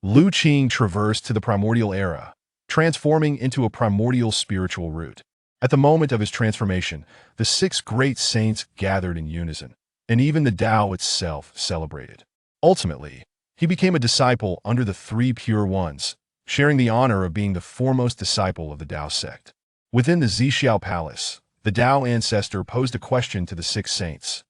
Lu Qing traversed to the primordial era, transforming into a primordial spiritual root. At the moment of his transformation, the six great saints gathered in unison, and even the Tao itself celebrated. Ultimately, he became a disciple under the three pure ones, sharing the honor of being the foremost disciple of the Tao sect. Within the Zixiao Palace, the Tao ancestor posed a question to the six saints.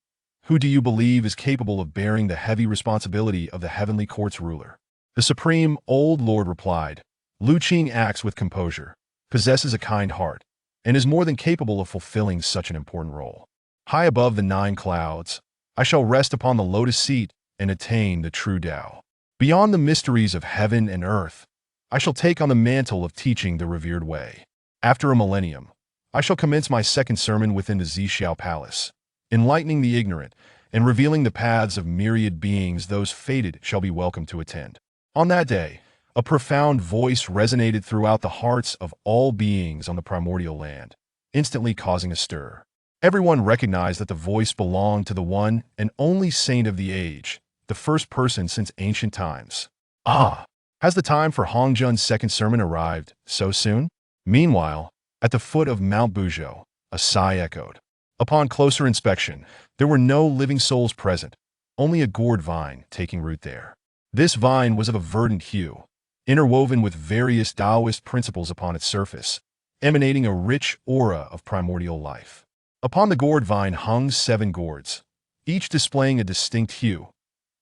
Who do you believe is capable of bearing the heavy responsibility of the heavenly court's ruler? The Supreme Old Lord replied, Lu Qing acts with composure, possesses a kind heart, and is more than capable of fulfilling such an important role. High above the 9 clouds, I shall rest upon the lotus seat and attain the true Tao. Beyond the mysteries of heaven and earth, I shall take on the mantle of teaching the revered way. After a millennium, I shall commence my second sermon within the Zixiao Palace, enlightening the ignorant and revealing the paths of myriad beings those fated shall be welcome to attend. On that day, a profound voice resonated throughout the hearts of all beings on the primordial land, instantly causing a stir. Everyone recognized that the voice belonged to the one and only saint of the age, the first person since ancient times. Ah! Has the time for Hongjun's second sermon arrived so soon? Meanwhile, at the foot of Mount Buzhou, a sigh echoed. Upon closer inspection, there were no living souls present, only a gourd vine taking root there. This vine was of a verdant hue, interwoven with various Taoist principles upon its surface, emanating a rich aura of primordial life. Upon the gourd vine hung 7 gourds, each displaying a distinct hue: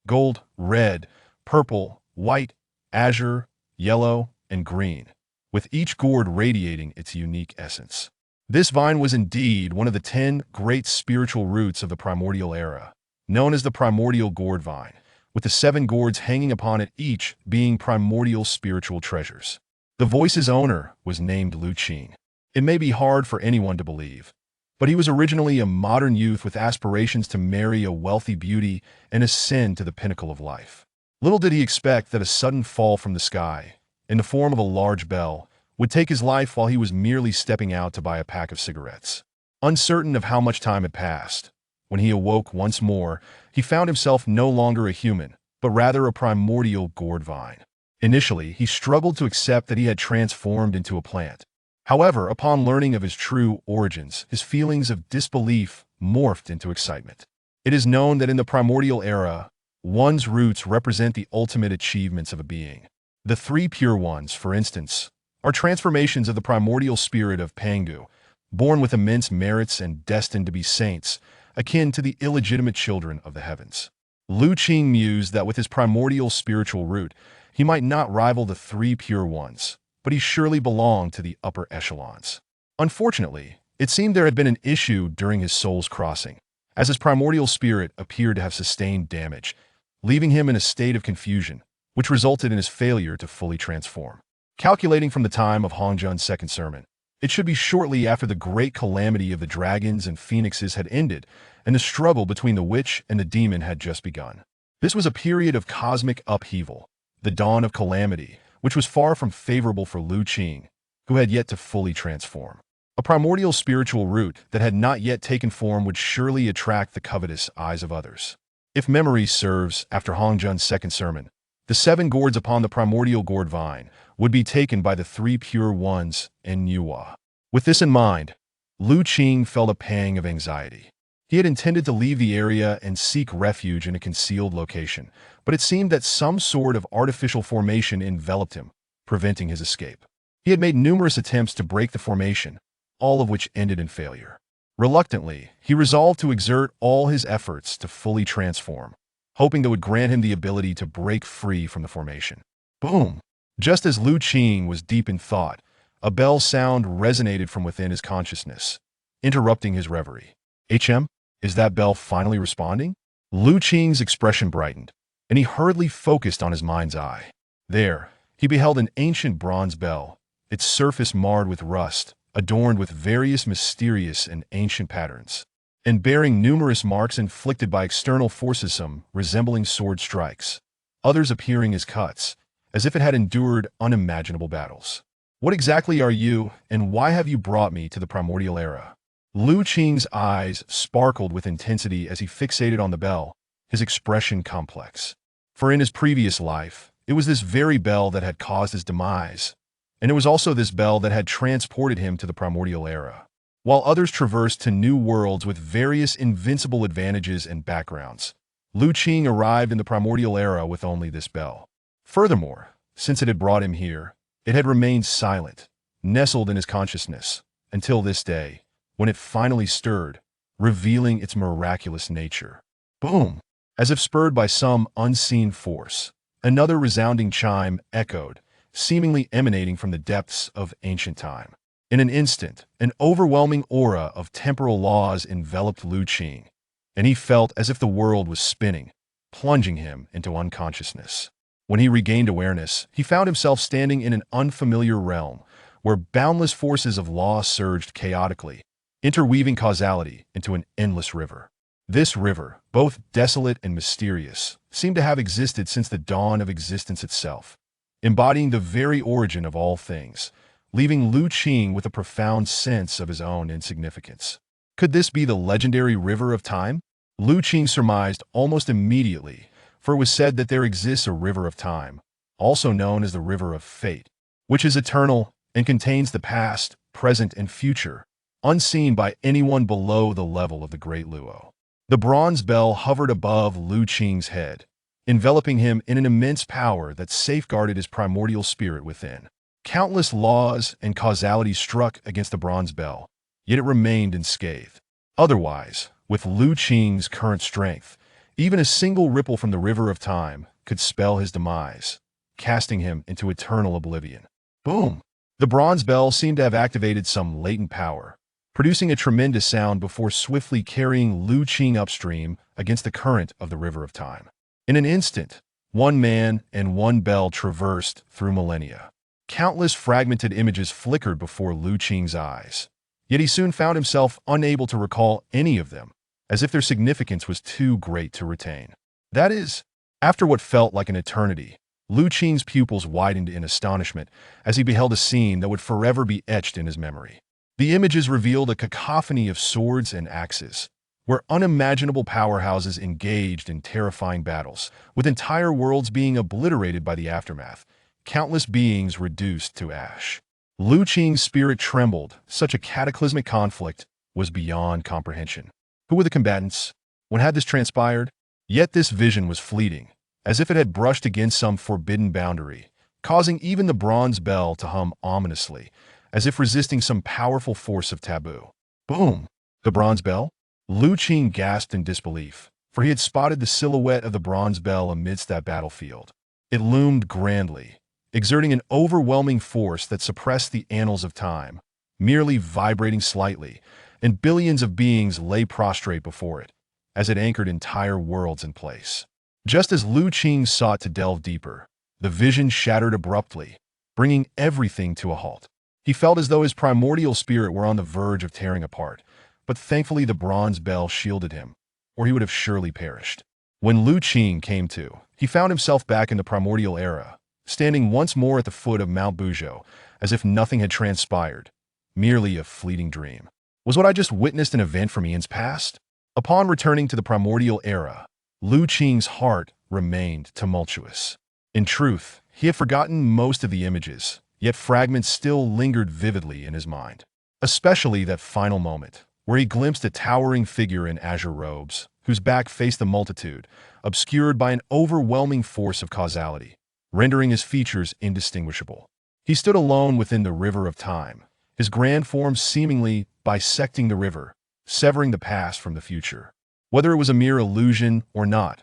gold, red, purple, white, azure, yellow, and green, with each gourd radiating its unique essence. This vine was indeed one of the 10 great spiritual roots of the primordial era, known as the primordial gourd vine, with the 7 gourds hanging upon it, each being primordial spiritual treasures. The voice's owner was named Lu Qing. It may be hard for anyone to believe, but he was originally a modern youth with aspirations to marry a wealthy beauty and ascend to the pinnacle of life. Little did he expect that a sudden fall from the sky, in the form of a large bell, would take his life while he was merely stepping out to buy a pack of cigarettes. Uncertain of how much time had passed, when he awoke once more, he found himself no longer a human, but rather a primordial gourd vine. Initially, he struggled to accept that he had transformed into a plant. However, upon learning of his true origins, his feelings of disbelief morphed into excitement. It is known that in the primordial era, one's roots represent the ultimate achievements of a being. The 3 pure ones, for instance, are transformations of the primordial spirit of Pangu, born with immense merits and destined to be saints, akin to the illegitimate children of the heavens. Lu Qing mused that with his primordial spiritual root, he might not rival the 3 pure ones, but he surely belonged to the upper echelons. Unfortunately, it seemed there had been an issue during his soul's crossing, as his primordial spirit appeared to have sustained damage, leaving him in a state of confusion, which resulted in his failure to fully transform. Calculating from the time of Hongjun's second sermon, it should be shortly after the great calamity of the dragons and phoenixes had ended, and the struggle between the witch and the demon had just begun. This was a period of cosmic upheaval, the dawn of calamity, which was far from favorable for Lu Qing, who had yet to fully transform. A primordial spiritual root that had not yet taken form would surely attract the covetous eyes of others. If memory serves, after Hongjun's second sermon, the 7 gourds upon the primordial gourd vine would be taken by the 3 pure ones in Nuwa. With this in mind, Lu Qing felt a pang of anxiety. He had intended to leave the area and seek refuge in a concealed location, but it seemed that some sort of artificial formation enveloped him, preventing his escape. He had made numerous attempts to break the formation, all of which ended in failure. Reluctantly, he resolved to exert all his efforts to fully transform, hoping that would grant him the ability to break free from the formation. Boom! Just as Lu Qing was deep in thought, a bell sound resonated from within his consciousness, interrupting his reverie. Is that bell finally responding? Lu Qing's expression brightened, and he hurriedly focused on his mind's eye. There, he beheld an ancient bronze bell, its surface marred with rust, adorned with various mysterious and ancient patterns, and bearing numerous marks inflicted by external forces, some resembling sword strikes, others appearing as cuts, as if it had endured unimaginable battles. What exactly are you, and why have you brought me to the primordial era? Lu Qing's eyes sparkled with intensity as he fixated on the bell, his expression complex. For in his previous life, It was this very bell that had caused his demise, and it was also this bell that had transported him to the primordial era. While others traversed to new worlds with various invincible advantages and backgrounds, Lu Qing arrived in the primordial era with only this bell. Furthermore, since it had brought him here, it had remained silent, nestled in his consciousness, until this day, when it finally stirred, revealing its miraculous nature. Boom! As if spurred by some unseen force, another resounding chime echoed, seemingly emanating from the depths of ancient time. In an instant, an overwhelming aura of temporal laws enveloped Lu Qing, and he felt as if the world was spinning, plunging him into unconsciousness. When he regained awareness, he found himself standing in an unfamiliar realm, where boundless forces of law surged chaotically, interweaving causality into an endless river. This river, both desolate and mysterious, seemed to have existed since the dawn of existence itself, embodying the very origin of all things, leaving Lu Qing with a profound sense of his own insignificance. Could this be the legendary river of time? Lu Qing surmised almost immediately, for it was said that there exists a river of time, also known as the river of fate, which is eternal and contains the past, present, and future, unseen by anyone below the level of the Great Luo. The bronze bell hovered above Lu Qing's head, enveloping him in an immense power that safeguarded his primordial spirit within. Countless laws and causality struck against the bronze bell, yet it remained unscathed. Otherwise, with Lu Qing's current strength, even a single ripple from the river of time could spell his demise, casting him into eternal oblivion. Boom! The bronze bell seemed to have activated some latent power, producing a tremendous sound before swiftly carrying Lu Qing upstream against the current of the river of time. In an instant, one man and one bell traversed through millennia. Countless fragmented images flickered before Lu Qing's eyes, yet he soon found himself unable to recall any of them, as if their significance was too great to retain. That is, after what felt like an eternity, Lu Qing's pupils widened in astonishment as he beheld a scene that would forever be etched in his memory. The images revealed a cacophony of swords and axes, where unimaginable powerhouses engaged in terrifying battles, with entire worlds being obliterated by the aftermath, countless beings reduced to ash. Lu Qing's spirit trembled. Such a cataclysmic conflict was beyond comprehension. Who were the combatants? When had this transpired? Yet this vision was fleeting, as if it had brushed against some forbidden boundary, causing even the bronze bell to hum ominously, as if resisting some powerful force of taboo. Boom! The bronze bell? Lu Qing gasped in disbelief, for he had spotted the silhouette of the bronze bell amidst that battlefield. It loomed grandly, exerting an overwhelming force that suppressed the annals of time, merely vibrating slightly, and billions of beings lay prostrate before it, as it anchored entire worlds in place. Just as Lu Qing sought to delve deeper, the vision shattered abruptly, bringing everything to a halt. He felt as though his primordial spirit were on the verge of tearing apart, but thankfully the bronze bell shielded him, or he would have surely perished. When Lu Qing came to, he found himself back in the primordial era, standing once more at the foot of Mount Buzhou, as if nothing had transpired, merely a fleeting dream. Was what I just witnessed an event from Ian's past? Upon returning to the primordial era, Lu Qing's heart remained tumultuous. In truth, he had forgotten most of the images, yet fragments still lingered vividly in his mind. Especially that final moment, where he glimpsed a towering figure in azure robes, whose back faced the multitude, obscured by an overwhelming force of causality, rendering his features indistinguishable. He stood alone within the river of time, his grand form seemingly bisecting the river, severing the past from the future. Whether it was a mere illusion or not,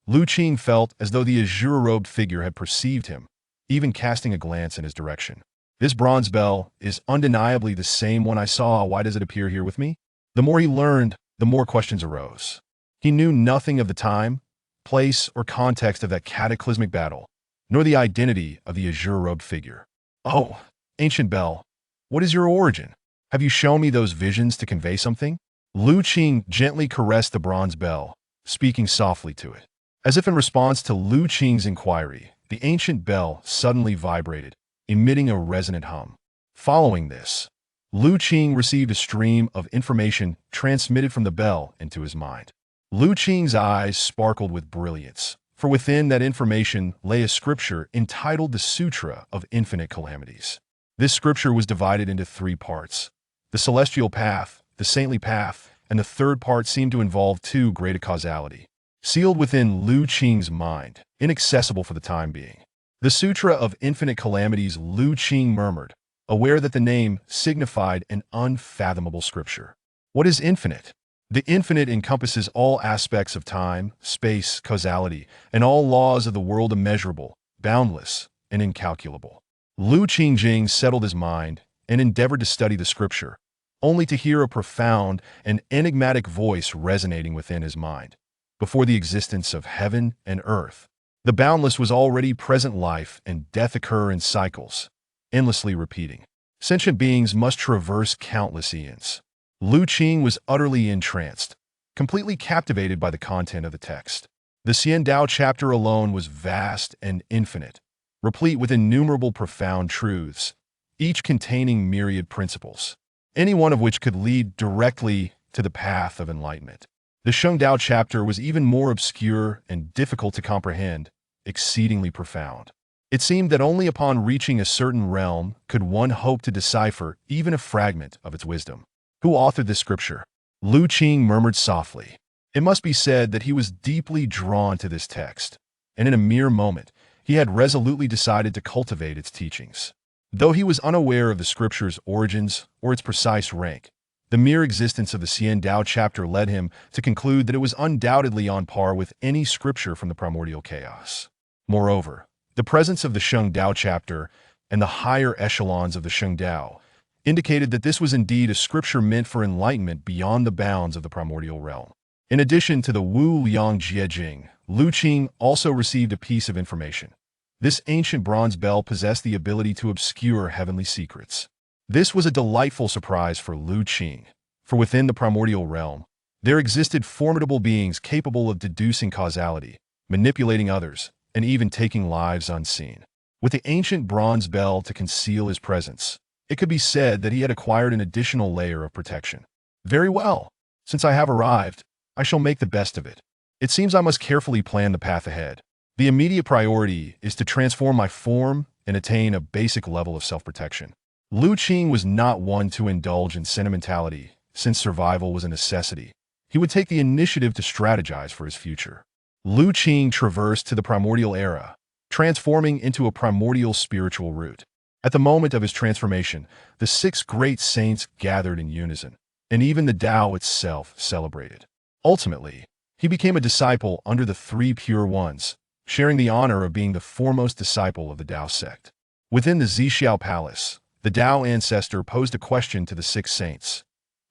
Lu Qing felt as though the azure-robed figure had perceived him, even casting a glance in his direction. This bronze bell is undeniably the same one I saw. Why does it appear here with me? The more he learned, the more questions arose. He knew nothing of the time, place, or context of that cataclysmic battle, nor the identity of the azure-robed figure. Oh, ancient bell, what is your origin? Have you shown me those visions to convey something? Lu Qing gently caressed the bronze bell, speaking softly to it. As if in response to Lu Qing's inquiry, the ancient bell suddenly vibrated, emitting a resonant hum. Following this, Lu Qing received a stream of information transmitted from the bell into his mind. Lu Qing's eyes sparkled with brilliance, for within that information lay a scripture entitled the Sutra of Infinite Calamities. This scripture was divided into three parts: the celestial path, the saintly path, and the third part seemed to involve too great a causality. Sealed within Lu Qing's mind, inaccessible for the time being. The Sutra of Infinite Calamities, Lu Qing murmured, aware that the name signified an unfathomable scripture. What is infinite? The infinite encompasses all aspects of time, space, causality, and all laws of the world immeasurable, boundless, and incalculable. Lu Qingjing settled his mind and endeavored to study the scripture, only to hear a profound and enigmatic voice resonating within his mind. Before the existence of heaven and earth, the boundless was already present. Life and death occur in cycles, endlessly repeating. Sentient beings must traverse countless eons. Lu Qing was utterly entranced, completely captivated by the content of the text. The Xian Dao chapter alone was vast and infinite, replete with innumerable profound truths, each containing myriad principles, any one of which could lead directly to the path of enlightenment. The Sheng Dao chapter was even more obscure and difficult to comprehend, exceedingly profound. It seemed that only upon reaching a certain realm could one hope to decipher even a fragment of its wisdom. Who authored this scripture? Lu Qing murmured softly. It must be said that he was deeply drawn to this text, and in a mere moment, he had resolutely decided to cultivate its teachings. Though he was unaware of the scripture's origins or its precise rank, the mere existence of the Xian Dao chapter led him to conclude that it was undoubtedly on par with any scripture from the primordial chaos. Moreover, the presence of the Sheng Dao chapter and the higher echelons of the Sheng Dao indicated that this was indeed a scripture meant for enlightenment beyond the bounds of the primordial realm. In addition to the Wu Liang Jiejing, Lu Qing also received a piece of information. This ancient bronze bell possessed the ability to obscure heavenly secrets. This was a delightful surprise for Lu Qing, for within the primordial realm, there existed formidable beings capable of deducing causality, manipulating others, and even taking lives unseen. With the ancient bronze bell to conceal his presence, it could be said that he had acquired an additional layer of protection. Very well. Since I have arrived, I shall make the best of it. It seems I must carefully plan the path ahead. The immediate priority is to transform my form and attain a basic level of self-protection. Lu Qing was not one to indulge in sentimentality, since survival was a necessity. He would take the initiative to strategize for his future. Lu Qing traversed to the primordial era, transforming into a primordial spiritual root. At the moment of his transformation, the six great saints gathered in unison, and even the Tao itself celebrated. Ultimately, he became a disciple under the three pure ones, sharing the honor of being the foremost disciple of the Tao sect. Within the Zixiao Palace, the Tao ancestor posed a question to the six saints.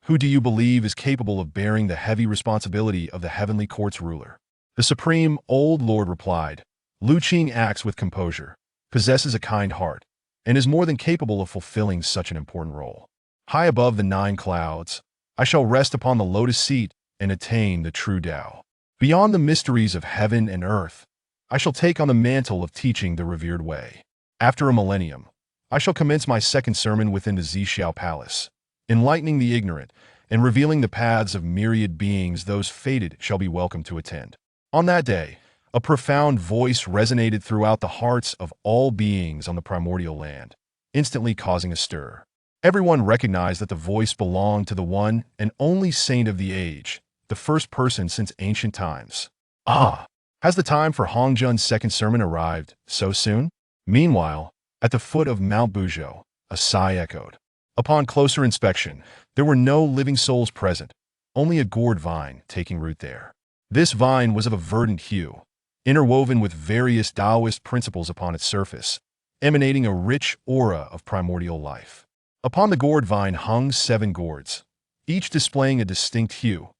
Who do you believe is capable of bearing the heavy responsibility of the heavenly court's ruler? The Supreme Old Lord replied, Lu Qing acts with composure, possesses a kind heart, and is more than capable of fulfilling such an important role. High above the 9 clouds, I shall rest upon the lotus seat and attain the true Tao. Beyond the mysteries of heaven and earth, I shall take on the mantle of teaching the revered way. After a millennium, I shall commence my second sermon within the Zixiao Palace, enlightening the ignorant and revealing the paths of myriad beings. Those fated shall be welcome to attend. On that day, a profound voice resonated throughout the hearts of all beings on the primordial land, instantly causing a stir. Everyone recognized that the voice belonged to the one and only saint of the age, the first person since ancient times. Ah! Has the time for Hongjun's second sermon arrived so soon? Meanwhile, at the foot of Mount Buzhou, a sigh echoed. Upon closer inspection, there were no living souls present, only a gourd vine taking root there. This vine was of a verdant hue, interwoven with various Taoist principles upon its surface, emanating a rich aura of primordial life. Upon the gourd vine hung 7 gourds, each displaying a distinct hue: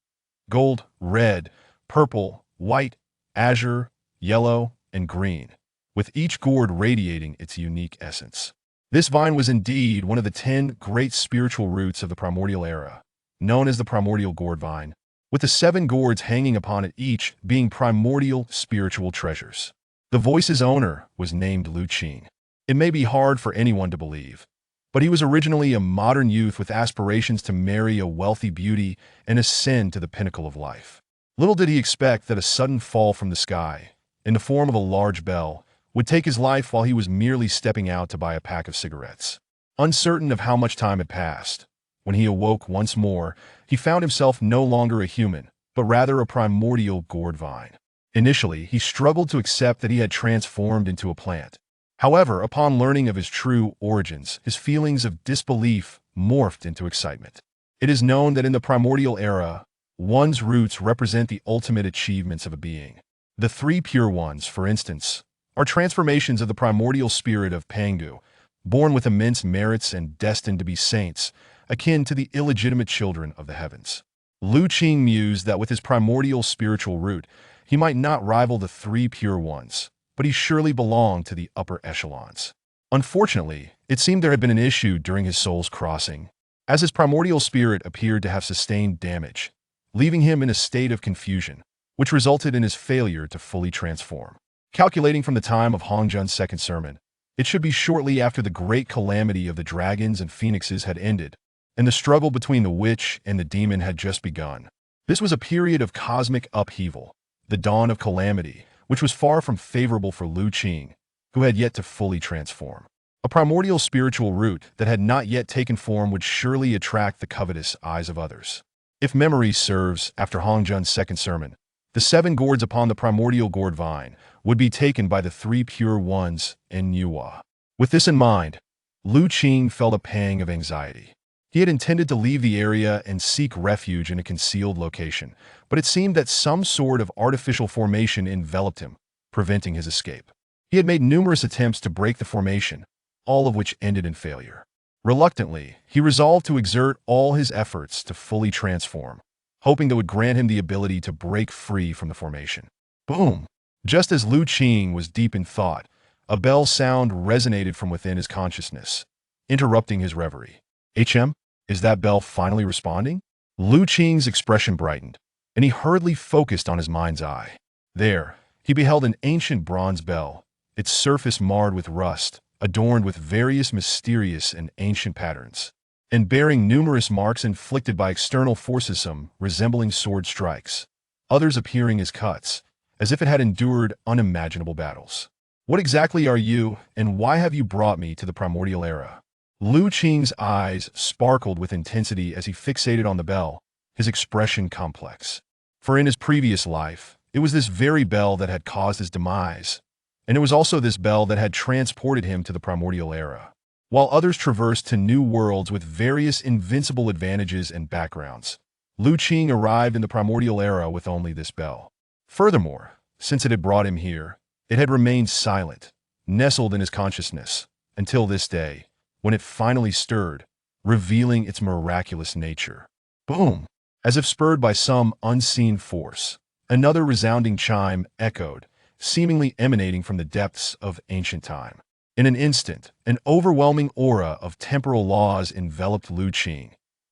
gold, red, purple, white, azure, yellow, and green, with each gourd radiating its unique essence. This vine was indeed one of the 10 great spiritual roots of the primordial era, known as the primordial gourd vine, with the 7 gourds hanging upon it, each being primordial spiritual treasures. The voice's owner was named Lu Qing. It may be hard for anyone to believe, but he was originally a modern youth with aspirations to marry a wealthy beauty and ascend to the pinnacle of life. Little did he expect that a sudden fall from the sky, in the form of a large bell, would take his life while he was merely stepping out to buy a pack of cigarettes. Uncertain of how much time had passed, when he awoke once more, he found himself no longer a human, but rather a primordial gourd vine. Initially, he struggled to accept that he had transformed into a plant. However, upon learning of his true origins, his feelings of disbelief morphed into excitement. It is known that in the primordial era, one's roots represent the ultimate achievements of a being. The three pure ones, for instance, are transformations of the primordial spirit of Pangu, born with immense merits and destined to be saints, akin to the illegitimate children of the heavens. Lu Qing mused that with his primordial spiritual root, he might not rival the three pure ones, but he surely belonged to the upper echelons. Unfortunately, it seemed there had been an issue during his soul's crossing, as his primordial spirit appeared to have sustained damage, leaving him in a state of confusion, which resulted in his failure to fully transform. Calculating from the time of Hongjun's second sermon, it should be shortly after the great calamity of the dragons and phoenixes had ended, and the struggle between the witch and the demon had just begun. This was a period of cosmic upheaval, the dawn of calamity, which was far from favorable for Lu Qing, who had yet to fully transform. A primordial spiritual root that had not yet taken form would surely attract the covetous eyes of others. If memory serves, after Hongjun's second sermon, the 7 gourds upon the primordial gourd vine would be taken by the 3 pure ones in Nuwa. With this in mind, Lu Qing felt a pang of anxiety. He had intended to leave the area and seek refuge in a concealed location, but it seemed that some sort of artificial formation enveloped him, preventing his escape. He had made numerous attempts to break the formation, all of which ended in failure. Reluctantly, he resolved to exert all his efforts to fully transform, hoping that would grant him the ability to break free from the formation. Boom! Just as Lu Qing was deep in thought, a bell sound resonated from within his consciousness, interrupting his reverie. HM? Is that bell finally responding? Lu Qing's expression brightened, and he hurriedly focused on his mind's eye. There, he beheld an ancient bronze bell, its surface marred with rust, adorned with various mysterious and ancient patterns, and bearing numerous marks inflicted by external forces, some resembling sword strikes, others appearing as cuts, as if it had endured unimaginable battles. What exactly are you, and why have you brought me to the primordial era? Lu Qing's eyes sparkled with intensity as he fixated on the bell, his expression complex. For in his previous life, it was this very bell that had caused his demise, and it was also this bell that had transported him to the primordial era. While others traversed to new worlds with various invincible advantages and backgrounds, Lu Qing arrived in the primordial era with only this bell. Furthermore, since it had brought him here, it had remained silent, nestled in his consciousness, until this day, when it finally stirred, revealing its miraculous nature. Boom! As if spurred by some unseen force, another resounding chime echoed, seemingly emanating from the depths of ancient time. In an instant, an overwhelming aura of temporal laws enveloped Lu Qing,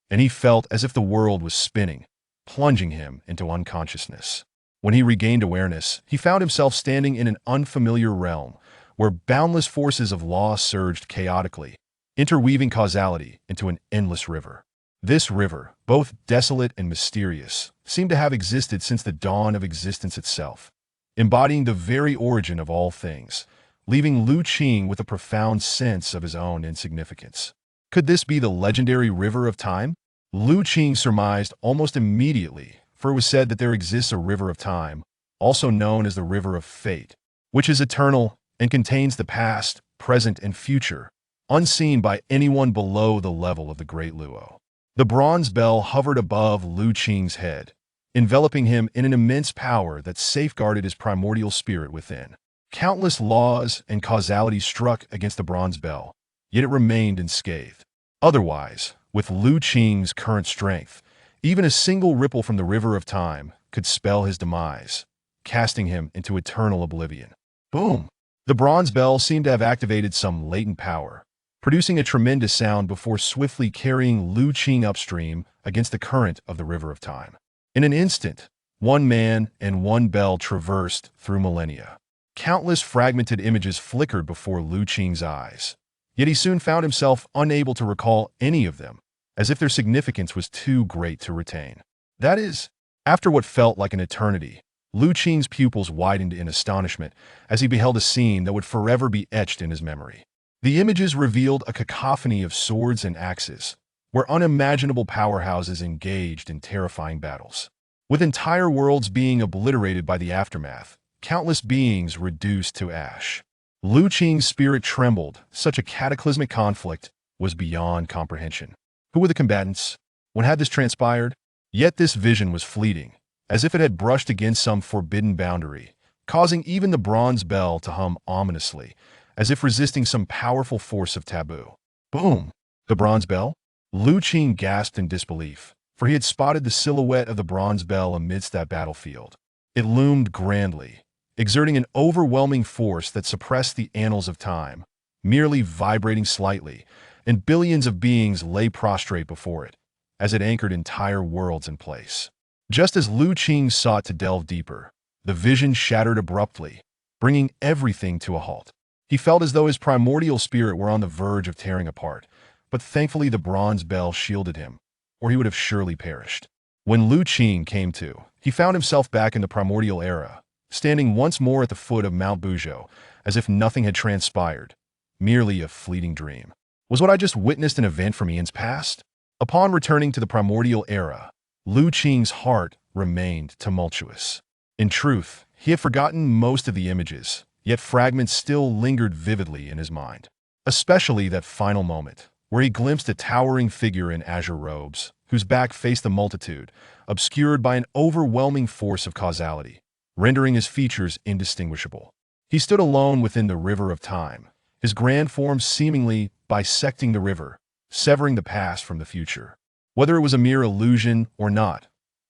and he felt as if the world was spinning, plunging him into unconsciousness. When he regained awareness, he found himself standing in an unfamiliar realm, where boundless forces of law surged chaotically, interweaving causality into an endless river. This river, both desolate and mysterious, seemed to have existed since the dawn of existence itself, embodying the very origin of all things, leaving Lu Qing with a profound sense of his own insignificance. Could this be the legendary river of time? Lu Qing surmised almost immediately, for it was said that there exists a river of time, also known as the river of fate, which is eternal and contains the past, present, and future, unseen by anyone below the level of the Great Luo. The bronze bell hovered above Lu Qing's head, enveloping him in an immense power that safeguarded his primordial spirit within. Countless laws and causality struck against the bronze bell, yet it remained unscathed. Otherwise, with Lu Qing's current strength, even a single ripple from the river of time could spell his demise, casting him into eternal oblivion. Boom! The bronze bell seemed to have activated some latent power, producing a tremendous sound before swiftly carrying Lu Qing upstream against the current of the river of time. In an instant, one man and one bell traversed through millennia. Countless fragmented images flickered before Lu Qing's eyes, yet he soon found himself unable to recall any of them, as if their significance was too great to retain. That is, after what felt like an eternity, Lu Qing's pupils widened in astonishment as he beheld a scene that would forever be etched in his memory. The images revealed a cacophony of swords and axes, where unimaginable powerhouses engaged in terrifying battles. With entire worlds being obliterated by the aftermath, countless beings reduced to ash. Lu Qing's spirit trembled. Such a cataclysmic conflict was beyond comprehension. Who were the combatants? When had this transpired? Yet this vision was fleeting, as if it had brushed against some forbidden boundary, causing even the bronze bell to hum ominously, as if resisting some powerful force of taboo. Boom! The bronze bell? Lu Qing gasped in disbelief, for he had spotted the silhouette of the bronze bell amidst that battlefield. It loomed grandly, exerting an overwhelming force that suppressed the annals of time, merely vibrating slightly, and billions of beings lay prostrate before it, as it anchored entire worlds in place. Just as Lu Qing sought to delve deeper, the vision shattered abruptly, bringing everything to a halt. He felt as though his primordial spirit were on the verge of tearing apart, but thankfully the bronze bell shielded him, or he would have surely perished. When Lu Qing came to, he found himself back in the primordial era, standing once more at the foot of Mount Buzhou, as if nothing had transpired, merely a fleeting dream. Was what I just witnessed an event from Ian's past? Upon returning to the primordial era, Lu Qing's heart remained tumultuous. In truth, he had forgotten most of the images, yet fragments still lingered vividly in his mind. Especially that final moment, where he glimpsed a towering figure in azure robes, whose back faced the multitude, obscured by an overwhelming force of causality, rendering his features indistinguishable. He stood alone within the river of time, his grand form seemingly bisecting the river, severing the past from the future. Whether it was a mere illusion or not,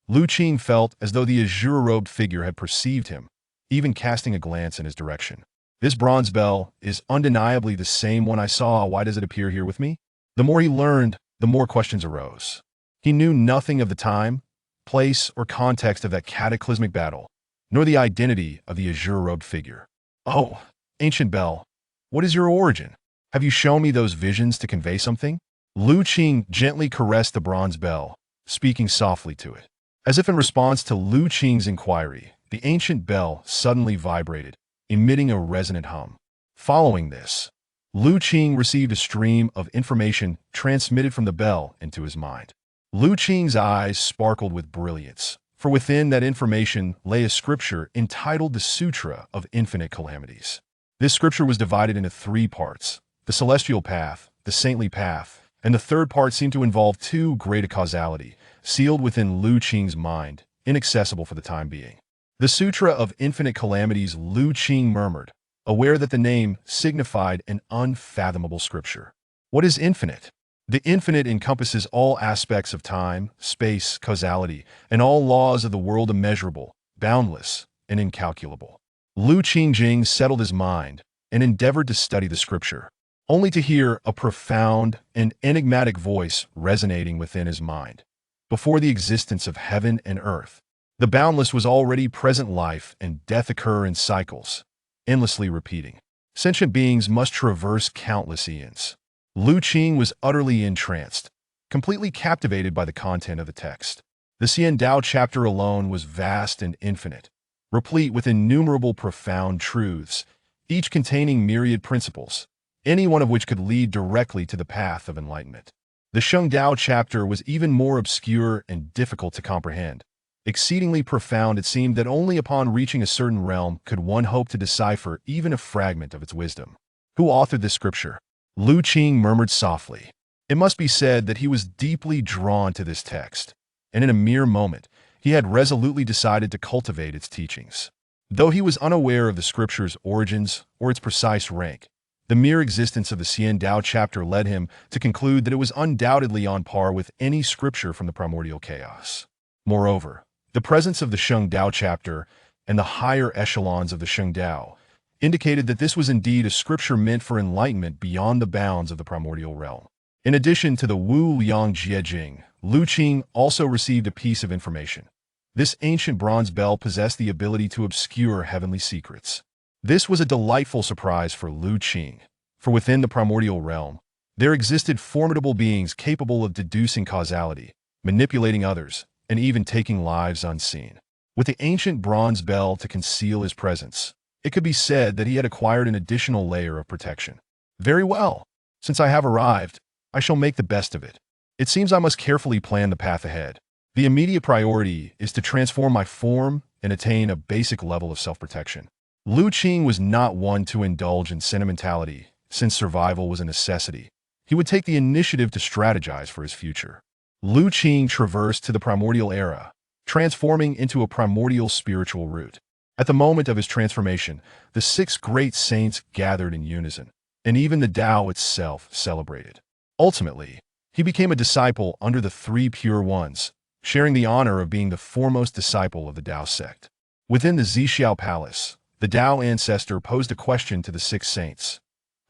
Lu Qing felt as though the azure-robed figure had perceived him, even casting a glance in his direction. This bronze bell is undeniably the same one I saw. Why does it appear here with me? The more he learned, the more questions arose. He knew nothing of the time, place, or context of that cataclysmic battle, nor the identity of the azure-robed figure. Oh, ancient bell, what is your origin? Have you shown me those visions to convey something? Lu Qing gently caressed the bronze bell, speaking softly to it. As if in response to Lu Qing's inquiry, the ancient bell suddenly vibrated, emitting a resonant hum. Following this, Lu Qing received a stream of information transmitted from the bell into his mind. Lu Qing's eyes sparkled with brilliance, for within that information lay a scripture entitled the Sutra of Infinite Calamities. This scripture was divided into 3 parts: the celestial path, the saintly path, and the third part seemed to involve too great a causality, sealed within Lu Qing's mind, inaccessible for the time being. The Sutra of Infinite Calamities, Lu Qing murmured, aware that the name signified an unfathomable scripture. What is infinite? The infinite encompasses all aspects of time, space, causality, and all laws of the world immeasurable, boundless, and incalculable. Lu Qingjing settled his mind and endeavored to study the scripture, only to hear a profound and enigmatic voice resonating within his mind. Before the existence of heaven and earth, the boundless was already present. Life and death occur in cycles, endlessly repeating. Sentient beings must traverse countless eons. Lu Qing was utterly entranced, completely captivated by the content of the text. The Xian Dao chapter alone was vast and infinite, replete with innumerable profound truths, each containing myriad principles, any one of which could lead directly to the path of enlightenment. The Sheng Dao chapter was even more obscure and difficult to comprehend. Exceedingly profound, it seemed that only upon reaching a certain realm could one hope to decipher even a fragment of its wisdom. Who authored this scripture? Lu Qing murmured softly. It must be said that he was deeply drawn to this text, and in a mere moment, he had resolutely decided to cultivate its teachings. Though he was unaware of the scripture's origins or its precise rank, the mere existence of the Xian Dao chapter led him to conclude that it was undoubtedly on par with any scripture from the primordial chaos. Moreover, the presence of the Sheng Dao chapter and the higher echelons of the Sheng Dao indicated that this was indeed a scripture meant for enlightenment beyond the bounds of the primordial realm. In addition to the Wu Yang Jiejing, Lu Qing also received a piece of information. This ancient bronze bell possessed the ability to obscure heavenly secrets. This was a delightful surprise for Lu Qing, for within the primordial realm, there existed formidable beings capable of deducing causality, manipulating others, and even taking lives unseen. with the ancient bronze bell to conceal his presence. It could be said that he had acquired an additional layer of protection. Very well. Since I have arrived, I shall make the best of it. It seems I must carefully plan the path ahead. The immediate priority is to transform my form and attain a basic level of self-protection. Lu Qing was not one to indulge in sentimentality, since survival was a necessity. He would take the initiative to strategize for his future. Lu Qing traversed to the primordial era, transforming into a primordial spiritual root. At the moment of his transformation, the six great saints gathered in unison, and even the Tao itself celebrated. Ultimately, he became a disciple under the three pure ones, sharing the honor of being the foremost disciple of the Tao sect. Within the Zixiao Palace, the Tao ancestor posed a question to the six saints.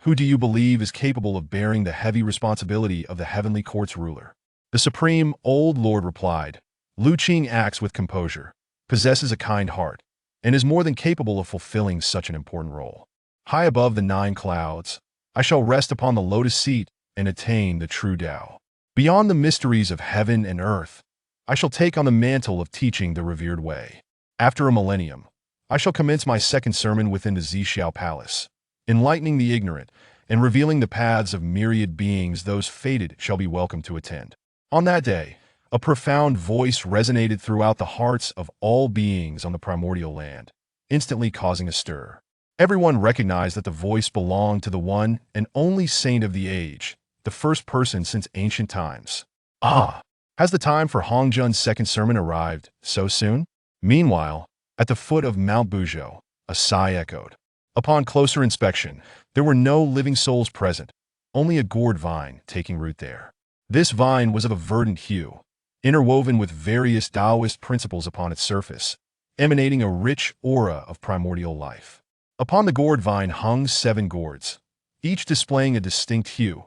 Who do you believe is capable of bearing the heavy responsibility of the heavenly court's ruler? The Supreme Old Lord replied, Lu Qing acts with composure, possesses a kind heart, and is more than capable of fulfilling such an important role. High above the 9 clouds, I shall rest upon the lotus seat and attain the true Tao. Beyond the mysteries of heaven and earth, I shall take on the mantle of teaching the revered way. After a millennium, I shall commence my second sermon within the Zixiao Palace, enlightening the ignorant and revealing the paths of myriad beings those fated shall be welcome to attend. On that day, a profound voice resonated throughout the hearts of all beings on the primordial land, instantly causing a stir. Everyone recognized that the voice belonged to the one and only saint of the age, the first person since ancient times. Ah! Has the time for Hongjun's second sermon arrived so soon? Meanwhile, at the foot of Mount Buzhou, a sigh echoed. Upon closer inspection, there were no living souls present, only a gourd vine taking root there. This vine was of a verdant hue, interwoven with various Taoist principles upon its surface, emanating a rich aura of primordial life. Upon the gourd vine hung 7 gourds, each displaying a distinct hue: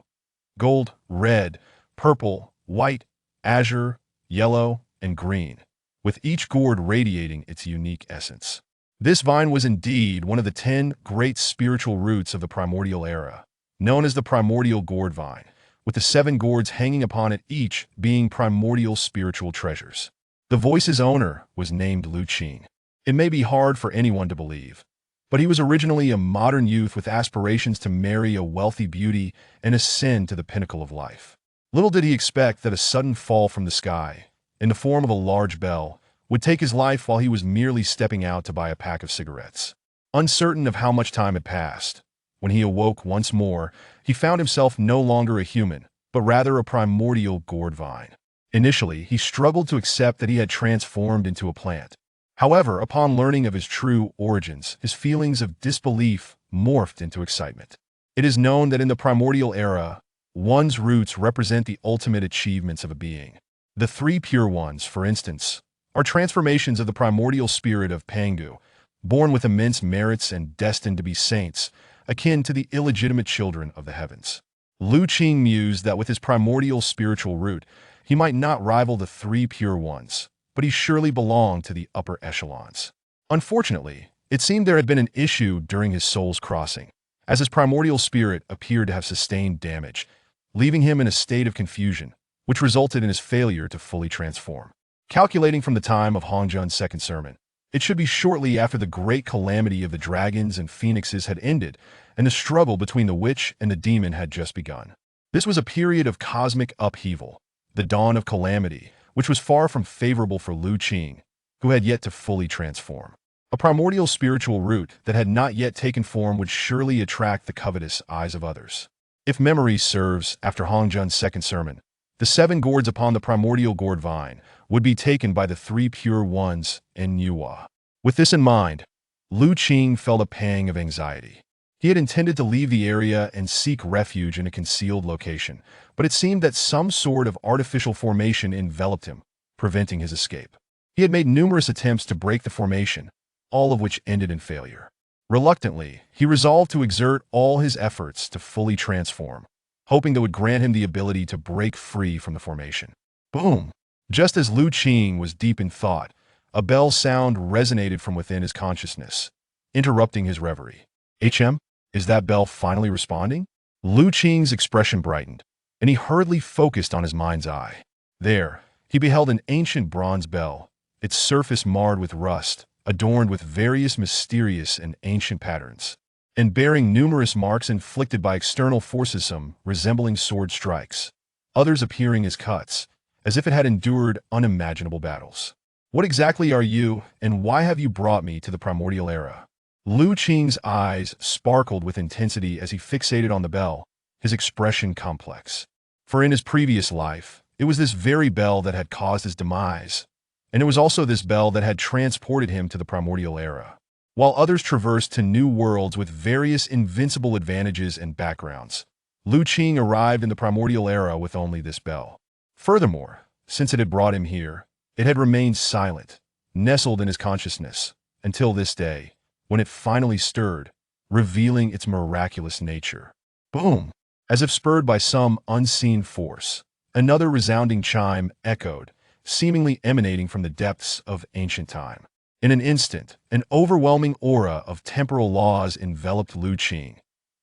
gold, red, purple, white, azure, yellow, and green, with each gourd radiating its unique essence. This vine was indeed one of the 10 great spiritual roots of the primordial era, known as the primordial gourd vine, with the 7 gourds hanging upon it, each being primordial spiritual treasures. The voice's owner was named Lu Qing. It may be hard for anyone to believe, but he was originally a modern youth with aspirations to marry a wealthy beauty and ascend to the pinnacle of life. Little did he expect that a sudden fall from the sky, in the form of a large bell, would take his life while he was merely stepping out to buy a pack of cigarettes. Uncertain of how much time had passed, when he awoke once more, he found himself no longer a human, but rather a primordial gourd vine. Initially, he struggled to accept that he had transformed into a plant. However, upon learning of his true origins, his feelings of disbelief morphed into excitement. It is known that in the primordial era, one's roots represent the ultimate achievements of a being. The 3 pure ones, for instance, are transformations of the primordial spirit of Pangu, born with immense merits and destined to be saints, akin to the illegitimate children of the heavens. Lu Qing mused that with his primordial spiritual root, he might not rival the 3 pure ones, but he surely belonged to the upper echelons. Unfortunately, it seemed there had been an issue during his soul's crossing, as his primordial spirit appeared to have sustained damage, leaving him in a state of confusion, which resulted in his failure to fully transform. Calculating from the time of Hongjun's second sermon, it should be shortly after the great calamity of the dragons and phoenixes had ended, and the struggle between the witch and the demon had just begun. This was a period of cosmic upheaval, the dawn of calamity, which was far from favorable for Lu Qing, who had yet to fully transform. A primordial spiritual root that had not yet taken form would surely attract the covetous eyes of others. If memory serves, after Hongjun's second sermon, the 7 gourds upon the primordial gourd vine would be taken by the 3 pure ones in Nuwa. With this in mind, Lu Qing felt a pang of anxiety. He had intended to leave the area and seek refuge in a concealed location, but it seemed that some sort of artificial formation enveloped him, preventing his escape. He had made numerous attempts to break the formation, all of which ended in failure. Reluctantly, he resolved to exert all his efforts to fully transform, hoping that would grant him the ability to break free from the formation. Boom! Just as Lu Qing was deep in thought, a bell sound resonated from within his consciousness, interrupting his reverie. Is that bell finally responding? Lu Qing's expression brightened, and he hurriedly focused on his mind's eye. There, he beheld an ancient bronze bell, its surface marred with rust, adorned with various mysterious and ancient patterns, and bearing numerous marks inflicted by external forces, some resembling sword strikes, others appearing as cuts, as if it had endured unimaginable battles. What exactly are you, and why have you brought me to the primordial era? Lu Qing's eyes sparkled with intensity as he fixated on the bell, his expression complex. For in his previous life, it was this very bell that had caused his demise, and it was also this bell that had transported him to the primordial era. While others traversed to new worlds with various invincible advantages and backgrounds, Lu Qing arrived in the primordial era with only this bell. Furthermore, since it had brought him here, it had remained silent, nestled in his consciousness, until this day, when it finally stirred, revealing its miraculous nature. Boom! As if spurred by some unseen force, another resounding chime echoed, seemingly emanating from the depths of ancient time. In an instant, an overwhelming aura of temporal laws enveloped Lu Qing,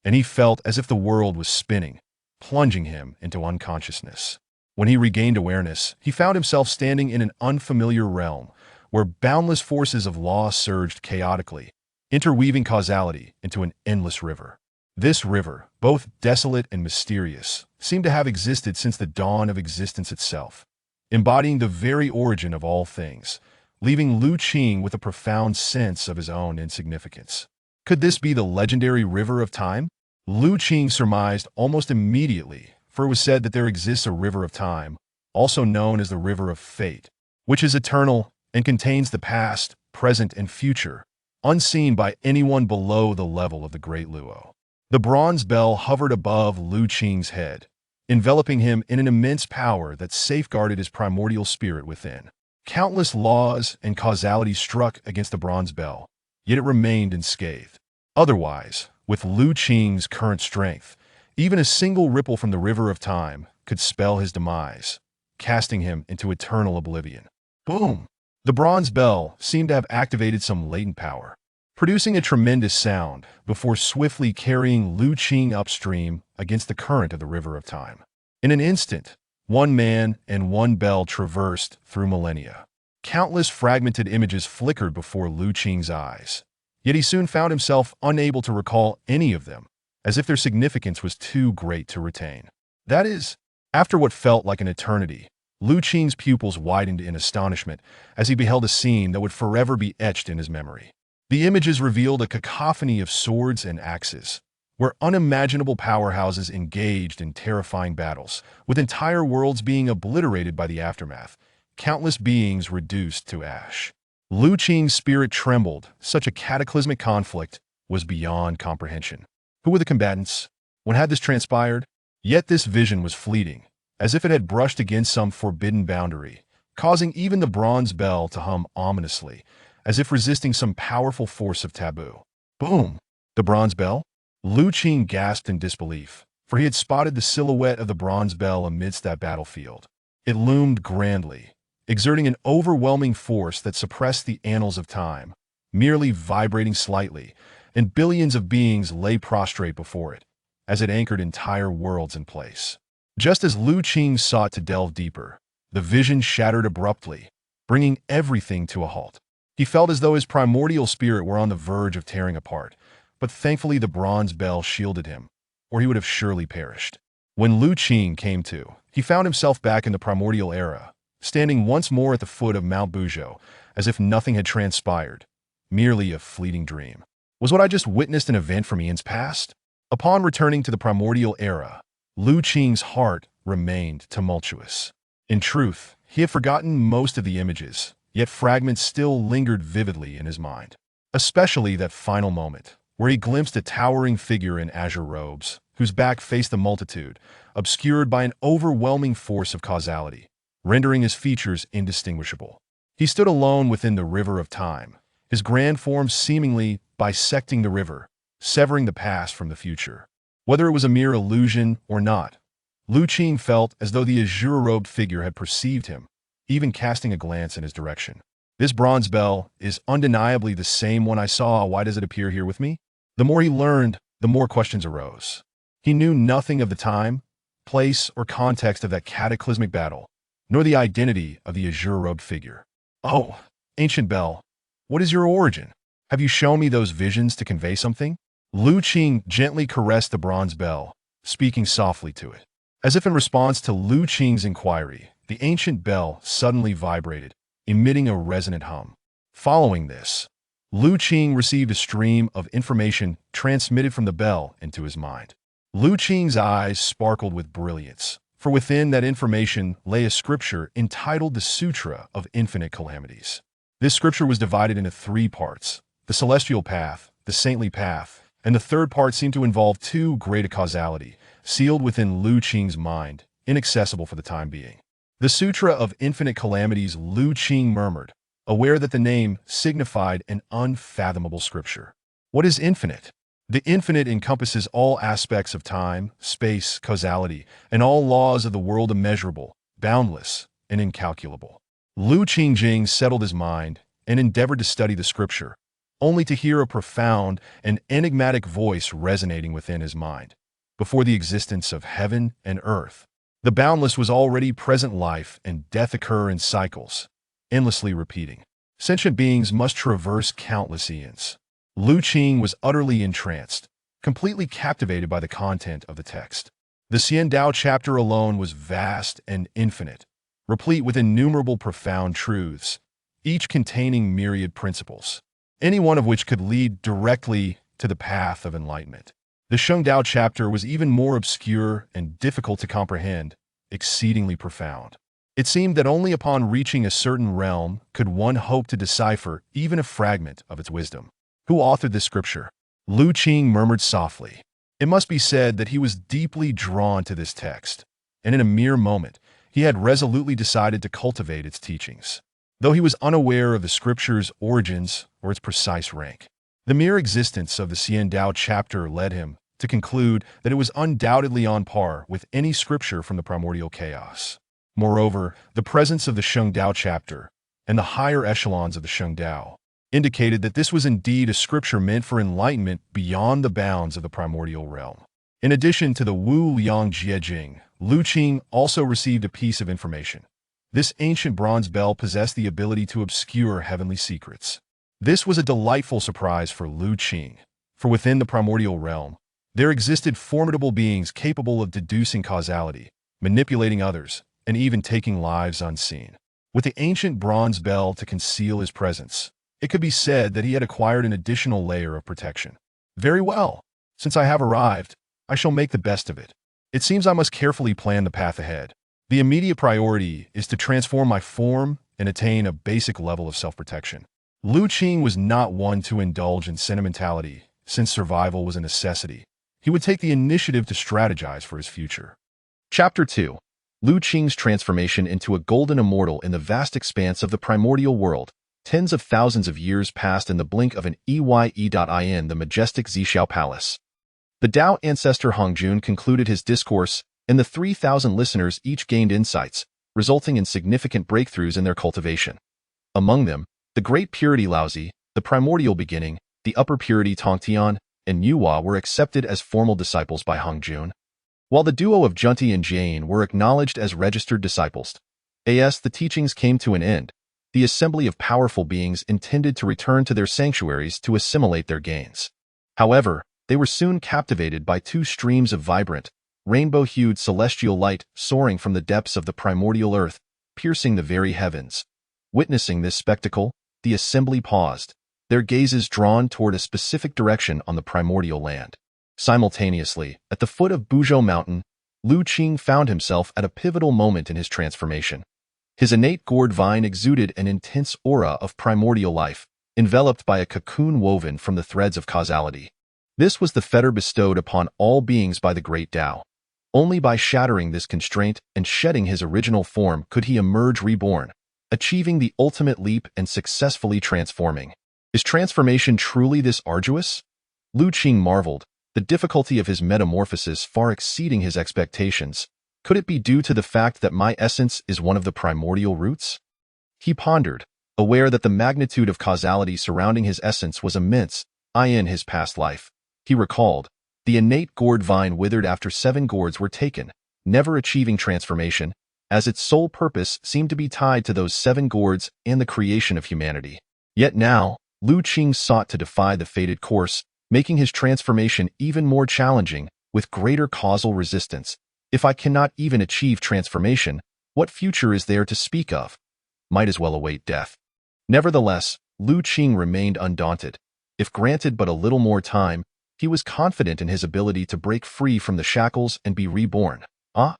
and he felt as if the world was spinning, plunging him into unconsciousness. When he regained awareness, he found himself standing in an unfamiliar realm, where boundless forces of law surged chaotically, interweaving causality into an endless river. This river, both desolate and mysterious, seemed to have existed since the dawn of existence itself, embodying the very origin of all things, leaving Lu Qing with a profound sense of his own insignificance. Could this be the legendary river of time? Lu Qing surmised almost immediately, for it was said that there exists a river of time, also known as the river of fate, which is eternal and contains the past, present, and future, unseen by anyone below the level of the Great Luo. The bronze bell hovered above Lu Qing's head, enveloping him in an immense power that safeguarded his primordial spirit within. Countless laws and causality struck against the bronze bell, yet it remained unscathed. Otherwise, with Lu Qing's current strength, even a single ripple from the river of time could spell his demise, casting him into eternal oblivion. Boom! The bronze bell seemed to have activated some latent power, producing a tremendous sound before swiftly carrying Lu Qing upstream against the current of the river of time. In an instant, one man and one bell traversed through millennia. Countless fragmented images flickered before Lu Qing's eyes, yet he soon found himself unable to recall any of them, as if their significance was too great to retain. That is, after what felt like an eternity, Lu Qing's pupils widened in astonishment as he beheld a scene that would forever be etched in his memory. The images revealed a cacophony of swords and axes, where unimaginable powerhouses engaged in terrifying battles, with entire worlds being obliterated by the aftermath, countless beings reduced to ash. Lu Qing's spirit trembled. Such a cataclysmic conflict was beyond comprehension. Who were the combatants? When had this transpired? Yet this vision was fleeting, as if it had brushed against some forbidden boundary, causing even the bronze bell to hum ominously, as if resisting some powerful force of taboo. Boom! The bronze bell? Lu Qing gasped in disbelief, for he had spotted the silhouette of the bronze bell amidst that battlefield. It loomed grandly, exerting an overwhelming force that suppressed the annals of time, merely vibrating slightly, and billions of beings lay prostrate before it, as it anchored entire worlds in place. Just as Lu Qing sought to delve deeper, the vision shattered abruptly, bringing everything to a halt. He felt as though his primordial spirit were on the verge of tearing apart, but thankfully the bronze bell shielded him, or he would have surely perished. When Lu Qing came to, he found himself back in the primordial era, standing once more at the foot of Mount Buzhou, as if nothing had transpired, merely a fleeting dream. Was what I just witnessed an event from Ian's past? Upon returning to the primordial era, Lu Qing's heart remained tumultuous. In truth, he had forgotten most of the images, yet fragments still lingered vividly in his mind. Especially that final moment, where he glimpsed a towering figure in azure robes, whose back faced the multitude, obscured by an overwhelming force of causality, rendering his features indistinguishable. He stood alone within the river of time, his grand form seemingly bisecting the river, severing the past from the future. Whether it was a mere illusion or not, Lu Qing felt as though the azure-robed figure had perceived him, even casting a glance in his direction. This bronze bell is undeniably the same one I saw. Why does it appear here with me? The more he learned, the more questions arose. He knew nothing of the time, place, or context of that cataclysmic battle, nor the identity of the azure-robed figure. Oh, Ancient bell, what is your origin? Have you shown me those visions to convey something? Lu Qing gently caressed the bronze bell, speaking softly to it. As if in response to Lu Qing's inquiry, the ancient bell suddenly vibrated, emitting a resonant hum. Following this, Lu Qing received a stream of information transmitted from the bell into his mind. Lu Qing's eyes sparkled with brilliance, for within that information lay a scripture entitled the Sutra of Infinite Calamities. This scripture was divided into 3 parts: the celestial path, the saintly path, and the third part seemed to involve 2 greater causality, sealed within Lu Qing's mind, inaccessible for the time being. The Sutra of Infinite Calamities, Lu Qing murmured, aware that the name signified an unfathomable scripture. What is infinite? The infinite encompasses all aspects of time, space, causality, and all laws of the world immeasurable, boundless, and incalculable. Lu Qingjing settled his mind and endeavored to study the scripture, only to hear a profound and enigmatic voice resonating within his mind. Before the existence of heaven and earth, the boundless was already present. Life and death occur in cycles, endlessly repeating. Sentient beings must traverse countless eons. Lu Qing was utterly entranced, completely captivated by the content of the text. The Xiandao chapter alone was vast and infinite, replete with innumerable profound truths, each containing myriad principles, any one of which could lead directly to the path of enlightenment. The Shengdao chapter was even more obscure and difficult to comprehend, exceedingly profound. It seemed that only upon reaching a certain realm could one hope to decipher even a fragment of its wisdom. Who authored this scripture? Lu Qing murmured softly. It must be said that he was deeply drawn to this text, and in a mere moment, he had resolutely decided to cultivate its teachings. Though he was unaware of the scripture's origins or its precise rank, the mere existence of the Xiandao chapter led him to conclude that it was undoubtedly on par with any scripture from the primordial chaos. Moreover, the presence of the Shengdao chapter and the higher echelons of the Shengdao indicated that this was indeed a scripture meant for enlightenment beyond the bounds of the primordial realm. In addition to the Wu Liang Jiejing, Lu Qing also received a piece of information. This ancient bronze bell possessed the ability to obscure heavenly secrets. This was a delightful surprise for Lu Qing, for within the primordial realm, there existed formidable beings capable of deducing causality, manipulating others, and even taking lives unseen. With the ancient bronze bell to conceal his presence, it could be said that he had acquired an additional layer of protection. Very well. Since I have arrived, I shall make the best of it. It seems I must carefully plan the path ahead. The immediate priority is to transform my form and attain a basic level of self-protection. Lu Qing was not one to indulge in sentimentality, since survival was a necessity. He would take the initiative to strategize for his future. Chapter 2. Lu Qing's transformation into a golden immortal in the vast expanse of the primordial world. Tens of thousands of years passed in the blink of an EYE.in the majestic Zhixiao Palace. The Tao ancestor Hongjun concluded his discourse, and the 3,000 listeners each gained insights, resulting in significant breakthroughs in their cultivation. Among them, the Great Purity Laozi, the Primordial Beginning, the Upper Purity Tongtian, and Yuhua were accepted as formal disciples by Hongjun, while the duo of Junti and Jane were acknowledged as registered disciples. As the teachings came to an end, the assembly of powerful beings intended to return to their sanctuaries to assimilate their gains. However, they were soon captivated by 2 streams of vibrant, rainbow-hued celestial light soaring from the depths of the primordial earth, piercing the very heavens. Witnessing this spectacle, the assembly paused, their gazes drawn toward a specific direction on the primordial land. Simultaneously, at the foot of Buzhou Mountain, Lu Qing found himself at a pivotal moment in his transformation. His innate gourd vine exuded an intense aura of primordial life, enveloped by a cocoon woven from the threads of causality. This was the fetter bestowed upon all beings by the great Tao. Only by shattering this constraint and shedding his original form could he emerge reborn, achieving the ultimate leap and successfully transforming. Is transformation truly this arduous? Lu Qing marveled, the difficulty of his metamorphosis far exceeding his expectations. Could it be due to the fact that my essence is one of the primordial roots? He pondered, aware that the magnitude of causality surrounding his essence was immense. In his past life, he recalled, the innate gourd vine withered after 7 gourds were taken, never achieving transformation, as its sole purpose seemed to be tied to those 7 gourds and the creation of humanity. Yet now, Lu Qing sought to defy the fated course, making his transformation even more challenging, with greater causal resistance. If I cannot even achieve transformation, what future is there to speak of? Might as well await death. Nevertheless, Lu Qing remained undaunted. If granted but a little more time, he was confident in his ability to break free from the shackles and be reborn. Ah,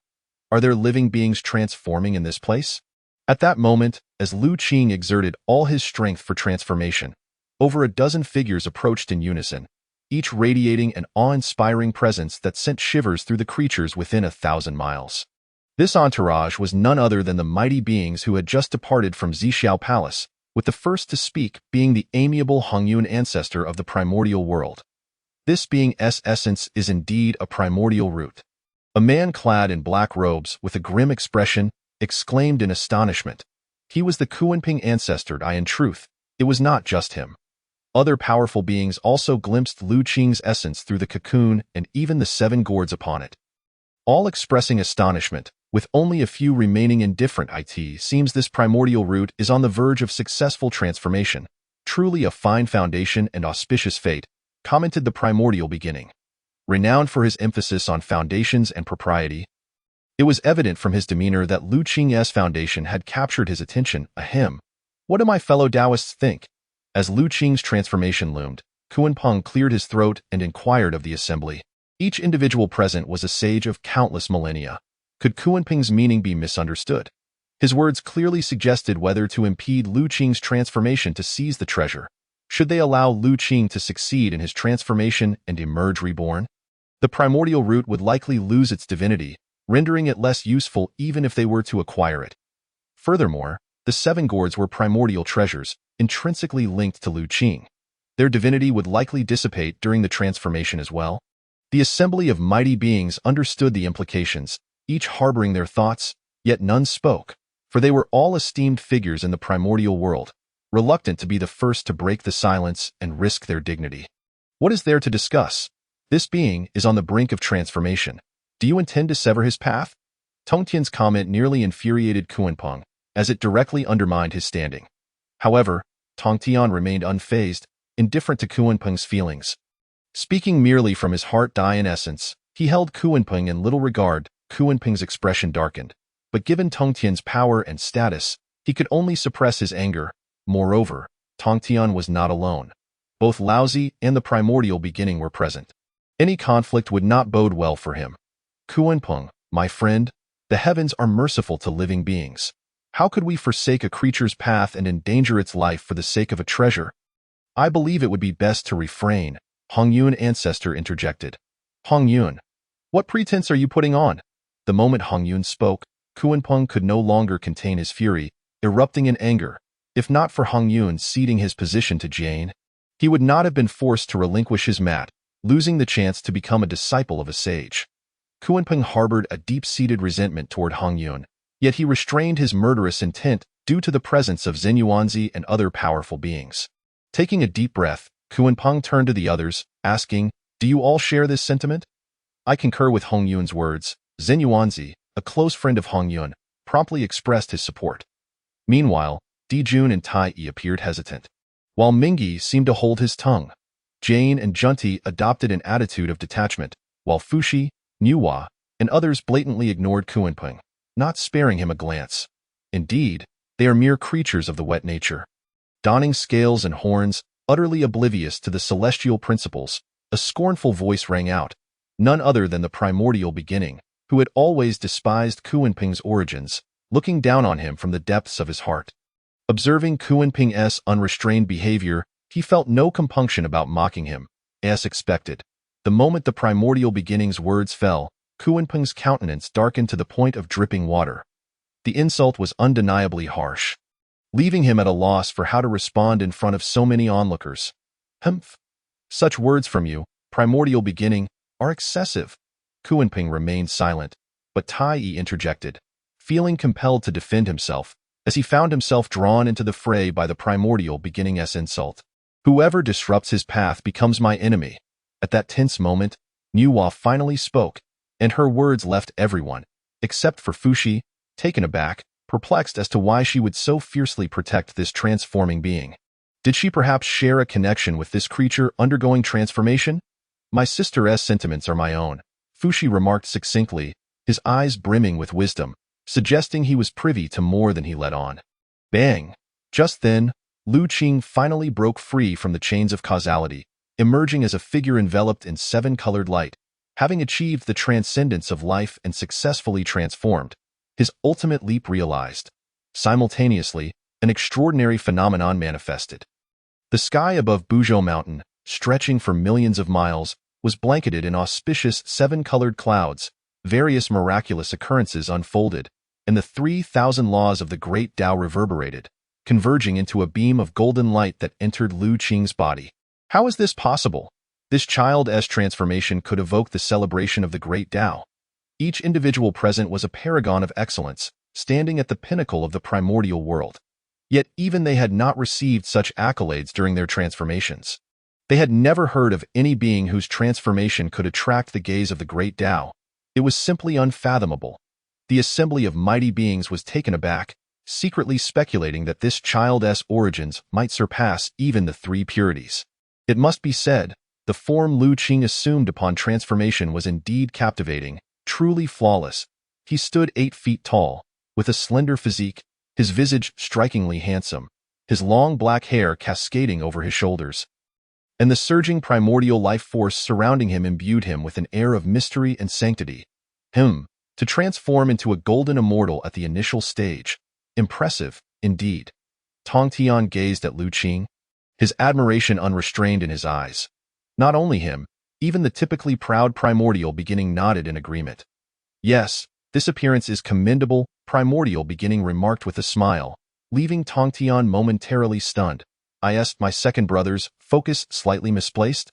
are there living beings transforming in this place? At that moment, as Lu Qing exerted all his strength for transformation, over a dozen figures approached in unison, each radiating an awe-inspiring presence that sent shivers through the creatures within 1,000 miles. This entourage was none other than the mighty beings who had just departed from Zixiao Palace, with the first to speak being the amiable Hongyun ancestor of the primordial world. This being's essence is indeed a primordial root. A man clad in black robes with a grim expression exclaimed in astonishment. He was the Kunpeng ancestor, and in truth, it was not just him. Other powerful beings also glimpsed Lu Qing's essence through the cocoon and even the 7 gourds upon it. All expressing astonishment, with only a few remaining indifferent. It seems this primordial root is on the verge of successful transformation. Truly a fine foundation and auspicious fate, commented the primordial beginning. Renowned for his emphasis on foundations and propriety, it was evident from his demeanor that Lu Qing's foundation had captured his attention. Ahem. What do my fellow Taoists think? As Lu Qing's transformation loomed, Kunpeng cleared his throat and inquired of the assembly. Each individual present was a sage of countless millennia. Could Kunpeng's meaning be misunderstood? His words clearly suggested whether to impede Lu Qing's transformation to seize the treasure. Should they allow Lu Qing to succeed in his transformation and emerge reborn? The primordial root would likely lose its divinity, rendering it less useful even if they were to acquire it. Furthermore, the 7 gourds were primordial treasures, intrinsically linked to Lu Qing. Their divinity would likely dissipate during the transformation as well. The assembly of mighty beings understood the implications, each harboring their thoughts, yet none spoke, for they were all esteemed figures in the primordial world, reluctant to be the first to break the silence and risk their dignity. What is there to discuss? This being is on the brink of transformation. Do you intend to sever his path? Tongtian's comment nearly infuriated Kunpeng, as it directly undermined his standing. However, Tongtian remained unfazed, indifferent to Kunpeng's feelings. Speaking merely from his heart in essence, he held Kunpeng in little regard. Kunpeng's expression darkened, but given Tongtian's power and status, he could only suppress his anger. Moreover, Tongtian was not alone. Both Laozi and the primordial beginning were present. Any conflict would not bode well for him. Kunpeng, my friend, the heavens are merciful to living beings. How could we forsake a creature's path and endanger its life for the sake of a treasure? I believe it would be best to refrain, Hongyun ancestor interjected. Hongyun, what pretense are you putting on? The moment Hongyun spoke, Kunpeng could no longer contain his fury, erupting in anger. If not for Hongyun ceding his position to Jane, he would not have been forced to relinquish his mat, losing the chance to become a disciple of a sage. Kunpeng harbored a deep-seated resentment toward Hongyun, yet he restrained his murderous intent due to the presence of Zenyuanzi and other powerful beings. Taking a deep breath, Kunpeng turned to the others, asking, "Do you all share this sentiment?" I concur with Hongyun's words. Zenyuanzi, a close friend of Hongyun, promptly expressed his support. Meanwhile, Dijun and Tai Yi appeared hesitant, while Mingyi seemed to hold his tongue. Jane and Junti adopted an attitude of detachment, while Fushi, Nuwa, and others blatantly ignored Kunpeng, not sparing him a glance. Indeed, they are mere creatures of the wet nature. Donning scales and horns, utterly oblivious to the celestial principles, a scornful voice rang out, none other than the primordial beginning, who had always despised Kunpeng's origins, looking down on him from the depths of his heart. Observing Kunpeng's unrestrained behavior, he felt no compunction about mocking him, as expected. The moment the primordial beginning's words fell, Kunpeng's countenance darkened to the point of dripping water. The insult was undeniably harsh, leaving him at a loss for how to respond in front of so many onlookers. Humph! Such words from you, primordial beginning, are excessive. Kunpeng remained silent, but Tai Yi interjected, feeling compelled to defend himself, as he found himself drawn into the fray by the primordial beginning's insult. Whoever disrupts his path becomes my enemy. At that tense moment, Nuwa finally spoke, and her words left everyone, except for Fushi, taken aback, perplexed as to why she would so fiercely protect this transforming being. Did she perhaps share a connection with this creature undergoing transformation? My sister's sentiments are my own, Fushi remarked succinctly, his eyes brimming with wisdom, suggesting he was privy to more than he let on. Bang! Just then, Lu Qing finally broke free from the chains of causality, emerging as a figure enveloped in seven-colored light, having achieved the transcendence of life and successfully transformed, his ultimate leap realized. Simultaneously, an extraordinary phenomenon manifested. The sky above Buzhou Mountain, stretching for millions of miles, was blanketed in auspicious seven-colored clouds. Various miraculous occurrences unfolded, and the 3,000 laws of the great Tao reverberated, converging into a beam of golden light that entered Lu Qing's body. How is this possible? This child's transformation could evoke the celebration of the great Tao. Each individual present was a paragon of excellence, standing at the pinnacle of the primordial world. Yet even they had not received such accolades during their transformations. They had never heard of any being whose transformation could attract the gaze of the great Tao. It was simply unfathomable. The assembly of mighty beings was taken aback, secretly speculating that this child's origins might surpass even the three purities. It must be said, the form Lu Qing assumed upon transformation was indeed captivating, truly flawless. He stood 8 feet tall, with a slender physique, his visage strikingly handsome, his long black hair cascading over his shoulders. And the surging primordial life force surrounding him imbued him with an air of mystery and sanctity. To transform into a golden immortal at the initial stage. Impressive, indeed. Tong Tian gazed at Lu Qing, his admiration unrestrained in his eyes. Not only him, even the typically proud primordial beginning nodded in agreement. Yes, this appearance is commendable, primordial beginning remarked with a smile, leaving Tong Tian momentarily stunned. My second brother's focus slightly misplaced?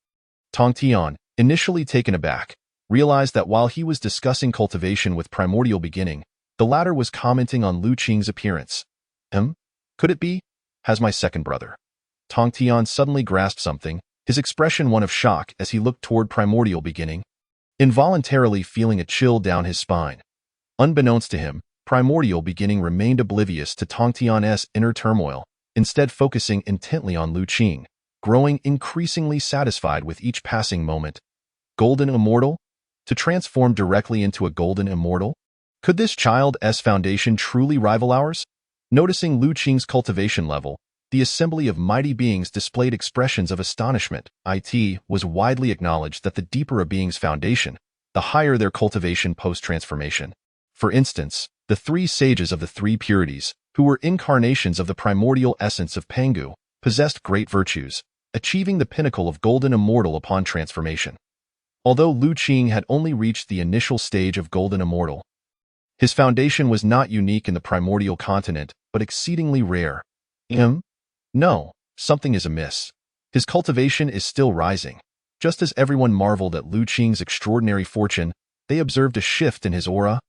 Tong Tian, initially taken aback, realized that while he was discussing cultivation with primordial beginning, the latter was commenting on Lu Qing's appearance. Could it be? Has my second brother? Tong Tian suddenly grasped something, his expression one of shock as he looked toward primordial beginning, involuntarily feeling a chill down his spine. Unbeknownst to him, primordial beginning remained oblivious to Tong Tian's inner turmoil, instead focusing intently on Lu Qing, growing increasingly satisfied with each passing moment. Golden immortal? To transform directly into a golden immortal? Could this child's foundation truly rival ours? Noticing Lu Qing's cultivation level, the assembly of mighty beings displayed expressions of astonishment. It was widely acknowledged that the deeper a being's foundation, the higher their cultivation post-transformation. For instance, the 3 sages of the 3 purities, who were incarnations of the primordial essence of Pangu, possessed great virtues, achieving the pinnacle of golden immortal upon transformation. Although Lu Qing had only reached the initial stage of golden immortal, his foundation was not unique in the primordial continent, but exceedingly rare. No, something is amiss. His cultivation is still rising. Just as everyone marveled at Lu Qing's extraordinary fortune, they observed a shift in his aura,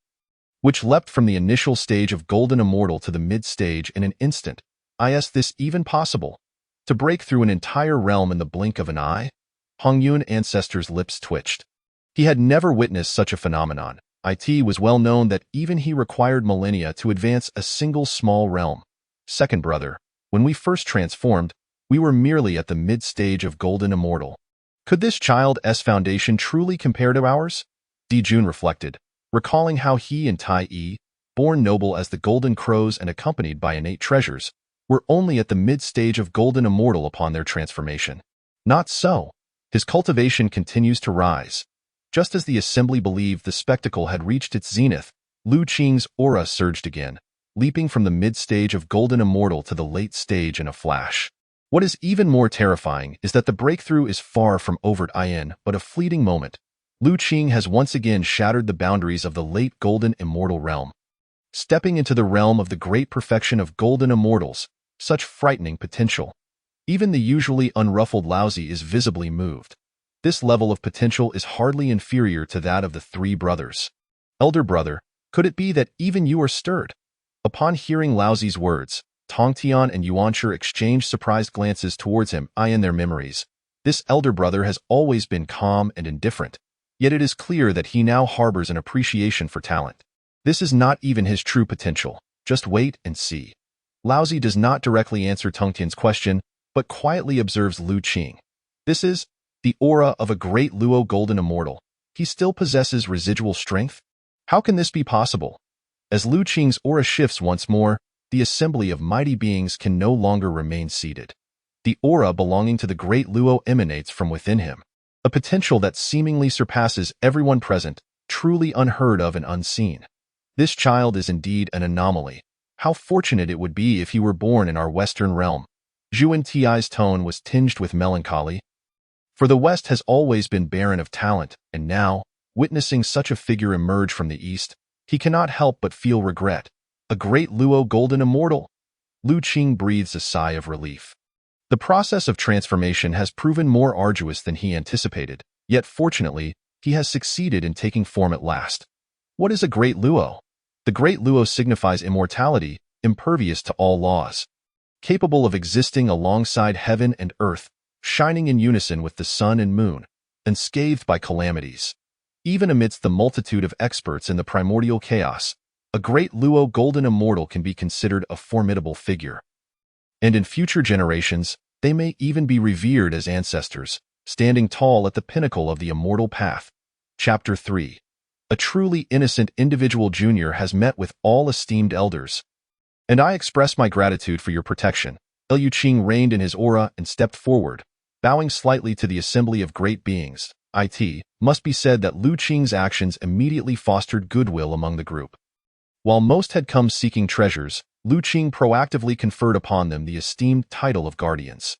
which leapt from the initial stage of golden immortal to the mid-stage in an instant. Is this even possible? To break through an entire realm in the blink of an eye? Hong Yun's ancestor's lips twitched. He had never witnessed such a phenomenon. It was well known that even he required millennia to advance a single small realm. Second brother, when we first transformed, we were merely at the mid-stage of golden immortal. Could this child's foundation truly compare to ours? Dijun reflected, recalling how he and Tai Yi, born noble as the golden crows and accompanied by innate treasures, were only at the mid-stage of golden immortal upon their transformation. Not so. His cultivation continues to rise. Just as the assembly believed the spectacle had reached its zenith, Lu Qing's aura surged again, leaping from the mid-stage of golden immortal to the late stage in a flash. What is even more terrifying is that the breakthrough is far from overt but a fleeting moment. Lu Qing has once again shattered the boundaries of the late golden immortal realm, stepping into the realm of the great perfection of golden immortals. Such frightening potential. Even the usually unruffled Laozi is visibly moved. This level of potential is hardly inferior to that of the 3 brothers. Elder brother, could it be that even you are stirred? Upon hearing Laozi's words, Tong Tian and Yuanshi exchanged surprised glances towards him. In their memories, this elder brother has always been calm and indifferent, yet it is clear that he now harbors an appreciation for talent. This is not even his true potential. Just wait and see. Laozi does not directly answer Tongtian's question, but quietly observes Lu Qing. This is the aura of a great Luo golden immortal. He still possesses residual strength? How can this be possible? As Lu Qing's aura shifts once more, the assembly of mighty beings can no longer remain seated. The aura belonging to the great Luo emanates from within him, a potential that seemingly surpasses everyone present, truly unheard of and unseen. This child is indeed an anomaly. How fortunate it would be if he were born in our Western realm. Zhuan Ti's tone was tinged with melancholy. For the West has always been barren of talent, and now, witnessing such a figure emerge from the East, he cannot help but feel regret. A great Luo golden immortal? Lu Qing breathes a sigh of relief. The process of transformation has proven more arduous than he anticipated, yet fortunately, he has succeeded in taking form at last. What is a great Luo? The great Luo signifies immortality, impervious to all laws, capable of existing alongside heaven and earth, shining in unison with the sun and moon, unscathed by calamities. Even amidst the multitude of experts in the primordial chaos, a great Luo golden immortal can be considered a formidable figure. And in future generations, they may even be revered as ancestors, standing tall at the pinnacle of the immortal path. Chapter 3. A truly innocent individual junior has met with all esteemed elders. And I express my gratitude for your protection. Lu Qing reined in his aura and stepped forward, bowing slightly to the assembly of great beings. It must be said that Lu Qing's actions immediately fostered goodwill among the group. While most had come seeking treasures, Lu Qing proactively conferred upon them the esteemed title of guardians.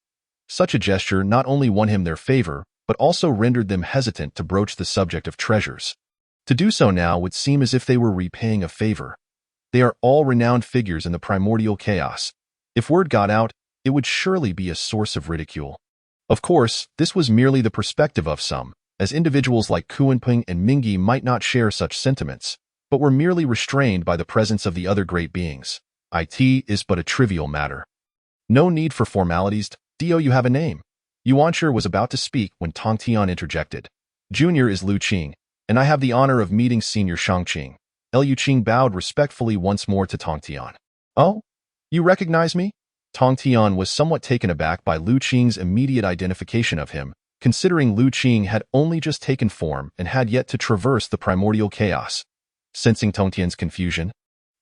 Such a gesture not only won him their favor, but also rendered them hesitant to broach the subject of treasures. To do so now would seem as if they were repaying a favor. They are all renowned figures in the primordial chaos. If word got out, it would surely be a source of ridicule. Of course, this was merely the perspective of some, as individuals like Kunpeng and Mingi might not share such sentiments, but were merely restrained by the presence of the other great beings. It is but a trivial matter. No need for formalities. Dio, you have a name. Yuancher was about to speak when Tongtian interjected. Junior is Lu Qing, and I have the honor of meeting Senior Shangqing. Lu Qing bowed respectfully once more to Tongtian. Oh? You recognize me? Tongtian was somewhat taken aback by Lu Qing's immediate identification of him, considering Lu Qing had only just taken form and had yet to traverse the primordial chaos. Sensing Tongtian's confusion,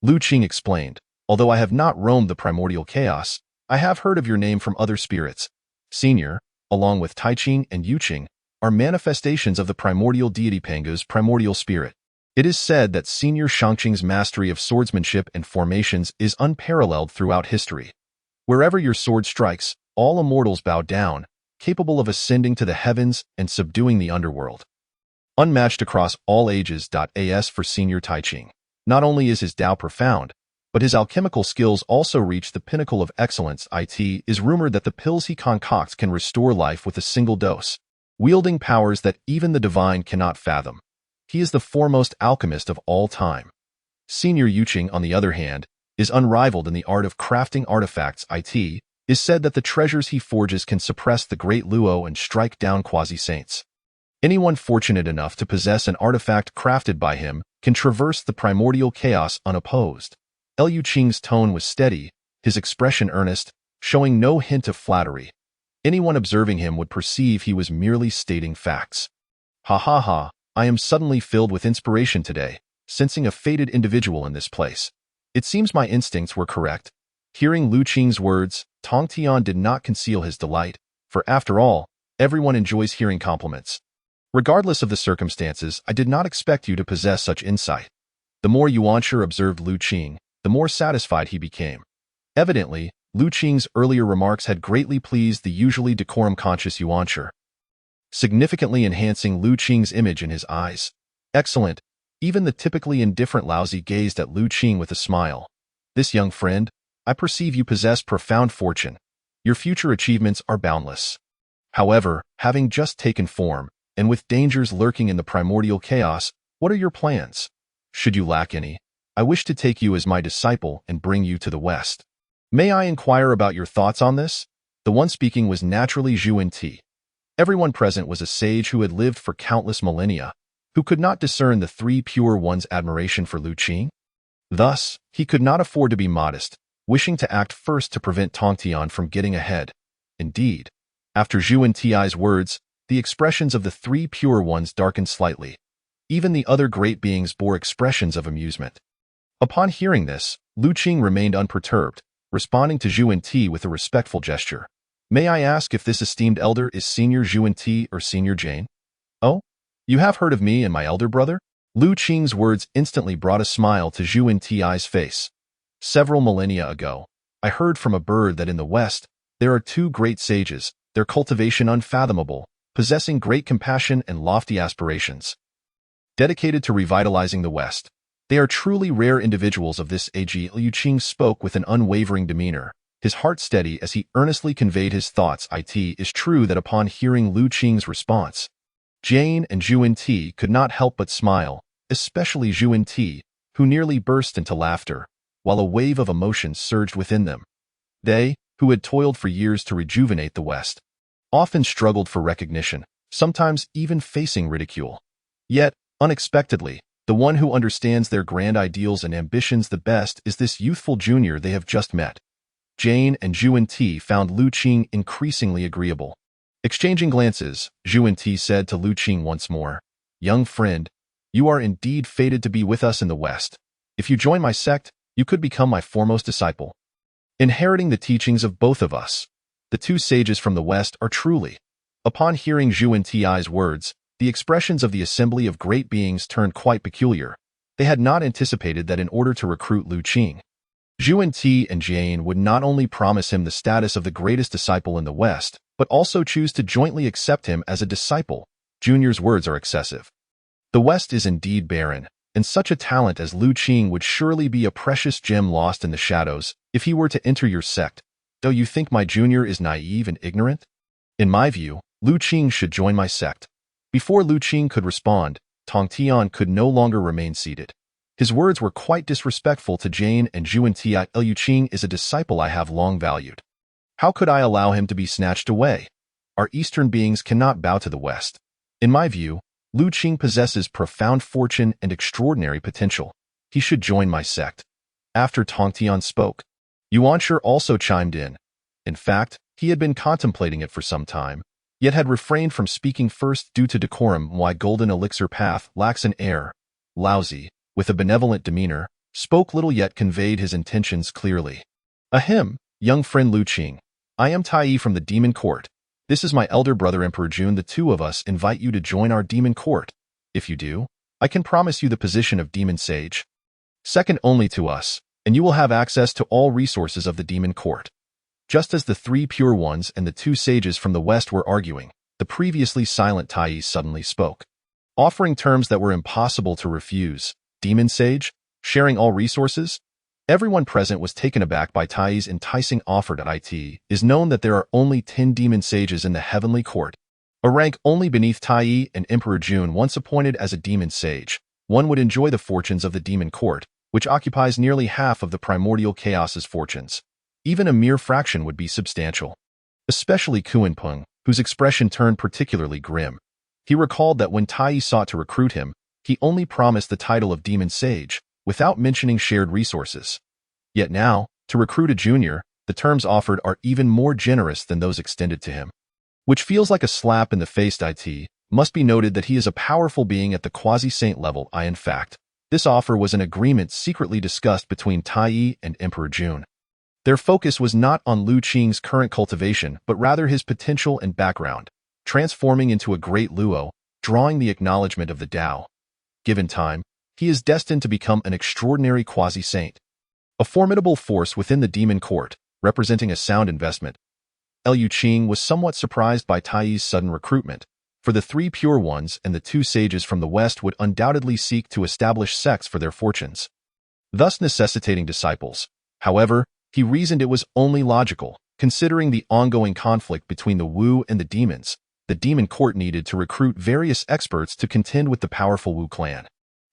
Lu Qing explained, although I have not roamed the primordial chaos, I have heard of your name from other spirits. Senior, along with Taiqing and Yuqing, are manifestations of the primordial deity Pangu's primordial spirit. It is said that Senior Shangqing's mastery of swordsmanship and formations is unparalleled throughout history. Wherever your sword strikes, all immortals bow down, capable of ascending to the heavens and subduing the underworld. Unmatched across all ages. As for Senior Taiqing, not only is his Tao profound, but his alchemical skills also reach the pinnacle of excellence. It is rumored that the pills he concocts can restore life with a single dose, wielding powers that even the divine cannot fathom. He is the foremost alchemist of all time. Senior Yuqing, on the other hand, is unrivaled in the art of crafting artifacts. It is said that the treasures he forges can suppress the great Luo and strike down quasi-saints. Anyone fortunate enough to possess an artifact crafted by him can traverse the primordial chaos unopposed. Lu Qing's tone was steady, his expression earnest, showing no hint of flattery. Anyone observing him would perceive he was merely stating facts. Ha ha ha, I am suddenly filled with inspiration today, sensing a fated individual in this place. It seems my instincts were correct. Hearing Lu Qing's words, Tongtian did not conceal his delight, for after all, everyone enjoys hearing compliments. Regardless of the circumstances, I did not expect you to possess such insight. The more Yuancher observed Lu Qing, the more satisfied he became. Evidently, Lu Qing's earlier remarks had greatly pleased the usually decorum-conscious Yuancher, significantly enhancing Lu Qing's image in his eyes. Excellent. Even the typically indifferent Laozi gazed at Lu Qing with a smile. This young friend, I perceive you possess profound fortune. Your future achievements are boundless. However, having just taken form, and with dangers lurking in the primordial chaos, what are your plans? Should you lack any, I wish to take you as my disciple and bring you to the West. May I inquire about your thoughts on this? The one speaking was naturally Zhuan Ti. Everyone present was a sage who had lived for countless millennia, who could not discern the three pure ones' admiration for Lu Qing. Thus, he could not afford to be modest, wishing to act first to prevent Tongtian from getting ahead. Indeed, after Zhu and Ti's words, the expressions of the three pure ones darkened slightly. Even the other great beings bore expressions of amusement. Upon hearing this, Lu Qing remained unperturbed, responding to Zhu and Ti with a respectful gesture. May I ask if this esteemed elder is Senior Zhu and Ti or Senior Jane? Oh, you have heard of me and my elder brother? Lu Qing's words instantly brought a smile to Zhu and Ti's face. Several millennia ago, I heard from a bird that in the West, there are two great sages, their cultivation unfathomable, possessing great compassion and lofty aspirations. Dedicated to revitalizing the West. They are truly rare individuals of this age. Lu Qing spoke with an unwavering demeanor, his heart steady as he earnestly conveyed his thoughts. It is true that upon hearing Lu Qing's response, Jane and Zhu and Ti could not help but smile, especially Zhu and Ti, who nearly burst into laughter, while a wave of emotion surged within them. They, who had toiled for years to rejuvenate the West, often struggled for recognition, sometimes even facing ridicule. Yet, unexpectedly, the one who understands their grand ideals and ambitions the best is this youthful junior they have just met. Jane and Zhu and Ti found Lu Qing increasingly agreeable. Exchanging glances, Zhu and Ti said to Lu Qing once more, "Young friend, you are indeed fated to be with us in the West. If you join my sect, you could become my foremost disciple." Inheriting the teachings of both of us, the two sages from the West are truly. Upon hearing Zhu and Ti's words, the expressions of the assembly of great beings turned quite peculiar. They had not anticipated that in order to recruit Lu Qing, Zhu and Ti and Jane would not only promise him the status of the greatest disciple in the West, but also choose to jointly accept him as a disciple. Junior's words are excessive. The West is indeed barren, and such a talent as Lu Qing would surely be a precious gem lost in the shadows if he were to enter your sect. Do you think my junior is naive and ignorant? In my view, Lu Qing should join my sect. Before Lu Qing could respond, Tongtian could no longer remain seated. His words were quite disrespectful to Jane and Zhu and Ti. Lu Qing is a disciple I have long valued. How could I allow him to be snatched away? Our Eastern beings cannot bow to the West. In my view, Lu Qing possesses profound fortune and extraordinary potential. He should join my sect. After Tongtian spoke, Yuanshi also chimed in. In fact, he had been contemplating it for some time, yet had refrained from speaking first due to decorum. Why Golden Elixir Path lacks an air. Laozi, with a benevolent demeanor, spoke little yet conveyed his intentions clearly. Ahem, young friend Lu Qing. I am Tai from the Demon Court. This is my elder brother Emperor Jun. The two of us invite you to join our Demon Court. If you do, I can promise you the position of Demon Sage, second only to us, and you will have access to all resources of the Demon Court. Just as the three pure ones and the two sages from the West were arguing, the previously silent Tai suddenly spoke, offering terms that were impossible to refuse. Demon Sage? Sharing all resources? Everyone present was taken aback by Tai's enticing offer. It is known that there are only 10 demon sages in the heavenly court, a rank only beneath Tai and Emperor Jun. Once appointed as a demon sage, one would enjoy the fortunes of the demon court, which occupies nearly half of the primordial chaos's fortunes. Even a mere fraction would be substantial. Especially Kunpeng, whose expression turned particularly grim. He recalled that when Tai sought to recruit him, he only promised the title of demon sage, without mentioning shared resources. Yet now, to recruit a junior, the terms offered are even more generous than those extended to him. Which feels like a slap in the face. It must be noted that he is a powerful being at the quasi-saint level. In fact, this offer was an agreement secretly discussed between Tai and Emperor Jun. Their focus was not on Lu Qing's current cultivation, but rather his potential and background, transforming into a great Luo, drawing the acknowledgement of the Tao. Given time, he is destined to become an extraordinary quasi-saint, a formidable force within the demon court, representing a sound investment. Lu Qing was somewhat surprised by Tai's sudden recruitment, for the three pure ones and the two sages from the West would undoubtedly seek to establish sects for their fortunes, thus necessitating disciples. However, he reasoned it was only logical, considering the ongoing conflict between the Wu and the demons. The demon court needed to recruit various experts to contend with the powerful Wu clan.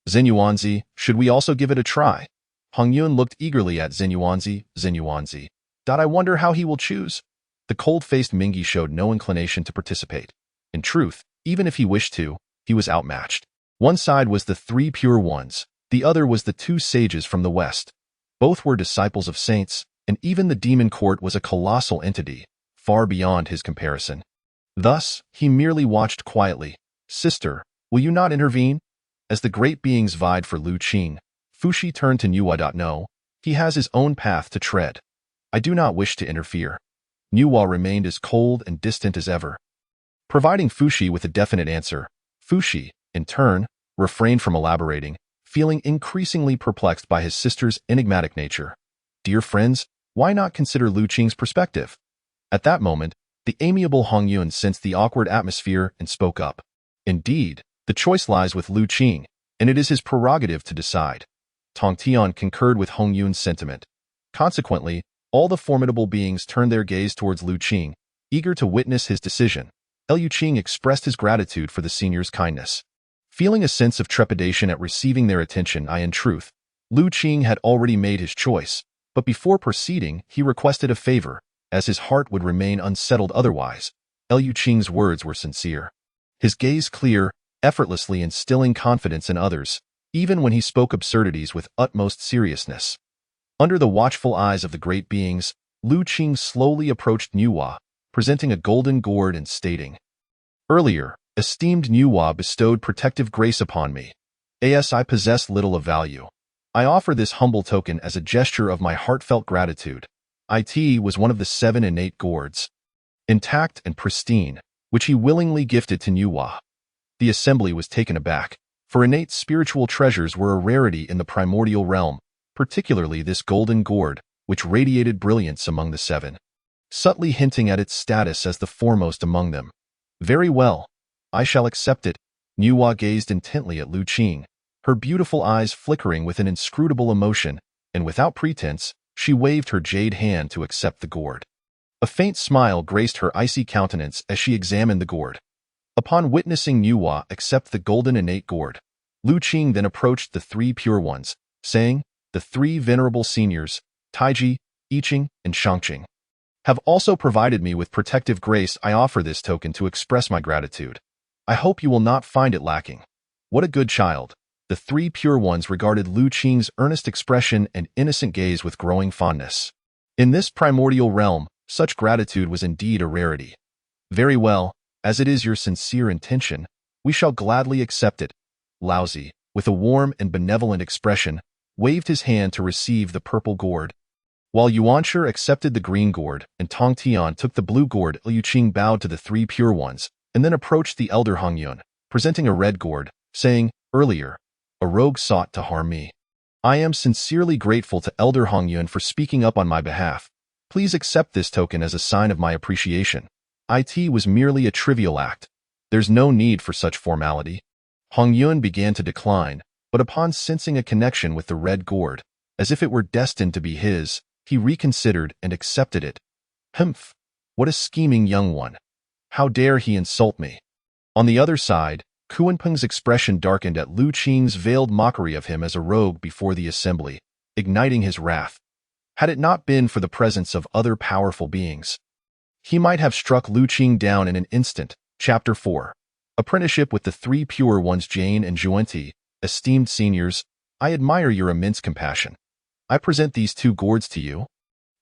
Zenyuanzi, should we also give it a try? Hong Yun looked eagerly at Zenyuanzi. I wonder how he will choose. The cold-faced Mingi showed no inclination to participate. In truth, even if he wished to, he was outmatched. One side was the three pure ones, The other was the two sages from the west. Both were disciples of saints, and even the demon court was a colossal entity, far beyond his comparison. Thus, he merely watched quietly. "Sister, will you not intervene?" As the great beings vied for Lu Qing, Fushi turned to Nuwa. "No, he has his own path to tread. I do not wish to interfere." Nuwa remained as cold and distant as ever. Providing Fushi with a definite answer, Fushi, in turn, refrained from elaborating, feeling increasingly perplexed by his sister's enigmatic nature. "Dear friends, why not consider Lu Qing's perspective?" At that moment, the amiable Hongyun sensed the awkward atmosphere and spoke up. "Indeed, the choice lies with Lu Qing, and it is his prerogative to decide." Tongtian concurred with Hongyun's sentiment. Consequently, all the formidable beings turned their gaze towards Lu Qing, eager to witness his decision. Lu Qing expressed his gratitude for the senior's kindness. Feeling a sense of trepidation at receiving their attention, in truth, Lu Qing had already made his choice, but before proceeding, he requested a favor, as his heart would remain unsettled otherwise. Lu Qing's words were sincere. His gaze clear, effortlessly instilling confidence in others, even when he spoke absurdities with utmost seriousness. Under the watchful eyes of the great beings, Lu Qing slowly approached Nuwa, presenting a golden gourd and stating, "Earlier, esteemed Nuwa bestowed protective grace upon me. As I possess little of value, I offer this humble token as a gesture of my heartfelt gratitude." It was one of the 7 innate gourds, intact and pristine, which he willingly gifted to Nuwa. The assembly was taken aback, for innate spiritual treasures were a rarity in the primordial realm, particularly this golden gourd, which radiated brilliance among the 7, subtly hinting at its status as the foremost among them. "Very well, I shall accept it." Nuwa gazed intently at Lu Qing, her beautiful eyes flickering with an inscrutable emotion, and without pretense, she waved her jade hand to accept the gourd. A faint smile graced her icy countenance as she examined the gourd. Upon witnessing Nuwa accept the golden innate gourd, Lu Qing then approached the 3 pure ones, saying, "The 3 venerable seniors, Taiji, Yiqing, and Shangqing, have also provided me with protective grace. I offer this token to express my gratitude. I hope you will not find it lacking." What a good child! The 3 pure ones regarded Lu Qing's earnest expression and innocent gaze with growing fondness. In this primordial realm, such gratitude was indeed a rarity. "Very well, as it is your sincere intention, we shall gladly accept it." Laozi, with a warm and benevolent expression, waved his hand to receive the purple gourd. While Yuanshi accepted the green gourd and Tongtian took the blue gourd, Lu Qing bowed to the 3 pure ones, and then approached the elder Hongyun, presenting a red gourd, saying, "Earlier, a rogue sought to harm me. I am sincerely grateful to Elder Hongyun for speaking up on my behalf. Please accept this token as a sign of my appreciation." It was merely a trivial act. There's no need for such formality. Hongyun began to decline, but upon sensing a connection with the red gourd, as if it were destined to be his, he reconsidered and accepted it. "Humph! What a scheming young one! How dare he insult me?" On the other side, Kunpeng's expression darkened at Lu Qing's veiled mockery of him as a rogue before the assembly, igniting his wrath. Had it not been for the presence of other powerful beings, he might have struck Lu Qing down in an instant. Chapter 4. Apprenticeship with the 3 pure ones. Jane and Zhuenti, esteemed seniors, I admire your immense compassion. I present these 2 gourds to you,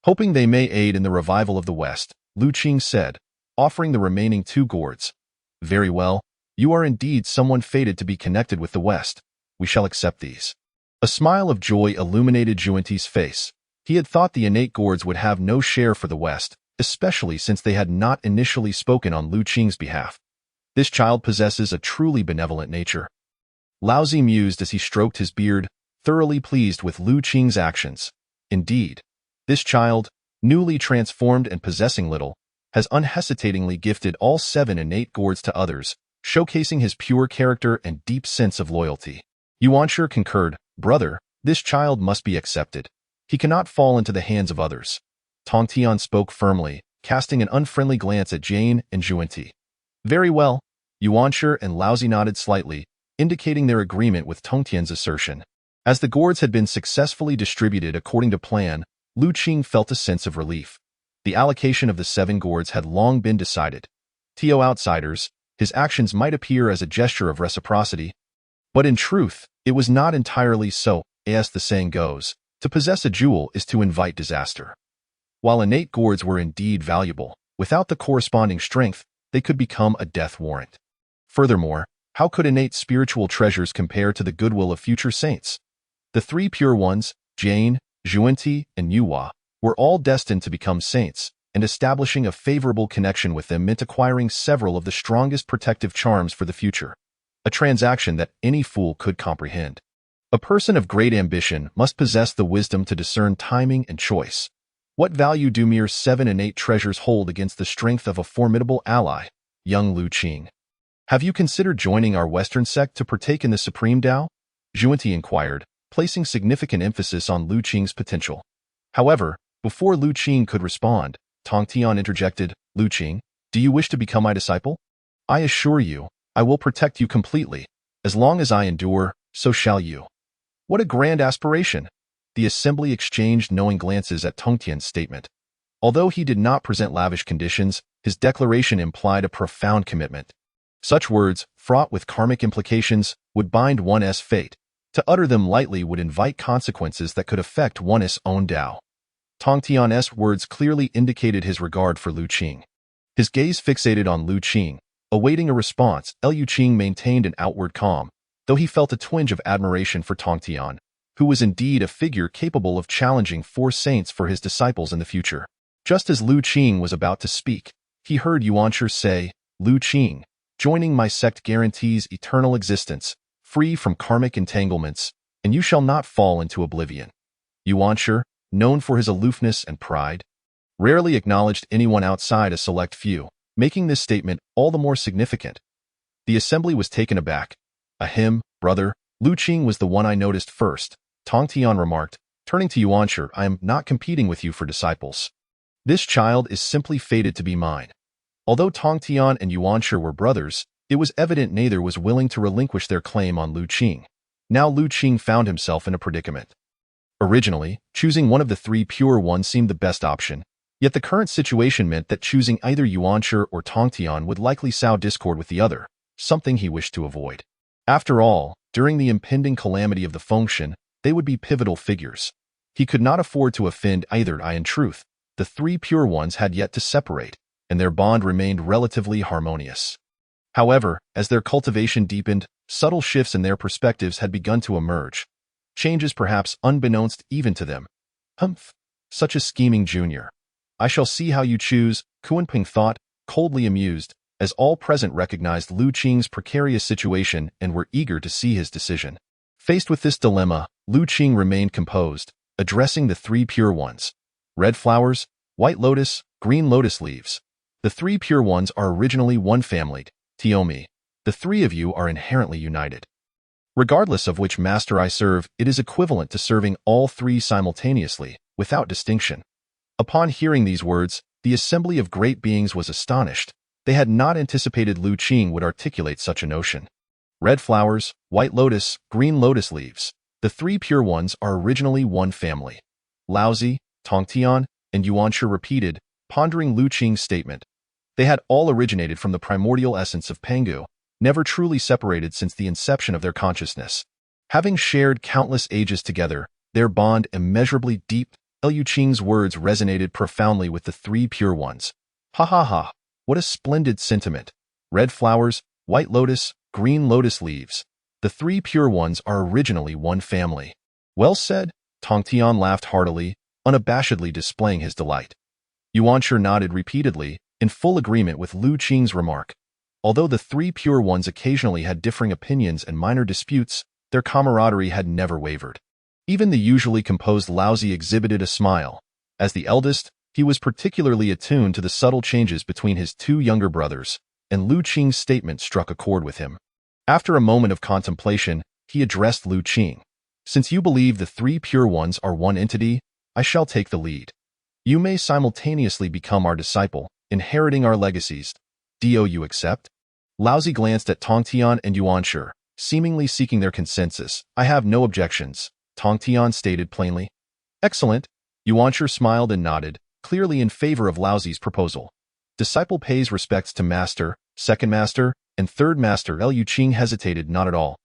hoping they may aid in the revival of the West, Lu Qing said, offering the remaining 2 gourds. "Very well, you are indeed someone fated to be connected with the West. We shall accept these." A smile of joy illuminated Zhuenti's face. He had thought the innate gourds would have no share for the West, especially since they had not initially spoken on Lu Qing's behalf. This child possesses a truly benevolent nature. Laozi mused as he stroked his beard, thoroughly pleased with Lu Qing's actions. Indeed, this child, newly transformed and possessing little, has unhesitatingly gifted all 7 innate gourds to others, showcasing his pure character and deep sense of loyalty. Yuanshi concurred, "Brother, this child must be accepted. He cannot fall into the hands of others." Tongtian spoke firmly, casting an unfriendly glance at Jane and Zhuenti. "Very well." Yuanshi and Laozi nodded slightly, indicating their agreement with Tongtian's assertion. As the gourds had been successfully distributed according to plan, Lu Qing felt a sense of relief. The allocation of the 7 gourds had long been decided. To outsiders, his actions might appear as a gesture of reciprocity, But in truth, it was not entirely so, as the saying goes, to possess a jewel is to invite disaster. While innate gourds were indeed valuable, without the corresponding strength, they could become a death warrant. Furthermore, how could innate spiritual treasures compare to the goodwill of future saints? The three pure ones, Jain, Xuanti, and Yuhua, were all destined to become saints, and establishing a favorable connection with them meant acquiring several of the strongest protective charms for the future, a transaction that any fool could comprehend. A person of great ambition must possess the wisdom to discern timing and choice. What value do mere 7 innate treasures hold against the strength of a formidable ally, young Lu Qing? Have you considered joining our Western sect to partake in the Supreme Tao? Xuanti inquired, placing significant emphasis on Lu Qing's potential. However, before Lu Qing could respond, Tong Tian interjected, Lu Qing, do you wish to become my disciple? I assure you, I will protect you completely. As long as I endure, so shall you. What a grand aspiration! The assembly exchanged knowing glances at Tong Tian's statement. Although he did not present lavish conditions, his declaration implied a profound commitment. Such words, fraught with karmic implications, would bind one's fate. To utter them lightly would invite consequences that could affect one's own Tao. Tong Tian's words clearly indicated his regard for Lu Qing. His gaze fixated on Lu Qing, awaiting a response. Lu Qing maintained an outward calm, though he felt a twinge of admiration for Tong Tian, who was indeed a figure capable of challenging 4 saints for his disciples in the future. Just as Lu Qing was about to speak, he heard Yuanshi say, Lu Qing, joining my sect guarantees eternal existence, free from karmic entanglements, and you shall not fall into oblivion. Yuanshi, known for his aloofness and pride, rarely acknowledged anyone outside a select few, making this statement all the more significant. The assembly was taken aback. Ahem, brother, Lu Qing was the one I noticed first, Tong Tian remarked, turning to Yuanshi. I am not competing with you for disciples. This child is simply fated to be mine. Although Tong Tian and Yuanshi were brothers, it was evident neither was willing to relinquish their claim on Lu Qing. Now Lu Qing found himself in a predicament. Originally, choosing one of the 3 pure ones seemed the best option, yet the current situation meant that choosing either Yuanshi or Tong Tian would likely sow discord with the other, something he wished to avoid. After all, during the impending calamity of the Fengshen, they would be pivotal figures. He could not afford to offend either. In truth, the 3 pure ones had yet to separate, and their bond remained relatively harmonious. However, as their cultivation deepened, subtle shifts in their perspectives had begun to emerge, changes perhaps unbeknownst even to them. Humph, such a scheming junior. I shall see how you choose, Kunpeng thought, coldly amused, as all present recognized Lu Qing's precarious situation and were eager to see his decision. Faced with this dilemma, Lu Qing remained composed, addressing the 3 pure ones. Red flowers, white lotus, green lotus leaves. The 3 pure ones are originally one family, Tiomi. The 3 of you are inherently united. Regardless of which master I serve, it is equivalent to serving all 3 simultaneously, without distinction. Upon hearing these words, the assembly of great beings was astonished. They had not anticipated Lu Qing would articulate such a notion. Red flowers, white lotus, green lotus leaves. The 3 pure ones are originally one family. Laozi, Tong Tian, and Yuanshi repeated, pondering Lu Qing's statement. They had all originated from the primordial essence of Pangu, never truly separated since the inception of their consciousness. Having shared countless ages together, their bond immeasurably deep. Lu Qing's words resonated profoundly with the 3 pure ones. Ha ha ha, what a splendid sentiment. Red flowers, white lotus, green lotus leaves. The 3 pure ones are originally one family. Well said, Tong Tian laughed heartily, unabashedly displaying his delight. Yuanshi nodded repeatedly, in full agreement with Lu Qing's remark. Although the 3 pure ones occasionally had differing opinions and minor disputes, their camaraderie had never wavered. Even the usually composed Laozi exhibited a smile. As the eldest, he was particularly attuned to the subtle changes between his 2 younger brothers, and Lu Qing's statement struck a chord with him. After a moment of contemplation, he addressed Lu Qing. Since you believe the 3 pure ones are one entity, I shall take the lead. You may simultaneously become our disciple, inheriting our legacies. Do you accept? Laozi glanced at Tong Tian and Yuanshi, seemingly seeking their consensus. I have no objections, Tong Tian stated plainly. Excellent. Yuanshi smiled and nodded, clearly in favor of Laozi's proposal. Disciple pays respects to master, second master, and third master. Lu Qing hesitated not at all.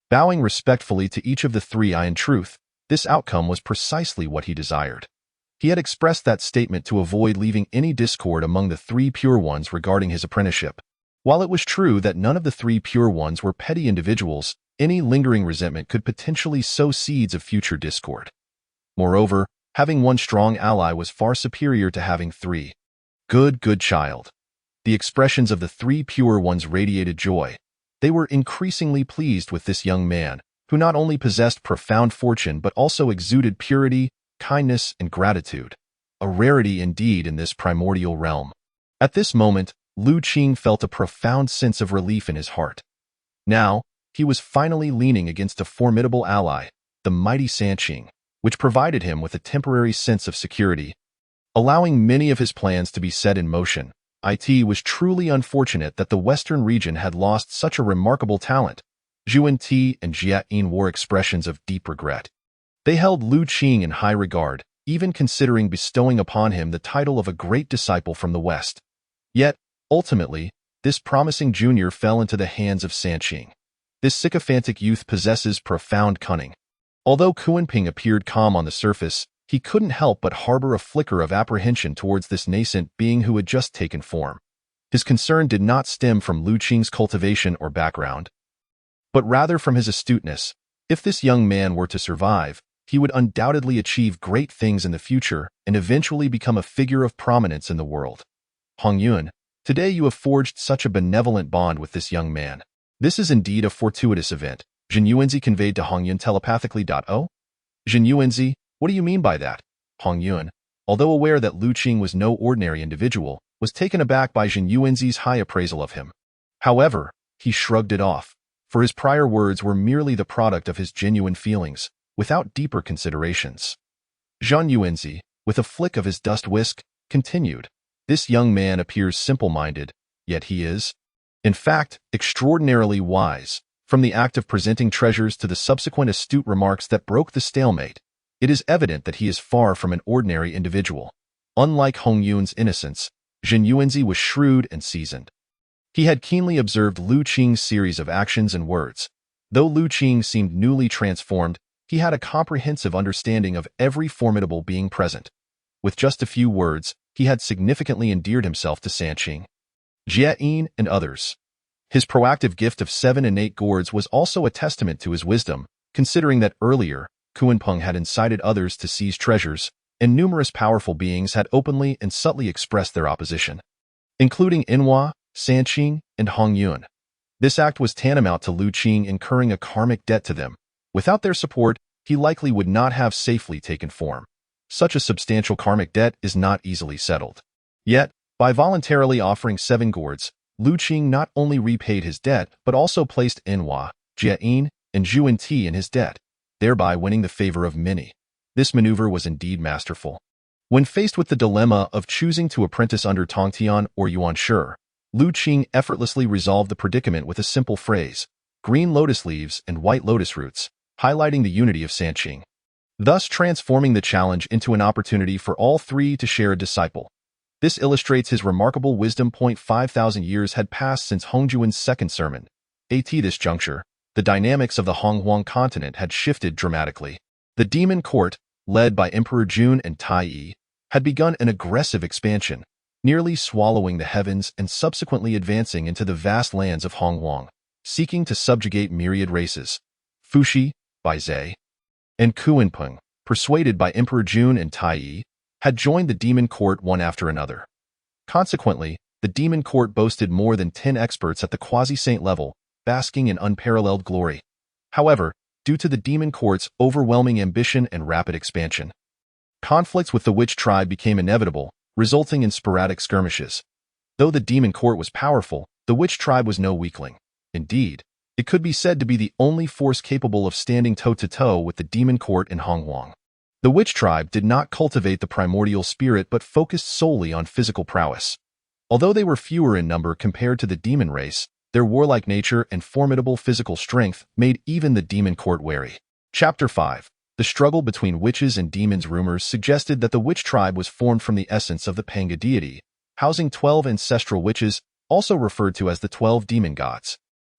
Bowing respectfully to each of the three, in truth, this outcome was precisely what he desired. He had expressed that statement to avoid leaving any discord among the three pure ones regarding his apprenticeship. While it was true that none of the three pure ones were petty individuals, any lingering resentment could potentially sow seeds of future discord. Moreover, having one strong ally was far superior to having three. Good child. The expressions of the three pure ones radiated joy. They were increasingly pleased with this young man, who not only possessed profound fortune but also exuded purity, kindness, and gratitude, a rarity indeed in this primordial realm. At this moment, Lu Qing felt a profound sense of relief in his heart. Now, he was finally leaning against a formidable ally, the mighty Sanqing, which provided him with a temporary sense of security, allowing many of his plans to be set in motion. It was truly unfortunate that the western region had lost such a remarkable talent. Zhuan and Jia wore expressions of deep regret. They held Lu Qing in high regard, even considering bestowing upon him the title of a great disciple from the West. Yet, ultimately, this promising junior fell into the hands of Sanqing. This sycophantic youth possesses profound cunning. Although Kunpeng appeared calm on the surface, he couldn't help but harbor a flicker of apprehension towards this nascent being who had just taken form. His concern did not stem from Lu Qing's cultivation or background, but rather from his astuteness. If this young man were to survive, he would undoubtedly achieve great things in the future and eventually become a figure of prominence in the world. Hongyun, today you have forged such a benevolent bond with this young man. This is indeed a fortuitous event, Jin Yuanzi conveyed to Hongyun telepathically. Jin Yuanzi, what do you mean by that? Hongyun, although aware that Lu Qing was no ordinary individual, was taken aback by Jin Yuanzi's high appraisal of him. However, he shrugged it off, for his prior words were merely the product of his genuine feelings, without deeper considerations. Zhan Yuanzi, with a flick of his dust whisk, continued, this young man appears simple-minded, yet he is, in fact, extraordinarily wise. From the act of presenting treasures to the subsequent astute remarks that broke the stalemate, it is evident that he is far from an ordinary individual. Unlike Hongyun's innocence, Jin Yuanzi was shrewd and seasoned. He had keenly observed Lu Qing's series of actions and words. Though Lu Qing seemed newly transformed, he had a comprehensive understanding of every formidable being present. With just a few words, he had significantly endeared himself to Sanqing, Jia and others. His proactive gift of 7 innate gourds was also a testament to his wisdom, considering that earlier, Kunpeng had incited others to seize treasures, and numerous powerful beings had openly and subtly expressed their opposition, including Inhua, Sanqing, and Hongyun. This act was tantamount to Lu Qing incurring a karmic debt to them. Without their support, he likely would not have safely taken form. Such a substantial karmic debt is not easily settled. Yet, by voluntarily offering 7 gourds, Lu Qing not only repaid his debt but also placed Inhua, Jia and Zhuan in his debt, thereby winning the favor of many. This maneuver was indeed masterful. When faced with the dilemma of choosing to apprentice under Tongtian or Yuan Shi, Lu Qing effortlessly resolved the predicament with a simple phrase, green lotus leaves and white lotus roots, highlighting the unity of Sanqing, thus transforming the challenge into an opportunity for all three to share a disciple. This illustrates his remarkable wisdom. 5,000 years had passed since Hongjuan's second sermon. At this juncture, the dynamics of the Honghuang continent had shifted dramatically. The demon court, led by Emperor Jun and Tai Yi, had begun an aggressive expansion, nearly swallowing the heavens and subsequently advancing into the vast lands of Honghuang, seeking to subjugate myriad races. Fuxi, Baizhe, and Kunpeng, persuaded by Emperor Jun and Tai Yi, had joined the demon court one after another. Consequently, the demon court boasted more than 10 experts at the quasi-saint level, basking in unparalleled glory. However, due to the demon court's overwhelming ambition and rapid expansion, conflicts with the witch tribe became inevitable, resulting in sporadic skirmishes. Though the demon court was powerful, the witch tribe was no weakling. Indeed, it could be said to be the only force capable of standing toe-to-toe with the demon court in Honghuang. The witch tribe did not cultivate the primordial spirit but focused solely on physical prowess. Although they were fewer in number compared to the demon race, their warlike nature and formidable physical strength made even the demon court wary. Chapter 5. The struggle between witches and demons. Rumors suggested that the witch tribe was formed from the essence of the Panga deity, housing 12 ancestral witches, also referred to as the 12 demon gods.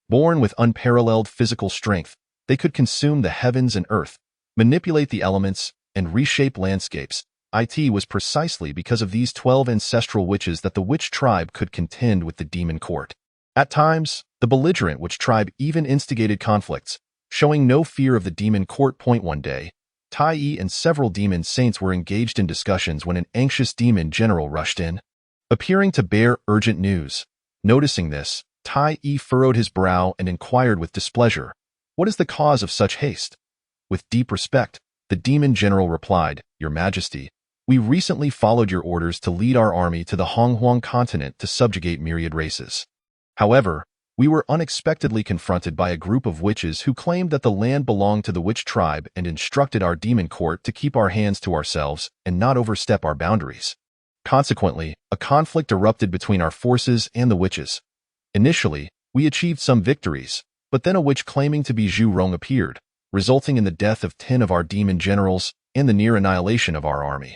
Born with unparalleled physical strength, They could consume the heavens and earth, manipulate the elements, and reshape landscapes. It was precisely because of these 12 ancestral witches that the witch tribe could contend with the demon court. At times, the belligerent witch tribe even instigated conflicts, showing no fear of the demon court. One day, Tai and several demon saints were engaged in discussions when an anxious demon general rushed in, appearing to bear urgent news. Noticing this, Tai furrowed his brow and inquired with displeasure, "What is the cause of such haste?" With deep respect, the demon general replied, "Your Majesty, we recently followed your orders to lead our army to the Honghuang continent to subjugate myriad races. However, we were unexpectedly confronted by a group of witches who claimed that the land belonged to the witch tribe and instructed our demon court to keep our hands to ourselves and not overstep our boundaries. Consequently, a conflict erupted between our forces and the witches. Initially, we achieved some victories, but then a witch claiming to be Zhu Rong appeared, resulting in the death of 10 of our demon generals and the near annihilation of our army."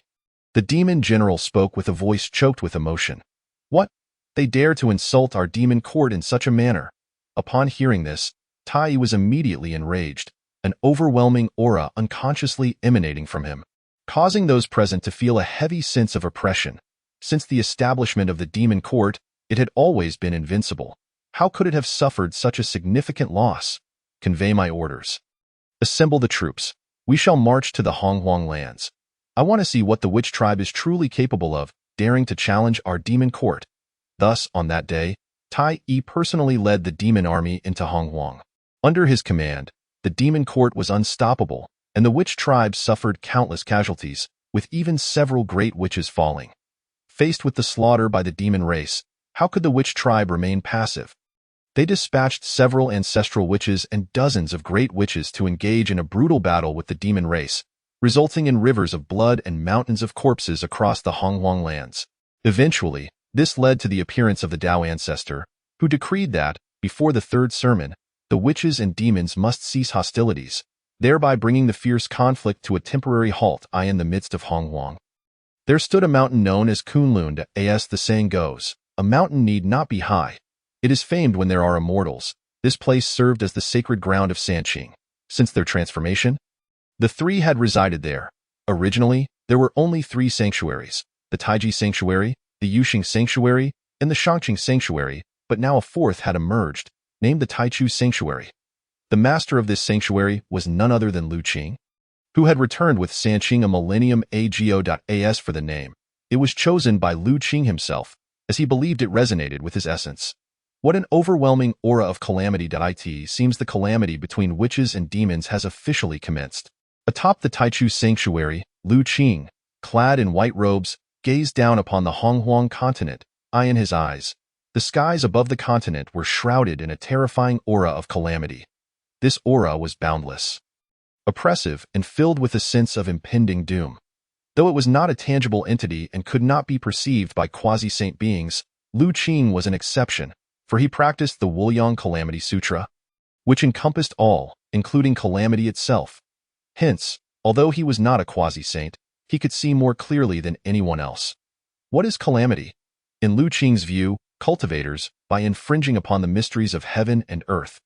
The demon general spoke with a voice choked with emotion. "What? They dare to insult our demon court in such a manner?" Upon hearing this, Tai was immediately enraged, an overwhelming aura unconsciously emanating from him, causing those present to feel a heavy sense of oppression. Since the establishment of the demon court, it had always been invincible. How could it have suffered such a significant loss? "Convey my orders. Assemble the troops. We shall march to the Honghuang lands. I want to see what the witch tribe is truly capable of, daring to challenge our demon court." Thus, on that day, Tai personally led the demon army into Honghuang. Under his command, the demon court was unstoppable, and the witch tribe suffered countless casualties, with even several great witches falling. Faced with the slaughter by the demon race, how could the witch tribe remain passive? They dispatched several ancestral witches and dozens of great witches to engage in a brutal battle with the demon race, resulting in rivers of blood and mountains of corpses across the Honghuang lands. Eventually, this led to the appearance of the Tao ancestor, who decreed that, before the third sermon, the witches and demons must cease hostilities, thereby bringing the fierce conflict to a temporary halt. In the midst of Honghuang, there stood a mountain known as Kunlun. As the saying goes, a mountain need not be high. It is famed when there are immortals. This place served as the sacred ground of Sanqing. Since their transformation, the three had resided there. Originally, there were only 3 sanctuaries, the Taiji Sanctuary, the Yuxing Sanctuary, and the Shangqing Sanctuary, but now a 4th had emerged, named the Taichu Sanctuary. The master of this sanctuary was none other than Lu Qing, who had returned with Sanqing a millennium ago. As for the name, it was chosen by Lu Qing himself, as he believed it resonated with his essence. What an overwhelming aura of calamity! It seems the calamity between witches and demons has officially commenced. Atop the Taichu Sanctuary, Lu Qing, clad in white robes, gazed down upon the Honghuang continent, eye in his eyes. The skies above the continent were shrouded in a terrifying aura of calamity. This aura was boundless, oppressive, and filled with a sense of impending doom. Though it was not a tangible entity and could not be perceived by quasi-saint beings, Lu Qing was an exception, for he practiced the Wuliang Calamity Sutra, which encompassed all, including calamity itself. Hence, although he was not a quasi-saint, he could see more clearly than anyone else. What is calamity? In Lu Qing's view, cultivators, by infringing upon the mysteries of heaven and earth,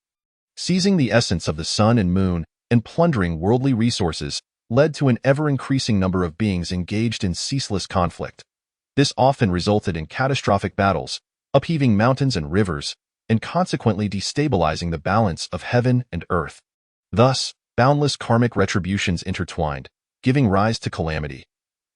seizing the essence of the sun and moon, and plundering worldly resources, led to an ever-increasing number of beings engaged in ceaseless conflict. This often resulted in catastrophic battles, upheaving mountains and rivers, and consequently destabilizing the balance of heaven and earth. Thus, boundless karmic retributions intertwined, giving rise to calamity.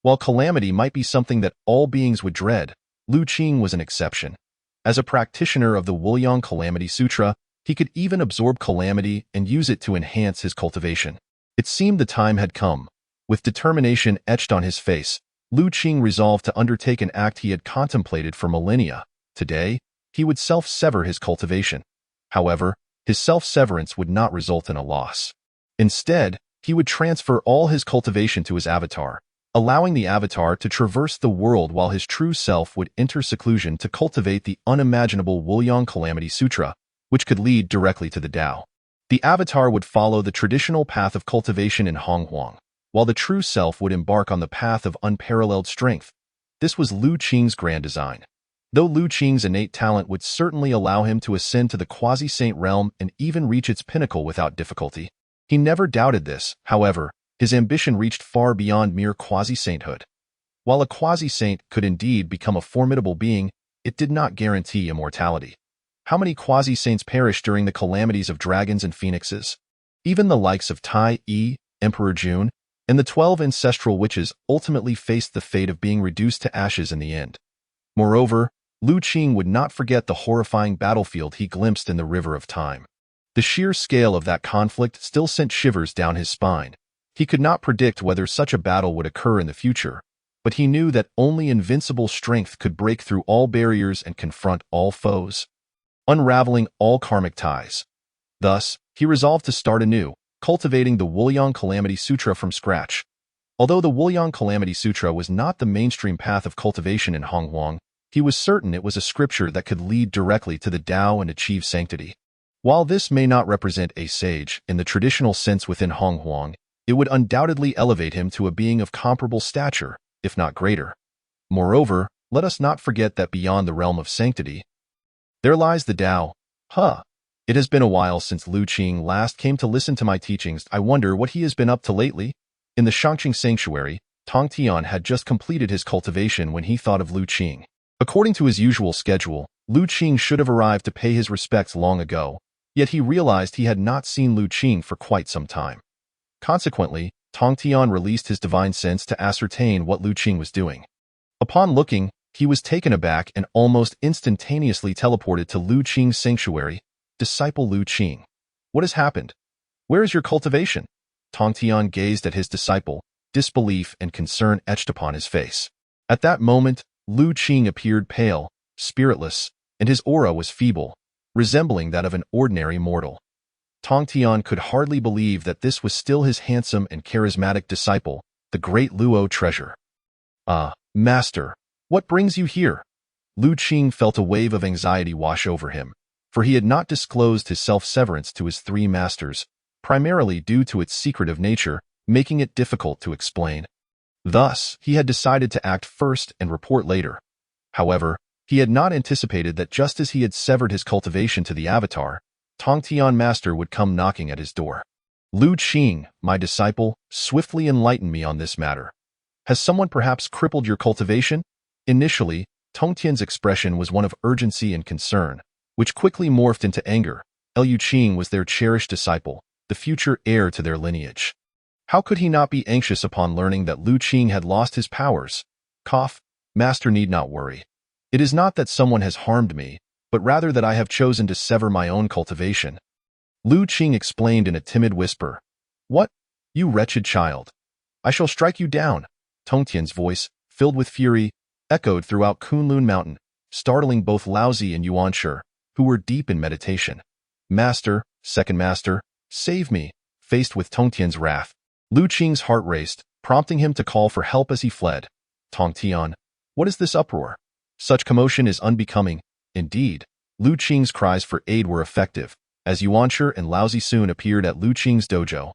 While calamity might be something that all beings would dread, Lu Qing was an exception. As a practitioner of the Wuliang Calamity Sutra, he could even absorb calamity and use it to enhance his cultivation. It seemed the time had come. With determination etched on his face, Lu Qing resolved to undertake an act he had contemplated for millennia. Today, he would self-sever his cultivation. However, his self-severance would not result in a loss. Instead, he would transfer all his cultivation to his avatar, allowing the avatar to traverse the world while his true self would enter seclusion to cultivate the unimaginable Wuliang Calamity Sutra, which could lead directly to the Tao. The avatar would follow the traditional path of cultivation in Honghuang, while the true self would embark on the path of unparalleled strength. This was Lu Qing's grand design. Though Lu Qing's innate talent would certainly allow him to ascend to the quasi-saint realm and even reach its pinnacle without difficulty, He never doubted this, however. His ambition reached far beyond mere quasi-sainthood. While a quasi-saint could indeed become a formidable being, it did not guarantee immortality. How many quasi-saints perished during the calamities of dragons and phoenixes? Even the likes of Tai Yi, Emperor Jun, and the 12 ancestral witches ultimately faced the fate of being reduced to ashes in the end. Moreover, Lu Qing would not forget the horrifying battlefield he glimpsed in the River of Time. The sheer scale of that conflict still sent shivers down his spine. He could not predict whether such a battle would occur in the future, but he knew that only invincible strength could break through all barriers and confront all foes, unraveling all karmic ties. Thus, he resolved to start anew, cultivating the Wuliang Calamity Sutra from scratch. Although the Wuliang Calamity Sutra was not the mainstream path of cultivation in Honghuang, he was certain it was a scripture that could lead directly to the Tao and achieve sanctity. While this may not represent a sage in the traditional sense within Honghuang, it would undoubtedly elevate him to a being of comparable stature, if not greater. Moreover, let us not forget that beyond the realm of sanctity, there lies the Tao. It has been a while since Lu Qing last came to listen to my teachings. I wonder what he has been up to lately. In the Shangqing Sanctuary, Tong Tian had just completed his cultivation when he thought of Lu Qing. According to his usual schedule, Lu Qing should have arrived to pay his respects long ago, yet he realized he had not seen Lu Qing for quite some time. Consequently, Tong Tian released his divine sense to ascertain what Lu Qing was doing. Upon looking, he was taken aback and almost instantaneously teleported to Lu Qing's sanctuary. Disciple Lu Qing, what has happened? Where is your cultivation? Tong Tian gazed at his disciple, disbelief and concern etched upon his face. At that moment, Lu Qing appeared pale, spiritless, and his aura was feeble, resembling that of an ordinary mortal. Tong Tian could hardly believe that this was still his handsome and charismatic disciple, the great Luo treasure. Master, what brings you here? Lu Qing felt a wave of anxiety wash over him, for he had not disclosed his self-severance to his three masters, primarily due to its secretive nature, making it difficult to explain. Thus, he had decided to act first and report later. However, he had not anticipated that just as he had severed his cultivation to the avatar, Tong Tian Master would come knocking at his door. Lu Qing, my disciple, swiftly enlighten me on this matter. Has someone perhaps crippled your cultivation? Initially, Tong Tian's expression was one of urgency and concern, which quickly morphed into anger. Lu Qing was their cherished disciple, the future heir to their lineage. How could he not be anxious upon learning that Lu Qing had lost his powers? Master need not worry. It is not that someone has harmed me, but rather that I have chosen to sever my own cultivation. Lu Qing explained in a timid whisper. What? You wretched child. I shall strike you down. Tong Tian's voice, filled with fury, echoed throughout Kunlun Mountain, startling both Laozi and Yuanshi, who were deep in meditation. Master, second master, save me. Faced with Tong Tian's wrath, Lu Qing's heart raced, prompting him to call for help as he fled. Tong Tian, what is this uproar? Such commotion is unbecoming. Indeed, Lu Qing's cries for aid were effective, as Yuanshi and Laozi soon appeared at Lu Qing's dojo,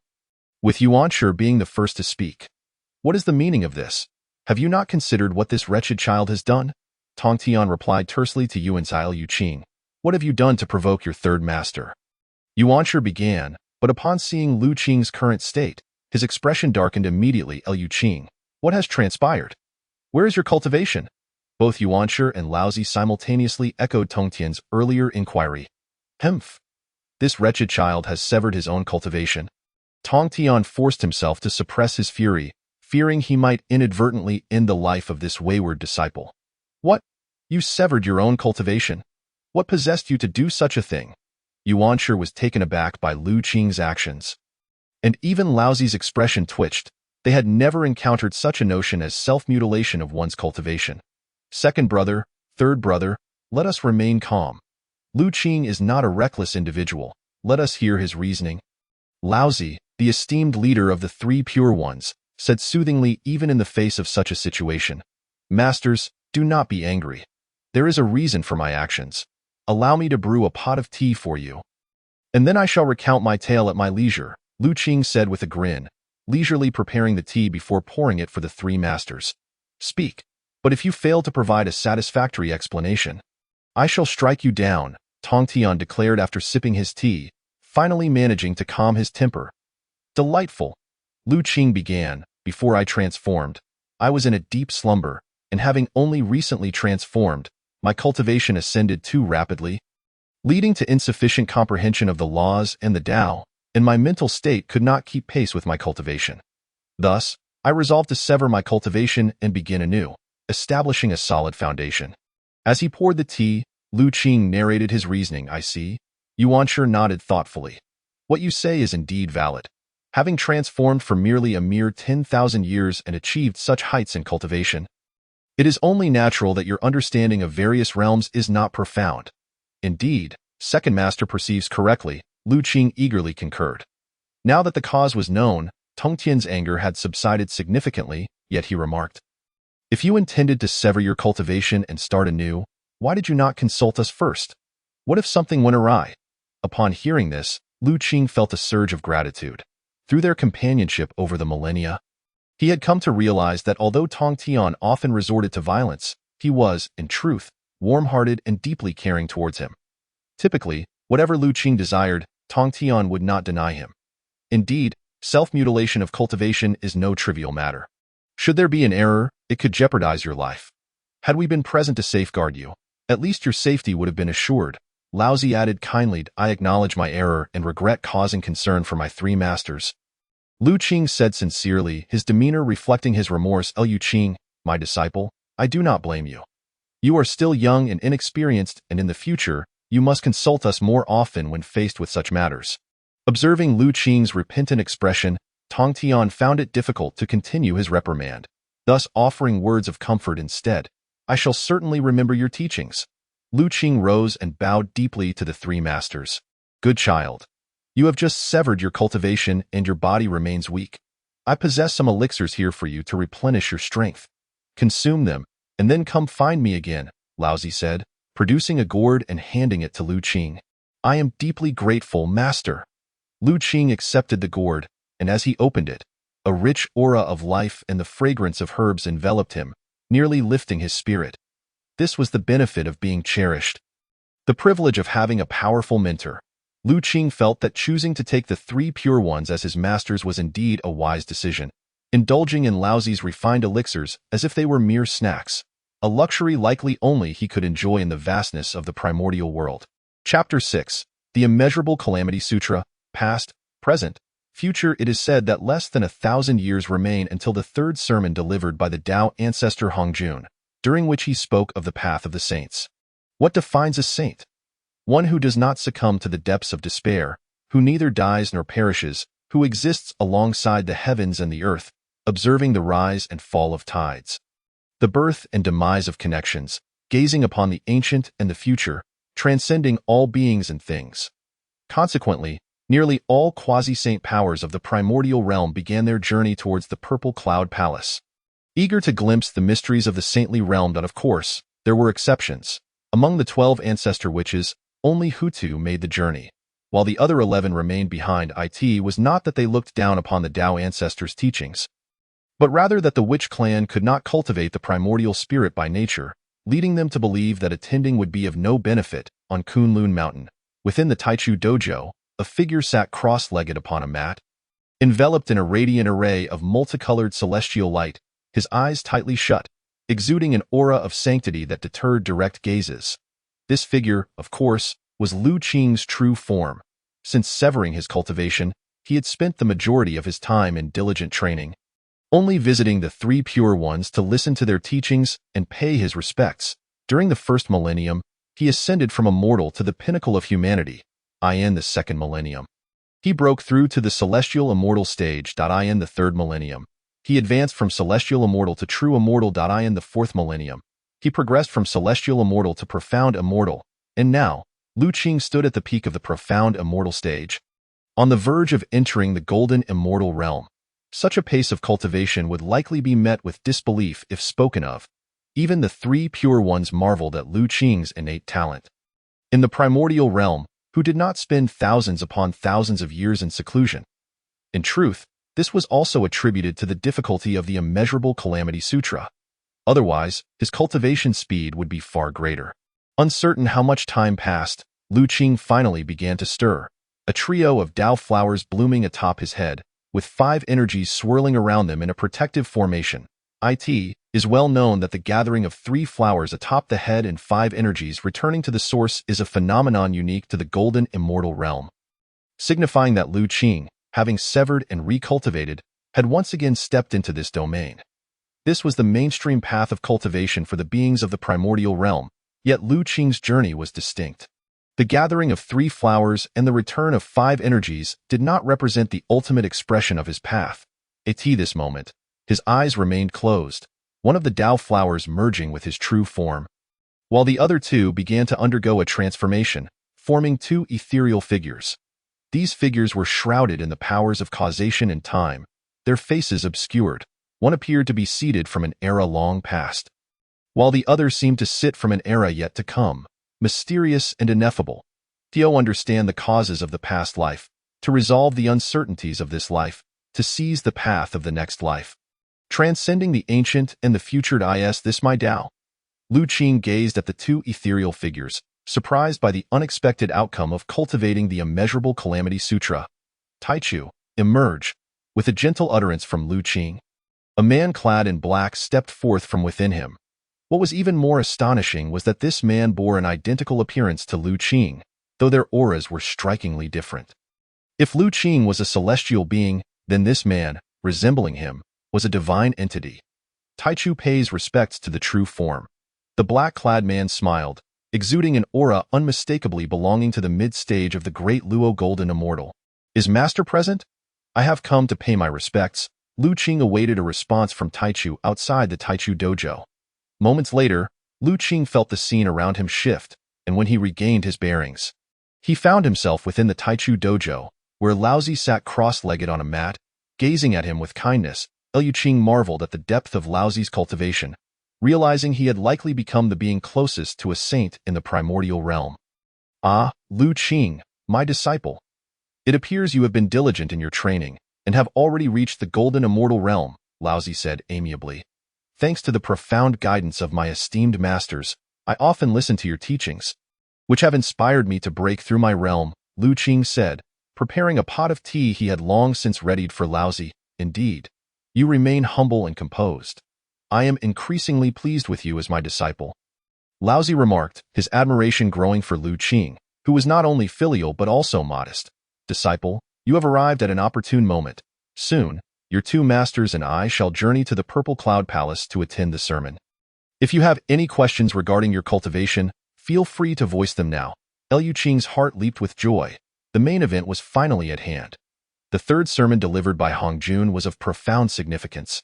with Yuanshi being the first to speak. What is the meaning of this? Have you not considered what this wretched child has done? Tong Tian replied tersely to Yuanzai Lu Qing. What have you done to provoke your third master? Yuanshi began, but upon seeing Lu Qing's current state, his expression darkened immediately. Lu Qing, what has transpired? Where is your cultivation? Both Yuanshi and Laozi simultaneously echoed Tong Tian's earlier inquiry. This wretched child has severed his own cultivation. Tong Tian forced himself to suppress his fury, fearing he might inadvertently end the life of this wayward disciple. What? You severed your own cultivation? What possessed you to do such a thing? Yuanshi was taken aback by Lu Qing's actions. And even Laozi's expression twitched. They had never encountered such a notion as self-mutilation of one's cultivation. Second brother, third brother, let us remain calm. Lu Qing is not a reckless individual. Let us hear his reasoning. Laozi, the esteemed leader of the three pure ones, said soothingly even in the face of such a situation. Masters, do not be angry. There is a reason for my actions. Allow me to brew a pot of tea for you. And then I shall recount my tale at my leisure, Lu Qing said with a grin, leisurely preparing the tea before pouring it for the three masters. Speak, but if you fail to provide a satisfactory explanation, I shall strike you down, Tong Tian declared after sipping his tea, finally managing to calm his temper. Delightful. Lu Qing began. Before I transformed, I was in a deep slumber, and having only recently transformed, my cultivation ascended too rapidly, leading to insufficient comprehension of the laws and the Tao, and my mental state could not keep pace with my cultivation. Thus, I resolved to sever my cultivation and begin anew, establishing a solid foundation. As he poured the tea, Lu Qing narrated his reasoning. I see. Yuan Shi nodded thoughtfully. What you say is indeed valid. Having transformed for merely a mere 10,000 years and achieved such heights in cultivation, it is only natural that your understanding of various realms is not profound. Indeed, second master perceives correctly, Lu Qing eagerly concurred. Now that the cause was known, Tongtian's anger had subsided significantly, yet he remarked, if you intended to sever your cultivation and start anew, why did you not consult us first? What if something went awry? Upon hearing this, Lu Qing felt a surge of gratitude. Through their companionship over the millennia, he had come to realize that although Tongtian often resorted to violence, he was, in truth, warm-hearted and deeply caring towards him. Typically, whatever Lu Qing desired, Tongtian would not deny him. Indeed, self-mutilation of cultivation is no trivial matter. Should there be an error, it could jeopardize your life. Had we been present to safeguard you, at least your safety would have been assured. Laozi added kindly, I acknowledge my error and regret causing concern for my three masters. Lu Qing said sincerely, his demeanor reflecting his remorse. Lu Qing, my disciple, I do not blame you. You are still young and inexperienced, and in the future, you must consult us more often when faced with such matters. Observing Lu Qing's repentant expression, Tongtian found it difficult to continue his reprimand, thus offering words of comfort instead. I shall certainly remember your teachings. Lu Qing rose and bowed deeply to the three masters. Good child. You have just severed your cultivation and your body remains weak. I possess some elixirs here for you to replenish your strength. Consume them, and then come find me again, Laozi said, producing a gourd and handing it to Lu Qing. I am deeply grateful, master. Lu Qing accepted the gourd, and as he opened it, a rich aura of life and the fragrance of herbs enveloped him, nearly lifting his spirit. This was the benefit of being cherished. The privilege of having a powerful mentor. Lu Qing felt that choosing to take the three pure ones as his masters was indeed a wise decision, indulging in Laozi's refined elixirs as if they were mere snacks, a luxury likely only he could enjoy in the vastness of the primordial world. Chapter 6. The Immeasurable Calamity Sutra. Past, Present, Future. It is said that less than 1,000 years remain until the third sermon delivered by the Tao ancestor Hongjun, during which he spoke of the path of the saints. What defines a saint? One who does not succumb to the depths of despair, who neither dies nor perishes, who exists alongside the heavens and the earth, observing the rise and fall of tides, the birth and demise of connections, gazing upon the ancient and the future, transcending all beings and things. Consequently, nearly all quasi-saint powers of the primordial realm began their journey towards the purple cloud palace, eager to glimpse the mysteries of the saintly realm. But of course, there were exceptions. Among the 12 ancestor witches, only Hutu made the journey, while the other 11 remained behind. It was not that they looked down upon the Tao ancestors' teachings, but rather that the witch clan could not cultivate the primordial spirit by nature, leading them to believe that attending would be of no benefit. On Kunlun Mountain, within the Taichu dojo, a figure sat cross-legged upon a mat, enveloped in a radiant array of multicolored celestial light, his eyes tightly shut, exuding an aura of sanctity that deterred direct gazes. This figure, of course, was Lu Qing's true form. Since severing his cultivation, he had spent the majority of his time in diligent training, only visiting the three pure ones to listen to their teachings and pay his respects. During the first millennium, he ascended from a mortal to the pinnacle of humanity, in the second millennium. He broke through to the celestial immortal stage, in the third millennium. He advanced from celestial immortal to true immortal, in the fourth millennium. He progressed from celestial immortal to profound immortal, and now, Lu Qing stood at the peak of the profound immortal stage, on the verge of entering the golden immortal realm. Such a pace of cultivation would likely be met with disbelief if spoken of. Even the three pure ones marveled at Lu Qing's innate talent. In the primordial realm, who did not spend thousands upon thousands of years in seclusion? In truth, this was also attributed to the difficulty of the Immeasurable Calamity Sutra. Otherwise, his cultivation speed would be far greater. Uncertain how much time passed, Lu Qing finally began to stir, a trio of Tao flowers blooming atop his head, with 5 energies swirling around them in a protective formation. It is well known that the gathering of 3 flowers atop the head and 5 energies returning to the source is a phenomenon unique to the golden immortal realm, signifying that Lu Qing, having severed and recultivated, had once again stepped into this domain. This was the mainstream path of cultivation for the beings of the primordial realm, yet Lu Qing's journey was distinct. The gathering of 3 flowers and the return of 5 energies did not represent the ultimate expression of his path. At this moment, his eyes remained closed, one of the Tao flowers merging with his true form, while the other 2 began to undergo a transformation, forming 2 ethereal figures. These figures were shrouded in the powers of causation and time, their faces obscured. One appeared to be seated from an era long past, while the other seemed to sit from an era yet to come, mysterious and ineffable. To understand the causes of the past life, to resolve the uncertainties of this life, to seize the path of the next life, transcending the ancient and the future. This my Tao. Lu Qing gazed at the 2 ethereal figures, surprised by the unexpected outcome of cultivating the immeasurable calamity sutra. Taichu, emerge. With a gentle utterance from Lu Qing, a man clad in black stepped forth from within him. What was even more astonishing was that this man bore an identical appearance to Lu Qing, though their auras were strikingly different. If Lu Qing was a celestial being, then this man, resembling him, was a divine entity. Taichu pays respects to the true form. The black-clad man smiled, exuding an aura unmistakably belonging to the mid-stage of the great Luo Golden Immortal. Is Master present? I have come to pay my respects. Lu Qing awaited a response from Taichu outside the Taichu dojo. Moments later, Lu Qing felt the scene around him shift, and when he regained his bearings, he found himself within the Taichu dojo, where Laozi sat cross-legged on a mat, gazing at him with kindness. Lu Qing marveled at the depth of Laozi's cultivation, realizing he had likely become the being closest to a saint in the primordial realm. Ah, Lu Qing, my disciple. It appears you have been diligent in your training, and have already reached the golden immortal realm, Laozi said amiably. Thanks to the profound guidance of my esteemed masters, I often listen to your teachings, which have inspired me to break through my realm, Lu Qing said, preparing a pot of tea he had long since readied for Laozi. Indeed, you remain humble and composed. I am increasingly pleased with you as my disciple, Laozi remarked, his admiration growing for Lu Qing, who was not only filial but also modest. Disciple, you have arrived at an opportune moment. Soon, your 2 masters and I shall journey to the Purple Cloud Palace to attend the sermon. If you have any questions regarding your cultivation, feel free to voice them now. Lu Qing's heart leaped with joy. The main event was finally at hand. The 3rd sermon delivered by Hongjun was of profound significance,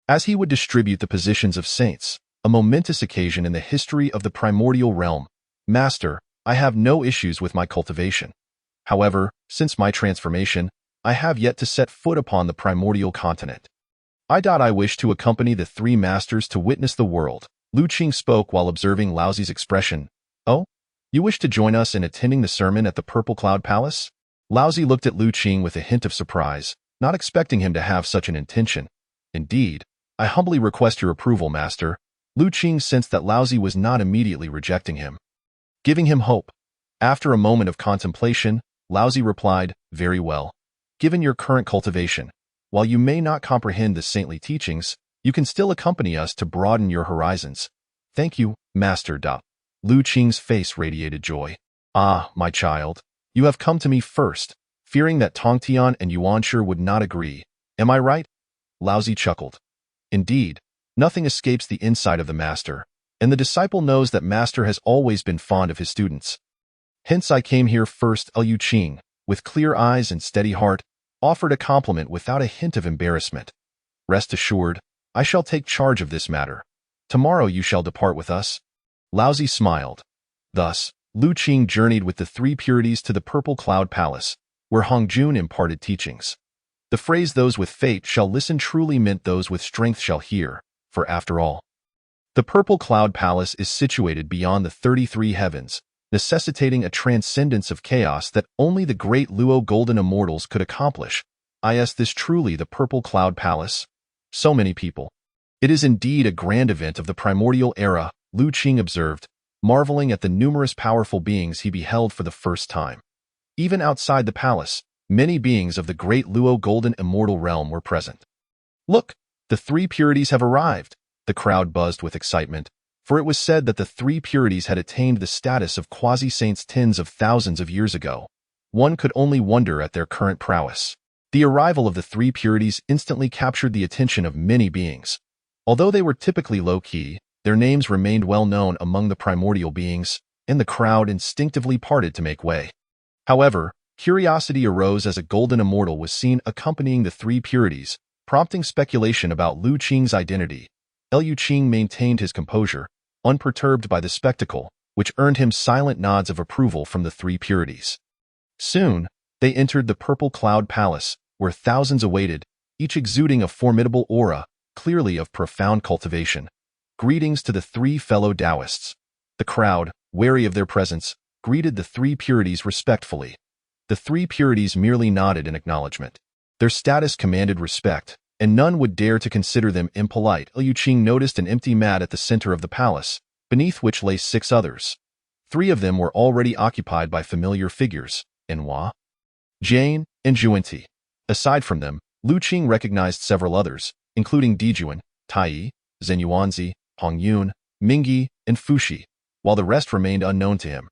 as he would distribute the positions of saints, a momentous occasion in the history of the primordial realm. Master, I have no issues with my cultivation. However, since my transformation, I have yet to set foot upon the primordial continent. I wish to accompany the 3 masters to witness the world. Lu Qing spoke while observing Laozi's expression. Oh? You wish to join us in attending the sermon at the Purple Cloud Palace? Laozi looked at Lu Qing with a hint of surprise, not expecting him to have such an intention. Indeed, I humbly request your approval, Master. Lu Qing sensed that Laozi was not immediately rejecting him, giving him hope. After a moment of contemplation, Laozi replied, very well. Given your current cultivation, while you may not comprehend the saintly teachings, you can still accompany us to broaden your horizons. Thank you, Master Da. Lu Qing's face radiated joy. Ah, my child, you have come to me first, fearing that Tongtian and Yuanshu would not agree. Am I right? Laozi chuckled. Indeed, nothing escapes the insight of the master, and the disciple knows that master has always been fond of his students. Hence I came here first. Lu Qing, with clear eyes and steady heart, offered a compliment without a hint of embarrassment. Rest assured, I shall take charge of this matter. Tomorrow you shall depart with us. Laozi smiled. Thus, Lu Qing journeyed with the 3 purities to the Purple Cloud Palace, where Hongjun imparted teachings. The phrase those with fate shall listen truly meant those with strength shall hear, for after all, the Purple Cloud Palace is situated beyond the 33 heavens, necessitating a transcendence of chaos that only the great Luo Golden Immortals could accomplish. Is this truly the Purple Cloud Palace? So many people. It is indeed a grand event of the primordial era, Lu Qing observed, marveling at the numerous powerful beings he beheld for the first time. Even outside the palace, many beings of the great Luo Golden Immortal Realm were present. "Look, the three purities have arrived," the crowd buzzed with excitement, for it was said that the three purities had attained the status of quasi-saints tens of thousands of years ago. One could only wonder at their current prowess. The arrival of the three purities instantly captured the attention of many beings. Although they were typically low-key, their names remained well known among the primordial beings, and the crowd instinctively parted to make way. However, curiosity arose as a golden immortal was seen accompanying the three purities, prompting speculation about Lu Qing's identity. Liu Qing maintained his composure, unperturbed by the spectacle, which earned him silent nods of approval from the three purities. Soon, they entered the Purple Cloud Palace, where thousands awaited, each exuding a formidable aura, clearly of profound cultivation. Greetings to the three fellow Taoists. The crowd, wary of their presence, greeted the three purities respectfully. The three purities merely nodded in acknowledgement. Their status commanded respect, and none would dare to consider them impolite. Liu Qing noticed an empty mat at the center of the palace, beneath which lay 6 others. 3 of them were already occupied by familiar figures, Enhua, Jane, and Juanti. Aside from them, Liu Qing recognized several others, including Dijuan, Tai, Zenyuanzi, Hongyun, Mingyi, and Fushi, while the rest remained unknown to him.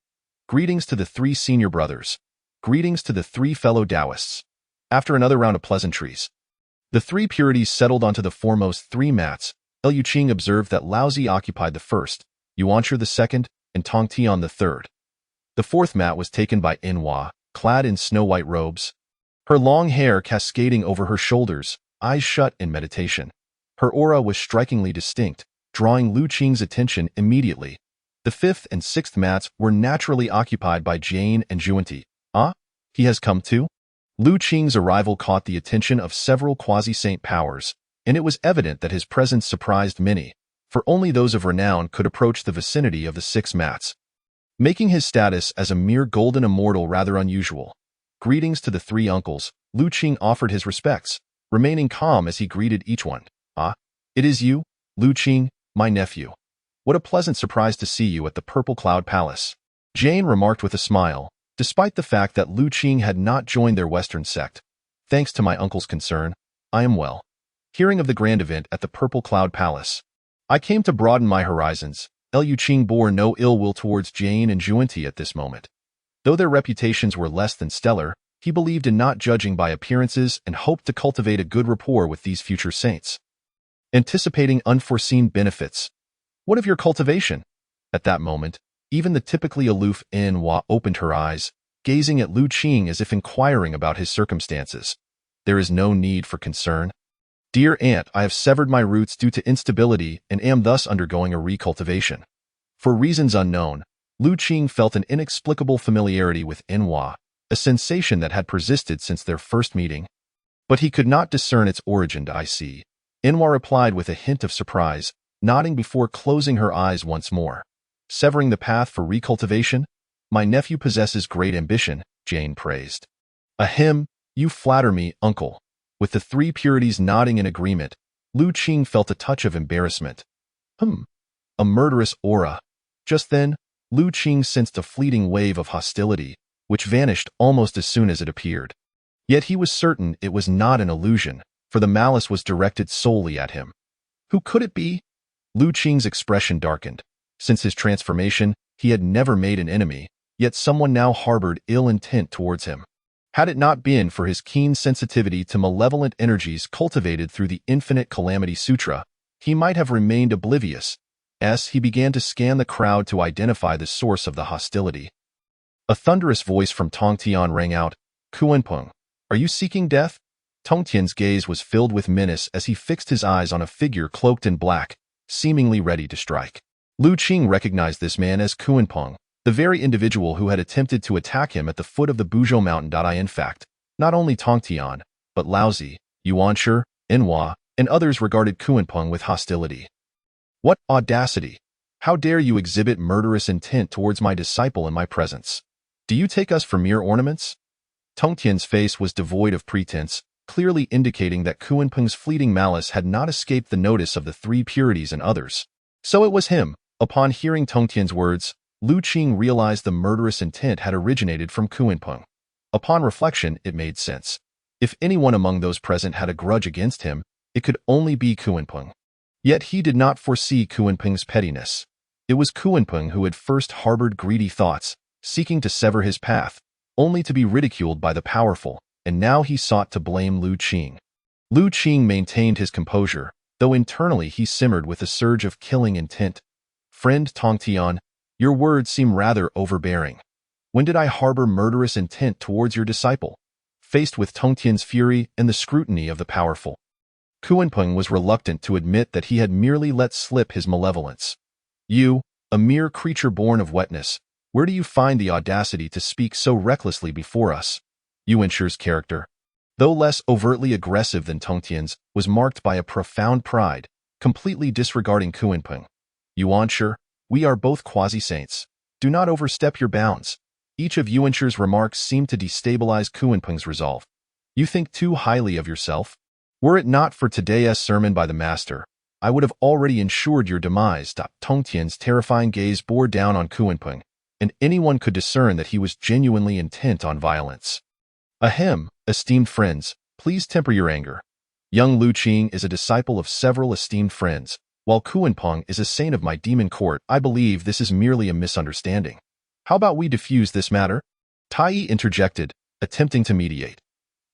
Greetings to the 3 senior brothers. Greetings to the 3 fellow Taoists. After another round of pleasantries, the 3 purities settled onto the foremost 3 mats. Liu Qing observed that Laozi occupied the first, Yuanshi the second, and Tongtian the third. The 4th mat was taken by Enhua, clad in snow-white robes, her long hair cascading over her shoulders, eyes shut in meditation. Her aura was strikingly distinct, drawing Liu Qing's attention immediately. The 5th and 6th mats were naturally occupied by Jane and Juanti. Ah, he has come too? Liu Qing's arrival caught the attention of several quasi-saint powers, and it was evident that his presence surprised many, for only those of renown could approach the vicinity of the 6 mats, making his status as a mere golden immortal rather unusual. Greetings to the 3 uncles. Liu Qing offered his respects, remaining calm as he greeted each one. Ah, it is you, Liu Qing, my nephew. What a pleasant surprise to see you at the Purple Cloud Palace. Jane remarked with a smile, despite the fact that Liu Qing had not joined their Western sect. Thanks to my uncle's concern, I am well. Hearing of the grand event at the Purple Cloud Palace, I came to broaden my horizons. Liu Qing bore no ill will towards Jane and Juanti at this moment. Though their reputations were less than stellar, he believed in not judging by appearances and hoped to cultivate a good rapport with these future saints. Anticipating unforeseen benefits. What of your cultivation? At that moment, even the typically aloof Enhua opened her eyes, gazing at Liu Qing as if inquiring about his circumstances. There is no need for concern. Dear aunt, I have severed my roots due to instability and am thus undergoing a recultivation. For reasons unknown, Liu Qing felt an inexplicable familiarity with Enhua, a sensation that had persisted since their first meeting. But he could not discern its origin. I see. Enhua replied with a hint of surprise, nodding before closing her eyes once more. Severing the path for recultivation? My nephew possesses great ambition, Jane praised. Ahem, you flatter me, uncle. With the 3 purities nodding in agreement, Liu Qing felt a touch of embarrassment. A murderous aura. Just then, Liu Qing sensed a fleeting wave of hostility, which vanished almost as soon as it appeared. Yet he was certain it was not an illusion, for the malice was directed solely at him. Who could it be? Liu Qing's expression darkened. Since his transformation, he had never made an enemy, yet someone now harbored ill intent towards him. Had it not been for his keen sensitivity to malevolent energies cultivated through the Infinite Calamity Sutra, he might have remained oblivious. He began to scan the crowd to identify the source of the hostility. A thunderous voice from Tongtian rang out, Kunpeng, are you seeking death? Tongtian's gaze was filled with menace as he fixed his eyes on a figure cloaked in black, seemingly ready to strike. Liu Qing recognized this man as Kunpeng, the very individual who had attempted to attack him at the foot of the Buzhou Mountain. In fact, not only Tongtian, but Laozi, Yuanshi, Enhua, and others regarded Kunpeng with hostility. What audacity! How dare you exhibit murderous intent towards my disciple in my presence? Do you take us for mere ornaments? Tongtian's face was devoid of pretense, clearly indicating that Kunpeng's fleeting malice had not escaped the notice of the 3 purities and others. So it was him. Upon hearing Tongtian's words, Liu Qing realized the murderous intent had originated from Kunpeng. Upon reflection, it made sense. If anyone among those present had a grudge against him, it could only be Kunpeng. Yet he did not foresee Kunpeng's pettiness. It was Kunpeng who had first harbored greedy thoughts, seeking to sever his path, only to be ridiculed by the powerful, and now he sought to blame Lu Qing. Lu Qing maintained his composure, though internally he simmered with a surge of killing intent. Friend Tongtian, your words seem rather overbearing. When did I harbor murderous intent towards your disciple? Faced with Tongtian's fury and the scrutiny of the powerful, Kunpeng was reluctant to admit that he had merely let slip his malevolence. You, a mere creature born of wetness, where do you find the audacity to speak so recklessly before us? Yuanshi's character, though less overtly aggressive than Tongtian's, was marked by a profound pride, completely disregarding Kunpeng. Yuanshi, we are both quasi-saints. Do not overstep your bounds. Each of Yuanshi's remarks seemed to destabilize Kunpeng's resolve. You think too highly of yourself? Were it not for today's sermon by the master, I would have already ensured your demise. Tongtian's terrifying gaze bore down on Kunpeng, and anyone could discern that he was genuinely intent on violence. Ahem, esteemed friends, please temper your anger. Young Lu Qing is a disciple of several esteemed friends, while Kunpeng is a saint of my demon court. I believe this is merely a misunderstanding. How about we diffuse this matter? Tai interjected, attempting to mediate.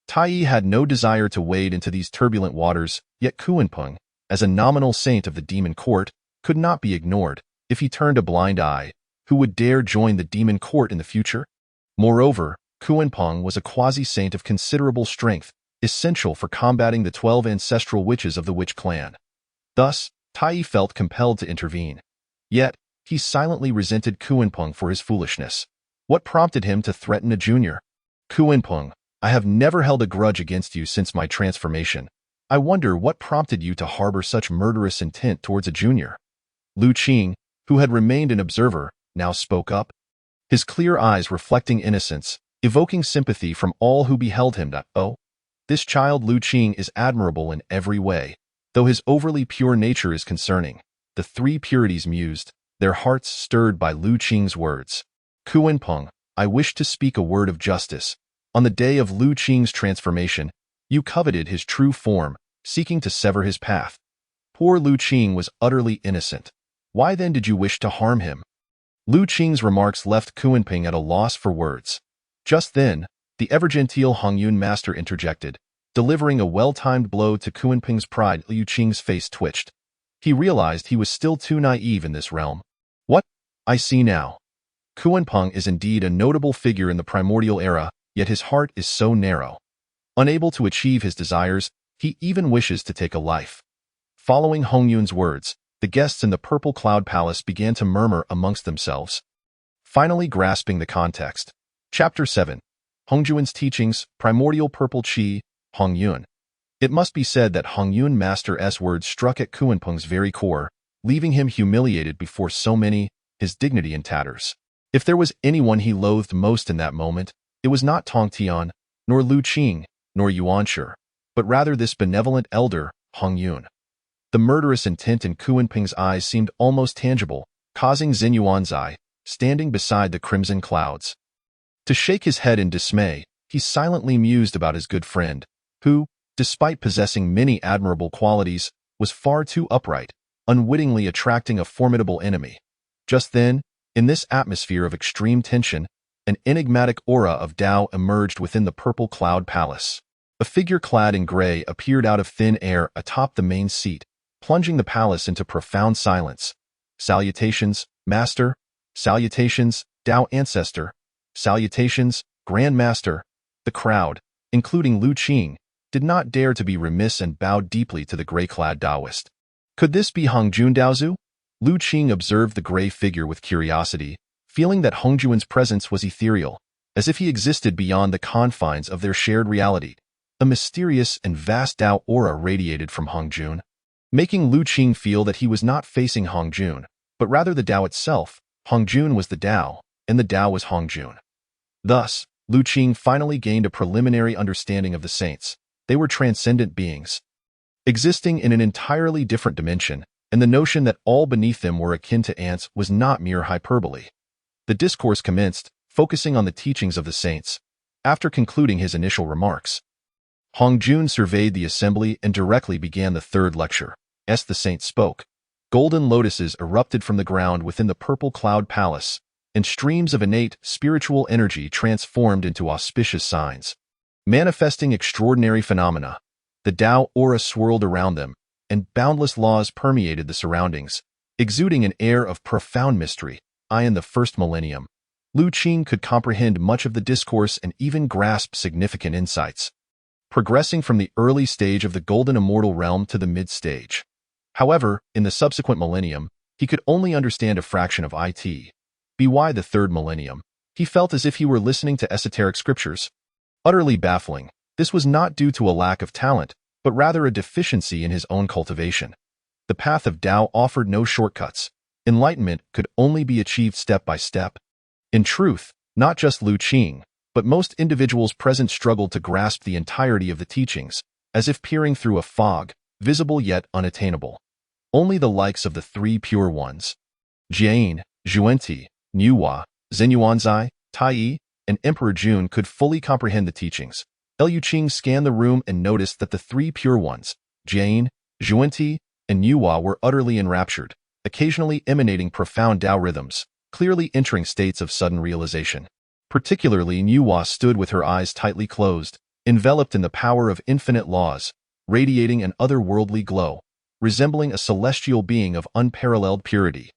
Tai had no desire to wade into these turbulent waters, yet Kunpeng, as a nominal saint of the demon court, could not be ignored. If he turned a blind eye, who would dare join the demon court in the future? Moreover, Kunpeng was a quasi-saint of considerable strength, essential for combating the 12 ancestral witches of the witch clan. Thus, Tai felt compelled to intervene. Yet, he silently resented Kunpeng for his foolishness. What prompted him to threaten a junior? Kunpeng, I have never held a grudge against you since my transformation. I wonder what prompted you to harbor such murderous intent towards a junior. Lu Qing, who had remained an observer, now spoke up, his clear eyes reflecting innocence, evoking sympathy from all who beheld him. Oh, this child Lu Qing is admirable in every way, though his overly pure nature is concerning. The three purities mused, their hearts stirred by Lu Qing's words. Kunpeng, I wish to speak a word of justice. On the day of Lu Qing's transformation, you coveted his true form, seeking to sever his path. Poor Lu Qing was utterly innocent. Why then did you wish to harm him? Lu Qing's remarks left Kunpeng at a loss for words. Just then, the ever-genteel Hongyun master interjected, delivering a well-timed blow to Kunpeng's pride. Lu Qing's face twitched. He realized he was still too naive in this realm. What? I see now. Kunpeng is indeed a notable figure in the primordial era, yet his heart is so narrow. Unable to achieve his desires, he even wishes to take a life. Following Hongyun's words, the guests in the Purple Cloud Palace began to murmur amongst themselves. Finally grasping the context. Chapter 7. Hongyun's Teachings, Primordial Purple Qi, Hongyun. It must be said that Hongyun Master's words struck at Kunpeng's very core, leaving him humiliated before so many, his dignity in tatters. If there was anyone he loathed most in that moment, it was not Tongtian, nor Lu Qing, nor Yuanshi, but rather this benevolent elder, Hongyun. The murderous intent in Kunpeng's eyes seemed almost tangible, causing Xinyuanzai, standing beside the crimson clouds, to shake his head in dismay. He silently mused about his good friend, who, despite possessing many admirable qualities, was far too upright, unwittingly attracting a formidable enemy. Just then, in this atmosphere of extreme tension, an enigmatic aura of Tao emerged within the Purple Cloud Palace. A figure clad in gray appeared out of thin air atop the main seat, plunging the palace into profound silence. Salutations, Master. Salutations, Tao Ancestor. Salutations, Grand Master. The crowd, including Lu Qing, did not dare to be remiss and bowed deeply to the gray-clad Taoist. Could this be Hongjun Daozu? Lu Qing observed the gray figure with curiosity, feeling that Hongjun's presence was ethereal, as if he existed beyond the confines of their shared reality. A mysterious and vast Tao aura radiated from Hongjun, making Lu Qing feel that he was not facing Hongjun, but rather the Tao itself. Hongjun was the Tao, and the Tao was Hongjun. Thus, Lu Qing finally gained a preliminary understanding of the saints. They were transcendent beings, existing in an entirely different dimension, and the notion that all beneath them were akin to ants was not mere hyperbole. The discourse commenced, focusing on the teachings of the saints. After concluding his initial remarks, Hongjun surveyed the assembly and directly began the third lecture. As the saint spoke, golden lotuses erupted from the ground within the purple cloud palace, and streams of innate spiritual energy transformed into auspicious signs. Manifesting extraordinary phenomena, the Tao aura swirled around them, and boundless laws permeated the surroundings, exuding an air of profound mystery. In the first millennium, Lu Qing could comprehend much of the discourse and even grasp significant insights, progressing from the early stage of the golden immortal realm to the mid-stage. However, in the subsequent millennium, he could only understand a fraction of it. By the third millennium, he felt as if he were listening to esoteric scriptures. Utterly baffling, this was not due to a lack of talent, but rather a deficiency in his own cultivation. The path of Tao offered no shortcuts. Enlightenment could only be achieved step by step. In truth, not just Lu Qing, but most individuals present struggled to grasp the entirety of the teachings, as if peering through a fog, visible yet unattainable. Only the likes of the three pure ones, Jian, Xuanti, Nuwa, Zenyuanzai, Tai, and Emperor Jun, could fully comprehend the teachings. Lu Qing scanned the room and noticed that the three pure ones, Jian, Xuanti, and Nuwa, were utterly enraptured, occasionally emanating profound Tao rhythms, clearly entering states of sudden realization. Particularly, Nuwa stood with her eyes tightly closed, enveloped in the power of infinite laws, radiating an otherworldly glow, resembling a celestial being of unparalleled purity.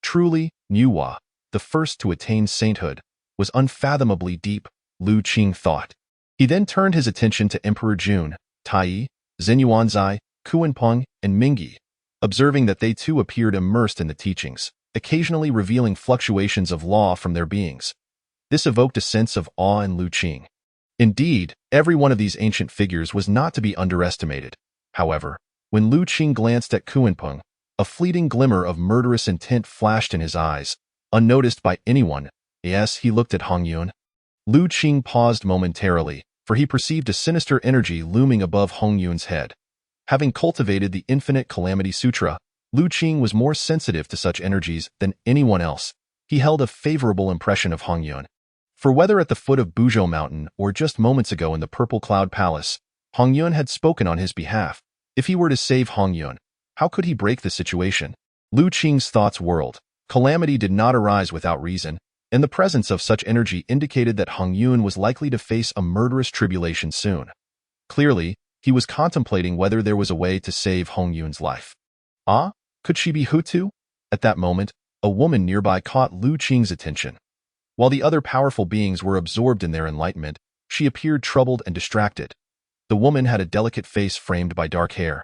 Truly, Nuwa, the first to attain sainthood, was unfathomably deep, Lu Qing thought. He then turned his attention to Emperor Jun, Tai, Zenyuanzai, Kunpeng, and Mingi, observing that they too appeared immersed in the teachings, occasionally revealing fluctuations of law from their beings. This evoked a sense of awe in Lu Qing. Indeed, every one of these ancient figures was not to be underestimated. However, when Lu Qing glanced at Kunpeng, a fleeting glimmer of murderous intent flashed in his eyes, unnoticed by anyone. As he looked at Hongyun, Lu Qing paused momentarily, for he perceived a sinister energy looming above Hongyun's head. Having cultivated the infinite calamity sutra, Lu Qing was more sensitive to such energies than anyone else. He held a favorable impression of Hongyun. For whether at the foot of Buzhou Mountain or just moments ago in the Purple Cloud Palace, Hongyun had spoken on his behalf. If he were to save Hongyun, how could he break the situation? Lu Qing's thoughts whirled. Calamity did not arise without reason, and the presence of such energy indicated that Hongyun was likely to face a murderous tribulation soon. Clearly, he was contemplating whether there was a way to save Hongyun's life. Could she be Hutu? At that moment, a woman nearby caught Lu Qing's attention. While the other powerful beings were absorbed in their enlightenment, she appeared troubled and distracted. The woman had a delicate face framed by dark hair,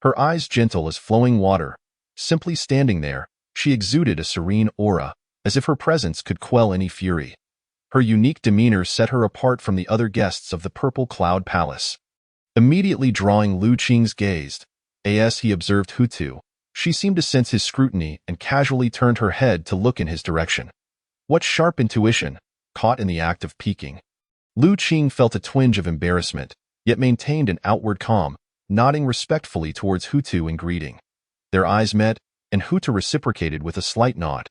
her eyes gentle as flowing water. Simply standing there, she exuded a serene aura, as if her presence could quell any fury. Her unique demeanor set her apart from the other guests of the Purple Cloud Palace. Immediately drawing Lu Qing's gaze, as he observed Hutu, she seemed to sense his scrutiny and casually turned her head to look in his direction. What sharp intuition, caught in the act of peeking. Lu Qing felt a twinge of embarrassment, yet maintained an outward calm, nodding respectfully towards Hutu in greeting. Their eyes met, and Hutu reciprocated with a slight nod.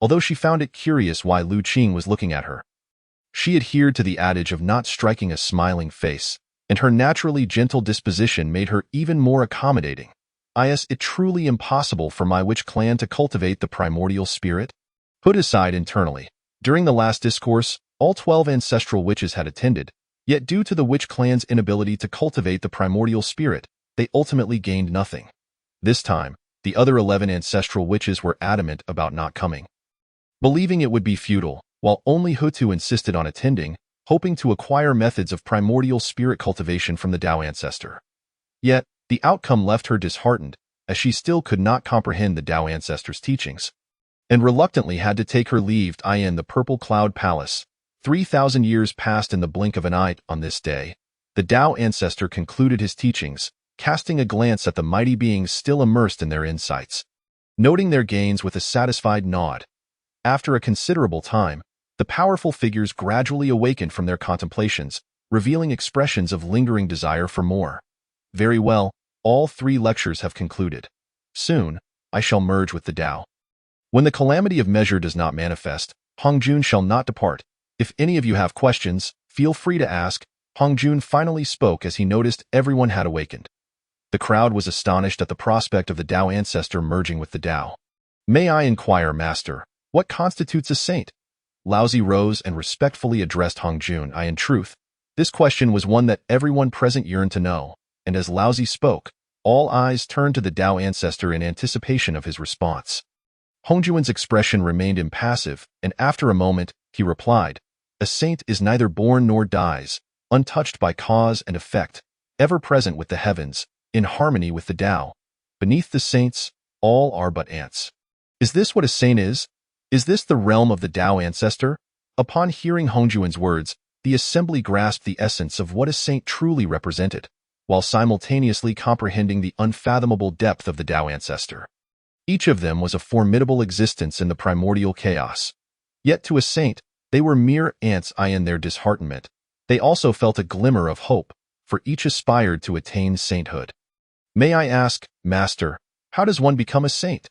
Although she found it curious why Lu Qing was looking at her, she adhered to the adage of not striking a smiling face, and her naturally gentle disposition made her even more accommodating. Is it truly impossible for my witch clan to cultivate the primordial spirit? Put aside internally. During the last discourse, all 12 ancestral witches had attended, yet due to the witch clan's inability to cultivate the primordial spirit, they ultimately gained nothing. This time, the other 11 ancestral witches were adamant about not coming, believing it would be futile, while only Hutu insisted on attending, hoping to acquire methods of primordial spirit cultivation from the Tao ancestor. Yet, the outcome left her disheartened, as she still could not comprehend the Tao ancestor's teachings, and reluctantly had to take her leave in the Purple Cloud Palace. 3,000 years passed in the blink of an eye. On this day, the Tao ancestor concluded his teachings, casting a glance at the mighty beings still immersed in their insights, noting their gains with a satisfied nod. After a considerable time, the powerful figures gradually awakened from their contemplations, revealing expressions of lingering desire for more. Very well, all 3 lectures have concluded. Soon, I shall merge with the Tao. When the calamity of measure does not manifest, Hongjun shall not depart. If any of you have questions, Feel free to ask. Hongjun finally spoke as he noticed everyone had awakened. The crowd was astonished at the prospect of the Tao ancestor merging with the Tao. May I inquire, Master, what constitutes a saint? Laozi rose and respectfully addressed Hongjun. In truth, this question was one that everyone present yearned to know, and as Laozi spoke, all eyes turned to the Tao ancestor in anticipation of his response. Hongjun's expression remained impassive, and after a moment, he replied, "A saint is neither born nor dies, untouched by cause and effect, ever present with the heavens, in harmony with the Tao. Beneath the saints, all are but ants." Is this what a saint is? Is this the realm of the Tao ancestor? Upon hearing Hongjun's words, the assembly grasped the essence of what a saint truly represented, while simultaneously comprehending the unfathomable depth of the Tao ancestor. Each of them was a formidable existence in the primordial chaos. Yet to a saint, they were mere ants. In their disheartenment, they also felt a glimmer of hope, for each aspired to attain sainthood. May I ask, Master, how does one become a saint?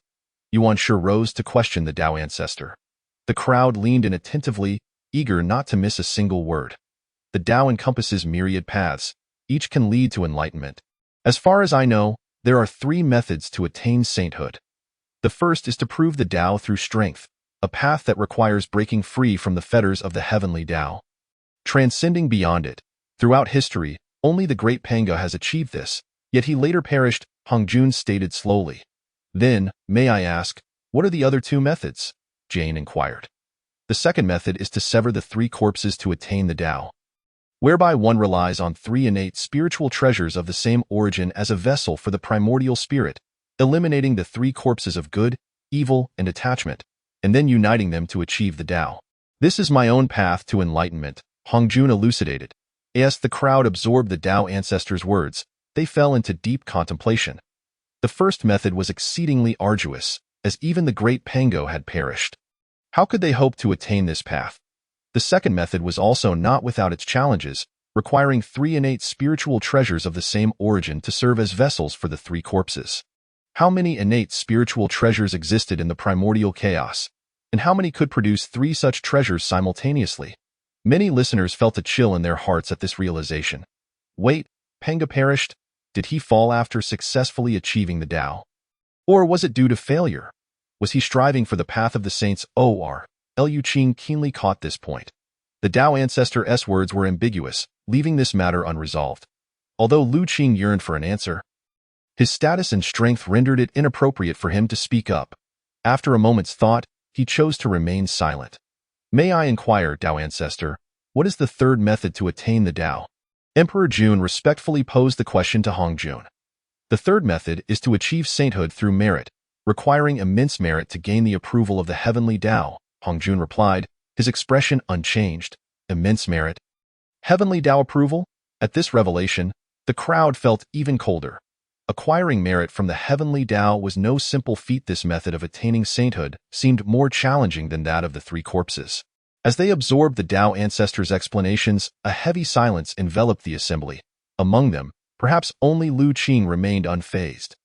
Yuan Shi rose to question the Tao ancestor. The crowd leaned in attentively, eager not to miss a single word. The Tao encompasses myriad paths. Each can lead to enlightenment. As far as I know, there are 3 methods to attain sainthood. The first is to prove the Tao through strength, a path that requires breaking free from the fetters of the heavenly Tao, transcending beyond it. Throughout history, only the great Panga has achieved this, yet he later perished, Hongjun stated slowly. Then, may I ask, what are the other 2 methods? Jane inquired. The second method is to sever the 3 corpses to attain the Tao, whereby one relies on 3 innate spiritual treasures of the same origin as a vessel for the primordial spirit, eliminating the 3 corpses of good, evil, and attachment, and then uniting them to achieve the Tao. This is my own path to enlightenment, Hongjun elucidated. As the crowd absorbed the Tao ancestor's words, they fell into deep contemplation. The first method was exceedingly arduous, as even the great Pango had perished. How could they hope to attain this path? The second method was also not without its challenges, requiring 3 innate spiritual treasures of the same origin to serve as vessels for the 3 corpses. How many innate spiritual treasures existed in the primordial chaos, and how many could produce 3 such treasures simultaneously? Many listeners felt a chill in their hearts at this realization. Wait, Panga perished? Did he fall after successfully achieving the Tao? Or was it due to failure? Was he striving for the path of the saints? Liu Qing keenly caught this point. The Tao ancestor's words were ambiguous, leaving this matter unresolved. Although Liu Qing yearned for an answer, his status and strength rendered it inappropriate for him to speak up. After a moment's thought, he chose to remain silent. May I inquire, Tao ancestor, what is the third method to attain the Tao? Emperor Jun respectfully posed the question to Hongjun. The third method is to achieve sainthood through merit, requiring immense merit to gain the approval of the heavenly Tao, Hongjun replied, his expression unchanged. Immense merit? Heavenly Tao approval? At this revelation, the crowd felt even colder. Acquiring merit from the heavenly Tao was no simple feat. This method of attaining sainthood seemed more challenging than that of the 3 corpses. As they absorbed the Tao ancestor's explanations, a heavy silence enveloped the assembly. Among them, perhaps only Liu Qing remained unfazed.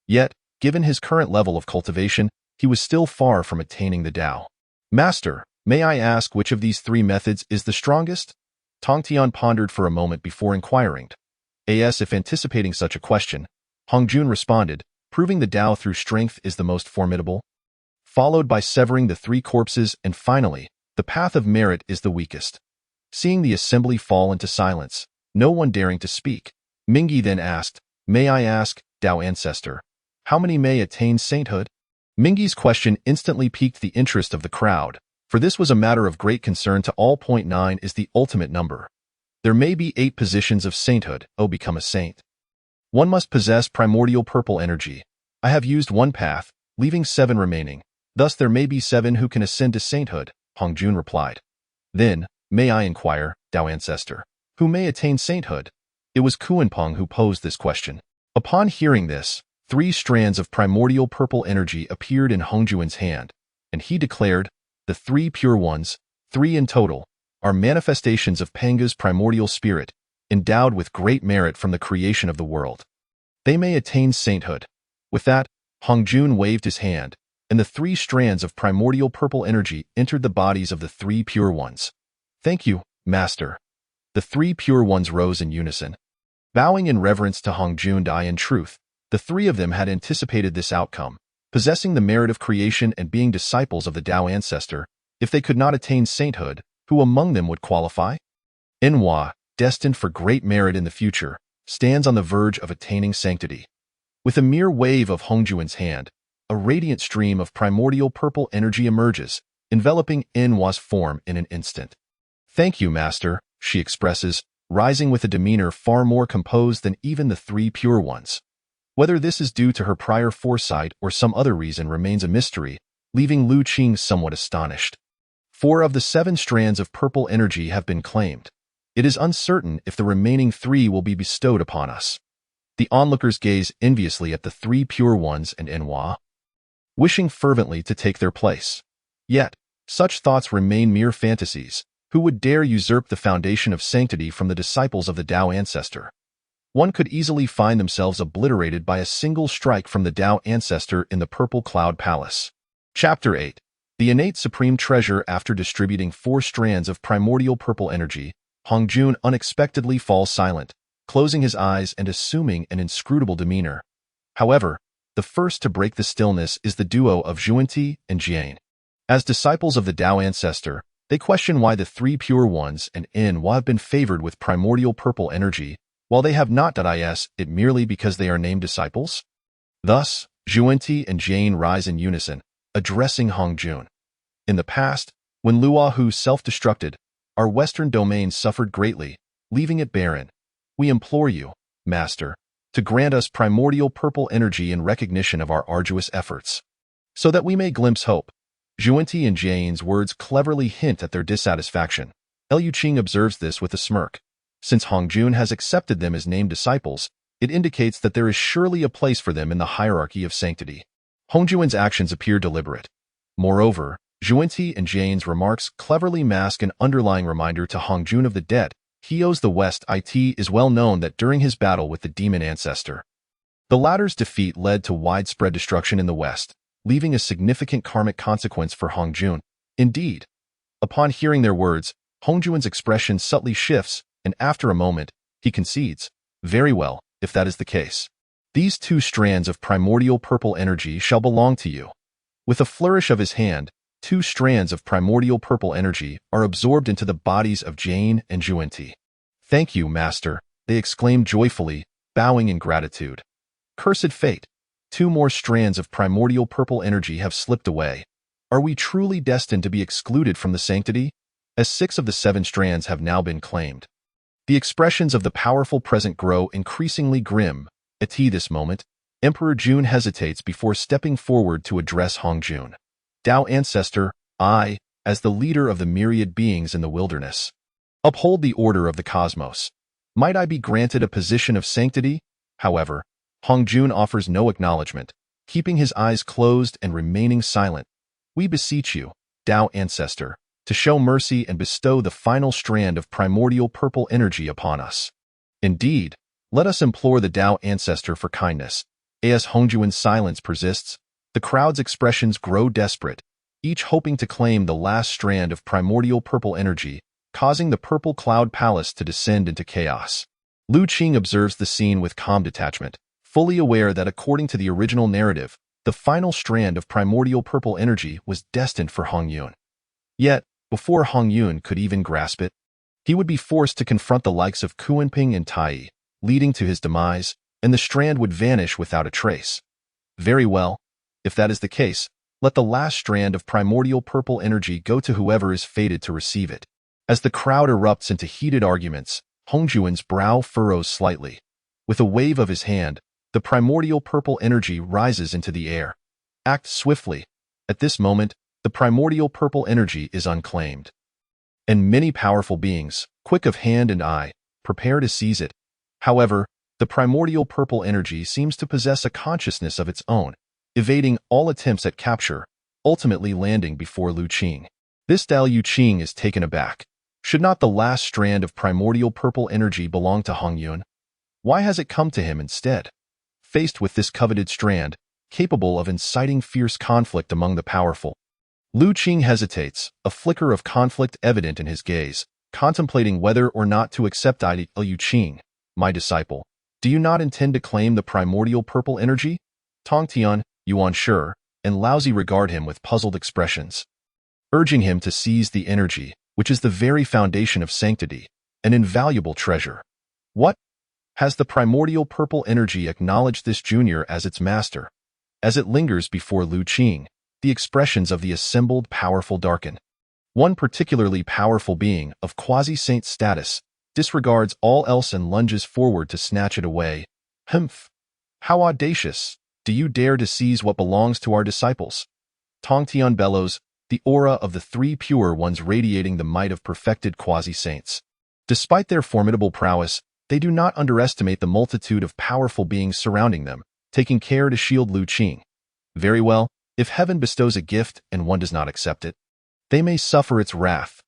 Yet, given his current level of cultivation, he was still far from attaining the Tao. Master, may I ask which of these 3 methods is the strongest? Tongtian pondered for a moment before inquiring. As if anticipating such a question, Hongjun responded, proving the Tao through strength is the most formidable, followed by severing the 3 corpses, and finally, the path of merit is the weakest. Seeing the assembly fall into silence, no one daring to speak, Mingyi then asked, May I ask, Tao ancestor, how many may attain sainthood? Mingyi's question instantly piqued the interest of the crowd, for this was a matter of great concern to all. 9 is the ultimate number. There may be 8 positions of sainthood. Become a saint. One must possess primordial purple energy. I have used 1 path, leaving 7 remaining. Thus there may be 7 who can ascend to sainthood, Hongjun replied. Then, may I inquire, Tao ancestor, who may attain sainthood? It was Kunpeng who posed this question. Upon hearing this, 3 strands of primordial purple energy appeared in Hongjun's hand, and he declared, the 3 pure ones, 3 in total, are manifestations of Panga's primordial spirit, endowed with great merit from the creation of the world. They may attain sainthood. With that, Hongjun waved his hand, and the 3 strands of primordial purple energy entered the bodies of the 3 pure ones. Thank you, Master. The three pure ones rose in unison. Bowing in reverence to Hongjun Dai in truth, the three of them had anticipated this outcome, possessing the merit of creation and being disciples of the Tao ancestor. If they could not attain sainthood, who among them would qualify? Enhua, destined for great merit in the future, stands on the verge of attaining sanctity. With a mere wave of Hongjuan's hand, a radiant stream of primordial purple energy emerges, enveloping Enhua's form in an instant. "Thank you, Master," she expresses, rising with a demeanor far more composed than even the three pure ones. Whether this is due to her prior foresight or some other reason remains a mystery, leaving Lu Qing somewhat astonished. 4 of the 7 strands of purple energy have been claimed. It is uncertain if the remaining 3 will be bestowed upon us. The onlookers gaze enviously at the 3 pure ones and Enhua, wishing fervently to take their place. Yet, such thoughts remain mere fantasies. Who would dare usurp the foundation of sanctity from the disciples of the Tao ancestor? One could easily find themselves obliterated by a single strike from the Tao ancestor in the Purple Cloud Palace. Chapter 8. The innate supreme treasure. After distributing 4 strands of primordial purple energy, Hongjun unexpectedly falls silent, closing his eyes and assuming an inscrutable demeanor. However, the first to break the stillness is the duo of Zhuanti and Jian. As disciples of the Tao ancestor, they question why the 3 pure ones and Enhua have been favored with primordial purple energy, while they have not. Is it merely because they are named disciples? Thus, Zhuanti and Jian rise in unison, addressing Hongjun. In the past, when Luohu self-destructed, our western domain suffered greatly, leaving it barren. We implore you, Master, to grant us primordial purple energy in recognition of our arduous efforts, so that we may glimpse hope. Zhuanti and Jian's words cleverly hint at their dissatisfaction. Liu Qing observes this with a smirk. Since Hongjun has accepted them as named disciples, it indicates that there is surely a place for them in the hierarchy of sanctity. Hongjuan's actions appear deliberate. Moreover, Zhuanti and Jian's remarks cleverly mask an underlying reminder to Hongjun of the debt he owes the West. It is well known that during his battle with the demon ancestor, the latter's defeat led to widespread destruction in the West, leaving a significant karmic consequence for Hongjun. Indeed, upon hearing their words, Hongjuan's expression subtly shifts, and after a moment, he concedes, "Very well, if that is the case. These 2 strands of primordial purple energy shall belong to you." With a flourish of his hand, 2 strands of primordial purple energy are absorbed into the bodies of Jian and Zhuanti. "Thank you, Master," they exclaim joyfully, bowing in gratitude. Cursed fate! 2 more strands of primordial purple energy have slipped away. Are we truly destined to be excluded from the sanctity? As 6 of the 7 strands have now been claimed, the expressions of the powerful present grow increasingly grim. At this moment, Emperor Jun hesitates before stepping forward to address Hongjun. "Tao ancestor, I, as the leader of the myriad beings in the wilderness, uphold the order of the cosmos. Might I be granted a position of sanctity?" However, Hongjun offers no acknowledgement, keeping his eyes closed and remaining silent. "We beseech you, Tao ancestor, to show mercy and bestow the final strand of primordial purple energy upon us. Indeed, let us implore the Tao ancestor for kindness." As Hongjuan's silence persists, the crowd's expressions grow desperate, each hoping to claim the last strand of primordial purple energy, causing the Purple Cloud Palace to descend into chaos. Lu Qing observes the scene with calm detachment, fully aware that according to the original narrative, the final strand of primordial purple energy was destined for Hongyun. Yet, before Hongyun could even grasp it, he would be forced to confront the likes of Kunpeng and Tai, leading to his demise, and the strand would vanish without a trace. Very well, if that is the case, let the last strand of primordial purple energy go to whoever is fated to receive it. As the crowd erupts into heated arguments, Hongjuan's brow furrows slightly. With a wave of his hand, the primordial purple energy rises into the air. Act swiftly. At this moment, the primordial purple energy is unclaimed. And many powerful beings, quick of hand and eye, prepare to seize it. However, the primordial purple energy seems to possess a consciousness of its own, evading all attempts at capture, ultimately landing before Lu Qing. This Liu Qing is taken aback. Should not the last strand of primordial purple energy belong to Hongyun? Why has it come to him instead? Faced with this coveted strand, capable of inciting fierce conflict among the powerful, Lu Qing hesitates, a flicker of conflict evident in his gaze, contemplating whether or not to accept it. Liu Qing, my disciple, do you not intend to claim the primordial purple energy? Tongtian, Yuan Shi, and Laozi regard him with puzzled expressions, urging him to seize the energy, which is the very foundation of sanctity, an invaluable treasure. What? Has the primordial purple energy acknowledged this junior as its master? As it lingers before Liu Qing, the expressions of the assembled powerful darken. One particularly powerful being, of quasi-saint status, disregards all else and lunges forward to snatch it away. Humph! How audacious! Do you dare to seize what belongs to our disciples? Tongtian bellows, the aura of the three pure ones radiating the might of perfected quasi-saints. Despite their formidable prowess, they do not underestimate the multitude of powerful beings surrounding them, taking care to shield Liu Qing. Very well, if heaven bestows a gift and one does not accept it, they may suffer its wrath.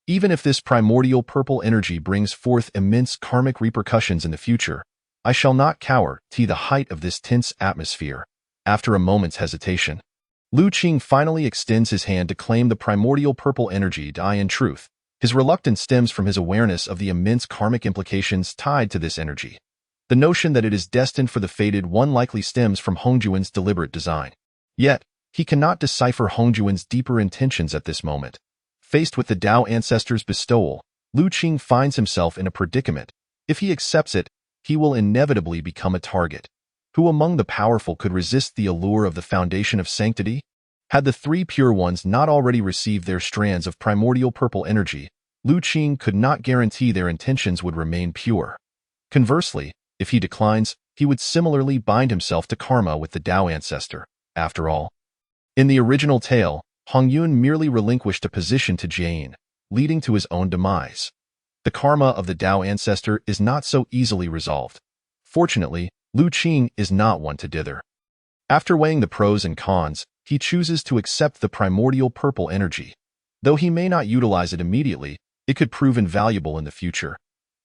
Even if this primordial purple energy brings forth immense karmic repercussions in the future, I shall not cower to the height of this tense atmosphere. After a moment's hesitation, Liu Qing finally extends his hand to claim the primordial purple energy. In truth, his reluctance stems from his awareness of the immense karmic implications tied to this energy. The notion that it is destined for the fated one likely stems from Hongjuan's deliberate design. Yet, he cannot decipher Hongjuan's deeper intentions at this moment. Faced with the Tao ancestor's bestowal, Liu Qing finds himself in a predicament. If he accepts it, he will inevitably become a target. Who among the powerful could resist the allure of the foundation of sanctity? Had the three pure ones not already received their strands of primordial purple energy, Liu Qing could not guarantee their intentions would remain pure. Conversely, if he declines, he would similarly bind himself to karma with the Tao ancestor. After all, in the original tale, Hongyun merely relinquished a position to Jane, leading to his own demise. The karma of the Tao ancestor is not so easily resolved. Fortunately, Liu Qing is not one to dither. After weighing the pros and cons, he chooses to accept the primordial purple energy. Though he may not utilize it immediately, it could prove invaluable in the future.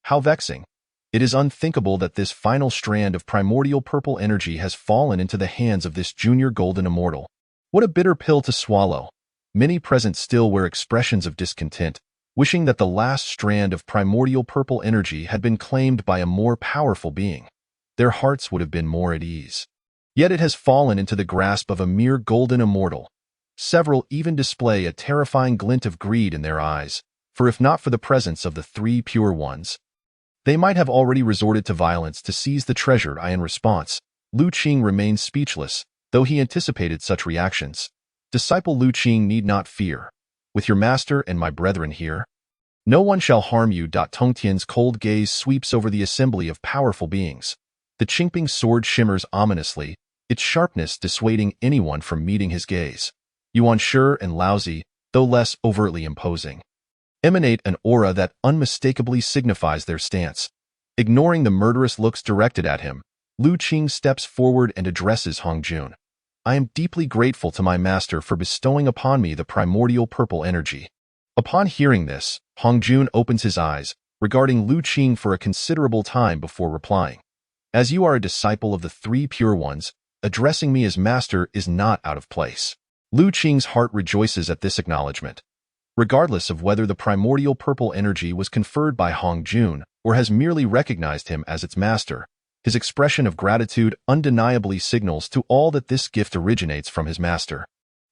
How vexing! It is unthinkable that this final strand of primordial purple energy has fallen into the hands of this junior golden immortal. What a bitter pill to swallow. Many present still wear expressions of discontent, wishing that the last strand of primordial purple energy had been claimed by a more powerful being. Their hearts would have been more at ease. Yet it has fallen into the grasp of a mere golden immortal. Several even display a terrifying glint of greed in their eyes, for if not for the presence of the three pure ones, they might have already resorted to violence to seize the treasure. In response, Liu Qing remained speechless, though he anticipated such reactions. Disciple Liu Qing need not fear. With your master and my brethren here, no one shall harm you. Tongtian's cold gaze sweeps over the assembly of powerful beings. The Qingping sword shimmers ominously, its sharpness dissuading anyone from meeting his gaze. Yuan Shi and Laozi, though less overtly imposing, emanate an aura that unmistakably signifies their stance. Ignoring the murderous looks directed at him, Liu Qing steps forward and addresses Hongjun. I am deeply grateful to my master for bestowing upon me the primordial purple energy. Upon hearing this, Hongjun opens his eyes, regarding Liu Qing for a considerable time before replying. As you are a disciple of the three pure ones, addressing me as master is not out of place. Liu Qing's heart rejoices at this acknowledgement. Regardless of whether the primordial purple energy was conferred by Hongjun or has merely recognized him as its master, his expression of gratitude undeniably signals to all that this gift originates from his master.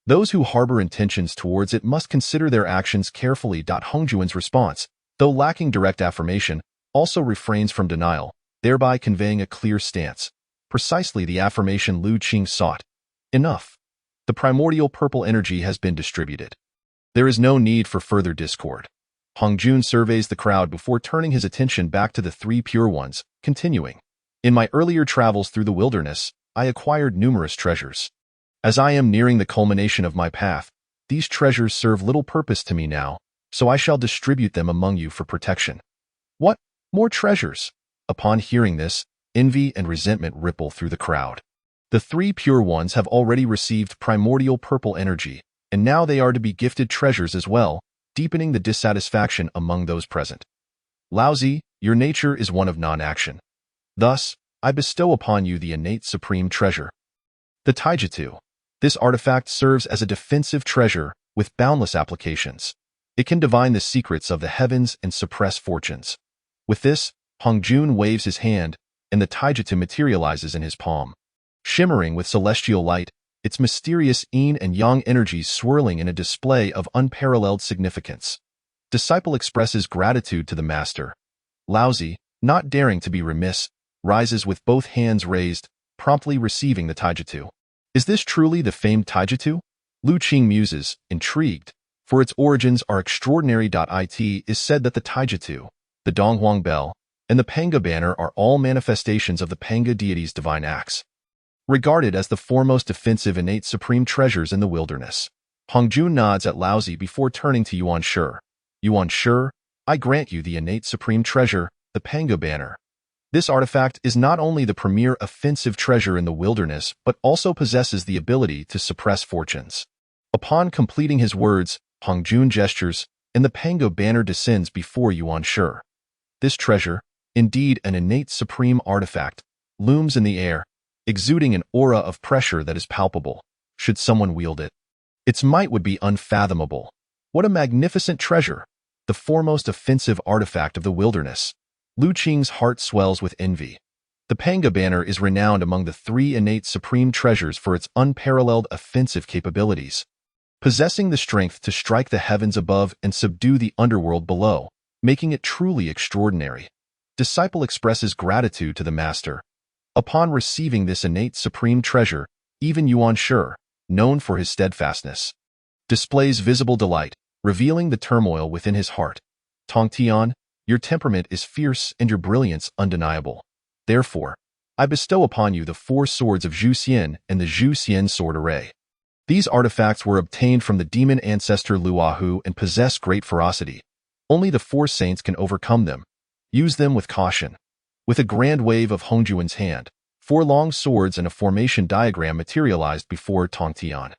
Those who harbor intentions towards it must consider their actions carefully. Hongjuan's response, though lacking direct affirmation, also refrains from denial, thereby conveying a clear stance. Precisely the affirmation Liu Qing sought. Enough. The primordial purple energy has been distributed. There is no need for further discord. Hongjun surveys the crowd before turning his attention back to the three pure ones, continuing. In my earlier travels through the wilderness, I acquired numerous treasures. As I am nearing the culmination of my path, these treasures serve little purpose to me now, so I shall distribute them among you for protection. What? More treasures? Upon hearing this, envy and resentment ripple through the crowd. The three pure ones have already received primordial purple energy, and now they are to be gifted treasures as well, deepening the dissatisfaction among those present. Laozi, your nature is one of non-action. Thus, I bestow upon you the innate supreme treasure. The Taijutsu. This artifact serves as a defensive treasure with boundless applications. It can divine the secrets of the heavens and suppress fortunes. With this, Hongjun waves his hand, and the taijutsu materializes in his palm. Shimmering with celestial light, its mysterious yin and yang energies swirling in a display of unparalleled significance. Disciple expresses gratitude to the master. Laozi, not daring to be remiss, rises with both hands raised, promptly receiving the taijutsu. Is this truly the famed taijutsu? Lu Qing muses, intrigued, for its origins are extraordinary. It is said that the taijutsu, the Donghuang bell, and the Panga banner are all manifestations of the Panga deity's divine acts. Regarded as the foremost defensive innate supreme treasures in the wilderness. Hongjun nods at Laozi before turning to Yuan Shi. Yuan Shi, I grant you the innate supreme treasure, the Panga banner. This artifact is not only the premier offensive treasure in the wilderness, but also possesses the ability to suppress fortunes. Upon completing his words, Hongjun gestures, and the Panga banner descends before Yuan Shi. This treasure, indeed an innate supreme artifact, looms in the air, exuding an aura of pressure that is palpable, should someone wield it. Its might would be unfathomable. What a magnificent treasure! The foremost offensive artifact of the wilderness. Lu Qing's heart swells with envy. The Panga banner is renowned among the three innate supreme treasures for its unparalleled offensive capabilities, possessing the strength to strike the heavens above and subdue the underworld below, making it truly extraordinary. Disciple expresses gratitude to the master. Upon receiving this innate supreme treasure, even Yuan Shi, known for his steadfastness, displays visible delight, revealing the turmoil within his heart. Tongtian, your temperament is fierce and your brilliance undeniable. Therefore, I bestow upon you the 4 swords of Zhu Xian and the Zhu Xian sword array. These artifacts were obtained from the demon ancestor Luahu and possess great ferocity. Only the 4 saints can overcome them. Use them with caution. With a grand wave of Hongjuan's hand, 4 long swords and a formation diagram materialized before Tongtian.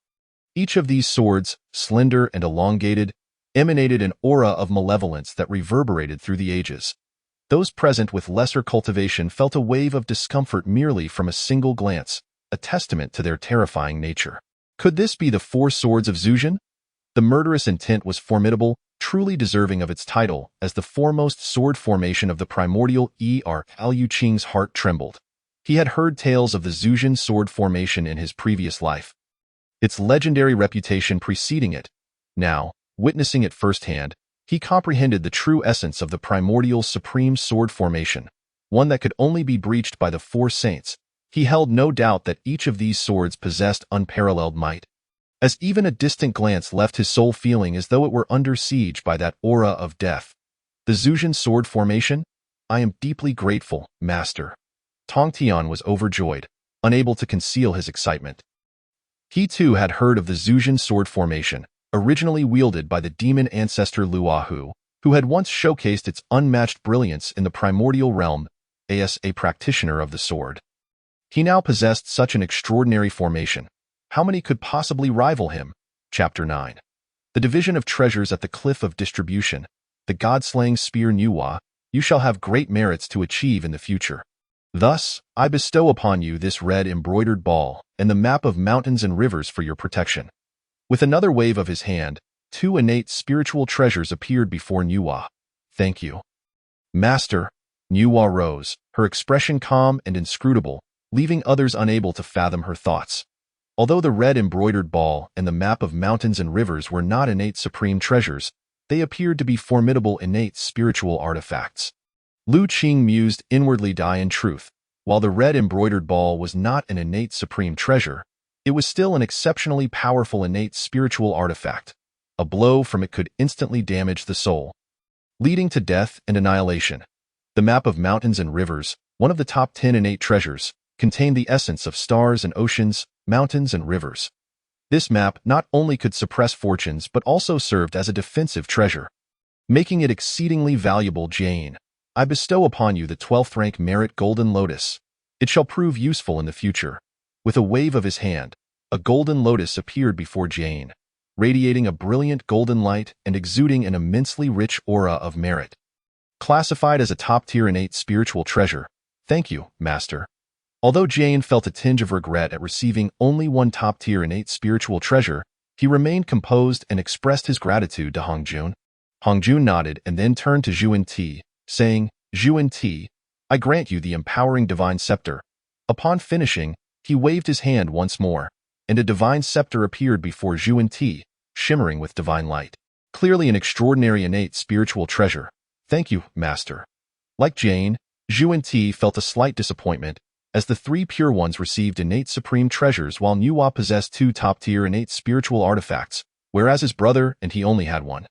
Each of these swords, slender and elongated, emanated an aura of malevolence that reverberated through the ages. Those present with lesser cultivation felt a wave of discomfort merely from a single glance, a testament to their terrifying nature. Could this be the 4 swords of Zhujian? The murderous intent was formidable, truly deserving of its title, as the foremost sword formation of the primordial era. Lu Qing's heart trembled. He had heard tales of the Zhujian sword formation in his previous life, its legendary reputation preceding it. Now, witnessing it firsthand, he comprehended the true essence of the primordial supreme sword formation, one that could only be breached by the 4 saints. He held no doubt that each of these swords possessed unparalleled might, as even a distant glance left his soul feeling as though it were under siege by that aura of death. The Zhujian sword formation? I am deeply grateful, master. Tongtian was overjoyed, unable to conceal his excitement. He too had heard of the Zhujian sword formation, originally wielded by the demon ancestor Luahu, who had once showcased its unmatched brilliance in the primordial realm, as a practitioner of the sword. He now possessed such an extraordinary formation. How many could possibly rival him? Chapter 9. The division of treasures at the cliff of distribution. The god-slaying spear Nuwa, you shall have great merits to achieve in the future. Thus, I bestow upon you this red embroidered ball and the map of mountains and rivers for your protection. With another wave of his hand, 2 innate spiritual treasures appeared before Nuwa. Thank you. Master, Nuwa rose, her expression calm and inscrutable, leaving others unable to fathom her thoughts. Although the red embroidered ball and the map of mountains and rivers were not innate supreme treasures, they appeared to be formidable innate spiritual artifacts. Lu Qing mused inwardly. In truth, while the red embroidered ball was not an innate supreme treasure, it was still an exceptionally powerful innate spiritual artifact. A blow from it could instantly damage the soul, leading to death and annihilation. The map of mountains and rivers, one of the top 10 innate treasures, contained the essence of stars and oceans, mountains and rivers. This map not only could suppress fortunes but also served as a defensive treasure, making it exceedingly valuable. Jane, I bestow upon you the 12th rank merit golden lotus. It shall prove useful in the future. With a wave of his hand, a golden lotus appeared before Jane, radiating a brilliant golden light and exuding an immensely rich aura of merit. Classified as a top-tier innate spiritual treasure. Thank you, master. Although Jane felt a tinge of regret at receiving only one top-tier innate spiritual treasure, he remained composed and expressed his gratitude to Hongjun. Hongjun nodded and then turned to Zhuan Ti, saying, Zhuan Ti, I grant you the empowering divine scepter. Upon finishing, he waved his hand once more, and a divine scepter appeared before Zhuan Ti, shimmering with divine light. Clearly an extraordinary innate spiritual treasure. Thank you, Master. Like Jane, Zhuan Ti felt a slight disappointment, as the three pure ones received innate supreme treasures while Nuwa possessed two top-tier innate spiritual artifacts, whereas his brother and he only had one,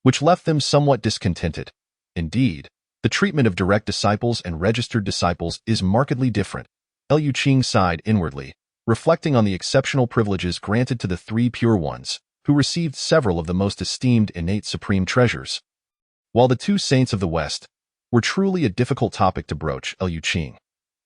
which left them somewhat discontented. Indeed, the treatment of direct disciples and registered disciples is markedly different. Liu Qing sighed inwardly, reflecting on the exceptional privileges granted to the three pure ones, who received several of the most esteemed innate supreme treasures. While the two saints of the West were truly a difficult topic to broach, Liu Qing.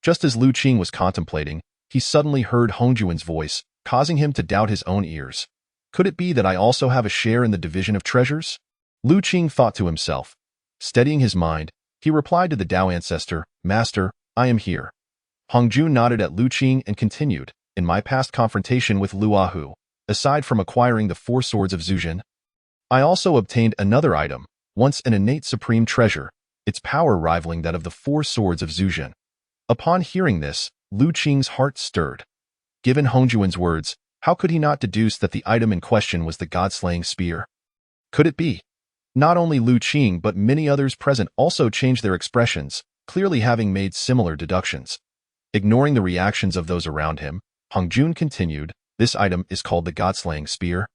Just as Liu Qing was contemplating, he suddenly heard Hongjuan's voice, causing him to doubt his own ears. Could it be that I also have a share in the division of treasures? Liu Qing thought to himself. Steadying his mind, he replied to the Tao ancestor, Master, I am here. Hongjun nodded at Liu Qing and continued, in my past confrontation with Luahu, aside from acquiring the four swords of Zuzhen, I also obtained another item, once an innate supreme treasure, its power rivaling that of the four swords of Zuzhen. Upon hearing this, Liu Qing's heart stirred. Given Hongjuan's words, how could he not deduce that the item in question was the god-slaying spear? Could it be? Not only Liu Qing but many others present also changed their expressions, clearly having made similar deductions. Ignoring the reactions of those around him, Hongjun continued, this item is called the god-slaying spear,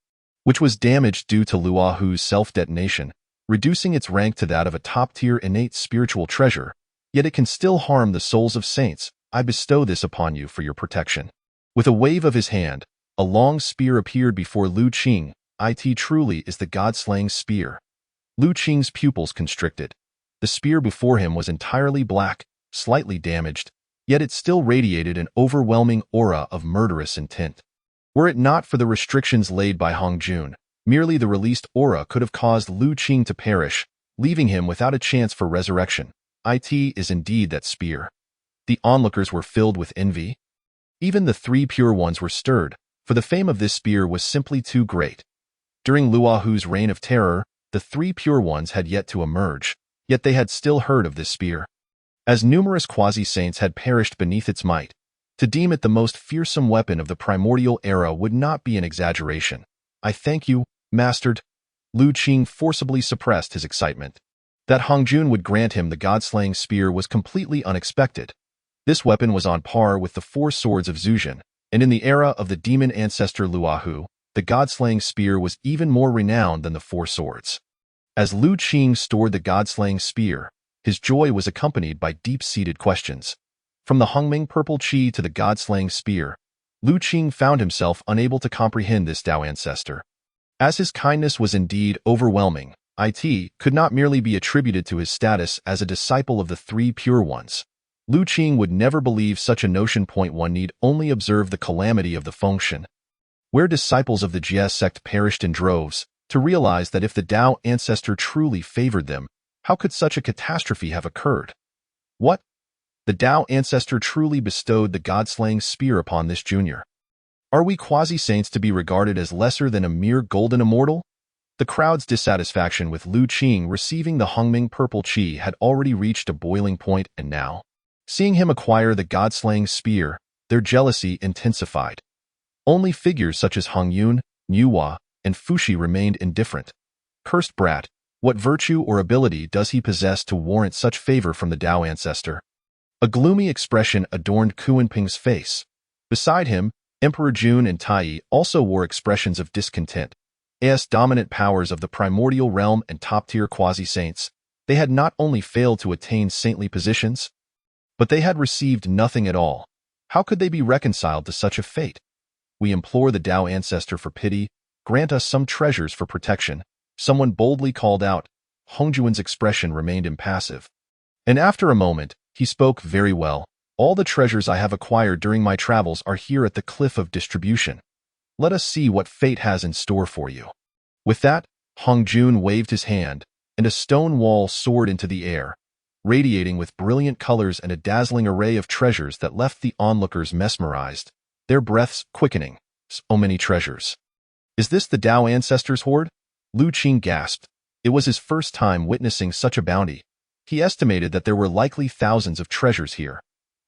which was damaged due to Luahu's self-detonation, reducing its rank to that of a top-tier innate spiritual treasure, yet it can still harm the souls of saints. I bestow this upon you for your protection. With a wave of his hand, a long spear appeared before Liu Qing. It truly is the god-slaying spear. Liu Qing's pupils constricted. The spear before him was entirely black, slightly damaged, yet it still radiated an overwhelming aura of murderous intent. Were it not for the restrictions laid by Hongjun, merely the released aura could have caused Liu Qing to perish, leaving him without a chance for resurrection. It is indeed that spear. The onlookers were filled with envy. Even the three pure ones were stirred, for the fame of this spear was simply too great. During Luahu's reign of terror, the three pure ones had yet to emerge, yet they had still heard of this spear. As numerous quasi-saints had perished beneath its might, to deem it the most fearsome weapon of the primordial era would not be an exaggeration. I thank you, Master. Liu Qing forcibly suppressed his excitement. That Hongjun would grant him the god-slaying spear was completely unexpected. This weapon was on par with the four swords of Zuzhen, and in the era of the demon ancestor Luahu, the god-slaying spear was even more renowned than the four swords. As Liu Qing stored the god-slaying spear, his joy was accompanied by deep-seated questions. From the Hongming purple chi to the god-slaying spear, Liu Qing found himself unable to comprehend this Tao ancestor. As his kindness was indeed overwhelming, it could not merely be attributed to his status as a disciple of the three pure ones. Liu Qing would never believe such a notion. One need only observe the calamity of the Fengshen, where disciples of the Jie sect perished in droves, to realize that if the Tao ancestor truly favored them, how could such a catastrophe have occurred? What? The Tao ancestor truly bestowed the god-slaying spear upon this junior. Are we quasi-saints to be regarded as lesser than a mere golden immortal? The crowd's dissatisfaction with Liu Qing receiving the Hongming purple chi had already reached a boiling point, and now, seeing him acquire the god-slaying spear, their jealousy intensified. Only figures such as Hongyun, Nuwa, and Fushi remained indifferent. Cursed brat, what virtue or ability does he possess to warrant such favor from the Tao ancestor? A gloomy expression adorned Kunpeng's face. Beside him, Emperor Jun and Tai also wore expressions of discontent. As dominant powers of the primordial realm and top-tier quasi-saints, they had not only failed to attain saintly positions, but they had received nothing at all. How could they be reconciled to such a fate? We implore the Tao ancestor for pity, grant us some treasures for protection. Someone boldly called out. Hongjuan's expression remained impassive. And after a moment, he spoke. Very well. All the treasures I have acquired during my travels are here at the cliff of distribution. Let us see what fate has in store for you. With that, Hongjun waved his hand, and a stone wall soared into the air, radiating with brilliant colors and a dazzling array of treasures that left the onlookers mesmerized, their breaths quickening. So many treasures. Is this the Tao ancestors' hoard? Liu Qing gasped. It was his first time witnessing such a bounty. He estimated that there were likely thousands of treasures here.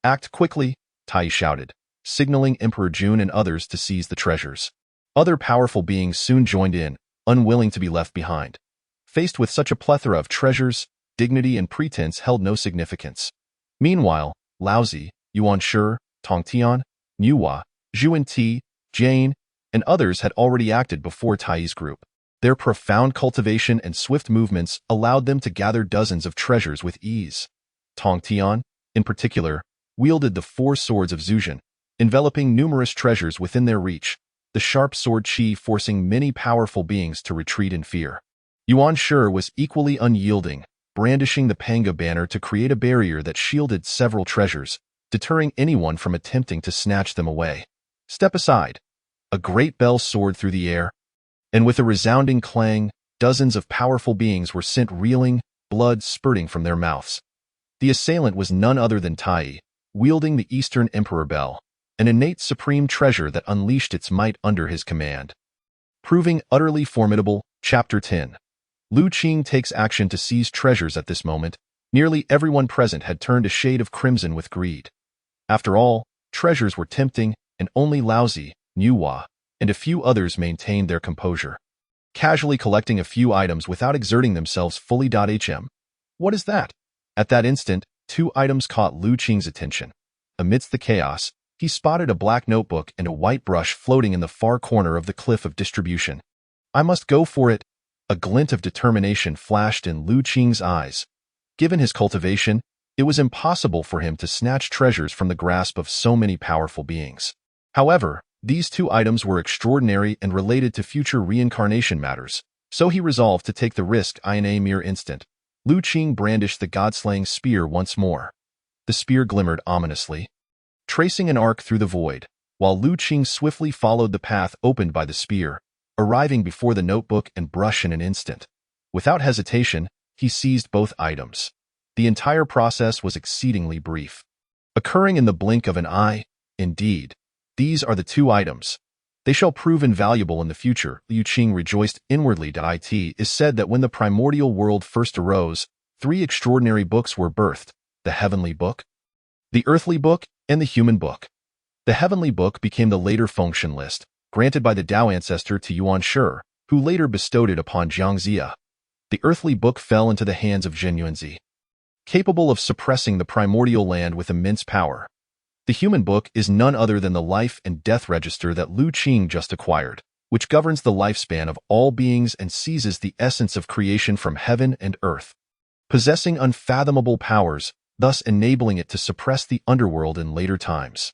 Act quickly, Tai shouted, signaling Emperor Jun and others to seize the treasures. Other powerful beings soon joined in, unwilling to be left behind. Faced with such a plethora of treasures, dignity and pretense held no significance. Meanwhile, Laozi, Yuan Shi, Tong Tian, Nuwa, Zhuan Ti, Jane, and others had already acted before Tai's group. Their profound cultivation and swift movements allowed them to gather dozens of treasures with ease. Tong Tian, in particular, wielded the 4 swords of Zuzhen, enveloping numerous treasures within their reach, the sharp sword qi forcing many powerful beings to retreat in fear. Yuan Shi was equally unyielding, brandishing the Panga banner to create a barrier that shielded several treasures, deterring anyone from attempting to snatch them away. Step aside. A great bell soared through the air, and with a resounding clang, dozens of powerful beings were sent reeling, blood spurting from their mouths. The assailant was none other than Tai, wielding the Eastern Emperor Bell, an innate supreme treasure that unleashed its might under his command. Proving utterly formidable, Chapter 10. Lu Qing takes action to seize treasures at this moment. Nearly everyone present had turned a shade of crimson with greed. After all, treasures were tempting, and only Laozi, Nuwa, and a few others maintained their composure, casually collecting a few items without exerting themselves fully. What is that? At that instant, 2 items caught Lu Qing's attention. Amidst the chaos, he spotted a black notebook and a white brush floating in the far corner of the cliff of distribution. I must go for it. A glint of determination flashed in Lu Qing's eyes. Given his cultivation, it was impossible for him to snatch treasures from the grasp of so many powerful beings. However, these 2 items were extraordinary and related to future reincarnation matters, so he resolved to take the risk in a mere instant. Lu Qing brandished the god-slaying spear once more. The spear glimmered ominously, tracing an arc through the void, while Lu Qing swiftly followed the path opened by the spear, arriving before the notebook and brush in an instant. Without hesitation, he seized both items. The entire process was exceedingly brief, occurring in the blink of an eye. Indeed, these are the 2 items. They shall prove invaluable in the future. Lu Qing rejoiced inwardly. It is said that when the primordial world first arose, 3 extraordinary books were birthed: the heavenly book, the earthly book, and the human book. The heavenly book became the later Fengshen list, granted by the Tao ancestor to Yuan Shi, who later bestowed it upon Jiangxia. The earthly book fell into the hands of Zhen Yuanzi, capable of suppressing the primordial land with immense power. The human book is none other than the life and death register that Lu Qing just acquired, which governs the lifespan of all beings and seizes the essence of creation from heaven and earth, possessing unfathomable powers, thus enabling it to suppress the underworld in later times.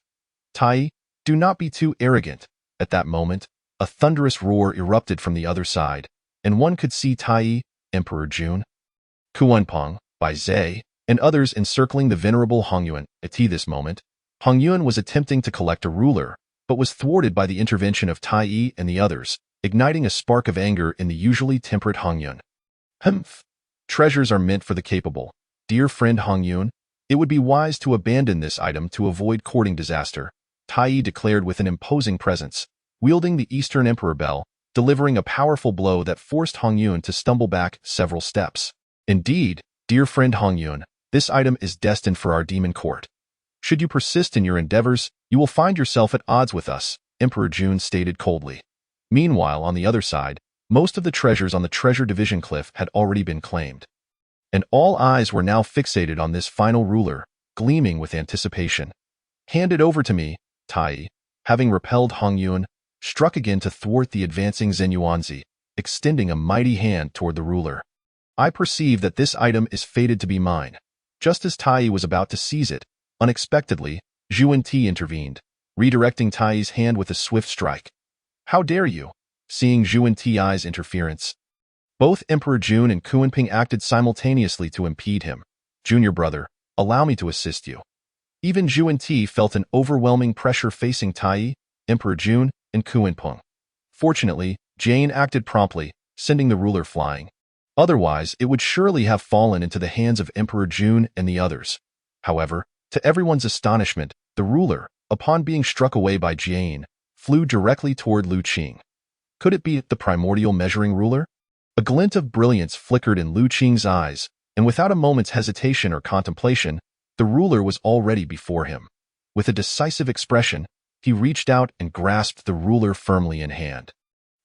Tai, do not be too arrogant. At that moment, a thunderous roar erupted from the other side, and one could see Tai, Emperor Jun, Kunpeng, Bai Zhe, and others encircling the venerable Hongyuan. At this moment, Hongyuan was attempting to collect a ruler, but was thwarted by the intervention of Tai and the others, igniting a spark of anger in the usually temperate Hongyuan. Humph! Treasures are meant for the capable. Dear friend Hongyuan, it would be wise to abandon this item to avoid courting disaster, Tai declared with an imposing presence, wielding the Eastern Emperor Bell, delivering a powerful blow that forced Hongyuan to stumble back several steps. Indeed, dear friend Hongyuan, this item is destined for our demon court. Should you persist in your endeavors, you will find yourself at odds with us, Emperor Jun stated coldly. Meanwhile, on the other side, most of the treasures on the treasure division cliff had already been claimed, and all eyes were now fixated on this final ruler, gleaming with anticipation. Hand it over to me, Tai, having repelled Hongyuan, struck again to thwart the advancing Zhen Yuanzi, extending a mighty hand toward the ruler. I perceive that this item is fated to be mine. Just as Tai was about to seize it, unexpectedly, Zhuan Ti intervened, redirecting Tai's hand with a swift strike. How dare you? Seeing Zhuan Ti's interference, both Emperor Jun and Kunpeng acted simultaneously to impede him. Junior brother, allow me to assist you. Even Zhuan Ti felt an overwhelming pressure facing Tai, Emperor Jun, and Kunpeng. Fortunately, Jane acted promptly, sending the ruler flying. Otherwise, it would surely have fallen into the hands of Emperor Jun and the others. However, to everyone's astonishment, the ruler, upon being struck away by Jane, flew directly toward Lu Qing. Could it be the primordial measuring ruler? A glint of brilliance flickered in Lu Qing's eyes, and without a moment's hesitation or contemplation, the ruler was already before him. With a decisive expression, he reached out and grasped the ruler firmly in hand.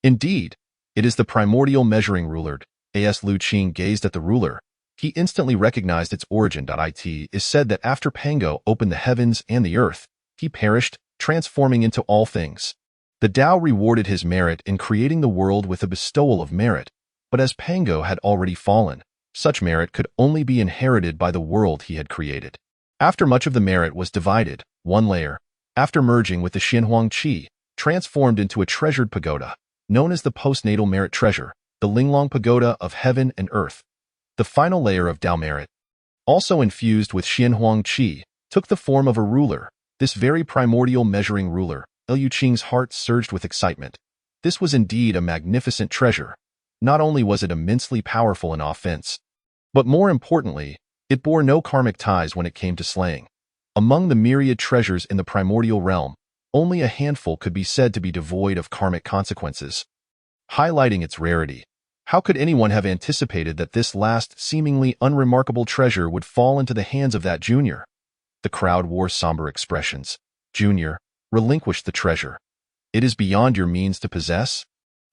Indeed, it is the primordial measuring ruler. As Lu Qing gazed at the ruler, he instantly recognized its origin. It is said that after Pango opened the heavens and the earth, he perished, transforming into all things. The Tao rewarded his merit in creating the world with a bestowal of merit, but as Pango had already fallen, such merit could only be inherited by the world he had created. After much of the merit was divided, one layer, after merging with the Xinhuang Qi, transformed into a treasured pagoda, known as the postnatal merit treasure, the Linglong pagoda of heaven and earth. The final layer of Tao merit, also infused with Xinhuang Qi, took the form of a ruler, this very primordial measuring ruler. Lu Qing's heart surged with excitement. This was indeed a magnificent treasure. Not only was it immensely powerful in offense, but more importantly, it bore no karmic ties when it came to slaying. Among the myriad treasures in the primordial realm, only a handful could be said to be devoid of karmic consequences. Highlighting its rarity, how could anyone have anticipated that this last seemingly unremarkable treasure would fall into the hands of that junior? The crowd wore somber expressions. Junior, relinquish the treasure. It is beyond your means to possess?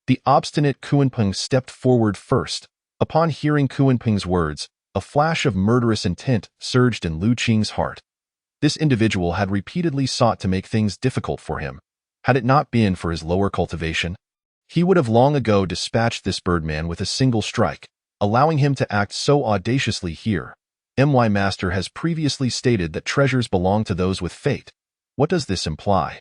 The obstinate Kunpeng stepped forward first. Upon hearing Kunpeng's words, a flash of murderous intent surged in Lu Qing's heart. This individual had repeatedly sought to make things difficult for him. Had it not been for his lower cultivation, he would have long ago dispatched this birdman with a single strike, allowing him to act so audaciously here. My master has previously stated that treasures belong to those with fate. What does this imply?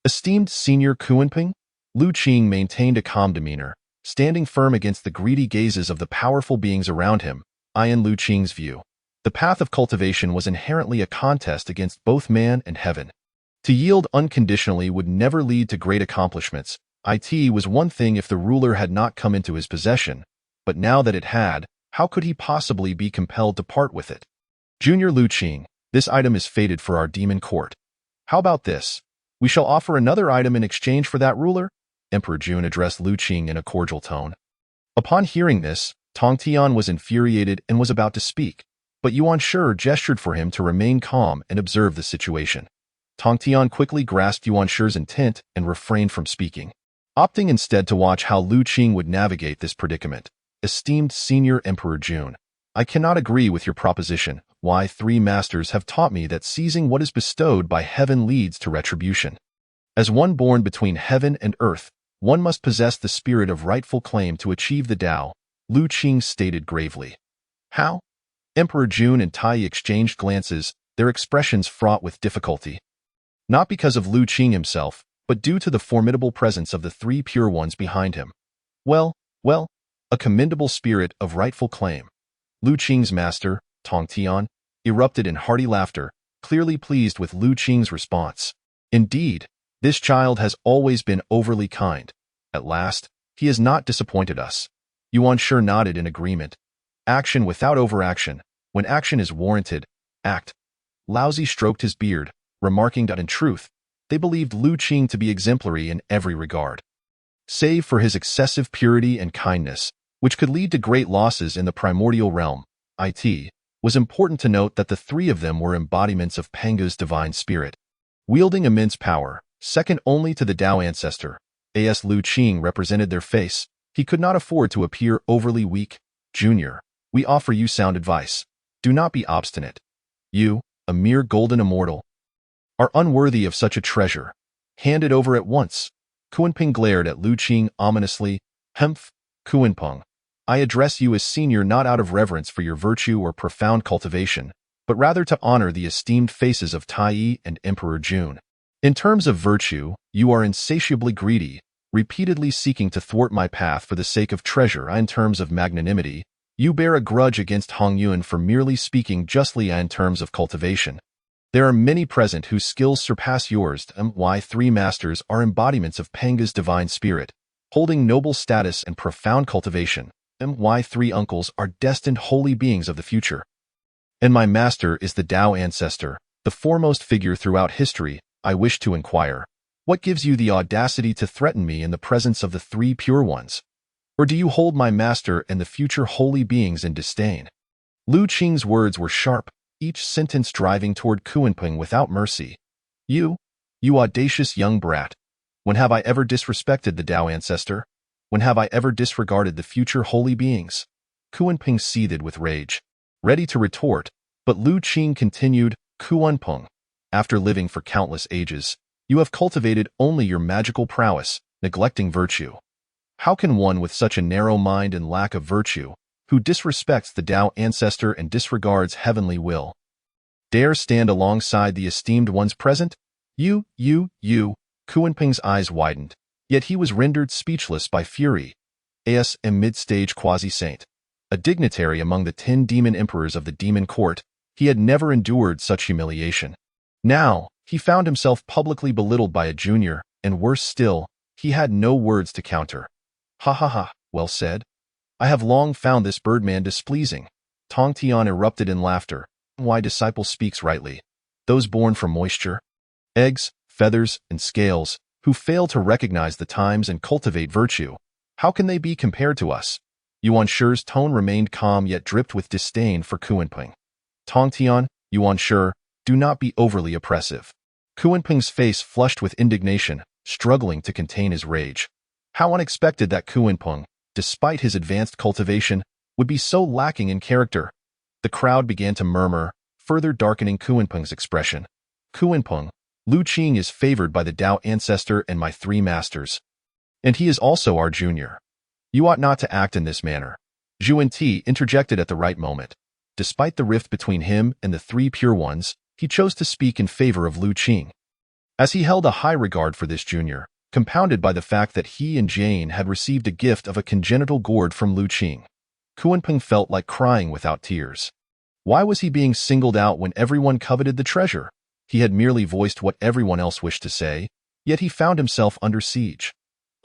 Esteemed Senior Kunpeng? Lu Qing maintained a calm demeanor, standing firm against the greedy gazes of the powerful beings around him. In Lu Qing's view, the path of cultivation was inherently a contest against both man and heaven. To yield unconditionally would never lead to great accomplishments. It was one thing if the ruler had not come into his possession, but now that it had, how could he possibly be compelled to part with it? Junior Lu Qing, this item is fated for our demon court. How about this? We shall offer another item in exchange for that ruler? Emperor Jun addressed Lu Qing in a cordial tone. Upon hearing this, Tong Tian was infuriated and was about to speak, but Yuan Shi gestured for him to remain calm and observe the situation. Tong Tian quickly grasped Yuan Shi's intent and refrained from speaking, opting instead to watch how Lu Qing would navigate this predicament. Esteemed Senior Emperor Jun, I cannot agree with your proposition. Why, three masters have taught me that seizing what is bestowed by heaven leads to retribution. As one born between heaven and earth, one must possess the spirit of rightful claim to achieve the Tao, Lu Qing stated gravely. How? Emperor Jun and Tai exchanged glances, their expressions fraught with difficulty. Not because of Lu Qing himself, but due to the formidable presence of the three pure ones behind him. Well, a commendable spirit of rightful claim. Lu Qing's master, Tong Tian, erupted in hearty laughter, clearly pleased with Lu Qing's response. Indeed, this child has always been overly kind. At last, he has not disappointed us. Yuan Shi nodded in agreement. Action without overaction. When action is warranted, act. Laozi stroked his beard, remarking that in truth, they believed Lu Qing to be exemplary in every regard. Save for his excessive purity and kindness, which could lead to great losses in the primordial realm, it was important to note that the three of them were embodiments of Panga's divine spirit, wielding immense power, second only to the Tao ancestor. As Lu Qing represented their face, he could not afford to appear overly weak. Junior, we offer you sound advice. Do not be obstinate. You, a mere golden immortal, are unworthy of such a treasure. Hand it over at once. Kunpeng glared at Lu Qing ominously. Humph, Kunpeng, I address you as senior not out of reverence for your virtue or profound cultivation, but rather to honor the esteemed faces of Tai and Emperor Jun. In terms of virtue, you are insatiably greedy, repeatedly seeking to thwart my path for the sake of treasure. In terms of magnanimity, you bear a grudge against Hong Yuan for merely speaking justly. In terms of cultivation, there are many present whose skills surpass yours. Why three masters are embodiments of Panga's divine spirit, holding noble status and profound cultivation. Why three uncles are destined holy beings of the future. And my master is the Tao ancestor, the foremost figure throughout history. I wish to inquire, what gives you the audacity to threaten me in the presence of the three pure ones? Or do you hold my master and the future holy beings in disdain? Lu Qing's words were sharp, each sentence driving toward Kunpeng without mercy. You audacious young brat. When have I ever disrespected the Tao ancestor? When have I ever disregarded the future holy beings? Kunpeng seethed with rage, ready to retort, but Lu Qing continued, Kunpeng, after living for countless ages, you have cultivated only your magical prowess, neglecting virtue. How can one with such a narrow mind and lack of virtue, who disrespects the Tao ancestor and disregards heavenly will, dare stand alongside the esteemed ones present? You, Kunpeng's eyes widened, yet he was rendered speechless by fury. As a mid-stage quasi-saint, a dignitary among the 10 demon emperors of the demon court, he had never endured such humiliation. Now, he found himself publicly belittled by a junior, and worse still, he had no words to counter. Ha ha ha, well said. I have long found this birdman displeasing. Tong Tian erupted in laughter. Why disciple speaks rightly. Those born from moisture, eggs, feathers, and scales, who fail to recognize the times and cultivate virtue, how can they be compared to us? Yuan Shi's tone remained calm yet dripped with disdain for Kunpeng. Tong Tian, Yuan Shi, do not be overly oppressive. Kunpeng's face flushed with indignation, struggling to contain his rage. How unexpected that Kunpeng, despite his advanced cultivation, would be so lacking in character. The crowd began to murmur, further darkening Kunpeng's expression. Kunpeng, Lu Qing is favored by the Tao ancestor and my 3 masters. And he is also our junior. You ought not to act in this manner. Zhu Ti interjected at the right moment. Despite the rift between him and the 3 pure ones, he chose to speak in favor of Lu Qing. As he held a high regard for this junior, compounded by the fact that he and Jane had received a gift of a congenital gourd from Lu Qing, Kunpeng felt like crying without tears. Why was he being singled out when everyone coveted the treasure? He had merely voiced what everyone else wished to say, yet he found himself under siege.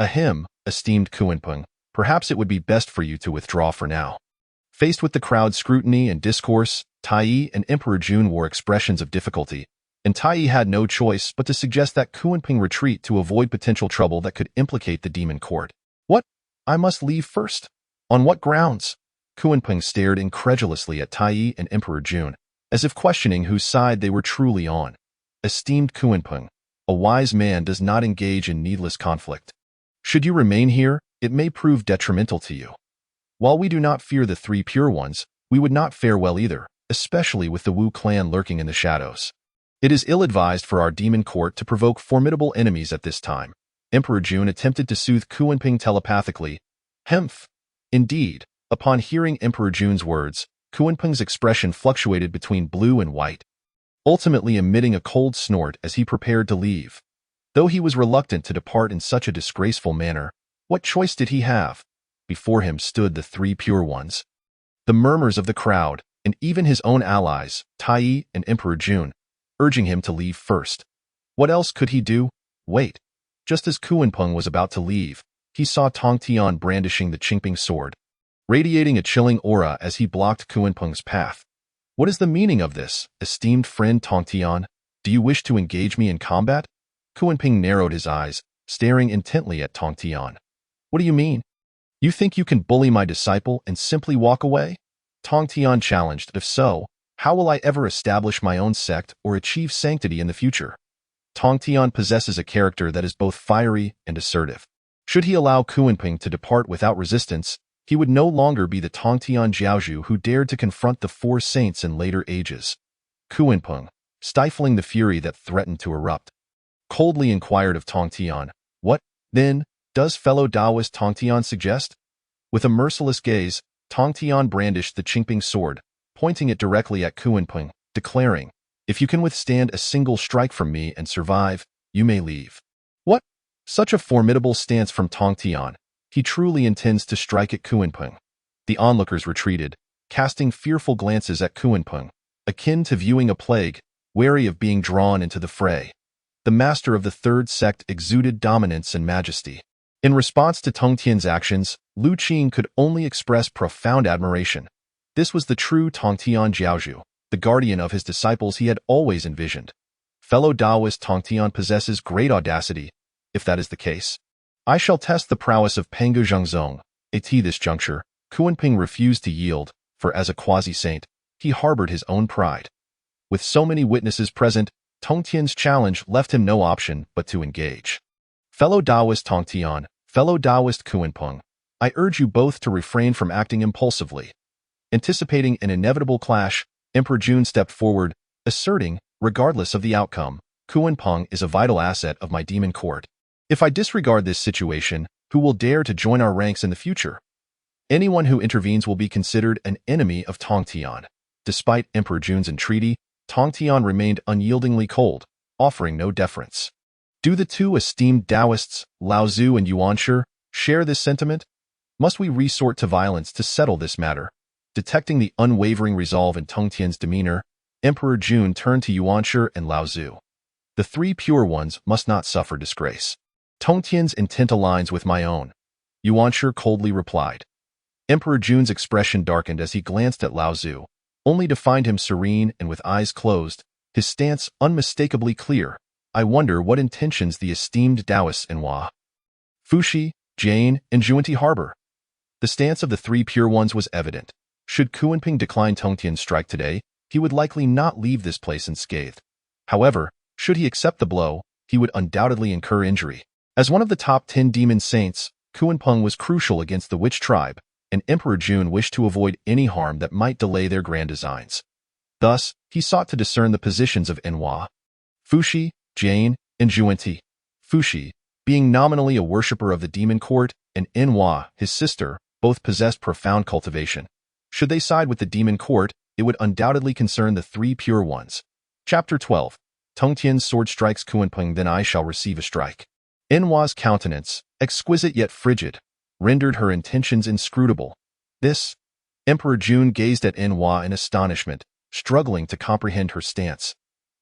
Ahem, esteemed Kunpeng, perhaps it would be best for you to withdraw for now. Faced with the crowd's scrutiny and discourse, Tai and Emperor Jun wore expressions of difficulty, and Tai had no choice but to suggest that Kunpeng retreat to avoid potential trouble that could implicate the demon court. What? I must leave first? On what grounds? Kunpeng stared incredulously at Tai and Emperor Jun, as if questioning whose side they were truly on. Esteemed Kunpeng, a wise man does not engage in needless conflict. Should you remain here, it may prove detrimental to you. While we do not fear the 3 pure ones, we would not fare well either, especially with the Wu clan lurking in the shadows. It is ill-advised for our demon court to provoke formidable enemies at this time. Emperor Jun attempted to soothe Kunpeng telepathically. Hemph. Indeed, upon hearing Emperor Jun's words, Kunpeng's expression fluctuated between blue and white, ultimately emitting a cold snort as he prepared to leave. Though he was reluctant to depart in such a disgraceful manner, what choice did he have? Before him stood the 3 pure ones. The murmurs of the crowd, and even his own allies, Tai and Emperor Jun, urging him to leave first. What else could he do? Wait. Just as Kunpeng was about to leave, he saw Tong Tian brandishing the Qingping sword, radiating a chilling aura as he blocked Kunpeng's path. What is the meaning of this, esteemed friend Tong Tian? Do you wish to engage me in combat? Kunpeng narrowed his eyes, staring intently at Tong Tian. What do you mean? You think you can bully my disciple and simply walk away? Tong Tian challenged. If so, how will I ever establish my own sect or achieve sanctity in the future? Tong Tian possesses a character that is both fiery and assertive. Should he allow Kunpeng to depart without resistance, he would no longer be the Tong Tian Jiaozhu who dared to confront the 4 saints in later ages. Kunpeng, stifling the fury that threatened to erupt, coldly inquired of Tong Tian, what, then, does fellow Taoist Tong Tian suggest? With a merciless gaze, Tong Tian brandished the Qingping sword, pointing it directly at Kunpeng, declaring, if you can withstand a single strike from me and survive, you may leave. What? Such a formidable stance from Tong Tian. He truly intends to strike at Kunpeng. The onlookers retreated, casting fearful glances at Kunpeng, akin to viewing a plague, wary of being drawn into the fray. The master of the 3rd sect exuded dominance and majesty. In response to Tong Tian's actions, Lu Qing could only express profound admiration. This was the true Tong Tian Jiaozhu, the guardian of his disciples he had always envisioned. Fellow Taoist Tong Tian possesses great audacity. If that is the case, I shall test the prowess of Pangu Zhengzong, At this juncture, Kunpeng refused to yield, for as a quasi-saint, he harbored his own pride. With so many witnesses present, Tongtian's challenge left him no option but to engage. Fellow Taoist Tongtian, fellow Taoist Kunpeng, I urge you both to refrain from acting impulsively. Anticipating an inevitable clash, Emperor Jun stepped forward, asserting, regardless of the outcome, Kunpeng is a vital asset of my demon court. If I disregard this situation, who will dare to join our ranks in the future? Anyone who intervenes will be considered an enemy of Tongtian. Despite Emperor Jun's entreaty, Tongtian remained unyieldingly cold, offering no deference. Do the two esteemed Taoists, Lao Tzu and Yuanshi, share this sentiment? Must we resort to violence to settle this matter? Detecting the unwavering resolve in Tongtian's demeanor, Emperor Jun turned to Yuanshi and Lao Tzu. The three pure ones must not suffer disgrace. Tongtian's intent aligns with my own, Yuanshi coldly replied. Emperor Jun's expression darkened as he glanced at Lao Tzu, only to find him serene and with eyes closed, his stance unmistakably clear. I wonder what intentions the esteemed Taoists in Fuxi, Jane, and Zhuanti harbor. The stance of the three pure ones was evident. Should Kunpeng decline Tongtian's strike today, he would likely not leave this place unscathed. However, should he accept the blow, he would undoubtedly incur injury. As one of the top 10 demon saints, Kunpeng was crucial against the witch tribe, and Emperor Jun wished to avoid any harm that might delay their grand designs. Thus, he sought to discern the positions of Fuxi, Jane, and Zhuanti. Fuxi, being nominally a worshipper of the demon court, and his sister, both possessed profound cultivation. Should they side with the demon court, it would undoubtedly concern the three pure ones. Chapter 12. Tongtian's sword strikes Kunpeng, then I shall receive a strike. Enwa's countenance, exquisite yet frigid, rendered her intentions inscrutable. This, Emperor Jun gazed at Enwa in astonishment, struggling to comprehend her stance.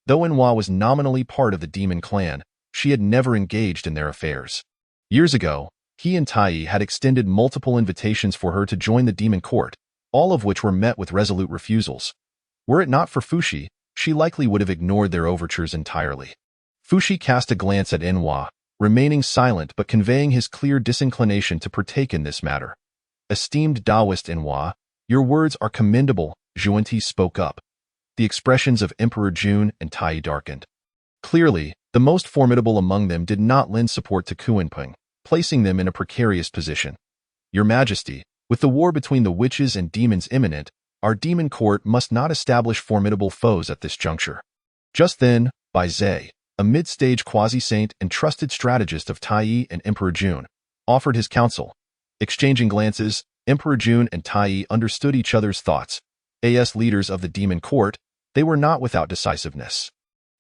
Though Enwa was nominally part of the demon clan, she had never engaged in their affairs. Years ago, he and Tai had extended multiple invitations for her to join the demon court, all of which were met with resolute refusals. Were it not for Fuxi, she likely would have ignored their overtures entirely. Fuxi cast a glance at Enwa, remaining silent but conveying his clear disinclination to partake in this matter. Esteemed Taoist Enwa, your words are commendable, Zhuanti spoke up. The expressions of Emperor Jun and Tai darkened. Clearly, the most formidable among them did not lend support to Kunpeng, placing them in a precarious position. Your Majesty, with the war between the witches and demons imminent, our demon court must not establish formidable foes at this juncture. Just then, Bai Zhe, a mid-stage quasi-saint and trusted strategist of Tai and Emperor Jun, offered his counsel. Exchanging glances, Emperor Jun and Tai understood each other's thoughts. As leaders of the demon court, they were not without decisiveness.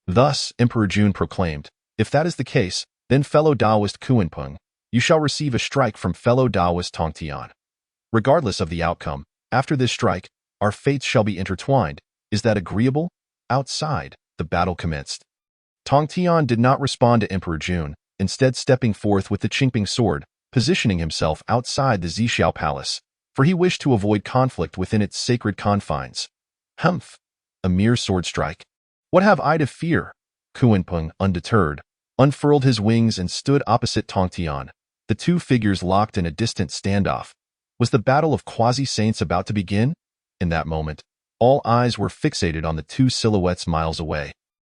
Thus, Emperor Jun proclaimed, if that is the case, then fellow Taoist Kunpeng, you shall receive a strike from fellow Taoist Tongtian. Regardless of the outcome, after this strike, our fates shall be intertwined. Is that agreeable? Outside, the battle commenced. Tongtian did not respond to Emperor Jun, instead stepping forth with the Qingping sword, positioning himself outside the Zixiao Palace, for he wished to avoid conflict within its sacred confines. Humph! A mere sword strike. What have I to fear? Kunpeng, undeterred, unfurled his wings and stood opposite Tongtian, the two figures locked in a distant standoff. Was the battle of quasi-saints about to begin? In that moment, all eyes were fixated on the two silhouettes miles away.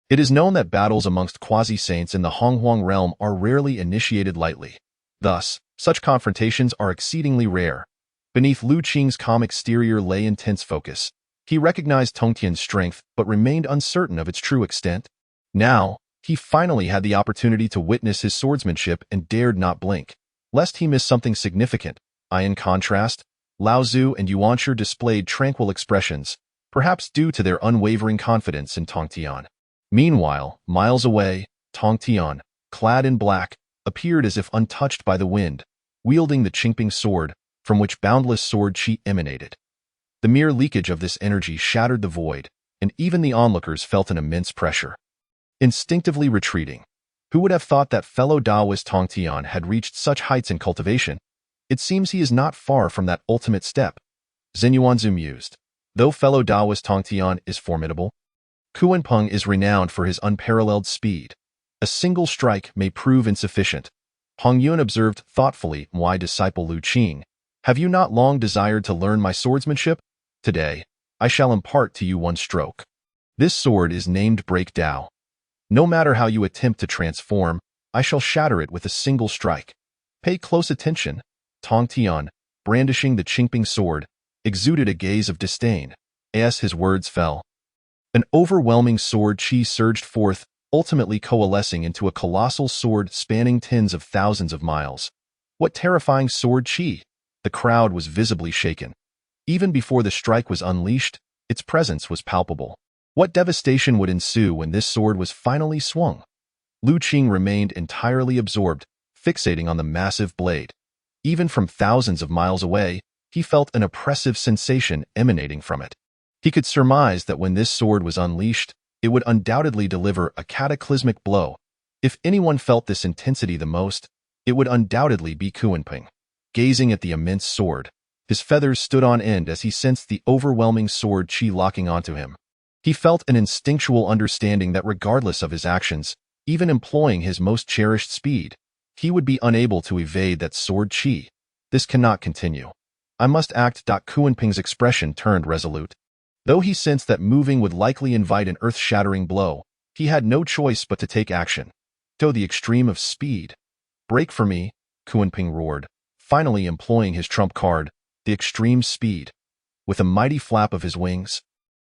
It is known that battles amongst quasi-saints in the Honghuang realm are rarely initiated lightly. Thus, such confrontations are exceedingly rare. Beneath Lu Qing's calm exterior lay intense focus. He recognized Tongtian's strength but remained uncertain of its true extent. Now, he finally had the opportunity to witness his swordsmanship and dared not blink, lest he miss something significant. In contrast, Lao Tzu and Yuanshi displayed tranquil expressions, perhaps due to their unwavering confidence in Tongtian. Meanwhile, miles away, Tongtian, clad in black, appeared as if untouched by the wind, wielding the Qingping sword, from which boundless sword qi emanated. The mere leakage of this energy shattered the void, and even the onlookers felt an immense pressure. Instinctively retreating, who would have thought that fellow Taoist Tongtian had reached such heights in cultivation? It seems he is not far from that ultimate step. Zenyuanzu mused. Though fellow Taoist Tongtian is formidable, Kunpeng is renowned for his unparalleled speed. A single strike may prove insufficient. Hongyun observed thoughtfully why disciple Lu Qing, Have you not long desired to learn my swordsmanship? Today, I shall impart to you one stroke. This sword is named Break Tao. No matter how you attempt to transform, I shall shatter it with a single strike. Pay close attention. Tong Tian, brandishing the Qingping sword, exuded a gaze of disdain as his words fell. An overwhelming sword qi surged forth, ultimately coalescing into a colossal sword spanning tens of thousands of miles. What terrifying sword qi! The crowd was visibly shaken. Even before the strike was unleashed, its presence was palpable. What devastation would ensue when this sword was finally swung? Lu Qing remained entirely absorbed, fixating on the massive blade. Even from thousands of miles away, he felt an oppressive sensation emanating from it. He could surmise that when this sword was unleashed, it would undoubtedly deliver a cataclysmic blow. If anyone felt this intensity the most, it would undoubtedly be Kunpeng. Gazing at the immense sword, his feathers stood on end as he sensed the overwhelming sword qi locking onto him. He felt an instinctual understanding that regardless of his actions, even employing his most cherished speed, he would be unable to evade that sword qi. This cannot continue. I must act. Kunpeng's expression turned resolute. Though he sensed that moving would likely invite an earth-shattering blow, he had no choice but to take action. To the extreme of speed. Break for me, Kunpeng roared, finally employing his trump card, the extreme speed. With a mighty flap of his wings,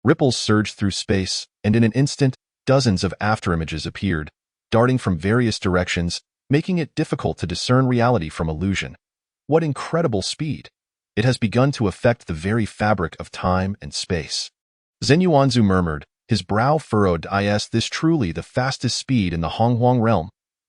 ripples surged through space, and in an instant, dozens of afterimages appeared, darting from various directions, making it difficult to discern reality from illusion. What incredible speed! It has begun to affect the very fabric of time and space. Zhen Yuanzu murmured, his brow furrowed. Is this truly the fastest speed in the Honghuang realm?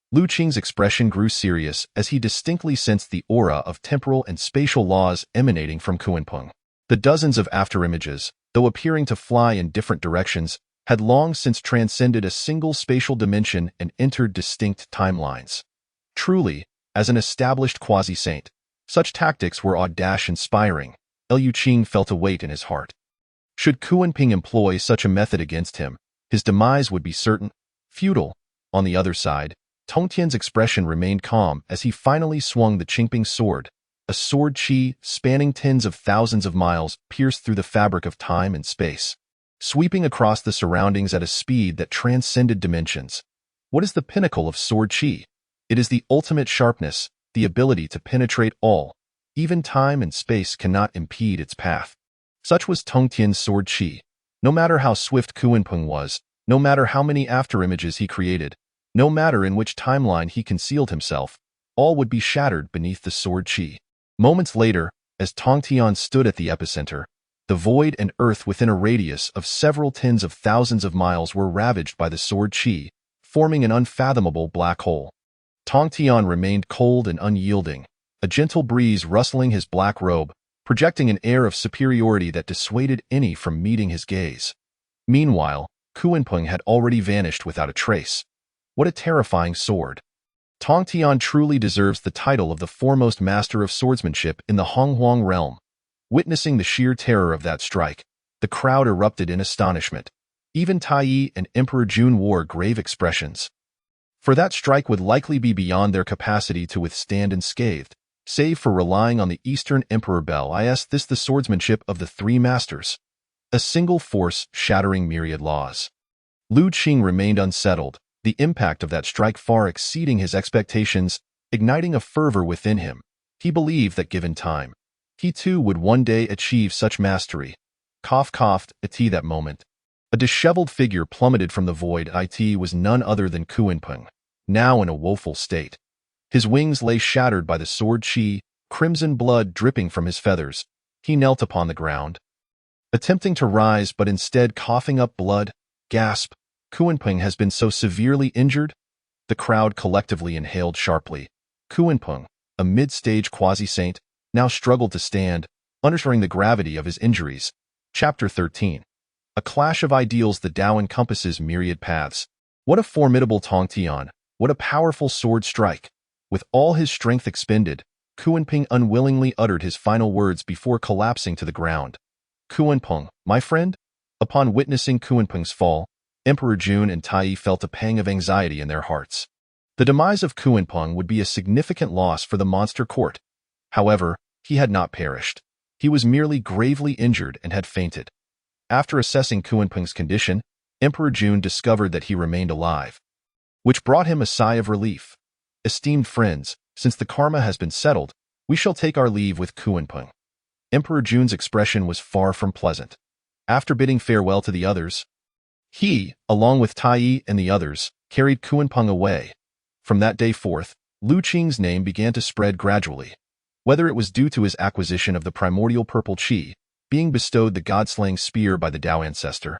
Lu Qing's expression grew serious as he distinctly sensed the aura of temporal and spatial laws emanating from Kunpeng. The dozens of afterimages, though appearing to fly in different directions, had long since transcended a single spatial dimension and entered distinct timelines. Truly, as an established quasi-saint, such tactics were audacious-inspiring. Lu Qing felt a weight in his heart. Should Kunpeng employ such a method against him, his demise would be certain. Futile. On the other side, Tong Tian's expression remained calm as he finally swung the Qingping sword. A sword qi, spanning tens of thousands of miles, pierced through the fabric of time and space, sweeping across the surroundings at a speed that transcended dimensions. What is the pinnacle of sword qi? It is the ultimate sharpness, the ability to penetrate all. Even time and space cannot impede its path. Such was Tong Tian's sword qi. No matter how swift Kunpeng was, no matter how many afterimages he created, no matter in which timeline he concealed himself, all would be shattered beneath the sword qi. Moments later, as Tong Tian stood at the epicenter, the void and earth within a radius of several tens of thousands of miles were ravaged by the sword qi, forming an unfathomable black hole. Tong Tian remained cold and unyielding, a gentle breeze rustling his black robe, projecting an air of superiority that dissuaded any from meeting his gaze. Meanwhile, Kunpeng had already vanished without a trace. What a terrifying sword! Tong Tian truly deserves the title of the foremost master of swordsmanship in the Honghuang realm. Witnessing the sheer terror of that strike, the crowd erupted in astonishment. Even Tai Yi and Emperor Jun wore grave expressions. For that strike would likely be beyond their capacity to withstand unscathed, save for relying on the Eastern Emperor Bell. Is this the swordsmanship of the three masters? A single force shattering myriad laws. Lu Qing remained unsettled, the impact of that strike far exceeding his expectations, igniting a fervor within him. He believed that given time, he too would one day achieve such mastery. Coughed, at that moment. A disheveled figure plummeted from the void. It was none other than Kunpeng, now in a woeful state. His wings lay shattered by the sword qi, crimson blood dripping from his feathers. He knelt upon the ground, attempting to rise but instead coughing up blood. Gasp! Kunpeng has been so severely injured? The crowd collectively inhaled sharply. Kunpeng, a mid-stage quasi-saint, now struggled to stand, underscoring the gravity of his injuries. Chapter 13. A clash of ideals. The Tao encompasses myriad paths. What a formidable Tong Tian! What a powerful sword strike! With all his strength expended, Kunpeng unwillingly uttered his final words before collapsing to the ground. Kunpeng, my friend? Upon witnessing Kunpeng's fall, Emperor Jun and Tai Yi felt a pang of anxiety in their hearts. The demise of Kunpeng would be a significant loss for the monster court. However, He had not perished. He was merely gravely injured and had fainted. After assessing Kunpeng's condition, Emperor Jun discovered that he remained alive, which brought him a sigh of relief. Esteemed friends, since the karma has been settled, we shall take our leave with Kunpeng. Emperor Jun's expression was far from pleasant. After bidding farewell to the others, he, along with Tai and the others, carried Kunpeng away. From that day forth, Lu Qing's name began to spread gradually. Whether it was due to his acquisition of the primordial purple qi, being bestowed the god-slaying spear by the Tao ancestor,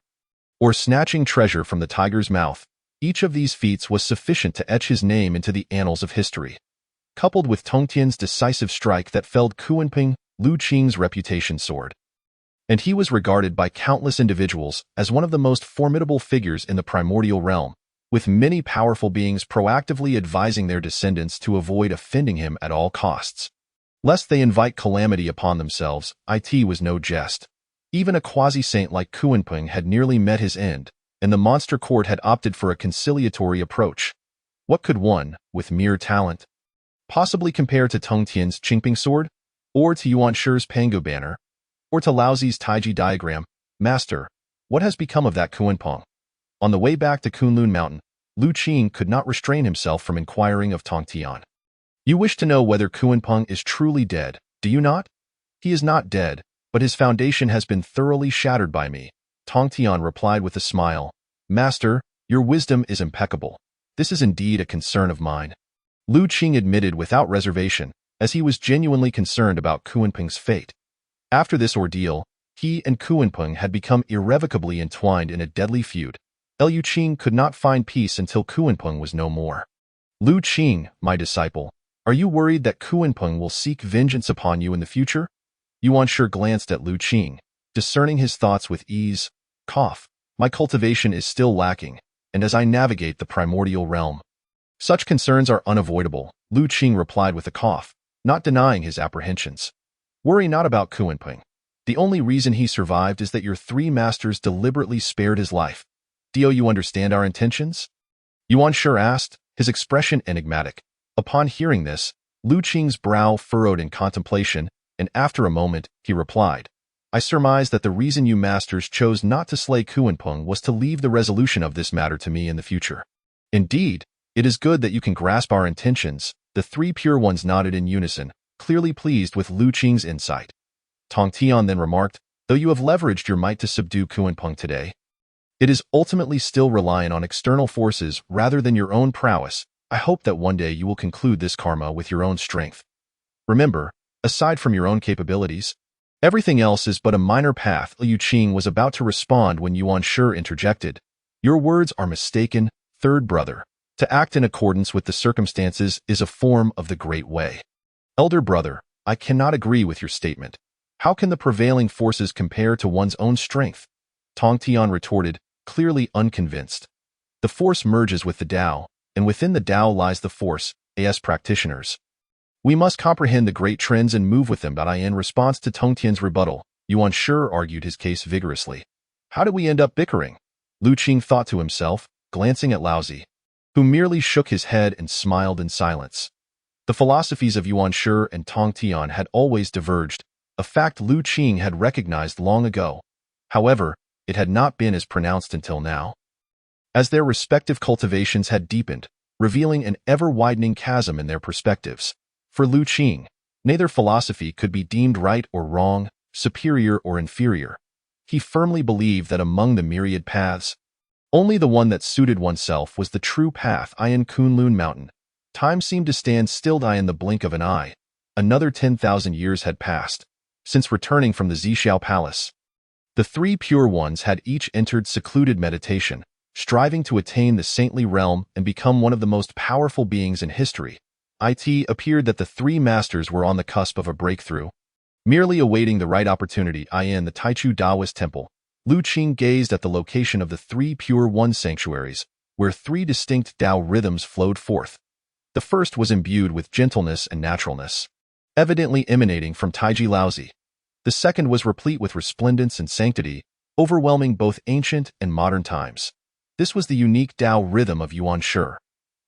or snatching treasure from the tiger's mouth, each of these feats was sufficient to etch his name into the annals of history. Coupled with Tongtian's decisive strike that felled Kunpeng, Lu Qing's reputation soared, and he was regarded by countless individuals as one of the most formidable figures in the primordial realm, with many powerful beings proactively advising their descendants to avoid offending him at all costs, lest they invite calamity upon themselves. It was no jest. Even a quasi-saint like Kunpeng had nearly met his end, and the monster court had opted for a conciliatory approach. What could one, with mere talent, possibly compare to Tongtian's Qingping sword, or to Yuan Shi's Pangu banner, or to Laozi's Taiji diagram? Master, what has become of that Kunpeng? On the way back to Kunlun Mountain, Lu Qing could not restrain himself from inquiring of Tongtian. You wish to know whether Kunpeng is truly dead, do you not? He is not dead, but his foundation has been thoroughly shattered by me. Tongtian replied with a smile. Master, your wisdom is impeccable. This is indeed a concern of mine. Lu Qing admitted without reservation, as he was genuinely concerned about Kunpeng's fate. After this ordeal, he and Kunpeng had become irrevocably entwined in a deadly feud. Lu Qing could not find peace until Kunpeng was no more. Lu Qing, my disciple, are you worried that Kunpeng will seek vengeance upon you in the future? Yuan Shi glanced at Lu Qing, discerning his thoughts with ease. Cough. My cultivation is still lacking, and as I navigate the primordial realm, such concerns are unavoidable, Lu Qing replied with a cough, not denying his apprehensions. Worry not about Kunpeng. The only reason he survived is that your three masters deliberately spared his life. Do you understand our intentions? Yuan Shi asked, his expression enigmatic. Upon hearing this, Lu Qing's brow furrowed in contemplation, and after a moment, he replied, I surmise that the reason you masters chose not to slay Kunpeng was to leave the resolution of this matter to me in the future. Indeed, it is good that you can grasp our intentions. The three pure ones nodded in unison, clearly pleased with Lu Qing's insight. Tongtian then remarked, though you have leveraged your might to subdue Kunpeng today, it is ultimately still reliant on external forces rather than your own prowess. I hope that one day you will conclude this karma with your own strength. Remember, aside from your own capabilities, everything else is but a minor path. Lu Qing was about to respond when Yuan Shi interjected. Your words are mistaken, third brother. To act in accordance with the circumstances is a form of the great way. Elder brother, I cannot agree with your statement. How can the prevailing forces compare to one's own strength? Tongtian retorted, clearly unconvinced. The force merges with the Tao, and within the Tao lies the force, as practitioners. We must comprehend the great trends and move with them. In response to Tongtian's rebuttal, Yuan Shi argued his case vigorously. How did we end up bickering? Lu Qing thought to himself, glancing at Laozi, who merely shook his head and smiled in silence. The philosophies of Yuan Shi and Tongtian had always diverged, a fact Lu Qing had recognized long ago. However, it had not been as pronounced until now, as their respective cultivations had deepened, revealing an ever-widening chasm in their perspectives. For Lu Qing, neither philosophy could be deemed right or wrong, superior or inferior. He firmly believed that among the myriad paths, only the one that suited oneself was the true path. In Kunlun Mountain, time seemed to stand still. In the blink of an eye, another 10,000 years had passed. Since returning from the Zhixiao Palace, the three pure ones had each entered secluded meditation, striving to attain the saintly realm and become one of the most powerful beings in history. It appeared that the three masters were on the cusp of a breakthrough, merely awaiting the right opportunity. In the Taichu Taoist temple, Lu Qing gazed at the location of the three pure one sanctuaries, where three distinct Tao rhythms flowed forth. The first was imbued with gentleness and naturalness, evidently emanating from Taiji Laozi. The second was replete with resplendence and sanctity, overwhelming both ancient and modern times. This was the unique Tao rhythm of Yuan Shi.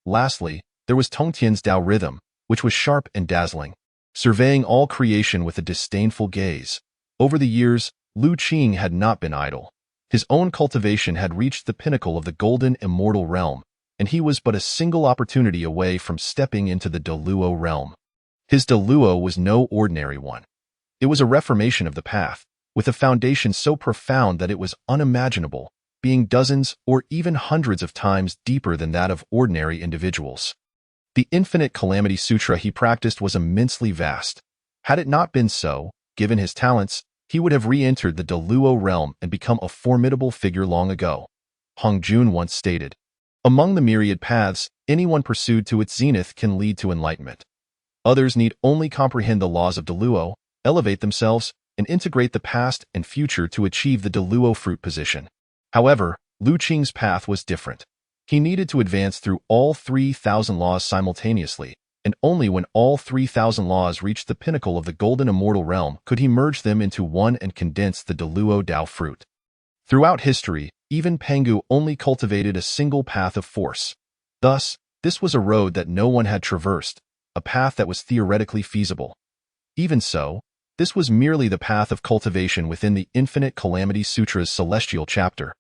Lastly, there was Tongtian's Tao rhythm, which was sharp and dazzling, surveying all creation with a disdainful gaze. Over the years, Lu Qing had not been idle. His own cultivation had reached the pinnacle of the golden immortal realm, and he was but a single opportunity away from stepping into the Deluo realm. His Deluo was no ordinary one. It was a reformation of the path, with a foundation so profound that it was unimaginable, being dozens or even hundreds of times deeper than that of ordinary individuals. The infinite calamity sutra he practiced was immensely vast. Had it not been so, given his talents, he would have re-entered the Deluo realm and become a formidable figure long ago. Hong Jun once stated, "Among the myriad paths anyone pursued to its zenith can lead to enlightenment. Others need only comprehend the laws of Deluo, elevate themselves, and integrate the past and future to achieve the Deluo fruit position." However, Lu Qing's path was different. He needed to advance through all 3,000 laws simultaneously, and only when all 3,000 laws reached the pinnacle of the golden immortal realm could he merge them into one and condense the Deluo Dao fruit. Throughout history, even Pengu only cultivated a single path of force. Thus, this was a road that no one had traversed, a path that was theoretically feasible. Even so, this was merely the path of cultivation within the Infinite Calamity Sutra's celestial chapter.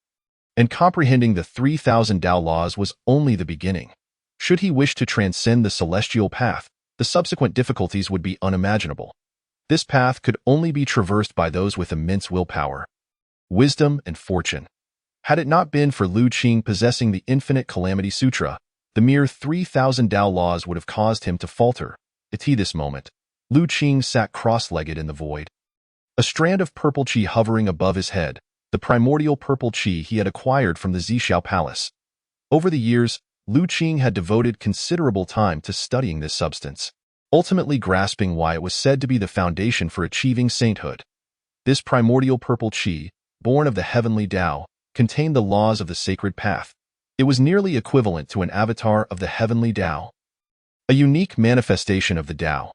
And comprehending the 3,000 Tao laws was only the beginning. Should he wish to transcend the celestial path, the subsequent difficulties would be unimaginable. This path could only be traversed by those with immense willpower, wisdom, and fortune. Had it not been for Lu Qing possessing the Infinite Calamity Sutra, the mere 3,000 Tao laws would have caused him to falter. At this moment, Lu Qing sat cross-legged in the void. A strand of purple qi hovering above his head, the primordial purple qi he had acquired from the Zhixiao Palace. Over the years, Lu Qing had devoted considerable time to studying this substance, ultimately grasping why it was said to be the foundation for achieving sainthood. This primordial purple qi, born of the heavenly Tao, contained the laws of the sacred path. It was nearly equivalent to an avatar of the heavenly Tao, a unique manifestation of the Tao.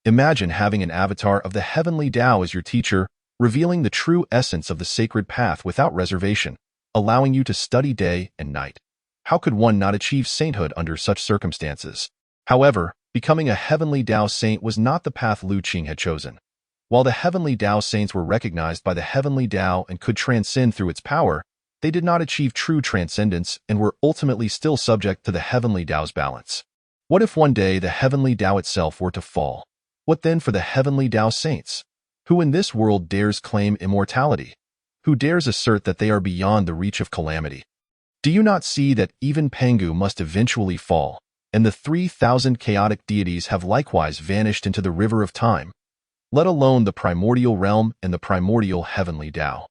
Imagine having an avatar of the heavenly Tao as your teacher, revealing the true essence of the sacred path without reservation, allowing you to study day and night. How could one not achieve sainthood under such circumstances? However, becoming a heavenly Tao saint was not the path Lu Qing had chosen. While the heavenly Tao saints were recognized by the heavenly Tao and could transcend through its power, they did not achieve true transcendence and were ultimately still subject to the heavenly Tao's balance. What if one day the heavenly Tao itself were to fall? What then for the heavenly Tao saints? Who in this world dares claim immortality? Who dares assert that they are beyond the reach of calamity? Do you not see that even Pengu must eventually fall, and the 3,000 chaotic deities have likewise vanished into the river of time, let alone the primordial realm and the primordial heavenly Tao?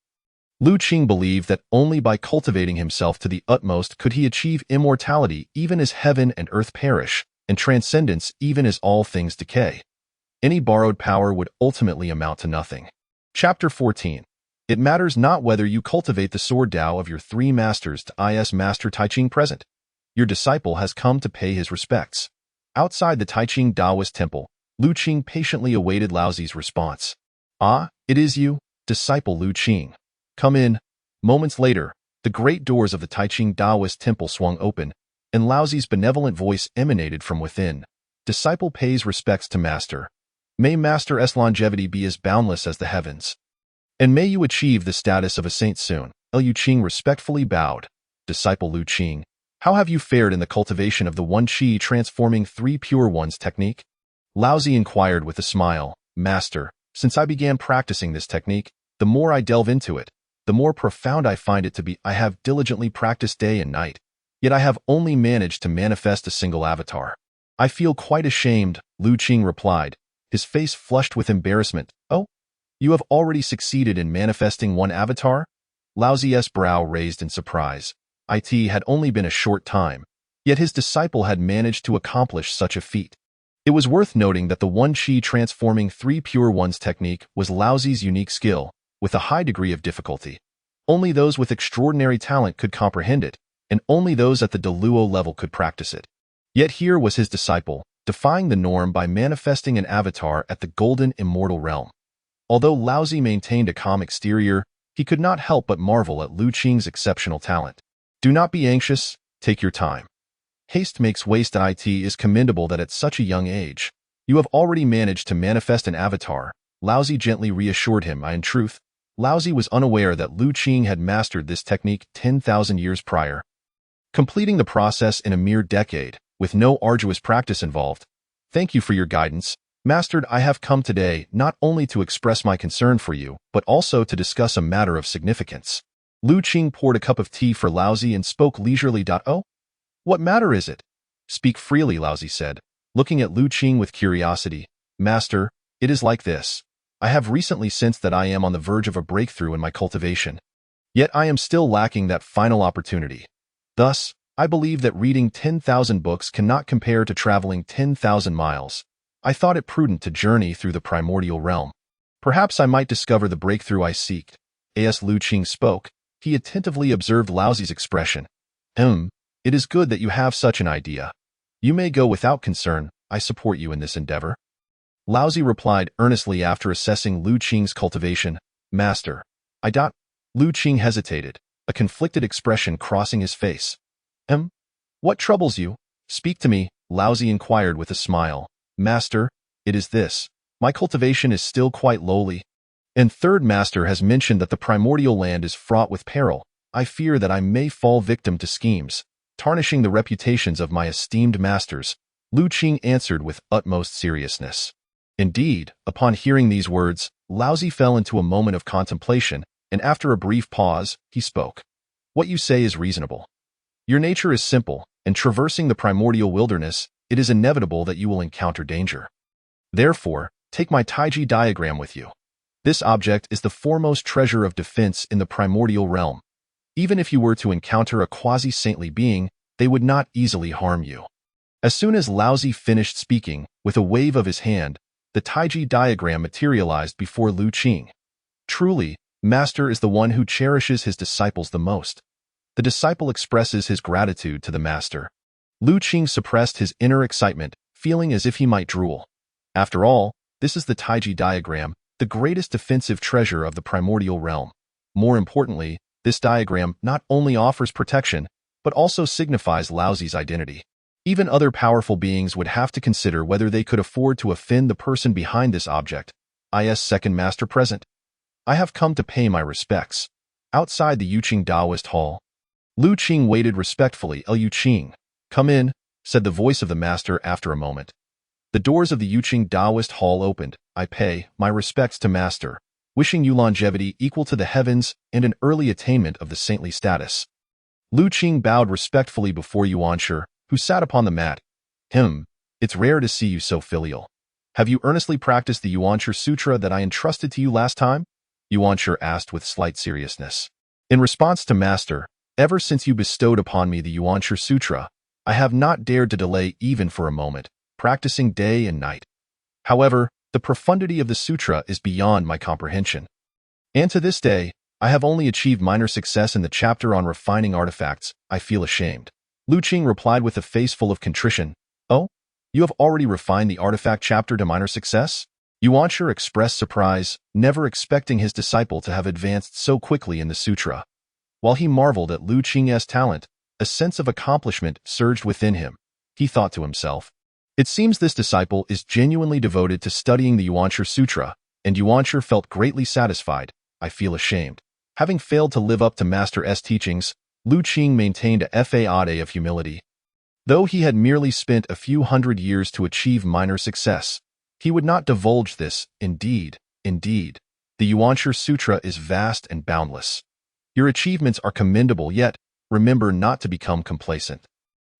Lu Qing believed that only by cultivating himself to the utmost could he achieve immortality even as heaven and earth perish, and transcendence even as all things decay. Any borrowed power would ultimately amount to nothing. Chapter 14. It matters not whether you cultivate the sword Tao of your three masters to is Master Taiching present. Your disciple has come to pay his respects. Outside the Taiching Taoist temple, Lu Qing patiently awaited Laozi's response. "Ah, it is you, disciple Lu Qing. Come in." Moments later, the great doors of the Taiching Taoist temple swung open, and Laozi's benevolent voice emanated from within. "Disciple pays respects to Master. May Master's longevity be as boundless as the heavens. And may you achieve the status of a saint soon." Lu Qing respectfully bowed. "Disciple Lu Qing, how have you fared in the cultivation of the one qi transforming three pure ones technique?" Laozi inquired with a smile. "Master, since I began practicing this technique, the more I delve into it, the more profound I find it to be. I have diligently practiced day and night, yet I have only managed to manifest a single avatar. I feel quite ashamed," Lu Qing replied, his face flushed with embarrassment. "Oh, you have already succeeded in manifesting one avatar?" Laozi's brow raised in surprise. It had only been a short time, yet his disciple had managed to accomplish such a feat. It was worth noting that the one qi transforming three pure ones technique was Laozi's unique skill, with a high degree of difficulty. Only those with extraordinary talent could comprehend it, and only those at the Deluo level could practice it. Yet here was his disciple, defying the norm by manifesting an avatar at the golden immortal realm. Although Laozi maintained a calm exterior, he could not help but marvel at Lu Qing's exceptional talent. "Do not be anxious, take your time. Haste makes waste, and it is commendable that at such a young age." You have already managed to manifest an avatar, Laozi gently reassured him. In truth, Laozi was unaware that Lu Qing had mastered this technique 10,000 years prior, completing the process in a mere decade, with no arduous practice involved. Thank you for your guidance, Master. I have come today not only to express my concern for you, but also to discuss a matter of significance. Lu Qing poured a cup of tea for Laozi and spoke leisurely. Oh? What matter is it? Speak freely, Laozi said, looking at Lu Qing with curiosity. Master, it is like this. I have recently sensed that I am on the verge of a breakthrough in my cultivation. Yet I am still lacking that final opportunity. Thus, I believe that reading 10,000 books cannot compare to traveling 10,000 miles. I thought it prudent to journey through the primordial realm. Perhaps I might discover the breakthrough I seeked. As Lu Qing spoke, he attentively observed Laozi's expression. It is good that you have such an idea. You may go without concern. I support you in this endeavor. Laozi replied earnestly after assessing Lu Qing's cultivation. Master, Lu Qing hesitated, a conflicted expression crossing his face. What troubles you? Speak to me, Laozi inquired with a smile. Master, it is this. My cultivation is still quite lowly. And third master has mentioned that the primordial land is fraught with peril. I fear that I may fall victim to schemes, tarnishing the reputations of my esteemed masters. Lu Qing answered with utmost seriousness. Indeed, upon hearing these words, Laozi fell into a moment of contemplation, and after a brief pause, he spoke. What you say is reasonable. Your nature is simple, and traversing the primordial wilderness, it is inevitable that you will encounter danger. Therefore, take my Taiji diagram with you. This object is the foremost treasure of defense in the primordial realm. Even if you were to encounter a quasi-saintly being, they would not easily harm you. As soon as Laozi finished speaking, with a wave of his hand, the Taiji diagram materialized before Lu Qing. Truly, Master is the one who cherishes his disciples the most. The disciple expresses his gratitude to the Master. Lu Qing suppressed his inner excitement, feeling as if he might drool. After all, this is the Taiji diagram, the greatest defensive treasure of the primordial realm. More importantly, this diagram not only offers protection, but also signifies Laozi's identity. Even other powerful beings would have to consider whether they could afford to offend the person behind this object. Second master present. I have come to pay my respects. Outside the Yuqing Taoist hall, Lu Qing waited respectfully. Lu Qing, come in, said the voice of the master after a moment. The doors of the Yuqing Taoist hall opened. I pay my respects to master, wishing you longevity equal to the heavens and an early attainment of the saintly status. Lu Qing bowed respectfully before Yuanshi, who sat upon the mat. It's rare to see you so filial. Have you earnestly practiced the Yuanshi Sutra that I entrusted to you last time? Yuanshi asked with slight seriousness. In response to master, ever since you bestowed upon me the Yuanshi Sutra, I have not dared to delay even for a moment, practicing day and night. However, the profundity of the sutra is beyond my comprehension. And to this day, I have only achieved minor success in the chapter on refining artifacts. I feel ashamed. Lu Qing replied with a face full of contrition. Oh? You have already refined the artifact chapter to minor success? Yuanshi expressed surprise, never expecting his disciple to have advanced so quickly in the sutra. While he marveled at Lu Qing's talent, a sense of accomplishment surged within him. He thought to himself, it seems this disciple is genuinely devoted to studying the Yuanshi Sutra, and Yuanshi felt greatly satisfied. I feel ashamed. Having failed to live up to Master's teachings, Lu Qing maintained a facade of humility. Though he had merely spent a few hundred years to achieve minor success, he would not divulge this. Indeed, the Yuanshi Sutra is vast and boundless. Your achievements are commendable, yet remember not to become complacent.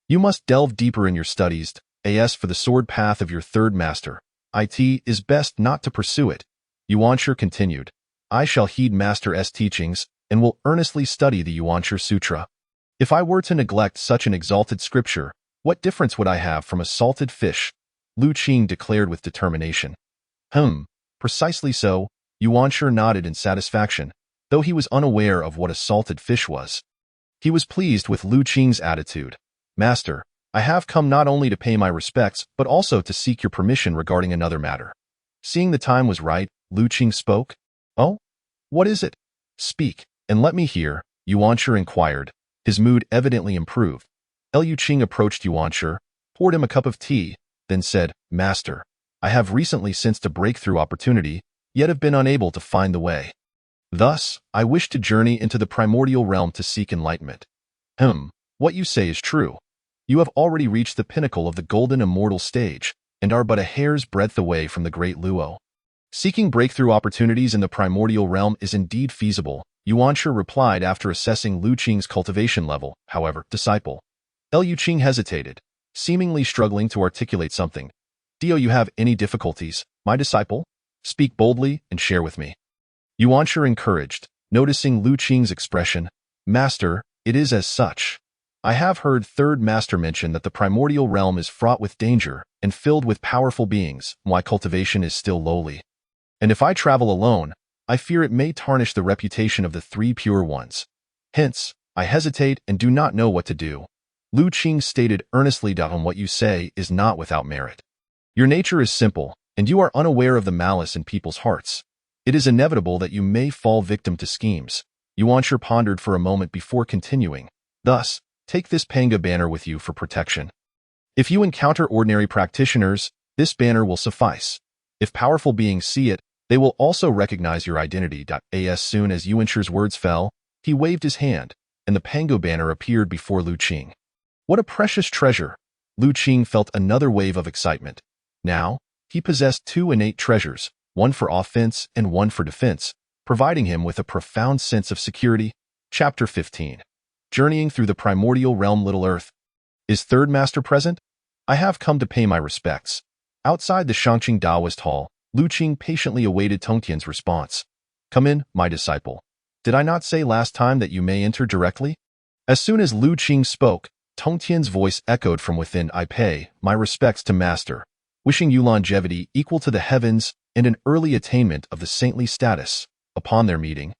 You must delve deeper in your studies. As for the sword path of your third master, it is best not to pursue it. Yuanshi continued. I shall heed Master's teachings and will earnestly study the Yuanshi Sutra. If I were to neglect such an exalted scripture, what difference would I have from a salted fish? Lu Qing declared with determination. Precisely so, Yuanshi nodded in satisfaction, though he was unaware of what a salted fish was. He was pleased with Lu Qing's attitude. Master, I have come not only to pay my respects, but also to seek your permission regarding another matter. Seeing the time was right, Lu Qing spoke. Oh? What is it? Speak, and let me hear, Yuanshi inquired. His mood evidently improved. Lu Qing approached Yuanshi, poured him a cup of tea, then said, Master, I have recently sensed a breakthrough opportunity, yet have been unable to find the way. Thus, I wish to journey into the primordial realm to seek enlightenment. What you say is true. You have already reached the pinnacle of the golden immortal stage, and are but a hair's breadth away from the great Luo. Seeking breakthrough opportunities in the primordial realm is indeed feasible, Yuanshi replied after assessing Lu Qing's cultivation level. However, disciple. Liu Qing hesitated, seemingly struggling to articulate something. Do you have any difficulties, my disciple? Speak boldly and share with me. Yuanshi encouraged, noticing Lu Qing's expression. Master, it is as such. I have heard Third Master mention that the primordial realm is fraught with danger and filled with powerful beings, my cultivation is still lowly. And if I travel alone, I fear it may tarnish the reputation of the three pure ones. Hence, I hesitate and do not know what to do. Lu Qing stated earnestly that what you say is not without merit. Your nature is simple, and you are unaware of the malice in people's hearts. It is inevitable that you may fall victim to schemes. Yuanshi pondered for a moment before continuing. Thus, take this Panga banner with you for protection. If you encounter ordinary practitioners, this banner will suffice. If powerful beings see it, they will also recognize your identity. As soon as Yuanshi's words fell, he waved his hand, and the Pango banner appeared before Lu Qing. What a precious treasure! Lu Qing felt another wave of excitement. Now, he possessed two innate treasures, one for offense and one for defense, providing him with a profound sense of security. Chapter 15. Journeying through the primordial realm. Little Earth. Is Third Master present? I have come to pay my respects. Outside the Shangqing Taoist Hall, Lu Qing patiently awaited Tongtian's response. Come in, my disciple. Did I not say last time that you may enter directly? As soon as Lu Qing spoke, Tongtian's voice echoed from within. I pay my respects to Master, wishing you longevity equal to the heavens and an early attainment of the saintly status. Upon their meeting,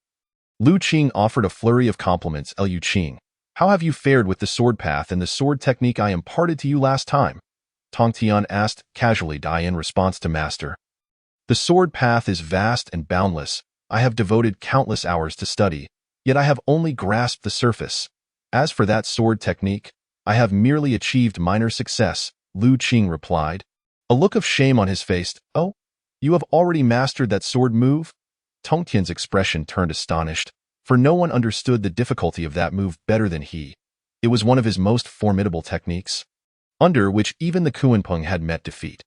Lu Qing offered a flurry of compliments. Liu Qing, how have you fared with the sword path and the sword technique I imparted to you last time? Tongtian asked casually. In response to Master. The sword path is vast and boundless. I have devoted countless hours to study, yet I have only grasped the surface. As for that sword technique, I have merely achieved minor success, Lu Qing replied. A look of shame on his face. Oh, you have already mastered that sword move? Tongtian's expression turned astonished, for no one understood the difficulty of that move better than he. It was one of his most formidable techniques, under which even the Kunpeng had met defeat.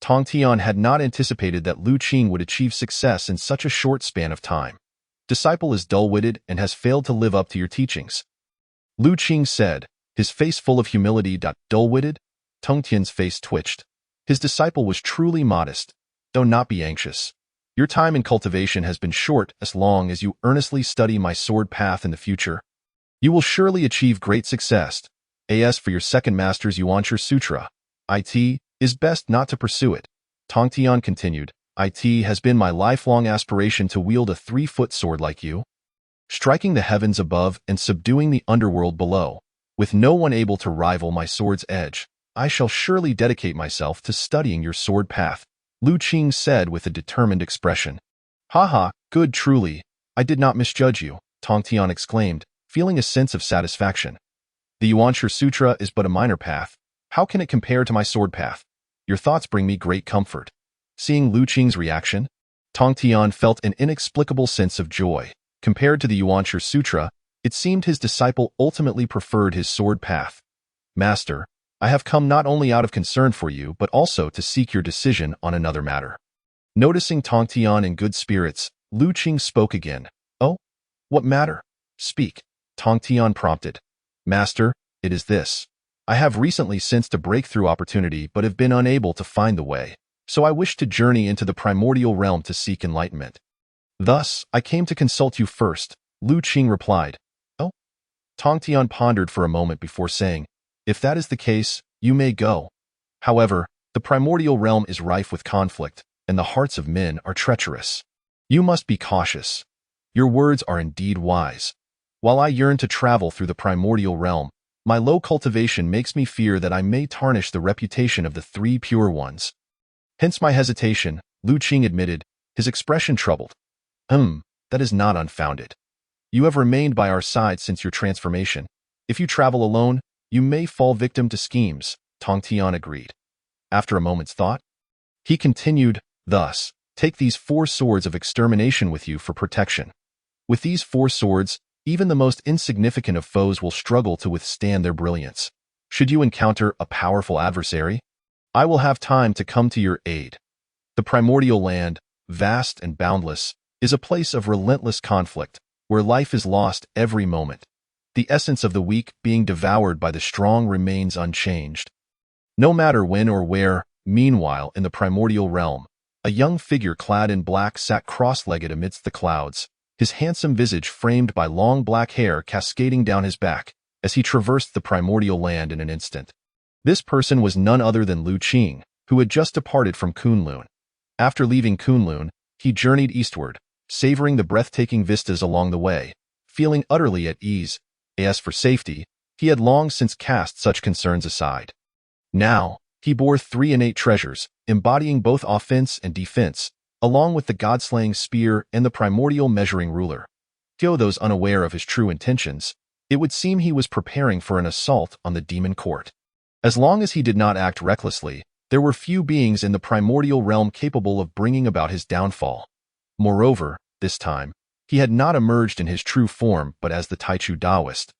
Tongtian had not anticipated that Lu Qing would achieve success in such a short span of time. Disciple is dull-witted and has failed to live up to your teachings, Lu Qing said, his face full of humility. Dull-witted? Tongtian's face twitched. His disciple was truly modest. Do not be anxious. Your time in cultivation has been short. As long as you earnestly study my sword path in the future, you will surely achieve great success. As for your second master's Yuanshi Sutra, it is best not to pursue it. Tongtian continued. It has been my lifelong aspiration to wield a 3-foot sword like you, striking the heavens above and subduing the underworld below. With no one able to rival my sword's edge, I shall surely dedicate myself to studying your sword path, Lu Qing said with a determined expression. Haha, good truly, I did not misjudge you, Tongtian exclaimed, feeling a sense of satisfaction. The Yuanshi Sutra is but a minor path. How can it compare to my sword path? Your thoughts bring me great comfort. Seeing Lu Qing's reaction, Tongtian felt an inexplicable sense of joy. Compared to the Yuanshi Sutra, it seemed his disciple ultimately preferred his sword path. Master, I have come not only out of concern for you but also to seek your decision on another matter. Noticing Tongtian in good spirits, Lu Qing spoke again. Oh? What matter? Speak, Tongtian prompted. Master, it is this. I have recently sensed a breakthrough opportunity but have been unable to find the way, so I wish to journey into the primordial realm to seek enlightenment. Thus, I came to consult you first, Lu Qing replied. Oh? Tongtian pondered for a moment before saying, if that is the case, you may go. However, the primordial realm is rife with conflict, and the hearts of men are treacherous. You must be cautious. Your words are indeed wise. While I yearn to travel through the primordial realm, my low cultivation makes me fear that I may tarnish the reputation of the three pure ones. Hence my hesitation, Lu Qing admitted, his expression troubled. That is not unfounded. You have remained by our side since your transformation. If you travel alone, you may fall victim to schemes, Tongtian agreed. After a moment's thought, He continued, "Thus, take these 4 swords of extermination with you for protection. With these 4 swords, even the most insignificant of foes will struggle to withstand their brilliance. Should you encounter a powerful adversary, I will have time to come to your aid." The primordial land, vast and boundless, is a place of relentless conflict, where life is lost every moment. The essence of the weak being devoured by the strong remains unchanged. No matter when or where, meanwhile, in the primordial realm, a young figure clad in black sat cross-legged amidst the clouds, his handsome visage framed by long black hair cascading down his back as he traversed the primordial land in an instant. This person was none other than Qing, who had just departed from Kunlun. After leaving Kunlun, he journeyed eastward, savoring the breathtaking vistas along the way, feeling utterly at ease. As for safety, he had long since cast such concerns aside. Now, he bore 3 innate treasures, embodying both offense and defense, along with the god-slaying spear and the primordial measuring ruler. To those unaware of his true intentions, it would seem he was preparing for an assault on the demon court. As long as he did not act recklessly, there were few beings in the primordial realm capable of bringing about his downfall. Moreover, this time, he had not emerged in his true form but as the Taichu Taoist,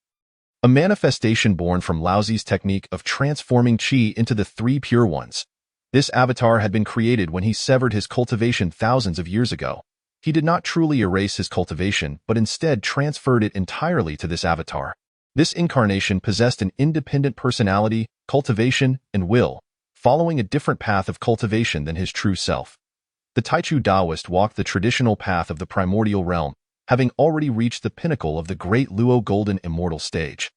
a manifestation born from Laozi's technique of transforming qi into the 3 pure ones. This avatar had been created when he severed his cultivation thousands of years ago. He did not truly erase his cultivation, but instead transferred it entirely to this avatar. This incarnation possessed an independent personality, cultivation, and will, following a different path of cultivation than his true self. The Taichu Taoist walked the traditional path of the primordial realm, having already reached the pinnacle of the great Luo golden immortal stage,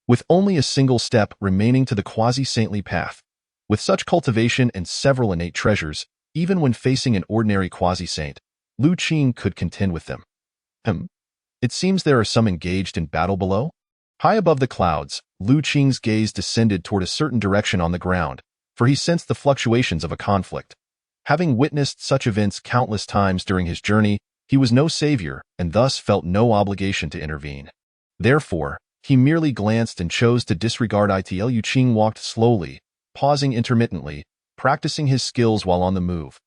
with only a single step remaining to the quasi-saintly path. With such cultivation and several innate treasures, even when facing an ordinary quasi-saint, Qing could contend with them. It seems there are some engaged in battle below? High above the clouds, Qing's gaze descended toward a certain direction on the ground, for he sensed the fluctuations of a conflict. Having witnessed such events countless times during his journey, he was no savior and thus felt no obligation to intervene. Therefore, he merely glanced and chose to disregard it. Qing walked slowly, pausing intermittently, practicing his skills while on the move.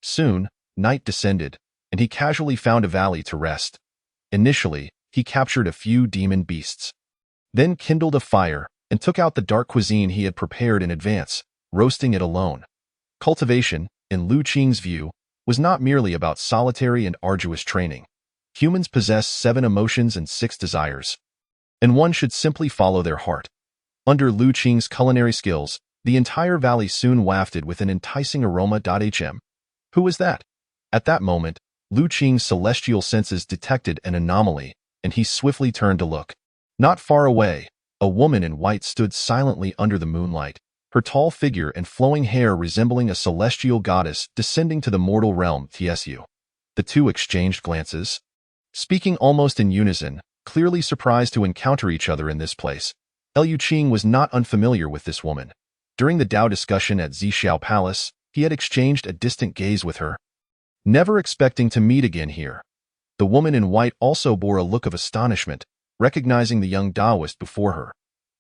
Soon, night descended, and he casually found a valley to rest. Initially, he captured a few demon beasts, then kindled a fire and took out the dark cuisine he had prepared in advance, roasting it alone. Cultivation, in Qing's view, was not merely about solitary and arduous training. Humans possess 7 emotions and 6 desires, and one should simply follow their heart. Under Qing's culinary skills, the entire valley soon wafted with an enticing aroma. Who was that? At that moment, Qing's celestial senses detected an anomaly, and he swiftly turned to look. Not far away, a woman in white stood silently under the moonlight, her tall figure and flowing hair resembling a celestial goddess descending to the mortal realm. The two exchanged glances, speaking almost in unison, clearly surprised to encounter each other in this place. Qing was not unfamiliar with this woman. During the Tao discussion at Zhixiao Palace, he had exchanged a distant gaze with her, never expecting to meet again here. The woman in white also bore a look of astonishment, recognizing the young Taoist before her.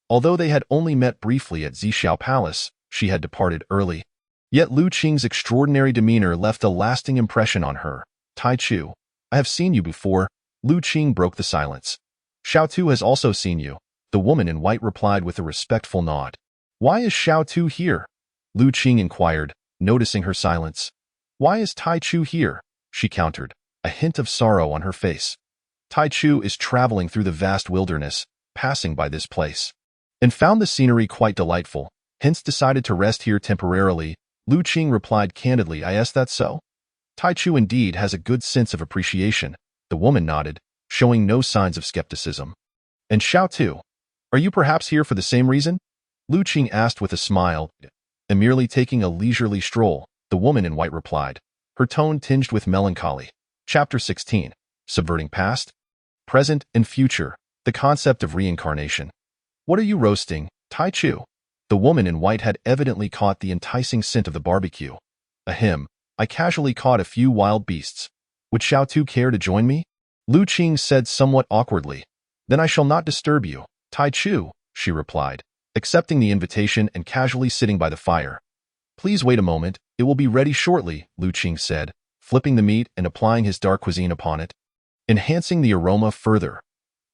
Although they had only met briefly at Zhixiao Palace, she had departed early. Yet Qing's extraordinary demeanor left a lasting impression on her. "Taichu, I have seen you before." Qing broke the silence. "Xiao Tu has also seen you," the woman in white replied with a respectful nod. "Why is Xiao Tu here?" Qing inquired, noticing her silence. "Why is Taichu here?" she countered, a hint of sorrow on her face. "Taichu is traveling through the vast wilderness, passing by this place, and found the scenery quite delightful, hence decided to rest here temporarily." Qing replied candidly, "Is that so?" "Taichu indeed has a good sense of appreciation," the woman nodded, showing no signs of skepticism. "And Xiao Tu, are you perhaps here for the same reason?" Qing asked with a smile. "I'm merely taking a leisurely stroll," the woman in white replied, her tone tinged with melancholy. Chapter 16. Subverting Past, Present, and Future, the Concept of Reincarnation. "What are you roasting, Taichu?" The woman in white had evidently caught the enticing scent of the barbecue. "Ahem, I casually caught a few wild beasts. Would Xiao Tu care to join me?" Qing said somewhat awkwardly. "Then I shall not disturb you, Taichu," she replied, accepting the invitation and casually sitting by the fire. Please wait a moment, it will be ready shortly, Lu Qing said, flipping the meat and applying his dark cuisine upon it, enhancing the aroma further.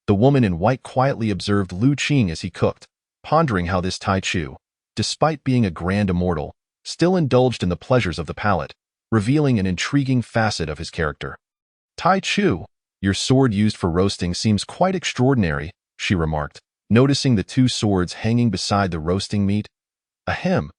The woman in white quietly observed Lu Qing as he cooked, pondering how this Tai Chu, despite being a grand immortal, still indulged in the pleasures of the palate, revealing an intriguing facet of his character. Tai Chu, your sword used for roasting seems quite extraordinary, she remarked, noticing the two swords hanging beside the roasting meat. Ahem.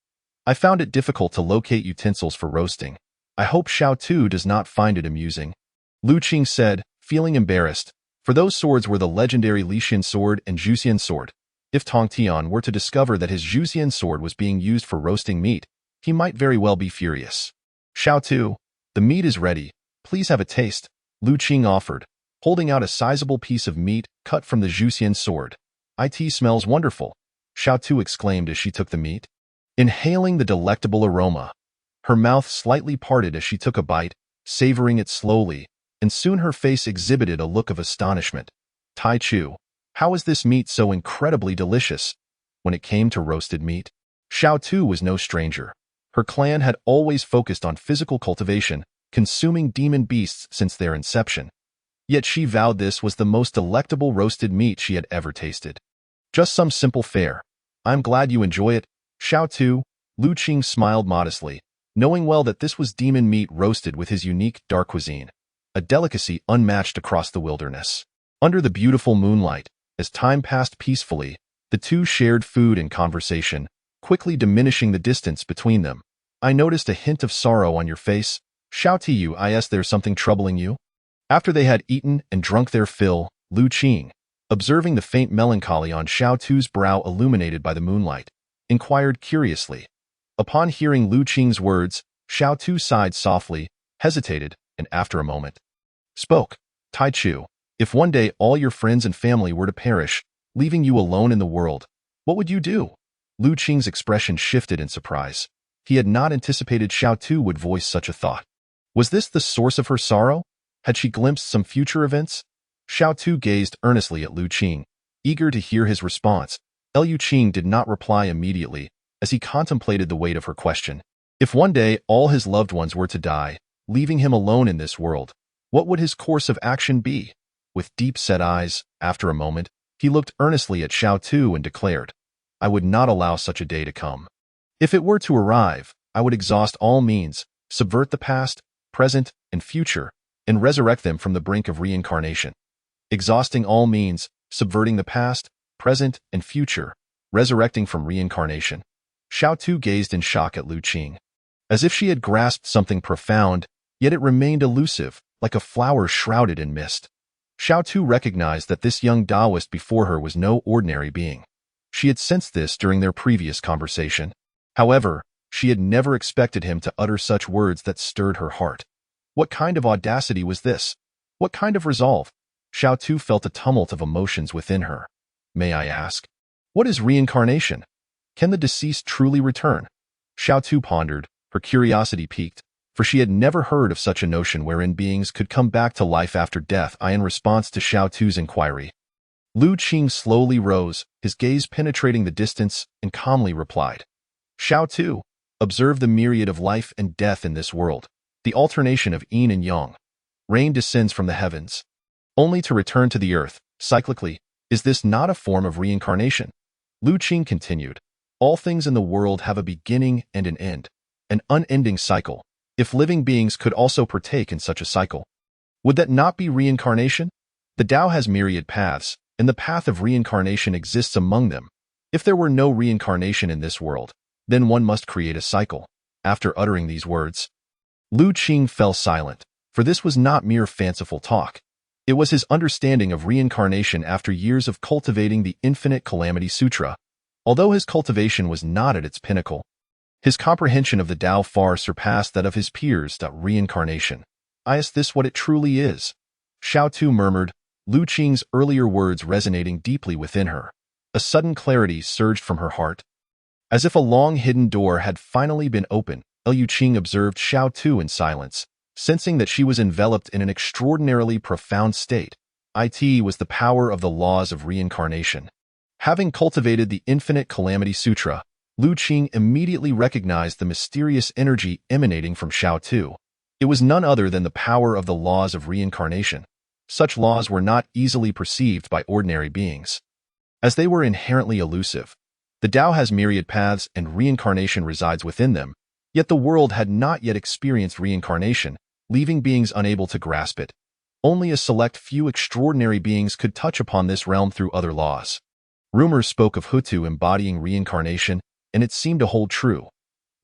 I found it difficult to locate utensils for roasting. I hope Xiao Tu does not find it amusing. Lu Qing said, feeling embarrassed, for those swords were the legendary Lixian sword and Zhuxian sword. If Tong Tian were to discover that his Zhuxian sword was being used for roasting meat, he might very well be furious. Xiao Tu, the meat is ready. Please have a taste, Lu Qing offered, holding out a sizable piece of meat cut from the Zhuxian sword. It smells wonderful, Xiao Tu exclaimed as she took the meat, inhaling the delectable aroma. Her mouth slightly parted as she took a bite, savoring it slowly, and soon her face exhibited a look of astonishment. Tai Chu, how is this meat so incredibly delicious? When it came to roasted meat, Xiao Tu was no stranger. Her clan had always focused on physical cultivation, consuming demon beasts since their inception. Yet she vowed this was the most delectable roasted meat she had ever tasted. Just some simple fare. I'm glad you enjoy it, Xiao Tu. Lu Qing smiled modestly, knowing well that this was demon meat roasted with his unique dark cuisine, a delicacy unmatched across the wilderness. Under the beautiful moonlight, as time passed peacefully, the two shared food and conversation, quickly diminishing the distance between them. I noticed a hint of sorrow on your face, Xiao Tu. There's something troubling you? After they had eaten and drunk their fill, Lu Qing, observing the faint melancholy on Xiao Tu's brow illuminated by the moonlight, inquired curiously. Upon hearing Lu Qing's words, Xiao Tu sighed softly, hesitated, and after a moment, spoke. Tai Chu, if one day all your friends and family were to perish, leaving you alone in the world, what would you do? Lu Qing's expression shifted in surprise. He had not anticipated Xiao Tu would voice such a thought. Was this the source of her sorrow? Had she glimpsed some future events? Xiao Tu gazed earnestly at Lu Qing, eager to hear his response. Lu Qing did not reply immediately, as he contemplated the weight of her question. If one day all his loved ones were to die, leaving him alone in this world, what would his course of action be? With deep-set eyes, after a moment, he looked earnestly at Xiao Tu and declared, I would not allow such a day to come. If it were to arrive, I would exhaust all means, subvert the past, present, and future, and resurrect them from the brink of reincarnation. Exhausting all means, subverting the past, present, and future, resurrecting from reincarnation. Xiao Tu gazed in shock at Lu Qing, as if she had grasped something profound, yet it remained elusive, like a flower shrouded in mist. Xiao Tu recognized that this young Taoist before her was no ordinary being. She had sensed this during their previous conversation. However, she had never expected him to utter such words that stirred her heart. What kind of audacity was this? What kind of resolve? Xiao Tu felt a tumult of emotions within her. May I ask, what is reincarnation? Can the deceased truly return? Xiao Tu pondered, her curiosity piqued, for she had never heard of such a notion wherein beings could come back to life after death. In response to Xiao Tu's inquiry, Lu Qing slowly rose, his gaze penetrating the distance, and calmly replied, Xiao Tu, observe the myriad of life and death in this world, the alternation of yin and yang. Rain descends from the heavens, only to return to the earth, cyclically. Is this not a form of reincarnation? Lu Qing continued, all things in the world have a beginning and an end, an unending cycle. If living beings could also partake in such a cycle, would that not be reincarnation? The Tao has myriad paths, and the path of reincarnation exists among them. If there were no reincarnation in this world, then one must create a cycle. After uttering these words, Lu Qing fell silent, for this was not mere fanciful talk. It was his understanding of reincarnation after years of cultivating the Infinite Calamity Sutra. Although his cultivation was not at its pinnacle, his comprehension of the Tao far surpassed that of his peers. Reincarnation. Is this what it truly is? Xiao Tu murmured, Lu Qing's earlier words resonating deeply within her. A sudden clarity surged from her heart. As if a long-hidden door had finally been opened, Lu Qing observed Xiao Tu in silence, sensing that she was enveloped in an extraordinarily profound state. It was the power of the laws of reincarnation. Having cultivated the Infinite Calamity Sutra, Lu Qing immediately recognized the mysterious energy emanating from Xiao Tu. It was none other than the power of the laws of reincarnation. Such laws were not easily perceived by ordinary beings, as they were inherently elusive. The Tao has myriad paths and reincarnation resides within them, yet the world had not yet experienced reincarnation, leaving beings unable to grasp it. Only a select few extraordinary beings could touch upon this realm through other laws. Rumors spoke of Hutu embodying reincarnation, and it seemed to hold true.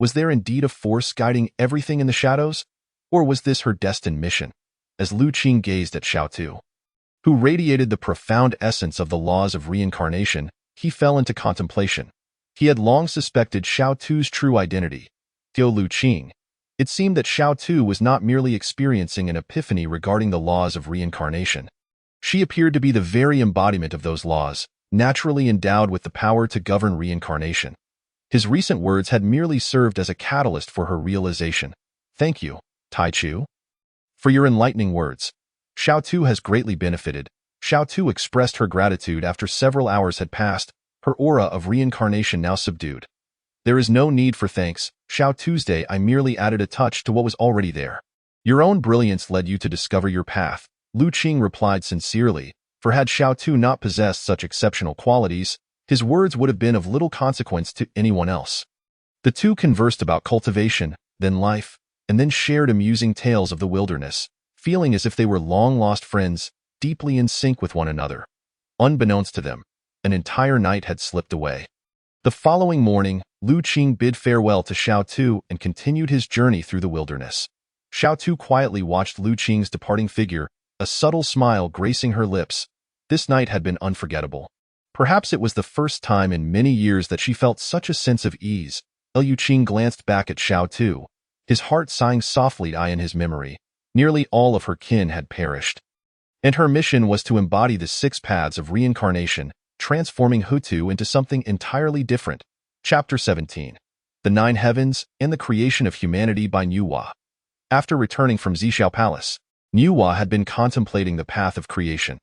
Was there indeed a force guiding everything in the shadows? Or was this her destined mission? As Lu Qing gazed at Xiao Tu, who radiated the profound essence of the laws of reincarnation, he fell into contemplation. He had long suspected Xiao Tu's true identity. To Lu Qing, it seemed that Xiao Tu was not merely experiencing an epiphany regarding the laws of reincarnation. She appeared to be the very embodiment of those laws, naturally endowed with the power to govern reincarnation. His recent words had merely served as a catalyst for her realization. Thank you, Tai Chu, for your enlightening words. Xiao Tu has greatly benefited. Xiao Tu expressed her gratitude after several hours had passed, her aura of reincarnation now subdued. There is no need for thanks, Xiao Tuesday. I merely added a touch to what was already there. Your own brilliance led you to discover your path, Lu Qing replied sincerely, for had Xiao Tu not possessed such exceptional qualities, his words would have been of little consequence to anyone else. The two conversed about cultivation, then life, and then shared amusing tales of the wilderness, feeling as if they were long-lost friends, deeply in sync with one another. Unbeknownst to them, an entire night had slipped away. The following morning, Lu Qing bid farewell to Xiao Tu and continued his journey through the wilderness. Xiao Tu quietly watched Lu Qing's departing figure, a subtle smile gracing her lips. This night had been unforgettable. Perhaps it was the first time in many years that she felt such a sense of ease. Lu Qing glanced back at Xiao Tu, his heart sighing softly. In his memory, nearly all of her kin had perished, and her mission was to embody the 6 paths of reincarnation, transforming Hutu into something entirely different. Chapter 17. The 9 Heavens and the Creation of Humanity by Nuwa. After returning from Zhixiao Palace, Nuwa had been contemplating the path of creation.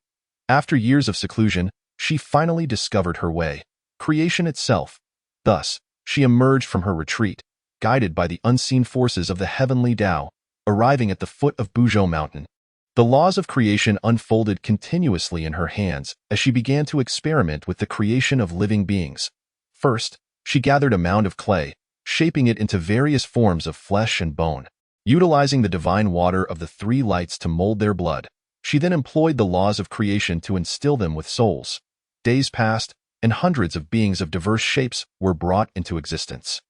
After years of seclusion, she finally discovered her way, creation itself. Thus, she emerged from her retreat, guided by the unseen forces of the heavenly Tao, arriving at the foot of Buzhou Mountain. The laws of creation unfolded continuously in her hands as she began to experiment with the creation of living beings. First, she gathered a mound of clay, shaping it into various forms of flesh and bone. Utilizing the divine water of the 3 lights to mold their blood, she then employed the laws of creation to instill them with souls. Days passed, and hundreds of beings of diverse shapes were brought into existence.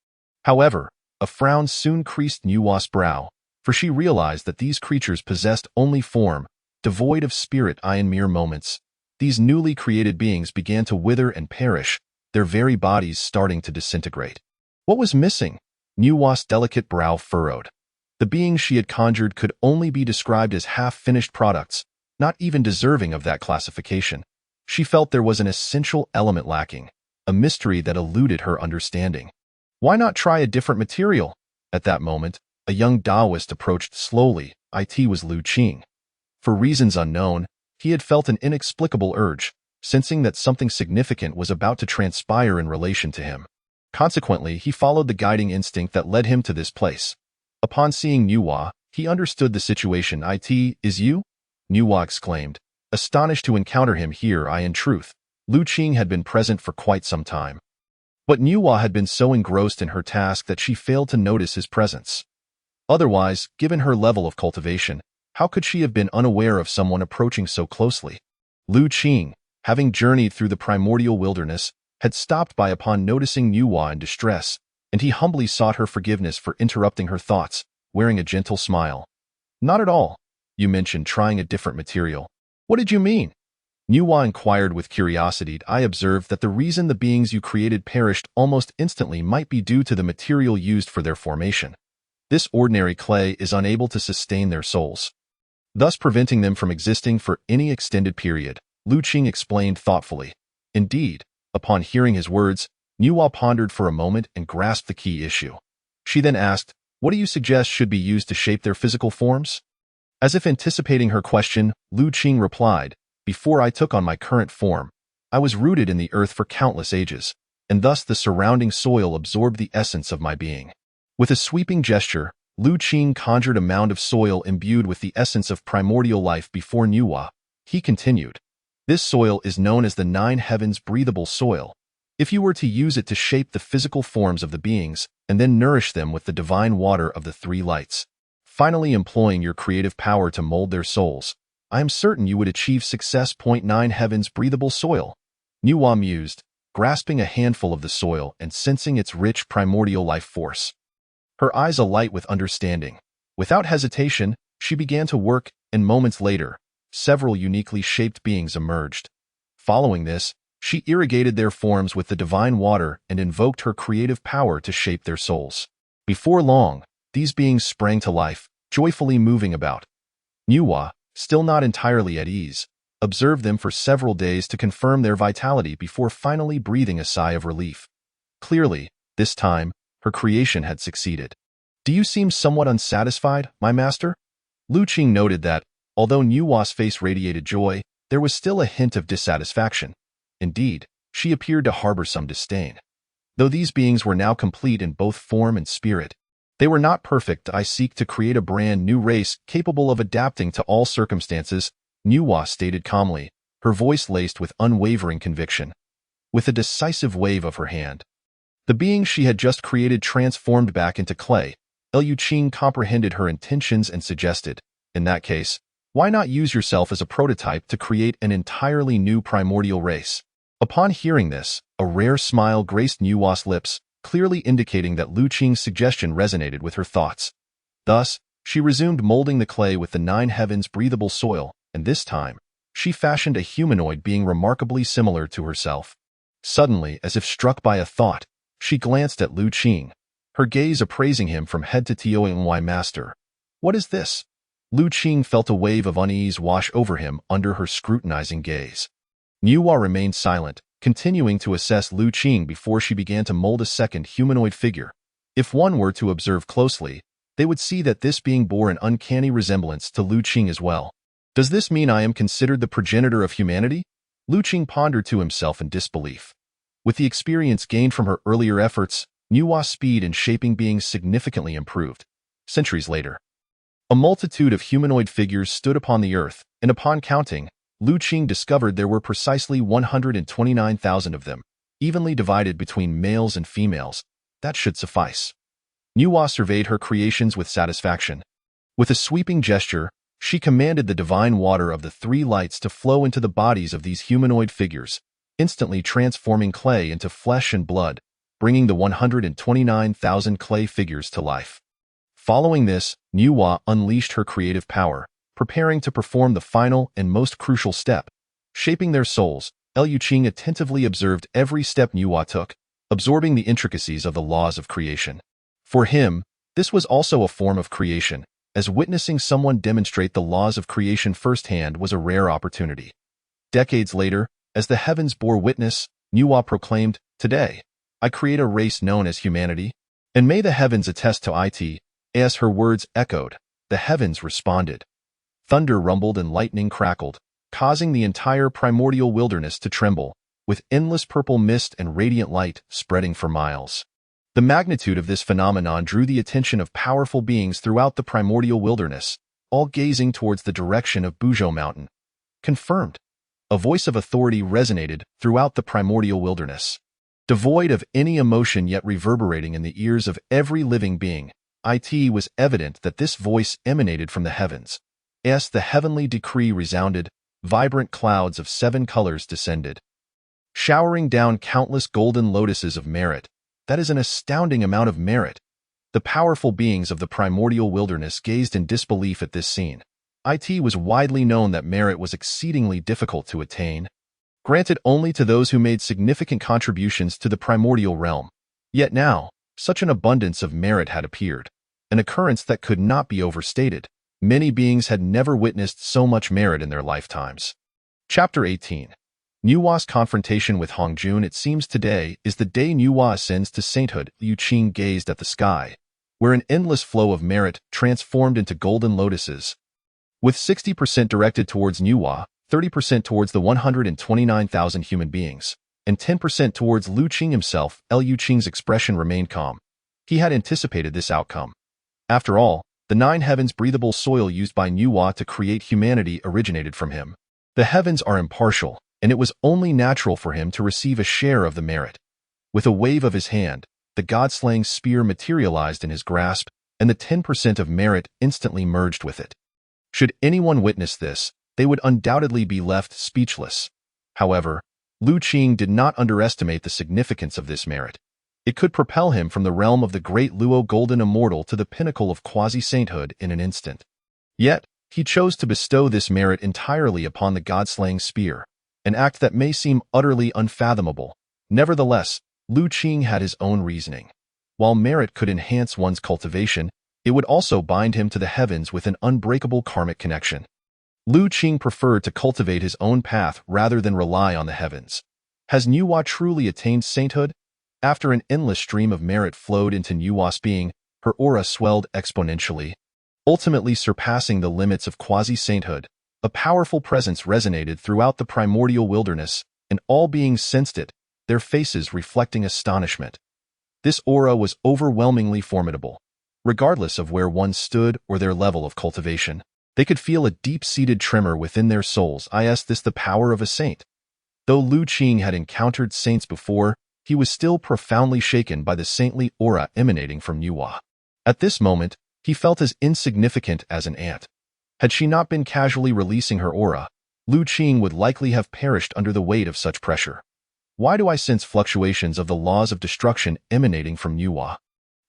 However, a frown soon creased Nuwa's brow, for she realized that these creatures possessed only form, devoid of spirit. In mere moments, these newly created beings began to wither and perish, their very bodies starting to disintegrate. What was missing? Nuwa's delicate brow furrowed. The beings she had conjured could only be described as half-finished products, not even deserving of that classification. She felt there was an essential element lacking, a mystery that eluded her understanding. Why not try a different material? At that moment, a young Taoist approached slowly. It was Lu Qing. For reasons unknown, he had felt an inexplicable urge, sensing that something significant was about to transpire in relation to him. Consequently, he followed the guiding instinct that led him to this place. Upon seeing Nuwa, he understood the situation. It is you? Nuwa exclaimed, astonished to encounter him here. In truth, Lu Qing had been present for quite some time. But Nuwa had been so engrossed in her task that she failed to notice his presence. Otherwise, given her level of cultivation, how could she have been unaware of someone approaching so closely? Lu Qing, having journeyed through the primordial wilderness, had stopped by upon noticing Nuwa in distress, and he humbly sought her forgiveness for interrupting her thoughts, wearing a gentle smile. Not at all. You mentioned trying a different material. What did you mean? Nuwa inquired with curiosity. I observed that the reason the beings you created perished almost instantly might be due to the material used for their formation. This ordinary clay is unable to sustain their souls, thus preventing them from existing for any extended period, Lu Qing explained thoughtfully. Indeed, upon hearing his words, Nuwa pondered for a moment and grasped the key issue. She then asked, what do you suggest should be used to shape their physical forms? As if anticipating her question, Lu Qing replied, before I took on my current form, I was rooted in the earth for countless ages. and thus the surrounding soil absorbed the essence of my being. With a sweeping gesture, Lu Qing conjured a mound of soil imbued with the essence of primordial life before Nuwa. He continued, "This soil is known as the Nine Heavens breathable soil. If you were to use it to shape the physical forms of the beings, and then nourish them with the divine water of the three lights, finally employing your creative power to mold their souls, I am certain you would achieve success. 9 Heavens breathable soil." Nuwa mused, grasping a handful of the soil and sensing its rich primordial life force. Her eyes alight with understanding. Without hesitation, she began to work, and moments later, several uniquely shaped beings emerged. Following this, she irrigated their forms with the divine water and invoked her creative power to shape their souls. Before long, these beings sprang to life, joyfully moving about. Nuwa, still not entirely at ease, observed them for several days to confirm their vitality before finally breathing a sigh of relief. Clearly, this time, her creation had succeeded. "Do you seem somewhat unsatisfied, my master?" Lu Qing noted that, although Nuwa's face radiated joy, there was still a hint of dissatisfaction. Indeed, she appeared to harbor some disdain. Though these beings were now complete in both form and spirit, they were not perfect. "I seek to create a brand new race capable of adapting to all circumstances," Nuwa stated calmly, her voice laced with unwavering conviction. With a decisive wave of her hand, the beings she had just created transformed back into clay. Lu Qing comprehended her intentions and suggested, "In that case, why not use yourself as a prototype to create an entirely new primordial race?" Upon hearing this, a rare smile graced Nuwa's lips, clearly indicating that Lu Qing's suggestion resonated with her thoughts. Thus, she resumed molding the clay with the 9 Heavens breathable soil, and this time, she fashioned a humanoid being remarkably similar to herself. Suddenly, as if struck by a thought, she glanced at Lu Qing, her gaze appraising him from head to toe. "My master, what is this?" Lu Qing felt a wave of unease wash over him under her scrutinizing gaze. Nuwa remained silent, continuing to assess Lu Qing before she began to mold a second humanoid figure. If one were to observe closely, they would see that this being bore an uncanny resemblance to Lu Qing as well. "Does this mean I am considered the progenitor of humanity?" Lu Qing pondered to himself in disbelief. With the experience gained from her earlier efforts, Nuwa's speed in shaping beings significantly improved. Centuries later, a multitude of humanoid figures stood upon the earth, and upon counting, Lu Qing discovered there were precisely 129,000 of them, evenly divided between males and females. That should suffice. Nuwa surveyed her creations with satisfaction. With a sweeping gesture, she commanded the divine water of the three lights to flow into the bodies of these humanoid figures, instantly transforming clay into flesh and blood, bringing the 129,000 clay figures to life. Following this, Nuwa unleashed her creative power, preparing to perform the final and most crucial step, shaping their souls. Lu Qing attentively observed every step Nuwa took, absorbing the intricacies of the laws of creation. For him, this was also a form of creation, as witnessing someone demonstrate the laws of creation firsthand was a rare opportunity. Decades later, as the heavens bore witness, Nuwa proclaimed, "Today, I create a race known as humanity, and may the heavens attest to it." As her words echoed, the heavens responded. Thunder rumbled and lightning crackled, causing the entire primordial wilderness to tremble, with endless purple mist and radiant light spreading for miles. The magnitude of this phenomenon drew the attention of powerful beings throughout the primordial wilderness, all gazing towards the direction of Buzhou Mountain. Confirmed. A voice of authority resonated throughout the primordial wilderness. Devoid of any emotion yet reverberating in the ears of every living being, it was evident that this voice emanated from the heavens. As the heavenly decree resounded, vibrant clouds of 7 colors descended, showering down countless golden lotuses of merit. That is an astounding amount of merit. The powerful beings of the primordial wilderness gazed in disbelief at this scene. It was widely known that merit was exceedingly difficult to attain, granted only to those who made significant contributions to the primordial realm. Yet now, such an abundance of merit had appeared, an occurrence that could not be overstated. Many beings had never witnessed so much merit in their lifetimes. Chapter 18. Nuwa's confrontation with Hongjun. It seems today is the day Nuwa ascends to sainthood. Lu Qing gazed at the sky, where an endless flow of merit transformed into golden lotuses. With 60% directed towards Nuwa, 30% towards the 129,000 human beings. and 10% towards Lu Qing himself. Lu Qing's expression remained calm. He had anticipated this outcome. After all, the 9 heavens breathable soil used by Nuwa to create humanity originated from him. The heavens are impartial, and it was only natural for him to receive a share of the merit. With a wave of his hand, the god-slaying spear materialized in his grasp, and the 10% of merit instantly merged with it. Should anyone witness this, they would undoubtedly be left speechless. However, Lu Qing did not underestimate the significance of this merit. It could propel him from the realm of the great Luo golden immortal to the pinnacle of quasi-sainthood in an instant. Yet, he chose to bestow this merit entirely upon the god-slaying spear, an act that may seem utterly unfathomable. Nevertheless, Lu Qing had his own reasoning. While merit could enhance one's cultivation, it would also bind him to the heavens with an unbreakable karmic connection. Lu Qing preferred to cultivate his own path rather than rely on the heavens. Has Nuwa truly attained sainthood? After an endless stream of merit flowed into Nuwa's being, her aura swelled exponentially, ultimately surpassing the limits of quasi-sainthood. A powerful presence resonated throughout the primordial wilderness, and all beings sensed it, their faces reflecting astonishment. This aura was overwhelmingly formidable. Regardless of where one stood or their level of cultivation, they could feel a deep-seated tremor within their souls. Is this the power of a saint? Though Lu Qing had encountered saints before, he was still profoundly shaken by the saintly aura emanating from Nuwa. At this moment, he felt as insignificant as an ant. Had she not been casually releasing her aura, Lu Qing would likely have perished under the weight of such pressure. Why do I sense fluctuations of the laws of destruction emanating from Nuwa?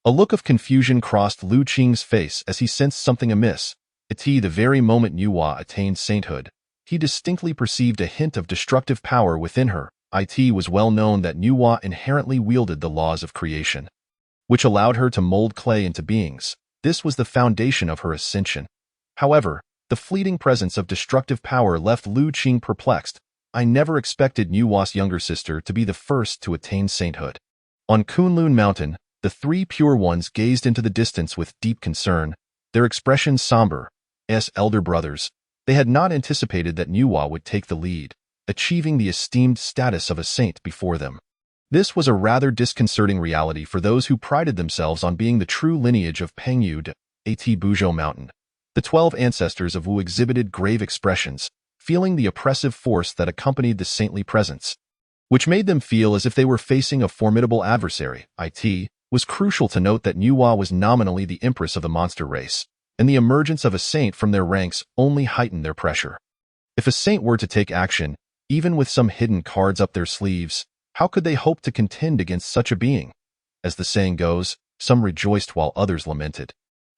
A look of confusion crossed Lu Qing's face as he sensed something amiss. The very moment Nuwa attained sainthood, he distinctly perceived a hint of destructive power within her. It was well known that Nuwa inherently wielded the laws of creation, which allowed her to mold clay into beings. This was the foundation of her ascension. However, the fleeting presence of destructive power left Lu Qing perplexed. I never expected Nuwa's younger sister to be the first to attain sainthood. On Kunlun Mountain, the 3 pure ones gazed into the distance with deep concern, their expressions somber. As elder brothers, they had not anticipated that Nuwa would take the lead, achieving the esteemed status of a saint before them. This was a rather disconcerting reality for those who prided themselves on being the true lineage of Pengyu at Buzhou Mountain. The 12 ancestors of Wu exhibited grave expressions, feeling the oppressive force that accompanied the saintly presence, which made them feel as if they were facing a formidable adversary. It was crucial to note that Nuwa was nominally the empress of the monster race, and the emergence of a saint from their ranks only heightened their pressure. If a saint were to take action, even with some hidden cards up their sleeves, how could they hope to contend against such a being? As the saying goes, some rejoiced while others lamented.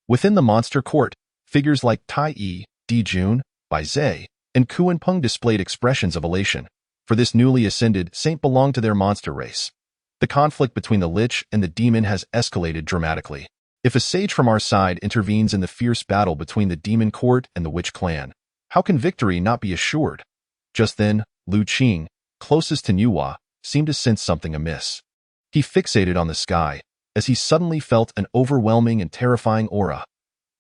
Within the monster court, figures like Tai Yi, Di Jun, Bai Zhe, and Kunpeng displayed expressions of elation, for this newly ascended saint belonged to their monster race. The conflict between the lich and the demon has escalated dramatically. If a sage from our side intervenes in the fierce battle between the demon court and the witch clan, how can victory not be assured? Just then, Lu Qing, closest to Nuwa, seemed to sense something amiss. He fixated on the sky, as he suddenly felt an overwhelming and terrifying aura.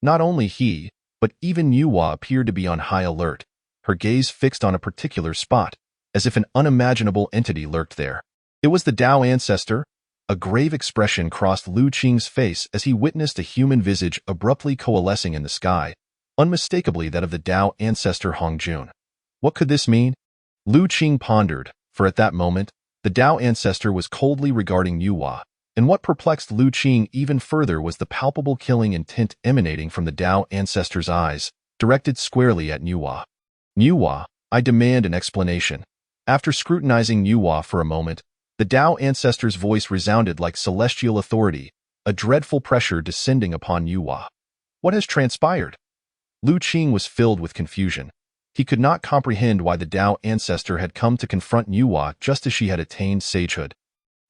Not only he, but even Nuwa appeared to be on high alert, her gaze fixed on a particular spot, as if an unimaginable entity lurked there. It was the Tao ancestor. A grave expression crossed Lu Qing's face as he witnessed a human visage abruptly coalescing in the sky, unmistakably that of the Tao ancestor Hongjun. What could this mean? Lu Qing pondered, for at that moment, the Tao ancestor was coldly regarding Nuwa, and what perplexed Lu Qing even further was the palpable killing intent emanating from the Tao ancestor's eyes, directed squarely at Nuwa. Nuwa, I demand an explanation. After scrutinizing Nuwa for a moment, the Tao ancestor's voice resounded like celestial authority, a dreadful pressure descending upon Nuwa. What has transpired? Lu Qing was filled with confusion. He could not comprehend why the Tao ancestor had come to confront Nuwa just as she had attained sagehood,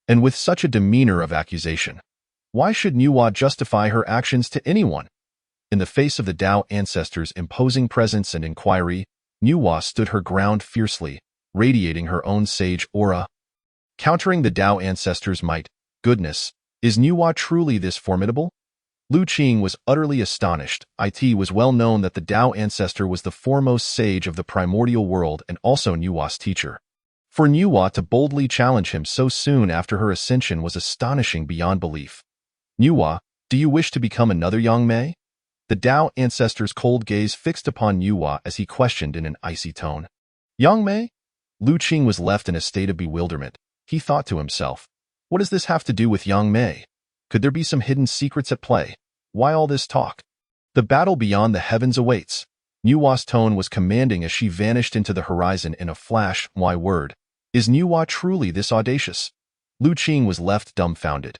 and with such a demeanor of accusation. Why should Nuwa justify her actions to anyone? In the face of the Tao ancestor's imposing presence and inquiry, Nuwa stood her ground fiercely, radiating her own sage aura. Countering the Tao ancestor's might, goodness, is Nuwa truly this formidable? Lu Qing was utterly astonished. It was well known that the Tao ancestor was the foremost sage of the primordial world and also Nuwa's teacher. For Nuwa to boldly challenge him so soon after her ascension was astonishing beyond belief. Nuwa, do you wish to become another Yang Mei? The Tao ancestor's cold gaze fixed upon Nuwa as he questioned in an icy tone. Yang Mei? Lu Qing was left in a state of bewilderment. He thought to himself, what does this have to do with Yang Mei? Could there be some hidden secrets at play? Why all this talk? The battle beyond the heavens awaits. Nuwa's tone was commanding as she vanished into the horizon in a flash. Why word? Is Nuwa truly this audacious? Lu Qing was left dumbfounded.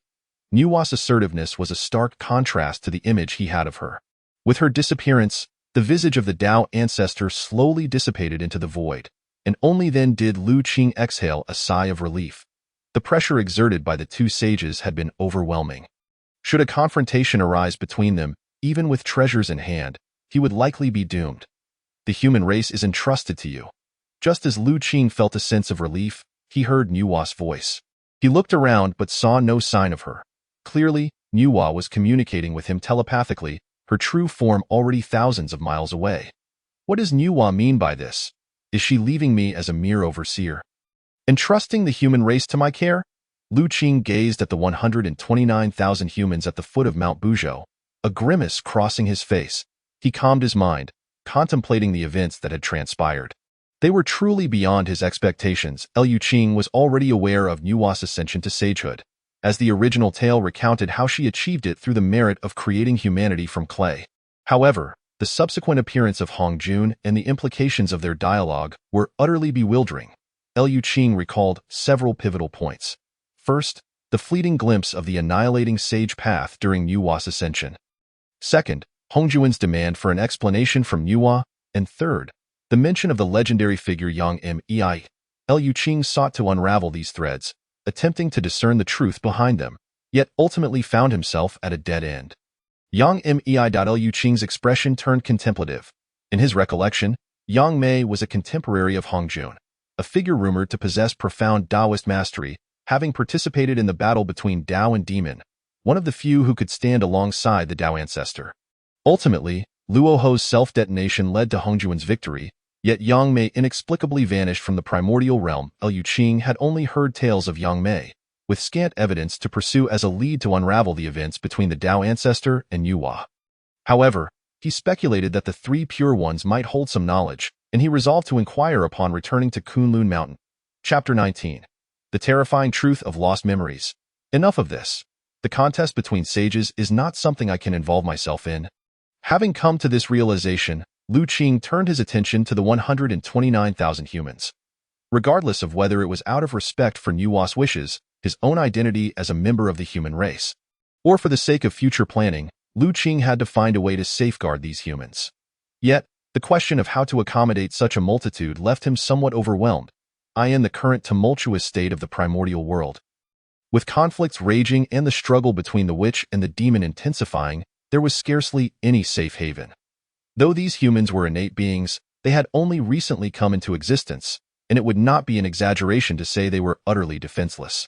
Nuwa's assertiveness was a stark contrast to the image he had of her. With her disappearance, the visage of the Tao ancestor slowly dissipated into the void, and only then did Lu Qing exhale a sigh of relief. The pressure exerted by the two sages had been overwhelming. Should a confrontation arise between them, even with treasures in hand, he would likely be doomed. The human race is entrusted to you. Just as Lu Qing felt a sense of relief, he heard Nuwa's voice. He looked around but saw no sign of her. Clearly, Nuwa was communicating with him telepathically, her true form already thousands of miles away. What does Nuwa mean by this? Is she leaving me as a mere overseer? Entrusting the human race to my care? Lu Qing gazed at the 129,000 humans at the foot of Mount Buzhou, a grimace crossing his face. He calmed his mind, contemplating the events that had transpired. They were truly beyond his expectations. Lu Qing was already aware of Nuwa's ascension to sagehood, as the original tale recounted how she achieved it through the merit of creating humanity from clay. However, the subsequent appearance of Hong Jun and the implications of their dialogue were utterly bewildering. Lu Qing recalled several pivotal points. First, the fleeting glimpse of the annihilating sage path during Nuwa's ascension. Second, Hong Jun's demand for an explanation from Nuwa. And third, the mention of the legendary figure Yang Mei. Lu Qing sought to unravel these threads, attempting to discern the truth behind them, yet ultimately found himself at a dead end. Yang Mei. Lu Qing's expression turned contemplative. In his recollection, Yang Mei was a contemporary of Hong Jun, a figure rumored to possess profound Taoist mastery, having participated in the battle between Tao and Demon, one of the few who could stand alongside the Tao ancestor. Ultimately, Luo Ho's self-detonation led to Hong Jun's victory, yet Yang Mei inexplicably vanished from the primordial realm. Lu Qing had only heard tales of Yang Mei, with scant evidence to pursue as a lead to unravel the events between the Tao ancestor and Nuwa. However, he speculated that the three pure ones might hold some knowledge, and he resolved to inquire upon returning to Kunlun Mountain. Chapter 19. The Terrifying Truth of Lost Memories. Enough of this. The contest between sages is not something I can involve myself in. Having come to this realization, Lu Qing turned his attention to the 129,000 humans. Regardless of whether it was out of respect for Nuwa's wishes, his own identity as a member of the human race, or for the sake of future planning, Lu Qing had to find a way to safeguard these humans. Yet, the question of how to accommodate such a multitude left him somewhat overwhelmed, in the current tumultuous state of the primordial world. With conflicts raging and the struggle between the witch and the demon intensifying, there was scarcely any safe haven. Though these humans were innate beings, they had only recently come into existence, and it would not be an exaggeration to say they were utterly defenseless.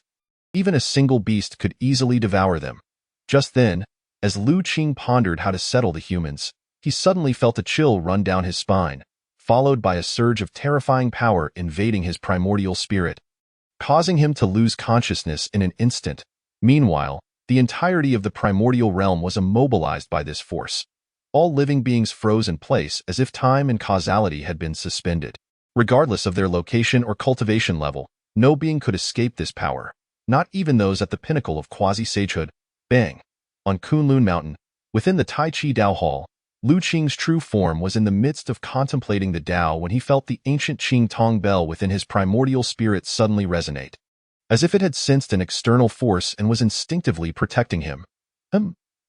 Even a single beast could easily devour them. Just then, as Lu Qing pondered how to settle the humans, he suddenly felt a chill run down his spine, followed by a surge of terrifying power invading his primordial spirit, causing him to lose consciousness in an instant. Meanwhile, the entirety of the primordial realm was immobilized by this force. All living beings froze in place as if time and causality had been suspended. Regardless of their location or cultivation level, no being could escape this power, not even those at the pinnacle of quasi-sagehood. Bang! On Kunlun Mountain, within the Tai Chi Dao Hall, Lu Qing's true form was in the midst of contemplating the Tao when he felt the ancient Qing Tong bell within his primordial spirit suddenly resonate, as if it had sensed an external force and was instinctively protecting him.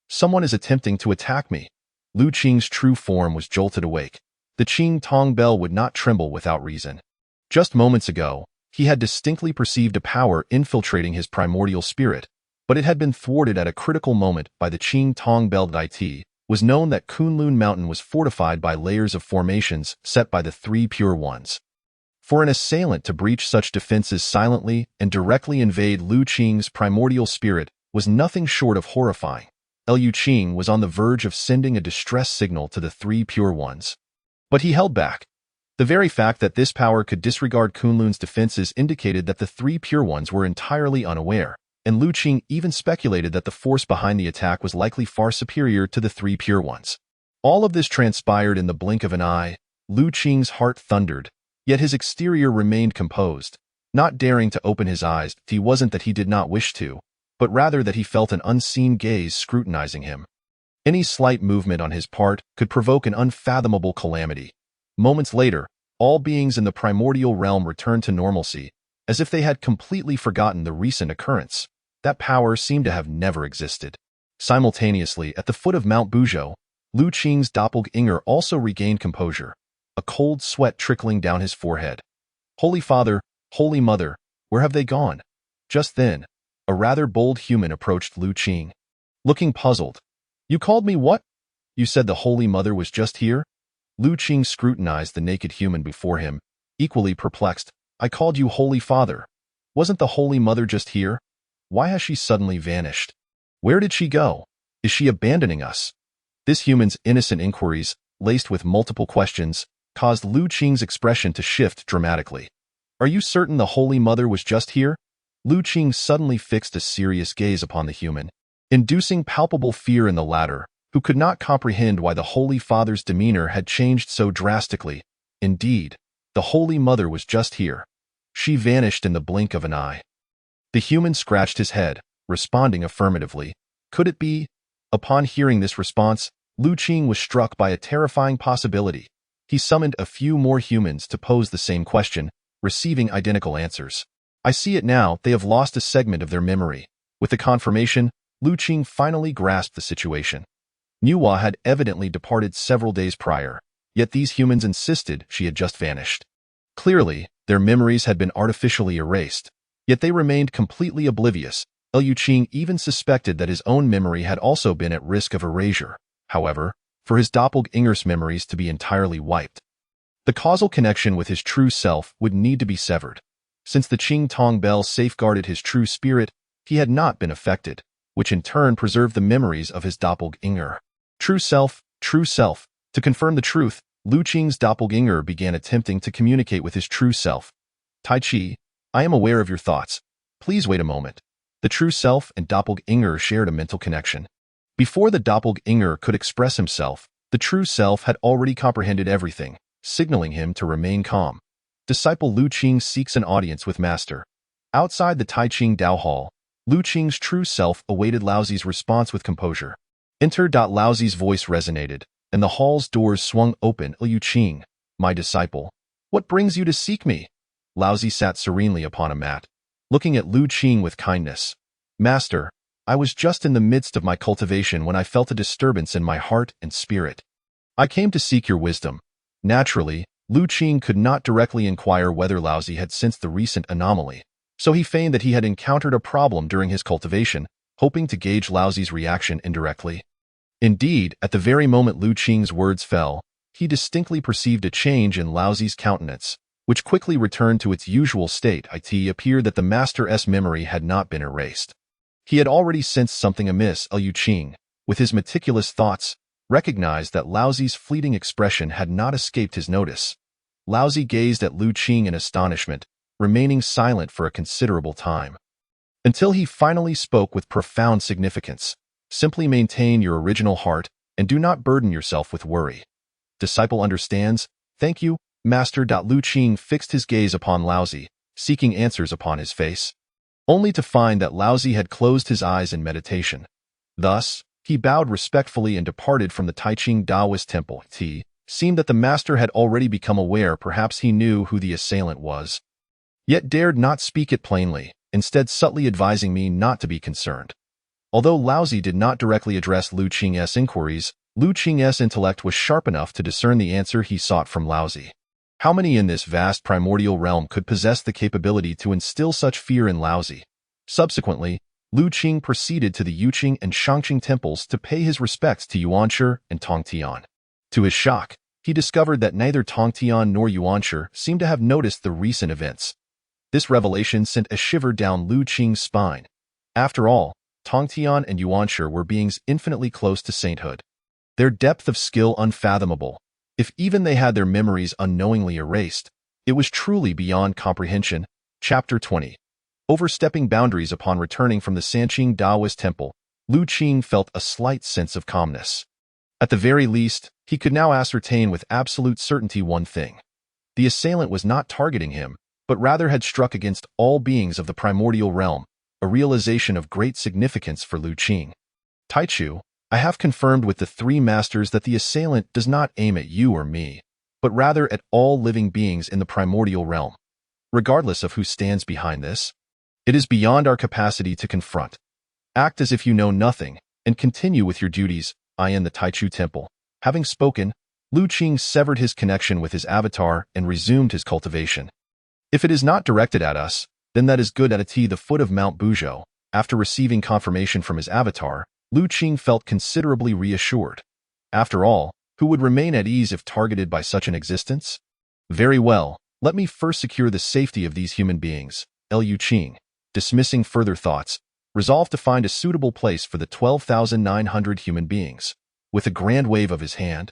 Someone is attempting to attack me. Lu Qing's true form was jolted awake. The Qing Tong bell would not tremble without reason. Just moments ago, he had distinctly perceived a power infiltrating his primordial spirit, but it had been thwarted at a critical moment by the Qing Tong bell. It was known that Kunlun Mountain was fortified by layers of formations set by the three pure ones. For an assailant to breach such defenses silently and directly invade Lu Qing's primordial spirit was nothing short of horrifying. Lu Qing was on the verge of sending a distress signal to the three pure ones. But he held back. The very fact that this power could disregard Kunlun's defenses indicated that the three Pure Ones were entirely unaware, and Lu Qing even speculated that the force behind the attack was likely far superior to the three Pure Ones. All of this transpired in the blink of an eye. Lu Qing's heart thundered, yet his exterior remained composed, not daring to open his eyes. It wasn't that he did not wish to, but rather that he felt an unseen gaze scrutinizing him. Any slight movement on his part could provoke an unfathomable calamity. Moments later, all beings in the primordial realm returned to normalcy, as if they had completely forgotten the recent occurrence. That power seemed to have never existed. Simultaneously, at the foot of Mount Buzhou, Lu Qing's doppelganger also regained composure, a cold sweat trickling down his forehead. Holy Father, Holy Mother, where have they gone? Just then, a rather bold human approached Lu Qing. Looking puzzled. You called me what? You said the Holy Mother was just here? Lu Qing scrutinized the naked human before him, equally perplexed. I called you Holy Father. Wasn't the Holy Mother just here? Why has she suddenly vanished? Where did she go? Is she abandoning us? This human's innocent inquiries, laced with multiple questions, caused Lu Qing's expression to shift dramatically. Are you certain the Holy Mother was just here? Lu Qing suddenly fixed a serious gaze upon the human, inducing palpable fear in the latter, who could not comprehend why the Holy Father's demeanor had changed so drastically. Indeed, the Holy Mother was just here. She vanished in the blink of an eye. The human scratched his head, responding affirmatively. Could it be? Upon hearing this response, Lu Qing was struck by a terrifying possibility. He summoned a few more humans to pose the same question, receiving identical answers. I see it now, they have lost a segment of their memory. With the confirmation, Lu Qing finally grasped the situation. Nuwa had evidently departed several days prior, yet these humans insisted she had just vanished. Clearly, their memories had been artificially erased, yet they remained completely oblivious. Lu Qing even suspected that his own memory had also been at risk of erasure, however, for his doppelganger's memories to be entirely wiped. The causal connection with his true self would need to be severed. Since the Qing Tong bell safeguarded his true spirit, he had not been affected, which in turn preserved the memories of his doppelganger. True self, true self. To confirm the truth, Lu Qing's doppelganger began attempting to communicate with his true self. Tai Chi, I am aware of your thoughts. Please wait a moment. The true self and doppelganger shared a mental connection. Before the doppelganger could express himself, the true self had already comprehended everything, signaling him to remain calm. Disciple Lu Qing seeks an audience with Master. Outside the Taiching Dao Hall, Lu Qing's true self awaited Laozi's response with composure. Enter. Laozi's voice resonated, and the hall's doors swung open. Lu Qing, my disciple, what brings you to seek me? Laozi sat serenely upon a mat, looking at Lu Qing with kindness. Master, I was just in the midst of my cultivation when I felt a disturbance in my heart and spirit. I came to seek your wisdom. Naturally, Lu Qing could not directly inquire whether Laozi had sensed the recent anomaly, so he feigned that he had encountered a problem during his cultivation, hoping to gauge Laozi's reaction indirectly. Indeed, at the very moment Lu Qing's words fell, he distinctly perceived a change in Laozi's countenance, which quickly returned to its usual state. It appeared that the Master's memory had not been erased. He had already sensed something amiss. Lu Qing, with his meticulous thoughts, recognized that Laozi's fleeting expression had not escaped his notice. Laozi gazed at Lu Qing in astonishment, remaining silent for a considerable time, until he finally spoke with profound significance. Simply maintain your original heart, and do not burden yourself with worry. Disciple understands. Thank you, Master. Lu Qing fixed his gaze upon Laozi, seeking answers upon his face, only to find that Laozi had closed his eyes in meditation. Thus, he bowed respectfully and departed from the Taiching Taoist temple. It seemed that the Master had already become aware. Perhaps he knew who the assailant was, yet dared not speak it plainly, instead subtly advising me not to be concerned. Although Laozi did not directly address Lu Qing's inquiries, Lu Qing's intellect was sharp enough to discern the answer he sought from Laozi. How many in this vast primordial realm could possess the capability to instill such fear in Laozi? Subsequently, Lu Qing proceeded to the Yuqing and Shangqing temples to pay his respects to Yuanshi and Tongtian. To his shock, he discovered that neither Tongtian nor Yuanshi seemed to have noticed the recent events. This revelation sent a shiver down Lu Qing's spine. After all, Tongtian and Yuanshi were beings infinitely close to sainthood, their depth of skill unfathomable, If even they had their memories unknowingly erased, it was truly beyond comprehension. Chapter 20. Overstepping boundaries. Upon returning from the Sanqing Taoist temple, Lu Qing felt a slight sense of calmness. At the very least, he could now ascertain with absolute certainty one thing. The assailant was not targeting him, but rather had struck against all beings of the primordial realm, a realization of great significance for Lu Qing. Taichu, I have confirmed with the three masters that the assailant does not aim at you or me, but rather at all living beings in the primordial realm. Regardless of who stands behind this, it is beyond our capacity to confront. Act as if you know nothing, and continue with your duties. I in the Taichu temple. Having spoken, Lu Qing severed his connection with his avatar and resumed his cultivation. If it is not directed at us, then that is good. At the foot of Mount Buzhou, after receiving confirmation from his avatar, Lu Qing felt considerably reassured. After all, who would remain at ease if targeted by such an existence? Very well, let me first secure the safety of these human beings. Lu Qing, dismissing further thoughts, resolved to find a suitable place for the 12,900 human beings. With a grand wave of his hand,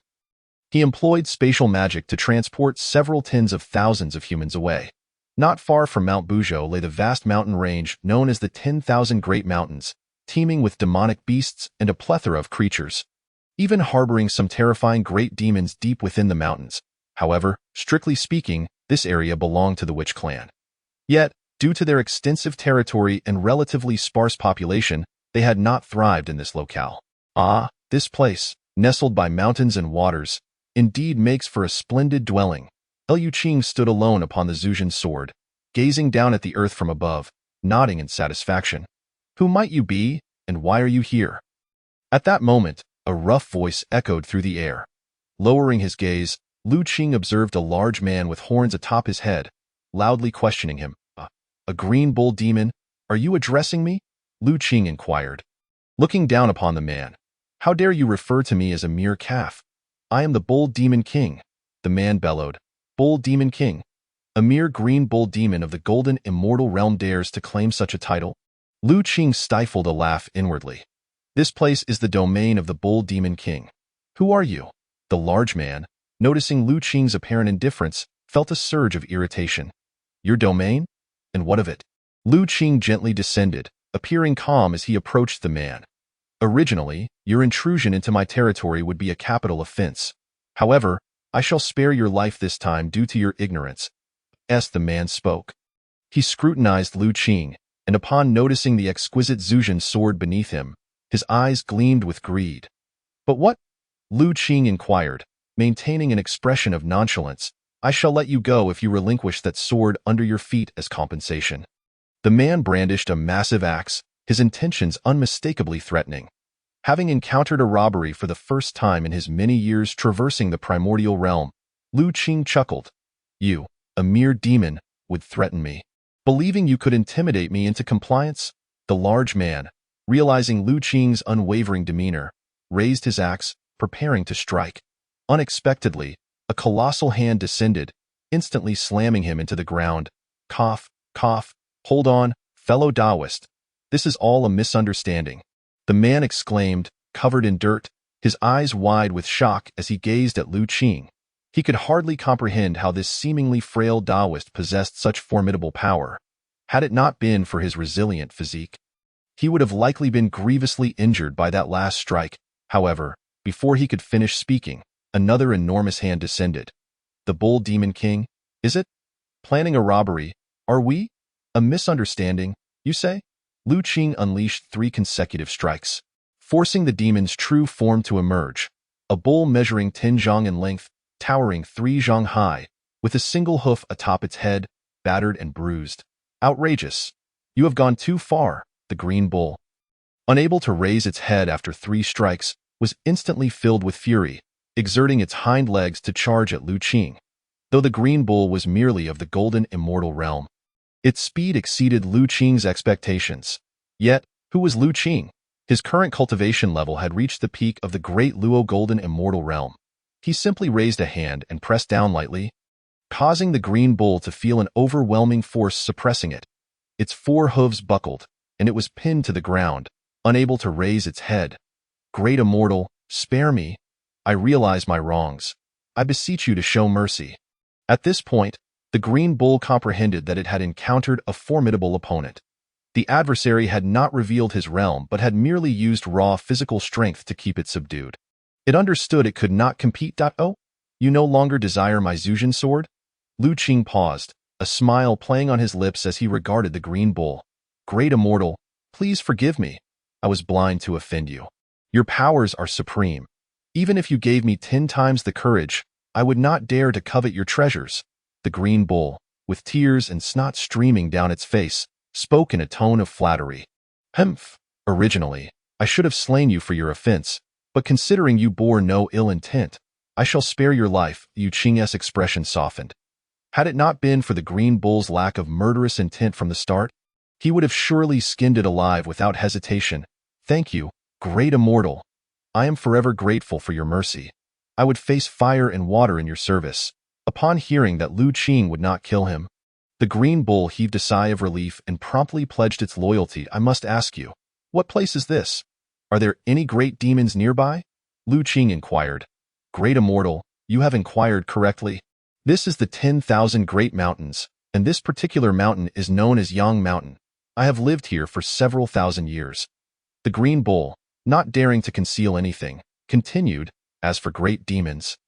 he employed spatial magic to transport several tens of thousands of humans away. Not far from Mount Buzhou lay the vast mountain range known as the 10,000 Great Mountains, teeming with demonic beasts and a plethora of creatures, even harboring some terrifying great demons deep within the mountains. However, strictly speaking, this area belonged to the Witch clan. Yet, due to their extensive territory and relatively sparse population, they had not thrived in this locale. This place, nestled by mountains and waters, indeed makes for a splendid dwelling. Lu Qing stood alone upon the Zhuzhen sword, gazing down at the earth from above, nodding in satisfaction. Who might you be, and why are you here? At that moment, a rough voice echoed through the air. Lowering his gaze, Lu Qing observed a large man with horns atop his head, loudly questioning him. A green bull demon, are you addressing me? Lu Qing inquired, looking down upon the man. How dare you refer to me as a mere calf? I am the Bull Demon King, the man bellowed. Bull Demon King? A mere green bull demon of the golden immortal realm dares to claim such a title? Lu Qing stifled a laugh inwardly. This place is the domain of the Bull Demon King. Who are you? The large man, noticing Lu Qing's apparent indifference, felt a surge of irritation. Your domain? And what of it? Lu Qing gently descended, appearing calm as he approached the man. Originally, your intrusion into my territory would be a capital offense. However, I shall spare your life this time due to your ignorance. The man spoke. He scrutinized Lu Qing, and upon noticing the exquisite Zhuzhen sword beneath him, his eyes gleamed with greed. But what? Lu Qing inquired, maintaining an expression of nonchalance. I shall let you go if you relinquish that sword under your feet as compensation. The man brandished a massive axe, his intentions unmistakably threatening. Having encountered a robbery for the first time in his many years traversing the primordial realm, Lu Qing chuckled. You, a mere demon, would threaten me. Believing you could intimidate me into compliance? The large man, realizing Lu Qing's unwavering demeanor, raised his axe, preparing to strike. Unexpectedly, a colossal hand descended, instantly slamming him into the ground. Cough, cough, hold on, fellow Taoist. This is all a misunderstanding. The man exclaimed, covered in dirt, his eyes wide with shock as he gazed at Lu Qing. He could hardly comprehend how this seemingly frail Taoist possessed such formidable power. Had it not been for his resilient physique, he would have likely been grievously injured by that last strike. However, before he could finish speaking, another enormous hand descended. The Bull Demon King, is it? Planning a robbery, are we? A misunderstanding, you say? Lu Qing unleashed 3 consecutive strikes, forcing the demon's true form to emerge. A bull measuring 10 zhang in length, towering 3 zhang high, with a single hoof atop its head, battered and bruised. Outrageous. You have gone too far, the green bull. Unable to raise its head after 3 strikes, was instantly filled with fury, exerting its hind legs to charge at Lu Qing. Though the green bull was merely of the golden immortal realm, its speed exceeded Lu Qing's expectations. Yet, who was Lu Qing? His current cultivation level had reached the peak of the great Luo golden immortal realm. He simply raised a hand and pressed down lightly, causing the green bull to feel an overwhelming force suppressing it. Its 4 hooves buckled, and it was pinned to the ground, unable to raise its head. Great Immortal, spare me. I realize my wrongs. I beseech you to show mercy." At this point, the green bull comprehended that it had encountered a formidable opponent. The adversary had not revealed his realm but had merely used raw physical strength to keep it subdued. It understood it could not compete. "Oh, you no longer desire my Zhujian sword?" Lu Qing paused, a smile playing on his lips as he regarded the green bull. "Great immortal, please forgive me. I was blind to offend you. Your powers are supreme. Even if you gave me 10 times the courage, I would not dare to covet your treasures." The green bull, with tears and snot streaming down its face, spoke in a tone of flattery. "Humph! Originally, I should have slain you for your offense, but considering you bore no ill intent, I shall spare your life." Yu Qing's expression softened. Had it not been for the green bull's lack of murderous intent from the start, he would have surely skinned it alive without hesitation. "Thank you, great immortal. I am forever grateful for your mercy. I would face fire and water in your service." Upon hearing that Lu Qing would not kill him, the green bull heaved a sigh of relief and promptly pledged its loyalty. "I must ask you, what place is this? Are there any great demons nearby?" Lu Qing inquired. "Great immortal, you have inquired correctly. This is the 10,000 Great Mountains, and this particular mountain is known as Yang Mountain. I have lived here for several thousand years." The green bull, not daring to conceal anything, continued, "As for great demons,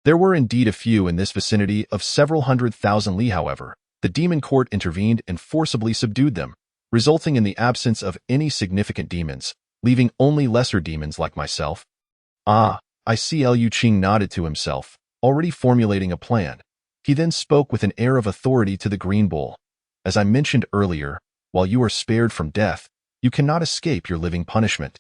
there were indeed a few in this vicinity of several 100,000 li. However, the demon court intervened and forcibly subdued them, resulting in the absence of any significant demons, leaving only lesser demons like myself." "Ah, I see." Lu Qing nodded to himself, already formulating a plan. He then spoke with an air of authority to the green bull. "As I mentioned earlier, while you are spared from death, you cannot escape your living punishment.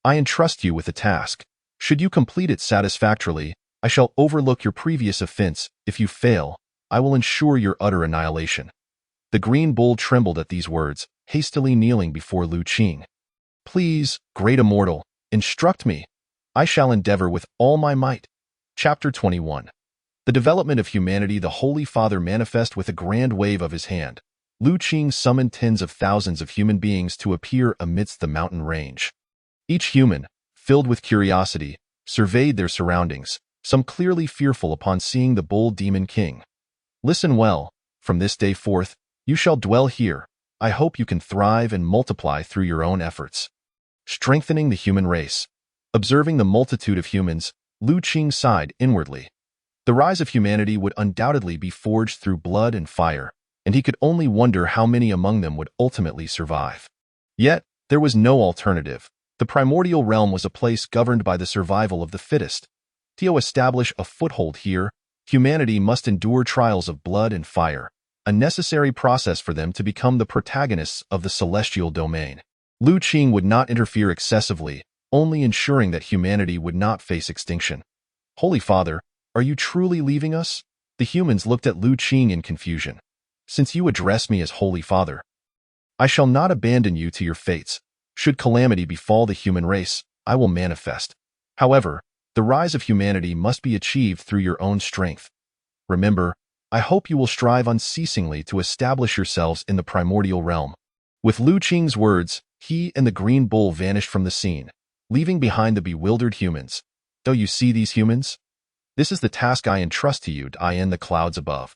I entrust you with a task. Should you complete it satisfactorily, I shall overlook your previous offense. If you fail, I will ensure your utter annihilation." The green bull trembled at these words, hastily kneeling before Lu Qing. "Please, great immortal, instruct me. I shall endeavor with all my might." Chapter 21. The development of humanity. The Holy Father manifest with a grand wave of his hand. Lu Qing summoned tens of thousands of human beings to appear amidst the mountain range. Each human, filled with curiosity, surveyed their surroundings, some clearly fearful upon seeing the bull demon king. "Listen well, from this day forth, you shall dwell here. I hope you can thrive and multiply through your own efforts." Strengthening the human race. Observing the multitude of humans, Lu Qing sighed inwardly. The rise of humanity would undoubtedly be forged through blood and fire, and he could only wonder how many among them would ultimately survive. Yet, there was no alternative. The primordial realm was a place governed by the survival of the fittest. To establish a foothold here, humanity must endure trials of blood and fire, a necessary process for them to become the protagonists of the celestial domain. Lu Qing would not interfere excessively, only ensuring that humanity would not face extinction. "Holy Father, are you truly leaving us?" The humans looked at Lu Qing in confusion. "Since you address me as Holy Father, I shall not abandon you to your fates. Should calamity befall the human race, I will manifest. However, the rise of humanity must be achieved through your own strength. Remember, I hope you will strive unceasingly to establish yourselves in the primordial realm." With Lu Qing's words, he and the green bull vanished from the scene, leaving behind the bewildered humans. "Do you see these humans? This is the task I entrust to you in the clouds above."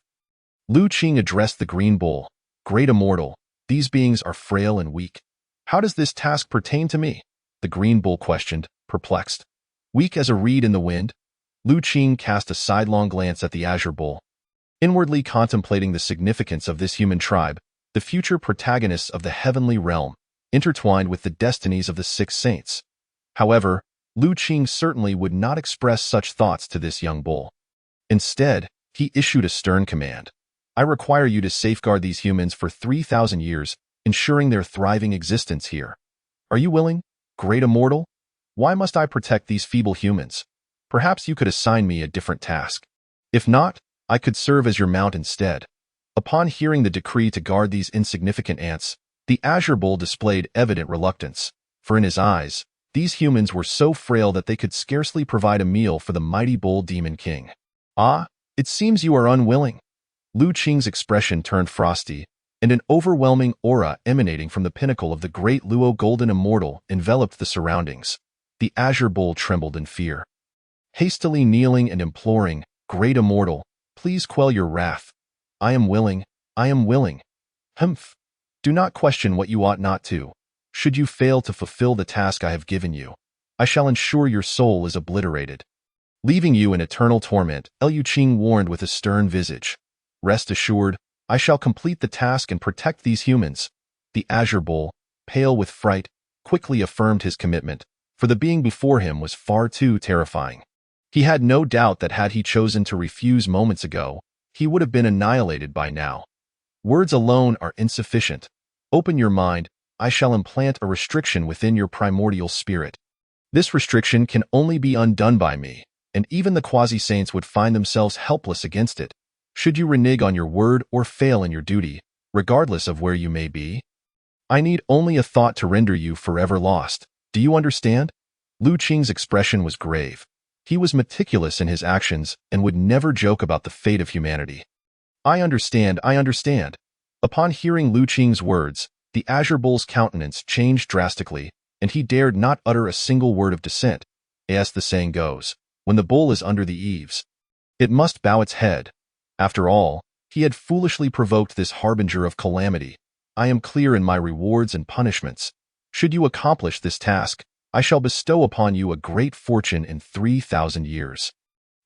Lu Qing addressed the green bull. "Great immortal, these beings are frail and weak. How does this task pertain to me?" the green bull questioned, perplexed. "Weak as a reed in the wind?" Lu Qing cast a sidelong glance at the azure bull. Inwardly contemplating the significance of this human tribe, the future protagonists of the heavenly realm, intertwined with the destinies of the 6 saints. However, Lu Qing certainly would not express such thoughts to this young bull. Instead, he issued a stern command. "I require you to safeguard these humans for 3,000 years, ensuring their thriving existence here. Are you willing, great immortal? Why must I protect these feeble humans? Perhaps you could assign me a different task. If not, I could serve as your mount instead." Upon hearing the decree to guard these insignificant ants, the azure bull displayed evident reluctance, for in his eyes, these humans were so frail that they could scarcely provide a meal for the mighty bull demon king. "Ah, it seems you are unwilling." Lu Qing's expression turned frosty, and an overwhelming aura emanating from the pinnacle of the great Luo golden immortal enveloped the surroundings. The azure bull trembled in fear. Hastily kneeling and imploring, Great Immortal, please quell your wrath. I am willing, I am willing. Humph. Do not question what you ought not to. Should you fail to fulfill the task I have given you, I shall ensure your soul is obliterated, leaving you in eternal torment. Liu Qing warned with a stern visage. Rest assured, I shall complete the task and protect these humans. The Azure Bull, pale with fright, quickly affirmed his commitment, for the being before him was far too terrifying. He had no doubt that had he chosen to refuse moments ago, he would have been annihilated by now. Words alone are insufficient. Open your mind, I shall implant a restriction within your primordial spirit. This restriction can only be undone by me, and even the quasi-saints would find themselves helpless against it, should you renege on your word or fail in your duty, regardless of where you may be. I need only a thought to render you forever lost. Do you understand? Liu Qing's expression was grave. He was meticulous in his actions and would never joke about the fate of humanity. I understand, I understand. Upon hearing Liu Qing's words, the Azure Bull's countenance changed drastically, and he dared not utter a single word of dissent. As the saying goes, when the bull is under the eaves, it must bow its head. After all, he had foolishly provoked this harbinger of calamity. I am clear in my rewards and punishments. Should you accomplish this task, I shall bestow upon you a great fortune in 3,000 years.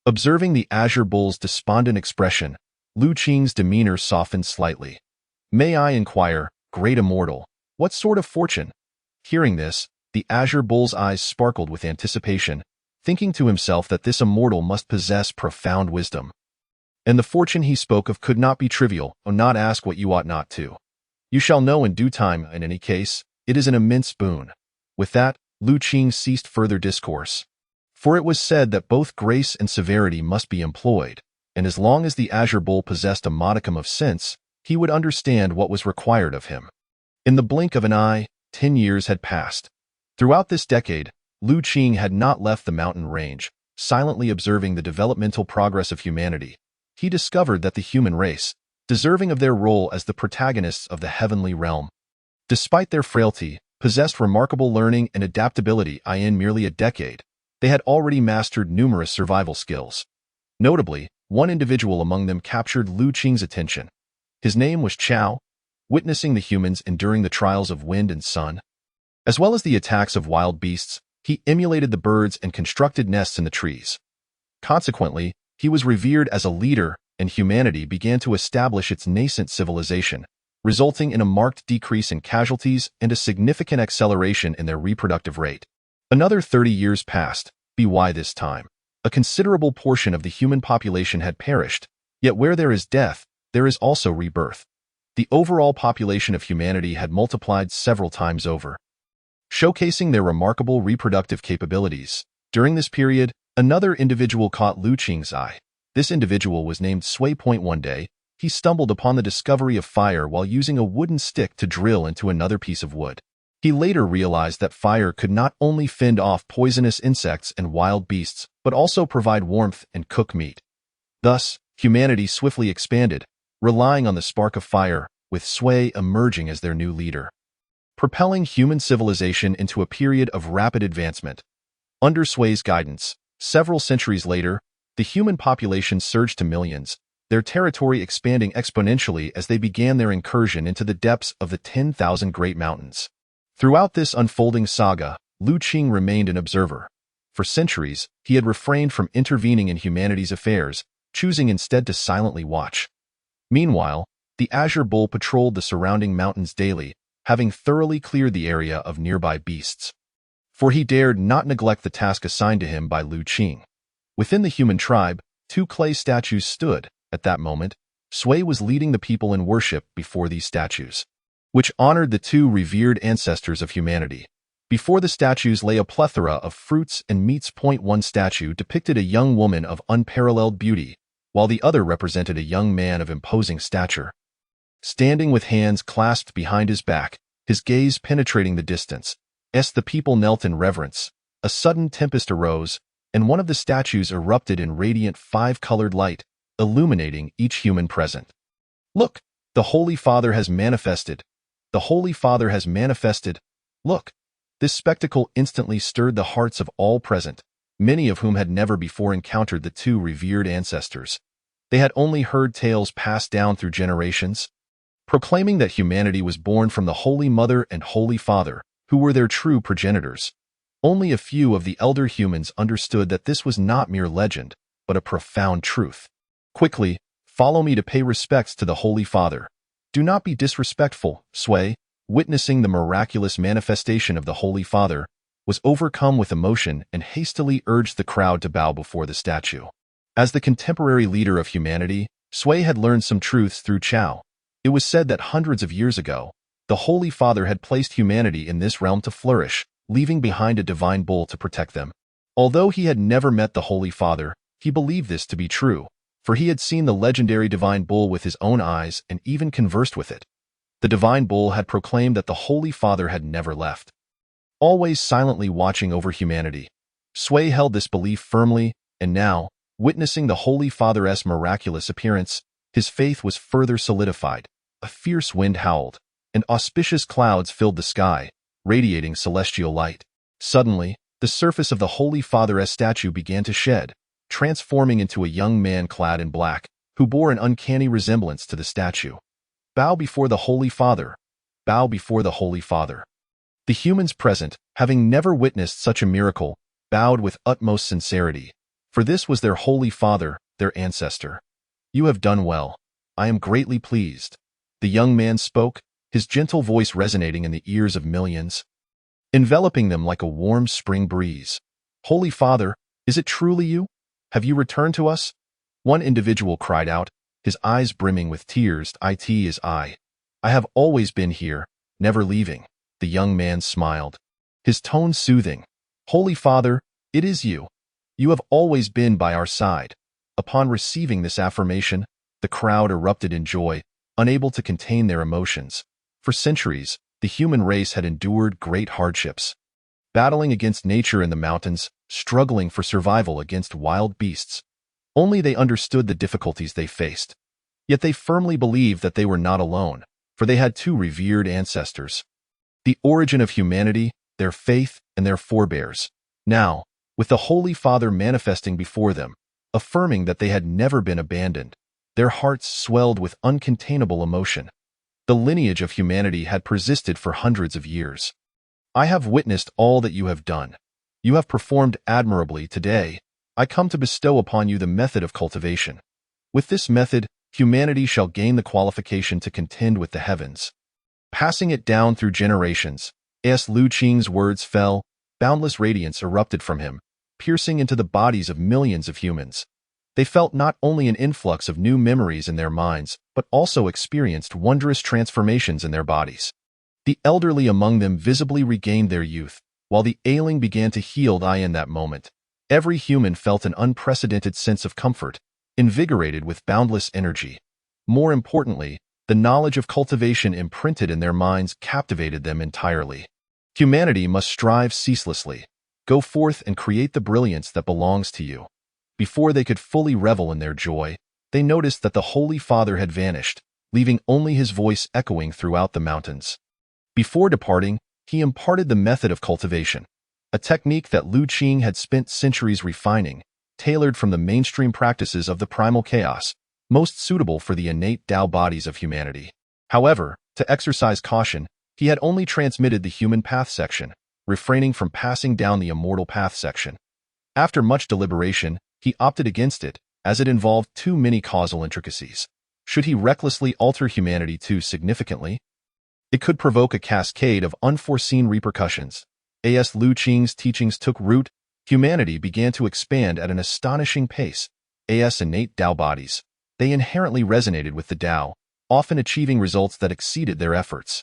Observing the Azure Bull's despondent expression, Liu Qing's demeanor softened slightly. May I inquire, Great Immortal, what sort of fortune? Hearing this, the Azure Bull's eyes sparkled with anticipation, thinking to himself that this immortal must possess profound wisdom. And the fortune he spoke of could not be trivial. Oh, not ask what you ought not to. You shall know in due time. In any case, it is an immense boon. With that, Liu Qing ceased further discourse. For it was said that both grace and severity must be employed, and as long as the Azure Bull possessed a modicum of sense, he would understand what was required of him. In the blink of an eye, 10 years had passed. Throughout this decade, Liu Qing had not left the mountain range, silently observing the developmental progress of humanity. He discovered that the human race, deserving of their role as the protagonists of the heavenly realm, despite their frailty, possessed remarkable learning and adaptability. In merely a decade, they had already mastered numerous survival skills. Notably, one individual among them captured Liu Qing's attention. His name was Chao. Witnessing the humans enduring the trials of wind and sun, as well as the attacks of wild beasts, he emulated the birds and constructed nests in the trees. Consequently, he was revered as a leader, and humanity began to establish its nascent civilization, resulting in a marked decrease in casualties and a significant acceleration in their reproductive rate. Another 30 years passed, by this time. A considerable portion of the human population had perished, yet where there is death, there is also rebirth. The overall population of humanity had multiplied several times over, showcasing their remarkable reproductive capabilities. During this period, another individual caught Liu Qing's eye. This individual was named Sui. One day, he stumbled upon the discovery of fire while using a wooden stick to drill into another piece of wood. He later realized that fire could not only fend off poisonous insects and wild beasts, but also provide warmth and cook meat. Thus, humanity swiftly expanded, relying on the spark of fire, with Sui emerging as their new leader, propelling human civilization into a period of rapid advancement. Under Sui's guidance, several centuries later, the human population surged to millions, their territory expanding exponentially as they began their incursion into the depths of the 10,000 Great Mountains. Throughout this unfolding saga, Liu Qing remained an observer. For centuries, he had refrained from intervening in humanity's affairs, choosing instead to silently watch. Meanwhile, the Azure Bull patrolled the surrounding mountains daily, having thoroughly cleared the area of nearby beasts. For he dared not neglect the task assigned to him by Liu Qing. Within the human tribe, 2 clay statues stood. At that moment, Sui was leading the people in worship before these statues, which honored the 2 revered ancestors of humanity. Before the statues lay a plethora of fruits and meats. One statue depicted a young woman of unparalleled beauty, while the other represented a young man of imposing stature. Standing with hands clasped behind his back, his gaze penetrating the distance, as the people knelt in reverence, a sudden tempest arose, and one of the statues erupted in radiant 5-colored light, illuminating each human present. Look, the Holy Father has manifested. The Holy Father has manifested. Look. This spectacle instantly stirred the hearts of all present. many of whom had never before encountered the two revered ancestors. They had only heard tales passed down through generations, proclaiming that humanity was born from the Holy Mother and Holy Father, who were their true progenitors. Only a few of the elder humans understood that this was not mere legend, but a profound truth. Quickly, follow me to pay respects to the Holy Father. Do not be disrespectful, Sui, witnessing the miraculous manifestation of the Holy Father, was overcome with emotion and hastily urged the crowd to bow before the statue. As the contemporary leader of humanity, Sui had learned some truths through Chao. It was said that hundreds of years ago, the Holy Father had placed humanity in this realm to flourish, leaving behind a divine bull to protect them. Although he had never met the Holy Father, he believed this to be true, for he had seen the legendary divine bull with his own eyes and even conversed with it. The divine bull had proclaimed that the Holy Father had never left, always silently watching over humanity. Sui held this belief firmly, and now, witnessing the Holy Father's miraculous appearance, his faith was further solidified. A fierce wind howled, and auspicious clouds filled the sky, radiating celestial light. Suddenly, the surface of the Holy Father's statue began to shed, transforming into a young man clad in black, who bore an uncanny resemblance to the statue. Bow before the Holy Father. Bow before the Holy Father. The humans present, having never witnessed such a miracle, bowed with utmost sincerity, for this was their Holy Father, their ancestor. You have done well. I am greatly pleased. The young man spoke, his gentle voice resonating in the ears of millions, enveloping them like a warm spring breeze. Holy Father, is it truly you? Have you returned to us? One individual cried out, his eyes brimming with tears. It is I. I have always been here, never leaving. The young man smiled, his tone soothing. Holy Father, it is you. You have always been by our side. Upon receiving this affirmation, the crowd erupted in joy, unable to contain their emotions. For centuries, the human race had endured great hardships, battling against nature in the mountains, struggling for survival against wild beasts. Only they understood the difficulties they faced. Yet they firmly believed that they were not alone, for they had two revered ancestors. The origin of humanity, their faith, and their forebears. Now, with the Holy Father manifesting before them, affirming that they had never been abandoned, their hearts swelled with uncontainable emotion. The lineage of humanity had persisted for hundreds of years. I have witnessed all that you have done. You have performed admirably. Today, I come to bestow upon you the method of cultivation. With this method, humanity shall gain the qualification to contend with the heavens, passing it down through generations. As Lu Qing's words fell, boundless radiance erupted from him, piercing into the bodies of millions of humans. They felt not only an influx of new memories in their minds, but also experienced wondrous transformations in their bodies. The elderly among them visibly regained their youth, while the ailing began to heal. In that moment, every human felt an unprecedented sense of comfort, invigorated with boundless energy. More importantly, the knowledge of cultivation imprinted in their minds captivated them entirely. Humanity must strive ceaselessly. Go forth and create the brilliance that belongs to you. Before they could fully revel in their joy, they noticed that the Holy Father had vanished, leaving only his voice echoing throughout the mountains. Before departing, he imparted the method of cultivation, a technique that Lu Qing had spent centuries refining, tailored from the mainstream practices of the primal chaos, most suitable for the innate Tao bodies of humanity. However, to exercise caution, he had only transmitted the human path section, refraining from passing down the immortal path section. After much deliberation, he opted against it, as it involved too many causal intricacies. Should he recklessly alter humanity too significantly, it could provoke a cascade of unforeseen repercussions. As Lu Qing's teachings took root, humanity began to expand at an astonishing pace. As innate Tao bodies, they inherently resonated with the Tao, often achieving results that exceeded their efforts.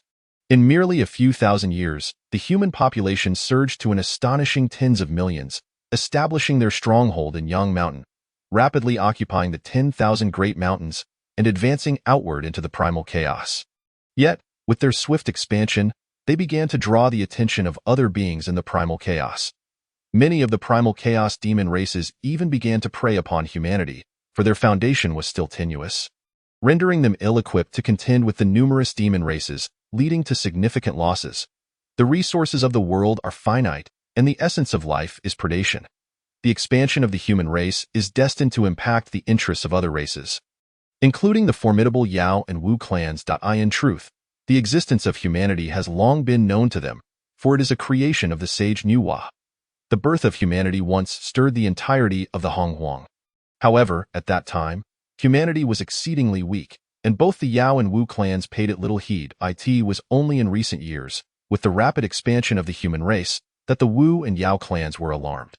In merely a few thousand years, the human population surged to an astonishing tens of millions, establishing their stronghold in Yang Mountain, rapidly occupying the 10,000 great mountains and advancing outward into the primal chaos. Yet, with their swift expansion, they began to draw the attention of other beings in the primal chaos. Many of the primal chaos demon races even began to prey upon humanity, for their foundation was still tenuous, rendering them ill-equipped to contend with the numerous demon races, leading to significant losses. The resources of the world are finite, and the essence of life is predation. the expansion of the human race is destined to impact the interests of other races, including the formidable Yao and Wu clans. In truth, the existence of humanity has long been known to them, for it is a creation of the sage Nuwa. The birth of humanity once stirred the entirety of the Honghuang. However, at that time, humanity was exceedingly weak, and both the Yao and Wu clans paid it little heed. It was only in recent years, with the rapid expansion of the human race, that the Wu and Yao clans were alarmed.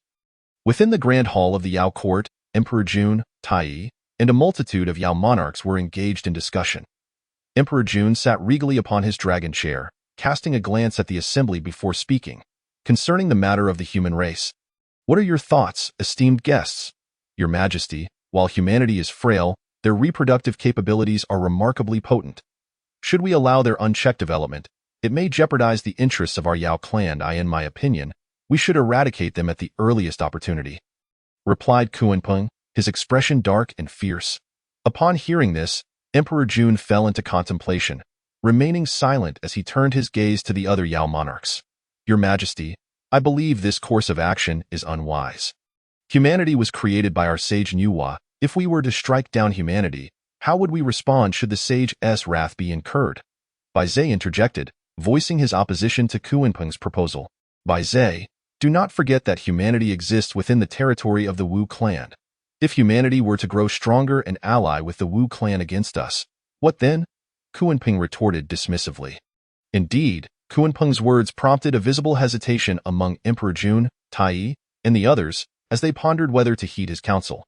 Within the grand hall of the Yao court, Emperor Jun, Tai, and a multitude of Yao monarchs were engaged in discussion. Emperor Jun sat regally upon his dragon chair, casting a glance at the assembly before speaking, concerning the matter of the human race. What are your thoughts, esteemed guests? Your Majesty, while humanity is frail, their reproductive capabilities are remarkably potent. Should we allow their unchecked development, it may jeopardize the interests of our Yao clan. In my opinion, we should eradicate them at the earliest opportunity, replied Kunpeng, his expression dark and fierce. Upon hearing this, Emperor Jun fell into contemplation, remaining silent as he turned his gaze to the other Yao monarchs. Your Majesty, I believe this course of action is unwise. Humanity was created by our sage Nuwa. If we were to strike down humanity, how would we respond should the sage's wrath be incurred? Bai Zhe interjected, voicing his opposition to Kunpeng's proposal. Bai Zhe, do not forget that humanity exists within the territory of the Wu clan. If humanity were to grow stronger and ally with the Wu clan against us, what then? Kunpeng retorted dismissively. Indeed, Kunpeng's words prompted a visible hesitation among Emperor Jun, Tai, and the others as they pondered whether to heed his counsel.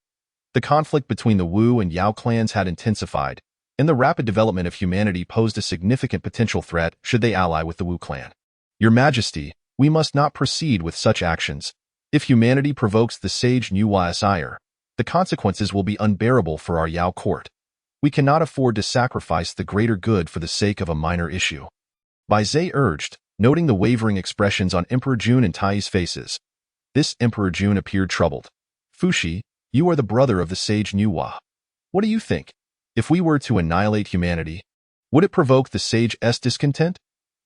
The conflict between the Wu and Yao clans had intensified, and the rapid development of humanity posed a significant potential threat should they ally with the Wu clan. Your Majesty, we must not proceed with such actions. If humanity provokes the sage Nuwa's ire, the consequences will be unbearable for our Yao court. We cannot afford to sacrifice the greater good for the sake of a minor issue. Bai Zhe urged, noting the wavering expressions on Emperor Jun and Tai's faces. This Emperor Jun appeared troubled. Fushi, you are the brother of the sage Nuwa. What do you think? If we were to annihilate humanity, would it provoke the sage's discontent?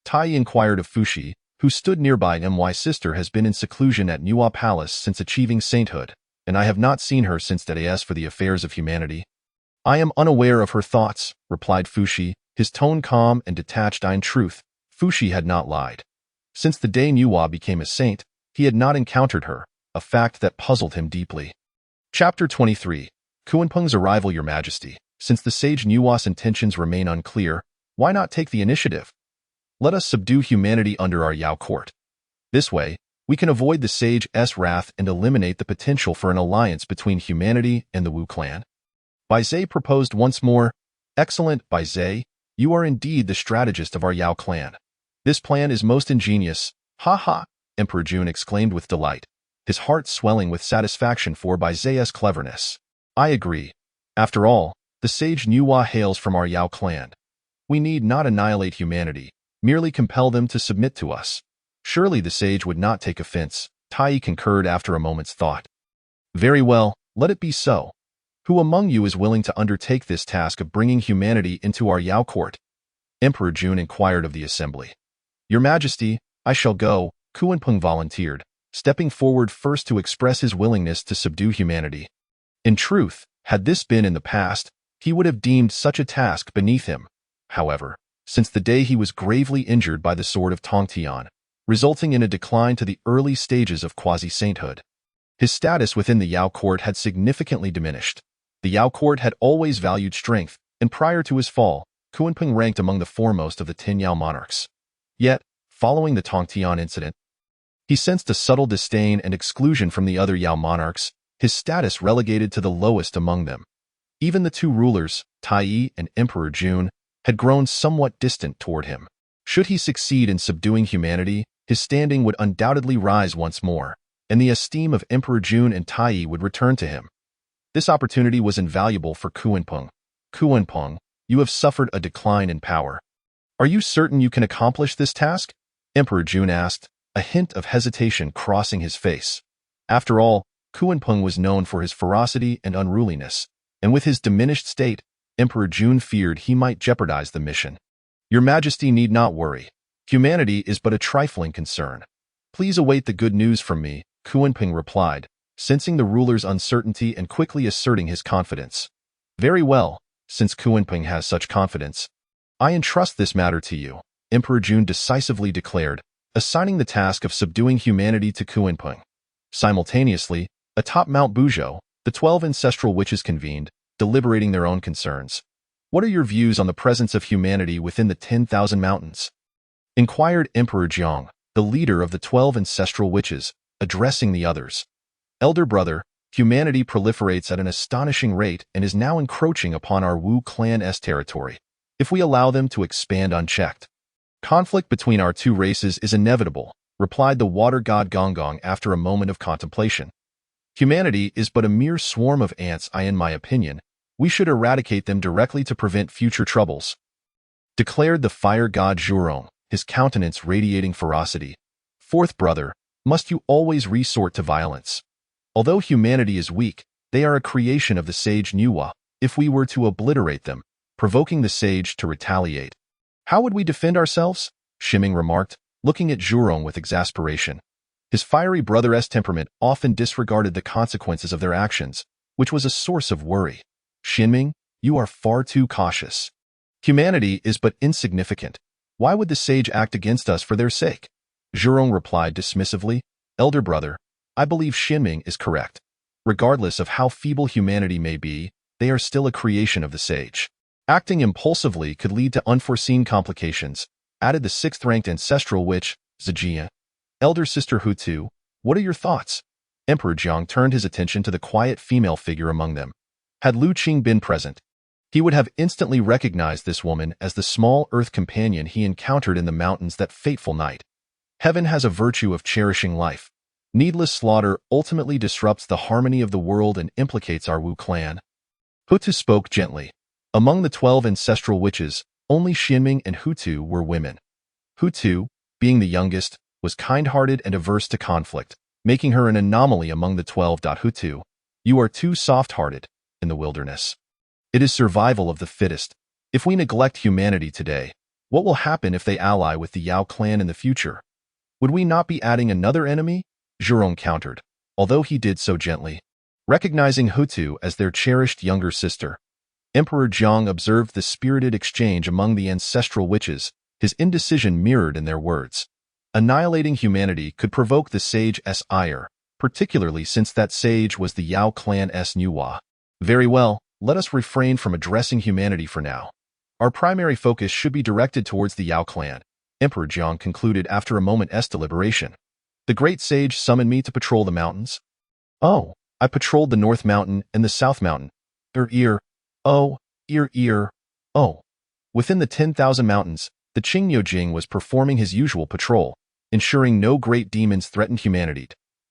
Tai inquired of Fushi, who stood nearby. My sister has been in seclusion at Nuwa Palace since achieving sainthood, and I have not seen her since that is for the affairs of humanity. I am unaware of her thoughts, replied Fushi, his tone calm and detached. In truth, Fushi had not lied. Since the day Nuwa became a saint, he had not encountered her, a fact that puzzled him deeply. Chapter 23. Kunpeng's arrival. Your Majesty, since the sage Nuwa's intentions remain unclear, why not take the initiative? Let us subdue humanity under our Yao court. This way, we can avoid the sage's wrath and eliminate the potential for an alliance between humanity and the Wu clan. Bai Zhe proposed once more. Excellent, Bai Zhe, you are indeed the strategist of our Yao clan. This plan is most ingenious. Ha ha, Emperor Jun exclaimed with delight, his heart swelling with satisfaction for Bai Zhe's cleverness. I agree. After all, the sage Nuwa hails from our Yao clan. We need not annihilate humanity, merely compel them to submit to us. Surely the sage would not take offense. Tai concurred after a moment's thought. Very well, let it be so. Who among you is willing to undertake this task of bringing humanity into our Yao court? Emperor Jun inquired of the assembly. Your Majesty, I shall go, Kunpeng volunteered, stepping forward first to express his willingness to subdue humanity. In truth, had this been in the past, he would have deemed such a task beneath him. However, since the day he was gravely injured by the sword of Tongtian, resulting in a decline to the early stages of quasi-sainthood, his status within the Yao court had significantly diminished. The Yao court had always valued strength, and prior to his fall, Kunpeng ranked among the foremost of the 10 Yao monarchs. Yet, following the Tongtian incident, he sensed a subtle disdain and exclusion from the other Yao monarchs, his status relegated to the lowest among them. Even the two rulers, Tai and Emperor Jun, had grown somewhat distant toward him. Should he succeed in subduing humanity, his standing would undoubtedly rise once more, and the esteem of Emperor Jun and Tai would return to him. This opportunity was invaluable for Kunpeng. Kunpeng, you have suffered a decline in power. Are you certain you can accomplish this task? Emperor Jun asked, a hint of hesitation crossing his face. After all, Kunpeng was known for his ferocity and unruliness, and with his diminished state, Emperor Jun feared he might jeopardize the mission. Your Majesty need not worry. Humanity is but a trifling concern. Please await the good news from me, Kunpeng replied, sensing the ruler's uncertainty and quickly asserting his confidence. Very well, since Kunpeng has such confidence, I entrust this matter to you, Emperor Jun decisively declared, assigning the task of subduing humanity to Kunpeng. Simultaneously, atop Mount Buzhou, the 12 ancestral witches convened, deliberating their own concerns. What are your views on the presence of humanity within the 10,000 mountains? Inquired Emperor Jiang, the leader of the 12 ancestral witches, addressing the others. Elder brother, humanity proliferates at an astonishing rate and is now encroaching upon our Wu clan's territory, if we allow them to expand unchecked. Conflict between our two races is inevitable, replied the water god Gonggong after a moment of contemplation. Humanity is but a mere swarm of ants. In my opinion, we should eradicate them directly to prevent future troubles, declared the fire god Zhurong, his countenance radiating ferocity. Fourth brother, must you always resort to violence? Although humanity is weak, they are a creation of the sage Nuwa. If we were to obliterate them, provoking the sage to retaliate, how would we defend ourselves? Shiming remarked, looking at Zhurong with exasperation. His fiery brother's temperament often disregarded the consequences of their actions, which was a source of worry. Xinming, you are far too cautious. Humanity is but insignificant. Why would the sage act against us for their sake? Zhurong replied dismissively, Elder brother, I believe Xinming is correct. Regardless of how feeble humanity may be, they are still a creation of the sage. Acting impulsively could lead to unforeseen complications, added the 6th-ranked ancestral witch, Zijia. Elder sister Hutu, what are your thoughts? Emperor Jiang turned his attention to the quiet female figure among them. Had Lu Qing been present, he would have instantly recognized this woman as the small earth companion he encountered in the mountains that fateful night. Heaven has a virtue of cherishing life. Needless slaughter ultimately disrupts the harmony of the world and implicates our Wu clan. Hutu spoke gently. Among the 12 ancestral witches, only Xinming and Hutu were women. Hutu, being the youngest, was kind-hearted and averse to conflict, making her an anomaly among the 12. Hutu, you are too soft-hearted in the wilderness. It is survival of the fittest. If we neglect humanity today, what will happen if they ally with the Yao clan in the future? Would we not be adding another enemy? Zhurong countered, although he did so gently. Recognizing Hutu as their cherished younger sister, Emperor Jiang observed the spirited exchange among the ancestral witches, his indecision mirrored in their words. Annihilating humanity could provoke the sage's ire, particularly since that sage was the Yao clan's Nuwa. Very well, let us refrain from addressing humanity for now. Our primary focus should be directed towards the Yao clan, Emperor Jiang concluded after a moment's deliberation. The great sage summoned me to patrol the mountains. Oh, I patrolled the North Mountain and the South Mountain. Oh. Within the 10,000 mountains, the Qing was performing his usual patrol, ensuring no great demons threatened humanity.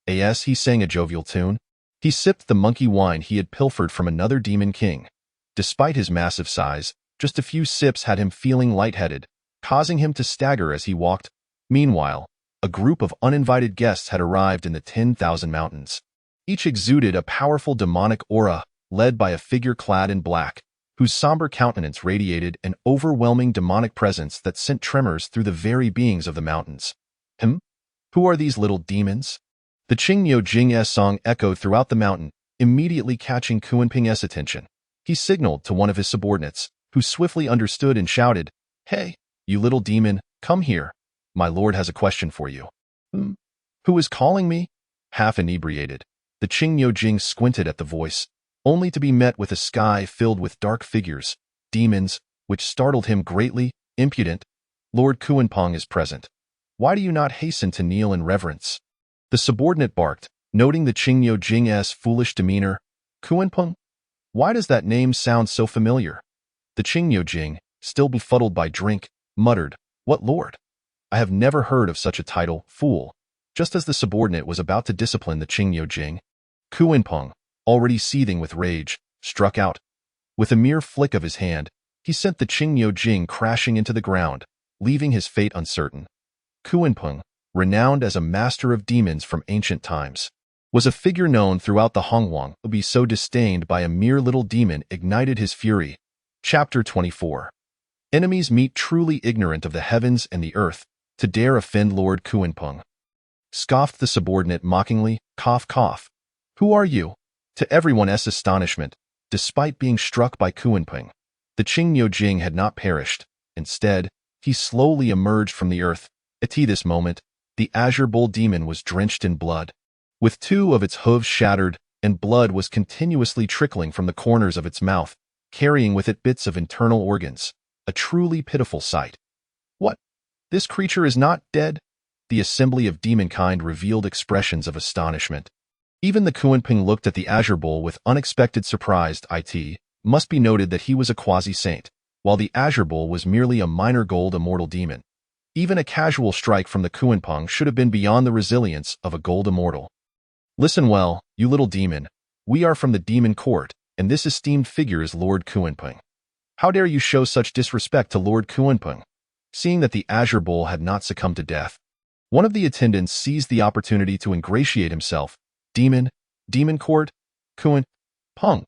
As he sang a jovial tune, he sipped the monkey wine he had pilfered from another demon king. Despite his massive size, just a few sips had him feeling lightheaded, causing him to stagger as he walked. Meanwhile, a group of uninvited guests had arrived in the 10,000 mountains. Each exuded a powerful demonic aura, led by a figure clad in black, whose somber countenance radiated an overwhelming demonic presence that sent tremors through the very beings of the mountains. Who are these little demons? The Qing's song echoed throughout the mountain, immediately catching Kunpeng's attention. He signaled to one of his subordinates, who swiftly understood and shouted, Hey, you little demon, come here. My lord has a question for you. Who is calling me? Half inebriated, the Qing squinted at the voice, only to be met with a sky filled with dark figures, demons, which startled him greatly. Impudent, Lord Kunpeng is present. Why do you not hasten to kneel in reverence? The subordinate barked, noting the Qing's foolish demeanor. Kunpeng? Why does that name sound so familiar? The Qing, still befuddled by drink, muttered, What lord? I have never heard of such a title, fool. Just as the subordinate was about to discipline the Qing, Kunpeng, already seething with rage, struck out. With a mere flick of his hand, he sent the Qing crashing into the ground, leaving his fate uncertain. Kunpeng, renowned as a master of demons from ancient times, was a figure known throughout the Hongwang. To be so disdained by a mere little demon ignited his fury. Chapter 24. Enemies meet truly ignorant of the heavens and the earth, to dare offend Lord Kunpeng. Scoffed the subordinate mockingly, cough cough. Who are you? To everyone's astonishment, despite being struck by Kunpeng, the Qing Jing had not perished. Instead, he slowly emerged from the earth. At this moment, the azure bull demon was drenched in blood, with two of its hooves shattered, and blood was continuously trickling from the corners of its mouth, carrying with it bits of internal organs. A truly pitiful sight. What? This creature is not dead? The assembly of demonkind revealed expressions of astonishment. Even the Kunpeng looked at the azure bull with unexpected surprise. It must be noted that he was a quasi-saint, while the azure bull was merely a minor gold immortal demon. Even a casual strike from the Kunpeng should have been beyond the resilience of a gold immortal. Listen well, you little demon. We are from the demon court, and this esteemed figure is Lord Kunpeng. How dare you show such disrespect to Lord Kunpeng? Seeing that the azure bull had not succumbed to death, one of the attendants seized the opportunity to ingratiate himself. Demon court, Kunpeng.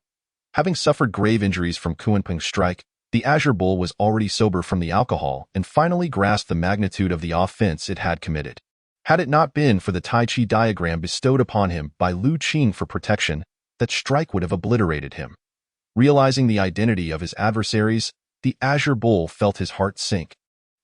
Having suffered grave injuries from Kunpeng's strike, the azure bull was already sober from the alcohol and finally grasped the magnitude of the offense it had committed. Had it not been for the Tai Chi diagram bestowed upon him by Qing for protection, that strike would have obliterated him. Realizing the identity of his adversaries, the azure bull felt his heart sink.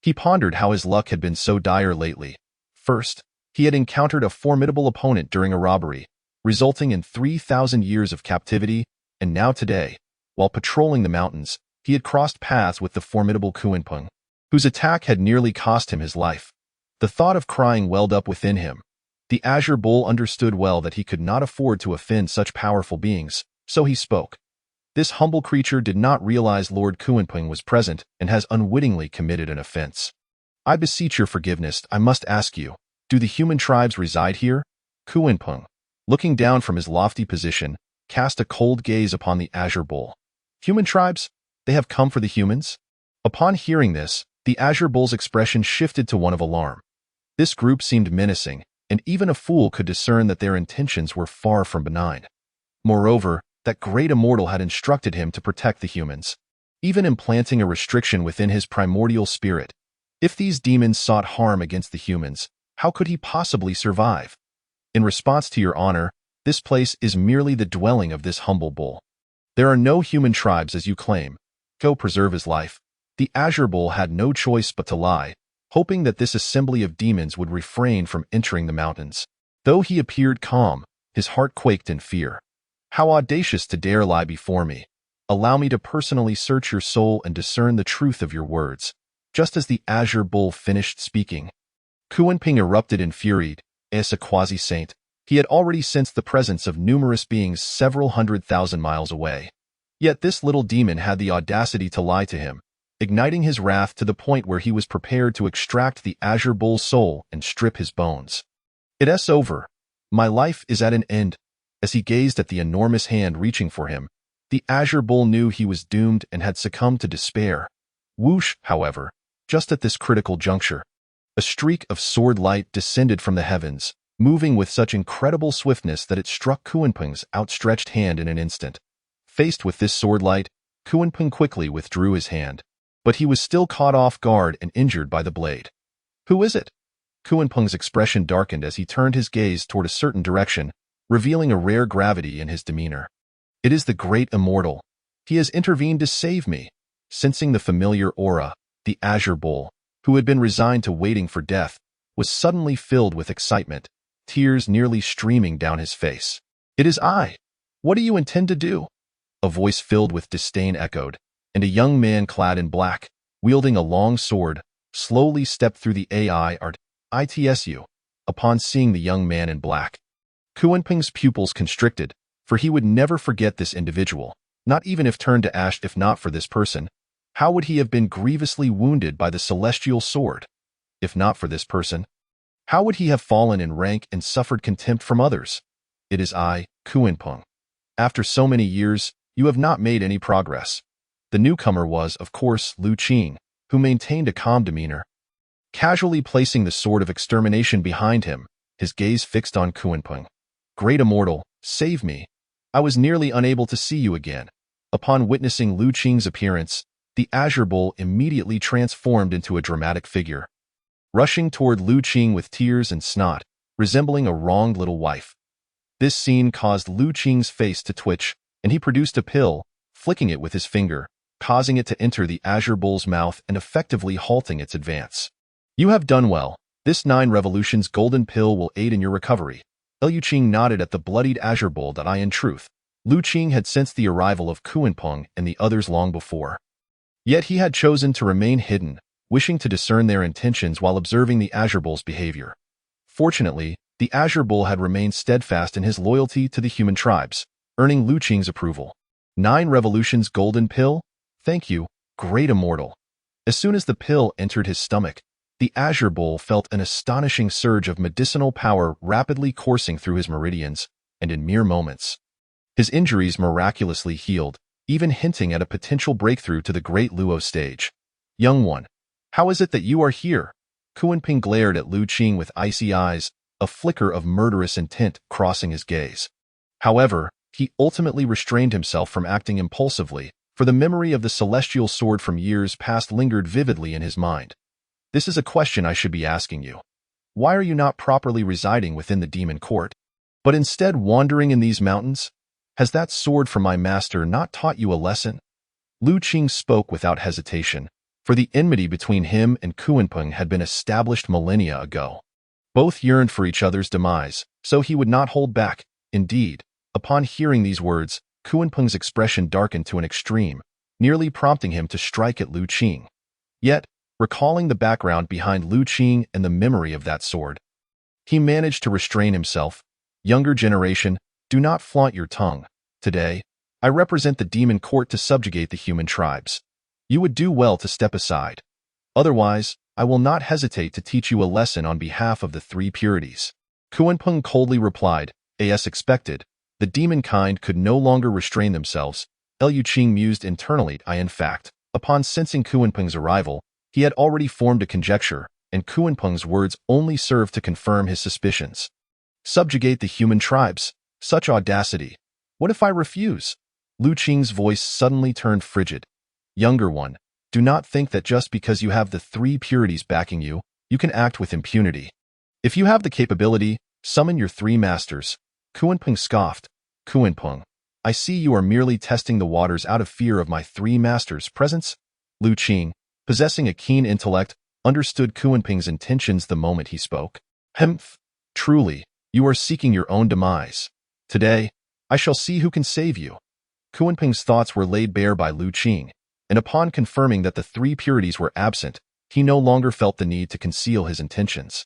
He pondered how his luck had been so dire lately. First, he had encountered a formidable opponent during a robbery, resulting in 3,000 years of captivity, and now today, while patrolling the mountains, he had crossed paths with the formidable Kunpeng, whose attack had nearly cost him his life. The thought of crying welled up within him. The azure bull understood well that he could not afford to offend such powerful beings, so he spoke. This humble creature did not realize Lord Kunpeng was present and has unwittingly committed an offense. I beseech your forgiveness. I must ask you, do the human tribes reside here? Kunpeng, looking down from his lofty position, cast a cold gaze upon the azure bull. Human tribes? They have come for the humans? Upon hearing this, the azure bull's expression shifted to one of alarm. This group seemed menacing, and even a fool could discern that their intentions were far from benign. Moreover, that great immortal had instructed him to protect the humans, even implanting a restriction within his primordial spirit. If these demons sought harm against the humans, how could he possibly survive? In response to your honor, this place is merely the dwelling of this humble bull. There are no human tribes as you claim. Go preserve his life. The azure bull had no choice but to lie, hoping that this assembly of demons would refrain from entering the mountains. Though he appeared calm, his heart quaked in fear. How audacious to dare lie before me. Allow me to personally search your soul and discern the truth of your words. Just as the azure bull finished speaking, Kunpeng erupted in fury. As a quasi-saint, he had already sensed the presence of numerous beings several 100,000 miles away. Yet this little demon had the audacity to lie to him, igniting his wrath to the point where he was prepared to extract the azure bull's soul and strip his bones. It's over. My life is at an end. As he gazed at the enormous hand reaching for him, the azure bull knew he was doomed and had succumbed to despair. Whoosh, however, just at this critical juncture, a streak of sword light descended from the heavens, moving with such incredible swiftness that it struck Kunpeng's outstretched hand in an instant. Faced with this sword light, Kunpeng quickly withdrew his hand, but he was still caught off guard and injured by the blade. Who is it? Kunpeng's expression darkened as he turned his gaze toward a certain direction, revealing a rare gravity in his demeanor. It is the great immortal. He has intervened to save me. Sensing the familiar aura, the azure bull, who had been resigned to waiting for death, was suddenly filled with excitement, tears nearly streaming down his face. It is I. What do you intend to do? A voice filled with disdain echoed, and a young man clad in black, wielding a long sword, slowly stepped through the ITSU. Upon seeing the young man in black, Kunpeng's pupils constricted, for he would never forget this individual, not even if turned to ash. If not for this person, how would he have been grievously wounded by the celestial sword? If not for this person, how would he have fallen in rank and suffered contempt from others? It is I, Kunpeng. After so many years, you have not made any progress. The newcomer was, of course, Qing, who maintained a calm demeanor. Casually placing the sword of extermination behind him, his gaze fixed on Kunpeng. Great immortal, save me. I was nearly unable to see you again. Upon witnessing Qing's appearance, the azure bull immediately transformed into a dramatic figure, rushing toward Qing with tears and snot, resembling a wronged little wife. This scene caused Lu Qing's face to twitch, and he produced a pill, flicking it with his finger, causing it to enter the Azure Bull's mouth and effectively halting its advance. You have done well. This 9 revolutions golden pill will aid in your recovery. Lu Qing nodded at the bloodied Azure Bull that in truth, Lu Qing had sensed the arrival of Kunpeng and the others long before. Yet he had chosen to remain hidden, wishing to discern their intentions while observing the Azure Bull's behavior. Fortunately, the Azure Bull had remained steadfast in his loyalty to the human tribes, earning Lu Qing's approval. 9 revolutions golden pill? Thank you, great immortal. As soon as the pill entered his stomach, the Azure Bull felt an astonishing surge of medicinal power rapidly coursing through his meridians, and in mere moments, his injuries miraculously healed, even hinting at a potential breakthrough to the Great Luo stage. Young one, how is it that you are here? Kunpeng glared at Lu Qing with icy eyes, a flicker of murderous intent crossing his gaze. However, he ultimately restrained himself from acting impulsively, for the memory of the celestial sword from years past lingered vividly in his mind. This is a question I should be asking you. Why are you not properly residing within the demon court, but instead wandering in these mountains? Has that sword from my master not taught you a lesson? Lu Qing spoke without hesitation, for the enmity between him and Kunpeng had been established millennia ago. Both yearned for each other's demise, so he would not hold back. Indeed, upon hearing these words, Kunpeng's expression darkened to an extreme, nearly prompting him to strike at Lu Qing. Yet, recalling the background behind Lu Qing and the memory of that sword, he managed to restrain himself. Younger generation, do not flaunt your tongue. Today, I represent the demon court to subjugate the human tribes. You would do well to step aside. Otherwise, I will not hesitate to teach you a lesson on behalf of the 3 purities. Kunpeng coldly replied, as expected, the demon kind could no longer restrain themselves. Lu Qing mused internally. In fact, upon sensing Kunpeng's arrival, he had already formed a conjecture, and Kunpeng's words only served to confirm his suspicions. Subjugate the human tribes? Such audacity. What if I refuse? Lu Qing's voice suddenly turned frigid. Younger one, do not think that just because you have the 3 purities backing you, you can act with impunity. If you have the capability, summon your 3 masters. Kunpeng scoffed. Kunpeng, I see you are merely testing the waters out of fear of my 3 masters' presence. Lu Qing, possessing a keen intellect, understood Kunpeng's intentions the moment he spoke. Humph! Truly, you are seeking your own demise. Today, I shall see who can save you. Kunpeng's thoughts were laid bare by Lu Qing, and upon confirming that the 3 purities were absent, he no longer felt the need to conceal his intentions.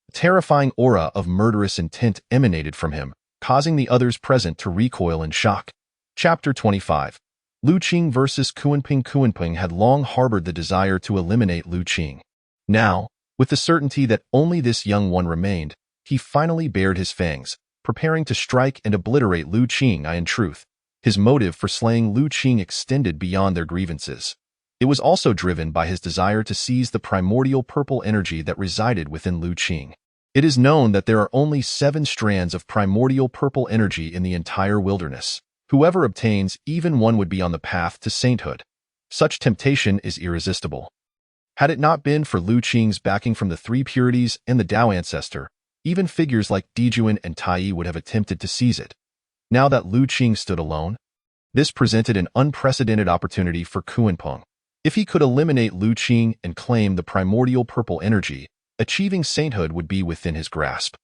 A terrifying aura of murderous intent emanated from him, causing the others present to recoil in shock. Chapter 25. Lu Qing versus Kunpeng. Kunpeng had long harbored the desire to eliminate Lu Qing. Now, with the certainty that only this young one remained, he finally bared his fangs, preparing to strike and obliterate Lu Qing. In truth, his motive for slaying Lu Qing extended beyond their grievances. It was also driven by his desire to seize the primordial purple energy that resided within Lu Qing. It is known that there are only 7 strands of primordial purple energy in the entire wilderness. Whoever obtains even one would be on the path to sainthood. Such temptation is irresistible. Had it not been for Lu Qing's backing from the 3 purities and the Tao ancestor, even figures like Dijuan and Tai would have attempted to seize it. Now that Lu Qing stood alone, this presented an unprecedented opportunity for Kunpeng. If he could eliminate Lu Qing and claim the primordial purple energy, achieving sainthood would be within his grasp.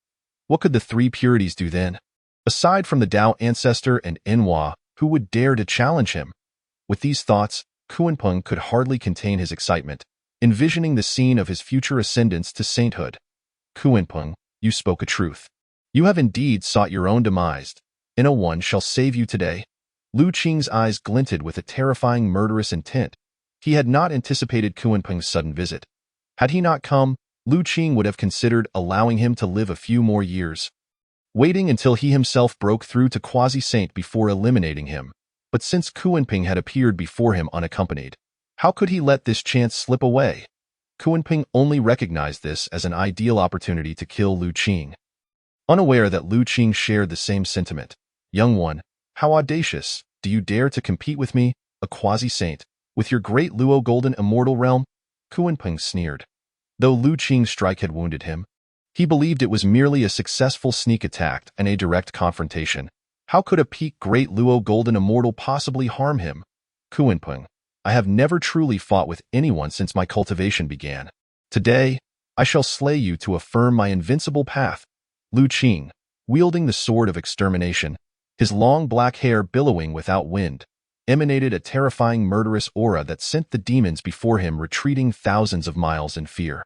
What could the 3 purities do then? Aside from the Tao ancestor and Enhua, who would dare to challenge him? With these thoughts, Kunpeng could hardly contain his excitement, envisioning the scene of his future ascendance to sainthood. Kunpeng, you spoke a truth. You have indeed sought your own demise. No one shall save you today. Lu Qing's eyes glinted with a terrifying murderous intent. He had not anticipated Kunpeng's sudden visit. Had he not come, Lu Qing would have considered allowing him to live a few more years, waiting until he himself broke through to quasi-saint before eliminating him. But since Kunpeng had appeared before him unaccompanied, how could he let this chance slip away? Kunpeng only recognized this as an ideal opportunity to kill Lu Qing. Unaware that Lu Qing shared the same sentiment, young one, how audacious, do you dare to compete with me, a quasi-saint, with your great Luo golden immortal realm? Kunpeng sneered. Though Lu Qing's strike had wounded him, He believed it was merely a successful sneak attack and a direct confrontation. How could a peak Great Luo Golden Immortal possibly harm him? Kunpeng, I have never truly fought with anyone since my cultivation began. Today, I shall slay you to affirm my invincible path. Lu Qing, wielding the sword of extermination, his long black hair billowing without wind, emanated a terrifying murderous aura that sent the demons before him retreating thousands of miles in fear.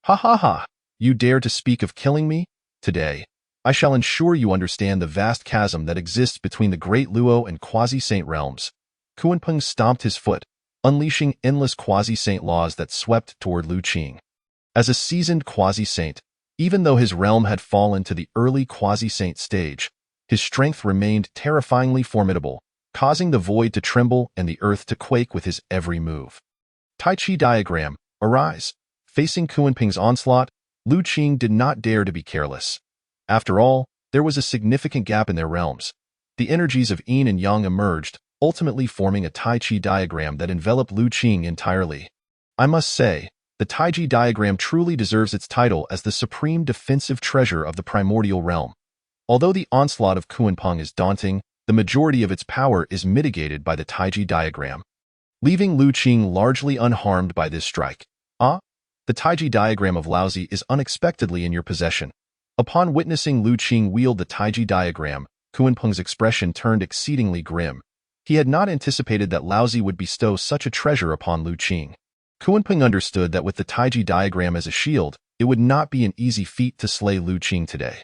Ha ha ha! You dare to speak of killing me? Today, I shall ensure you understand the vast chasm that exists between the Great Luo and Quasi-Saint realms. Kunpeng stomped his foot, unleashing endless Quasi-Saint laws that swept toward Lu Qing. As a seasoned Quasi-Saint, even though his realm had fallen to the early Quasi-Saint stage, his strength remained terrifyingly formidable, causing the void to tremble and the earth to quake with his every move. Tai Chi diagram, arise. Facing Kunpeng's onslaught, Lu Qing did not dare to be careless. After all, there was a significant gap in their realms. The energies of yin and yang emerged, ultimately forming a Tai Chi diagram that enveloped Lu Qing entirely. I must say, the Tai Chi diagram truly deserves its title as the supreme defensive treasure of the primordial realm. Although the onslaught of Kunpeng is daunting, the majority of its power is mitigated by the Tai Chi diagram, leaving Lu Qing largely unharmed by this strike. The Tai Chi diagram of Laozi is unexpectedly in your possession. Upon witnessing Lu Qing wield the Tai Chi diagram, Kunpeng's expression turned exceedingly grim. He had not anticipated that Laozi would bestow such a treasure upon Lu Qing. Kunpeng understood that with the Tai Chi diagram as a shield, it would not be an easy feat to slay Lu Qing today.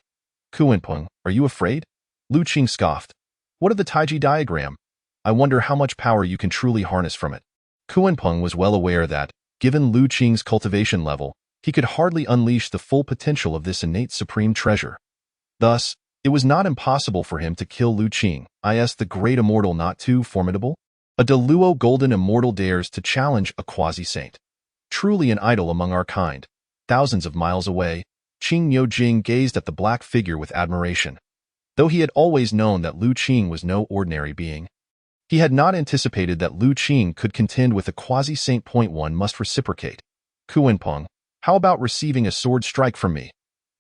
Kunpeng, are you afraid? Lu Qing scoffed. What of the Tai Chi diagram? I wonder how much power you can truly harness from it. Kunpeng was well aware that, given Lu Qing's cultivation level, he could hardly unleash the full potential of this innate supreme treasure. Thus, it was not impossible for him to kill Lu Qing. Is the great immortal not too formidable? A Deluo golden immortal dares to challenge a quasi-saint. Truly an idol among our kind. Thousands of miles away, Qing Yojing gazed at the black figure with admiration. Though he had always known that Lu Qing was no ordinary being, he had not anticipated that Lu Qing could contend with a quasi-saint. One must reciprocate. Kunpeng, how about receiving a sword strike from me?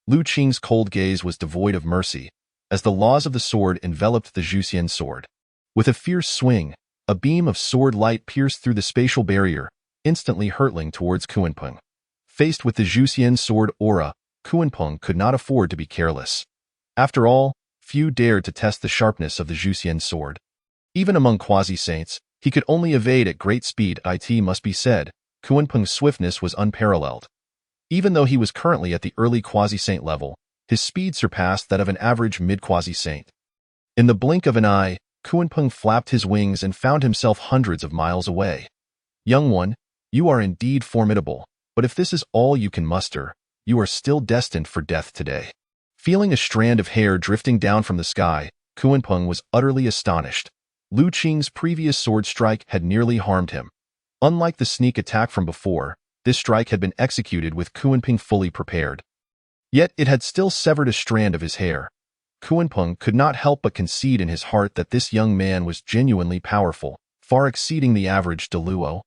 Lu Qing's cold gaze was devoid of mercy, as the laws of the sword enveloped the Zhuxian sword. With a fierce swing, a beam of sword light pierced through the spatial barrier, instantly hurtling towards Kunpeng. Faced with the Zhuxian sword aura, Kunpeng could not afford to be careless. After all, few dared to test the sharpness of the Zhuxian sword. Even among quasi-saints, he could only evade at great speed. It must be said, Kunpeng's swiftness was unparalleled. Even though he was currently at the early quasi-saint level, his speed surpassed that of an average mid-quasi-saint. In the blink of an eye, Kunpeng flapped his wings and found himself hundreds of miles away. Young one, you are indeed formidable, but if this is all you can muster, you are still destined for death today. Feeling a strand of hair drifting down from the sky, Kunpeng was utterly astonished. Lu Qing's previous sword strike had nearly harmed him. Unlike the sneak attack from before, this strike had been executed with Kunpeng fully prepared. Yet it had still severed a strand of his hair. Kunpeng could not help but concede in his heart that this young man was genuinely powerful, far exceeding the average Deluo.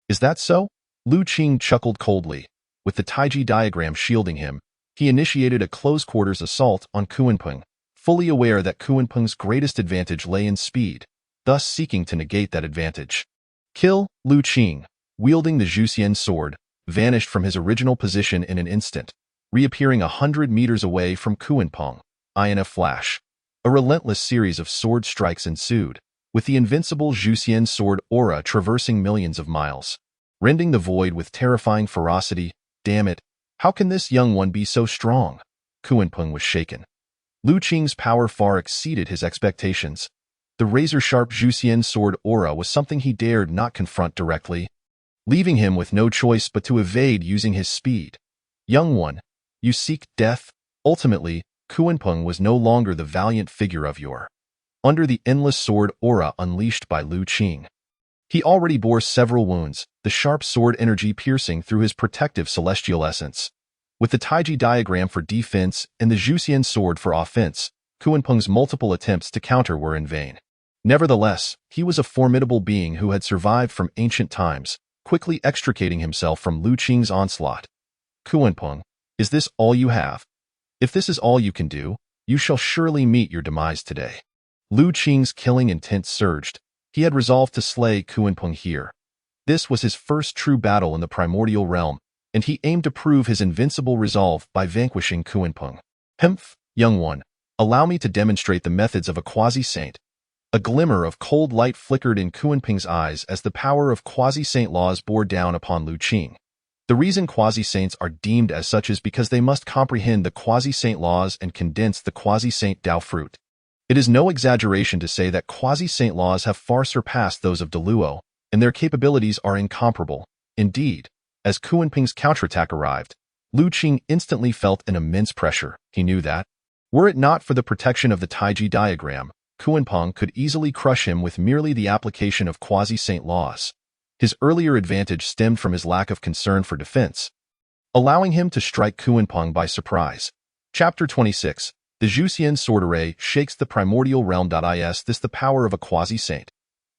Is that so? Lu Qing chuckled coldly. With the Tai Chi diagram shielding him, he initiated a close-quarters assault on Kunpeng, fully aware that Kunpeng's greatest advantage lay in speed, thus seeking to negate that advantage. Kill, Lu Qing, wielding the Zhuxian sword, vanished from his original position in an instant, reappearing 100 meters away from Kunpeng. In a flash, a relentless series of sword strikes ensued, with the invincible Zhuxian sword aura traversing millions of miles, rending the void with terrifying ferocity. Damn it, how can this young one be so strong? Kunpeng was shaken. Lu Qing's power far exceeded his expectations. The razor-sharp Zhuxian sword aura was something he dared not confront directly, leaving him with no choice but to evade using his speed. Young one, you seek death? Ultimately, Kunpeng was no longer the valiant figure of yore. Under the endless sword aura unleashed by Lu Qing, he already bore several wounds, the sharp sword energy piercing through his protective celestial essence. With the Tai Chi diagram for defense and the Zhuxian sword for offense, Kunpeng's multiple attempts to counter were in vain. Nevertheless, he was a formidable being who had survived from ancient times, quickly extricating himself from Lu Qing's onslaught. Kunpeng, is this all you have? If this is all you can do, you shall surely meet your demise today. Lu Qing's killing intent surged. He had resolved to slay Kunpeng here. This was his first true battle in the primordial realm, and he aimed to prove his invincible resolve by vanquishing Kunpeng. Humph, young one, allow me to demonstrate the methods of a quasi-saint. A glimmer of cold light flickered in Kunpeng's eyes as the power of quasi-saint laws bore down upon Lu Qing. The reason quasi-saints are deemed as such is because they must comprehend the quasi-saint laws and condense the quasi-saint Tao fruit. It is no exaggeration to say that quasi-saint laws have far surpassed those of Deluo, and their capabilities are incomparable. Indeed, as Kunpeng's counterattack arrived, Lu Qing instantly felt an immense pressure. He knew that, were it not for the protection of the Taiji diagram, Kunpeng could easily crush him with merely the application of quasi-saint laws. His earlier advantage stemmed from his lack of concern for defense, allowing him to strike Kunpeng by surprise. Chapter 26. The Zhuxian sword array shakes the primordial realm. Is this the power of a quasi-saint?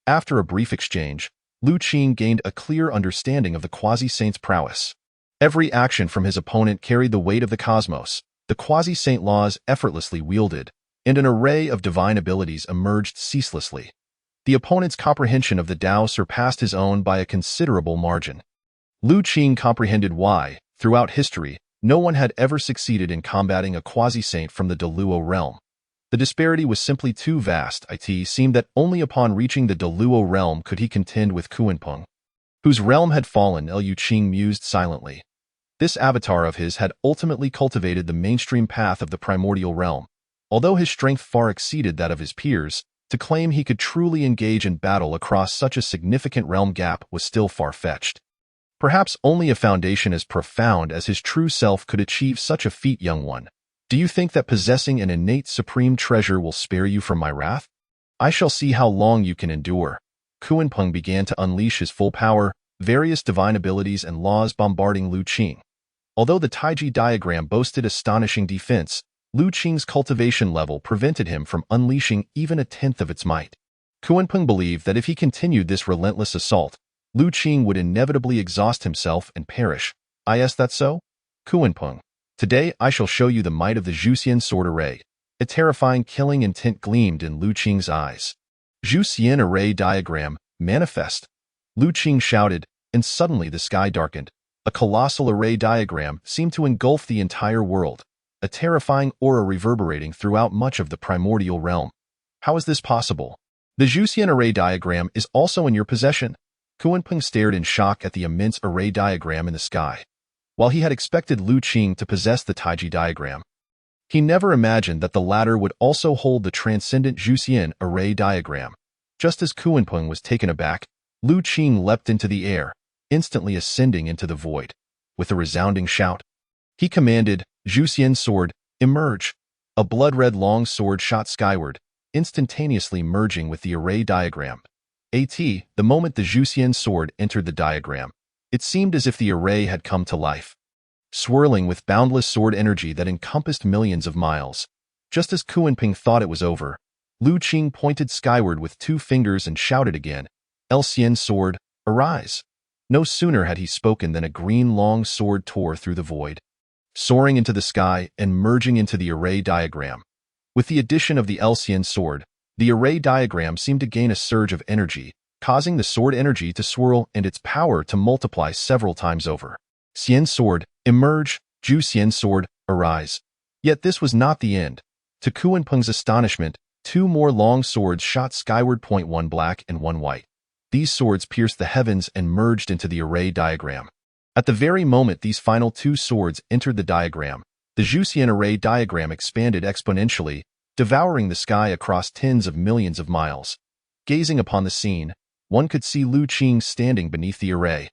After a brief exchange, Lu Qing gained a clear understanding of the quasi-saint's prowess. Every action from his opponent carried the weight of the cosmos. The quasi-saint laws effortlessly wielded, and an array of divine abilities emerged ceaselessly. The opponent's comprehension of the Tao surpassed his own by a considerable margin. Lu Qing comprehended why, throughout history, no one had ever succeeded in combating a quasi-saint from the Deluo realm. The disparity was simply too vast. It seemed that only upon reaching the Deluo realm could he contend with Kunpeng, whose realm had fallen. Lu Qing mused silently. This avatar of his had ultimately cultivated the mainstream path of the primordial realm. Although his strength far exceeded that of his peers, to claim he could truly engage in battle across such a significant realm gap was still far-fetched. Perhaps only a foundation as profound as his true self could achieve such a feat, young one. Do you think that possessing an innate supreme treasure will spare you from my wrath? I shall see how long you can endure. Kunpeng began to unleash his full power, various divine abilities and laws bombarding Lu Qing. Although the Taiji diagram boasted astonishing defense, Lu Qing's cultivation level prevented him from unleashing even a tenth of its might. Kunpeng believed that if he continued this relentless assault, Lu Qing would inevitably exhaust himself and perish. Is that so? Kunpeng, today I shall show you the might of the Zhuxian sword array. A terrifying killing intent gleamed in Lu Qing's eyes. Zhuxian array diagram, manifest. Lu Qing shouted, and suddenly the sky darkened. A colossal array diagram seemed to engulf the entire world, a terrifying aura reverberating throughout much of the primordial realm. How is this possible? The Zhuxian array diagram is also in your possession. Kunpeng stared in shock at the immense array diagram in the sky. While he had expected Lu Qing to possess the Taiji diagram, he never imagined that the latter would also hold the transcendent Zhuxian array diagram. Just as Kunpeng was taken aback, Lu Qing leapt into the air, instantly ascending into the void. With a resounding shout, he commanded, Zhuxian sword, emerge. A blood-red long sword shot skyward, instantaneously merging with the array diagram. The moment the Zhuxian sword entered the diagram, it seemed as if the array had come to life, swirling with boundless sword energy that encompassed millions of miles. Just as Kunpeng thought it was over, Lu Qing pointed skyward with 2 fingers and shouted again, Zhuxian sword, arise. No sooner had he spoken than a green long sword tore through the void, soaring into the sky and merging into the array diagram. With the addition of the Zhuxian sword, the array diagram seemed to gain a surge of energy, causing the sword energy to swirl and its power to multiply several times over. Xian sword, emerge, Zhuxian sword, arise. Yet this was not the end. To Kunpeng's astonishment, 2 more long swords shot skyward, one black and one white. These swords pierced the heavens and merged into the array diagram. At the very moment these final 2 swords entered the diagram, the Zhuxian array diagram expanded exponentially, devouring the sky across tens of millions of miles. Gazing upon the scene, one could see Lu Qing standing beneath the array,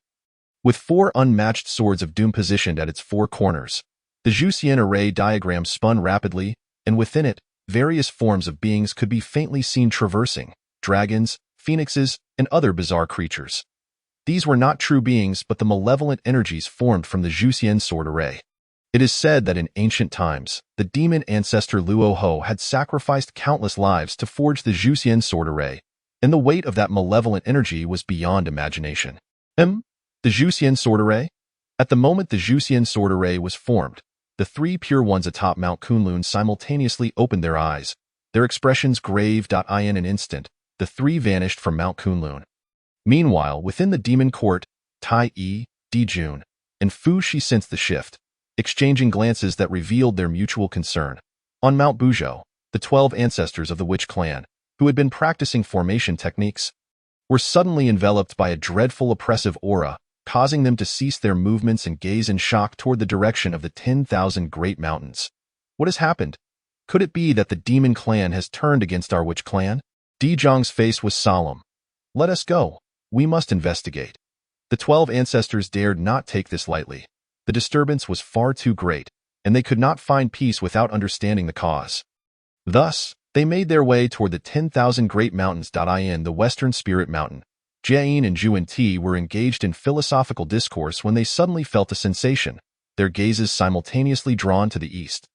with 4 unmatched swords of doom positioned at its 4 corners. The Zhuxian array diagram spun rapidly, and within it, various forms of beings could be faintly seen traversing, dragons, phoenixes, and other bizarre creatures. These were not true beings but the malevolent energies formed from the Zhuxian sword array. It is said that in ancient times, the demon ancestor Luo Ho had sacrificed countless lives to forge the Zhuxian sword array, and the weight of that malevolent energy was beyond imagination. The Zhuxian sword array? At the moment the Zhuxian sword array was formed, The three pure ones atop Mount Kunlun simultaneously opened their eyes, their expressions grave. In an instant, the three vanished from Mount Kunlun. Meanwhile, within the demon court, Tai Yi, Dijun, and Fu Shi sensed the shift, exchanging glances that revealed their mutual concern. On Mount Buzhou, the 12 ancestors of the witch clan, who had been practicing formation techniques, were suddenly enveloped by a dreadful oppressive aura, causing them to cease their movements and gaze in shock toward the direction of the 10,000 great mountains. What has happened? Could it be that the demon clan has turned against our witch clan? Di Zhang's face was solemn. Let us go. We must investigate. The 12 ancestors dared not take this lightly. The disturbance was far too great, and they could not find peace without understanding the cause. Thus, they made their way toward the 10,000 great mountains. In the western spirit mountain, Jiayin and Zhu and Ti were engaged in philosophical discourse when they suddenly felt a sensation, their gazes simultaneously drawn to the east.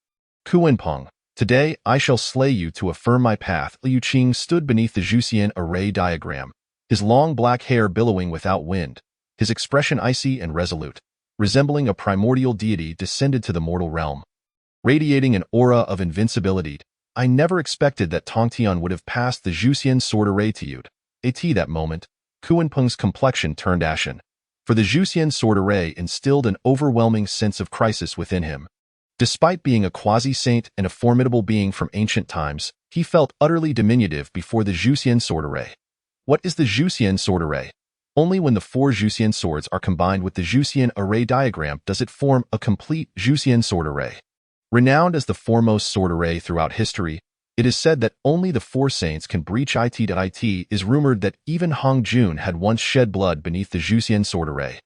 Kunpeng, today I shall slay you to affirm my path. Liu Qing stood beneath the Zhuxian array diagram, his long black hair billowing without wind, his expression icy and resolute, resembling a primordial deity descended to the mortal realm. Radiating an aura of invincibility, I never expected that Tongtian would have passed the Zhuxian sword array to you. At that moment, Kunpeng's complexion turned ashen, for the Zhuxian sword array instilled an overwhelming sense of crisis within him. Despite being a quasi-saint and a formidable being from ancient times, he felt utterly diminutive before the Zhuxian sword array. What is the Zhuxian sword array? Only when the 4 Zhuxian swords are combined with the Zhuxian array diagram does it form a complete Zhuxian sword array. Renowned as the foremost sword array throughout history, it is said that only the 4 saints can breach it. It is rumored that even Hong Jun had once shed blood beneath the Zhuxian sword array,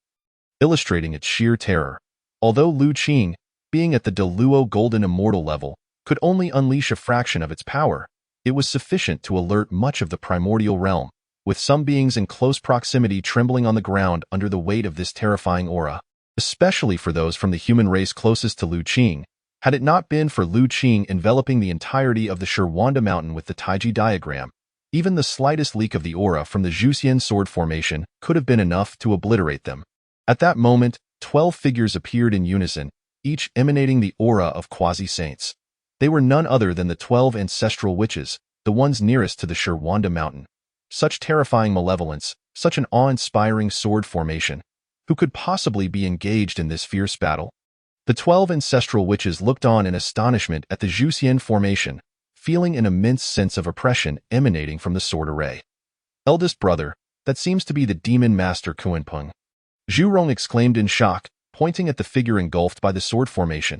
illustrating its sheer terror. Although Liu Qing, being at the Deluo Golden Immortal level, could only unleash a fraction of its power, it was sufficient to alert much of the primordial realm, with some beings in close proximity trembling on the ground under the weight of this terrifying aura, especially for those from the human race closest to Liu Qing. Had it not been for Liu Qing enveloping the entirety of the Shirwanda mountain with the Taiji diagram, even the slightest leak of the aura from the Zhuxian sword formation could have been enough to obliterate them. At that moment, 12 figures appeared in unison, each emanating the aura of quasi-saints. They were none other than the 12 ancestral witches, the ones nearest to the Shirwanda mountain. Such terrifying malevolence, such an awe-inspiring sword formation. Who could possibly be engaged in this fierce battle? The 12 ancestral witches looked on in astonishment at the Zhuxian formation, feeling an immense sense of oppression emanating from the sword array. Eldest brother, that seems to be the demon master Kunpeng. Zhu Rong exclaimed in shock, pointing at the figure engulfed by the sword formation.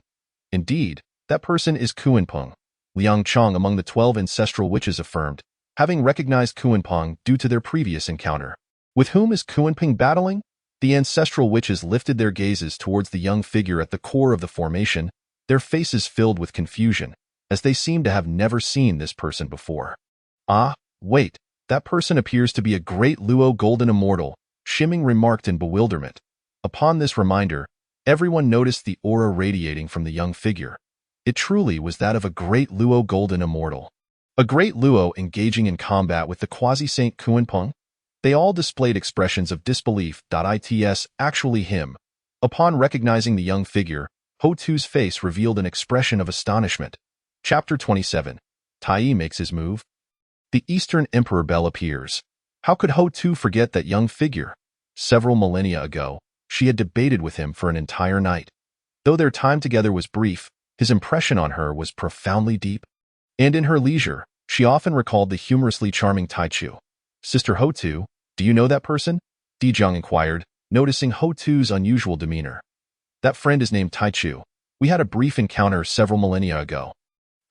Indeed, that person is Kunpeng, Liang Chong among the 12 ancestral witches affirmed, having recognized Kunpeng due to their previous encounter. With whom is Kunpeng battling? The ancestral witches lifted their gazes towards the young figure at the core of the formation, their faces filled with confusion, as they seemed to have never seen this person before. Ah, wait, that person appears to be a great Luo Golden Immortal, Shiming remarked in bewilderment. Upon this reminder, everyone noticed the aura radiating from the young figure. It truly was that of a great Luo Golden Immortal. A great Luo engaging in combat with the quasi-saint Kunpeng? They all displayed expressions of disbelief. It's actually him. Upon recognizing the young figure, Ho Tu's face revealed an expression of astonishment. Chapter 27. Tai Yi makes his move. The Eastern Emperor Bell appears. How could Ho Tu forget that young figure? Several millennia ago, she had debated with him for an entire night. Though their time together was brief, his impression on her was profoundly deep. And in her leisure, she often recalled the humorously charming Tai Chu. Sister Ho Tu, do you know that person? Di Zhang inquired, noticing Ho Tu's unusual demeanor. That friend is named Tai Chu. We had a brief encounter several millennia ago.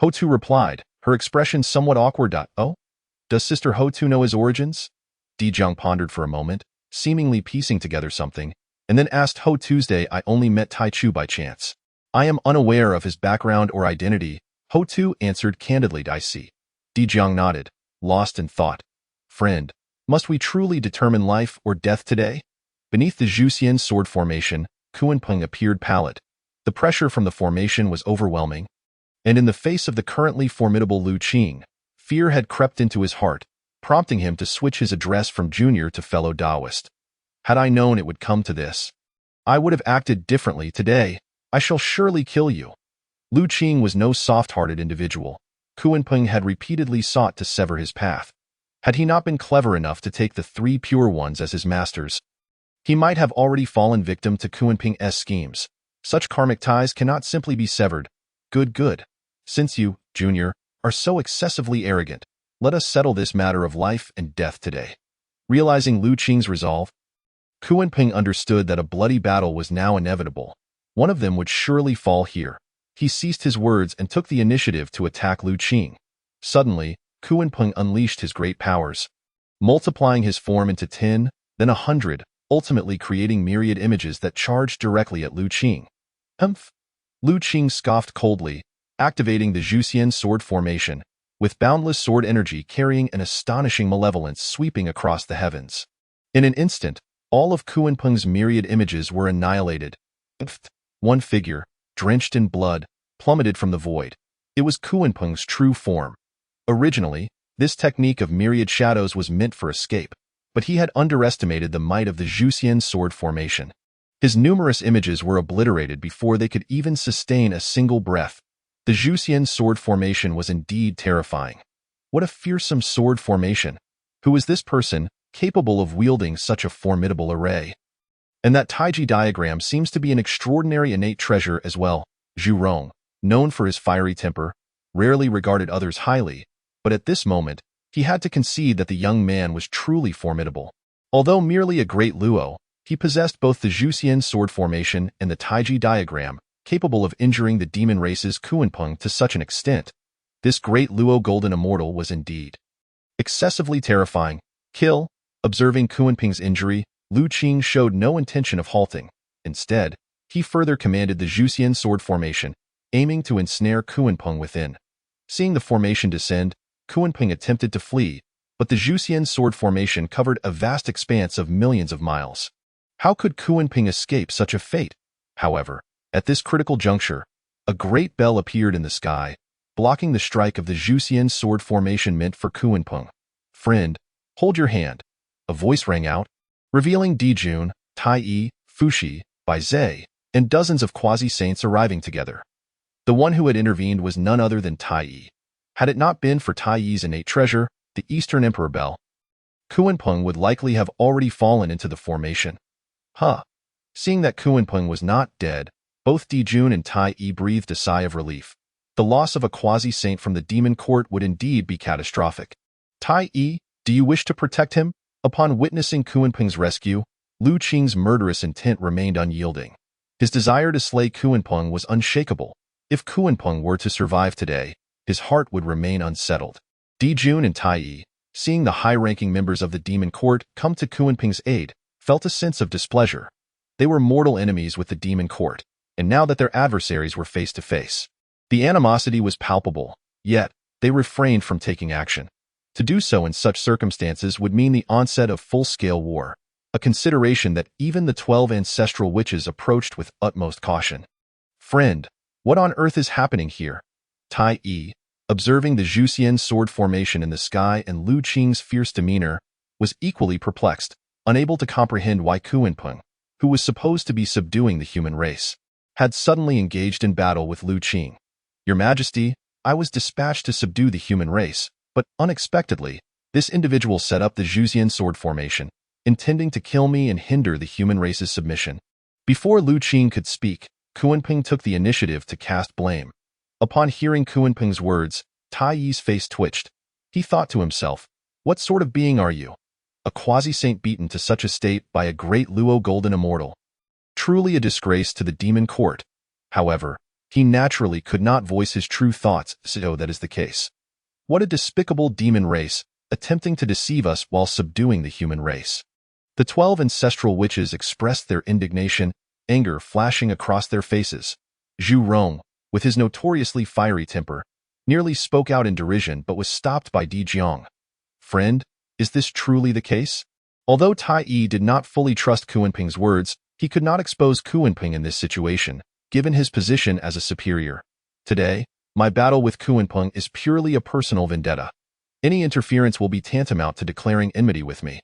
Ho Tu replied, her expression somewhat awkward. Oh? Does Sister Ho Tu know his origins? Di Zhang pondered for a moment, seemingly piecing together something, and then asked Ho Tuesday, I only met Tai Chu by chance. I am unaware of his background or identity, Ho Tu answered candidly. I see. Di Zhang nodded, lost in thought. Friend, must we truly determine life or death today? Beneath the Zhuxian sword formation, Kunpeng appeared pallid. The pressure from the formation was overwhelming, and in the face of the currently formidable Liu Qing, fear had crept into his heart, prompting him to switch his address from junior to fellow Taoist. Had I known it would come to this, I would have acted differently today. I shall surely kill you. Lu Qing was no soft-hearted individual. Kunpeng had repeatedly sought to sever his path. Had he not been clever enough to take the three pure ones as his masters, he might have already fallen victim to Kunpeng's schemes. Such karmic ties cannot simply be severed. Good. Since you, Junior, are so excessively arrogant, let us settle this matter of life and death today. Realizing Lu Qing's resolve, Kunpeng understood that a bloody battle was now inevitable. One of them would surely fall here. He ceased his words and took the initiative to attack Lu Qing. Suddenly, Kunpeng unleashed his great powers, multiplying his form into 10, then 100, ultimately creating myriad images that charged directly at Lu Qing. Humph! Lu Qing scoffed coldly, activating the Zhuxian sword formation, with boundless sword energy carrying an astonishing malevolence sweeping across the heavens. In an instant, all of Kunpeng's myriad images were annihilated. One figure, drenched in blood, plummeted from the void. It was Kunpeng's true form. Originally, this technique of myriad shadows was meant for escape, but he had underestimated the might of the Zhuxian sword formation. His numerous images were obliterated before they could even sustain a single breath. The Zhuxian sword formation was indeed terrifying. What a fearsome sword formation! Who is this person, capable of wielding such a formidable array? And that Taiji diagram seems to be an extraordinary innate treasure as well. Zhu Rong, known for his fiery temper, rarely regarded others highly, but at this moment, he had to concede that the young man was truly formidable. Although merely a great Luo, he possessed both the Zhuxian sword formation and the Taiji diagram, capable of injuring the demon race's Kunpeng to such an extent. This great Luo golden immortal was indeed excessively terrifying. Kill. Observing Kunpeng's injury, Lu Qing showed no intention of halting. Instead, he further commanded the Zhuxian sword formation, aiming to ensnare Kunpeng within. Seeing the formation descend, Kunpeng attempted to flee, but the Zhuxian sword formation covered a vast expanse of millions of miles. How could Kunpeng escape such a fate? However, at this critical juncture, a great bell appeared in the sky, blocking the strike of the Zhuxian sword formation meant for Kunpeng. Friend, hold your hand. A voice rang out, revealing Dijun, Tai, Fushi, Baizhe, and dozens of quasi-saints arriving together. The one who had intervened was none other than Tai. Had it not been for Tai's innate treasure, the Eastern Emperor Bell, Kunpeng would likely have already fallen into the formation. Seeing that Kunpeng was not dead, both Dijun and Tai breathed a sigh of relief. The loss of a quasi-saint from the demon court would indeed be catastrophic. Tai, do you wish to protect him? Upon witnessing Kunpeng's rescue, Lu Qing's murderous intent remained unyielding. His desire to slay Kunpeng was unshakable. If Kunpeng were to survive today, his heart would remain unsettled. Dijun and Tai, seeing the high-ranking members of the demon court come to Kunpeng's aid, felt a sense of displeasure. They were mortal enemies with the demon court, and now that their adversaries were face to face, the animosity was palpable, yet they refrained from taking action. To do so in such circumstances would mean the onset of full-scale war, a consideration that even the 12 ancestral witches approached with utmost caution. Friend, what on earth is happening here? Tai, observing the Zhuxian sword formation in the sky and Lu Qing's fierce demeanor, was equally perplexed, unable to comprehend why Kunpeng, who was supposed to be subduing the human race, had suddenly engaged in battle with Lu Qing. Your Majesty, I was dispatched to subdue the human race, but unexpectedly, this individual set up the Zhuxian sword formation, intending to kill me and hinder the human race's submission. Before Lu Qing could speak, Kunpeng took the initiative to cast blame. Upon hearing Kunpeng's words, Tai's face twitched. He thought to himself, what sort of being are you? A quasi-saint beaten to such a state by a great Luo golden immortal. Truly a disgrace to the demon court. However, he naturally could not voice his true thoughts, so that is the case. What a despicable demon race, attempting to deceive us while subduing the human race. The 12 ancestral witches expressed their indignation, anger flashing across their faces. Zhu Rong, with his notoriously fiery temper, nearly spoke out in derision but was stopped by Di Jiang. Friend, is this truly the case? Although Tai did not fully trust Kunpeng's words, he could not expose Kunpeng in this situation, given his position as a superior. Today, my battle with Kunpeng is purely a personal vendetta. Any interference will be tantamount to declaring enmity with me.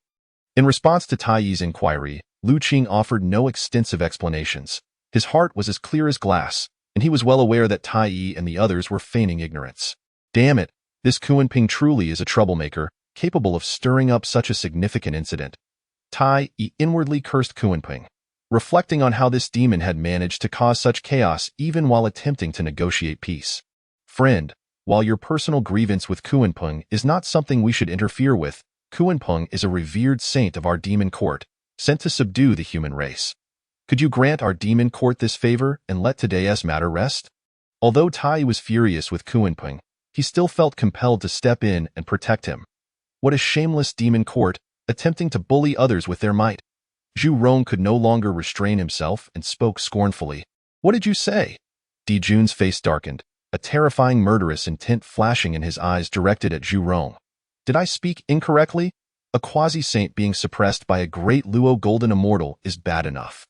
In response to Tai's inquiry, Lu Qing offered no extensive explanations. His heart was as clear as glass, and he was well aware that Tai Yi and the others were feigning ignorance. Damn it, this Kunpeng truly is a troublemaker, capable of stirring up such a significant incident. Tai Yi inwardly cursed Kunpeng, reflecting on how this demon had managed to cause such chaos even while attempting to negotiate peace. Friend, while your personal grievance with Kunpeng is not something we should interfere with, Kunpeng is a revered saint of our demon court, sent to subdue the human race. Could you grant our demon court this favor and let today's matter rest? Although Tai was furious with Kunpeng, he still felt compelled to step in and protect him. What a shameless demon court, attempting to bully others with their might. Zhu Rong could no longer restrain himself and spoke scornfully. What did you say? Di Jun's face darkened, a terrifying murderous intent flashing in his eyes directed at Zhu Rong. Did I speak incorrectly? A quasi-saint being suppressed by a great Luo golden immortal is bad enough.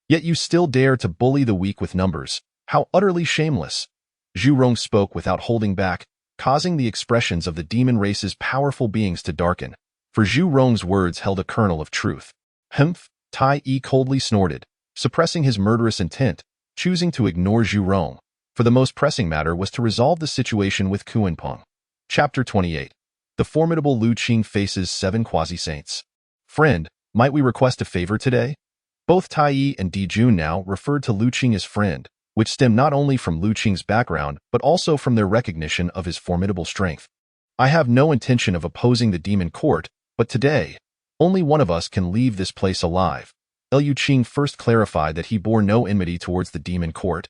Yet you still dare to bully the weak with numbers. How utterly shameless. Zhu Rong spoke without holding back, causing the expressions of the demon race's powerful beings to darken. For Zhu Rong's words held a kernel of truth. Humph, Tai Yi coldly snorted, suppressing his murderous intent, choosing to ignore Zhu Rong, for the most pressing matter was to resolve the situation with Kunpeng. Chapter 28. The formidable Lu Qing faces 7 quasi-saints. Friend, might we request a favor today? Both Tai Yi and Di Jun now referred to Lu Qing as friend, which stemmed not only from Lu Qing's background but also from their recognition of his formidable strength. I have no intention of opposing the demon court, but today, only one of us can leave this place alive. Lu Qing first clarified that he bore no enmity towards the demon court,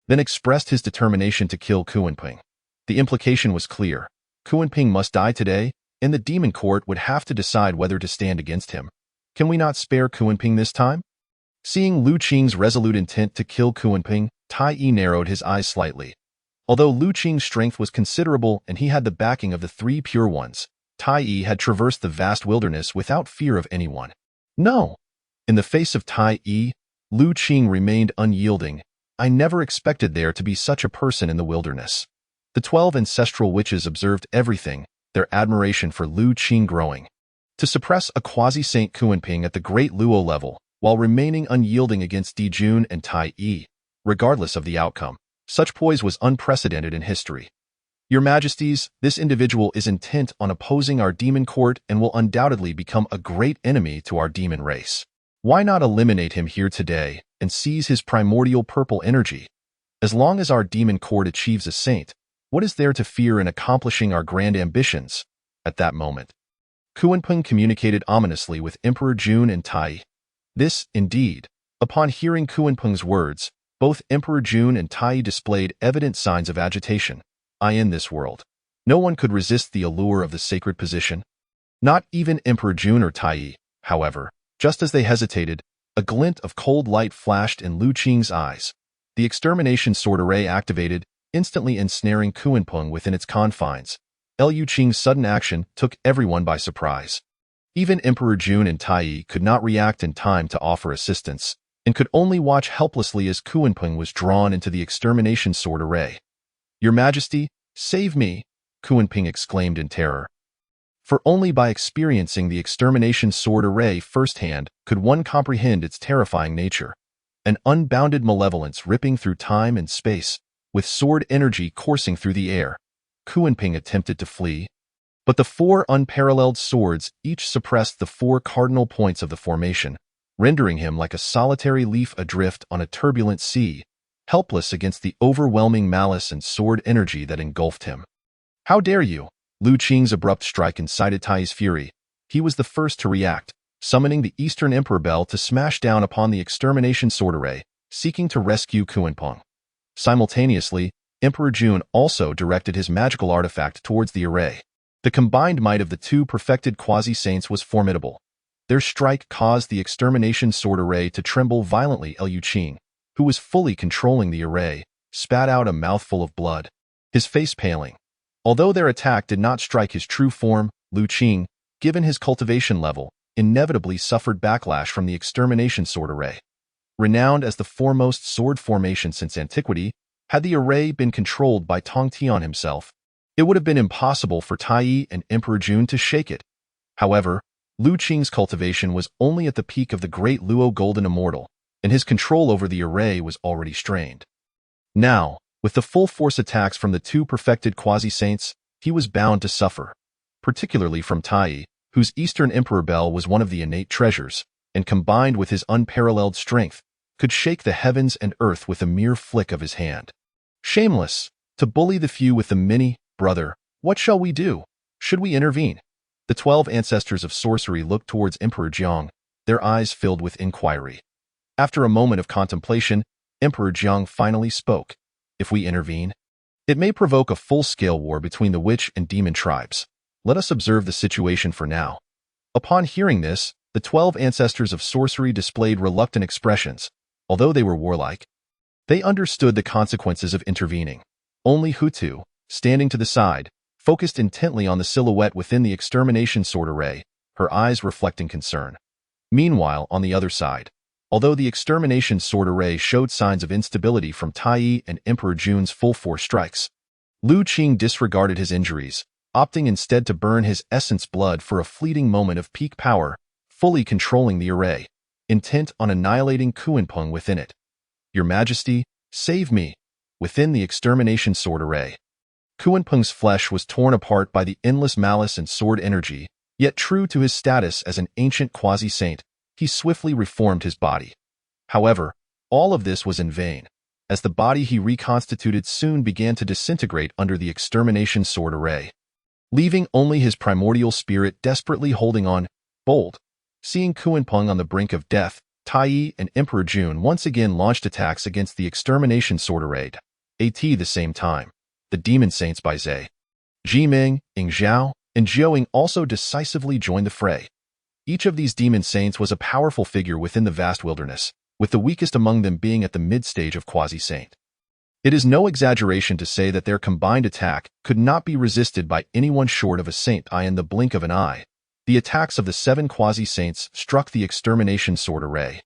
then expressed his determination to kill Kunpeng. The implication was clear. Kunpeng must die today, and the demon court would have to decide whether to stand against him. Can we not spare Kunpeng this time? Seeing Lu Qing's resolute intent to kill Kunpeng, Tai Yi narrowed his eyes slightly. Although Lu Qing's strength was considerable and he had the backing of the 3 pure ones, Tai Yi had traversed the vast wilderness without fear of anyone. No! In the face of Tai Yi, Lu Qing remained unyielding. I never expected there to be such a person in the wilderness. The 12 ancestral witches observed everything, their admiration for Lu Qing growing. To suppress a quasi-saint Kunpeng at the great Luo level, while remaining unyielding against Di Jun and Tai Yi, regardless of the outcome, such poise was unprecedented in history. Your Majesties, this individual is intent on opposing our demon court and will undoubtedly become a great enemy to our demon race. Why not eliminate him here today and seize his primordial purple energy? As long as our demon court achieves a saint, what is there to fear in accomplishing our grand ambitions? At that moment, Kunpeng communicated ominously with Emperor Jun and Tai. This, indeed, upon hearing Kunpeng's words, both Emperor Jun and Tai displayed evident signs of agitation. I in this world. No one could resist the allure of the sacred position. Not even Emperor Jun or Tai, however. Just as they hesitated, a glint of cold light flashed in Lu Qing's eyes. The extermination sword array activated, instantly ensnaring Kunpeng within its confines. Lu Qing's sudden action took everyone by surprise. Even Emperor Jun and Tai could not react in time to offer assistance, and could only watch helplessly as Kunpeng was drawn into the extermination sword array. Your Majesty, save me, Kunpeng exclaimed in terror. For only by experiencing the extermination sword array firsthand could one comprehend its terrifying nature. An unbounded malevolence ripping through time and space, with sword energy coursing through the air. Kunpeng attempted to flee, but the 4 unparalleled swords each suppressed the 4 cardinal points of the formation, rendering him like a solitary leaf adrift on a turbulent sea, helpless against the overwhelming malice and sword energy that engulfed him. How dare you? Lu Qing's abrupt strike incited Tai's fury. He was the first to react, summoning the Eastern Emperor Bell to smash down upon the extermination sword array, seeking to rescue Kunpeng. Simultaneously, Emperor Jun also directed his magical artifact towards the array. The combined might of the 2 perfected quasi-saints was formidable. Their strike caused the extermination sword array to tremble violently. Lu Qing, who was fully controlling the array, spat out a mouthful of blood, his face paling. Although their attack did not strike his true form, Lu Qing, given his cultivation level, inevitably suffered backlash from the extermination sword array. Renowned as the foremost sword formation since antiquity, had the array been controlled by Tong Tian himself, it would have been impossible for Tai and Emperor Jun to shake it. However, Lu Qing's cultivation was only at the peak of the great Luo Golden Immortal, and his control over the array was already strained. Now, with the full force attacks from the two perfected quasi-saints, he was bound to suffer, particularly from Tai, whose Eastern Emperor Bell was one of the innate treasures, and combined with his unparalleled strength, could shake the heavens and earth with a mere flick of his hand. Shameless, to bully the few with the many, brother, what shall we do? Should we intervene? The 12 ancestors of sorcery looked towards Emperor Jiang, their eyes filled with inquiry. After a moment of contemplation, Emperor Jiang finally spoke. If we intervene, it may provoke a full-scale war between the witch and demon tribes. Let us observe the situation for now. Upon hearing this, the 12 ancestors of sorcery displayed reluctant expressions, although they were warlike. They understood the consequences of intervening. Only Hutu, standing to the side, focused intently on the silhouette within the extermination sword array, her eyes reflecting concern. Meanwhile, on the other side, although the extermination sword array showed signs of instability from Tai and Emperor Jun's full-force strikes, Lu Qing disregarded his injuries, opting instead to burn his essence blood for a fleeting moment of peak power, fully controlling the array, intent on annihilating Kunpeng within it. Your Majesty, save me! Within the extermination sword array, Kunpeng's flesh was torn apart by the endless malice and sword energy, yet true to his status as an ancient quasi-saint, he swiftly reformed his body. However, all of this was in vain, as the body he reconstituted soon began to disintegrate under the extermination sword array, leaving only his primordial spirit desperately holding on. Bold, seeing Kunpeng on the brink of death, Tai and Emperor Jun once again launched attacks against the extermination sword array. At the same time, the demon saints Bai Zhe, Jiming, Ing Zhao, and Jiaoying also decisively joined the fray. Each of these demon saints was a powerful figure within the vast wilderness, with the weakest among them being at the mid-stage of quasi-saint. It is no exaggeration to say that their combined attack could not be resisted by anyone short of a saint in the blink of an eye. The attacks of the 7 quasi-saints struck the extermination sword array,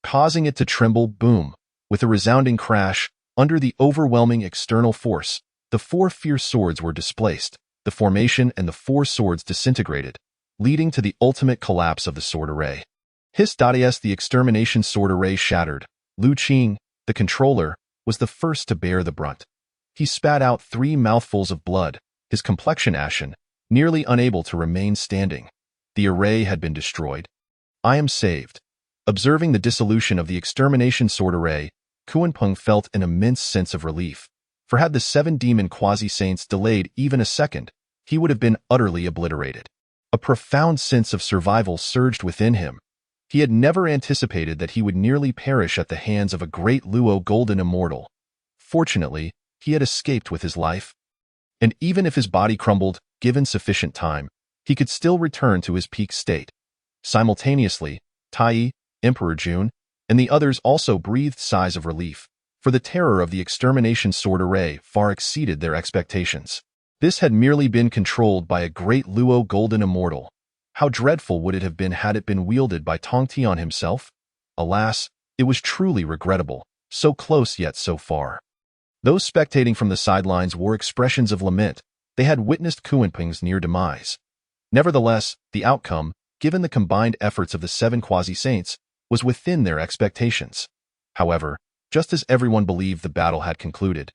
causing it to tremble. Boom! With a resounding crash, under the overwhelming external force, the 4 fierce swords were displaced, the formation and the 4 swords disintegrated, leading to the ultimate collapse of the sword array. Hiss.as the extermination sword array shattered. Lu Qing, the controller, was the first to bear the brunt. He spat out 3 mouthfuls of blood, his complexion ashen, nearly unable to remain standing. The array had been destroyed. I am saved. Observing the dissolution of the extermination sword array, Kunpeng felt an immense sense of relief. For had the 7 demon quasi-saints delayed even a second, he would have been utterly obliterated. A profound sense of survival surged within him. He had never anticipated that he would nearly perish at the hands of a great Luo golden immortal. Fortunately, he had escaped with his life. And even if his body crumbled, given sufficient time, he could still return to his peak state. Simultaneously, Tai, Emperor Jun, and the others also breathed sighs of relief, for the terror of the extermination sword array far exceeded their expectations. This had merely been controlled by a great Luo golden immortal. How dreadful would it have been had it been wielded by Tongtian himself? Alas, it was truly regrettable, so close yet so far. Those spectating from the sidelines wore expressions of lament. They had witnessed Kunpeng's near demise. Nevertheless, the outcome, given the combined efforts of the 7 quasi-saints, was within their expectations. However, just as everyone believed the battle had concluded,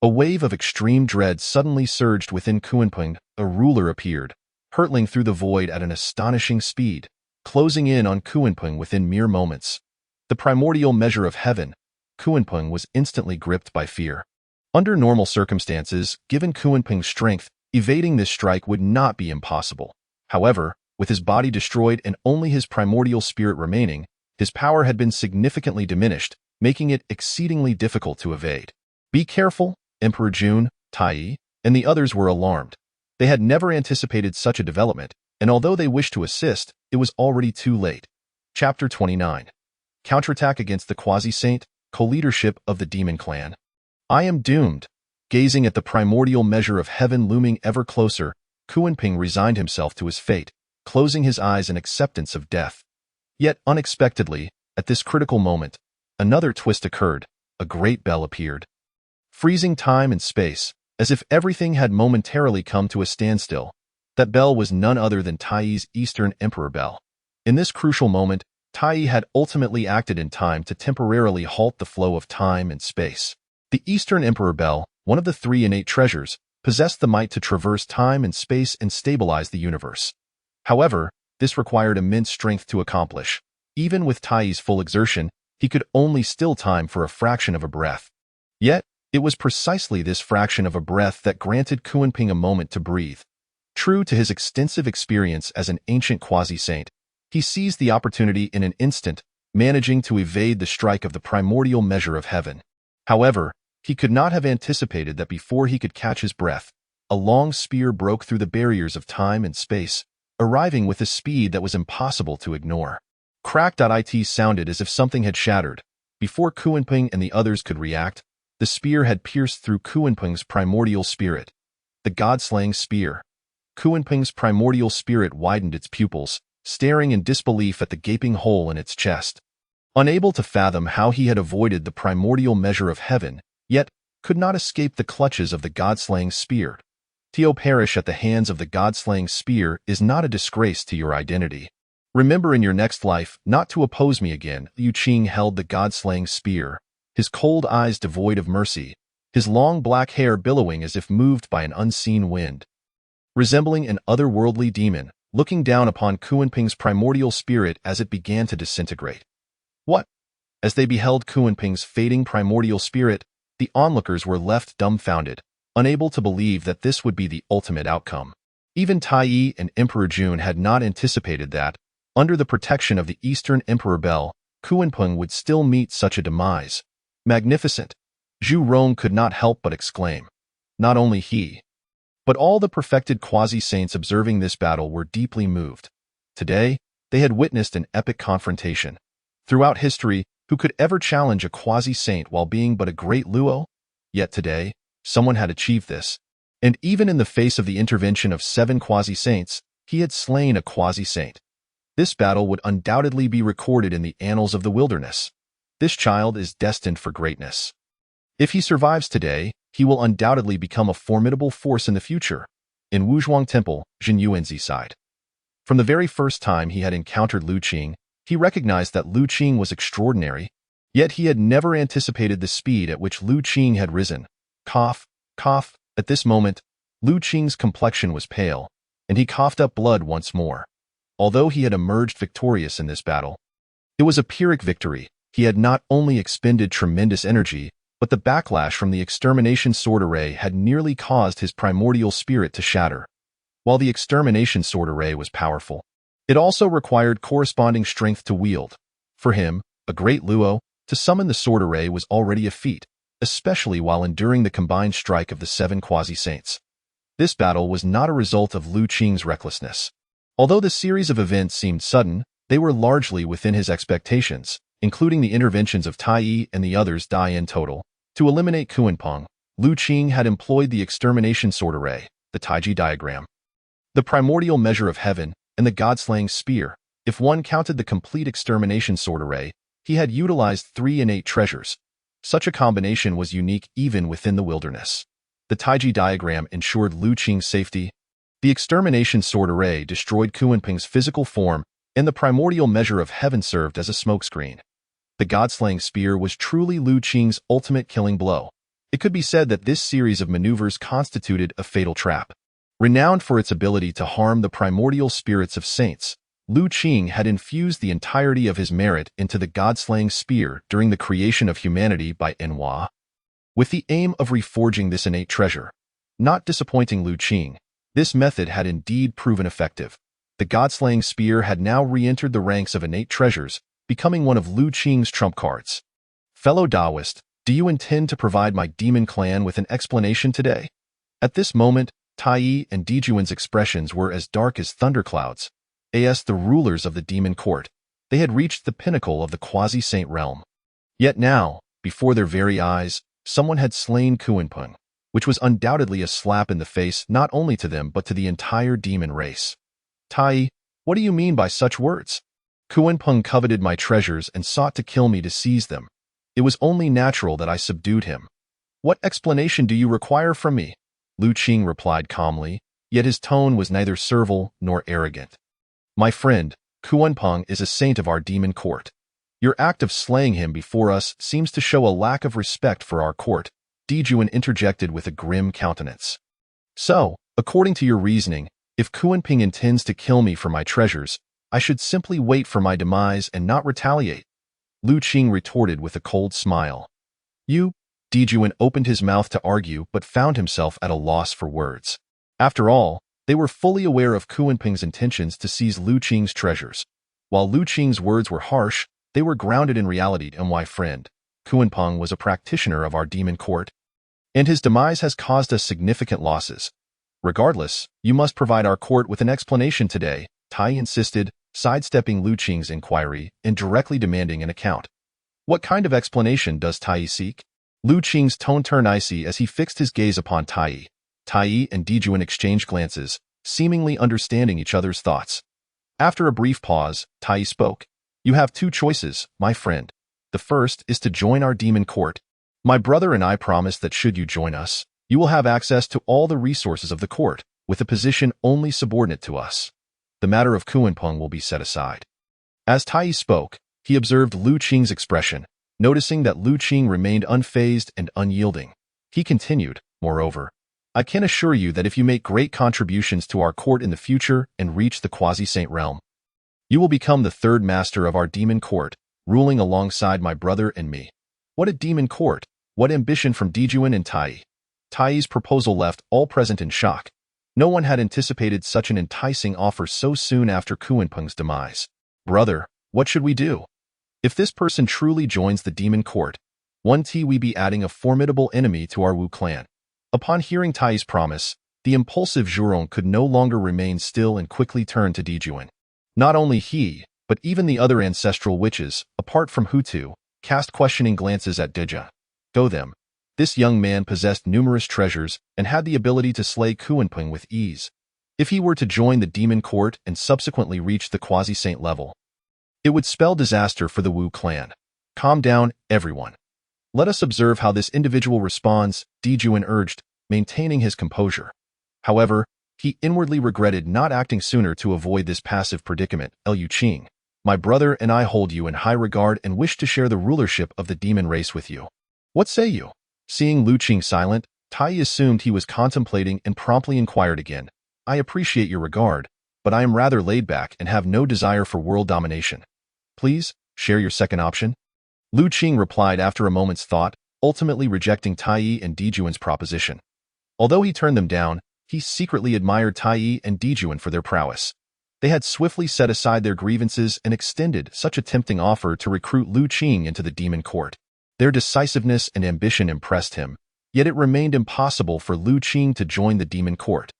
a wave of extreme dread suddenly surged within Kunpeng. A ruler appeared, hurtling through the void at an astonishing speed, closing in on Kunpeng within mere moments. The primordial measure of heaven, Kunpeng was instantly gripped by fear. Under normal circumstances, given Kunpeng's strength, evading this strike would not be impossible. However, with his body destroyed and only his primordial spirit remaining, his power had been significantly diminished, making it exceedingly difficult to evade. Be careful, Emperor Jun, Tai, and the others were alarmed. They had never anticipated such a development, and although they wished to assist, it was already too late. Chapter 29. Counterattack against the Quasi-Saint, co-leadership of the Demon Clan. I am doomed. Gazing at the primordial measure of heaven looming ever closer, Kunpeng resigned himself to his fate, closing his eyes in acceptance of death. Yet unexpectedly, at this critical moment, another twist occurred. A great bell appeared, freezing time and space, as if everything had momentarily come to a standstill. That bell was none other than Tai's Eastern Emperor bell. In this crucial moment, Tai had ultimately acted in time to temporarily halt the flow of time and space. The Eastern Emperor Bel, one of the three innate treasures, possessed the might to traverse time and space and stabilize the universe. However, this required immense strength to accomplish. Even with Tai's full exertion, he could only still time for a fraction of a breath. Yet, it was precisely this fraction of a breath that granted Kunpeng a moment to breathe. True to his extensive experience as an ancient quasi-saint, he seized the opportunity in an instant, managing to evade the strike of the primordial measure of heaven. However, he could not have anticipated that before he could catch his breath, a long spear broke through the barriers of time and space, arriving with a speed that was impossible to ignore. Crack.it sounded as if something had shattered. Before Kunpeng and the others could react, the spear had pierced through Kunpeng's primordial spirit. The god-slaying spear. Kunpeng's primordial spirit widened its pupils, staring in disbelief at the gaping hole in its chest. Unable to fathom how he had avoided the primordial measure of heaven, yet could not escape the clutches of the god-slaying spear. To perish at the hands of the god-slaying spear is not a disgrace to your identity. Remember in your next life not to oppose me again. Qing held the god-slaying spear, his cold eyes devoid of mercy, his long black hair billowing as if moved by an unseen wind. Resembling an otherworldly demon, looking down upon Kunpeng's primordial spirit as it began to disintegrate. What? As they beheld Kunpeng's fading primordial spirit, the onlookers were left dumbfounded, unable to believe that this would be the ultimate outcome. Even Tai and Emperor Jun had not anticipated that, under the protection of the Eastern Emperor Bel, Kunpeng would still meet such a demise. Magnificent! Zhu Rong could not help but exclaim. Not only he, but all the perfected quasi-saints observing this battle were deeply moved. Today, they had witnessed an epic confrontation. Throughout history, who could ever challenge a quasi-saint while being but a great luo? Yet today, someone had achieved this. And even in the face of the intervention of 7 quasi-saints, he had slain a quasi-saint. This battle would undoubtedly be recorded in the annals of the wilderness. This child is destined for greatness. If he survives today, he will undoubtedly become a formidable force in the future. In Wuzhuang Temple, Jin Yuanzi sighed. From the very first time he had encountered Lu Qing, he recognized that Lu Qing was extraordinary, yet he had never anticipated the speed at which Lu Qing had risen. Cough, cough. At this moment, Lu Qing's complexion was pale, and he coughed up blood once more. Although he had emerged victorious in this battle, it was a Pyrrhic victory. He had not only expended tremendous energy, but the backlash from the extermination sword array had nearly caused his primordial spirit to shatter. While the extermination sword array was powerful, it also required corresponding strength to wield. For him, a great luo, to summon the sword array was already a feat, especially while enduring the combined strike of the 7 quasi-saints. This battle was not a result of Lu Qing's recklessness. Although the series of events seemed sudden, they were largely within his expectations, including the interventions of Tai and the others in total. To eliminate Kunpeng, Lu Qing had employed the extermination sword array, the Taiji diagram, the primordial measure of heaven, and the god-slaying spear. If one counted the complete extermination sword array, he had utilized 3 innate treasures. Such a combination was unique even within the wilderness. The Taiji diagram ensured Lu Qing's safety. The extermination sword array destroyed Kunpeng's physical form, and the primordial measure of heaven served as a smokescreen. The god-slaying spear was truly Lu Qing's ultimate killing blow. It could be said that this series of maneuvers constituted a fatal trap. Renowned for its ability to harm the primordial spirits of saints, Lu Qing had infused the entirety of his merit into the god-slaying spear during the creation of humanity by Enhua, with the aim of reforging this innate treasure. Not disappointing Lu Qing, this method had indeed proven effective. The god-slaying spear had now re-entered the ranks of innate treasures, becoming one of Lu Qing's trump cards. Fellow Taoist, do you intend to provide my demon clan with an explanation today? At this moment, Tai and Dijuan's expressions were as dark as thunderclouds. As the rulers of the demon court, they had reached the pinnacle of the quasi-saint realm. Yet now, before their very eyes, someone had slain Kunpeng, which was undoubtedly a slap in the face not only to them but to the entire demon race. Tai, what do you mean by such words? Kunpeng coveted my treasures and sought to kill me to seize them. It was only natural that I subdued him. What explanation do you require from me? Lu Qing replied calmly, yet his tone was neither servile nor arrogant. My friend, Kunpeng is a saint of our demon court. Your act of slaying him before us seems to show a lack of respect for our court. Dijuan interjected with a grim countenance. So, according to your reasoning, if Kunpeng intends to kill me for my treasures, I should simply wait for my demise and not retaliate. Lu Qing retorted with a cold smile. Dijuan opened his mouth to argue but found himself at a loss for words. After all, they were fully aware of Kunpeng's intentions to seize Lu Qing's treasures. While Lu Qing's words were harsh, they were grounded in reality. And my friend, Kunpeng was a practitioner of our demon court, and his demise has caused us significant losses. Regardless, you must provide our court with an explanation today, Tai insisted, sidestepping Lu Qing's inquiry and directly demanding an account. What kind of explanation does Tai seek? Lu Qing's tone turned icy as he fixed his gaze upon Tai. Tai and Dijuan exchanged glances, seemingly understanding each other's thoughts. After a brief pause, Tai spoke. You have two choices, my friend. The first is to join our demon court. My brother and I promise that should you join us, you will have access to all the resources of the court, with a position only subordinate to us. The matter of Kunpeng will be set aside. As Tai spoke, he observed Lu Qing's expression, noticing that Lu Qing remained unfazed and unyielding. He continued, moreover, I can assure you that if you make great contributions to our court in the future and reach the quasi-saint realm, you will become the third master of our demon court, ruling alongside my brother and me. What a demon court! What ambition from Dijuan and Tai! Tai's proposal left all present in shock. No one had anticipated such an enticing offer so soon after Kunpeng's demise. Brother, what should we do? If this person truly joins the demon court, we be adding a formidable enemy to our Wu clan. Upon hearing Tai's promise, the impulsive Zhurong could no longer remain still and quickly turned to Dijuan. Not only he, but even the other ancestral witches, apart from Hutu, cast questioning glances at Dija. Go them. This young man possessed numerous treasures and had the ability to slay Kunpeng with ease. If he were to join the demon court and subsequently reach the quasi-saint level, it would spell disaster for the Wu clan. Calm down, everyone. Let us observe how this individual responds, Dijuan urged, maintaining his composure. However, he inwardly regretted not acting sooner to avoid this passive predicament. Lu Qing, my brother and I hold you in high regard and wish to share the rulership of the demon race with you. What say you? Seeing Lu Qing silent, Tai assumed he was contemplating and promptly inquired again. I appreciate your regard, but I am rather laid back and have no desire for world domination. Please, share your second option? Lu Qing replied after a moment's thought, ultimately rejecting Tai and Dijuan's proposition. Although he turned them down, he secretly admired Tai and Dijuan for their prowess. They had swiftly set aside their grievances and extended such a tempting offer to recruit Lu Qing into the demon court. Their decisiveness and ambition impressed him, yet it remained impossible for Lu Qing to join the demon court.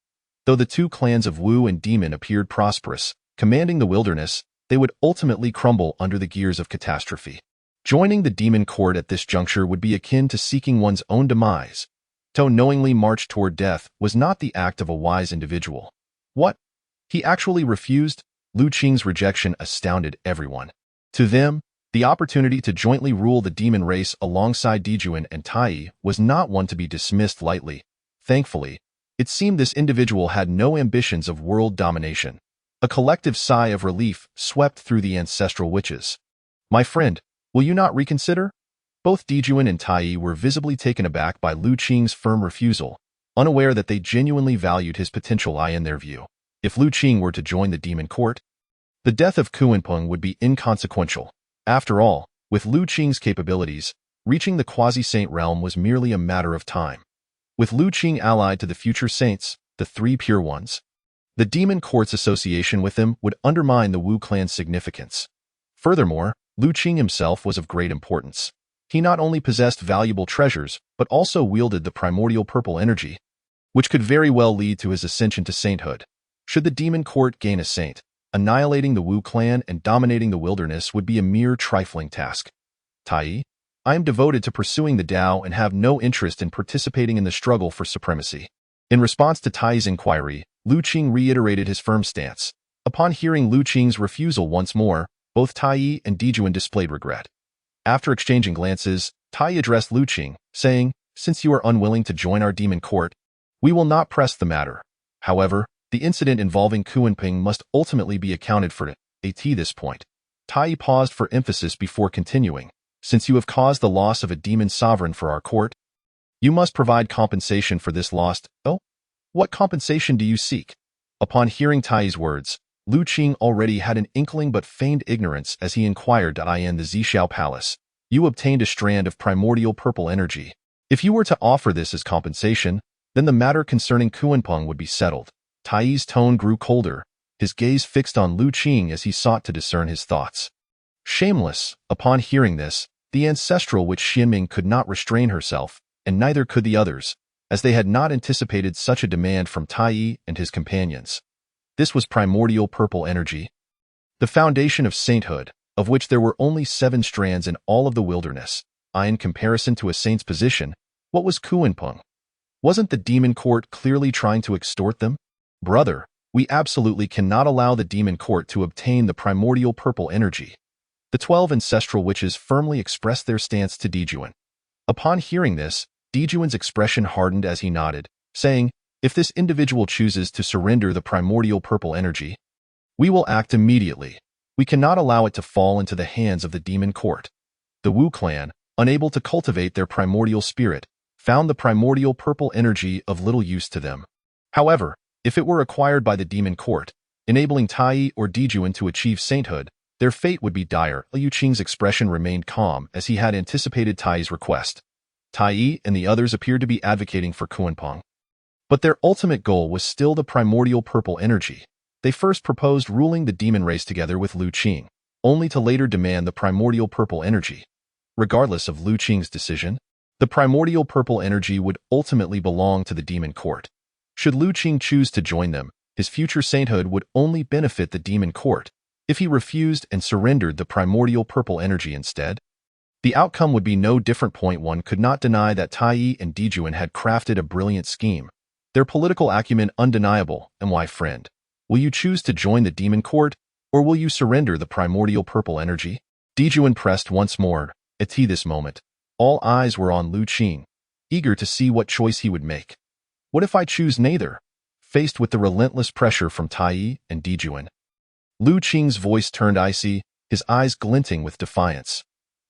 Though the two clans of Wu and Demon appeared prosperous, commanding the wilderness, they would ultimately crumble under the gears of catastrophe. Joining the demon court at this juncture would be akin to seeking one's own demise. To knowingly march toward death was not the act of a wise individual. What? He actually refused? Lu Qing's rejection astounded everyone. To them, the opportunity to jointly rule the demon race alongside Dijuan and Tai was not one to be dismissed lightly. Thankfully, it seemed this individual had no ambitions of world domination. A collective sigh of relief swept through the ancestral witches. My friend, will you not reconsider? Both Dijuan and Tai were visibly taken aback by Lu Qing's firm refusal, unaware that they genuinely valued his potential in their view. If Lu Qing were to join the demon court, the death of Kunpeng would be inconsequential. After all, with Lu Qing's capabilities, reaching the quasi-saint realm was merely a matter of time. With Lu Qing allied to the future saints, the three pure ones, the demon court's association with them would undermine the Wu clan's significance. Furthermore, Lu Qing himself was of great importance. He not only possessed valuable treasures, but also wielded the primordial purple energy, which could very well lead to his ascension to sainthood. Should the demon court gain a saint, annihilating the Wu clan and dominating the wilderness would be a mere trifling task. Tai, I am devoted to pursuing the Tao and have no interest in participating in the struggle for supremacy. In response to Tai's inquiry, Lu Qing reiterated his firm stance. Upon hearing Lu Qing's refusal once more, both Tai and Dijuan displayed regret. After exchanging glances, Tai addressed Lu Qing, saying, Since you are unwilling to join our demon court, we will not press the matter. However, the incident involving Kunpeng must ultimately be accounted for at this point. Tai paused for emphasis before continuing. Since you have caused the loss of a demon sovereign for our court, You must provide compensation for this lost. Oh, what compensation do you seek? Upon hearing Tai's words, Lu Qing already had an inkling but feigned ignorance as he inquired in the Zhixiao Palace. You obtained a strand of primordial purple energy. If you were to offer this as compensation, then the matter concerning Kunpeng would be settled. Tai's tone grew colder, his gaze fixed on Lu Qing as he sought to discern his thoughts. Shameless, upon hearing this, the ancestral witch Xianming could not restrain herself, and neither could the others, as they had not anticipated such a demand from Tai and his companions. This was primordial purple energy, the foundation of sainthood, of which there were only 7 strands in all of the wilderness. In comparison to a saint's position, what was Kunpeng? Wasn't the demon court clearly trying to extort them? Brother, we absolutely cannot allow the demon court to obtain the primordial purple energy. The 12 ancestral witches firmly expressed their stance to Dijuan. Upon hearing this, Dijuan's expression hardened as he nodded, saying, if this individual chooses to surrender the primordial purple energy, we will act immediately. We cannot allow it to fall into the hands of the demon court. The Wu clan, unable to cultivate their primordial spirit, found the primordial purple energy of little use to them. However, if it were acquired by the demon court, enabling Tai or Dijuan to achieve sainthood, their fate would be dire. Liu Qing's expression remained calm as he had anticipated Tai's request. Tai and the others appeared to be advocating for Kunpeng. But their ultimate goal was still the primordial purple energy. They first proposed ruling the demon race together with Lu Qing, only to later demand the primordial purple energy. Regardless of Lu Qing's decision, the primordial purple energy would ultimately belong to the demon court. Should Lu Qing choose to join them, his future sainthood would only benefit the demon court. If he refused and surrendered the primordial purple energy instead, the outcome would be no different. One could not deny that Tai and Dijuan had crafted a brilliant scheme, their political acumen undeniable. And why, friend? Will you choose to join the demon court, or will you surrender the primordial purple energy? Dijuan pressed once more. At this moment, all eyes were on Lu Qing, eager to see what choice he would make. What if I choose neither? Faced with the relentless pressure from Tai and Dijuan, Lu Qing's voice turned icy, his eyes glinting with defiance.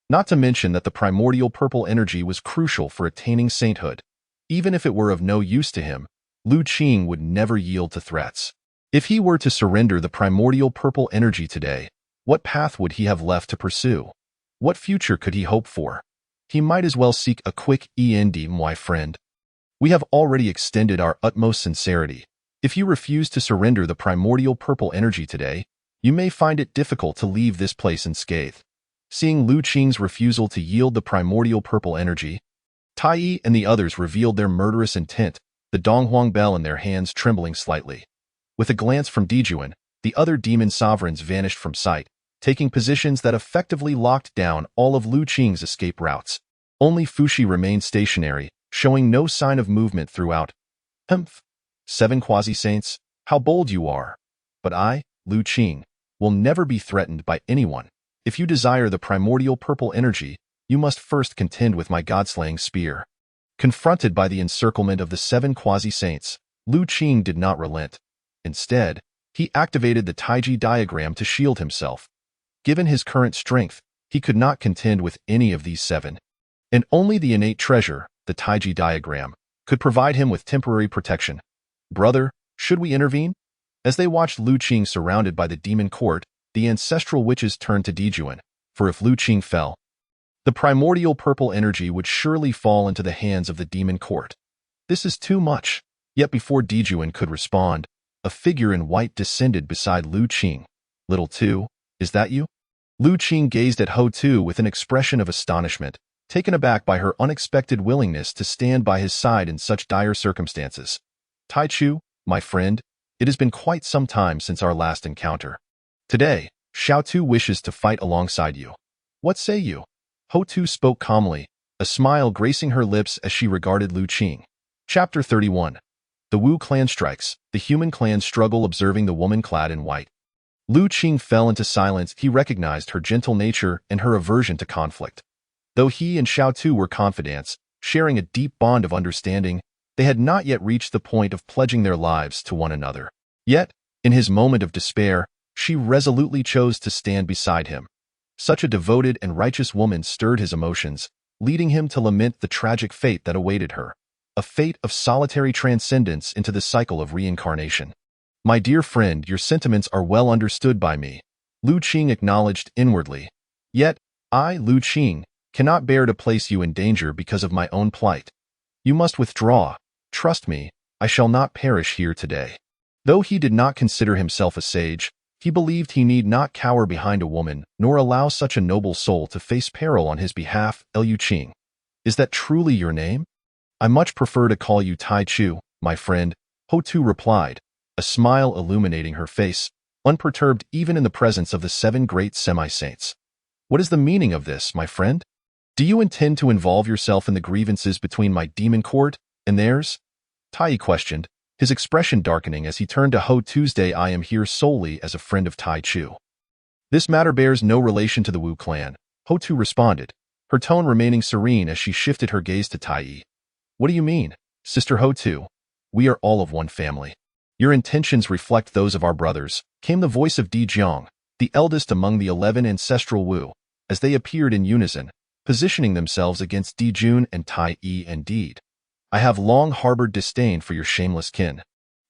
Not to mention that the primordial purple energy was crucial for attaining sainthood. Even if it were of no use to him, Lu Qing would never yield to threats. If he were to surrender the primordial purple energy today, what path would he have left to pursue? What future could he hope for? He might as well seek a quick end. My friend, we have already extended our utmost sincerity. If you refuse to surrender the primordial purple energy today, you may find it difficult to leave this place unscathed. Seeing Lu Qing's refusal to yield the primordial purple energy, Tai and the others revealed their murderous intent, the Donghuang bell in their hands trembling slightly. With a glance from Dijuan, the other demon sovereigns vanished from sight, taking positions that effectively locked down all of Lu Qing's escape routes. Only Fushi remained stationary, showing no sign of movement throughout. Humph! 7 quasi-saints, how bold you are! But I, Lu Qing, will never be threatened by anyone. If you desire the primordial purple energy, you must first contend with my god-slaying spear. Confronted by the encirclement of the 7 quasi-saints, Lu Qing did not relent. Instead, he activated the Taiji diagram to shield himself. Given his current strength, he could not contend with any of these 7. And only the innate treasure, the Taiji diagram, could provide him with temporary protection. Brother, should we intervene? As they watched Lu Qing surrounded by the demon court, the ancestral witches turned to Dijuan, for if Lu Qing fell, the primordial purple energy would surely fall into the hands of the demon court. This is too much. Yet before Dijuan could respond, a figure in white descended beside Lu Qing. Little Tu, is that you? Lu Qing gazed at Ho Tu with an expression of astonishment, taken aback by her unexpected willingness to stand by his side in such dire circumstances. Tai Chu, my friend, it has been quite some time since our last encounter. Today, Xiao Tu wishes to fight alongside you. What say you? Ho Tu spoke calmly, a smile gracing her lips as she regarded Lu Qing. Chapter 31. The Wu clan strikes, the human clan struggle observing the woman clad in white. Lu Qing fell into silence. He recognized her gentle nature and her aversion to conflict. Though he and Xiao Tu were confidants, sharing a deep bond of understanding, they had not yet reached the point of pledging their lives to one another. Yet, in his moment of despair, she resolutely chose to stand beside him. Such a devoted and righteous woman stirred his emotions, leading him to lament the tragic fate that awaited her, a fate of solitary transcendence into the cycle of reincarnation. My dear friend, your sentiments are well understood by me, Lu Qing acknowledged inwardly. Yet, I, Lu Qing, cannot bear to place you in danger because of my own plight. You must withdraw. Trust me, I shall not perish here today. Though he did not consider himself a sage, he believed he need not cower behind a woman, nor allow such a noble soul to face peril on his behalf. Lu Qing, is that truly your name? I much prefer to call you Tai Chu, my friend, Ho Tu replied, a smile illuminating her face, unperturbed even in the presence of the 7 great semi-saints. What is the meaning of this, my friend? Do you intend to involve yourself in the grievances between my demon court and theirs? Tai questioned, his expression darkening as he turned to Ho Tuesday. I am here solely as a friend of Tai Chu. This matter bears no relation to the Wu clan, Ho Tu responded, her tone remaining serene as she shifted her gaze to Tai. What do you mean, Sister Ho Tu? We are all of one family. Your intentions reflect those of our brothers, came the voice of Di Jiang, the eldest among the 11 ancestral Wu, as they appeared in unison, positioning themselves against Di Jun and Tai. Indeed, I have long harbored disdain for your shameless kin.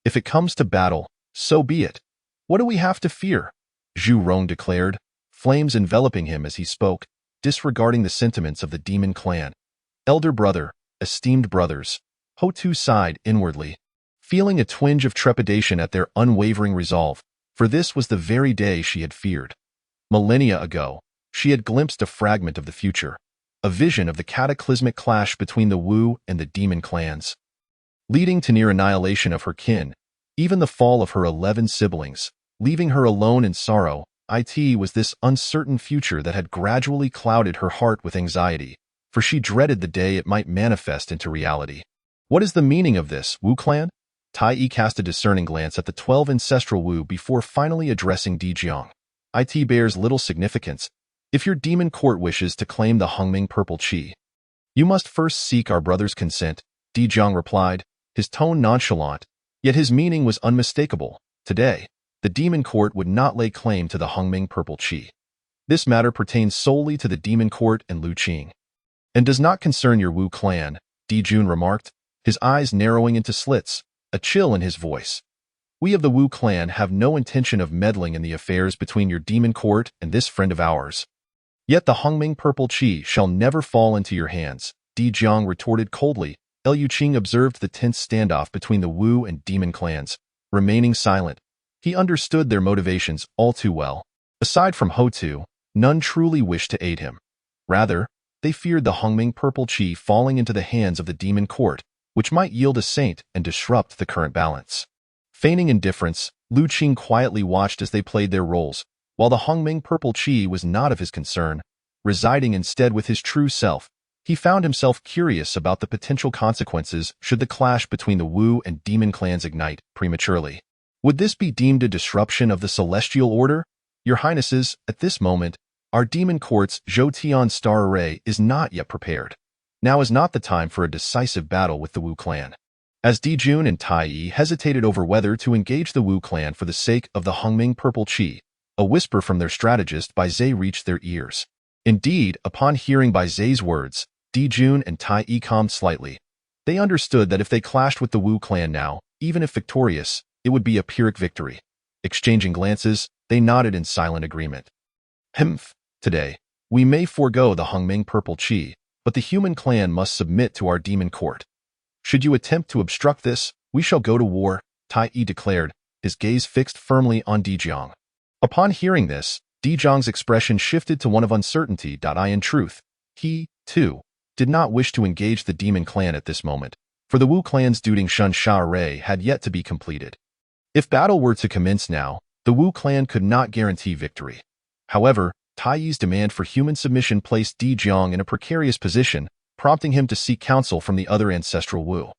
If it comes to battle, so be it. What do we have to fear? Zhu Rong declared, flames enveloping him as he spoke, disregarding the sentiments of the demon clan. Elder brother, esteemed brothers, Ho Tu sighed inwardly, feeling a twinge of trepidation at their unwavering resolve, for this was the very day she had feared. Millennia ago, she had glimpsed a fragment of the future, a vision of the cataclysmic clash between the Wu and the demon clans, leading to near annihilation of her kin, even the fall of her 11 siblings, leaving her alone in sorrow. It was this uncertain future that had gradually clouded her heart with anxiety, for she dreaded the day it might manifest into reality. What is the meaning of this, Wu clan? Tai cast a discerning glance at the 12 ancestral Wu before finally addressing Di Jiang. It bears little significance. If your demon court wishes to claim the Hongming purple qi, you must first seek our brother's consent, Di Jiang replied, his tone nonchalant, yet his meaning was unmistakable. Today, the demon court would not lay claim to the Hongming purple qi. This matter pertains solely to the demon court and Lu Qing, and does not concern your Wu clan, Di Jun remarked, his eyes narrowing into slits, a chill in his voice. We of the Wu clan have no intention of meddling in the affairs between your demon court and this friend of ours. Yet the Hongming purple qi shall never fall into your hands, Di Jiang retorted coldly. Lu Qing observed the tense standoff between the Wu and demon clans, remaining silent. He understood their motivations all too well. Aside from Ho Tu, none truly wished to aid him. Rather, they feared the Hongming purple qi falling into the hands of the demon court, which might yield a saint and disrupt the current balance. Feigning indifference, Lu Qing quietly watched as they played their roles, while the Hongming purple qi was not of his concern, residing instead with his true self. He found himself curious about the potential consequences should the clash between the Wu and demon clans ignite prematurely. Would this be deemed a disruption of the celestial order? Your Highnesses, at this moment, our demon court's Zhoutian star array is not yet prepared. Now is not the time for a decisive battle with the Wu clan. As Di Jun and Tai hesitated over whether to engage the Wu clan for the sake of the Hongming purple qi, a whisper from their strategist Bai Zhe reached their ears. Indeed, upon hearing Bai Zhe's words, Di Jun and Tai calmed slightly. They understood that if they clashed with the Wu clan now, even if victorious, it would be a Pyrrhic victory. Exchanging glances, they nodded in silent agreement. Humph, today, we may forego the Hongming purple qi, but the human clan must submit to our demon court. Should you attempt to obstruct this, we shall go to war, Tai declared, his gaze fixed firmly on Di Jiang. Upon hearing this, Di Jiang's expression shifted to one of uncertainty. In truth, he, too, did not wish to engage the demon clan at this moment, for the Wu clan's Duding Shun Sha array had yet to be completed. If battle were to commence now, the Wu clan could not guarantee victory. However, Tai's demand for human submission placed Di Jiang in a precarious position, prompting him to seek counsel from the other ancestral Wu.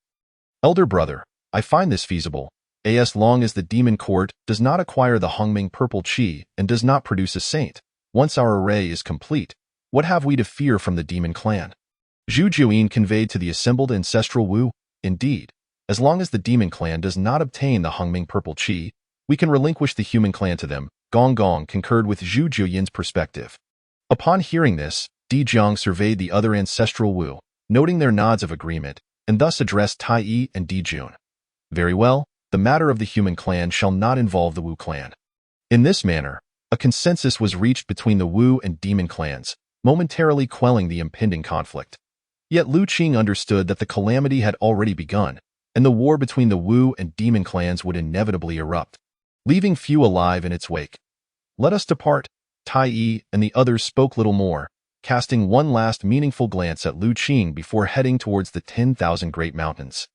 Elder brother, I find this feasible, as long as the demon court does not acquire the Hongming purple qi and does not produce a saint. Once our array is complete, what have we to fear from the demon clan? Zhu Juyin conveyed to the assembled ancestral Wu. Indeed, as long as the demon clan does not obtain the Hongming purple qi, we can relinquish the human clan to them. Gong Gong concurred with Zhu Juyin's perspective. Upon hearing this, Di Jiang surveyed the other ancestral Wu, noting their nods of agreement, and thus addressed Tai Yi and Di Jun. Very well, the matter of the human clan shall not involve the Wu clan. In this manner, a consensus was reached between the Wu and demon clans, momentarily quelling the impending conflict. Yet Lu Qing understood that the calamity had already begun, and the war between the Wu and demon clans would inevitably erupt, leaving few alive in its wake. Let us depart. Tai Yi and the others spoke little more, casting one last meaningful glance at Lu Qing before heading towards the 10,000 Great Mountains.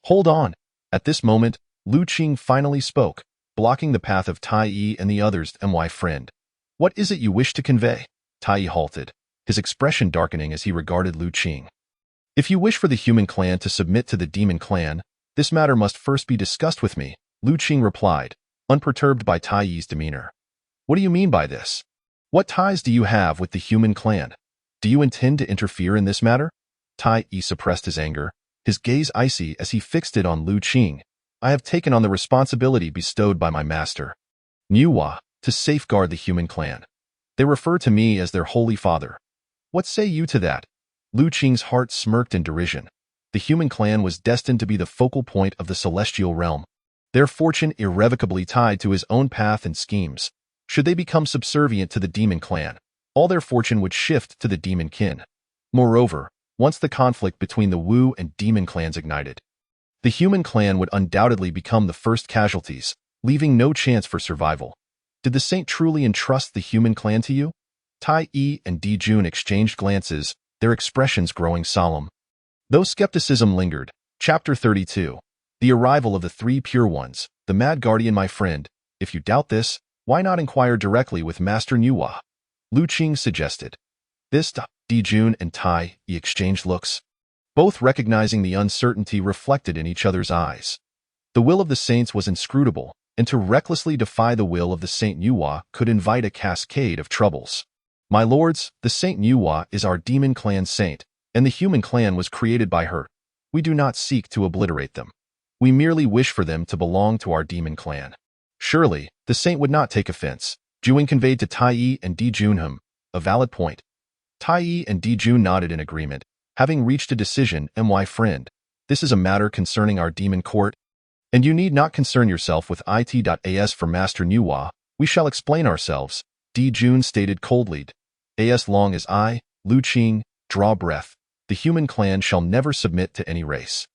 Hold on. At this moment, Lu Qing finally spoke, blocking the path of Tai Yi and the others. My friend, what is it you wish to convey? Tai Yi halted, his expression darkening as he regarded Lu Qing. If you wish for the human clan to submit to the demon clan, this matter must first be discussed with me, Lu Qing replied, unperturbed by Tai Yi's demeanor. What do you mean by this? What ties do you have with the human clan? Do you intend to interfere in this matter? Tai Yi suppressed his anger, his gaze icy as he fixed it on Lu Qing. I have taken on the responsibility bestowed by my master, Nuwa, to safeguard the human clan. They refer to me as their holy father. What say you to that? Lu Qing's heart smirked in derision. The human clan was destined to be the focal point of the celestial realm, their fortune irrevocably tied to his own path and schemes. Should they become subservient to the demon clan, all their fortune would shift to the demon kin. Moreover, once the conflict between the Wu and demon clans ignited, the human clan would undoubtedly become the first casualties, leaving no chance for survival. Did the saint truly entrust the human clan to you? Tai Yi and Di Jun exchanged glances, their expressions growing solemn. Though skepticism lingered, Chapter 32. The arrival of the three pure ones, the mad guardian. My friend, if you doubt this, why not inquire directly with Master Nuwa? Lu Qing suggested. Di Jun and Tai Yi exchanged looks, both recognizing the uncertainty reflected in each other's eyes. The will of the saints was inscrutable, and to recklessly defy the will of the Saint Nuwa could invite a cascade of troubles. My lords, the Saint Nuwa is our demon clan saint, and the human clan was created by her. We do not seek to obliterate them. We merely wish for them to belong to our demon clan. Surely, the saint would not take offense. Juing conveyed to Tai Yi and Di Jun a valid point. Tai Yi and Di Jun nodded in agreement, having reached a decision. My friend, this is a matter concerning our demon court, and you need not concern yourself with it. For Master Nuwa, we shall explain ourselves, Di Jun stated coldly. As long as I, Lu Qing, draw breath, the human clan shall never submit to any race.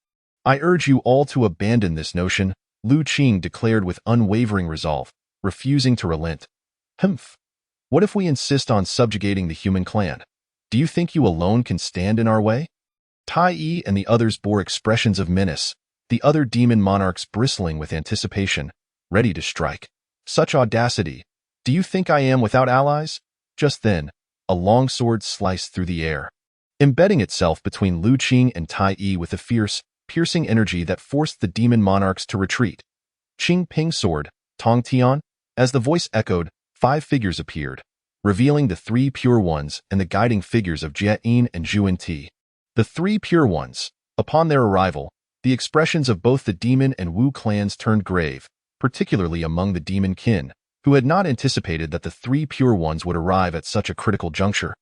I urge you all to abandon this notion, Lu Qing declared with unwavering resolve, refusing to relent. What if we insist on subjugating the human clan? Do you think you alone can stand in our way? Tai Yi and the others bore expressions of menace, the other demon monarchs bristling with anticipation, ready to strike. Such audacity! Do you think I am without allies? Just then, a long sword sliced through the air, embedding itself between Lu Qing and Tai Yi with a fierce, piercing energy that forced the demon monarchs to retreat. Qing Ping sword, Tong Tian. As the voice echoed, 5 figures appeared, revealing the 3 pure ones and the guiding figures of Jie Yin and Zhuan Ti. The 3 pure ones. Upon their arrival, the expressions of both the demon and Wu clans turned grave, particularly among the demon kin, who had not anticipated that the 3 pure ones would arrive at such a critical juncture,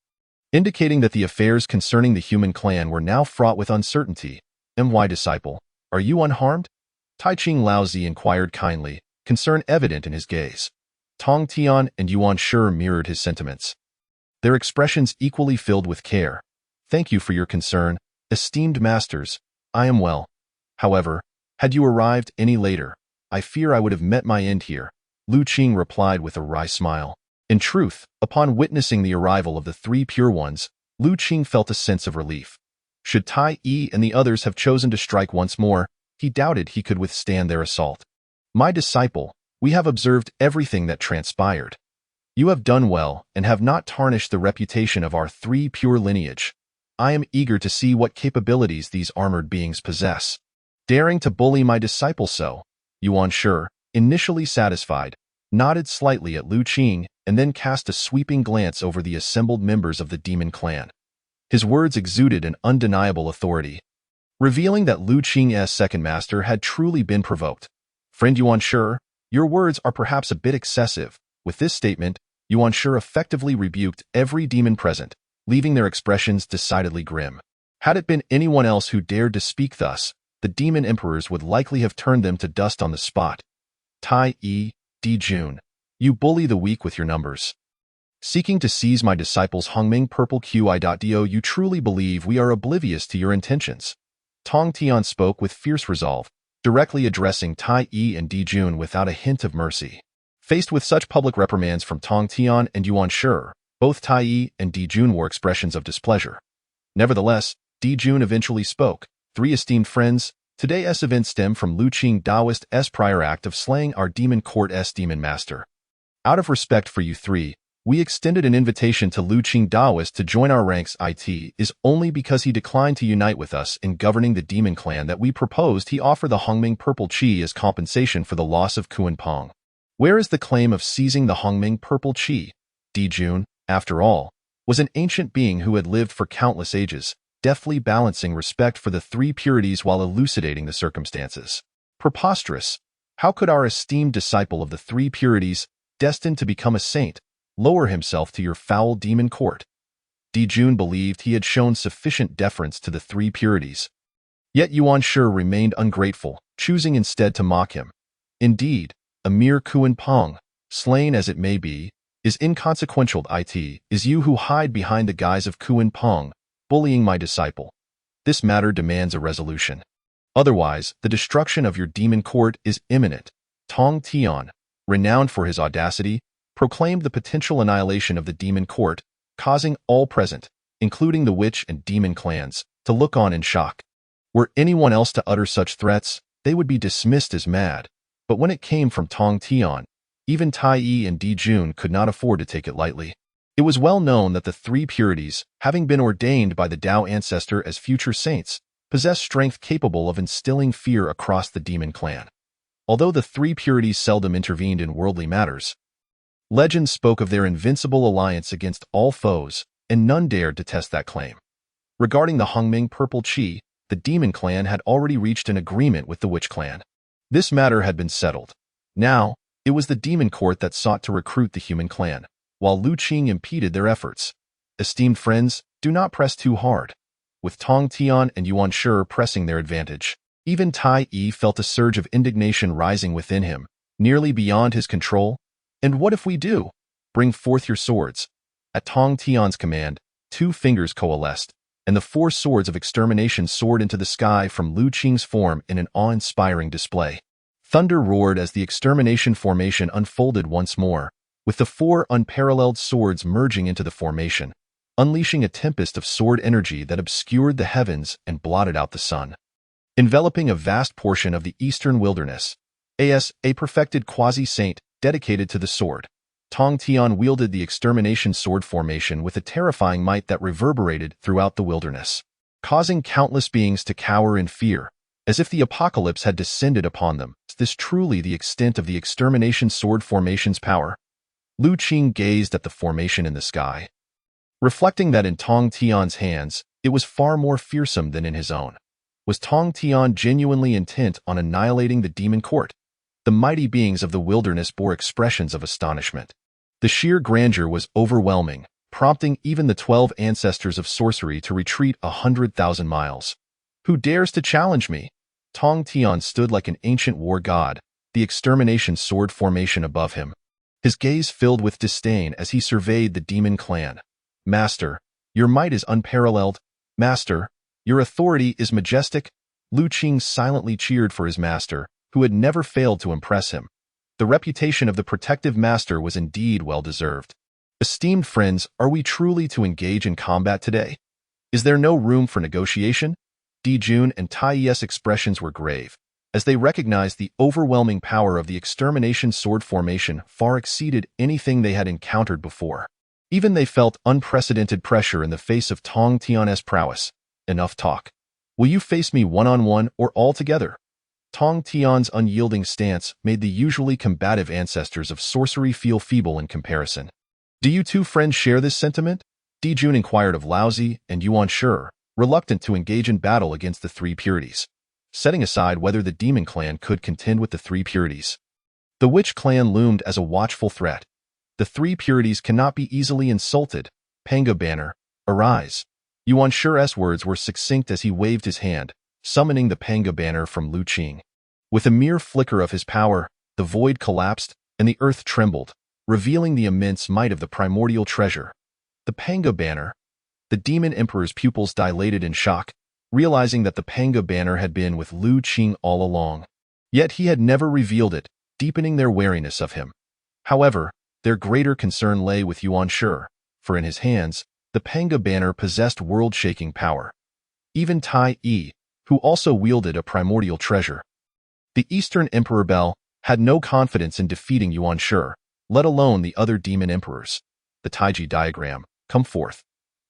indicating that the affairs concerning the human clan were now fraught with uncertainty. My disciple, are you unharmed? Tai Ching Laozi inquired kindly, concern evident in his gaze. Tong Tian and Yuan Shi mirrored his sentiments, their expressions equally filled with care. Thank you for your concern, esteemed masters. I am well. However, had you arrived any later, I fear I would have met my end here, Lu Qing replied with a wry smile. In truth, upon witnessing the arrival of the 3 pure ones, Lu Qing felt a sense of relief. Should Tai Yi and the others have chosen to strike once more, he doubted he could withstand their assault. My disciple, we have observed everything that transpired. You have done well and have not tarnished the reputation of our 3 pure lineage. I am eager to see what capabilities these armored beings possess. Daring to bully my disciple so, Yuan Shi, initially satisfied, nodded slightly at Lu Qing and then cast a sweeping glance over the assembled members of the demon clan. His words exuded an undeniable authority, revealing that Lu Qing's second master had truly been provoked. Friend Yuan Shi, your words are perhaps a bit excessive. With this statement, Yuan Shi effectively rebuked every demon present, leaving their expressions decidedly grim. Had it been anyone else who dared to speak thus, the demon emperors would likely have turned them to dust on the spot. Tai Jun, you bully the weak with your numbers. Seeking to seize my disciples Hongming Purple Qi.do, you truly believe we are oblivious to your intentions. Tong Tian spoke with fierce resolve, directly addressing Tai and Di Jun without a hint of mercy. Faced with such public reprimands from Tong Tian and Yuan Shi, both Tai and Di Jun wore expressions of displeasure. Nevertheless, Di Jun eventually spoke. Three esteemed friends, today's event stemmed from Lu Qing Taoist's prior act of slaying our demon court's demon master. Out of respect for you three, we extended an invitation to Lu Qing Taoist to join our ranks. It is only because he declined to unite with us in governing the demon clan that we proposed he offer the Hongming Purple Qi as compensation for the loss of Kunpeng. Where is the claim of seizing the Hongming Purple Qi? Di Jun, after all, was an ancient being who had lived for countless ages, deftly balancing respect for the three purities while elucidating the circumstances. Preposterous! How could our esteemed disciple of the three purities, destined to become a saint, lower himself to your foul demon court? Di Jun believed he had shown sufficient deference to the three purities. Yet Yuan Shi remained ungrateful, choosing instead to mock him. Indeed, a mere Kunpeng, slain as it may be, is inconsequential. It is you who hide behind the guise of Kunpeng, bullying my disciple. This matter demands a resolution. Otherwise, the destruction of your demon court is imminent. Tong Tian, renowned for his audacity, proclaimed the potential annihilation of the demon court, causing all present, including the witch and demon clans, to look on in shock. Were anyone else to utter such threats, they would be dismissed as mad. But when it came from Tong Tian, even Tai and Di Jun could not afford to take it lightly. It was well known that the three purities, having been ordained by the Tao ancestor as future saints, possess strength capable of instilling fear across the demon clan. Although the three purities seldom intervened in worldly matters, legend spoke of their invincible alliance against all foes, and none dared to test that claim. Regarding the Hongming Purple Qi, the demon clan had already reached an agreement with the witch clan. This matter had been settled. Now, it was the demon court that sought to recruit the human clan, while Lu Qing impeded their efforts. Esteemed friends, do not press too hard. With Tong Tian and Yuan Shi pressing their advantage, even Tai felt a surge of indignation rising within him, nearly beyond his control. And what if we do? Bring forth your swords. At Tong Tian's command, 2 fingers coalesced, and the 4 swords of extermination soared into the sky from Lu Qing's form in an awe-inspiring display. Thunder roared as the extermination formation unfolded once more, with the 4 unparalleled swords merging into the formation, unleashing a tempest of sword energy that obscured the heavens and blotted out the sun. Enveloping a vast portion of the eastern wilderness, a perfected quasi-saint dedicated to the sword, Tong Tian wielded the extermination sword formation with a terrifying might that reverberated throughout the wilderness, causing countless beings to cower in fear, as if the apocalypse had descended upon them. Is this truly the extent of the extermination sword formation's power? Lu Qing gazed at the formation in the sky, reflecting that in Tong Tian's hands, it was far more fearsome than in his own. Was Tong Tian genuinely intent on annihilating the demon court? The mighty beings of the wilderness bore expressions of astonishment. The sheer grandeur was overwhelming, prompting even the 12 ancestors of sorcery to retreat 100,000 miles. Who dares to challenge me? Tong Tian stood like an ancient war god, the extermination sword formation above him. His gaze filled with disdain as he surveyed the demon clan. Master, your might is unparalleled. Master, your authority is majestic. Lu Qing silently cheered for his master, who had never failed to impress him. The reputation of the protective master was indeed well-deserved. Esteemed friends, are we truly to engage in combat today? Is there no room for negotiation? Di Jun and Tai's expressions were grave, as they recognized the overwhelming power of the extermination sword formation far exceeded anything they had encountered before. Even they felt unprecedented pressure in the face of Tong Tian's prowess. Enough talk. Will you face me one-on-one or all together? Tong Tian's unyielding stance made the usually combative ancestors of sorcery feel feeble in comparison. Do you two friends share this sentiment? Di Jun inquired of Laozi and Yuan Shi, reluctant to engage in battle against the three purities, setting aside whether the demon clan could contend with the three purities. The witch clan loomed as a watchful threat. The three purities cannot be easily insulted. Panga Banner, Arise. Yuan Shi's words were succinct as he waved his hand, summoning the Panga banner from Qing. With a mere flicker of his power, the void collapsed, and the earth trembled, revealing the immense might of the primordial treasure. The Panga banner. The demon emperor's pupils dilated in shock, realizing that the Panga banner had been with Qing all along. Yet he had never revealed it, deepening their wariness of him. However, their greater concern lay with Yuan Shi, for in his hands, the Panga banner possessed world-shaking power. Even Tai Yi, who also wielded a primordial treasure. The Eastern Emperor Bel had no confidence in defeating Yuan Shi, let alone the other demon emperors. The Taiji diagram, come forth.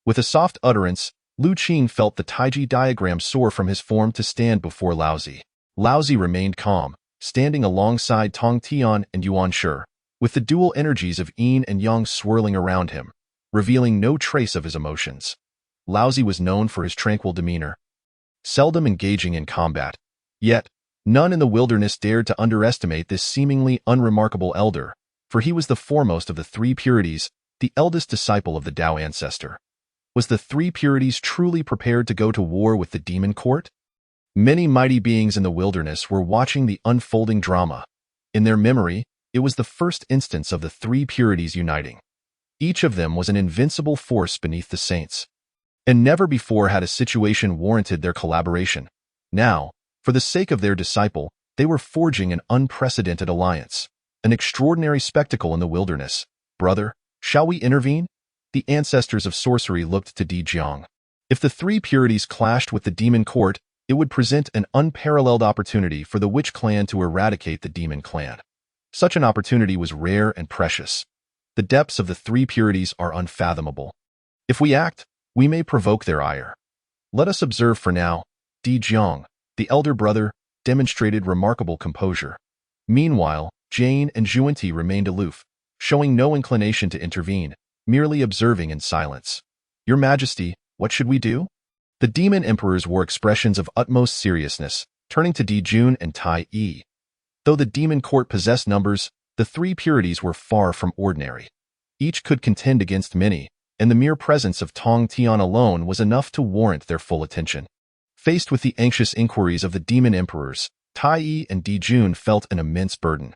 With a soft utterance, Qing felt the Taiji diagram soar from his form to stand before Laozi. Laozi remained calm, standing alongside Tong Tian and Yuan Shi, with the dual energies of yin and yang swirling around him, revealing no trace of his emotions. Laozi was known for his tranquil demeanor, seldom engaging in combat. Yet, none in the wilderness dared to underestimate this seemingly unremarkable elder, for he was the foremost of the three purities, the eldest disciple of the Tao ancestor. Was the three purities truly prepared to go to war with the demon court? Many mighty beings in the wilderness were watching the unfolding drama. In their memory, it was the first instance of the three purities uniting. Each of them was an invincible force beneath the saints. And never before had a situation warranted their collaboration. Now, for the sake of their disciple, they were forging an unprecedented alliance. An extraordinary spectacle in the wilderness. Brother, shall we intervene? The ancestors of sorcery looked to Di Jiang. If the three purities clashed with the demon court, it would present an unparalleled opportunity for the witch clan to eradicate the demon clan. Such an opportunity was rare and precious. The depths of the three purities are unfathomable. If we act, we may provoke their ire. Let us observe for now. Di Jiang, the elder brother, demonstrated remarkable composure. Meanwhile, Jane and Zhuanti remained aloof, showing no inclination to intervene, merely observing in silence. Your Majesty, what should we do? The demon emperors wore expressions of utmost seriousness, turning to Di Jun and Tai Yi. Though the demon court possessed numbers, the three purities were far from ordinary. Each could contend against many, and the mere presence of Tong Tian alone was enough to warrant their full attention. Faced with the anxious inquiries of the demon emperors, Tai Yi and Di Jun felt an immense burden.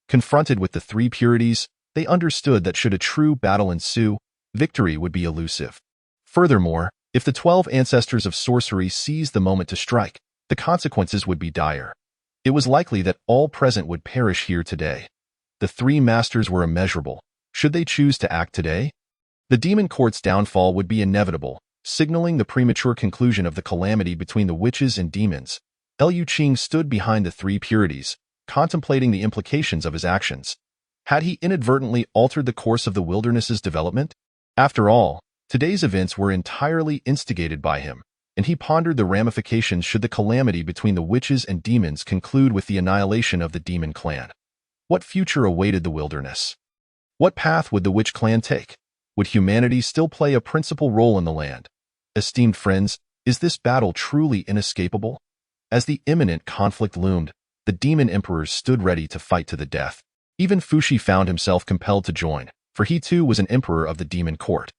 Confronted with the three purities, they understood that should a true battle ensue, victory would be elusive. Furthermore, if the 12 ancestors of sorcery seized the moment to strike, the consequences would be dire. It was likely that all present would perish here today. The three masters were immeasurable. Should they choose to act today? The demon court's downfall would be inevitable, signaling the premature conclusion of the calamity between the witches and demons. Liu Qing stood behind the three purities, contemplating the implications of his actions. Had he inadvertently altered the course of the wilderness's development? After all, today's events were entirely instigated by him, and he pondered the ramifications should the calamity between the witches and demons conclude with the annihilation of the demon clan. What future awaited the wilderness? What path would the witch clan take? Would humanity still play a principal role in the land? Esteemed friends, is this battle truly inescapable? As the imminent conflict loomed, the demon emperors stood ready to fight to the death. Even Fushi found himself compelled to join, for he too was an emperor of the demon court.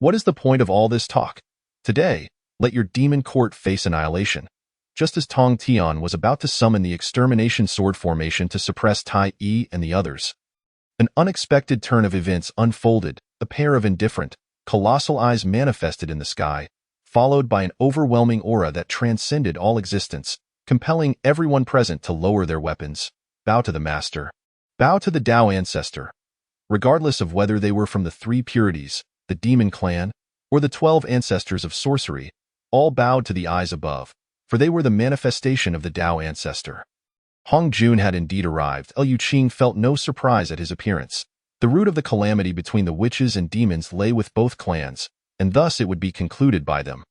What is the point of all this talk? Today, let your demon court face annihilation. Just as Tong Tian was about to summon the extermination sword formation to suppress Tai Yi and the others, an unexpected turn of events unfolded. A pair of indifferent, colossal eyes manifested in the sky, followed by an overwhelming aura that transcended all existence, compelling everyone present to lower their weapons. Bow to the master. Bow to the Tao ancestor. Regardless of whether they were from the three purities, the demon clan, or the 12 ancestors of sorcery, all bowed to the eyes above, for they were the manifestation of the Tao ancestor. Hong Jun had indeed arrived. Liu Qing felt no surprise at his appearance. The root of the calamity between the witches and demons lay with both clans, and thus it would be concluded by them.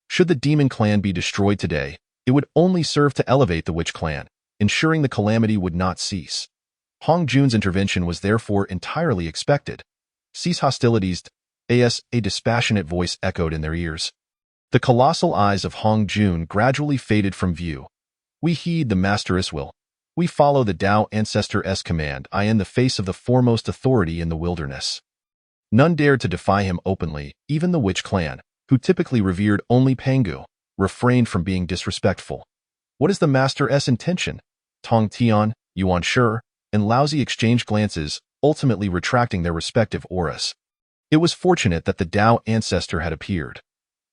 Should the demon clan be destroyed today, it would only serve to elevate the witch clan, ensuring the calamity would not cease. Hong Jun's intervention was therefore entirely expected. Cease hostilities, a dispassionate voice echoed in their ears. The colossal eyes of Hong Jun gradually faded from view. We heed the master's will. We follow the Tao ancestor's command. I in the face of the foremost authority in the wilderness. None dared to defy him openly, even the witch clan, who typically revered only Pangu, refrained from being disrespectful. What is the master's intention? Tong Tian, Yuan Shi, and Laozi exchanged glances, ultimately retracting their respective auras. It was fortunate that the Tao ancestor had appeared.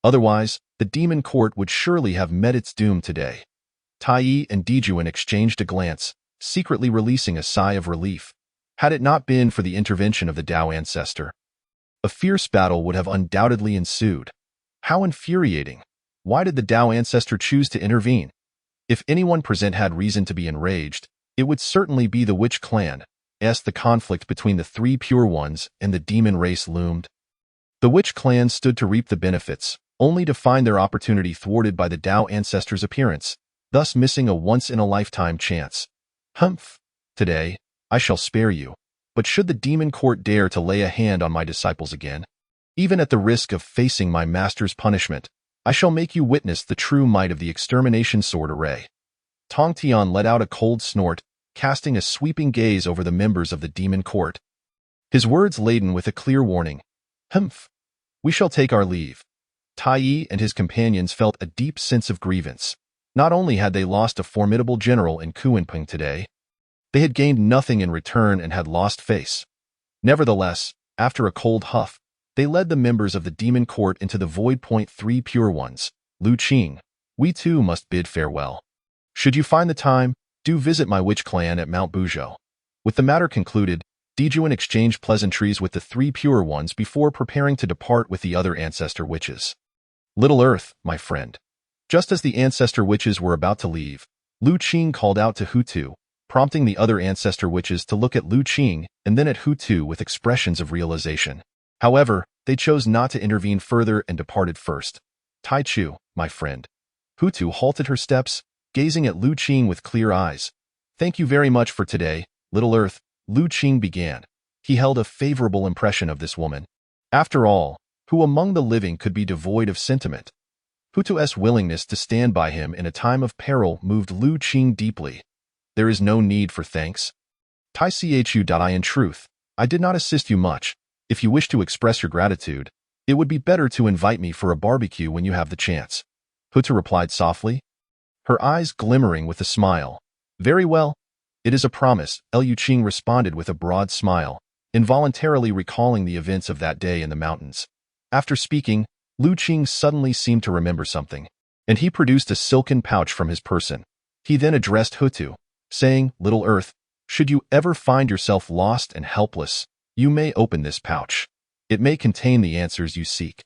Otherwise, the demon court would surely have met its doom today. Tai Yi and Dijuan exchanged a glance, secretly releasing a sigh of relief. Had it not been for the intervention of the Tao ancestor, a fierce battle would have undoubtedly ensued. How infuriating! Why did the Tao ancestor choose to intervene? If anyone present had reason to be enraged, it would certainly be the witch clan, as the conflict between the three pure ones and the demon race loomed. The witch clan stood to reap the benefits, only to find their opportunity thwarted by the Tao ancestor's appearance, thus missing a once-in-a-lifetime chance. Humph! Today, I shall spare you. But should the demon court dare to lay a hand on my disciples again, even at the risk of facing my master's punishment, I shall make you witness the true might of the extermination sword array. Tong Tian let out a cold snort, casting a sweeping gaze over the members of the demon court. His words laden with a clear warning. Humph! We shall take our leave. Tai Yi and his companions felt a deep sense of grievance. Not only had they lost a formidable general in Kunpeng today, they had gained nothing in return and had lost face. Nevertheless, after a cold huff, they led the members of the demon court into the void point. Three pure ones. Lu Qing, we too must bid farewell. Should you find the time, do visit my witch clan at Mount Buzhou. With the matter concluded, Dijuan exchanged pleasantries with the three pure ones before preparing to depart with the other ancestor witches. Little Earth, my friend. Just as the ancestor witches were about to leave, Lu Qing called out to Hutu, prompting the other ancestor witches to look at Lu Qing and then at Hutu with expressions of realization. However, they chose not to intervene further and departed first. Tai Chu, my friend. Hutu halted her steps, gazing at Lu Qing with clear eyes. Thank you very much for today, Little Earth, Lu Qing began. He held a favorable impression of this woman. After all, who among the living could be devoid of sentiment? Hutu's willingness to stand by him in a time of peril moved Lu Qing deeply. There is no need for thanks. Tai Chu. In truth, I did not assist you much. If you wish to express your gratitude, it would be better to invite me for a barbecue when you have the chance. Hutu replied softly, her eyes glimmering with a smile. Very well. It is a promise, Lu Qing responded with a broad smile, involuntarily recalling the events of that day in the mountains. After speaking, Lu Qing suddenly seemed to remember something, and he produced a silken pouch from his person. He then addressed Hutu, saying, Little Earth, should you ever find yourself lost and helpless, you may open this pouch. It may contain the answers you seek.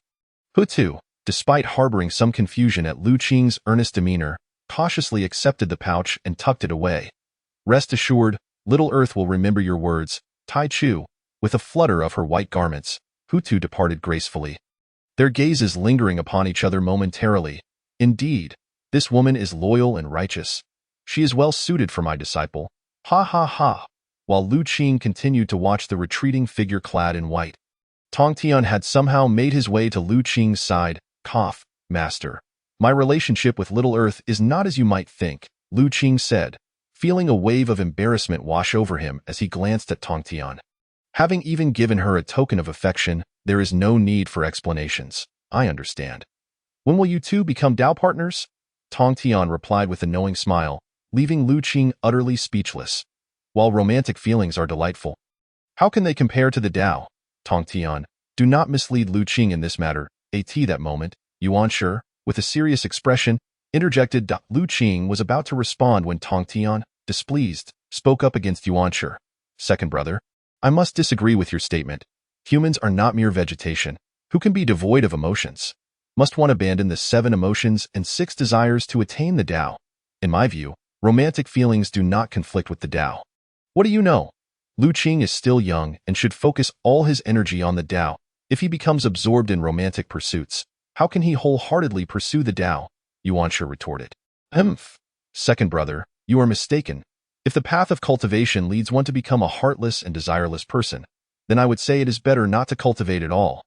Hutu, despite harboring some confusion at Lu Qing's earnest demeanor, cautiously accepted the pouch and tucked it away. Rest assured, Little Earth will remember your words. Tai Chu, with a flutter of her white garments, Hutu departed gracefully. Their gazes lingering upon each other momentarily. Indeed, this woman is loyal and righteous. She is well suited for my disciple. Ha ha ha. While Lu Qing continued to watch the retreating figure clad in white, Tong Tian had somehow made his way to Lu Qing's side. Cough, master. My relationship with Little Earth is not as you might think, Lu Qing said, feeling a wave of embarrassment wash over him as he glanced at Tong Tian. Having even given her a token of affection, there is no need for explanations. I understand. When will you two become Tao partners? Tong Tian replied with a knowing smile, leaving Lu Qing utterly speechless. While romantic feelings are delightful, how can they compare to the Tao? Tong Tian, do not mislead Lu Qing in this matter. At that moment, Yuan Shi, with a serious expression, interjected. Lu Qing was about to respond when Tong Tian, displeased, spoke up against Yuan Shi. Second brother, I must disagree with your statement. Humans are not mere vegetation, who can be devoid of emotions. Must one abandon the 7 emotions and 6 desires to attain the Tao? In my view, romantic feelings do not conflict with the Tao. What do you know? Lu Qing is still young and should focus all his energy on the Tao. If he becomes absorbed in romantic pursuits, how can he wholeheartedly pursue the Tao? Yuan Shi retorted. Second brother, you are mistaken. If the path of cultivation leads one to become a heartless and desireless person, then I would say it is better not to cultivate at all.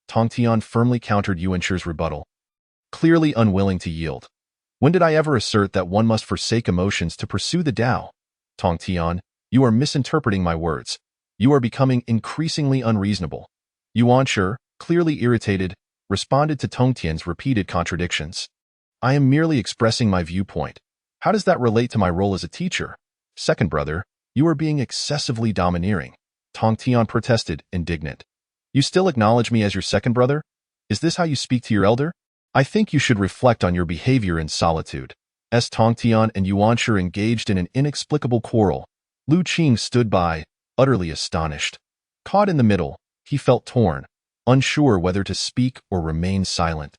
Tong Tian firmly countered Yuan Shi's rebuttal, clearly unwilling to yield. When did I ever assert that one must forsake emotions to pursue the Tao? Tong Tian, you are misinterpreting my words. You are becoming increasingly unreasonable. Yuan, clearly irritated, responded to Tongtian's repeated contradictions. I am merely expressing my viewpoint. How does that relate to my role as a teacher? Second brother, you are being excessively domineering. Tongtian protested, indignant. You still acknowledge me as your second brother? Is this how you speak to your elder? I think you should reflect on your behavior in solitude. As Tongtian and Yuan engaged in an inexplicable quarrel, Lu Qing stood by, utterly astonished. Caught in the middle, he felt torn, unsure whether to speak or remain silent,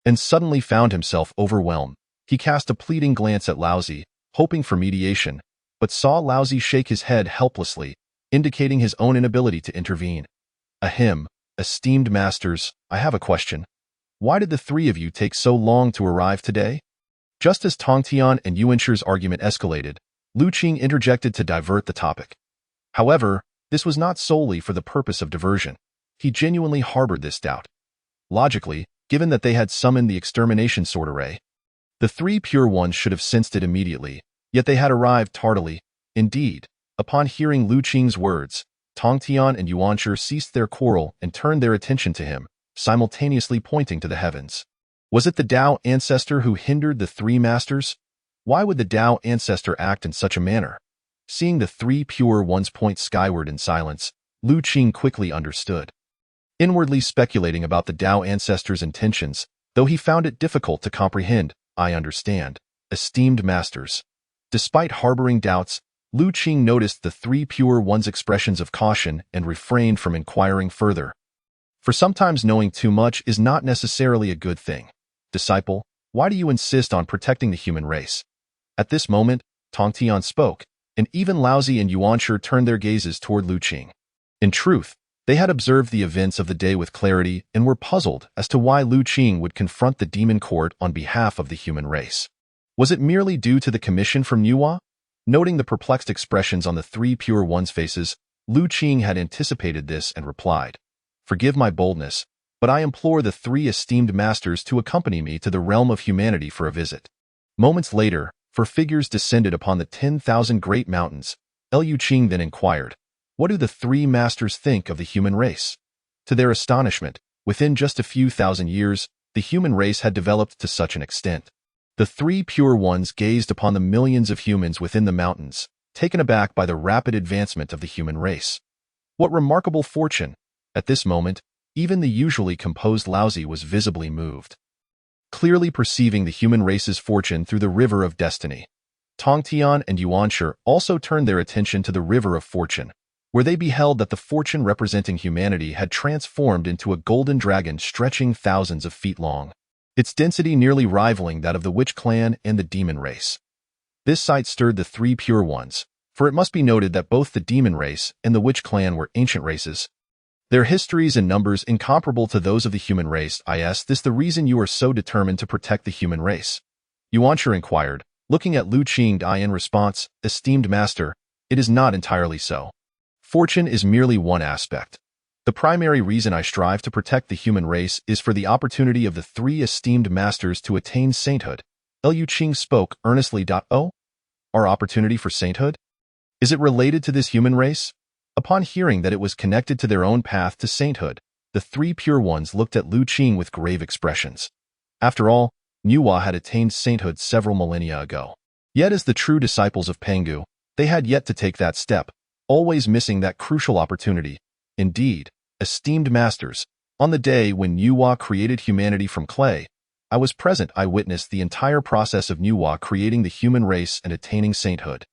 and suddenly found himself overwhelmed. He cast a pleading glance at Laozi, hoping for mediation, but saw Laozi shake his head helplessly, indicating his own inability to intervene. Ahem, esteemed masters, I have a question. Why did the three of you take so long to arrive today? Just as Tongtian and Yuan's argument escalated, Lu Qing interjected to divert the topic. However, this was not solely for the purpose of diversion. He genuinely harbored this doubt. Logically, given that they had summoned the extermination sword array, the three pure ones should have sensed it immediately, yet they had arrived tardily. Indeed, upon hearing Lu Qing's words, Tongtian and Yuan ceased their quarrel and turned their attention to him, simultaneously pointing to the heavens. Was it the Tao ancestor who hindered the three masters? Why would the Tao ancestor act in such a manner? Seeing the three pure ones point skyward in silence, Lu Qing quickly understood. Inwardly speculating about the Tao ancestor's intentions, though he found it difficult to comprehend, I understand, esteemed masters. Despite harboring doubts, Lu Qing noticed the three pure ones' expressions of caution and refrained from inquiring further. For sometimes knowing too much is not necessarily a good thing. Disciple, why do you insist on protecting the human race? At this moment, Tongtian spoke, and even Laozi and Yuan turned their gazes toward Lu Qing. In truth, they had observed the events of the day with clarity and were puzzled as to why Lu Qing would confront the demon court on behalf of the human race. Was it merely due to the commission from Yuan? Noting the perplexed expressions on the three pure ones' faces, Lu Qing had anticipated this and replied, Forgive my boldness, but I implore the three esteemed masters to accompany me to the realm of humanity for a visit. Moments later, for figures descended upon the 10,000 great mountains, Lu Qing then inquired, What do the three masters think of the human race? To their astonishment, within just a few thousand years, the human race had developed to such an extent. The three pure ones gazed upon the millions of humans within the mountains, taken aback by the rapid advancement of the human race. What remarkable fortune! At this moment, even the usually composed Laozi was visibly moved. Clearly perceiving the human race's fortune through the river of destiny, Tongtian and Yuan also turned their attention to the river of fortune, where they beheld that the fortune representing humanity had transformed into a golden dragon stretching thousands of feet long, its density nearly rivaling that of the witch clan and the demon race. This sight stirred the three pure ones, for it must be noted that both the demon race and the witch clan were ancient races, their histories and numbers incomparable to those of the human race. Is this the reason you are so determined to protect the human race? Yuan inquired, looking at Lu Qing. In response, esteemed master, it is not entirely so. Fortune is merely one aspect. The primary reason I strive to protect the human race is for the opportunity of the three esteemed masters to attain sainthood. Lu Qing spoke earnestly. Oh? Our opportunity for sainthood? Is it related to this human race? Upon hearing that it was connected to their own path to sainthood, the three pure ones looked at Lu Qing with grave expressions. After all, Nuwa had attained sainthood several millennia ago. Yet as the true disciples of Pengu, they had yet to take that step, always missing that crucial opportunity. Indeed, esteemed masters, on the day when Nuwa created humanity from clay, I was present. I witnessed the entire process of Nuwa creating the human race and attaining sainthood.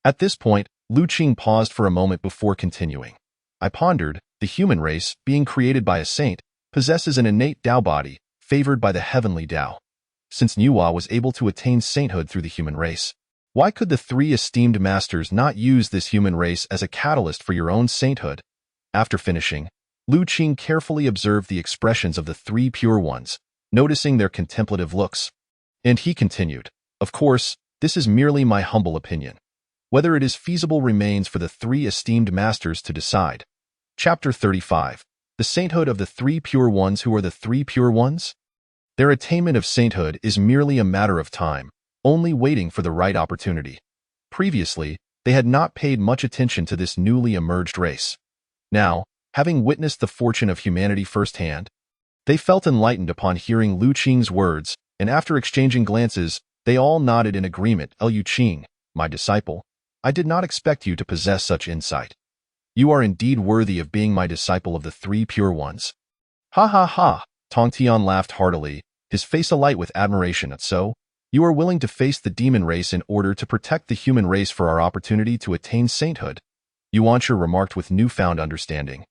At this point, Lu Qing paused for a moment before continuing. I pondered, the human race, being created by a saint, possesses an innate Tao body, favored by the heavenly Tao. Since Nuwa was able to attain sainthood through the human race, why could the three esteemed masters not use this human race as a catalyst for your own sainthood? After finishing, Lu Qing carefully observed the expressions of the three pure ones, noticing their contemplative looks. And he continued, Of course, this is merely my humble opinion. Whether it is feasible remains for the three esteemed masters to decide. Chapter 35. The Sainthood of the Three Pure Ones. Who are the three pure ones? Their attainment of sainthood is merely a matter of time, only waiting for the right opportunity. Previously, they had not paid much attention to this newly emerged race. Now, having witnessed the fortune of humanity firsthand. They felt enlightened upon hearing Lu Qing's words, and after exchanging glances, they all nodded in agreement. Lu Qing, my disciple, I did not expect you to possess such insight. You are indeed worthy of being my disciple of the three pure ones. Ha ha ha, Tongtian laughed heartily, his face alight with admiration. So, you are willing to face the demon race in order to protect the human race for our opportunity to attain sainthood? Yuan Shi remarked with newfound understanding.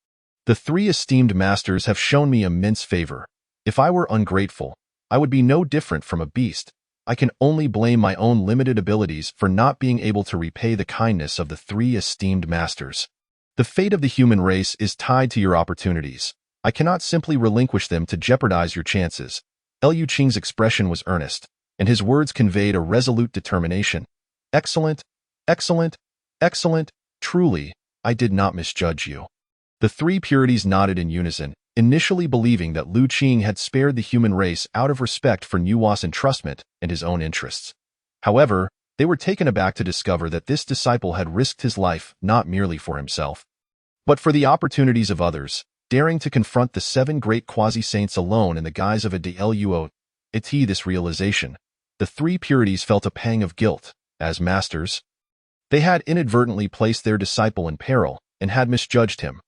The three esteemed masters have shown me immense favor. If I were ungrateful, I would be no different from a beast. I can only blame my own limited abilities for not being able to repay the kindness of the three esteemed masters. The fate of the human race is tied to your opportunities. I cannot simply relinquish them to jeopardize your chances. Lu Qing's expression was earnest, and his words conveyed a resolute determination. Excellent, excellent, excellent. Truly, I did not misjudge you. The three purities nodded in unison, initially believing that Lu Qing had spared the human race out of respect for Nuwa's entrustment and his own interests. However, they were taken aback to discover that this disciple had risked his life not merely for himself, but for the opportunities of others, daring to confront the seven great quasi-saints alone in the guise of a Luo. This realization, the three purities felt a pang of guilt. As masters, they had inadvertently placed their disciple in peril and had misjudged him.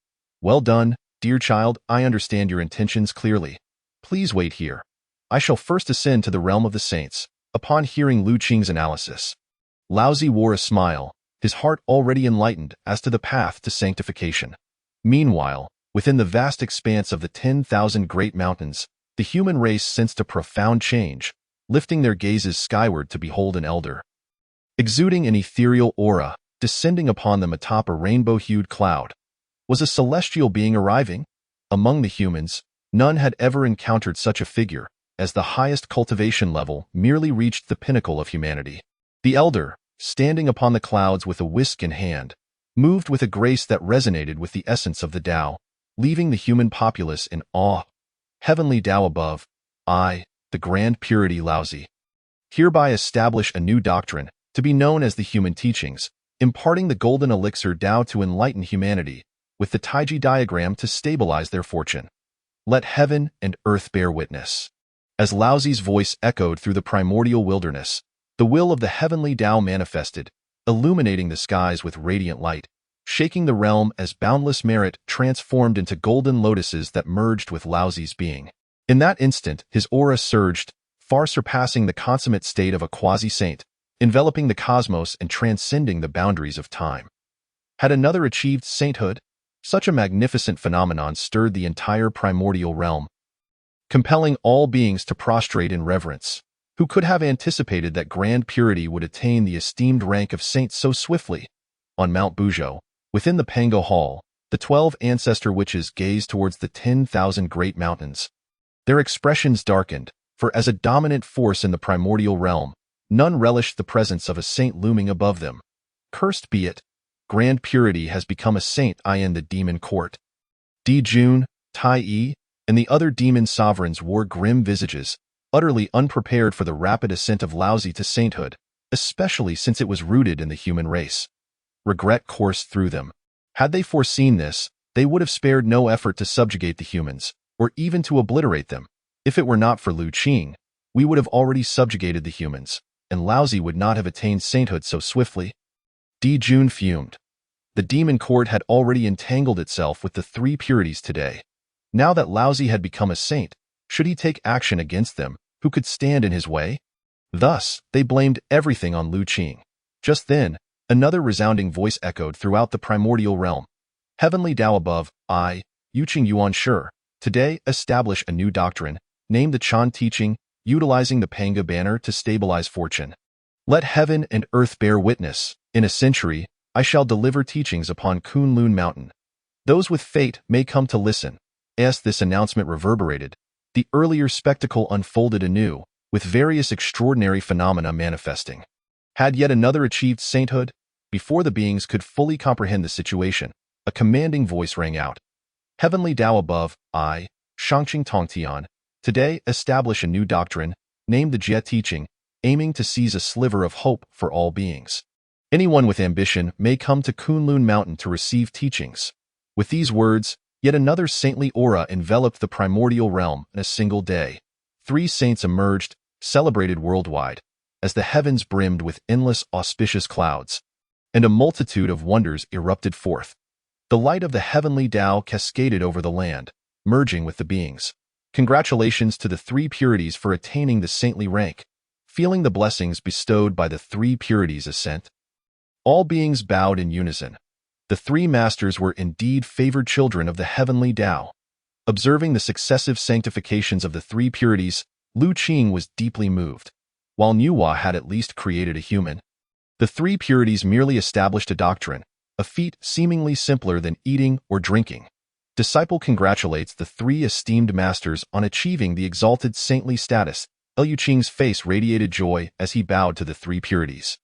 Well done, dear child, I understand your intentions clearly. Please wait here. I shall first ascend to the realm of the saints. Upon hearing Lu Qing's analysis, Laozi wore a smile, his heart already enlightened as to the path to sanctification. Meanwhile, within the vast expanse of the 10,000 great mountains, the human race sensed a profound change, lifting their gazes skyward to behold an elder. Exuding an ethereal aura, descending upon them atop a rainbow-hued cloud. Was a celestial being arriving? Among the humans, none had ever encountered such a figure, as the highest cultivation level merely reached the pinnacle of humanity. The elder, standing upon the clouds with a whisk in hand, moved with a grace that resonated with the essence of the Tao, leaving the human populace in awe. Heavenly Tao above, I, the grand purity Laozi, hereby establish a new doctrine, to be known as the human teachings, imparting the golden elixir Tao to enlighten humanity, with the Taiji diagram to stabilize their fortune. Let heaven and earth bear witness. As Laozi's voice echoed through the primordial wilderness, the will of the heavenly Tao manifested, illuminating the skies with radiant light, shaking the realm as boundless merit transformed into golden lotuses that merged with Laozi's being. In that instant, his aura surged, far surpassing the consummate state of a quasi-saint, enveloping the cosmos and transcending the boundaries of time. Had another achieved sainthood? Such a magnificent phenomenon stirred the entire primordial realm, compelling all beings to prostrate in reverence. Who could have anticipated that grand purity would attain the esteemed rank of saint so swiftly? On Mount Buzhou, within the Pango Hall, the 12 ancestor witches gazed towards the 10,000 great mountains. Their expressions darkened, for as a dominant force in the primordial realm, none relished the presence of a saint looming above them. Cursed be it! Grand purity has become a saint in the demon court. Di Jun, Tai Yi, and the other demon sovereigns wore grim visages, utterly unprepared for the rapid ascent of Laozi to sainthood, especially since it was rooted in the human race. Regret coursed through them. Had they foreseen this, they would have spared no effort to subjugate the humans, or even to obliterate them. If it were not for Lu Qing, we would have already subjugated the humans, and Laozi would not have attained sainthood so swiftly. Di Jun fumed. The demon court had already entangled itself with the three purities today. Now that Laozi had become a saint, should he take action against them, who could stand in his way? Thus, they blamed everything on Lu Qing. Just then, another resounding voice echoed throughout the primordial realm. Heavenly Tao above, I, Yuqing Yuan Shi, today establish a new doctrine, named the Chan teaching, utilizing the Panga banner to stabilize fortune. Let heaven and earth bear witness. In a century, I shall deliver teachings upon Kunlun Mountain. Those with fate may come to listen. As this announcement reverberated, the earlier spectacle unfolded anew, with various extraordinary phenomena manifesting. Had yet another achieved sainthood? Before the beings could fully comprehend the situation, a commanding voice rang out. Heavenly Tao above, I, Shangqing Tongtian, today establish a new doctrine, named the Jie teaching, aiming to seize a sliver of hope for all beings. Anyone with ambition may come to Kunlun Mountain to receive teachings. With these words, Yet another saintly aura enveloped the primordial realm in a single day. 3 saints emerged, celebrated worldwide, as the heavens brimmed with endless auspicious clouds, and a multitude of wonders erupted forth. The light of the heavenly Tao cascaded over the land, merging with the beings. Congratulations to the 3 purities for attaining the saintly rank. Feeling the blessings bestowed by the 3 purities ascent, all beings bowed in unison. The 3 masters were indeed favored children of the heavenly Tao. Observing the successive sanctifications of the 3 purities, Lu Qing was deeply moved. While Nuwa had at least created a human, the 3 purities merely established a doctrine, a feat seemingly simpler than eating or drinking. Disciple congratulates the 3 esteemed masters on achieving the exalted saintly status. Liu Qing's face radiated joy as he bowed to the 3 purities.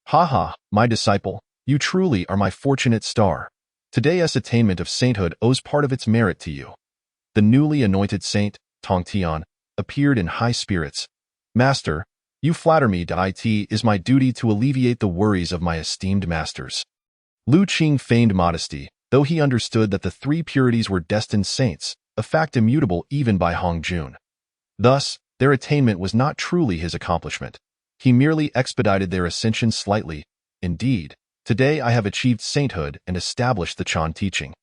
Ha ha, my disciple, you truly are my fortunate star. Today's attainment of sainthood owes part of its merit to you. The newly anointed saint, Tongtian, appeared in high spirits. Master, you flatter me. It is my duty to alleviate the worries of my esteemed masters. Lu Qing feigned modesty, though he understood that the 3 purities were destined saints, a fact immutable even by Hong Jun. Thus, their attainment was not truly his accomplishment. He merely expedited their ascension slightly. Indeed, today I have achieved sainthood and established the Chan teaching.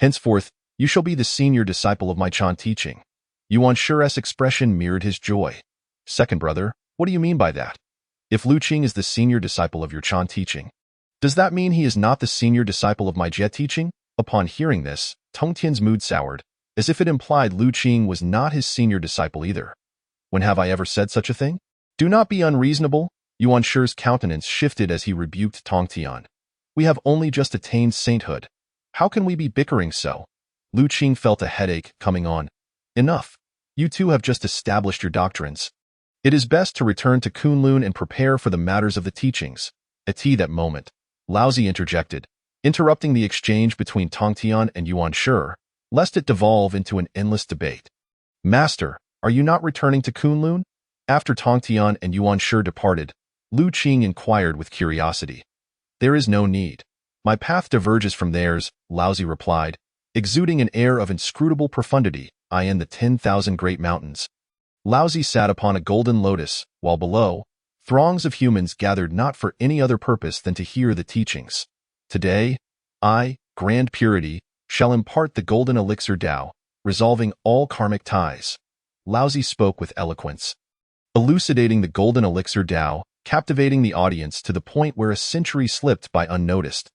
Henceforth, you shall be the senior disciple of my Chan teaching. Yuan Shi's expression mirrored his joy. Second brother, what do you mean by that? If Lu Qing is the senior disciple of your Chan teaching, does that mean he is not the senior disciple of my Jie teaching? Upon hearing this, Tongtian's mood soured, as if it implied Lu Qing was not his senior disciple either. When have I ever said such a thing? Do not be unreasonable. Yuan Shi's countenance shifted as he rebuked Tongtian. We have only just attained sainthood. How can we be bickering so? Lu Qing felt a headache coming on. Enough. You two have just established your doctrines. It is best to return to Kunlun and prepare for the matters of the teachings. At that moment, Laozi interjected, interrupting the exchange between Tongtian and Yuan Shi, lest it devolve into an endless debate. Master, are you not returning to Kunlun? After Tongtian and Yuan Shi departed, Lu Qing inquired with curiosity. There is no need. My path diverges from theirs, Laozi replied, exuding an air of inscrutable profundity. I am the 10,000 great mountains. Laozi sat upon a golden lotus, while below, throngs of humans gathered not for any other purpose than to hear the teachings. Today, I, Grand Purity, shall impart the golden elixir Tao, resolving all karmic ties. Laozi spoke with eloquence, elucidating the golden elixir Tao, captivating the audience to the point where a century slipped by unnoticed.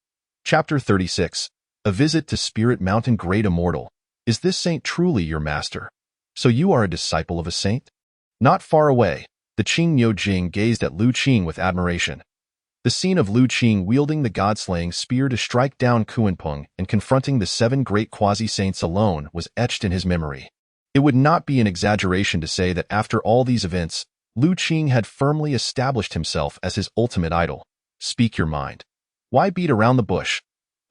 Chapter 36. A Visit to Spirit Mountain. Great Immortal. Is this saint truly your master? So you are a disciple of a saint? Not far away, the Qing Niu Jing gazed at Lu Qing with admiration. The scene of Lu Qing wielding the god-slaying spear to strike down Kunpeng and confronting the 7 great quasi-saints alone was etched in his memory. It would not be an exaggeration to say that after all these events, Lu Qing had firmly established himself as his ultimate idol. Speak your mind. Why beat around the bush?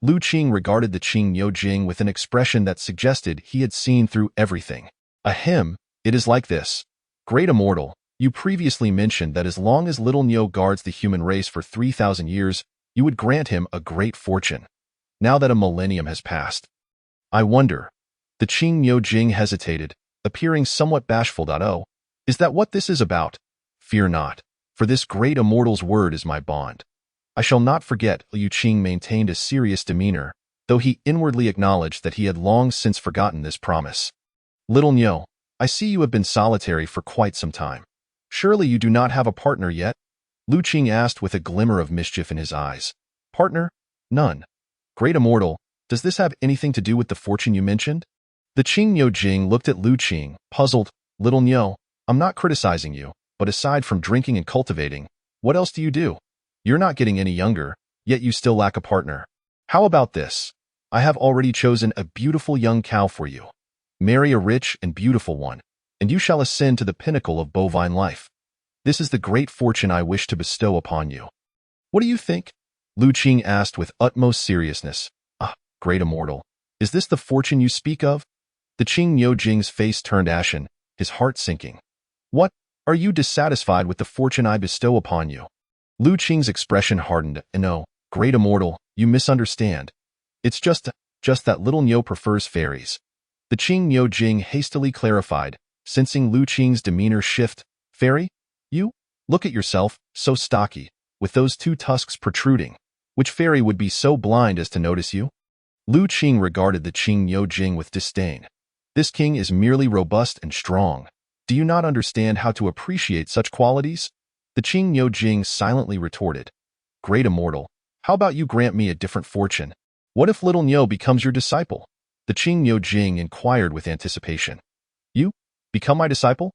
Lu Qing regarded the Qing Niu Jing with an expression that suggested he had seen through everything. Ahem, it is like this. Great Immortal, you previously mentioned that as long as little Niu guards the human race for 3,000 years, you would grant him a great fortune. Now that a millennium has passed, I wonder. The Qing Niu Jing hesitated, appearing somewhat bashful. Oh, is that what this is about? Fear not, for this great immortal's word is my bond. I shall not forget. Liu Qing maintained a serious demeanor, though he inwardly acknowledged that he had long since forgotten this promise. Little Niu, I see you have been solitary for quite some time. Surely you do not have a partner yet? Lu Qing asked with a glimmer of mischief in his eyes. Partner? None. Great Immortal, does this have anything to do with the fortune you mentioned? The Qing Niu Jing looked at Lu Qing, puzzled. Little Niu, I'm not criticizing you, but aside from drinking and cultivating, what else do you do? You're not getting any younger, yet you still lack a partner. How about this? I have already chosen a beautiful young cow for you. Marry a rich and beautiful one, and you shall ascend to the pinnacle of bovine life. This is the great fortune I wish to bestow upon you. What do you think? Lu Qing asked with utmost seriousness. Ah, Great Immortal, is this the fortune you speak of? The Qing Niu Jing's face turned ashen, his heart sinking. What? Are you dissatisfied with the fortune I bestow upon you? Lu Qing's expression hardened. No, Great Immortal, you misunderstand. It's just, just that little Niu prefers fairies. The Qing Niu Jing hastily clarified, sensing Lu Qing's demeanor shift. Fairy? You? Look at yourself, so stocky, with those two tusks protruding. Which fairy would be so blind as to notice you? Lu Qing regarded the Qing Niu Jing with disdain. This king is merely robust and strong. Do you not understand how to appreciate such qualities? The Qing Niu Jing silently retorted. Great immortal, how about you grant me a different fortune? What if little Niu becomes your disciple? The Qing Niu Jing inquired with anticipation. You? Become my disciple?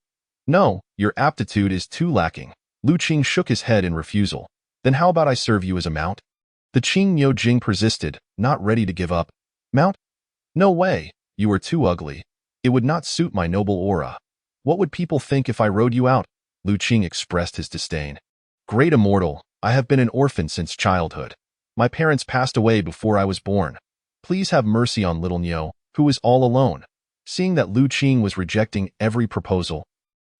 No, your aptitude is too lacking. Lu Qing shook his head in refusal. Then how about I serve you as a mount? The Qing Niu Jing persisted, not ready to give up. Mount? No way, you are too ugly. It would not suit my noble aura. What would people think if I rode you out? Lu Qing expressed his disdain. Great immortal, I have been an orphan since childhood. My parents passed away before I was born. Please have mercy on little Niu, who is all alone. Seeing that Lu Qing was rejecting every proposal,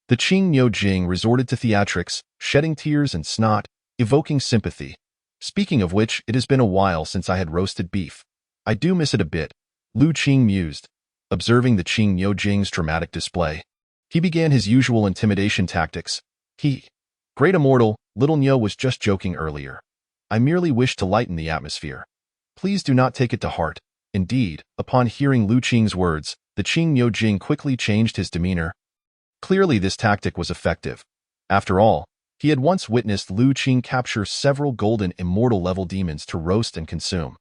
the Qing Niu Jing resorted to theatrics, shedding tears and snot, evoking sympathy. Speaking of which, it has been a while since I had roasted beef. I do miss it a bit, Lu Qing mused. Observing the Qing Niu Jing's dramatic display, he began his usual intimidation tactics. Great immortal, little Niu was just joking earlier. I merely wish to lighten the atmosphere. Please do not take it to heart. Indeed, upon hearing Lu Qing's words, the Qing Niu Jing quickly changed his demeanor. Clearly this tactic was effective. After all, he had once witnessed Lu Qing capture several golden immortal-level demons to roast and consume.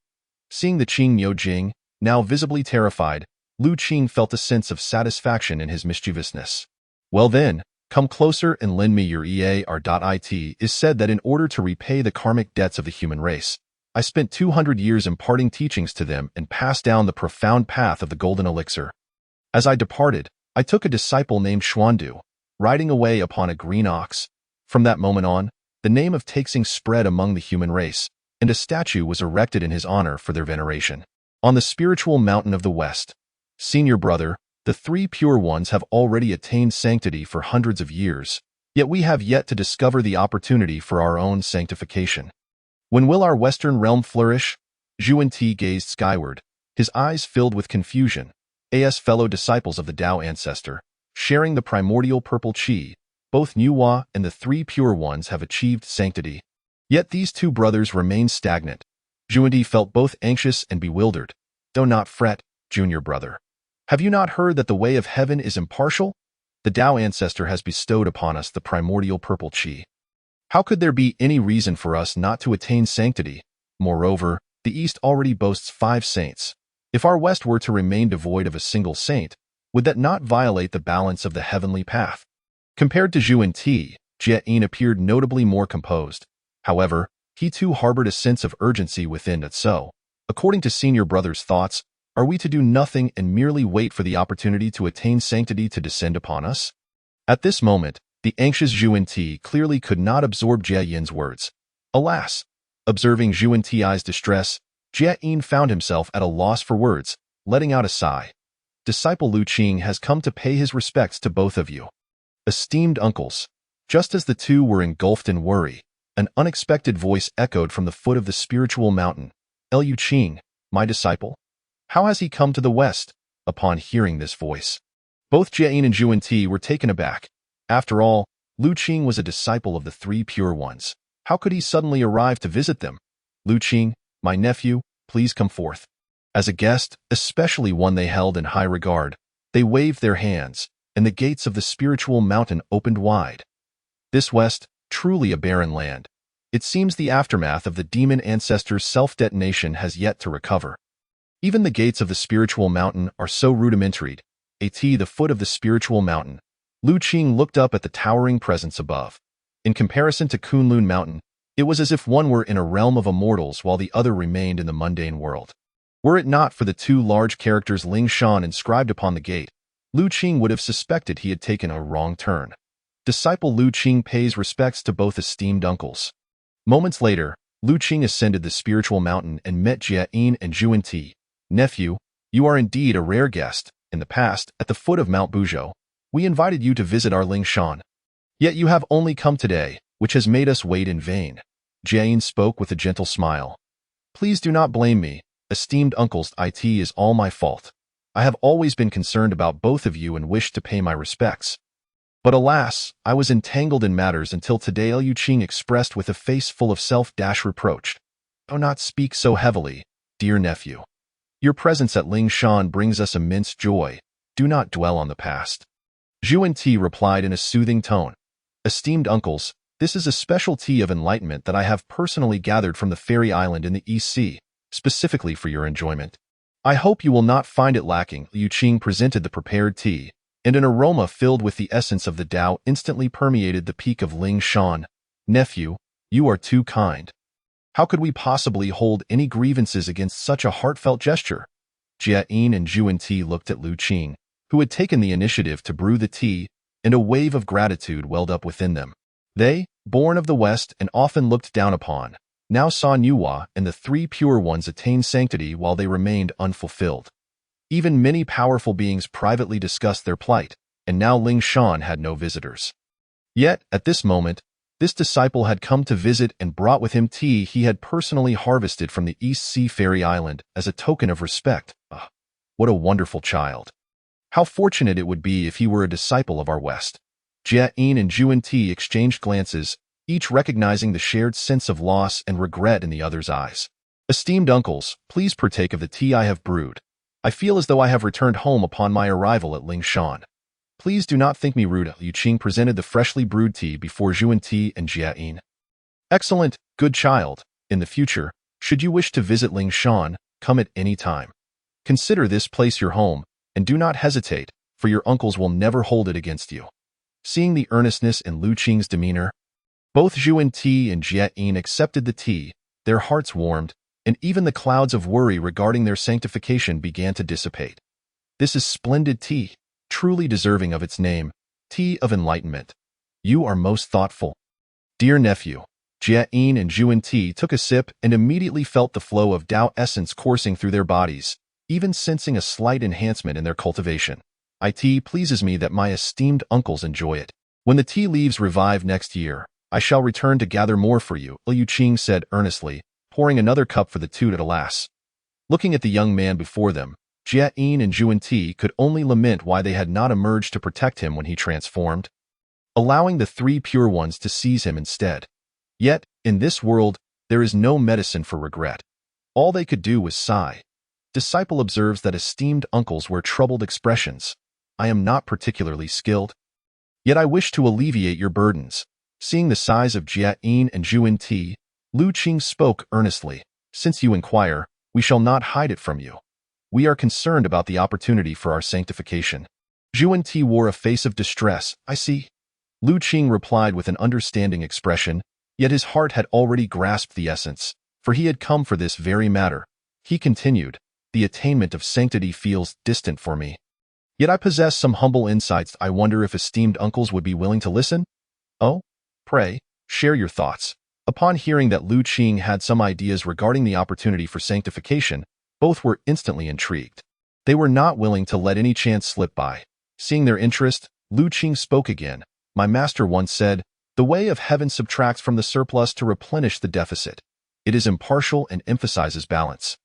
Seeing the Qing Niu Jing, now visibly terrified, Lu Qing felt a sense of satisfaction in his mischievousness. Well then, come closer and lend me your EAR.it is said that in order to repay the karmic debts of the human race, I spent 200 years imparting teachings to them and passed down the profound path of the golden elixir. As I departed, I took a disciple named Xuandu, riding away upon a green ox. From that moment on, the name of Taoxing spread among the human race, and a statue was erected in his honor for their veneration. On the spiritual mountain of the West, senior brother, the three pure ones have already attained sanctity for hundreds of years, yet we have yet to discover the opportunity for our own sanctification. When will our Western realm flourish? Zhuan-Ti gazed skyward, his eyes filled with confusion. As fellow disciples of the Tao ancestor, sharing the primordial purple qi, both Nuwa and the three pure ones have achieved sanctity. Yet these two brothers remain stagnant. Zhuan-Ti felt both anxious and bewildered. Do not fret, junior brother. Have you not heard that the way of heaven is impartial? The Tao ancestor has bestowed upon us the primordial purple qi. How could there be any reason for us not to attain sanctity? Moreover, the East already boasts 5 saints. If our West were to remain devoid of a single saint, would that not violate the balance of the heavenly path? Compared to Zhuan-Ti, Jie-in appeared notably more composed. However, he too harbored a sense of urgency within it. So, according to senior brother's thoughts, are we to do nothing and merely wait for the opportunity to attain sanctity to descend upon us? At this moment, the anxious Zhuan-Ti clearly could not absorb Jie-in's words. Alas! Observing Zhuan-Ti's distress, Jie-in found himself at a loss for words, letting out a sigh. Disciple Lu Qing has come to pay his respects to both of you. Esteemed uncles. Just as the two were engulfed in worry, an unexpected voice echoed from the foot of the spiritual mountain. Lu Qing, my disciple? How has he come to the West? Upon hearing this voice, both Jie-in and Zhuan-Ti were taken aback. After all, Lu Qing was a disciple of the three pure ones. How could he suddenly arrive to visit them? Lu Qing, my nephew, please come forth. As a guest, especially one they held in high regard, they waved their hands, and the gates of the spiritual mountain opened wide. This West, truly a barren land. It seems the aftermath of the demon ancestor's self-detonation has yet to recover. Even the gates of the spiritual mountain are so rudimentary. At the foot of the spiritual mountain, Lu Qing looked up at the towering presence above. In comparison to Kunlun Mountain, it was as if one were in a realm of immortals while the other remained in the mundane world. Were it not for the 2 large characters Ling Shan inscribed upon the gate, Lu Qing would have suspected he had taken a wrong turn. Disciple Lu Qing pays respects to both esteemed uncles. Moments later, Lu Qing ascended the spiritual mountain and met Jie-in and Zhuan-Ti. Nephew, you are indeed a rare guest. In the past, at the foot of Mount Buzhou, we invited you to visit our Ling Shan. Yet you have only come today, which has made us wait in vain. Jie-in spoke with a gentle smile. Please do not blame me, Esteemed uncles, it is all my fault. I have always been concerned about both of you and wished to pay my respects. But alas, I was entangled in matters until today. Liu Qing expressed with a face full of self-reproach. "Do not speak so heavily, dear nephew. Your presence at Lingshan brings us immense joy. Do not dwell on the past." Zhuan Ti replied in a soothing tone. "Esteemed uncles, this is a special tea of enlightenment that I have personally gathered from the fairy island in the East Sea, specifically for your enjoyment. I hope you will not find it lacking." Liu Qing presented the prepared tea, and an aroma filled with the essence of the Tao instantly permeated the peak of Lingshan. "Nephew, you are too kind. How could we possibly hold any grievances against such a heartfelt gesture?" Jia Yin and Zhuan Ti looked at Liu Qing, who had taken the initiative to brew the tea, and a wave of gratitude welled up within them. They, born of the West and often looked down upon, now saw Nuwa and the three pure ones attain sanctity while they remained unfulfilled. Even many powerful beings privately discussed their plight, and now Lingshan had no visitors. Yet, at this moment, this disciple had come to visit and brought with him tea he had personally harvested from the East Sea Fairy Island as a token of respect. Ah, what a wonderful child. How fortunate it would be if he were a disciple of our West. Jia Yin and Zhuan Ti exchanged glances, each recognizing the shared sense of loss and regret in the other's eyes. "Esteemed uncles, please partake of the tea I have brewed. I feel as though I have returned home upon my arrival at Lingshan. Please do not think me rude." Liu Qing presented the freshly brewed tea before Zhuan Ti and Jia Yin. "Excellent, good child. In the future, should you wish to visit Lingshan, come at any time. Consider this place your home, and do not hesitate, for your uncles will never hold it against you." Seeing the earnestness in Liu Qing's demeanor, both Zhuan Ti and Jia Yin accepted the tea, their hearts warmed, and even the clouds of worry regarding their sanctification began to dissipate. "This is splendid tea, truly deserving of its name, tea of enlightenment. You are most thoughtful. Dear nephew." Jia Yin and Zhuan Ti took a sip and immediately felt the flow of Tao essence coursing through their bodies, even sensing a slight enhancement in their cultivation. "It pleases me that my esteemed uncles enjoy it. When the tea leaves revive next year, I shall return to gather more for you," Liu Qing said earnestly, pouring another cup for the two. Alas. Looking at the young man before them, Jia Yin and Zhuan Ti could only lament why they had not emerged to protect him when he transformed, allowing the three pure ones to seize him instead. Yet, in this world, there is no medicine for regret. All they could do was sigh. Disciple observes that esteemed uncles wear troubled expressions. "I am not particularly skilled. Yet I wish to alleviate your burdens." Seeing the sighs of Jia Yin and Zhuan Ti, Liu Qing spoke earnestly. "Since you inquire, we shall not hide it from you. We are concerned about the opportunity for our sanctification." Zhuan Ti wore a face of distress. "I see." Liu Qing replied with an understanding expression, yet his heart had already grasped the essence, for he had come for this very matter. He continued, "The attainment of sanctity feels distant for me. Yet I possess some humble insights. I wonder if esteemed uncles would be willing to listen? Oh, pray, share your thoughts." Upon hearing that Liu Qing had some ideas regarding the opportunity for sanctification, both were instantly intrigued. They were not willing to let any chance slip by. Seeing their interest, Liu Qing spoke again. "My master once said, the way of heaven subtracts from the surplus to replenish the deficit. It is impartial and emphasizes balance.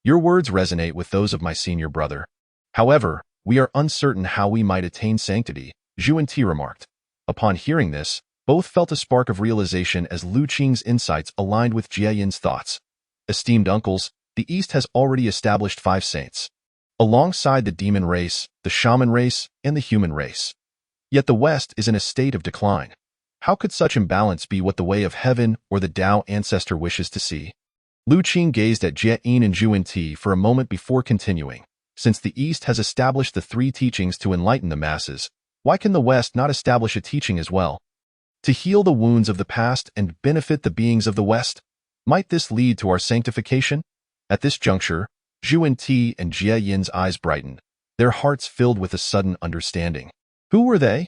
Your words resonate with those of my senior brother. However, we are uncertain how we might attain sanctity," Zhuan Ti remarked. Upon hearing this, both felt a spark of realization as Liu Qing's insights aligned with Jia Yin's thoughts. "Esteemed uncles, the East has already established 5 saints, alongside the demon race, the shaman race, and the human race. Yet the West is in a state of decline. How could such imbalance be what the way of heaven or the Tao ancestor wishes to see?" Liu Qing gazed at Jia Yin and Zhuan Ti for a moment before continuing. "Since the East has established the 3 teachings to enlighten the masses, why can the West not establish a teaching as well? To heal the wounds of the past and benefit the beings of the West? Might this lead to our sanctification?" At this juncture, Zhuan Ti and Jia Yin's eyes brightened, their hearts filled with a sudden understanding. Who were they?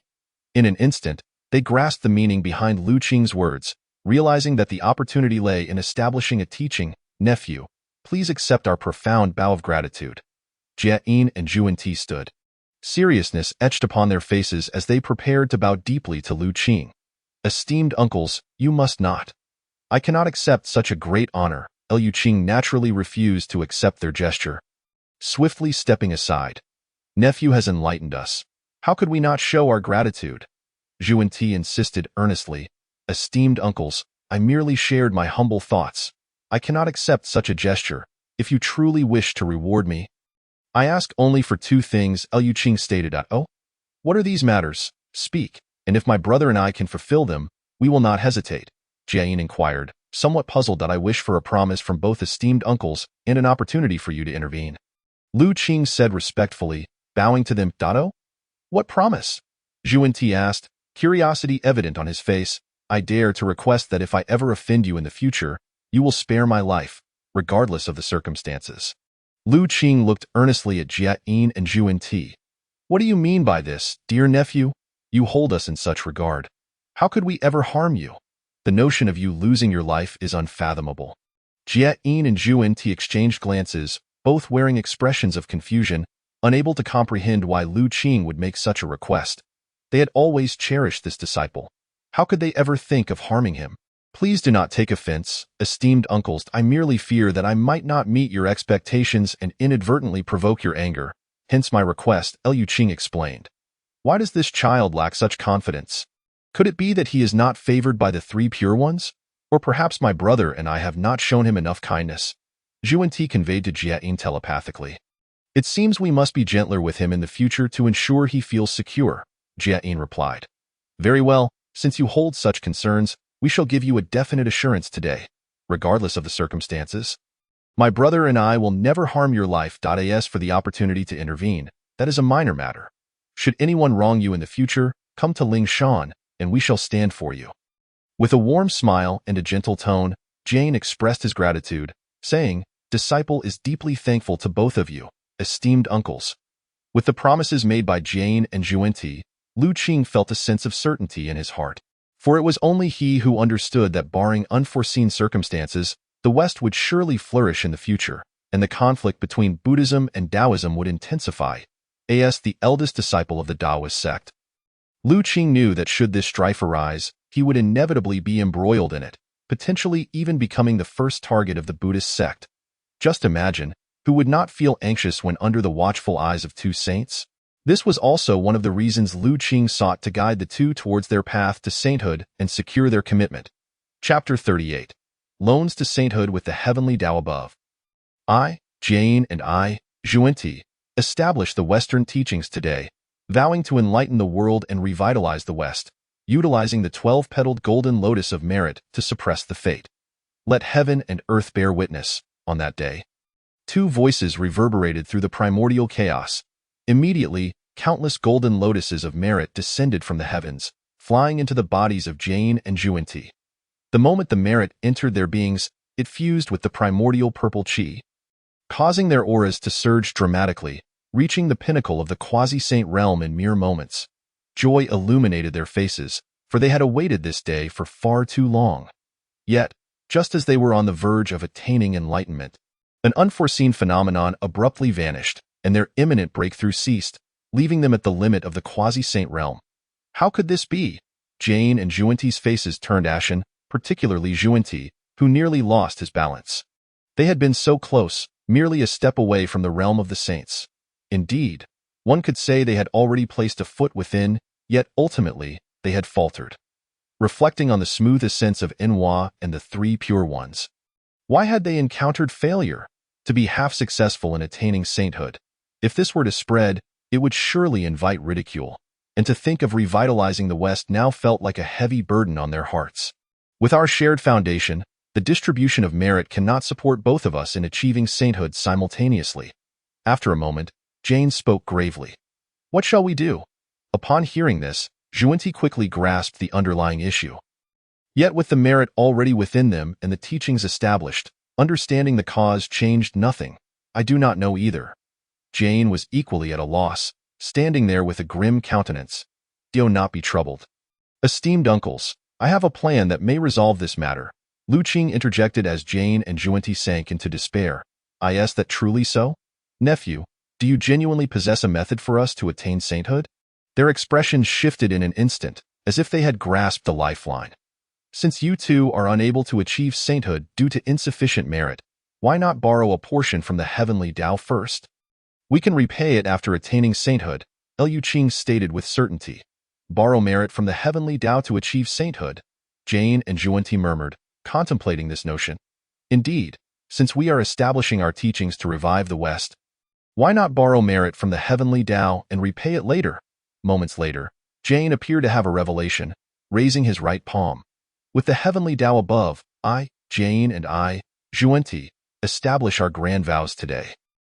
In an instant, they grasped the meaning behind Liu Qing's words, realizing that the opportunity lay in establishing a teaching. "Nephew, please accept our profound bow of gratitude." Jia Yin and Zhuan Ti stood. Seriousness etched upon their faces as they prepared to bow deeply to Liu Qing. "Esteemed uncles, you must not. I cannot accept such a great honor," Liu Qing naturally refused to accept their gesture. Swiftly stepping aside, "Nephew has enlightened us. How could we not show our gratitude?" Zhuan-Ti insisted earnestly. "Esteemed uncles, I merely shared my humble thoughts. I cannot accept such a gesture. If you truly wish to reward me, I ask only for two things," Liu Qing stated. "Oh? What are these matters? Speak, and if my brother and I can fulfill them, we will not hesitate," Jane inquired, somewhat puzzled. "I wish for a promise from both esteemed uncles and an opportunity for you to intervene," Liu Qing said respectfully, bowing to them. "Oh? What promise?" Zhuan-Ti asked, curiosity evident on his face. "I dare to request that if I ever offend you in the future, you will spare my life, regardless of the circumstances." Liu Qing looked earnestly at Jia-in and Zhuan-Ti. "What do you mean by this, dear nephew? You hold us in such regard. How could we ever harm you? The notion of you losing your life is unfathomable." Jia-in and Zhuan-Ti exchanged glances, both wearing expressions of confusion, unable to comprehend why Liu Qing would make such a request. They had always cherished this disciple. How could they ever think of harming him? "Please do not take offense, esteemed uncles. I merely fear that I might not meet your expectations and inadvertently provoke your anger. Hence my request," Liu Qing explained. "Why does this child lack such confidence? Could it be that he is not favored by the three pure ones? Or perhaps my brother and I have not shown him enough kindness?" Zhuan-Ti conveyed to Jia-in telepathically. "It seems we must be gentler with him in the future to ensure he feels secure," Jia-in replied. "Very well, since you hold such concerns, we shall give you a definite assurance today, regardless of the circumstances. My brother and I will never harm your life. As for the opportunity to intervene, that is a minor matter. Should anyone wrong you in the future, come to Ling Shan, and we shall stand for you." With a warm smile and a gentle tone, Jane expressed his gratitude, saying, "Disciple is deeply thankful to both of you, esteemed uncles." With the promises made by Jane and Zhuan-Ti, Liu Qing felt a sense of certainty in his heart. For it was only he who understood that barring unforeseen circumstances, the West would surely flourish in the future, and the conflict between Buddhism and Taoism would intensify. As the eldest disciple of the Taoist sect, Liu Qing knew that should this strife arise, he would inevitably be embroiled in it, potentially even becoming the first target of the Buddhist sect. Just imagine, who would not feel anxious when under the watchful eyes of two saints? This was also one of the reasons Liu Qing sought to guide the two towards their path to sainthood and secure their commitment. Chapter 38. Loans to Sainthood with the Heavenly Tao Above. I, Jane, and I, Zhuan-Ti, established the Western teachings today, vowing to enlighten the world and revitalize the West, utilizing the 12-petaled golden lotus of merit to suppress the fate. Let heaven and earth bear witness, on that day. Two voices reverberated through the primordial chaos. Immediately, countless golden lotuses of merit descended from the heavens, flying into the bodies of Jane and Zhuan-Ti. The moment the merit entered their beings, it fused with the primordial purple qi, causing their auras to surge dramatically, reaching the pinnacle of the quasi-saint realm in mere moments. Joy illuminated their faces, for they had awaited this day for far too long. Yet, just as they were on the verge of attaining enlightenment, an unforeseen phenomenon abruptly vanished, and their imminent breakthrough ceased, leaving them at the limit of the quasi-saint realm. How could this be? Jane and Zhuan-Ti's faces turned ashen, particularly Zhuan-Ti, who nearly lost his balance. They had been so close, merely a step away from the realm of the saints. Indeed, one could say they had already placed a foot within, yet ultimately they had faltered. Reflecting on the smooth ascents of Enwa and the three pure ones, why had they encountered failure? To be half successful in attaining sainthood, if this were to spread, it would surely invite ridicule, and to think of revitalizing the West now felt like a heavy burden on their hearts. With our shared foundation, the distribution of merit cannot support both of us in achieving sainthood simultaneously. After a moment, Jane spoke gravely. "What shall we do?" Upon hearing this, Zhuan-Ti quickly grasped the underlying issue. Yet with the merit already within them and the teachings established, understanding the cause changed nothing. "I do not know either." Jane was equally at a loss, standing there with a grim countenance. "Do not be troubled. Esteemed uncles, I have a plan that may resolve this matter," Liu Qing interjected as Jane and Zhuan-Ti sank into despair. "Is that truly so? Nephew, do you genuinely possess a method for us to attain sainthood?" Their expressions shifted in an instant, as if they had grasped a lifeline. Since you two are unable to achieve sainthood due to insufficient merit, why not borrow a portion from the heavenly Tao first? We can repay it after attaining sainthood, Liu Qing stated with certainty. Borrow merit from the heavenly Tao to achieve sainthood, Jane and Zhuanti murmured, contemplating this notion. Indeed, since we are establishing our teachings to revive the West, why not borrow merit from the heavenly Tao and repay it later? Moments later, Jane appeared to have a revelation, raising his right palm. With the heavenly Tao above, I, Jane, and I, Zhuanti, establish our grand vows today.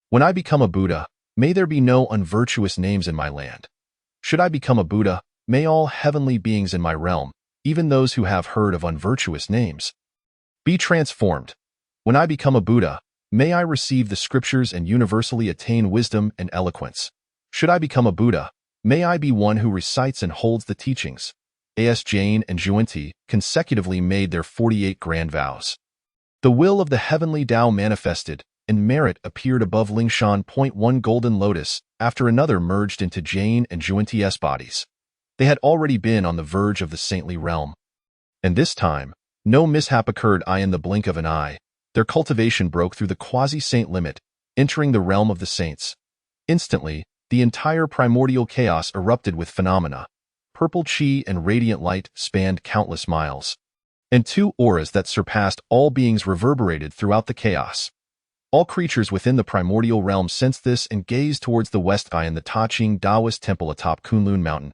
When I become a Buddha, may there be no unvirtuous names in my land. Should I become a Buddha, may all heavenly beings in my realm, even those who have heard of unvirtuous names, be transformed. When I become a Buddha, may I receive the scriptures and universally attain wisdom and eloquence. Should I become a Buddha, may I be one who recites and holds the teachings. As Jane and Zhuanti consecutively made their 48 grand vows. The will of the heavenly Tao manifested, and merit appeared above Lingshan. One golden lotus after another merged into Jane and Zhuanti's bodies. They had already been on the verge of the saintly realm. And this time, no mishap occurred. In the blink of an eye, their cultivation broke through the quasi-saint limit, entering the realm of the saints. Instantly, the entire primordial chaos erupted with phenomena. Purple chi and radiant light spanned countless miles, and two auras that surpassed all beings reverberated throughout the chaos. All creatures within the primordial realm sensed this and gazed towards the west in the Qing Taoist temple atop Kunlun Mountain.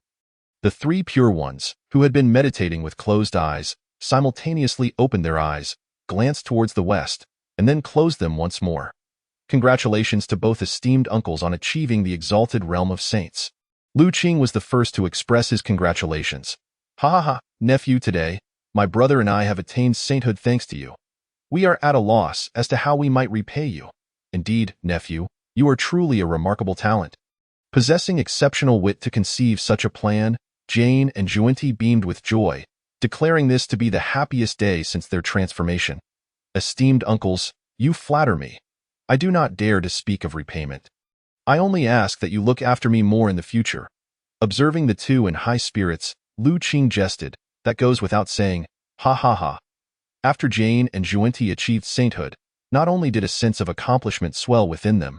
The three pure ones, who had been meditating with closed eyes, simultaneously opened their eyes, glanced towards the west, and then closed them once more. Congratulations to both esteemed uncles on achieving the exalted realm of saints. Liu Qing was the first to express his congratulations. Ha ha ha, nephew, today, my brother and I have attained sainthood thanks to you. We are at a loss as to how we might repay you. Indeed, nephew, you are truly a remarkable talent. Possessing exceptional wit to conceive such a plan, Jane and Zhuanti beamed with joy, declaring this to be the happiest day since their transformation. Esteemed uncles, you flatter me. I do not dare to speak of repayment. I only ask that you look after me more in the future. Observing the two in high spirits, Liu Qing jested, that goes without saying, ha ha ha. After Jane and Zhuanti achieved sainthood, not only did a sense of accomplishment swell within them,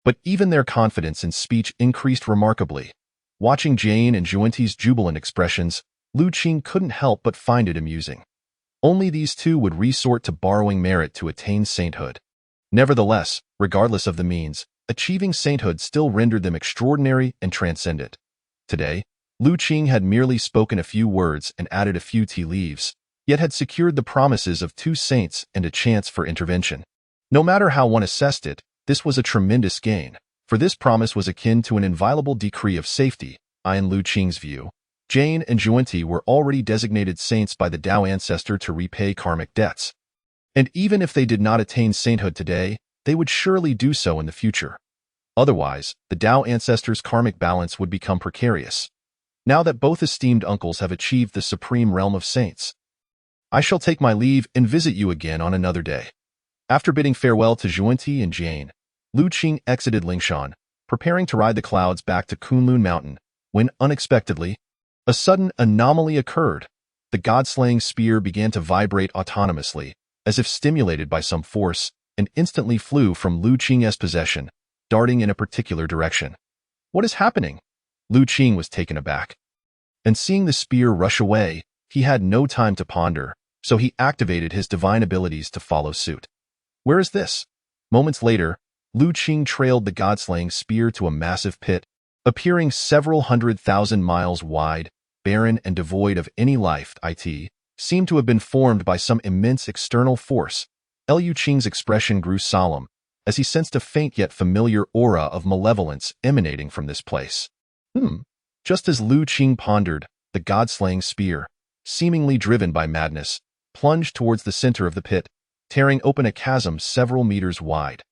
but even their confidence in speech increased remarkably. Watching Jane and Zhuanti's jubilant expressions, Liu Qing couldn't help but find it amusing. Only these two would resort to borrowing merit to attain sainthood. Nevertheless, regardless of the means, achieving sainthood still rendered them extraordinary and transcendent. Today, Liu Qing had merely spoken a few words and added a few tea leaves, yet had secured the promises of two saints and a chance for intervention. No matter how one assessed it, this was a tremendous gain, for this promise was akin to an inviolable decree of safety. In Liu Qing's view, Jane and Zhuanti were already designated saints by the Tao ancestor to repay karmic debts. And even if they did not attain sainthood today, they would surely do so in the future. Otherwise, the Tao ancestor's karmic balance would become precarious. Now that both esteemed uncles have achieved the supreme realm of saints, I shall take my leave and visit you again on another day. After bidding farewell to Zhuanti and Jane, Liu Qing exited Lingshan, preparing to ride the clouds back to Kunlun Mountain, when, unexpectedly, a sudden anomaly occurred. The god-slaying spear began to vibrate autonomously, as if stimulated by some force, and instantly flew from Liu Qing's possession, darting in a particular direction. What is happening? Liu Qing was taken aback. And seeing the spear rush away, he had no time to ponder, so he activated his divine abilities to follow suit. Where is this? Moments later, Liu Qing trailed the god-slaying spear to a massive pit, appearing several 100,000 miles wide, barren and devoid of any life. It seemed to have been formed by some immense external force. Liu Qing's expression grew solemn, as he sensed a faint yet familiar aura of malevolence emanating from this place. Just as Liu Qing pondered, the god-slaying spear, seemingly driven by madness, plunged towards the center of the pit, tearing open a chasm several meters wide.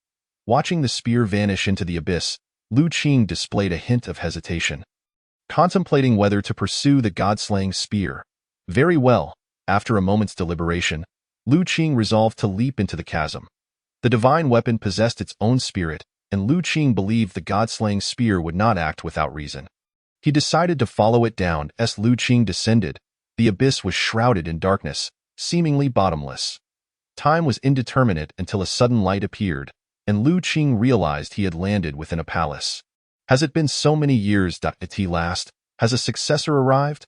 Watching the spear vanish into the abyss, Liu Qing displayed a hint of hesitation, contemplating whether to pursue the god-slaying spear. Very well, after a moment's deliberation, Liu Qing resolved to leap into the chasm. The divine weapon possessed its own spirit, and Liu Qing believed the god-slaying spear would not act without reason. He decided to follow it down as Liu Qing descended, The abyss was shrouded in darkness, seemingly bottomless. Time was indeterminate until a sudden light appeared, and Lu Qing realized he had landed within a palace. Has it been so many years? At last, has a successor arrived?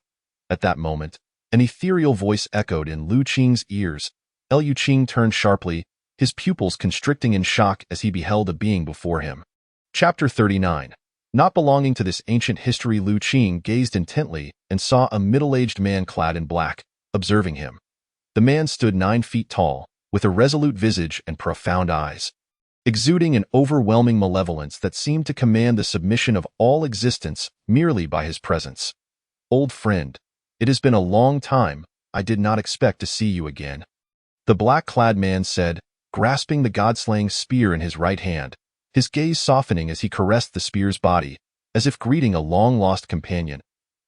At that moment, an ethereal voice echoed in Lu Qing's ears. Lu Qing turned sharply, his pupils constricting in shock as he beheld a being before him. Chapter 39. Not belonging to this ancient history, Lu Qing gazed intently and saw a middle-aged man clad in black, observing him. The man stood 9 feet tall, with a resolute visage and profound eyes, exuding an overwhelming malevolence that seemed to command the submission of all existence merely by his presence. Old friend, it has been a long time. I did not expect to see you again, the black-clad man said, grasping the god-slaying spear in his right hand, his gaze softening as he caressed the spear's body, as if greeting a long-lost companion.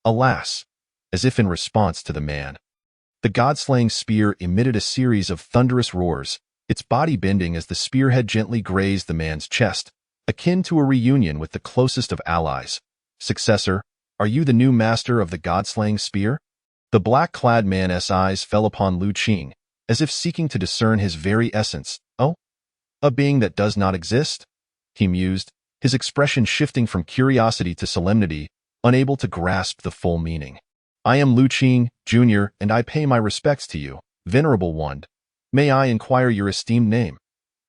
Alas! As if in response to the man, the god-slaying spear emitted a series of thunderous roars, its body bending as the spearhead gently grazed the man's chest, akin to a reunion with the closest of allies. Successor, are you the new master of the god-slaying spear? The black-clad man's eyes fell upon Lu Qing, as if seeking to discern his very essence. Oh? A being that does not exist? He mused, his expression shifting from curiosity to solemnity, unable to grasp the full meaning. I am Lu Qing, Jr., and I pay my respects to you, venerable one. May I inquire your esteemed name?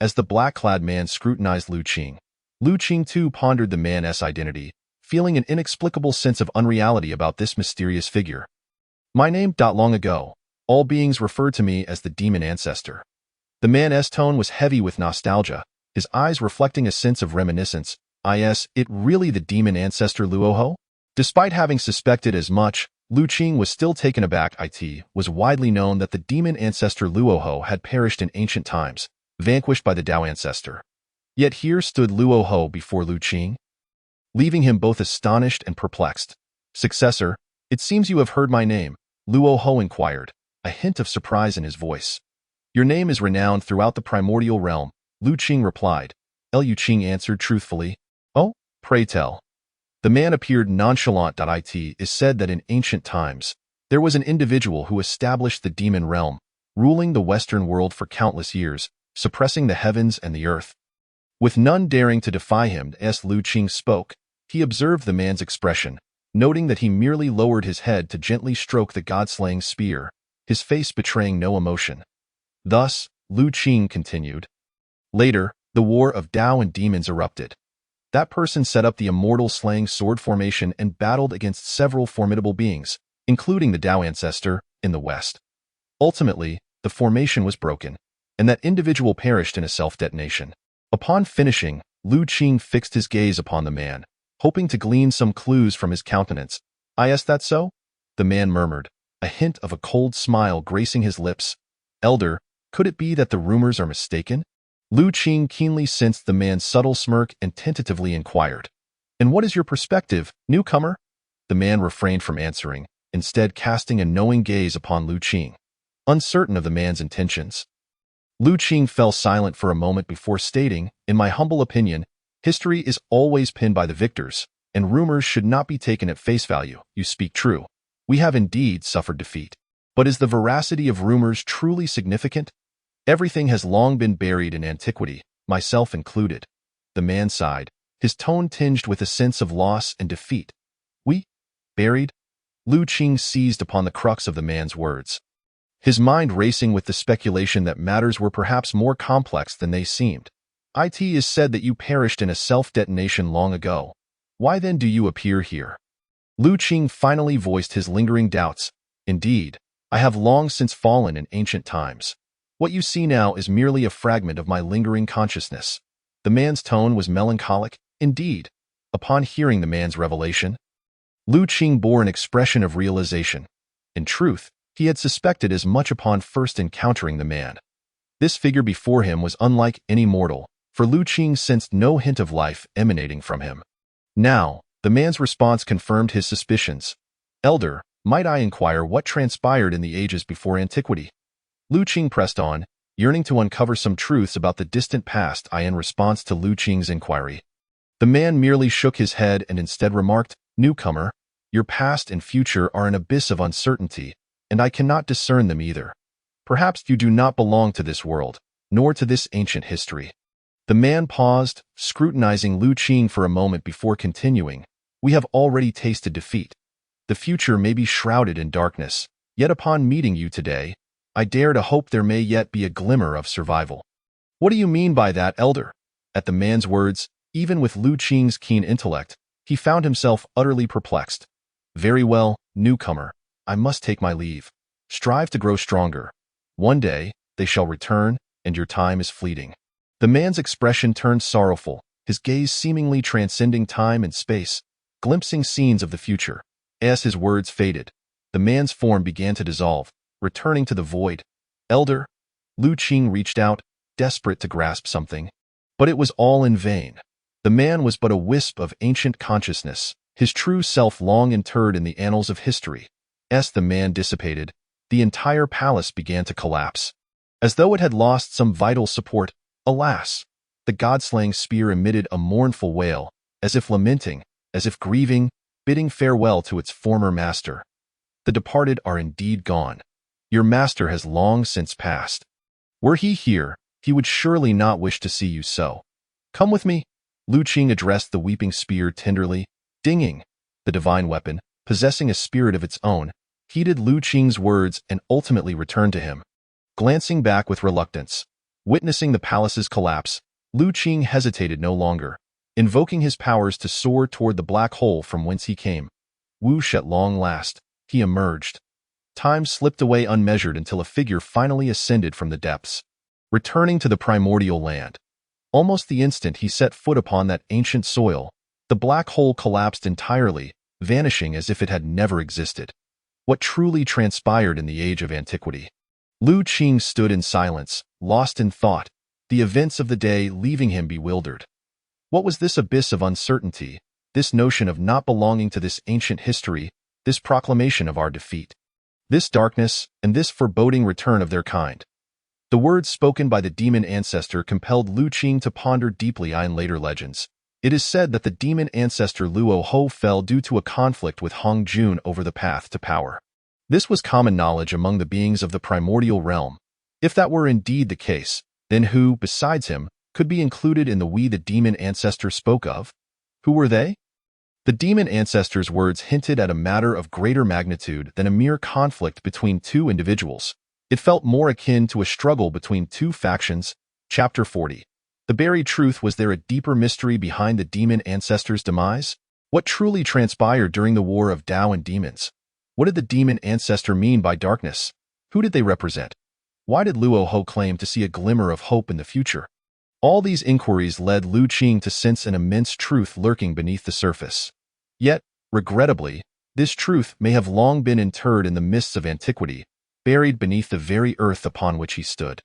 As the black-clad man scrutinized Lu Qing too pondered the man's identity, feeling an inexplicable sense of unreality about this mysterious figure. My name. Long ago, all beings referred to me as the demon ancestor. The man's tone was heavy with nostalgia, his eyes reflecting a sense of reminiscence. Is it really the demon ancestor Luoho? Despite having suspected as much, Lu Qing was still taken aback. It was widely known that the demon ancestor Luoho had perished in ancient times, vanquished by the Tao ancestor. Yet here stood Luoho before Lu Qing, leaving him both astonished and perplexed. Successor, it seems you have heard my name, Luoho inquired, a hint of surprise in his voice. Your name is renowned throughout the primordial realm, Lu Qing replied. Lu Qing answered truthfully. Oh, pray tell. The man appeared nonchalant. It is said that in ancient times, there was an individual who established the demon realm, ruling the Western world for countless years, suppressing the heavens and the earth. With none daring to defy him, as Lu Qing spoke, he observed the man's expression, noting that he merely lowered his head to gently stroke the god-slaying spear, his face betraying no emotion. Thus, Lu Qing continued. Later, the war of Tao and demons erupted. That person set up the immortal slaying sword formation and battled against several formidable beings, including the Tao ancestor, in the West. Ultimately, the formation was broken, and that individual perished in a self-detonation. Upon finishing, Lu Qing fixed his gaze upon the man, hoping to glean some clues from his countenance. Is that so? The man murmured, a hint of a cold smile gracing his lips. Elder, could it be that the rumors are mistaken? Lu Qing keenly sensed the man's subtle smirk and tentatively inquired. And what is your perspective, newcomer? The man refrained from answering, instead casting a knowing gaze upon Lu Qing, uncertain of the man's intentions. Lu Qing fell silent for a moment before stating, in my humble opinion, history is always pinned by the victors, and rumors should not be taken at face value. You speak true. We have indeed suffered defeat. But is the veracity of rumors truly significant? Everything has long been buried in antiquity, myself included. The man sighed, his tone tinged with a sense of loss and defeat. We? Buried? Lu Qing seized upon the crux of the man's words, his mind racing with the speculation that matters were perhaps more complex than they seemed. It is said that you perished in a self-detonation long ago. Why then do you appear here? Lu Qing finally voiced his lingering doubts. Indeed, I have long since fallen in ancient times. What you see now is merely a fragment of my lingering consciousness. The man's tone was melancholic, indeed. Upon hearing the man's revelation, Lu Qing bore an expression of realization. In truth, he had suspected as much upon first encountering the man. This figure before him was unlike any mortal, for Lu Qing sensed no hint of life emanating from him. Now, the man's response confirmed his suspicions. Elder, might I inquire what transpired in the ages before antiquity? Lu Qing pressed on, yearning to uncover some truths about the distant past. In response to Lu Qing's inquiry, the man merely shook his head and instead remarked, Newcomer, your past and future are an abyss of uncertainty, and I cannot discern them either. Perhaps you do not belong to this world, nor to this ancient history." The man paused, scrutinizing Lu Qing for a moment before continuing. "We have already tasted defeat. The future may be shrouded in darkness, yet upon meeting you today, I dare to hope there may yet be a glimmer of survival." "What do you mean by that, elder?" At the man's words, even with Lu Qing's keen intellect, he found himself utterly perplexed. "Very well, newcomer, I must take my leave. Strive to grow stronger. One day, they shall return, and your time is fleeting." The man's expression turned sorrowful, his gaze seemingly transcending time and space, glimpsing scenes of the future. As his words faded, the man's form began to dissolve, returning to the void. "Elder," Lu Qing reached out, desperate to grasp something. But it was all in vain. The man was but a wisp of ancient consciousness, his true self long interred in the annals of history. As the man dissipated, the entire palace began to collapse. As though it had lost some vital support, alas! The god-slaying spear emitted a mournful wail, as if lamenting, as if grieving, bidding farewell to its former master. "The departed are indeed gone. Your master has long since passed. Were he here, he would surely not wish to see you so. Come with me." Lu Qing addressed the weeping spear tenderly. Dinging, the divine weapon, possessing a spirit of its own, heeded Lu Qing's words and ultimately returned to him. Glancing back with reluctance, witnessing the palace's collapse, Lu Qing hesitated no longer, invoking his powers to soar toward the black hole from whence he came. Whoosh, at long last, he emerged. Time slipped away unmeasured until a figure finally ascended from the depths, returning to the primordial land. Almost the instant he set foot upon that ancient soil, the black hole collapsed entirely, vanishing as if it had never existed. What truly transpired in the age of antiquity? Lu Qing stood in silence, lost in thought, the events of the day leaving him bewildered. What was this abyss of uncertainty, this notion of not belonging to this ancient history, this proclamation of our defeat? This darkness and this foreboding return of their kind? The words spoken by the demon ancestor compelled Lu Qing to ponder deeply on later legends. It is said that the demon ancestor Luo Ho fell due to a conflict with Hong Jun over the path to power. This was common knowledge among the beings of the primordial realm. If that were indeed the case, then who, besides him, could be included in the we the demon ancestor spoke of? Who were they? The demon ancestor's words hinted at a matter of greater magnitude than a mere conflict between two individuals. It felt more akin to a struggle between two factions. Chapter 40. The buried truth. Was there a deeper mystery behind the demon ancestor's demise? What truly transpired during the war of Tao and demons? What did the demon ancestor mean by darkness? Who did they represent? Why did Luo Ho claim to see a glimmer of hope in the future? All these inquiries led Lu Qing to sense an immense truth lurking beneath the surface. Yet, regrettably, this truth may have long been interred in the mists of antiquity, buried beneath the very earth upon which he stood.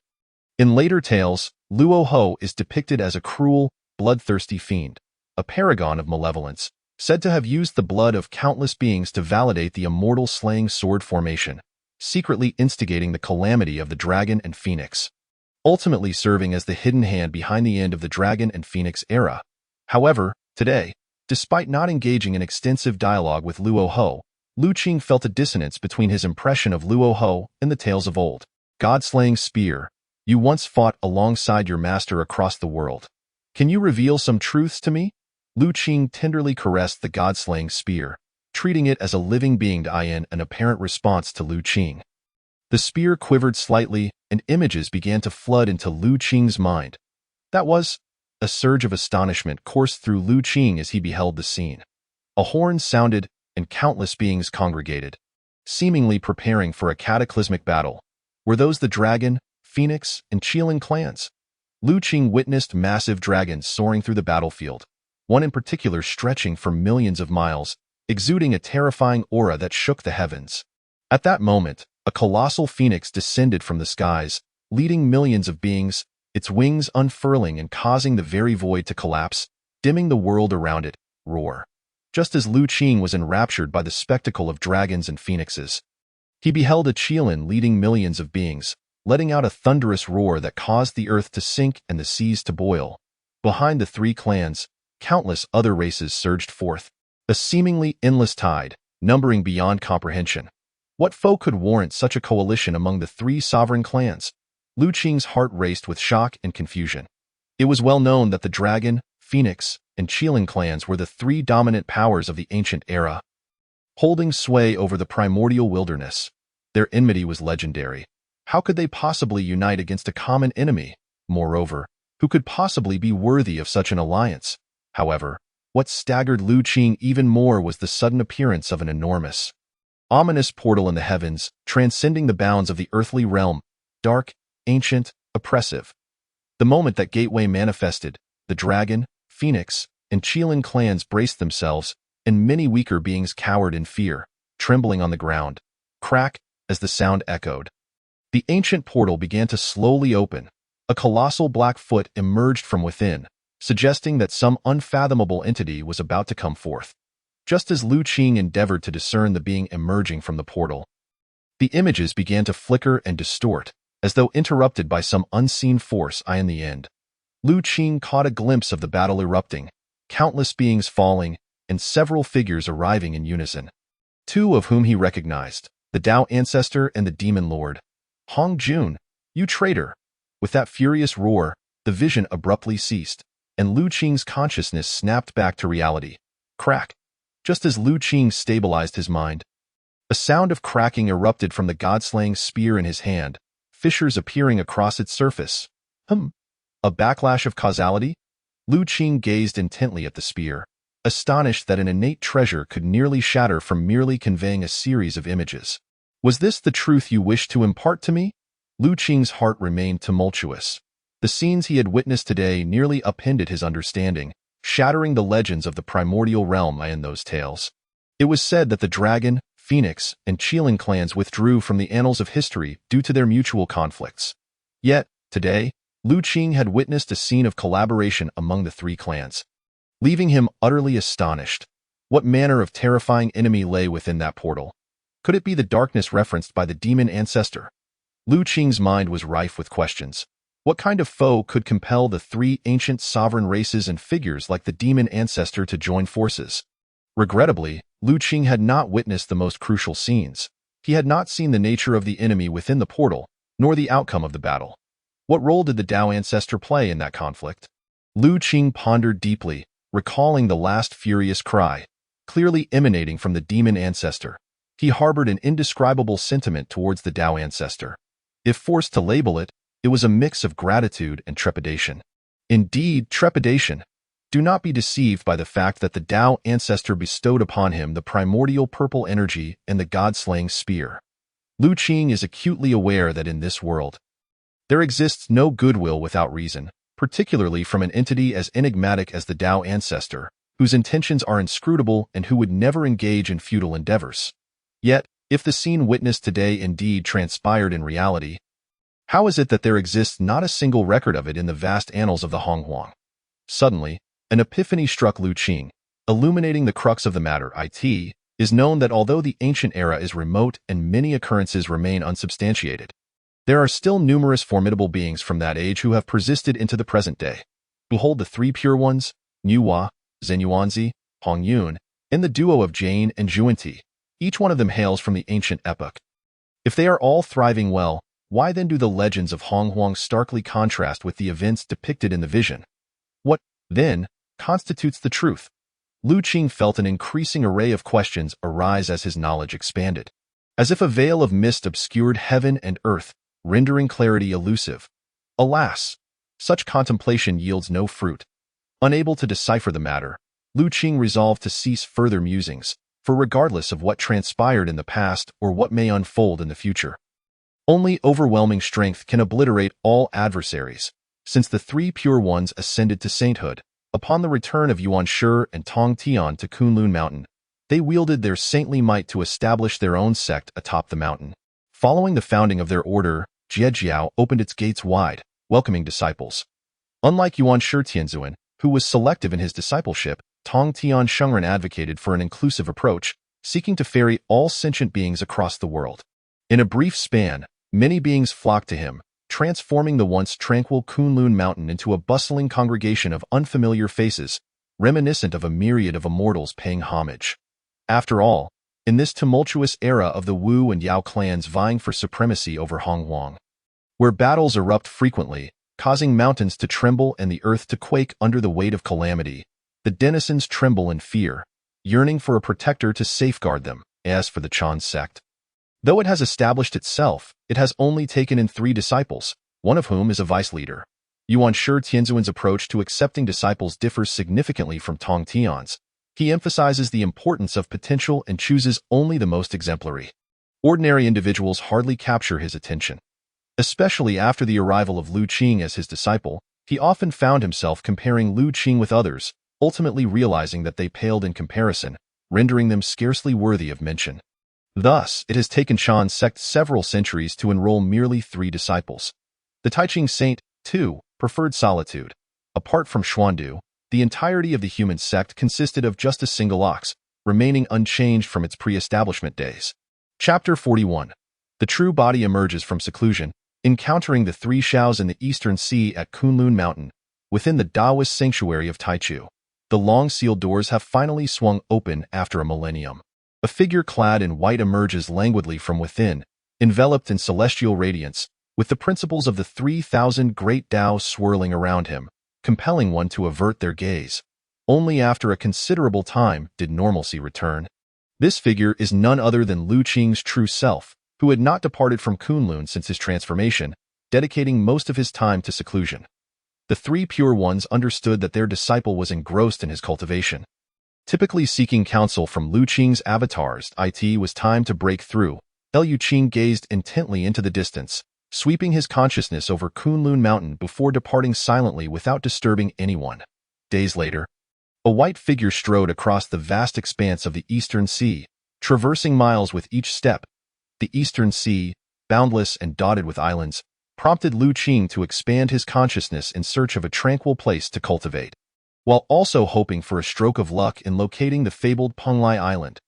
In later tales, Luo Ho is depicted as a cruel, bloodthirsty fiend, a paragon of malevolence, said to have used the blood of countless beings to validate the immortal slaying sword formation, secretly instigating the calamity of the dragon and phoenix, ultimately serving as the hidden hand behind the end of the dragon and phoenix era. However, today, despite not engaging in extensive dialogue with Luo Ho, Lu Qing felt a dissonance between his impression of Luo Ho and the tales of old. God-slaying spear, you once fought alongside your master across the world. Can you reveal some truths to me? Lu Qing tenderly caressed the god-slaying spear, treating it as a living being in an apparent response to Lu Qing. The spear quivered slightly, and images began to flood into Lu Qing's mind. That was, a surge of astonishment coursed through Lu Qing as he beheld the scene. A horn sounded, and countless beings congregated, seemingly preparing for a cataclysmic battle. Were those the dragon, phoenix, and Qing clans? Lu Qing witnessed massive dragons soaring through the battlefield, one in particular stretching for millions of miles, exuding a terrifying aura that shook the heavens. At that moment, a colossal phoenix descended from the skies, leading millions of beings, its wings unfurling and causing the very void to collapse, dimming the world around it. Roar. Just as Lu Qing was enraptured by the spectacle of dragons and phoenixes, he beheld a Qilin leading millions of beings, letting out a thunderous roar that caused the earth to sink and the seas to boil. Behind the three clans, countless other races surged forth, a seemingly endless tide, numbering beyond comprehension. What foe could warrant such a coalition among the three sovereign clans? Lu Qing's heart raced with shock and confusion. It was well known that the Dragon, Phoenix, and Qing clans were the three dominant powers of the ancient era, holding sway over the primordial wilderness. Their enmity was legendary. How could they possibly unite against a common enemy? Moreover, who could possibly be worthy of such an alliance? However, what staggered Lu Qing even more was the sudden appearance of an enormous, ominous portal in the heavens, transcending the bounds of the earthly realm, dark, ancient, oppressive. The moment that gateway manifested, the Dragon, Phoenix, and Qing clans braced themselves, and many weaker beings cowered in fear, trembling on the ground. Crack, as the sound echoed. The ancient portal began to slowly open. A colossal black foot emerged from within, suggesting that some unfathomable entity was about to come forth. Just as Lu Qing endeavored to discern the being emerging from the portal, the images began to flicker and distort, as though interrupted by some unseen force. In the end, Lu Qing caught a glimpse of the battle erupting, countless beings falling, and several figures arriving in unison. Two of whom he recognized, the Tao ancestor and the demon lord. Hong Jun, you traitor! With that furious roar, the vision abruptly ceased, and Lu Qing's consciousness snapped back to reality. Crack! Just as Lu Qing stabilized his mind, a sound of cracking erupted from the god-slaying spear in his hand, fissures appearing across its surface. A backlash of causality? Lu Qing gazed intently at the spear, astonished that an innate treasure could nearly shatter from merely conveying a series of images. Was this the truth you wished to impart to me? Lu Qing's heart remained tumultuous. The scenes he had witnessed today nearly upended his understanding, shattering the legends of the primordial realm in those tales. It was said that the Dragon, Phoenix, and Qing clans withdrew from the annals of history due to their mutual conflicts. Yet, today, Lu Qing had witnessed a scene of collaboration among the three clans, leaving him utterly astonished. What manner of terrifying enemy lay within that portal? Could it be the darkness referenced by the demon ancestor? Lu Qing's mind was rife with questions. What kind of foe could compel the three ancient sovereign races and figures like the demon ancestor to join forces? Regrettably, Lu Qing had not witnessed the most crucial scenes. He had not seen the nature of the enemy within the portal, nor the outcome of the battle. What role did the Tao ancestor play in that conflict? Lu Qing pondered deeply, recalling the last furious cry, clearly emanating from the demon ancestor. He harbored an indescribable sentiment towards the Tao ancestor. If forced to label it, it was a mix of gratitude and trepidation. Indeed, trepidation. Do not be deceived by the fact that the Tao ancestor bestowed upon him the primordial purple energy and the god-slaying spear. Lu Qing is acutely aware that in this world, there exists no goodwill without reason, particularly from an entity as enigmatic as the Tao ancestor, whose intentions are inscrutable and who would never engage in futile endeavors. Yet, if the scene witnessed today indeed transpired in reality, how is it that there exists not a single record of it in the vast annals of the Honghuang? Suddenly, an epiphany struck Lu Qing, illuminating the crux of the matter. It is known that although the ancient era is remote and many occurrences remain unsubstantiated, there are still numerous formidable beings from that age who have persisted into the present day. Behold the three pure ones, Nuwa, Zenyuanzi, Hongyun, and the duo of Jane and Juanti. Each one of them hails from the ancient epoch. If they are all thriving well, why then do the legends of Honghuang starkly contrast with the events depicted in the vision? What, then, constitutes the truth? Lu Qing felt an increasing array of questions arise as his knowledge expanded. As if a veil of mist obscured heaven and earth, rendering clarity elusive. Alas! Such contemplation yields no fruit. Unable to decipher the matter, Lu Qing resolved to cease further musings, for regardless of what transpired in the past or what may unfold in the future, only overwhelming strength can obliterate all adversaries. Since the three pure ones ascended to sainthood, upon the return of Yuan Shi and Tong Tian to Kunlun Mountain, they wielded their saintly might to establish their own sect atop the mountain. Following the founding of their order, Jiejiao opened its gates wide, welcoming disciples. Unlike Yuan Shi Tianzuan, who was selective in his discipleship, Tong Tian Shengren advocated for an inclusive approach, seeking to ferry all sentient beings across the world. In a brief span, many beings flocked to him, transforming the once tranquil Kunlun Mountain into a bustling congregation of unfamiliar faces, reminiscent of a myriad of immortals paying homage. After all, in this tumultuous era of the Wu and Yao clans vying for supremacy over Hongguang, where battles erupt frequently, causing mountains to tremble and the earth to quake under the weight of calamity, the denizens tremble in fear, yearning for a protector to safeguard them. As for the Chan sect, though it has established itself, it has only taken in 3 disciples, one of whom is a vice leader. Yuan Shi Tianzuan's approach to accepting disciples differs significantly from Tong Tian's. He emphasizes the importance of potential and chooses only the most exemplary. Ordinary individuals hardly capture his attention. Especially after the arrival of Lu Qing as his disciple, he often found himself comparing Lu Qing with others, ultimately realizing that they paled in comparison, rendering them scarcely worthy of mention. Thus, it has taken Chan sect several centuries to enroll merely 3 disciples. The Taiching saint, too, preferred solitude. Apart from Xuandu, the entirety of the human sect consisted of just a single ox, remaining unchanged from its pre-establishment days. Chapter 41. The true body emerges from seclusion, encountering the 3 Shaos in the eastern sea at Kunlun Mountain, within the Taoist sanctuary of Taichu. The long sealed doors have finally swung open after a millennium. A figure clad in white emerges languidly from within, enveloped in celestial radiance, with the principles of the 3,000 great Taos swirling around him, compelling one to avert their gaze. Only after a considerable time did normalcy return. This figure is none other than Lu Qing's true self, who had not departed from Kunlun since his transformation, dedicating most of his time to seclusion. The 3 pure ones understood that their disciple was engrossed in his cultivation. Typically seeking counsel from Lu Qing's avatars, it was time to break through. Lu Qing gazed intently into the distance, sweeping his consciousness over Kunlun Mountain before departing silently without disturbing anyone. Days later, a white figure strode across the vast expanse of the eastern sea, traversing miles with each step. The eastern sea, boundless and dotted with islands, prompted Lu Qing to expand his consciousness in search of a tranquil place to cultivate, while also hoping for a stroke of luck in locating the fabled Penglai Island.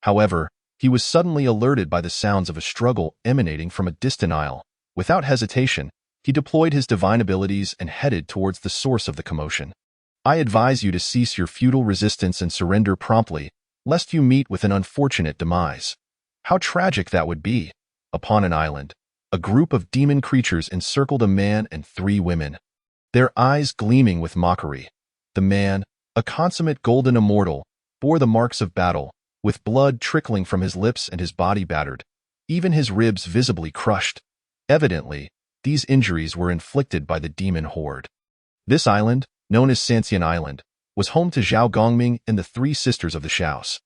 However, he was suddenly alerted by the sounds of a struggle emanating from a distant isle. Without hesitation, he deployed his divine abilities and headed towards the source of the commotion. I advise you to cease your futile resistance and surrender promptly, lest you meet with an unfortunate demise. How tragic that would be! Upon an island, a group of demon creatures encircled a man and 3 women, their eyes gleaming with mockery. The man, a consummate golden immortal, bore the marks of battle, with blood trickling from his lips and his body battered, even his ribs visibly crushed. Evidently, these injuries were inflicted by the demon horde. This island, known as Ascension Island, was home to Zhao Gongming and the 3 sisters of the Shaos.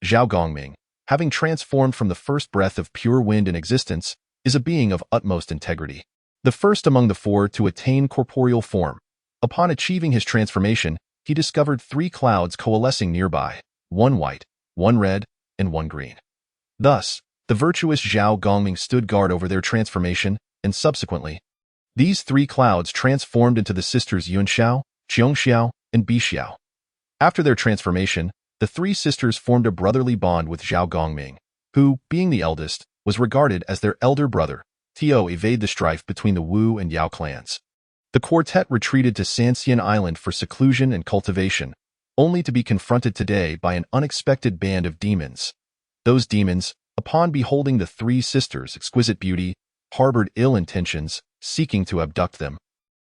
Zhao Gongming, having transformed from the first breath of pure wind in existence, is a being of utmost integrity. The first among the 4 to attain corporeal form. Upon achieving his transformation, he discovered 3 clouds coalescing nearby, 1 white, 1 red, and 1 green. Thus, the virtuous Zhao Gongming stood guard over their transformation, and subsequently, these 3 clouds transformed into the sisters Yunxiao, Qiongxiao, and Bixiao. After their transformation, the 3 sisters formed a brotherly bond with Zhao Gongming, who, being the eldest, was regarded as their elder brother. To evade the strife between the Wu and Yao clans, the quartet retreated to Ascension Island for seclusion and cultivation, only to be confronted today by an unexpected band of demons. Those demons, upon beholding the 3 sisters' exquisite beauty, harbored ill intentions, seeking to abduct them,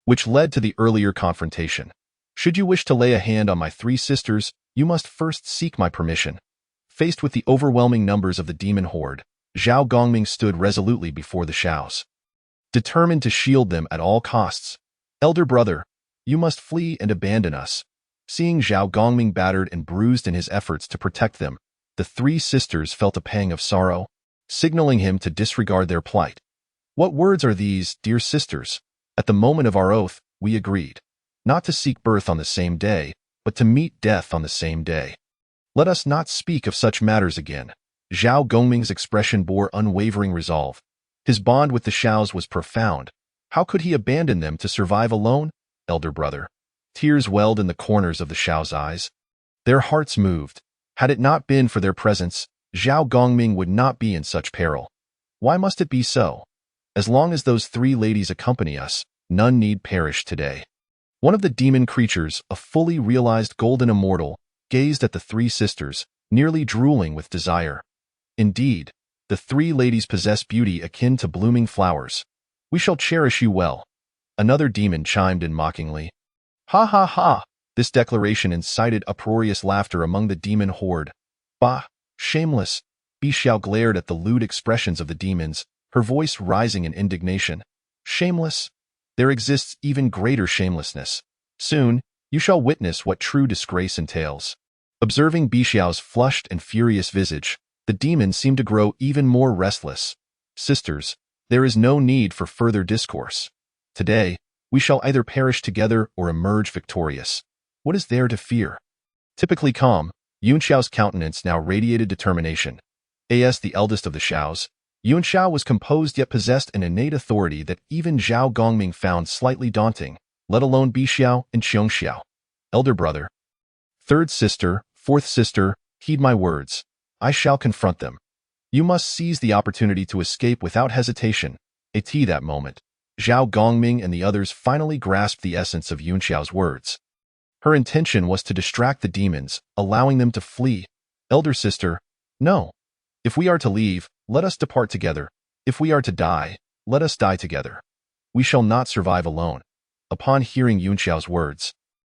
which led to the earlier confrontation. Should you wish to lay a hand on my 3 sisters, you must first seek my permission. Faced with the overwhelming numbers of the demon horde, Zhao Gongming stood resolutely before the Shaos, determined to shield them at all costs. Elder brother, you must flee and abandon us. Seeing Zhao Gongming battered and bruised in his efforts to protect them, the 3 sisters felt a pang of sorrow, signaling him to disregard their plight. What words are these, dear sisters? At the moment of our oath, we agreed, not to seek birth on the same day, but to meet death on the same day. Let us not speak of such matters again. Zhao Gongming's expression bore unwavering resolve. His bond with the Shaos was profound. How could he abandon them to survive alone? Elder brother. Tears welled in the corners of the Shaos' eyes. Their hearts moved. Had it not been for their presence, Zhao Gongming would not be in such peril. Why must it be so? As long as those 3 ladies accompany us, none need perish today. One of the demon creatures, a fully realized golden immortal, gazed at the 3 sisters, nearly drooling with desire. Indeed, the three ladies possess beauty akin to blooming flowers. We shall cherish you well. Another demon chimed in mockingly. Ha ha ha! This declaration incited uproarious laughter among the demon horde. Bah! Shameless! Bishao glared at the lewd expressions of the demons, her voice rising in indignation. Shameless? There exists even greater shamelessness. Soon, you shall witness what true disgrace entails. Observing Bishao's flushed and furious visage, the demon seemed to grow even more restless. Sisters, there is no need for further discourse. Today, we shall either perish together or emerge victorious. What is there to fear? Typically calm, Yunxiao's countenance now radiated determination. As the eldest of the Xiaos, Yunxiao was composed yet possessed an innate authority that even Zhao Gongming found slightly daunting, let alone Bixiao and Qiongxiao. Elder brother. Third sister, fourth sister, heed my words. I shall confront them. You must seize the opportunity to escape without hesitation. At that moment, Zhao Gongming and the others finally grasped the essence of Yunxiao's words. Her intention was to distract the demons, allowing them to flee. Elder sister, no. If we are to leave, let us depart together. If we are to die, let us die together. We shall not survive alone. Upon hearing Yunxiao's words,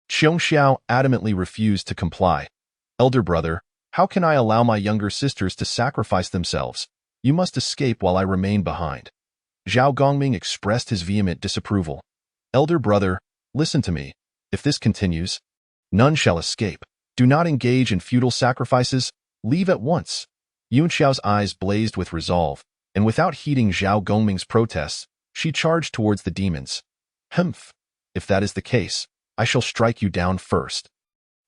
Qiongxiao adamantly refused to comply. Elder brother, how can I allow my younger sisters to sacrifice themselves? You must escape while I remain behind. Zhao Gongming expressed his vehement disapproval. Elder brother, listen to me. If this continues, none shall escape. Do not engage in futile sacrifices. Leave at once. Yunxiao's eyes blazed with resolve, and without heeding Zhao Gongming's protests, she charged towards the demons. Humph! If that is the case, I shall strike you down first.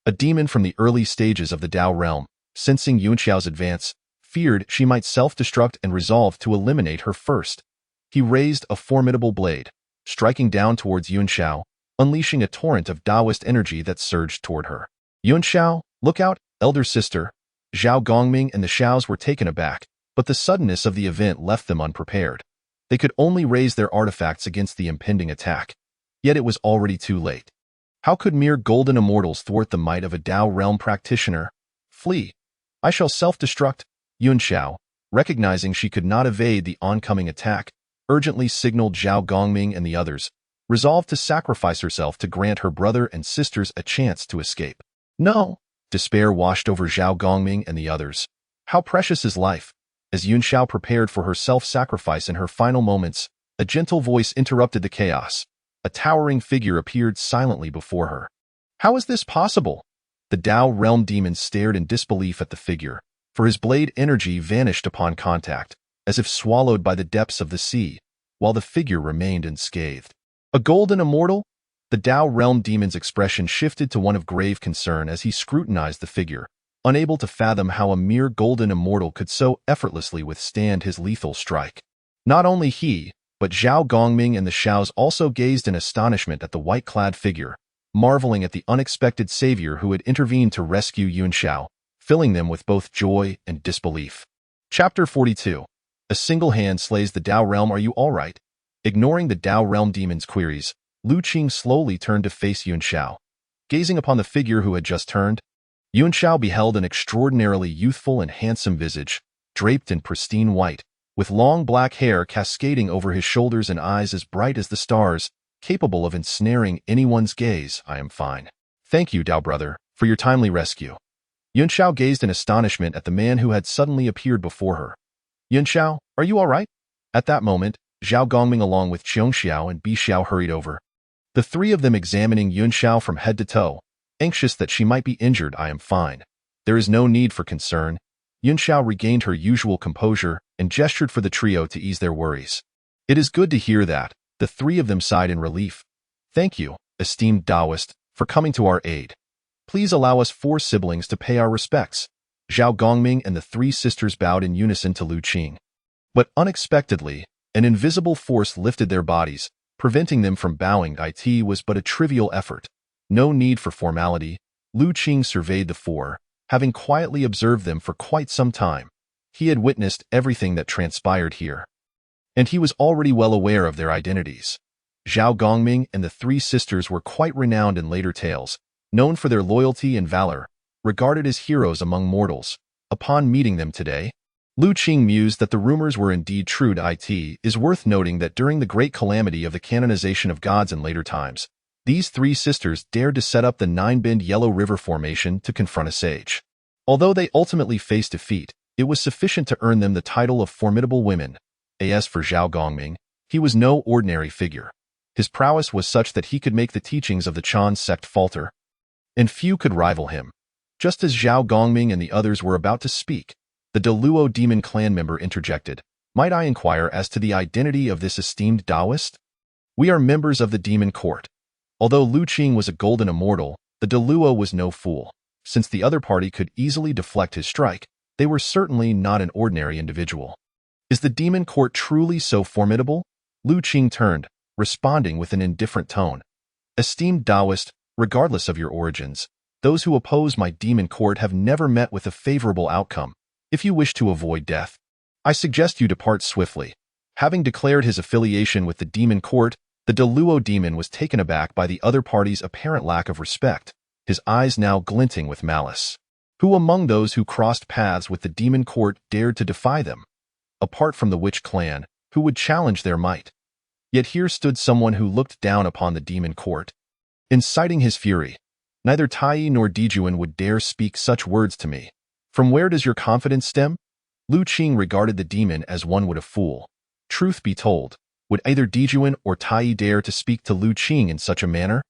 A demon from the early stages of the Dao realm, sensing Yunxiao's advance, feared she might self-destruct and resolved to eliminate her first. He raised a formidable blade, striking down towards Yunxiao, unleashing a torrent of Taoist energy that surged toward her. Yunxiao, look out, elder sister. Zhao Gongming and the Xiaos were taken aback, but the suddenness of the event left them unprepared. They could only raise their artifacts against the impending attack. Yet it was already too late. How could mere golden immortals thwart the might of a Dao realm practitioner? Flee. I shall self-destruct. Yunxiao, recognizing she could not evade the oncoming attack, urgently signaled Zhao Gongming and the others, resolved to sacrifice herself to grant her brother and sisters a chance to escape. No! Despair washed over Zhao Gongming and the others. How precious is life! As Yunxiao prepared for her self-sacrifice in her final moments, a gentle voice interrupted the chaos. A towering figure appeared silently before her. How is this possible? The Dao realm demon stared in disbelief at the figure, for his blade energy vanished upon contact, as if swallowed by the depths of the sea, while the figure remained unscathed. A golden immortal? The Dao realm demon's expression shifted to one of grave concern as he scrutinized the figure, unable to fathom how a mere golden immortal could so effortlessly withstand his lethal strike. Not only he, but Zhao Gongming and the Xiaos also gazed in astonishment at the white-clad figure, marveling at the unexpected savior who had intervened to rescue Yunxiao, filling them with both joy and disbelief. Chapter 42. A single hand slays the Dao realm. Are you all right? Ignoring the Dao realm demon's queries, Lu Qing slowly turned to face Yunxiao. Gazing upon the figure who had just turned, Yunxiao beheld an extraordinarily youthful and handsome visage, draped in pristine white, with long black hair cascading over his shoulders and eyes as bright as the stars, capable of ensnaring anyone's gaze. I am fine. Thank you, Dao brother, for your timely rescue. Yunxiao gazed in astonishment at the man who had suddenly appeared before her. Yunxiao, are you all right? At that moment, Zhao Gongming along with Qiongxiao and Bixiao hurried over. The three of them examining Yunxiao from head to toe, anxious that she might be injured. I am fine. There is no need for concern. Yunxiao regained her usual composure and gestured for the trio to ease their worries. It is good to hear that. The three of them sighed in relief. Thank you, esteemed Taoist, for coming to our aid. Please allow us four siblings to pay our respects. Zhao Gongming and the three sisters bowed in unison to Lu Qing. But unexpectedly, an invisible force lifted their bodies, preventing them from bowing. It was but a trivial effort. No need for formality. Lu Qing surveyed the four, having quietly observed them for quite some time. He had witnessed everything that transpired here, and he was already well aware of their identities. Zhao Gongming and the three sisters were quite renowned in later tales, known for their loyalty and valor, regarded as heroes among mortals. Upon meeting them today, Lu Qing mused that the rumors were indeed true. It is worth noting that during the great calamity of the canonization of gods in later times, these three sisters dared to set up the nine-bend Yellow River formation to confront a sage. Although they ultimately faced defeat, it was sufficient to earn them the title of formidable women. As for Zhao Gongming, he was no ordinary figure. His prowess was such that he could make the teachings of the Chan sect falter, and few could rival him. Just as Zhao Gongming and the others were about to speak, the Deluo demon clan member interjected. Might I inquire as to the identity of this esteemed Taoist? We are members of the demon court. Although Lu Qing was a golden immortal, the Deluo was no fool. Since the other party could easily deflect his strike, they were certainly not an ordinary individual. Is the demon court truly so formidable? Lu Qing turned, responding with an indifferent tone. Esteemed Taoist, regardless of your origins, those who oppose my demon court have never met with a favorable outcome. If you wish to avoid death, I suggest you depart swiftly. Having declared his affiliation with the demon court, the Deluo demon was taken aback by the other party's apparent lack of respect, his eyes now glinting with malice. Who among those who crossed paths with the demon court dared to defy them? Apart from the witch clan, who would challenge their might? Yet here stood someone who looked down upon the demon court. Inciting his fury, neither Tai nor Dijuan would dare speak such words to me. From where does your confidence stem? Lu Qing regarded the demon as one would a fool. Truth be told, would either Dijuan or Tai dare to speak to Lu Qing in such a manner?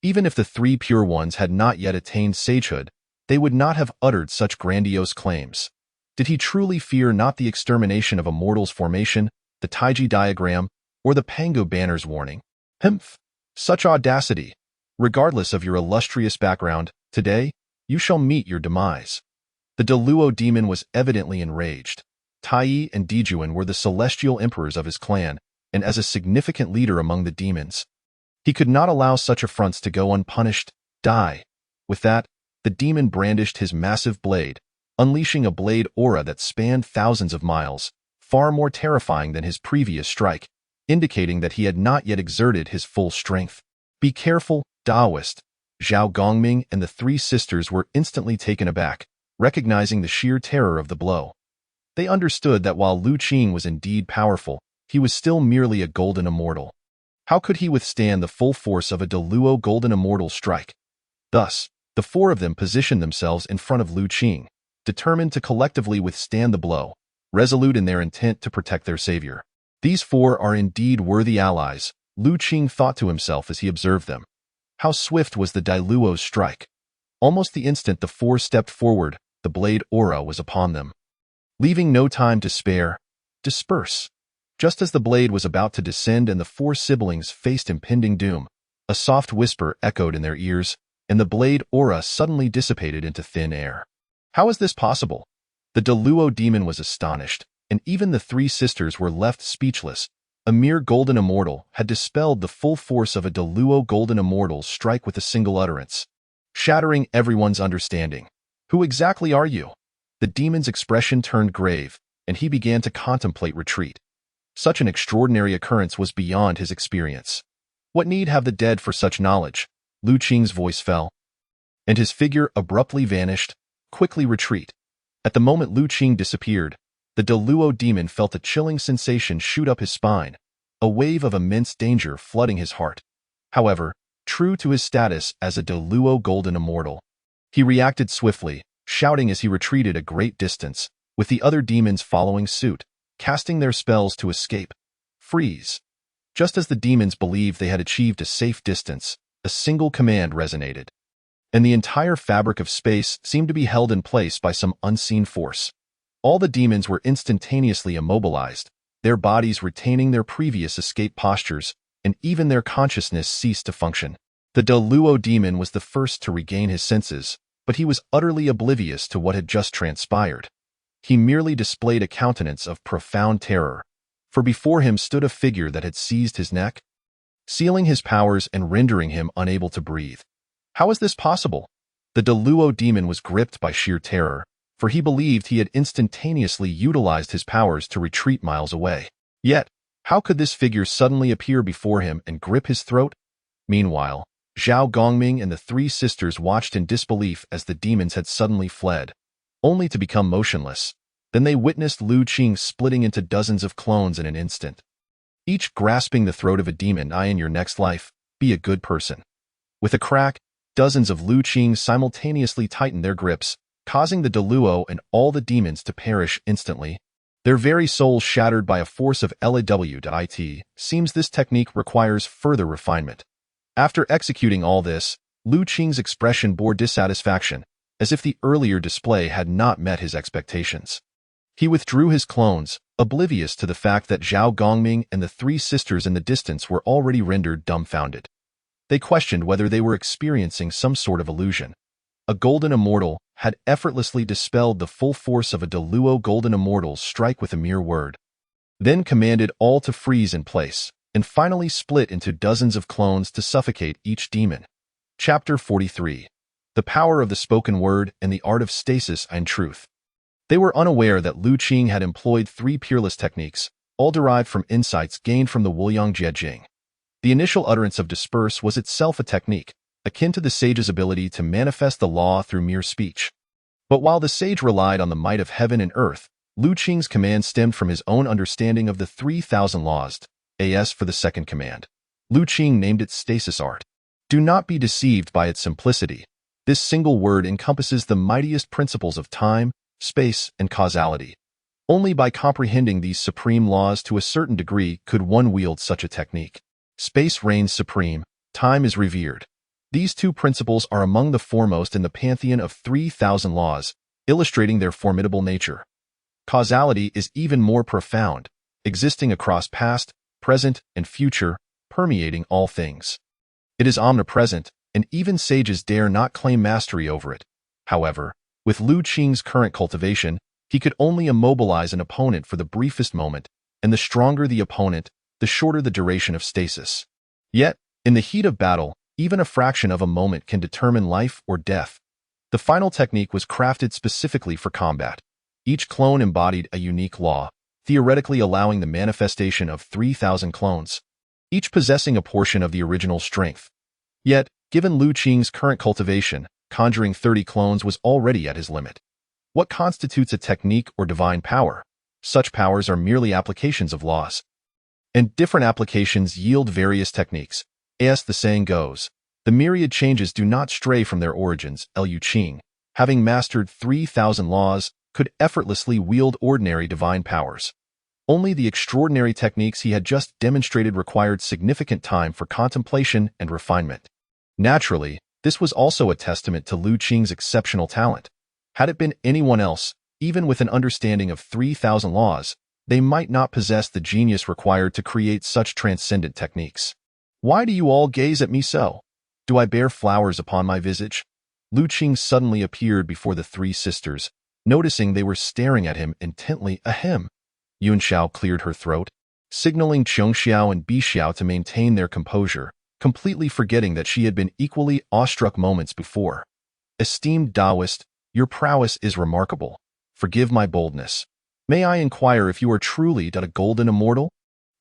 Even if the three pure ones had not yet attained sagehood, they would not have uttered such grandiose claims. Did he truly fear not the extermination of a mortal's formation, the Taiji diagram, or the Pango banner's warning? Humph! Such audacity! Regardless of your illustrious background, today, you shall meet your demise. The Deluo demon was evidently enraged. Tai and Dijuan were the celestial emperors of his clan, and as a significant leader among the demons, he could not allow such affronts to go unpunished. Die! With that, the demon brandished his massive blade, unleashing a blade aura that spanned thousands of miles, far more terrifying than his previous strike, indicating that he had not yet exerted his full strength. Be careful, Taoist! Zhao Gongming and the three sisters were instantly taken aback, recognizing the sheer terror of the blow. They understood that while Lu Qing was indeed powerful, he was still merely a golden immortal. How could he withstand the full force of a Deluo golden immortal strike? Thus, the four of them positioned themselves in front of Lu Qing, determined to collectively withstand the blow, resolute in their intent to protect their savior. These four are indeed worthy allies, Lu Qing thought to himself as he observed them. How swift was the Deluo's strike! Almost the instant the four stepped forward, the blade aura was upon them. Leaving no time to spare, disperse! Just as the blade was about to descend and the four siblings faced impending doom, a soft whisper echoed in their ears, and the blade aura suddenly dissipated into thin air. How is this possible? The Deluo demon was astonished, and even the three sisters were left speechless. A mere golden immortal had dispelled the full force of a Deluo golden immortal's strike with a single utterance, shattering everyone's understanding. Who exactly are you? The demon's expression turned grave, and he began to contemplate retreat. Such an extraordinary occurrence was beyond his experience. What need have the dead for such knowledge? Lu Qing's voice fell, and his figure abruptly vanished. Quickly retreat. At the moment Lu Qing disappeared, the Deluo demon felt a chilling sensation shoot up his spine, a wave of immense danger flooding his heart. However, true to his status as a Deluo golden immortal, he reacted swiftly, shouting as he retreated a great distance, with the other demons following suit, casting their spells to escape. Freeze! Just as the demons believed they had achieved a safe distance, a single command resonated, and the entire fabric of space seemed to be held in place by some unseen force. All the demons were instantaneously immobilized, their bodies retaining their previous escape postures, and even their consciousness ceased to function. The Deluo demon was the first to regain his senses, but he was utterly oblivious to what had just transpired. He merely displayed a countenance of profound terror, for before him stood a figure that had seized his neck, sealing his powers and rendering him unable to breathe. How is this possible? The Deluo demon was gripped by sheer terror, for he believed he had instantaneously utilized his powers to retreat miles away. Yet, how could this figure suddenly appear before him and grip his throat? Meanwhile, Zhao Gongming and the three sisters watched in disbelief as the demons had suddenly fled, only to become motionless. Then they witnessed Lu Qing splitting into dozens of clones in an instant, each grasping the throat of a demon. In your next life, be a good person. With a crack, dozens of Lu Qing simultaneously tightened their grips, causing the Deluo and all the demons to perish instantly, their very souls shattered by a force of LAW.it. Seems this technique requires further refinement. After executing all this, Lu Qing's expression bore dissatisfaction, as if the earlier display had not met his expectations. He withdrew his clones, oblivious to the fact that Zhao Gongming and the three sisters in the distance were already rendered dumbfounded. They questioned whether they were experiencing some sort of illusion. A golden immortal had effortlessly dispelled the full force of a Deluo golden immortal's strike with a mere word, then commanded all to freeze in place, and finally split into dozens of clones to suffocate each demon. Chapter 43. The Power of the Spoken Word and the Art of Stasis and Truth. They were unaware that Lu Qing had employed three peerless techniques, all derived from insights gained from the Wuyang Jiejing. The initial utterance of disperse was itself a technique, akin to the sage's ability to manifest the law through mere speech. But while the sage relied on the might of heaven and earth, Lu Qing's command stemmed from his own understanding of the 3,000 laws, as for the second command. Lu Qing named it stasis art. Do not be deceived by its simplicity. This single word encompasses the mightiest principles of time, space, and causality. Only by comprehending these supreme laws to a certain degree could one wield such a technique. Space reigns supreme, time is revered. These two principles are among the foremost in the pantheon of 3,000 laws, illustrating their formidable nature. Causality is even more profound, existing across past, present, and future, permeating all things. It is omnipresent, and even sages dare not claim mastery over it. However, with Lu Qing's current cultivation, he could only immobilize an opponent for the briefest moment, and the stronger the opponent, the shorter the duration of stasis. Yet, in the heat of battle, even a fraction of a moment can determine life or death. The final technique was crafted specifically for combat. Each clone embodied a unique law, theoretically allowing the manifestation of 3,000 clones, each possessing a portion of the original strength. Yet, given Lu Qing's current cultivation, conjuring 30 clones was already at his limit. What constitutes a technique or divine power? Such powers are merely applications of laws. And different applications yield various techniques. As the saying goes, the myriad changes do not stray from their origins. Lu Qing, having mastered 3,000 laws, could effortlessly wield ordinary divine powers. Only the extraordinary techniques he had just demonstrated required significant time for contemplation and refinement. Naturally, this was also a testament to Lu Qing's exceptional talent. Had it been anyone else, even with an understanding of 3,000 laws, they might not possess the genius required to create such transcendent techniques. Why do you all gaze at me so? Do I bear flowers upon my visage? Lu Qing suddenly appeared before the three sisters, noticing they were staring at him intently. Ahem. Yun Xiao cleared her throat, signaling Qiong Xiao and Bi Xiao to maintain their composure, completely forgetting that she had been equally awestruck moments before. Esteemed Taoist, your prowess is remarkable. Forgive my boldness. May I inquire if you are truly a golden immortal?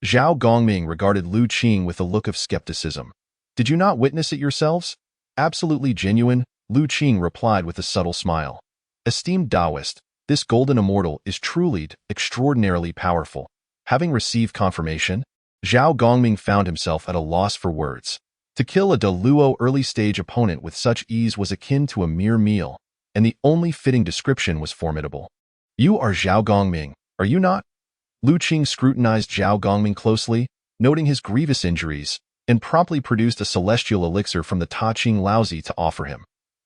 Zhao Gongming regarded Lu Qing with a look of skepticism. Did you not witness it yourselves? Absolutely genuine, Lu Qing replied with a subtle smile. Esteemed Taoist, this golden immortal is truly extraordinarily powerful. Having received confirmation, Zhao Gongming found himself at a loss for words. To kill a Deluo early-stage opponent with such ease was akin to a mere meal, and the only fitting description was formidable. You are Zhao Gongming, are you not? Lu Qing scrutinized Zhao Gongming closely, noting his grievous injuries, and promptly produced a celestial elixir from the Ta Ching Laozi to offer him.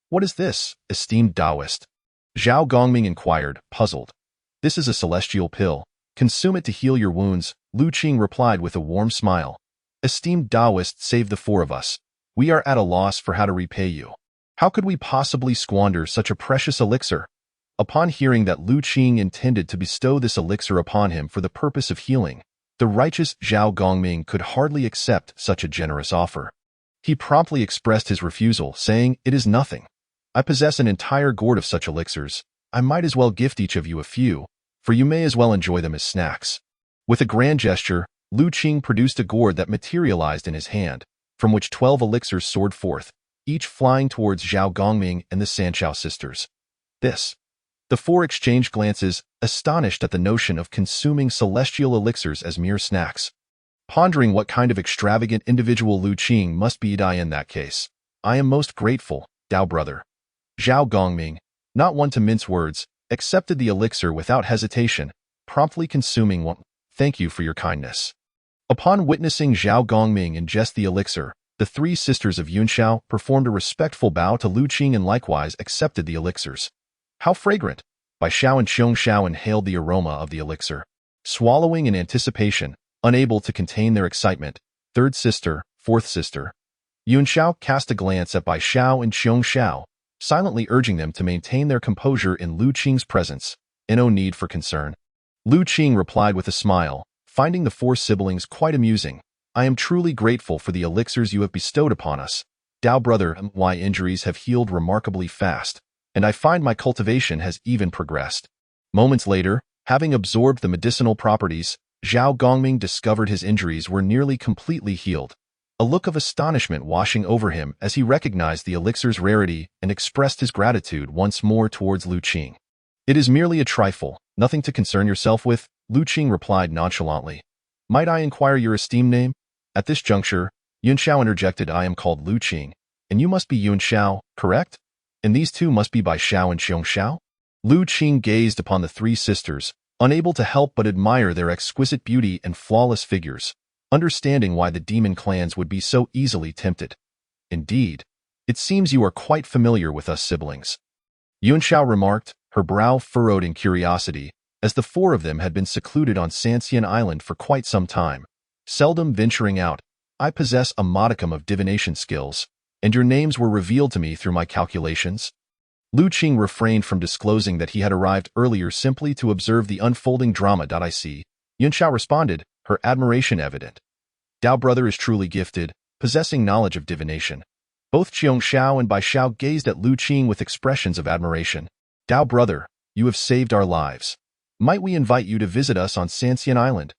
What is this, esteemed Taoist? Zhao Gongming inquired, puzzled. This is a celestial pill. Consume it to heal your wounds, Lu Qing replied with a warm smile. Esteemed Taoist, save the four of us. We are at a loss for how to repay you. How could we possibly squander such a precious elixir? Upon hearing that Lu Qing intended to bestow this elixir upon him for the purpose of healing, the righteous Zhao Gongming could hardly accept such a generous offer. He promptly expressed his refusal, saying, "It is nothing. I possess an entire gourd of such elixirs. I might as well gift each of you a few, for you may as well enjoy them as snacks." With a grand gesture, Lu Qing produced a gourd that materialized in his hand, from which 12 elixirs soared forth, each flying towards Zhao Gongming and the Sanchao sisters. This The four exchanged glances, astonished at the notion of consuming celestial elixirs as mere snacks. Pondering what kind of extravagant individual Lu Qing must be in that case. I am most grateful, Dao brother. Zhao Gongming, not one to mince words, accepted the elixir without hesitation, promptly consuming one. Thank you for your kindness. Upon witnessing Zhao Gongming ingest the elixir, the three sisters of Yunxiao performed a respectful bow to Lu Qing and likewise accepted the elixirs. How fragrant! Bai Xiao and Qiong Xiao inhaled the aroma of the elixir. Swallowing in anticipation, unable to contain their excitement, third sister, fourth sister. Yunxiao cast a glance at Bai Xiao and Qiong Xiao, silently urging them to maintain their composure in Lu Qing's presence, and no need for concern. Lu Qing replied with a smile, finding the four siblings quite amusing. I am truly grateful for the elixirs you have bestowed upon us. Dao brother, my injuries have healed remarkably fast, and I find my cultivation has even progressed. Moments later, having absorbed the medicinal properties, Zhao Gongming discovered his injuries were nearly completely healed. A look of astonishment washing over him as he recognized the elixir's rarity and expressed his gratitude once more towards Lu Qing. It is merely a trifle, nothing to concern yourself with, Lu Qing replied nonchalantly. Might I inquire your esteemed name? At this juncture, Yunxiao interjected. I am called Lu Qing, and you must be Yunxiao, correct? And these two must be Bai Xiao and Qiong Xiao? Lu Qing gazed upon the three sisters, unable to help but admire their exquisite beauty and flawless figures, understanding why the demon clans would be so easily tempted. Indeed, it seems you are quite familiar with us siblings. Yunxiao remarked, her brow furrowed in curiosity, as the four of them had been secluded on Ascension Island for quite some time, seldom venturing out. I possess a modicum of divination skills, and your names were revealed to me through my calculations. Lu Qing refrained from disclosing that he had arrived earlier simply to observe the unfolding drama. I see. Yunxiao responded, her admiration evident. Dao brother is truly gifted, possessing knowledge of divination. Both Qiong Xiao and Bai Xiao gazed at Lu Qing with expressions of admiration. Dao brother, you have saved our lives. Might we invite you to visit us on Ascension Island?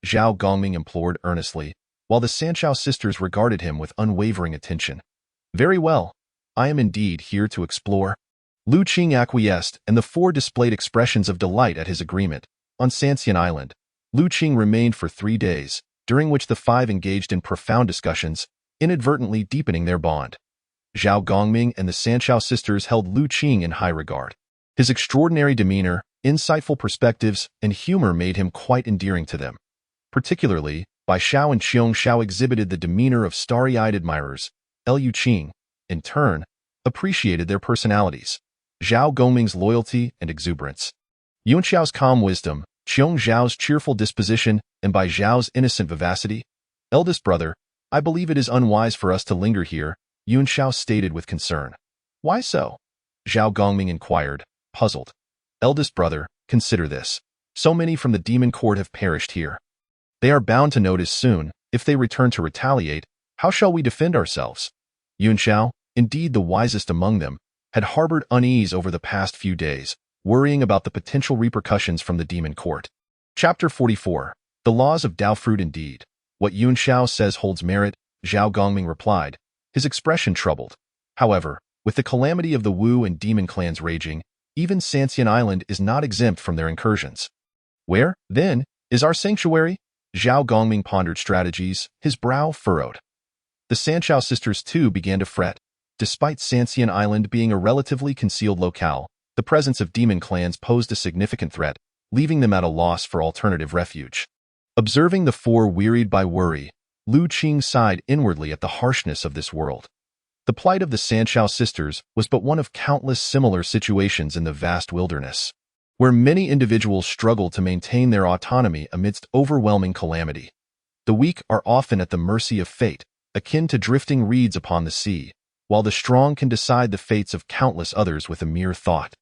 Zhao Gongming implored earnestly, while the Sanchao sisters regarded him with unwavering attention. Very well. I am indeed here to explore. Lu Qing acquiesced, and the four displayed expressions of delight at his agreement. On Ascension Island, Lu Qing remained for 3 days, during which the five engaged in profound discussions, inadvertently deepening their bond. Zhao Gongming and the Sanchao sisters held Lu Qing in high regard. His extraordinary demeanor, insightful perspectives, and humor made him quite endearing to them. Particularly, Bai Xiao and Qiong Xiao exhibited the demeanor of starry-eyed admirers. Lu Qing, in turn, appreciated their personalities. Zhao Gongming's loyalty and exuberance, Yunxiao's calm wisdom, Qiong Xiao's cheerful disposition, and Bai Xiao's innocent vivacity. Eldest brother, I believe it is unwise for us to linger here, Yunxiao stated with concern. Why so? Zhao Gongming inquired, puzzled. Eldest brother, consider this. So many from the demon court have perished here. They are bound to notice soon. If they return to retaliate, how shall we defend ourselves? Yunxiao, indeed the wisest among them, had harbored unease over the past few days, worrying about the potential repercussions from the demon court. Chapter 44. The Laws of Dao Fruit. Indeed, what Yunxiao says holds merit, Zhao Gongming replied, his expression troubled. However, with the calamity of the Wu and demon clans raging, even Ascension Island is not exempt from their incursions. Where, then, is our sanctuary? Zhao Gongming pondered strategies, his brow furrowed. The Sanchao sisters too began to fret. Despite Ascension Island being a relatively concealed locale, the presence of demon clans posed a significant threat, leaving them at a loss for alternative refuge. Observing the four wearied by worry, Lu Qing sighed inwardly at the harshness of this world. The plight of the Sanchao sisters was but one of countless similar situations in the vast wilderness, where many individuals struggle to maintain their autonomy amidst overwhelming calamity. The weak are often at the mercy of fate, akin to drifting reeds upon the sea, while the strong can decide the fates of countless others with a mere thought.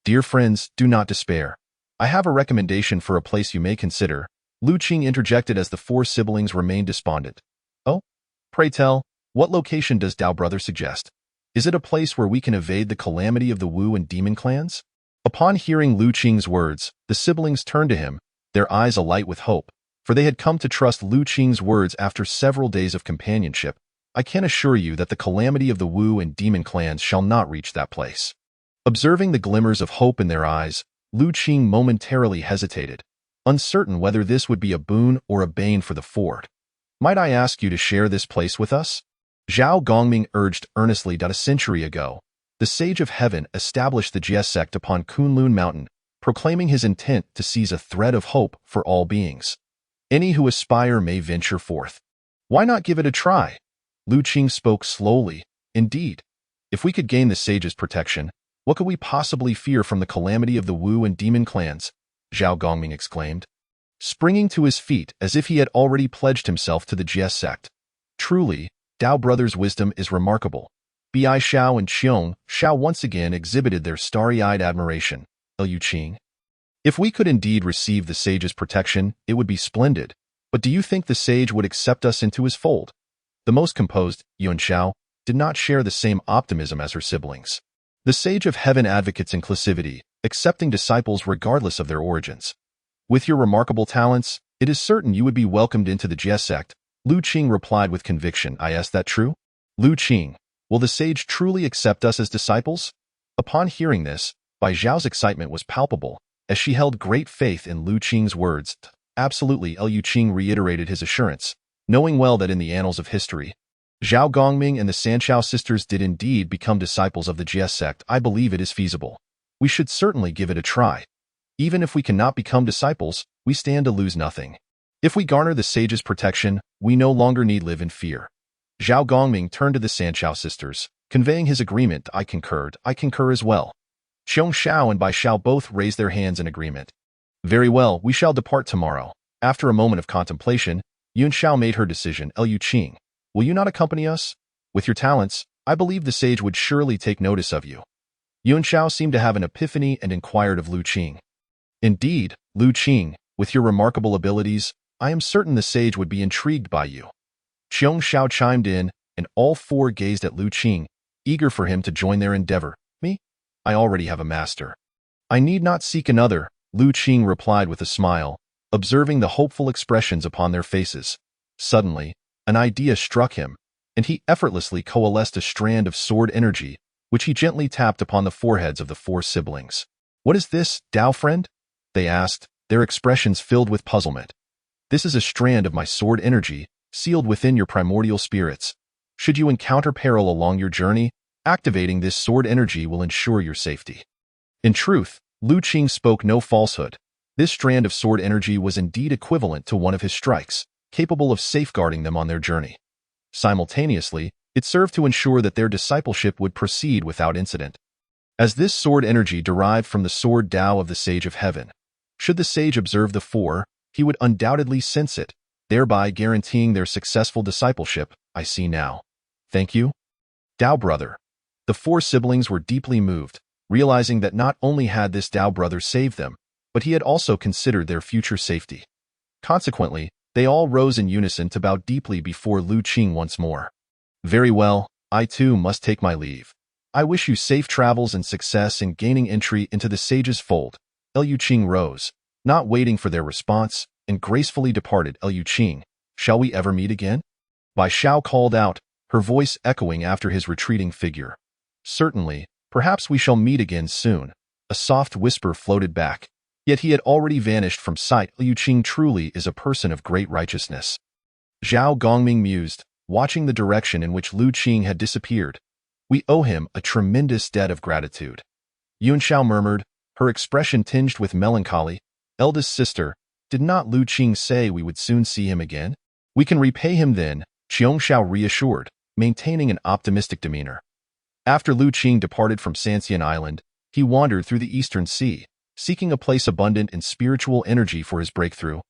Dear friends, do not despair. I have a recommendation for a place you may consider, Lu Qing interjected as the four siblings remained despondent. Oh? Pray tell, what location does Dao brother suggest? Is it a place where we can evade the calamity of the Wu and demon clans? Upon hearing Lu Qing's words, the siblings turned to him, their eyes alight with hope, for they had come to trust Lu Qing's words after several days of companionship. I can assure you that the calamity of the Wu and demon clans shall not reach that place. Observing the glimmers of hope in their eyes, Lu Qing momentarily hesitated, uncertain whether this would be a boon or a bane for the fort. "Might I ask you to share this place with us?" Zhao Gongming urged earnestly. A century ago, the Sage of Heaven established the Jie sect upon Kunlun Mountain, proclaiming his intent to seize a thread of hope for all beings. Any who aspire may venture forth. Why not give it a try? Lu Qing spoke slowly. Indeed, if we could gain the sage's protection, what could we possibly fear from the calamity of the Wu and demon clans? Zhao Gongming exclaimed, springing to his feet as if he had already pledged himself to the Jie sect. Truly, Dao brothers' wisdom is remarkable. Bai Xiao and Qiong Xiao once again exhibited their starry-eyed admiration. Liu Qing, if we could indeed receive the sage's protection, it would be splendid. But do you think the sage would accept us into his fold? The most composed, Yuan Xiao, did not share the same optimism as her siblings. The Sage of Heaven advocates inclusivity, accepting disciples regardless of their origins. With your remarkable talents, it is certain you would be welcomed into the Jie sect, Lu Qing replied with conviction. Is that true? Lu Qing, will the sage truly accept us as disciples? Upon hearing this, Bai Zhao's excitement was palpable, as she held great faith in Lu Qing's words. Absolutely, Liu Qing reiterated his assurance, knowing well that in the annals of history, Zhao Gongming and the Sanchao sisters did indeed become disciples of the Jie sect. I believe it is feasible. We should certainly give it a try. Even if we cannot become disciples, we stand to lose nothing. If we garner the sage's protection, we no longer need live in fear. Zhao Gongming turned to the Sanchao sisters, conveying his agreement. I concurred. I concur as well. Qiong Xiao and Bai Xiao both raised their hands in agreement. Very well, we shall depart tomorrow. After a moment of contemplation, Yuan Xiao made her decision. Liu Qing, will you not accompany us? With your talents, I believe the sage would surely take notice of you. Yuan Xiao seemed to have an epiphany and inquired of Lu Qing. Indeed, Lu Qing, with your remarkable abilities, I am certain the sage would be intrigued by you. Qiong Xiao chimed in, and all four gazed at Lu Qing, eager for him to join their endeavor. Me? I already have a master. I need not seek another, Lu Qing replied with a smile, observing the hopeful expressions upon their faces. Suddenly, an idea struck him, and he effortlessly coalesced a strand of sword energy, which he gently tapped upon the foreheads of the four siblings. What is this, Dao friend? They asked, their expressions filled with puzzlement. This is a strand of my sword energy, sealed within your primordial spirits. Should you encounter peril along your journey, activating this sword energy will ensure your safety. In truth, Lu Qing spoke no falsehood. This strand of sword energy was indeed equivalent to one of his strikes, capable of safeguarding them on their journey. Simultaneously, it served to ensure that their discipleship would proceed without incident. As this sword energy derived from the sword Tao of the Sage of Heaven, should the sage observe the four, he would undoubtedly sense it, thereby guaranteeing their successful discipleship. I see now. Thank you. Dao brother. The four siblings were deeply moved, realizing that not only had this Dao brother saved them, but he had also considered their future safety. Consequently, they all rose in unison to bow deeply before Lu Qing once more. Very well, I too must take my leave. I wish you safe travels and success in gaining entry into the sage's fold. Liu Qing rose, not waiting for their response, and gracefully departed. Liu Qing, shall we ever meet again? Bai Xiao called out, her voice echoing after his retreating figure. Certainly, perhaps we shall meet again soon. A soft whisper floated back, yet he had already vanished from sight. Liu Qing truly is a person of great righteousness. Zhao Gongming mused, watching the direction in which Lu Qing had disappeared. We owe him a tremendous debt of gratitude. Yuan Xiao murmured, her expression tinged with melancholy. Eldest sister, did not Lu Qing say we would soon see him again? We can repay him then, Qiong Xiao reassured, maintaining an optimistic demeanor. After Lu Qing departed from Sanxian Island, he wandered through the Eastern Sea, seeking a place abundant in spiritual energy for his breakthrough,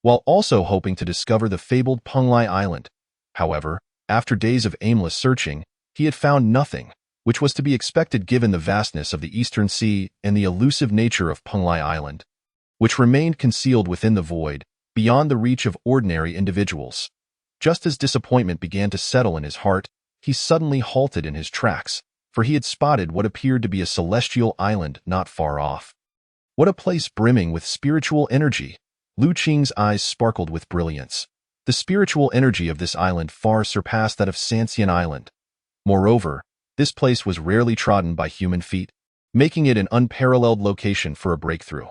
while also hoping to discover the fabled Penglai Island. However, after days of aimless searching, he had found nothing, which was to be expected given the vastness of the Eastern Sea and the elusive nature of Penglai Island, which remained concealed within the void, beyond the reach of ordinary individuals. Just as disappointment began to settle in his heart, he suddenly halted in his tracks, for he had spotted what appeared to be a celestial island not far off. What a place brimming with spiritual energy! Lu Qing's eyes sparkled with brilliance. The spiritual energy of this island far surpassed that of Sanxian Island. Moreover, this place was rarely trodden by human feet. making it an unparalleled location for a breakthrough.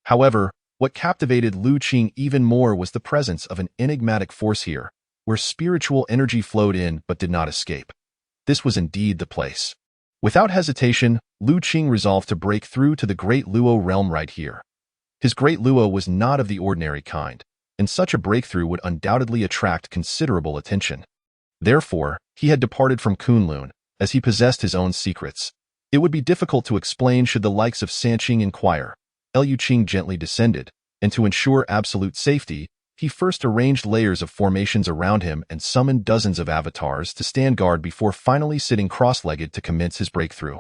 However, what captivated Lu Qing even more was the presence of an enigmatic force here, where spiritual energy flowed in but did not escape. This was indeed the place. Without hesitation, Lu Qing resolved to break through to the Great Luo realm right here. His Great Luo was not of the ordinary kind, and such a breakthrough would undoubtedly attract considerable attention. Therefore, he had departed from Kunlun, as he possessed his own secrets. It would be difficult to explain should the likes of Sanqing inquire. Lu Qing gently descended, and to ensure absolute safety, he first arranged layers of formations around him and summoned dozens of avatars to stand guard before finally sitting cross-legged to commence his breakthrough.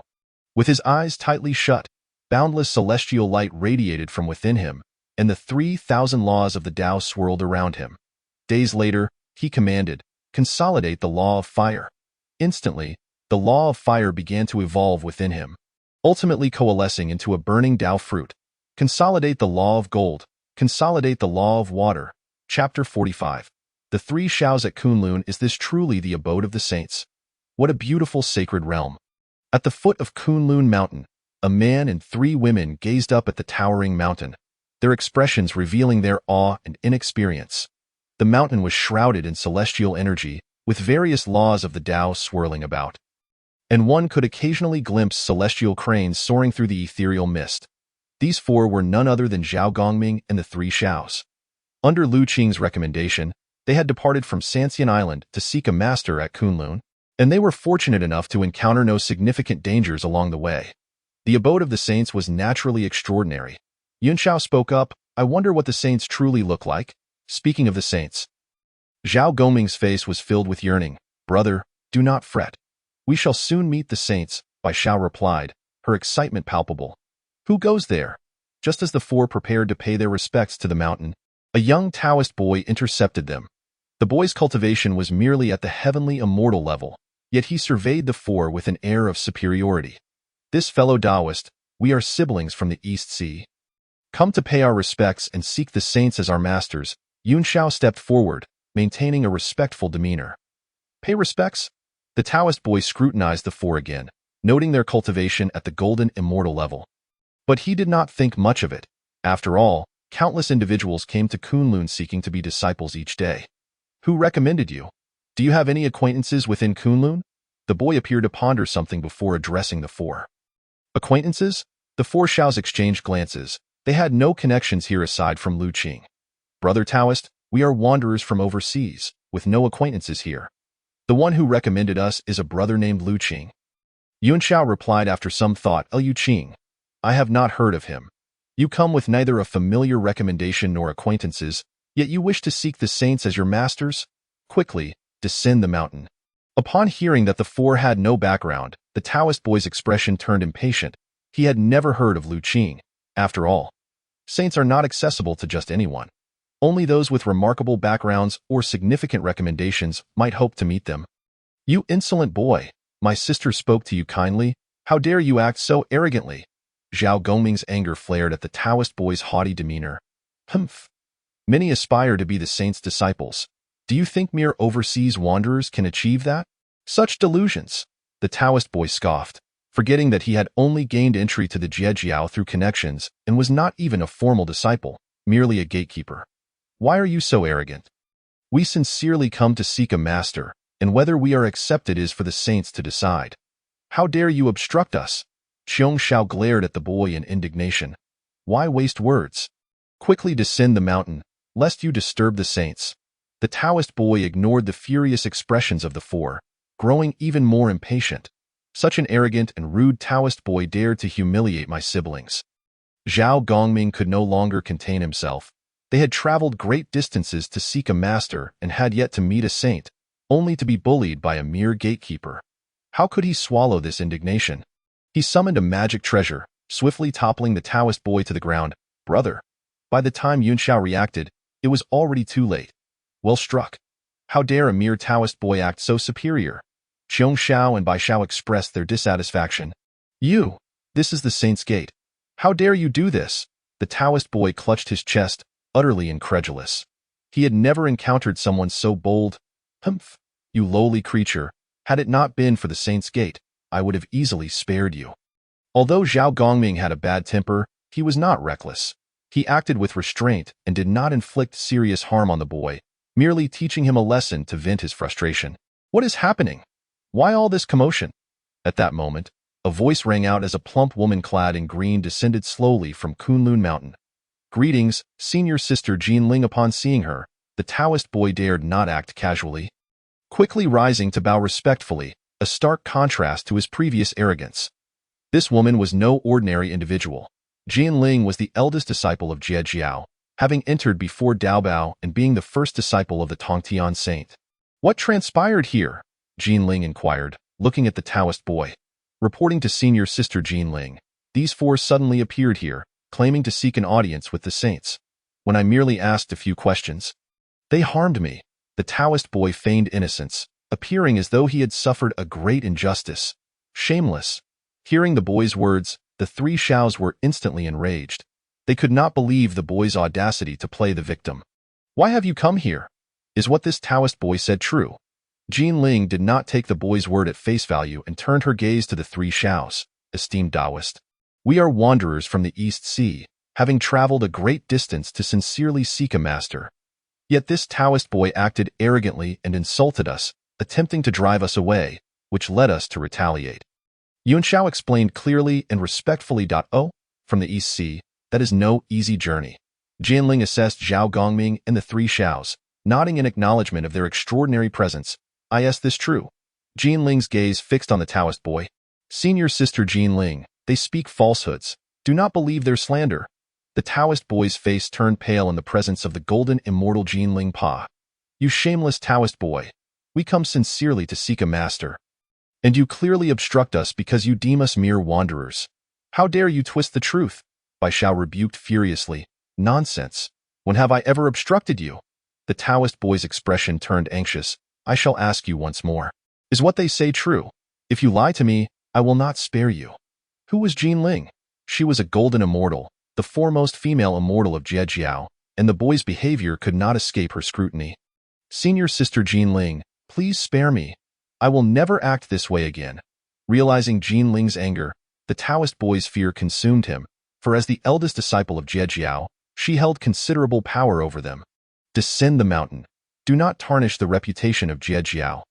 With his eyes tightly shut, boundless celestial light radiated from within him, and the 3,000 laws of the Tao swirled around him. Days later, he commanded, "Consolidate the law of fire." Instantly, the law of fire began to evolve within him, ultimately coalescing into a burning Tao fruit. Consolidate the law of gold. Consolidate the law of water. Chapter 45. The Three Shaos at Kunlun. Is this truly the abode of the saints? What a beautiful sacred realm. At the foot of Kunlun Mountain, a man and 3 women gazed up at the towering mountain, their expressions revealing their awe and inexperience. The mountain was shrouded in celestial energy, with various laws of the Tao swirling about, and one could occasionally glimpse celestial cranes soaring through the ethereal mist. These 4 were none other than Zhao Gongming and the 3 Shaos. Under Lu Qing's recommendation, they had departed from Sanxian Island to seek a master at Kunlun, and they were fortunate enough to encounter no significant dangers along the way. The abode of the saints was naturally extraordinary. Yunxiao spoke up, "I wonder what the saints truly look like." Speaking of the saints, Zhao Gongming's face was filled with yearning. "Brother, do not fret. We shall soon meet the saints," Bai Xiao replied, her excitement palpable. "Who goes there?" Just as the 4 prepared to pay their respects to the mountain, a young Taoist boy intercepted them. The boy's cultivation was merely at the heavenly immortal level, yet he surveyed the 4 with an air of superiority. "This fellow Taoist, we are siblings from the East Sea. Come to pay our respects and seek the saints as our masters." Yunxiao stepped forward, maintaining a respectful demeanor. "Pay respects?" The Taoist boy scrutinized the 4 again, noting their cultivation at the golden immortal level. But he did not think much of it. After all, countless individuals came to Kunlun seeking to be disciples each day. "Who recommended you? Do you have any acquaintances within Kunlun?" The boy appeared to ponder something before addressing the 4. "Acquaintances?" The 4 Shaos exchanged glances. They had no connections here aside from Lu Qing. "Brother Taoist, we are wanderers from overseas, with no acquaintances here. The one who recommended us is a brother named Lu Qing." Yunxiao replied after some thought, "Lu Qing. I have not heard of him. You come with neither a familiar recommendation nor acquaintances, yet you wish to seek the saints as your masters? Quickly, descend the mountain." Upon hearing that the 4 had no background, the Taoist boy's expression turned impatient. He had never heard of Lu Qing. After all, saints are not accessible to just anyone. Only those with remarkable backgrounds or significant recommendations might hope to meet them. "You insolent boy, my sister spoke to you kindly. How dare you act so arrogantly?" Zhao Gongming's anger flared at the Taoist boy's haughty demeanor. "Humph. Many aspire to be the saints' disciples. Do you think mere overseas wanderers can achieve that? Such delusions!" The Taoist boy scoffed, forgetting that he had only gained entry to the Jiejiao through connections and was not even a formal disciple, merely a gatekeeper. "Why are you so arrogant? We sincerely come to seek a master, and whether we are accepted is for the saints to decide. How dare you obstruct us?" Qiong Shao glared at the boy in indignation. "Why waste words? Quickly descend the mountain, lest you disturb the saints." The Taoist boy ignored the furious expressions of the 4, growing even more impatient. "Such an arrogant and rude Taoist boy dared to humiliate my siblings." Zhao Gongming could no longer contain himself. They had traveled great distances to seek a master and had yet to meet a saint, only to be bullied by a mere gatekeeper. How could he swallow this indignation? He summoned a magic treasure, swiftly toppling the Taoist boy to the ground. "Brother." By the time Yunxiao reacted, it was already too late. "Well struck. How dare a mere Taoist boy act so superior?" Qiong Shao and Bai Xiao expressed their dissatisfaction. "You! This is the Saint's Gate. How dare you do this?" The Taoist boy clutched his chest, utterly incredulous. He had never encountered someone so bold. "Humph! You lowly creature. Had it not been for the Saint's Gate, I would have easily spared you." Although Zhao Gongming had a bad temper, he was not reckless. He acted with restraint and did not inflict serious harm on the boy, merely teaching him a lesson to vent his frustration. What is happening? Why all this commotion? At that moment, a voice rang out as a plump woman clad in green descended slowly from Kunlun Mountain. Greetings, senior sister Jinling. Upon seeing her, the Taoist boy dared not act casually. Quickly rising to bow respectfully, a stark contrast to his previous arrogance. This woman was no ordinary individual. Jinling was the eldest disciple of Jie Jiao, having entered before Daobao and being the first disciple of the Tongtian saint. What transpired here? Jinling inquired, looking at the Taoist boy. Reporting to senior sister Jinling, these four suddenly appeared here, claiming to seek an audience with the saints. When I merely asked a few questions, they harmed me. The Taoist boy feigned innocence, appearing as though he had suffered a great injustice. Shameless. Hearing the boy's words, the three Shaos were instantly enraged. They could not believe the boy's audacity to play the victim. Why have you come here? Is what this Taoist boy said true? Jinling did not take the boy's word at face value and turned her gaze to the three Shaos. Esteemed Taoist, we are wanderers from the East Sea, having traveled a great distance to sincerely seek a master. Yet this Taoist boy acted arrogantly and insulted us, attempting to drive us away, which led us to retaliate. Yuan Shao explained clearly and respectfully. Oh, from the East Sea, that is no easy journey. Jinling assessed Zhao Gongming and the three Shaos, nodding in acknowledgement of their extraordinary presence. Is this true? Jinling's gaze fixed on the Taoist boy. Senior sister Jinling, they speak falsehoods. Do not believe their slander. The Taoist boy's face turned pale in the presence of the golden immortal Jinling Pa. You shameless Taoist boy. We come sincerely to seek a master. And you clearly obstruct us because you deem us mere wanderers. How dare you twist the truth? Bai Shao rebuked furiously. Nonsense. When have I ever obstructed you? The Taoist boy's expression turned anxious. I shall ask you once more. Is what they say true? If you lie to me, I will not spare you. Who was Jinling? She was a golden immortal, the foremost female immortal of Jie Jiao, and the boy's behavior could not escape her scrutiny. Senior sister Jinling, please spare me. I will never act this way again. Realizing Jinling's anger, the Taoist boy's fear consumed him, for as the eldest disciple of Jie Jiao, she held considerable power over them. Descend the mountain. Do not tarnish the reputation of Jie Jiao.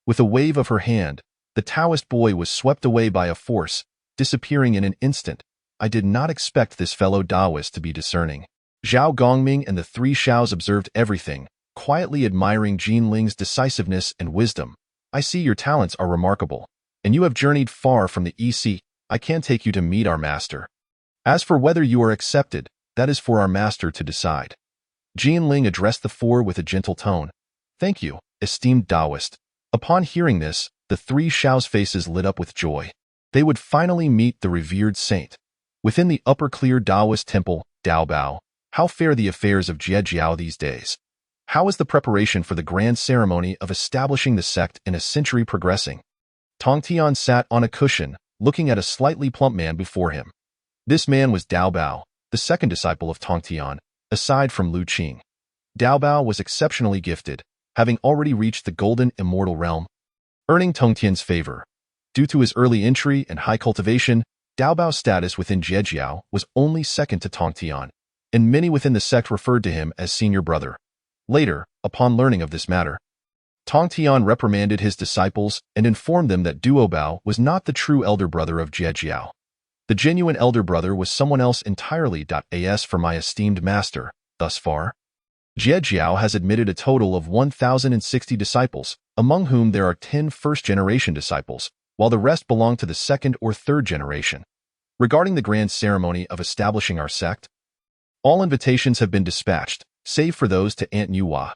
With a wave of her hand, the Taoist boy was swept away by a force, disappearing in an instant. I did not expect this fellow Taoist to be discerning. Zhao Gongming and the three Shaos observed everything, quietly admiring Jinling's decisiveness and wisdom. I see your talents are remarkable, and you have journeyed far from the EC. I can take you to meet our master. As for whether you are accepted, that is for our master to decide. Jinling addressed the four with a gentle tone. Thank you, esteemed Taoist. Upon hearing this, the three Shaos' faces lit up with joy. They would finally meet the revered saint. Within the upper clear Taoist temple, Daobao, how fare the affairs of Jie Jiao these days? How is the preparation for the grand ceremony of establishing the sect in a century progressing? Tongtian sat on a cushion, looking at a slightly plump man before him. This man was Daobao, the second disciple of Tongtian, aside from Lu Qing. Daobao was exceptionally gifted, having already reached the golden immortal realm, earning Tongtian's favor. Due to his early entry and high cultivation, Daobao's status within Jie Jiao was only second to Tongtian, and many within the sect referred to him as senior brother. Later, upon learning of this matter, Tongtian reprimanded his disciples and informed them that Duobao was not the true elder brother of Jie Jiao. The genuine elder brother was someone else entirely. As for my esteemed master, thus far, Jie Jiao has admitted a total of 1,060 disciples, among whom there are 10 first-generation disciples, while the rest belong to the second or third generation. Regarding the grand ceremony of establishing our sect, all invitations have been dispatched, save for those to Aunt Yuhua.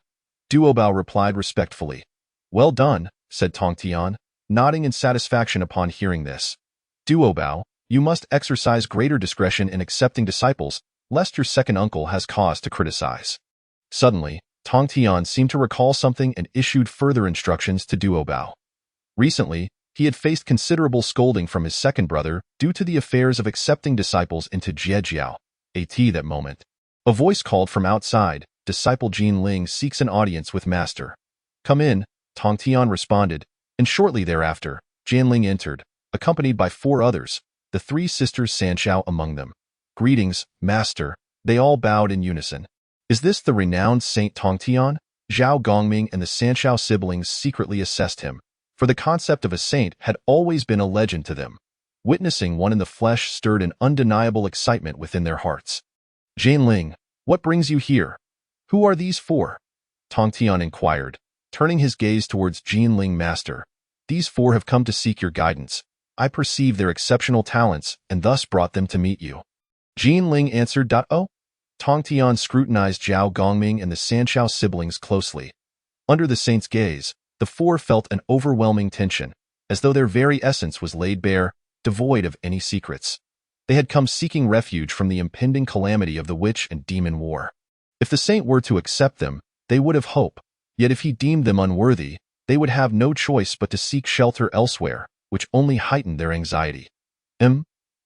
Duobao replied respectfully. Well done, said Tongtian, nodding in satisfaction upon hearing this. Duobao, you must exercise greater discretion in accepting disciples, lest your second uncle has cause to criticize. Suddenly, Tongtian seemed to recall something and issued further instructions to Duobao. Recently, he had faced considerable scolding from his second brother due to the affairs of accepting disciples into Jie Jiao. At that moment, a voice called from outside, disciple Jinling seeks an audience with master. Come in, Tongtian responded, and shortly thereafter, Jinling entered, accompanied by 4 others. the three sisters Sanshao among them. "Greetings, Master," they all bowed in unison. "Is this the renowned Saint Tongtian?" Zhao Gongming and the Sanshao siblings secretly assessed him, for the concept of a saint had always been a legend to them. Witnessing one in the flesh stirred an undeniable excitement within their hearts. "Jianling, what brings you here? Who are these four?" Tongtian inquired, turning his gaze towards Jianling. "Master, these four have come to seek your guidance. I perceive their exceptional talents and thus brought them to meet you." Jianling answered. "Oh?" Tongtian scrutinized Zhao Gongming and the Sanshao siblings closely. Under the saint's gaze, the four felt an overwhelming tension, as though their very essence was laid bare, devoid of any secrets. They had come seeking refuge from the impending calamity of the witch and demon war. If the saint were to accept them, they would have hope, yet if he deemed them unworthy, they would have no choice but to seek shelter elsewhere, which only heightened their anxiety.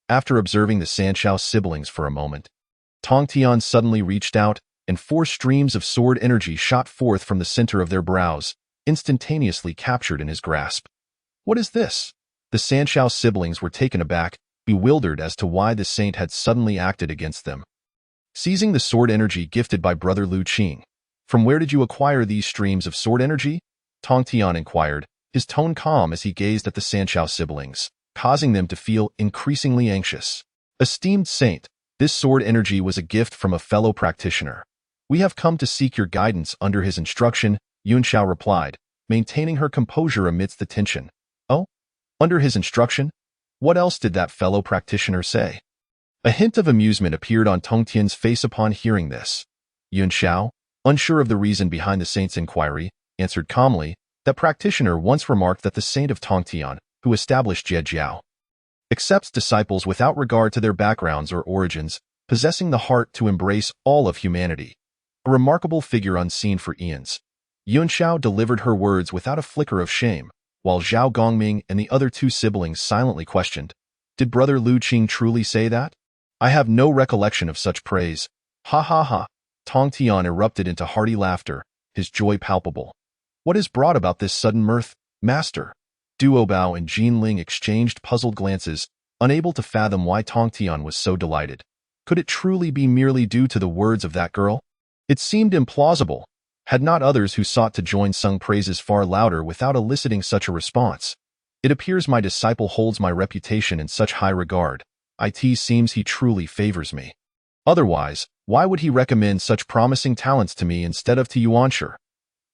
After observing the Sanshao siblings for a moment, Tongtian suddenly reached out, and 4 streams of sword energy shot forth from the center of their brows, instantaneously captured in his grasp. "What is this?" The Sanshao siblings were taken aback, bewildered as to why the saint had suddenly acted against them. Seizing the sword energy gifted by Brother Lu Qing, "From where did you acquire these streams of sword energy?" Tongtian inquired, his tone calm as he gazed at the Sanshao siblings, causing them to feel increasingly anxious. "Esteemed saint, this sword energy was a gift from a fellow practitioner. We have come to seek your guidance under his instruction," Yunxiao replied, maintaining her composure amidst the tension. "Oh? Under his instruction? What else did that fellow practitioner say?" A hint of amusement appeared on Tongtian's face upon hearing this. Yunxiao, unsure of the reason behind the saint's inquiry, answered calmly, "That practitioner once remarked that the saint of Tongtian, who established Jiejiao, accepts disciples without regard to their backgrounds or origins, possessing the heart to embrace all of humanity. A remarkable figure unseen for eons." Yunxiao delivered her words without a flicker of shame, while Zhao Gongming and the other 2 siblings silently questioned, "Did Brother Lu Qing truly say that? I have no recollection of such praise." "Ha ha ha!" Tongtian erupted into hearty laughter, his joy palpable. "What has brought about this sudden mirth, Master?" Duobao and Jianling exchanged puzzled glances, unable to fathom why Tongtian was so delighted. Could it truly be merely due to the words of that girl? It seemed implausible, had not others who sought to join sung praises far louder without eliciting such a response. "It appears my disciple holds my reputation in such high regard. It seems he truly favors me. Otherwise, why would he recommend such promising talents to me instead of to Yuanshi?"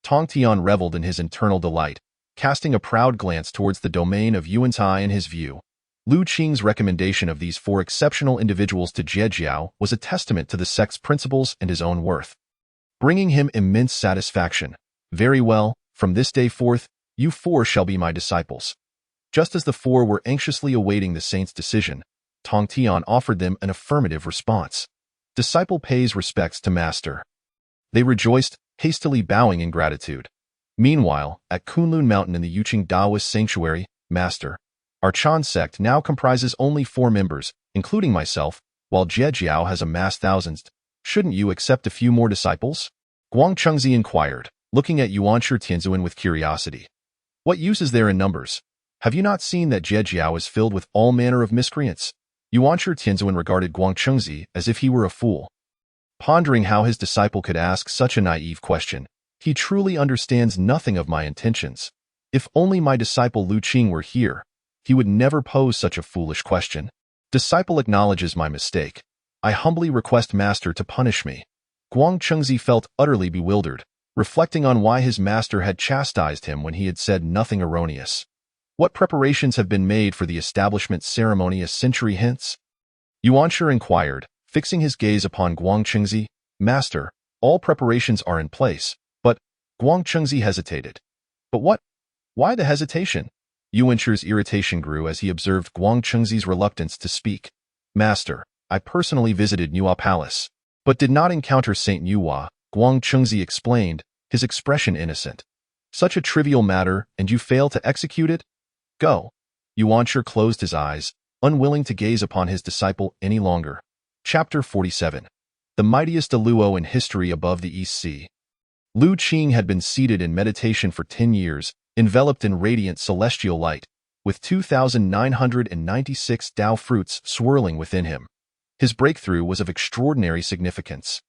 Tongtian reveled in his internal delight, casting a proud glance towards the domain of Yuantai in his view. Lu Qing's recommendation of these 4 exceptional individuals to Jiejiao was a testament to the sect's principles and his own worth, bringing him immense satisfaction. "Very well, from this day forth, you 4 shall be my disciples." Just as the 4 were anxiously awaiting the saint's decision, Tongtian offered them an affirmative response. "Disciple pays respects to master." They rejoiced, hastily bowing in gratitude. Meanwhile, at Kunlun Mountain in the Yuqing Taoist sanctuary, "Master, our Chan sect now comprises only 4 members, including myself, while Jiejiao has amassed thousands. Shouldn't you accept a few more disciples?" Guangchengzi inquired, looking at Yuanshi Tianzuan with curiosity. "What use is there in numbers? Have you not seen that Jiejiao is filled with all manner of miscreants?" Yuanshi Tianzuan regarded Guangchengzi as if he were a fool. Pondering how his disciple could ask such a naive question, "He truly understands nothing of my intentions. If only my disciple Lu Qing were here, he would never pose such a foolish question. Disciple acknowledges my mistake. I humbly request master to punish me." Guangchengzi felt utterly bewildered, reflecting on why his master had chastised him when he had said nothing erroneous. "What preparations have been made for the establishment ceremony a century hence?" Yuanshi inquired, fixing his gaze upon Guangchengzi. "Master, all preparations are in place, but—" Guangchengzi hesitated. "But what? Why the hesitation?" Yuanshi's irritation grew as he observed Guangchengzi's reluctance to speak. "Master, I personally visited Nuwa Palace, but did not encounter Saint Nuwa," Guangchengzi explained, his expression innocent. "Such a trivial matter, and you fail to execute it? Go." Yuanshi closed his eyes, unwilling to gaze upon his disciple any longer. Chapter 47. The mightiest Luo in history above the East Sea. Lu Qing had been seated in meditation for 10 years, enveloped in radiant celestial light. with 2,996 Tao fruits swirling within him. His breakthrough was of extraordinary significance.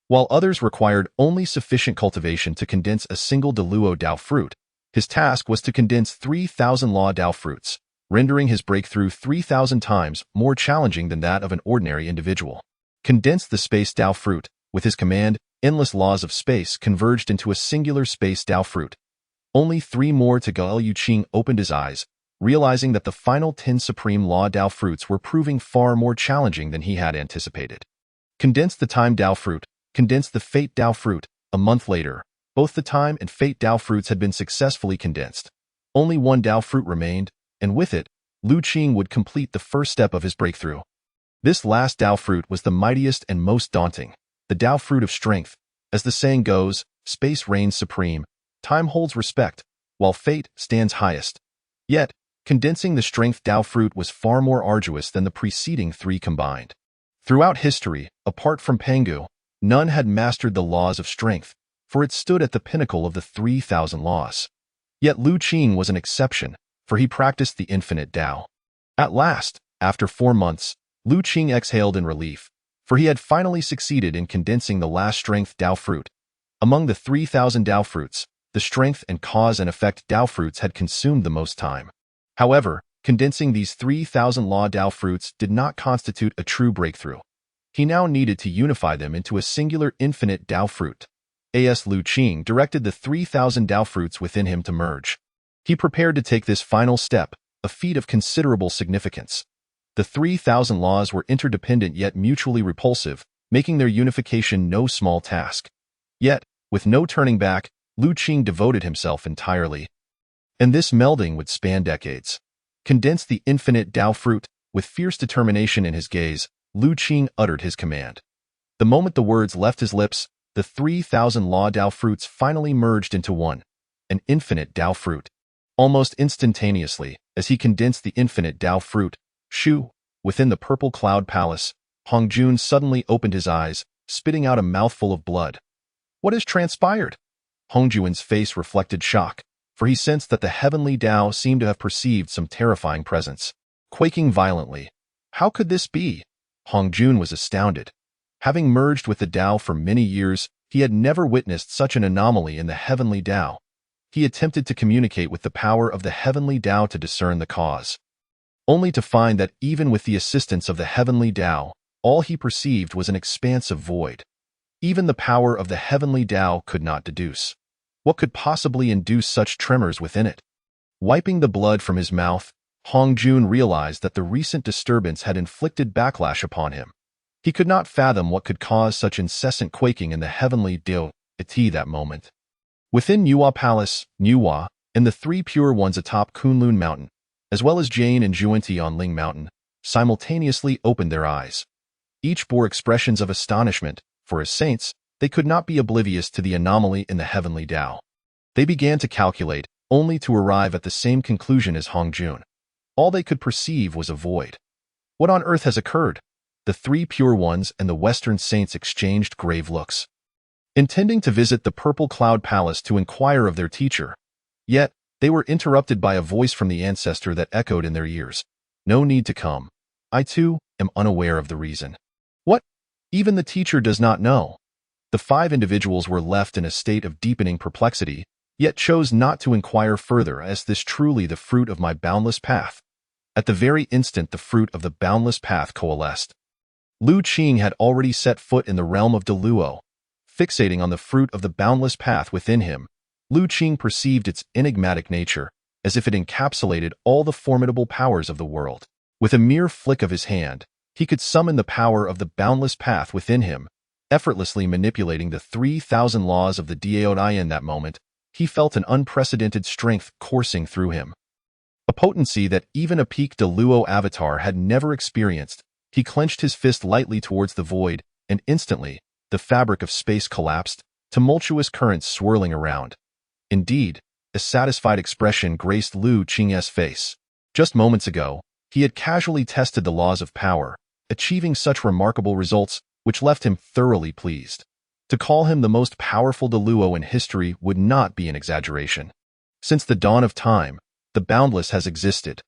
While others required only sufficient cultivation to condense a single Deluo Tao fruit, his task was to condense 3,000 Law Tao fruits, rendering his breakthrough 3,000 times more challenging than that of an ordinary individual. Condense the space Tao fruit. With his command, endless laws of space converged into a singular space Tao fruit. Only 3 more to go. Qing opened his eyes, realizing that the final 10 supreme Law Tao fruits were proving far more challenging than he had anticipated. Condense the time Tao fruit. Condense the fate Tao fruit. A month later, both the time and fate Tao fruits had been successfully condensed. Only 1 Tao fruit remained, and with it, Lu Qing would complete the first step of his breakthrough. This last Tao fruit was the mightiest and most daunting, the Tao fruit of strength. As the saying goes, space reigns supreme, time holds respect, while fate stands highest. Yet, condensing the strength Tao fruit was far more arduous than the preceding 3 combined. Throughout history, apart from Pengu, none had mastered the laws of strength, for it stood at the pinnacle of the 3,000 laws. Yet Lu Qing was an exception, for he practiced the infinite Tao. At last, after 4 months, Lu Qing exhaled in relief, for he had finally succeeded in condensing the last strength Tao fruit. Among the 3,000 Tao fruits, the strength and cause and effect Tao fruits had consumed the most time. However, condensing these 3,000 Law Tao fruits did not constitute a true breakthrough. He now needed to unify them into a singular infinite Tao fruit. As Lu Qing directed the 3,000 Tao fruits within him to merge. He prepared to take this final step, a feat of considerable significance. The 3,000 laws were interdependent yet mutually repulsive, making their unification no small task. Yet, with no turning back, Lu Qing devoted himself entirely. And this melding would span decades. Condense the infinite Tao fruit. With fierce determination in his gaze, Lu Qing uttered his command. The moment the words left his lips, the 3,000 Law Tao fruits finally merged into one, an infinite Tao fruit. Almost instantaneously, as he condensed the infinite Tao fruit, within the purple cloud palace, Hongjun suddenly opened his eyes, spitting out a mouthful of blood. What has transpired? Hongjun's face reflected shock, for he sensed that the heavenly Tao seemed to have perceived some terrifying presence. Quaking violently, how could this be? Hongjun was astounded. Having merged with the Tao for many years, he had never witnessed such an anomaly in the heavenly Tao. He attempted to communicate with the power of the heavenly Tao to discern the cause, only to find that even with the assistance of the heavenly Tao, all he perceived was an expanse of void. Even the power of the heavenly Tao could not deduce. What could possibly induce such tremors within it? Wiping the blood from his mouth, Hongjun realized that the recent disturbance had inflicted backlash upon him. He could not fathom what could cause such incessant quaking in the heavenly Tao at that moment. Within Nuwa Palace, Nuwa, and the 3 pure ones atop Kunlun Mountain, as well as Jane and Juanti on Ling Mountain, simultaneously opened their eyes. Each bore expressions of astonishment, for as saints, they could not be oblivious to the anomaly in the heavenly Tao. They began to calculate, only to arrive at the same conclusion as Hongjun. All they could perceive was a void. What on earth has occurred? The 3 pure ones and the Western saints exchanged grave looks, intending to visit the Purple Cloud Palace to inquire of their teacher. Yet, they were interrupted by a voice from the ancestor that echoed in their ears. No need to come. I too am unaware of the reason. What? Even the teacher does not know. The 5 individuals were left in a state of deepening perplexity, yet chose not to inquire further. Is this truly the fruit of my boundless path? At the very instant the fruit of the boundless path coalesced, Lu Qing had already set foot in the realm of Deluo. Fixating on the fruit of the boundless path within him, Lu Qing perceived its enigmatic nature, as if it encapsulated all the formidable powers of the world. With a mere flick of his hand, he could summon the power of the boundless path within him, effortlessly manipulating the 3,000 laws of the Dao. In that moment, he felt an unprecedented strength coursing through him. A potency that even a peak Deluo avatar had never experienced. He clenched his fist lightly towards the void, and instantly, the fabric of space collapsed, tumultuous currents swirling around. Indeed, a satisfied expression graced Lu Qing's face. Just moments ago, he had casually tested the laws of power, achieving such remarkable results, which left him thoroughly pleased. To call him the most powerful Deluo in history would not be an exaggeration. Since the dawn of time, the boundless has existed,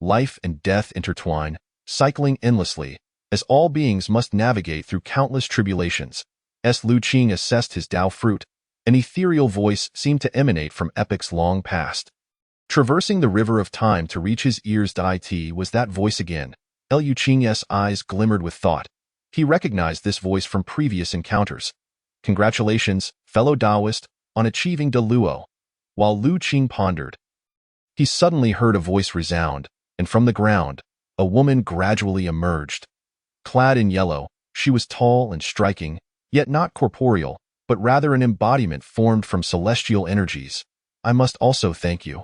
life and death intertwine, cycling endlessly, as all beings must navigate through countless tribulations. Lu Qing assessed his Tao fruit. An ethereal voice seemed to emanate from epochs long past. Traversing the river of time to reach his ears, it was that voice again. Lu Qing's eyes glimmered with thought. He recognized this voice from previous encounters. Congratulations, fellow Taoist, on achieving De Luo. While Lu Qing pondered, he suddenly heard a voice resound, and from the ground, a woman gradually emerged. Clad in yellow, she was tall and striking, yet not corporeal, but rather an embodiment formed from celestial energies. I must also thank you,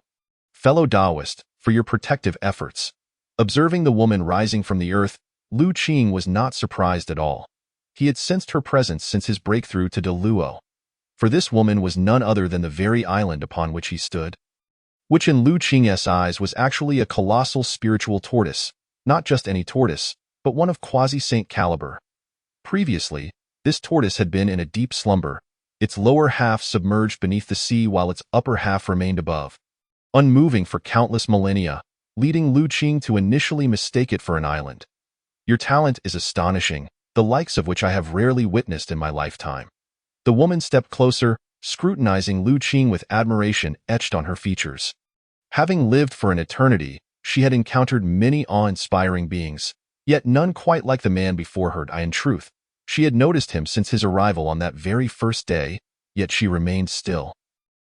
fellow Taoist, for your protective efforts. Observing the woman rising from the earth, Lu Qing was not surprised at all. He had sensed her presence since his breakthrough to De Luo. For this woman was none other than the very island upon which he stood, which in Lu Qing's eyes was actually a colossal spiritual tortoise, not just any tortoise, but one of quasi-saint caliber. Previously, this tortoise had been in a deep slumber, its lower half submerged beneath the sea while its upper half remained above, unmoving for countless millennia, leading Lu Qing to initially mistake it for an island. Your talent is astonishing, the likes of which I have rarely witnessed in my lifetime. The woman stepped closer, scrutinizing Lu Qing with admiration etched on her features. Having lived for an eternity, she had encountered many awe-inspiring beings, yet none quite like the man before her. In truth, she had noticed him since his arrival on that very first day, yet she remained still,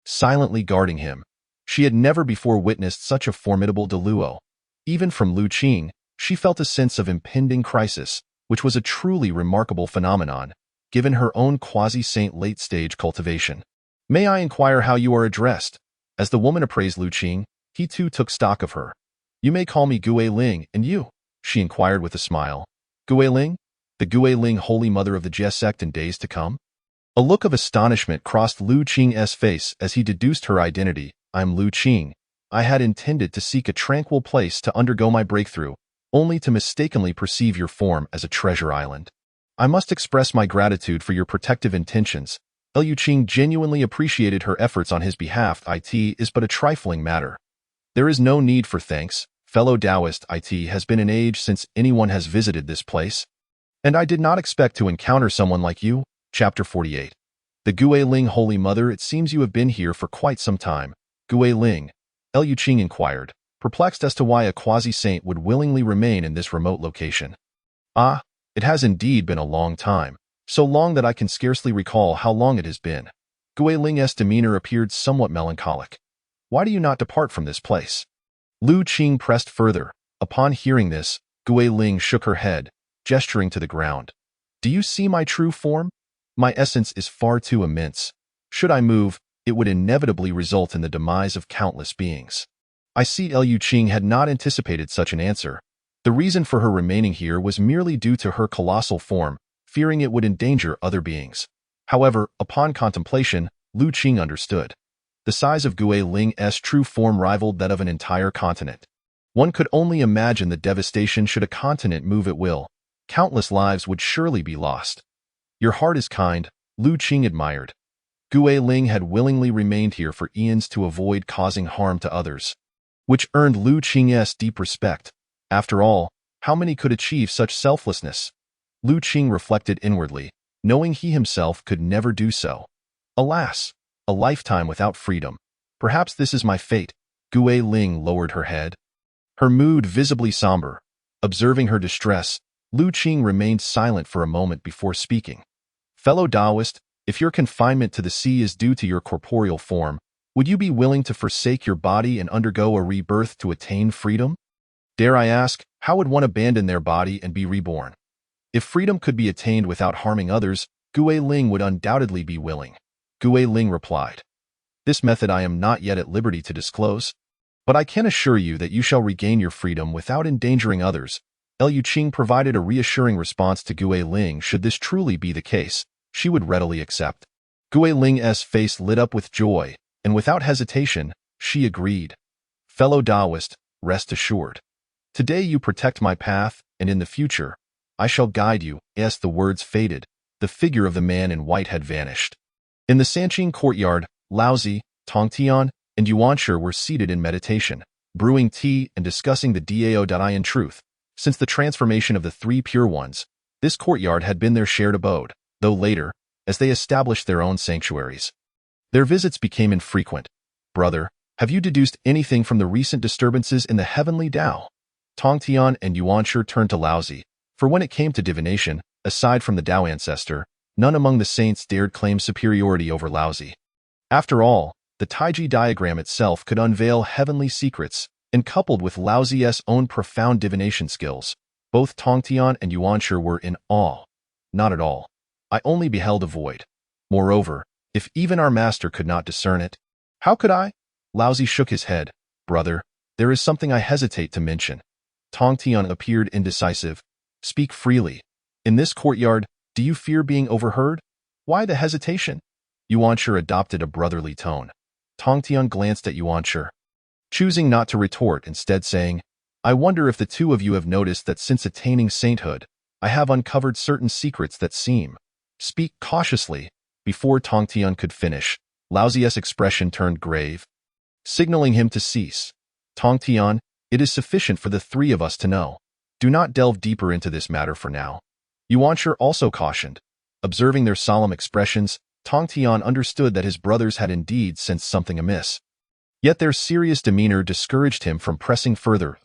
silently guarding him. She had never before witnessed such a formidable De Luo. Even from Lu Qing, she felt a sense of impending crisis, which was a truly remarkable phenomenon, given her own quasi-saint late-stage cultivation. May I inquire how you are addressed? As the woman appraised Lu Qing, he too took stock of her. You may call me Gue Ling, and you? She inquired with a smile. Gue Ling? The Gue Ling Holy Mother of the Je sect in days to come? A look of astonishment crossed Lu Qing's face as he deduced her identity. I'm Lu Qing. I had intended to seek a tranquil place to undergo my breakthrough, only to mistakenly perceive your form as a treasure island. I must express my gratitude for your protective intentions. Lu Qing genuinely appreciated her efforts on his behalf. It is but a trifling matter. There is no need for thanks, fellow Taoist. It has been an age since anyone has visited this place, and I did not expect to encounter someone like you. Chapter 48. The Gue Ling Holy Mother, it seems you have been here for quite some time. Gue Ling, Lu Qing inquired, perplexed as to why a quasi-saint would willingly remain in this remote location. Ah, it has indeed been a long time, so long that I can scarcely recall how long it has been. Gue Ling's demeanor appeared somewhat melancholic. Why do you not depart from this place? Lu Qing pressed further. Upon hearing this, Gue Ling shook her head, gesturing to the ground. Do you see my true form? My essence is far too immense. Should I move, it would inevitably result in the demise of countless beings. I see Lu Qing had not anticipated such an answer. The reason for her remaining here was merely due to her colossal form, fearing it would endanger other beings. However, upon contemplation, Lu Qing understood. The size of Gue Ling's true form rivaled that of an entire continent. One could only imagine the devastation should a continent move at will. Countless lives would surely be lost. Your heart is kind, Lu Qing admired. Gue Ling had willingly remained here for eons to avoid causing harm to others, which earned Lu Qing's deep respect. After all, how many could achieve such selflessness? Lu Qing reflected inwardly, knowing he himself could never do so. Alas, a lifetime without freedom. Perhaps this is my fate. Gue Ling lowered her head, her mood visibly somber. Observing her distress, Lu Qing remained silent for a moment before speaking. Fellow Taoist, if your confinement to the sea is due to your corporeal form, would you be willing to forsake your body and undergo a rebirth to attain freedom? Dare I ask, how would one abandon their body and be reborn? If freedom could be attained without harming others, Gue Ling would undoubtedly be willing. Gue Ling replied. This method I am not yet at liberty to disclose, but I can assure you that you shall regain your freedom without endangering others. Lu Qing provided a reassuring response to Gue Ling. Should this truly be the case, she would readily accept. Gue Ling's face lit up with joy, and without hesitation, she agreed. Fellow Taoist, rest assured. Today you protect my path, and in the future, I shall guide you. As the words faded, the figure of the man in white had vanished. In the Sanqing courtyard, Laozi, Tongtian, and Yuanshi were seated in meditation. brewing tea and discussing the Dao. In truth, since the transformation of the three pure ones, this courtyard had been their shared abode, though later, as they established their own sanctuaries, their visits became infrequent. Brother, have you deduced anything from the recent disturbances in the heavenly Tao? Tongtian and Yuanshi turned to Laozi, for when it came to divination, aside from the Tao ancestor, none among the saints dared claim superiority over Laozi. After all, the Taiji diagram itself could unveil heavenly secrets, and coupled with Laozi's own profound divination skills, both Tongtian and Yuanshi were in awe. Not at all. I only beheld a void. Moreover, if even our master could not discern it, how could I? Laozi shook his head. Brother, there is something I hesitate to mention. Tongtian appeared indecisive. Speak freely. In this courtyard, do you fear being overheard? Why the hesitation? Yuanshi adopted a brotherly tone. Tongtian glanced at Yuanshi, choosing not to retort, instead saying, I wonder if the two of you have noticed that since attaining sainthood, I have uncovered certain secrets that seem. Speak cautiously. Before Tongtian could finish, Laozi's expression turned grave, signaling him to cease. Tongtian, it is sufficient for the three of us to know. Do not delve deeper into this matter for now. Yuanshi also cautioned. Observing their solemn expressions, Tongtian understood that his brothers had indeed sensed something amiss. Yet their serious demeanor discouraged him from pressing further.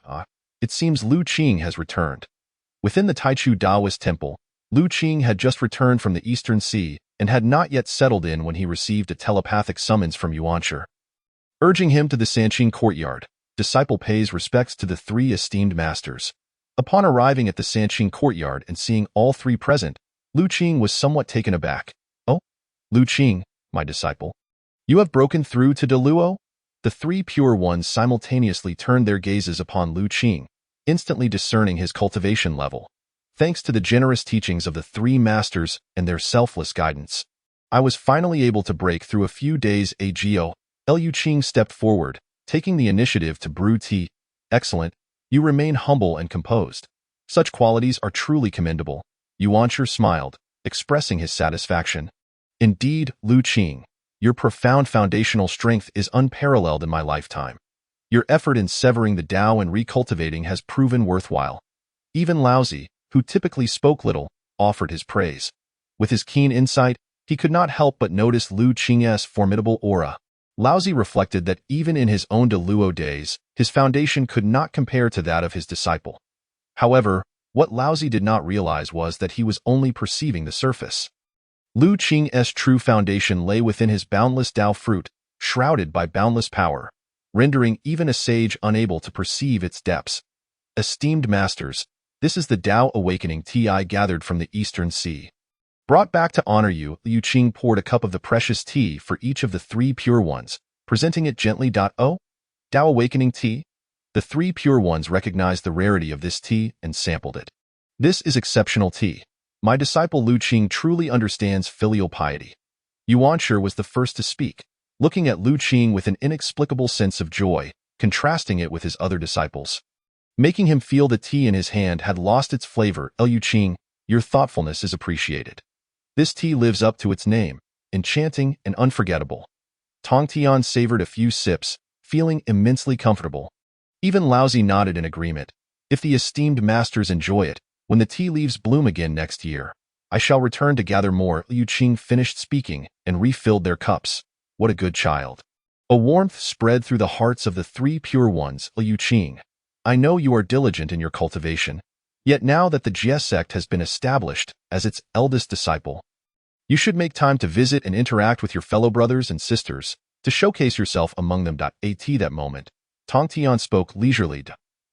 It seems Lu Qing has returned. Within the Taichu Taoist temple, Lu Qing had just returned from the Eastern Sea and had not yet settled in when he received a telepathic summons from Yuanshi, urging him to the Sanqing courtyard. Disciple pays respects to the three esteemed masters. Upon arriving at the Sanqing courtyard and seeing all three present, Lu Qing was somewhat taken aback. Oh, Lu Qing, my disciple. You have broken through to Deluo? The three pure ones simultaneously turned their gazes upon Lu Qing, instantly discerning his cultivation level. Thanks to the generous teachings of the three masters and their selfless guidance, I was finally able to break through a few days ago. Lu Qing stepped forward, taking the initiative to brew tea. Excellent. You remain humble and composed. Such qualities are truly commendable. Yuanshi smiled, expressing his satisfaction. Indeed, Lu Qing, your profound foundational strength is unparalleled in my lifetime. Your effort in severing the Tao and recultivating has proven worthwhile. Even Laozi, who typically spoke little, offered his praise. With his keen insight, he could not help but notice Lu Qing's formidable aura. Laozi reflected that even in his own Deluo days, his foundation could not compare to that of his disciple. However, what Laozi did not realize was that he was only perceiving the surface. Lu Qing's true foundation lay within his boundless Tao fruit, shrouded by boundless power, rendering even a sage unable to perceive its depths. Esteemed masters, this is the Tao awakening tea I gathered from the Eastern Sea. Brought back to honor you, Lu Qing poured a cup of the precious tea for each of the three pure ones, presenting it gently. Oh, Tao awakening tea? The three pure ones recognized the rarity of this tea and sampled it. This is exceptional tea. My disciple Lu Qing truly understands filial piety. Yuanshi was the first to speak, looking at Lu Qing with an inexplicable sense of joy, contrasting it with his other disciples, making him feel the tea in his hand had lost its flavor. Lu Qing, your thoughtfulness is appreciated. This tea lives up to its name, enchanting and unforgettable. Tongtian savored a few sips, feeling immensely comfortable. Even Laozi nodded in agreement. If the esteemed masters enjoy it, when the tea leaves bloom again next year, I shall return to gather more. Lu Qing finished speaking and refilled their cups. What a good child. A warmth spread through the hearts of the three pure ones. Lu Qing, I know you are diligent in your cultivation, yet now that the Jie sect has been established as its eldest disciple, you should make time to visit and interact with your fellow brothers and sisters, to showcase yourself among them. At that moment, Tongtian spoke leisurely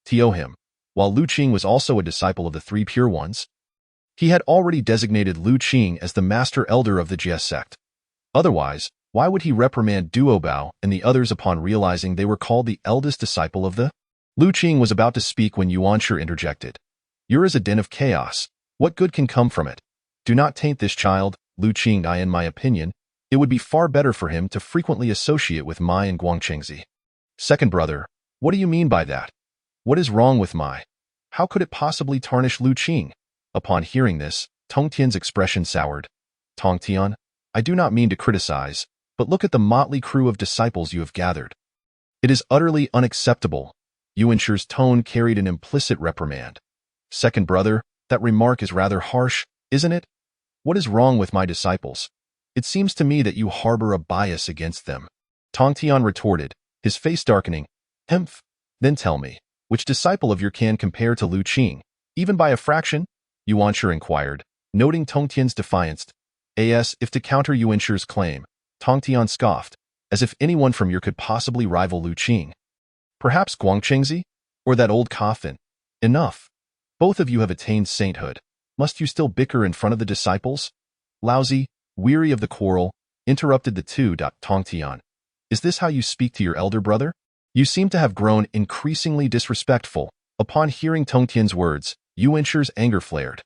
to him. While Lu Qing was also a disciple of the three pure ones, he had already designated Lu Qing as the master elder of the Jie sect. Otherwise, why would he reprimand Duobao and the others upon realizing they were called the eldest disciple of the? Lu Qing was about to speak when Yuanshi interjected. Yours is a den of chaos. What good can come from it? Do not taint this child, Lu Qing. In my opinion, it would be far better for him to frequently associate with Mai and Guangchengzi. Second brother, what do you mean by that? What is wrong with Mai? How could it possibly tarnish Lu Qing? Upon hearing this, Tongtian's expression soured. Tongtian, I do not mean to criticize, but look at the motley crew of disciples you have gathered. It is utterly unacceptable. Yuanshi's tone carried an implicit reprimand. Second brother, that remark is rather harsh, isn't it? What is wrong with my disciples? It seems to me that you harbor a bias against them. Tongtian retorted, his face darkening. Hemph. Then tell me, which disciple of your can compare to Lu Qing, even by a fraction? Yuanshi inquired, noting Tongtian's defiance. If to counter Yuanshi's claim, Tongtian scoffed, as if anyone from your could possibly rival Lu Qing. Perhaps Guangchengzi? Or that old coffin? Enough. Both of you have attained sainthood. Must you still bicker in front of the disciples? Laozi, weary of the quarrel, interrupted the two. Tongtian. Is this how you speak to your elder brother? You seem to have grown increasingly disrespectful. Upon hearing Tongtian's words, Yuanshi's anger flared.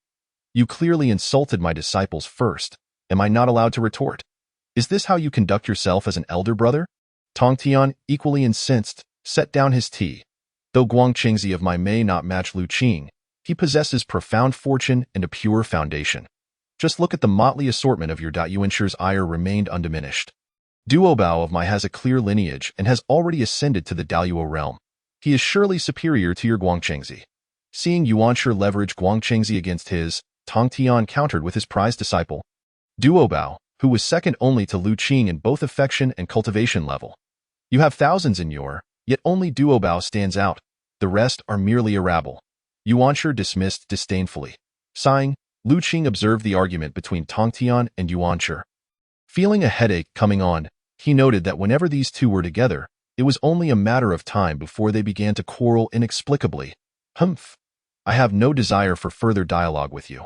You clearly insulted my disciples first. Am I not allowed to retort? Is this how you conduct yourself as an elder brother? Tongtian, equally incensed, set down his tea. Though Guangchengzi of my may not match Lu Qing, he possesses profound fortune and a pure foundation. Just look at the motley assortment of your. Yuanshi's ire remained undiminished. Duobao of my has a clear lineage and has already ascended to the Daluo realm. He is surely superior to your Guangchengzi. Seeing Yuanshi leverage Guangchengzi against his, Tongtian countered with his prized disciple, Duobao, who was second only to Lu Qing in both affection and cultivation level. You have thousands in your, yet only Duobao stands out. The rest are merely a rabble. Yuanshi dismissed disdainfully. Sighing, Lu Qing observed the argument between Tongtian and Yuanshi. Feeling a headache coming on, he noted that whenever these two were together, it was only a matter of time before they began to quarrel inexplicably. Humph. I have no desire for further dialogue with you.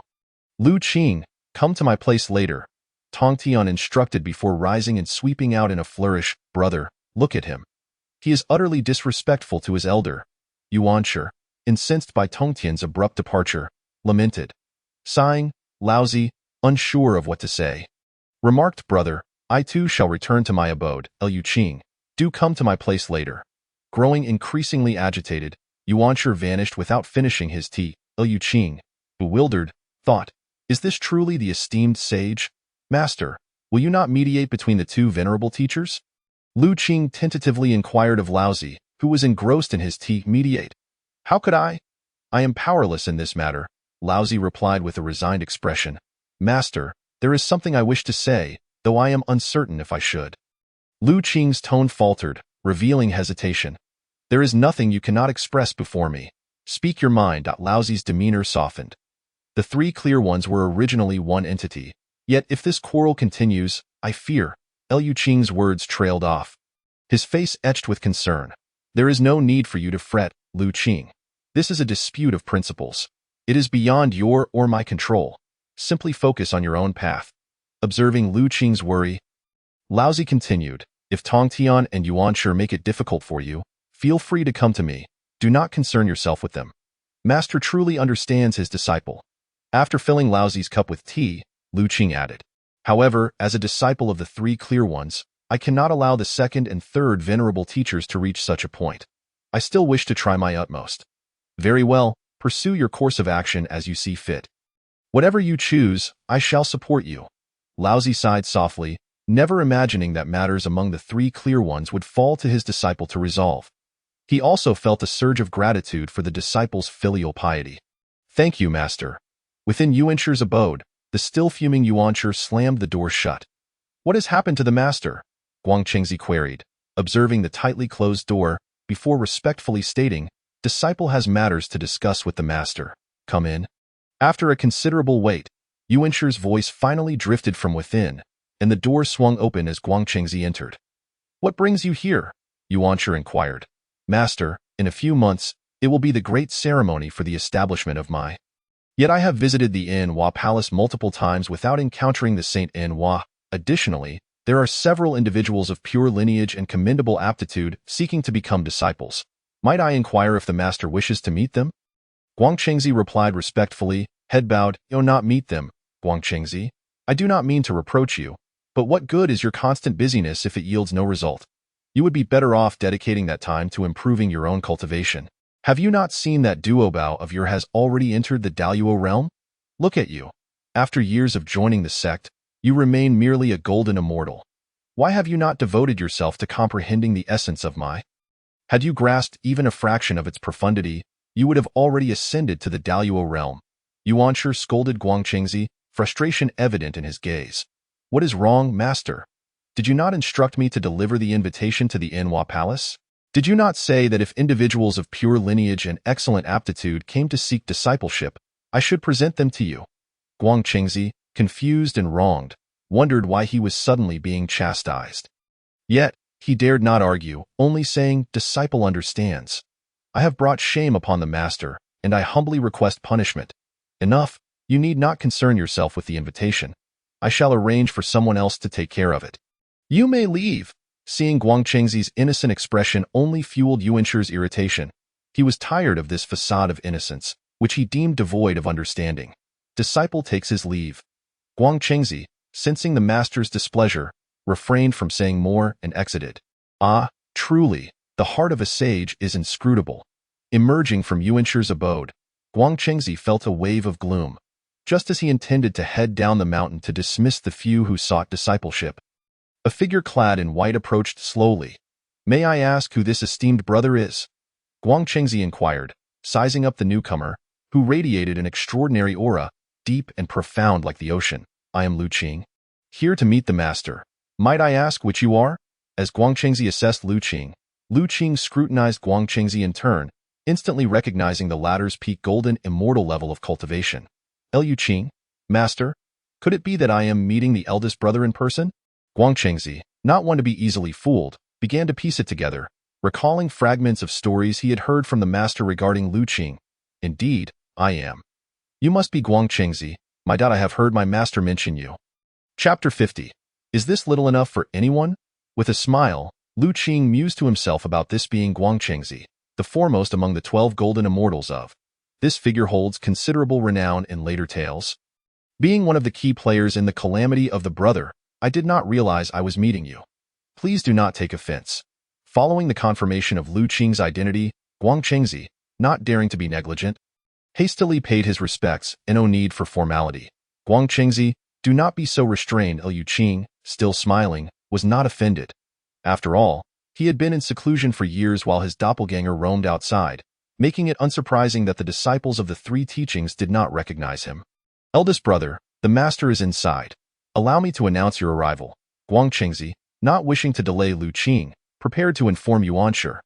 Lu Qing, come to my place later. Tongtian instructed before rising and sweeping out in a flourish. Brother, look at him. He is utterly disrespectful to his elder. Yuanshi, incensed by Tongtian's abrupt departure, lamented. Sighing, Laozi, unsure of what to say, remarked, Brother, I too shall return to my abode. Lu Qing, do come to my place later. Growing increasingly agitated, Yuanshi vanished without finishing his tea. Lu Qing, bewildered, thought, is this truly the esteemed sage? Master, will you not mediate between the two venerable teachers? Lu Qing tentatively inquired of Laozi, who was engrossed in his tea. Mediate? How could I? I am powerless in this matter, Laozi replied with a resigned expression. Master, there is something I wish to say, though I am uncertain if I should. Lu Qing's tone faltered, revealing hesitation. There is nothing you cannot express before me. Speak your mind. Laozi's demeanor softened. The three clear ones were originally one entity. Yet if this quarrel continues, I fear. Lu Qing's words trailed off. His face etched with concern. There is no need for you to fret, Lu Qing. This is a dispute of principles. It is beyond your or my control. Simply focus on your own path. Observing Lu Qing's worry, Laozi continued, if Tongtian and Yuanshi make it difficult for you, feel free to come to me. Do not concern yourself with them. Master truly understands his disciple. After filling Laozi's cup with tea, Lu Qing added, however, as a disciple of the three clear ones, I cannot allow the second and third venerable teachers to reach such a point. I still wish to try my utmost. Very well, pursue your course of action as you see fit. Whatever you choose, I shall support you. Laozi sighed softly, never imagining that matters among the three clear ones would fall to his disciple to resolve. He also felt a surge of gratitude for the disciple's filial piety. Thank you, Master. Within Yuanshi's abode, the still fuming Yuanshi slammed the door shut. What has happened to the Master? Guangchengzi queried, observing the tightly closed door, before respectfully stating, disciple has matters to discuss with the Master. Come in. After a considerable wait, Yuanshi's voice finally drifted from within, and the door swung open as Guangchengzi entered. What brings you here? Yuanshi inquired. Master, in a few months, it will be the great ceremony for the establishment of my. Yet I have visited the Enhua Palace multiple times without encountering the Saint Enhua. Additionally, there are several individuals of pure lineage and commendable aptitude seeking to become disciples. Might I inquire if the Master wishes to meet them? Guangchengzi replied respectfully, head bowed, not meet them, Guangchengzi. I do not mean to reproach you, but what good is your constant busyness if it yields no result? You would be better off dedicating that time to improving your own cultivation. Have you not seen that Duobao of yours has already entered the Daluo realm? Look at you. After years of joining the sect, you remain merely a golden immortal. Why have you not devoted yourself to comprehending the essence of my? Had you grasped even a fraction of its profundity, you would have already ascended to the Daluo realm. Yuanshi scolded Guangqingzi, frustration evident in his gaze. What is wrong, master? Did you not instruct me to deliver the invitation to the Inhua Palace? Did you not say that if individuals of pure lineage and excellent aptitude came to seek discipleship, I should present them to you? Guangqingzi, confused and wronged, wondered why he was suddenly being chastised. Yet, he dared not argue, only saying, "Disciple understands. I have brought shame upon the master, and I humbly request punishment. Enough, you need not concern yourself with the invitation. I shall arrange for someone else to take care of it. You may leave." Seeing Guangqingzi's innocent expression only fueled Yuanshi's irritation. He was tired of this facade of innocence, which he deemed devoid of understanding. Disciple takes his leave. Guangqingzi, sensing the master's displeasure, refrained from saying more and exited. Ah, truly, the heart of a sage is inscrutable. Emerging from Yuanshi's abode, Guangqingzi felt a wave of gloom, just as he intended to head down the mountain to dismiss the few who sought discipleship. A figure clad in white approached slowly. "May I ask who this esteemed brother is?" Guangqingzi inquired, sizing up the newcomer, who radiated an extraordinary aura, deep and profound like the ocean. "I am Lu Qing, here to meet the master. Might I ask which you are?" As Guangqingzi assessed Lu Qing scrutinized Guangqingzi in turn, instantly recognizing the latter's peak golden immortal level of cultivation. "Lu Qing, master, could it be that I am meeting the eldest brother in person?" Guangqingzi, not one to be easily fooled, began to piece it together, recalling fragments of stories he had heard from the master regarding Lu Qing. "Indeed, I am. You must be Guangqingzi, my I have heard my master mention you." Chapter 50. Is this little enough for anyone? With a smile, Lu Qing mused to himself about this being Guangqingzi, the foremost among the 12 golden immortals of. This figure holds considerable renown in later tales. Being one of the key players in the calamity of the brother, I did not realize I was meeting you. Please do not take offense. Following the confirmation of Lu Qing's identity, Guangqingzi, not daring to be negligent, hastily paid his respects and no need for formality. Guangqingzi, do not be so restrained. Lu Qing, still smiling, was not offended. After all, he had been in seclusion for years while his doppelganger roamed outside, making it unsurprising that the disciples of the three teachings did not recognize him. "Eldest brother, the master is inside. Allow me to announce your arrival." Guangqingzi, not wishing to delay Lu Qing, prepared to inform Yuanshi.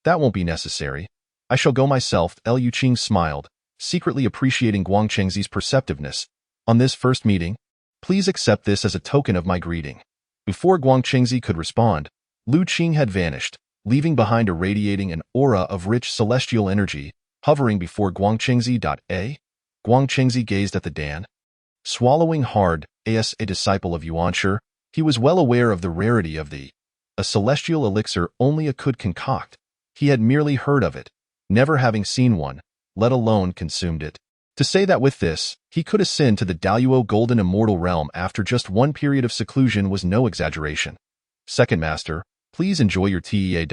"That won't be necessary. I shall go myself." Lu Qing smiled, secretly appreciating Guangqingzi's perceptiveness. "On this first meeting, please accept this as a token of my greeting." Before Guangqingzi could respond, Lu Qing had vanished, leaving behind a radiating an aura of rich celestial energy, hovering before Guangqingzi. Guangqingzi gazed at the Dan. Swallowing hard, as a disciple of Yuanshi, he was well aware of the rarity of a celestial elixir only a could concoct. He had merely heard of it, never having seen one, let alone consumed it. To say that with this, he could ascend to the Daluo golden immortal realm after just one period of seclusion was no exaggeration. "Second master, please enjoy your tea." In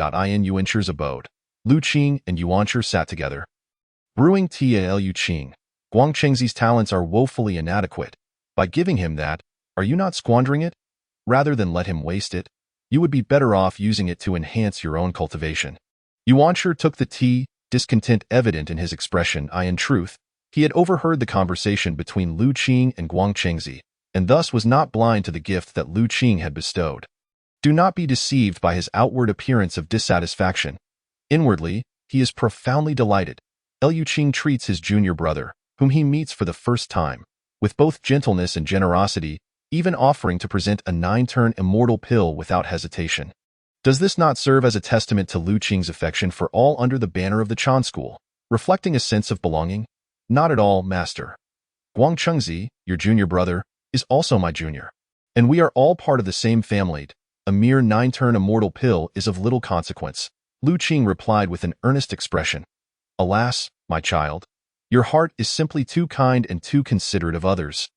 Yuanshi's abode, Lu Qing and Yuanshi sat together. Brewing tea. Lu Qing, Guangqingzi's talents are woefully inadequate. By giving him that, are you not squandering it? Rather than let him waste it, you would be better off using it to enhance your own cultivation. Yuanshi took the tea, discontent evident in his expression. In truth, he had overheard the conversation between Lu Qing and Guangqingzi, and thus was not blind to the gift that Lu Qing had bestowed. Do not be deceived by his outward appearance of dissatisfaction. Inwardly, he is profoundly delighted. Lu Qing treats his junior brother, whom he meets for the first time, with both gentleness and generosity, even offering to present a 9-turn immortal pill without hesitation. Does this not serve as a testament to Lu Qing's affection for all under the banner of the Chan school, reflecting a sense of belonging? Not at all, master. Guangqingzi, your junior brother, is also my junior, and we are all part of the same family. A mere 9-turn immortal pill is of little consequence. Lu Qing replied with an earnest expression. Alas, my child, your heart is simply too kind and too considerate of others.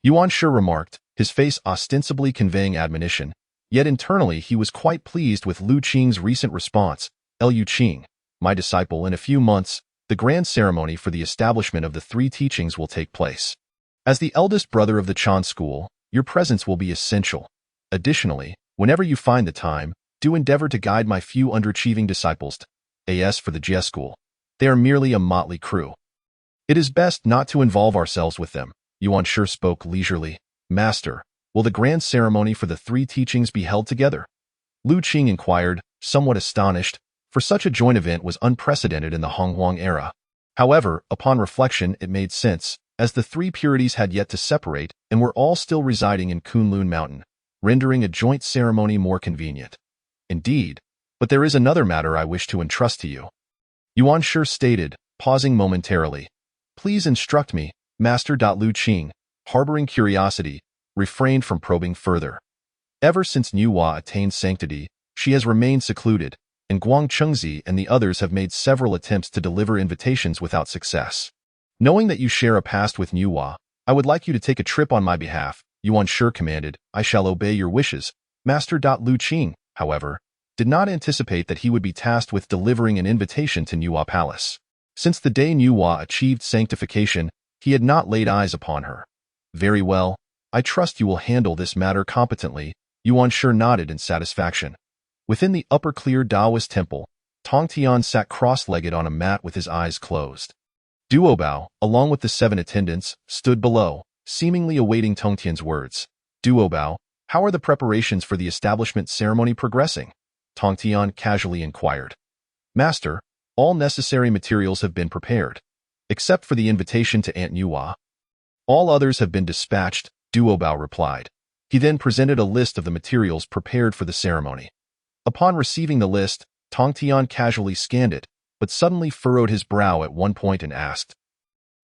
Yuanshi remarked, his face ostensibly conveying admonition, yet internally he was quite pleased with Lu Qing's recent response. Lu Qing, my disciple, in a few months, the grand ceremony for the establishment of the three teachings will take place. As the eldest brother of the Chan school, your presence will be essential. Additionally, whenever you find the time, do endeavor to guide my few underachieving disciples. As for the Jie school, they are merely a motley crew. It is best not to involve ourselves with them. Yuan Shi spoke leisurely. Master, will the grand ceremony for the 3 teachings be held together? Lu Qing inquired, somewhat astonished, for such a joint event was unprecedented in the Honghuang era. However, upon reflection it made sense, as the 3 purities had yet to separate and were all still residing in Kunlun Mountain, rendering a joint ceremony more convenient. Indeed, but there is another matter I wish to entrust to you. Yuan Shi stated, pausing momentarily. Please instruct me, Master. Lu Qing, harboring curiosity, refrained from probing further. Ever since Nuwa attained sanctity, she has remained secluded, and Guang Chengzi and the others have made several attempts to deliver invitations without success. Knowing that you share a past with Nuwa, I would like you to take a trip on my behalf, Yuan Shi commanded. I shall obey your wishes, Master. Lu Qing, however, did not anticipate that he would be tasked with delivering an invitation to Nuwa Palace. Since the day Nuwa achieved sanctification, he had not laid eyes upon her. Very well, I trust you will handle this matter competently, Yuan Shi nodded in satisfaction. Within the upper clear Taoist temple, Tongtian sat cross-legged on a mat with his eyes closed. Duobao, along with the 7 attendants, stood below, seemingly awaiting Tongtian's words. Duobao, how are the preparations for the establishment ceremony progressing? Tongtian casually inquired. Master, all necessary materials have been prepared, except for the invitation to Aunt Nuwa. All others have been dispatched, Duobao replied. He then presented a list of the materials prepared for the ceremony. Upon receiving the list, Tongtian casually scanned it, but suddenly furrowed his brow at one point and asked,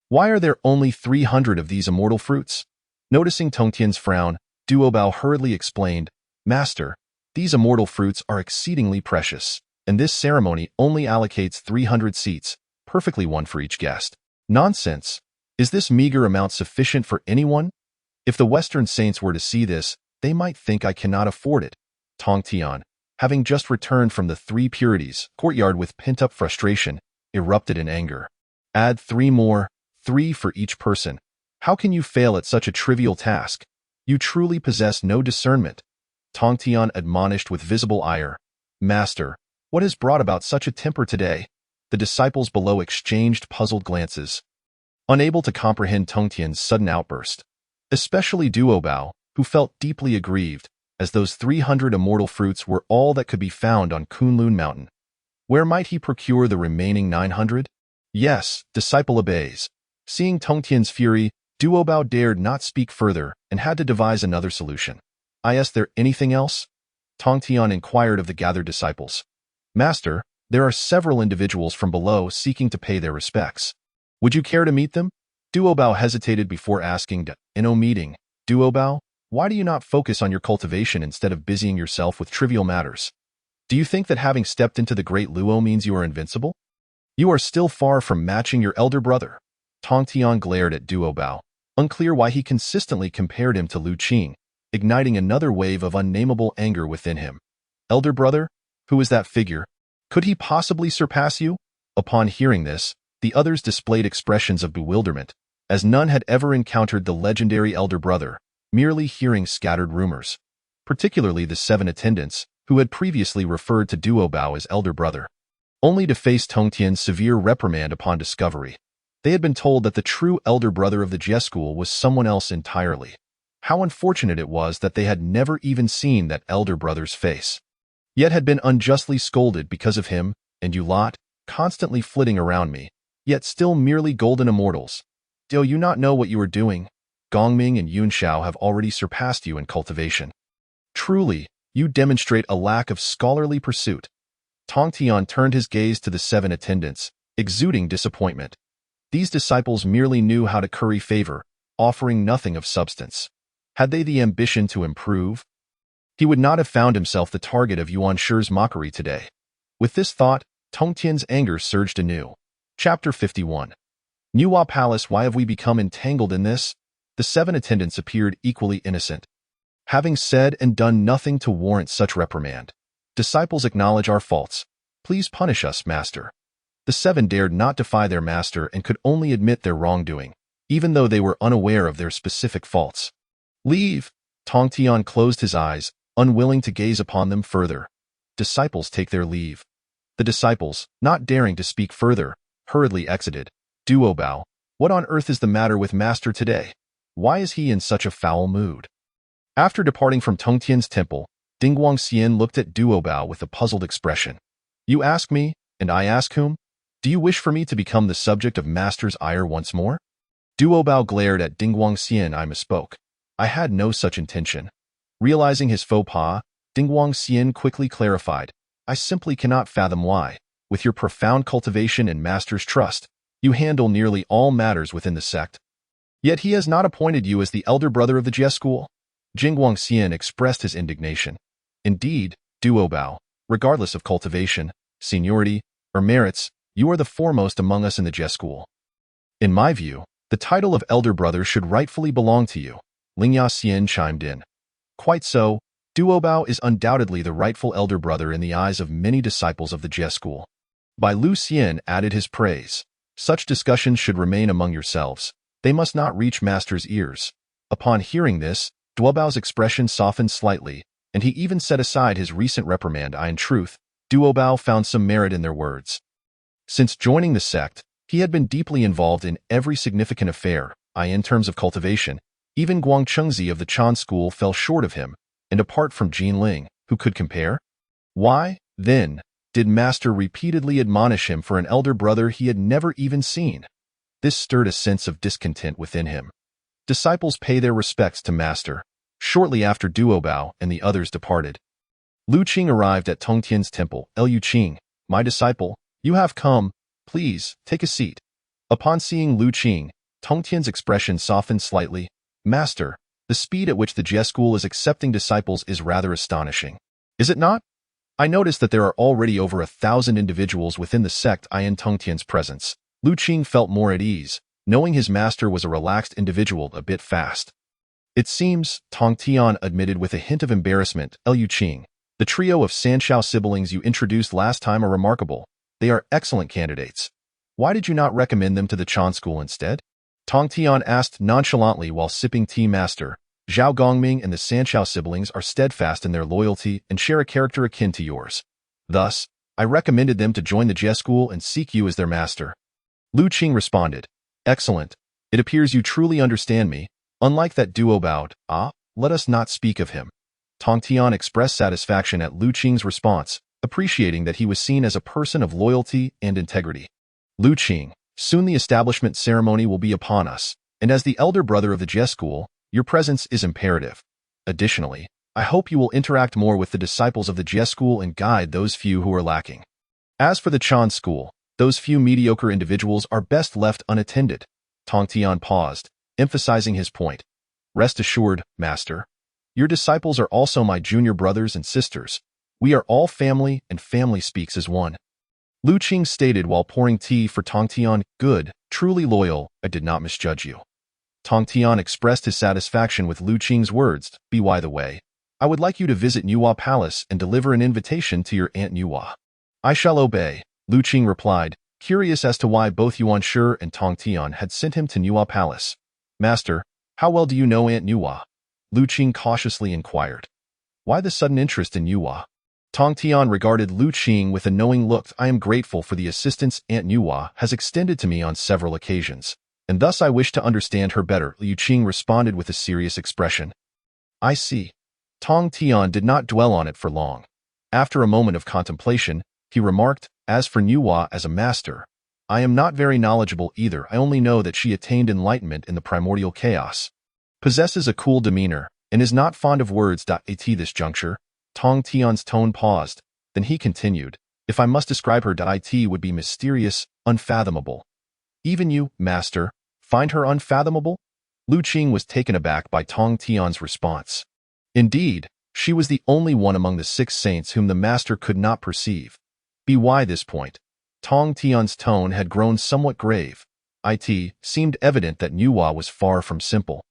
Why are there only 300 of these immortal fruits? Noticing Tongtian's frown, Duobao hurriedly explained, Master, these immortal fruits are exceedingly precious, and this ceremony only allocates 300 seats, perfectly one for each guest. Nonsense! Is this meager amount sufficient for anyone? If the Western saints were to see this, they might think I cannot afford it. Tongtian, having just returned from the 3 purities courtyard with pent-up frustration, erupted in anger. Add 3 more, 3 for each person. How can you fail at such a trivial task? You truly possess no discernment. Tongtian admonished with visible ire. Master, what has brought about such a temper today? The disciples below exchanged puzzled glances, unable to comprehend Tongtian's sudden outburst. Especially Duobao, who felt deeply aggrieved, as those 300 immortal fruits were all that could be found on Kunlun Mountain. Where might he procure the remaining 900? Yes, disciple obeys. Seeing Tongtian's fury, Duobao dared not speak further and had to devise another solution. Is there anything else? Tongtian inquired of the gathered disciples. Master, there are several individuals from below seeking to pay their respects. Would you care to meet them? Duobao hesitated before asking, In a meeting, Duobao, why do you not focus on your cultivation instead of busying yourself with trivial matters? Do you think that having stepped into the great Luo means you are invincible? You are still far from matching your elder brother. Tongtian glared at Duobao, unclear why he consistently compared him to Lu Qing, igniting another wave of unnameable anger within him. Elder brother? Who is that figure? Could he possibly surpass you? Upon hearing this, the others displayed expressions of bewilderment, as none had ever encountered the legendary elder brother, merely hearing scattered rumors, particularly the 7 attendants, who had previously referred to Duobao as elder brother, only to face Tongtian's severe reprimand upon discovery. They had been told that the true elder brother of the Jie school was someone else entirely. How unfortunate it was that they had never even seen that elder brother's face, yet had been unjustly scolded because of him, and you lot, constantly flitting around me, yet still merely golden immortals. Do you not know what you are doing? Gongming and Yunxiao have already surpassed you in cultivation. Truly, you demonstrate a lack of scholarly pursuit. Tongtian turned his gaze to the 7 attendants, exuding disappointment. These disciples merely knew how to curry favor, offering nothing of substance. Had they the ambition to improve? He would not have found himself the target of Yuan Shi's mockery today. With this thought, Tongtian's anger surged anew. Chapter 51. Nuwa Palace, why have we become entangled in this? The 7 attendants appeared equally innocent, having said and done nothing to warrant such reprimand. Disciples, acknowledge our faults. Please punish us, master. The 7 dared not defy their master and could only admit their wrongdoing, even though they were unaware of their specific faults. Leave! Tongtian closed his eyes, unwilling to gaze upon them further. Disciples, take their leave. The disciples, not daring to speak further, hurriedly exited. Duobao, what on earth is the matter with Master today? Why is he in such a foul mood? After departing from Tongtian's temple, Dingguang Xian looked at Duobao with a puzzled expression. You ask me, and I ask whom? Do you wish for me to become the subject of Master's ire once more? Duobao glared at Dingguang Xian. I misspoke. I had no such intention. Realizing his faux pas, Dingguang Xian quickly clarified. I simply cannot fathom why, with your profound cultivation and Master's trust, you handle nearly all matters within the sect. Yet he has not appointed you as the elder brother of the Jie school. Jingguang Xian expressed his indignation. Indeed, Duobao, regardless of cultivation, seniority, or merits, you are the foremost among us in the Jie school. In my view, the title of elder brother should rightfully belong to you, Lingya Xian chimed in. Quite so, Duobao is undoubtedly the rightful elder brother in the eyes of many disciples of the Jie school. Bai Lu Xian added his praise. Such discussions should remain among yourselves. They must not reach Master's ears. Upon hearing this, Duobao's expression softened slightly, and he even set aside his recent reprimand. In truth, Duobao found some merit in their words. Since joining the sect, he had been deeply involved in every significant affair. In terms of cultivation, even Guang Chengzi of the Chan school fell short of him, and apart from Jin Ling, who could compare? Why, then, did Master repeatedly admonish him for an elder brother he had never even seen? This stirred a sense of discontent within him. Disciples pay their respects to Master. Shortly after Duobao and the others departed, Lu Qing arrived at Tongtian's temple. Lu Qing, my disciple, you have come. Please, take a seat. Upon seeing Lu Qing, Tongtian's expression softened slightly. Master, the speed at which the Jie school is accepting disciples is rather astonishing. Is it not? I noticed that there are already over 1,000 individuals within the sect in Tongtian's presence. Lu Qing felt more at ease, knowing his master was a relaxed individual a bit fast. It seems, Tongtian admitted with a hint of embarrassment. Lu Qing, the trio of Sanshao siblings you introduced last time are remarkable. They are excellent candidates. Why did you not recommend them to the Chan school instead? Tongtian asked nonchalantly while sipping tea. Master, Zhao Gongming and the Sanshao siblings are steadfast in their loyalty and share a character akin to yours. Thus, I recommended them to join the Jie school and seek you as their master. Lu Qing responded. Excellent. It appears you truly understand me. Unlike that Duobao, let us not speak of him. Tongtian expressed satisfaction at Lu Qing's response, appreciating that he was seen as a person of loyalty and integrity. Lu Qing, soon the establishment ceremony will be upon us, and as the elder brother of the Jie school, your presence is imperative. Additionally, I hope you will interact more with the disciples of the Jie school and guide those few who are lacking. As for the Chan school, those few mediocre individuals are best left unattended. Tongtian paused, emphasizing his point. Rest assured, Master. Your disciples are also my junior brothers and sisters. We are all family, and family speaks as one. Lu Qing stated while pouring tea for Tongtian. Good, truly loyal, I did not misjudge you. Tongtian expressed his satisfaction with Lu Qing's words. By the way, I would like you to visit Nuwa Palace and deliver an invitation to your Aunt Nuwa. I shall obey, Lu Qing replied, curious as to why both Yuan Shi and Tongtian had sent him to Nuwa Palace. Master, how well do you know Aunt Nuwa? Lu Qing cautiously inquired. Why the sudden interest in Nuwa? Tongtian regarded Lu Qing with a knowing look. I am grateful for the assistance Aunt Nuwa has extended to me on several occasions, and thus I wish to understand her better. Lu Qing responded with a serious expression. I see. Tongtian did not dwell on it for long. After a moment of contemplation, he remarked, as for Nuwa as a master, I am not very knowledgeable either. I only know that she attained enlightenment in the primordial chaos, possesses a cool demeanor, and is not fond of words. At this juncture, Tongtian's tone paused, then he continued, if I must describe her, it would be mysterious, unfathomable. Even you, Master, find her unfathomable? Lu Qing was taken aback by Tongtian's response. Indeed, she was the only one among the 6 saints whom the Master could not perceive. By this point, Tongtian's tone had grown somewhat grave. It seemed evident that Nuwa was far from simple.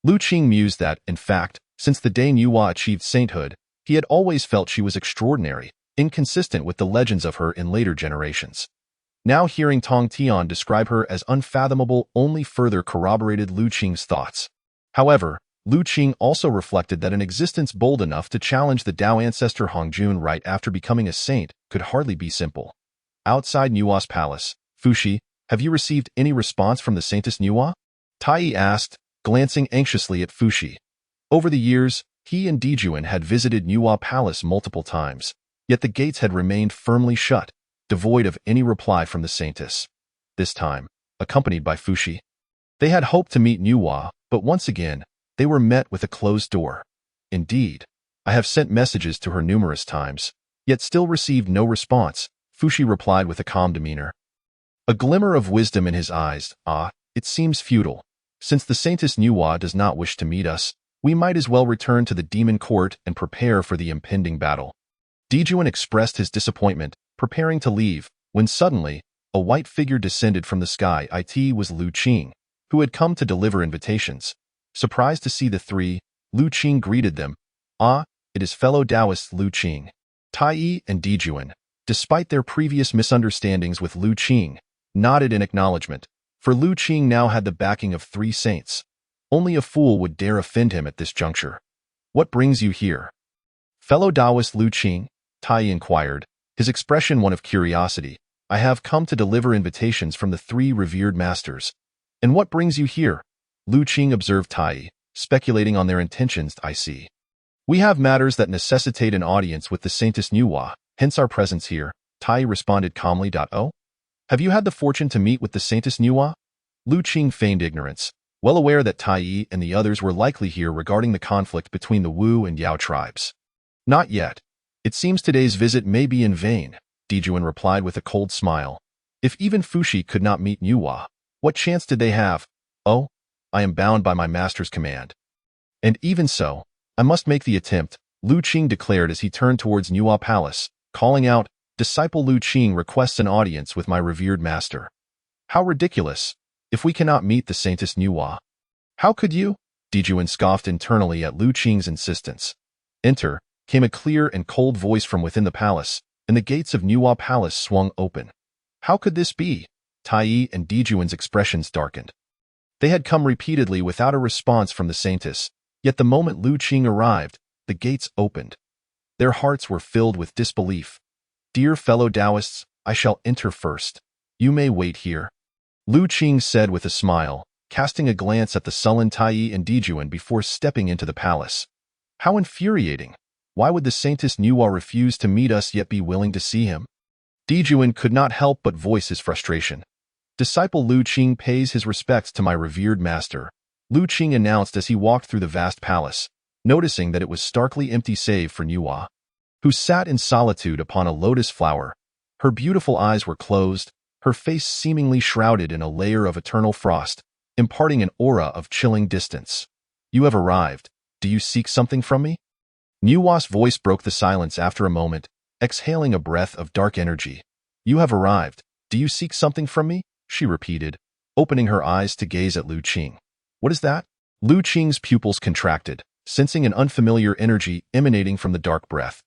Lu Qing mused that, in fact, since the day Nuwa achieved sainthood, he had always felt she was extraordinary, inconsistent with the legends of her in later generations. Now hearing Tongtian describe her as unfathomable only further corroborated Lu Qing's thoughts. However, Lu Qing also reflected that an existence bold enough to challenge the Tao ancestor Hongjun right after becoming a saint could hardly be simple. Outside Nua's palace, Fushi, have you received any response from the Saintess Nua? Tai asked, glancing anxiously at Fushi. Over the years, he and Dijuan had visited Nua Palace multiple times, yet the gates had remained firmly shut, devoid of any reply from the Saintess. This time, accompanied by Fushi, they had hoped to meet Nua, but once again, they were met with a closed door. Indeed, I have sent messages to her numerous times, yet still received no response, Fushi replied with a calm demeanor. A glimmer of wisdom in his eyes. It seems futile. Since the Saintess Nua does not wish to meet us, we might as well return to the demon court and prepare for the impending battle. Dijuan expressed his disappointment, preparing to leave, when suddenly, a white figure descended from the sky. It was Lu Qing, who had come to deliver invitations. Surprised to see the three, Lu Qing greeted them. It is fellow Taoists Lu Qing, Tai and Dijuan, despite their previous misunderstandings with Lu Qing, nodded in acknowledgement, for Lu Qing now had the backing of 3 saints. Only a fool would dare offend him at this juncture. What brings you here? Fellow Taoist Lu Qing, Tai inquired, his expression one of curiosity. I have come to deliver invitations from the 3 revered masters. And what brings you here? Lu Qing observed Tai, speculating on their intentions. I see. We have matters that necessitate an audience with the Saintess Nua, hence our presence here, Tai responded calmly. Oh? Have you had the fortune to meet with the Saintess Nua? Lu Qing feigned ignorance, well aware that Tai and the others were likely here regarding the conflict between the Wu and Yao tribes. Not yet. It seems today's visit may be in vain, Dijuan replied with a cold smile. If even Fushi could not meet Nua, what chance did they have? Oh, I am bound by my master's command. And even so, I must make the attempt, Lu Qing declared as he turned towards Nua Palace, calling out, Disciple Lu Qing requests an audience with my revered master. How ridiculous! If we cannot meet the Saintess Nua. How could you? Dijuan scoffed internally at Lu Qing's insistence. Enter, came a clear and cold voice from within the palace, and the gates of Nua Palace swung open. How could this be? Tai and Dijuan's expressions darkened. They had come repeatedly without a response from the Saintess, yet the moment Lu Qing arrived, the gates opened. Their hearts were filled with disbelief. Dear fellow Taoists, I shall enter first. You may wait here. Lu Qing said with a smile, casting a glance at the sullen Tai and Dijuan before stepping into the palace. How infuriating! Why would the Saintess Nua refuse to meet us yet be willing to see him? Dijuan could not help but voice his frustration. Disciple Lu Qing pays his respects to my revered master, Lu Qing announced as he walked through the vast palace, noticing that it was starkly empty save for Nua, who sat in solitude upon a lotus flower. Her beautiful eyes were closed, her face seemingly shrouded in a layer of eternal frost, imparting an aura of chilling distance. You have arrived. Do you seek something from me? Nua's voice broke the silence after a moment, exhaling a breath of dark energy. You have arrived. Do you seek something from me? She repeated, opening her eyes to gaze at Lu Qing. What is that? Lu Qing's pupils contracted, sensing an unfamiliar energy emanating from the dark breath.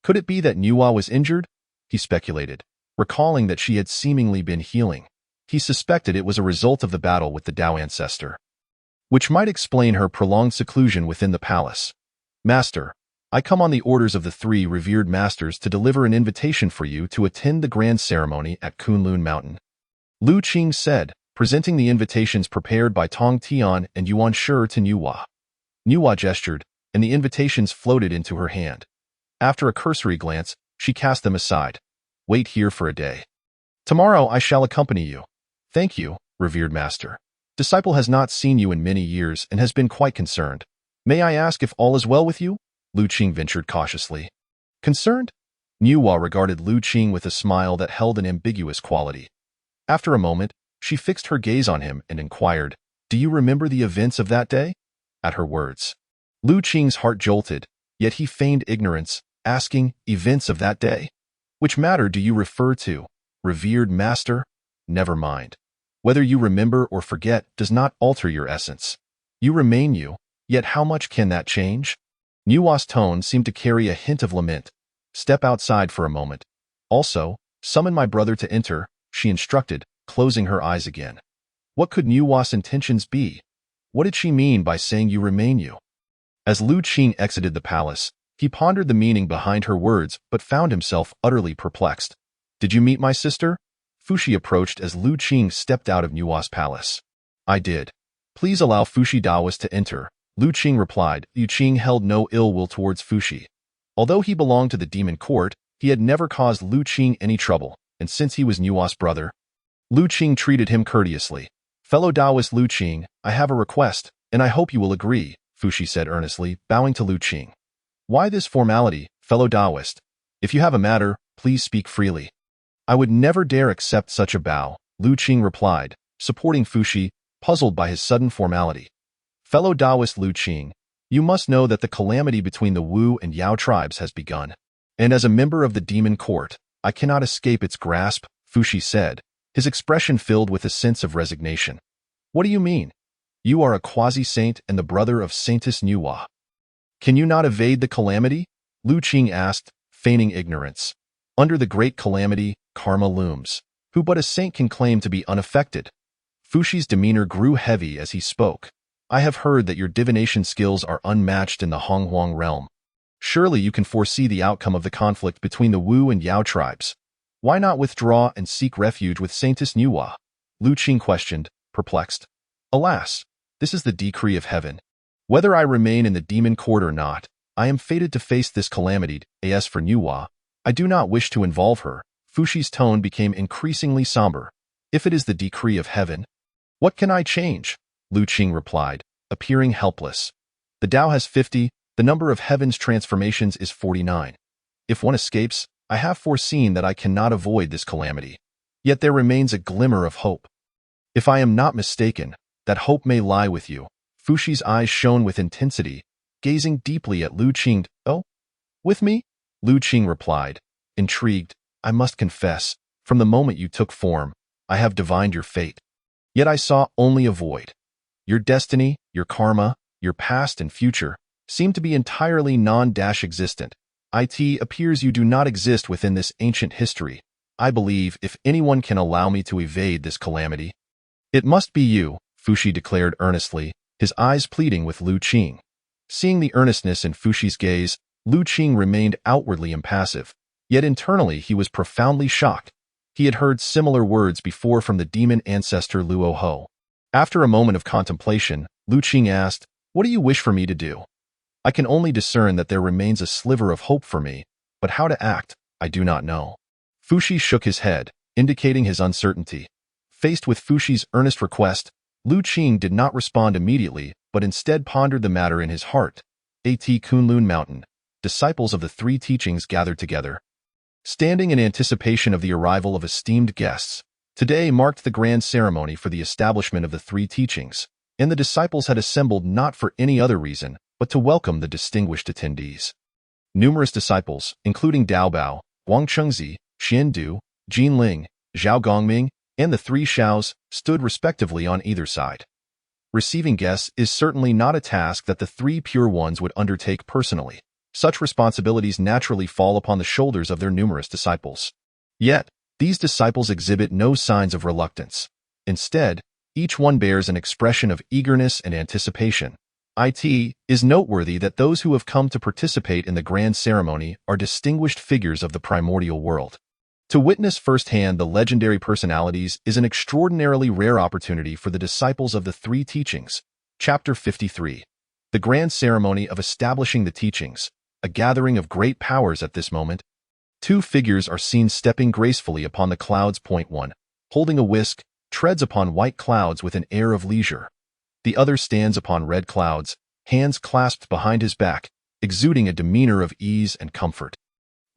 Could it be that Nua was injured? He speculated, recalling that she had seemingly been healing. He suspected it was a result of the battle with the Tao ancestor, which might explain her prolonged seclusion within the palace. Master, I come on the orders of the 3 revered masters to deliver an invitation for you to attend the grand ceremony at Kunlun Mountain. Lu Qing said, presenting the invitations prepared by Tong Tian and Yuan Shi to Nua. Nua gestured, and the invitations floated into her hand. After a cursory glance, she cast them aside. Wait here for a day. Tomorrow I shall accompany you. Thank you, revered master. Disciple has not seen you in many years and has been quite concerned. May I ask if all is well with you? Lu Qing ventured cautiously. Concerned? Nua regarded Lu Qing with a smile that held an ambiguous quality. After a moment, she fixed her gaze on him and inquired, Do you remember the events of that day? At her words, Lu Qing's heart jolted, yet he feigned ignorance, asking, Events of that day? Which matter do you refer to, revered master? Never mind. Whether you remember or forget does not alter your essence. You remain you, yet how much can that change? Nua's tone seemed to carry a hint of lament. Step outside for a moment. Also, summon my brother to enter, she instructed, closing her eyes again. What could Nua's intentions be? What did she mean by saying you remain you? As Lu Qing exited the palace, He pondered the meaning behind her words, but found himself utterly perplexed. "Did you meet my sister?" Fushi approached as Lu Qing stepped out of Nua's palace. "I did. Please allow Fushi Daoist to enter," Lu Qing replied. Lu Qing held no ill will towards Fushi. Although he belonged to the demon court, he had never caused Lu Qing any trouble, and since he was Nua's brother, Lu Qing treated him courteously. "Fellow Taoist Lu Qing, I have a request, and I hope you will agree," Fushi said earnestly, bowing to Lu Qing. "Why this formality, fellow Taoist? If you have a matter, please speak freely." "I would never dare accept such a bow," Lu Qing replied, supporting Fushi, puzzled by his sudden formality. "Fellow Taoist Lu Qing, you must know that the calamity between the Wu and Yao tribes has begun. And as a member of the demon court, I cannot escape its grasp," Fushi said, his expression filled with a sense of resignation. "What do you mean? You are a quasi-saint and the brother of Saintess Nua. Can you not evade the calamity?" Lu Qing asked, feigning ignorance. "Under the great calamity, karma looms. Who but a saint can claim to be unaffected?" Fushi's demeanor grew heavy as he spoke. "I have heard that your divination skills are unmatched in the Honghuang realm. Surely you can foresee the outcome of the conflict between the Wu and Yao tribes. Why not withdraw and seek refuge with Saintess Nua?" Lu Qing questioned, perplexed. "Alas, this is the decree of heaven. Whether I remain in the demon court or not, I am fated to face this calamity. As for Nua, I do not wish to involve her." Fushi's tone became increasingly somber. "If it is the decree of heaven, what can I change?" Lu Qing replied, appearing helpless. "The Tao has 50, the number of heaven's transformations is 49. If one escapes, I have foreseen that I cannot avoid this calamity. Yet there remains a glimmer of hope. If I am not mistaken, that hope may lie with you." Fushi's eyes shone with intensity, gazing deeply at Lu Qing. "Oh? With me?" Lu Qing replied, intrigued. "I must confess, from the moment you took form, I have divined your fate. Yet I saw only a void. Your destiny, your karma, your past and future seem to be entirely non-existent. It appears you do not exist within this ancient history. I believe if anyone can allow me to evade this calamity, it must be you," Fushi declared earnestly, his eyes pleading with Lu Qing. Seeing the earnestness in Fushi's gaze, Lu Qing remained outwardly impassive, yet internally he was profoundly shocked. He had heard similar words before from the demon ancestor Luo Ho. After a moment of contemplation, Lu Qing asked, "What do you wish for me to do? I can only discern that there remains a sliver of hope for me, but how to act, I do not know." Fushi shook his head, indicating his uncertainty. Faced with Fushi's earnest request, Lu Qing did not respond immediately, but instead pondered the matter in his heart. Kunlun Mountain, disciples of the three teachings gathered together, standing in anticipation of the arrival of esteemed guests. Today marked the grand ceremony for the establishment of the three teachings, and the disciples had assembled not for any other reason, but to welcome the distinguished attendees. Numerous disciples, including Dao Bao, Wang Chengzi, Xian Du, Jin Ling, Zhao Gongming, and the three Xiaos, stood respectively on either side. Receiving guests is certainly not a task that the three pure ones would undertake personally. Such responsibilities naturally fall upon the shoulders of their numerous disciples. Yet, these disciples exhibit no signs of reluctance. Instead, each one bears an expression of eagerness and anticipation. It is noteworthy that those who have come to participate in the grand ceremony are distinguished figures of the primordial world. To witness firsthand the legendary personalities is an extraordinarily rare opportunity for the disciples of the three teachings. Chapter 53. The grand ceremony of establishing the teachings, a gathering of great powers at this moment. Two figures are seen stepping gracefully upon the clouds. Point 1. Holding a whisk, treads upon white clouds with an air of leisure. The other stands upon red clouds, hands clasped behind his back, exuding a demeanor of ease and comfort.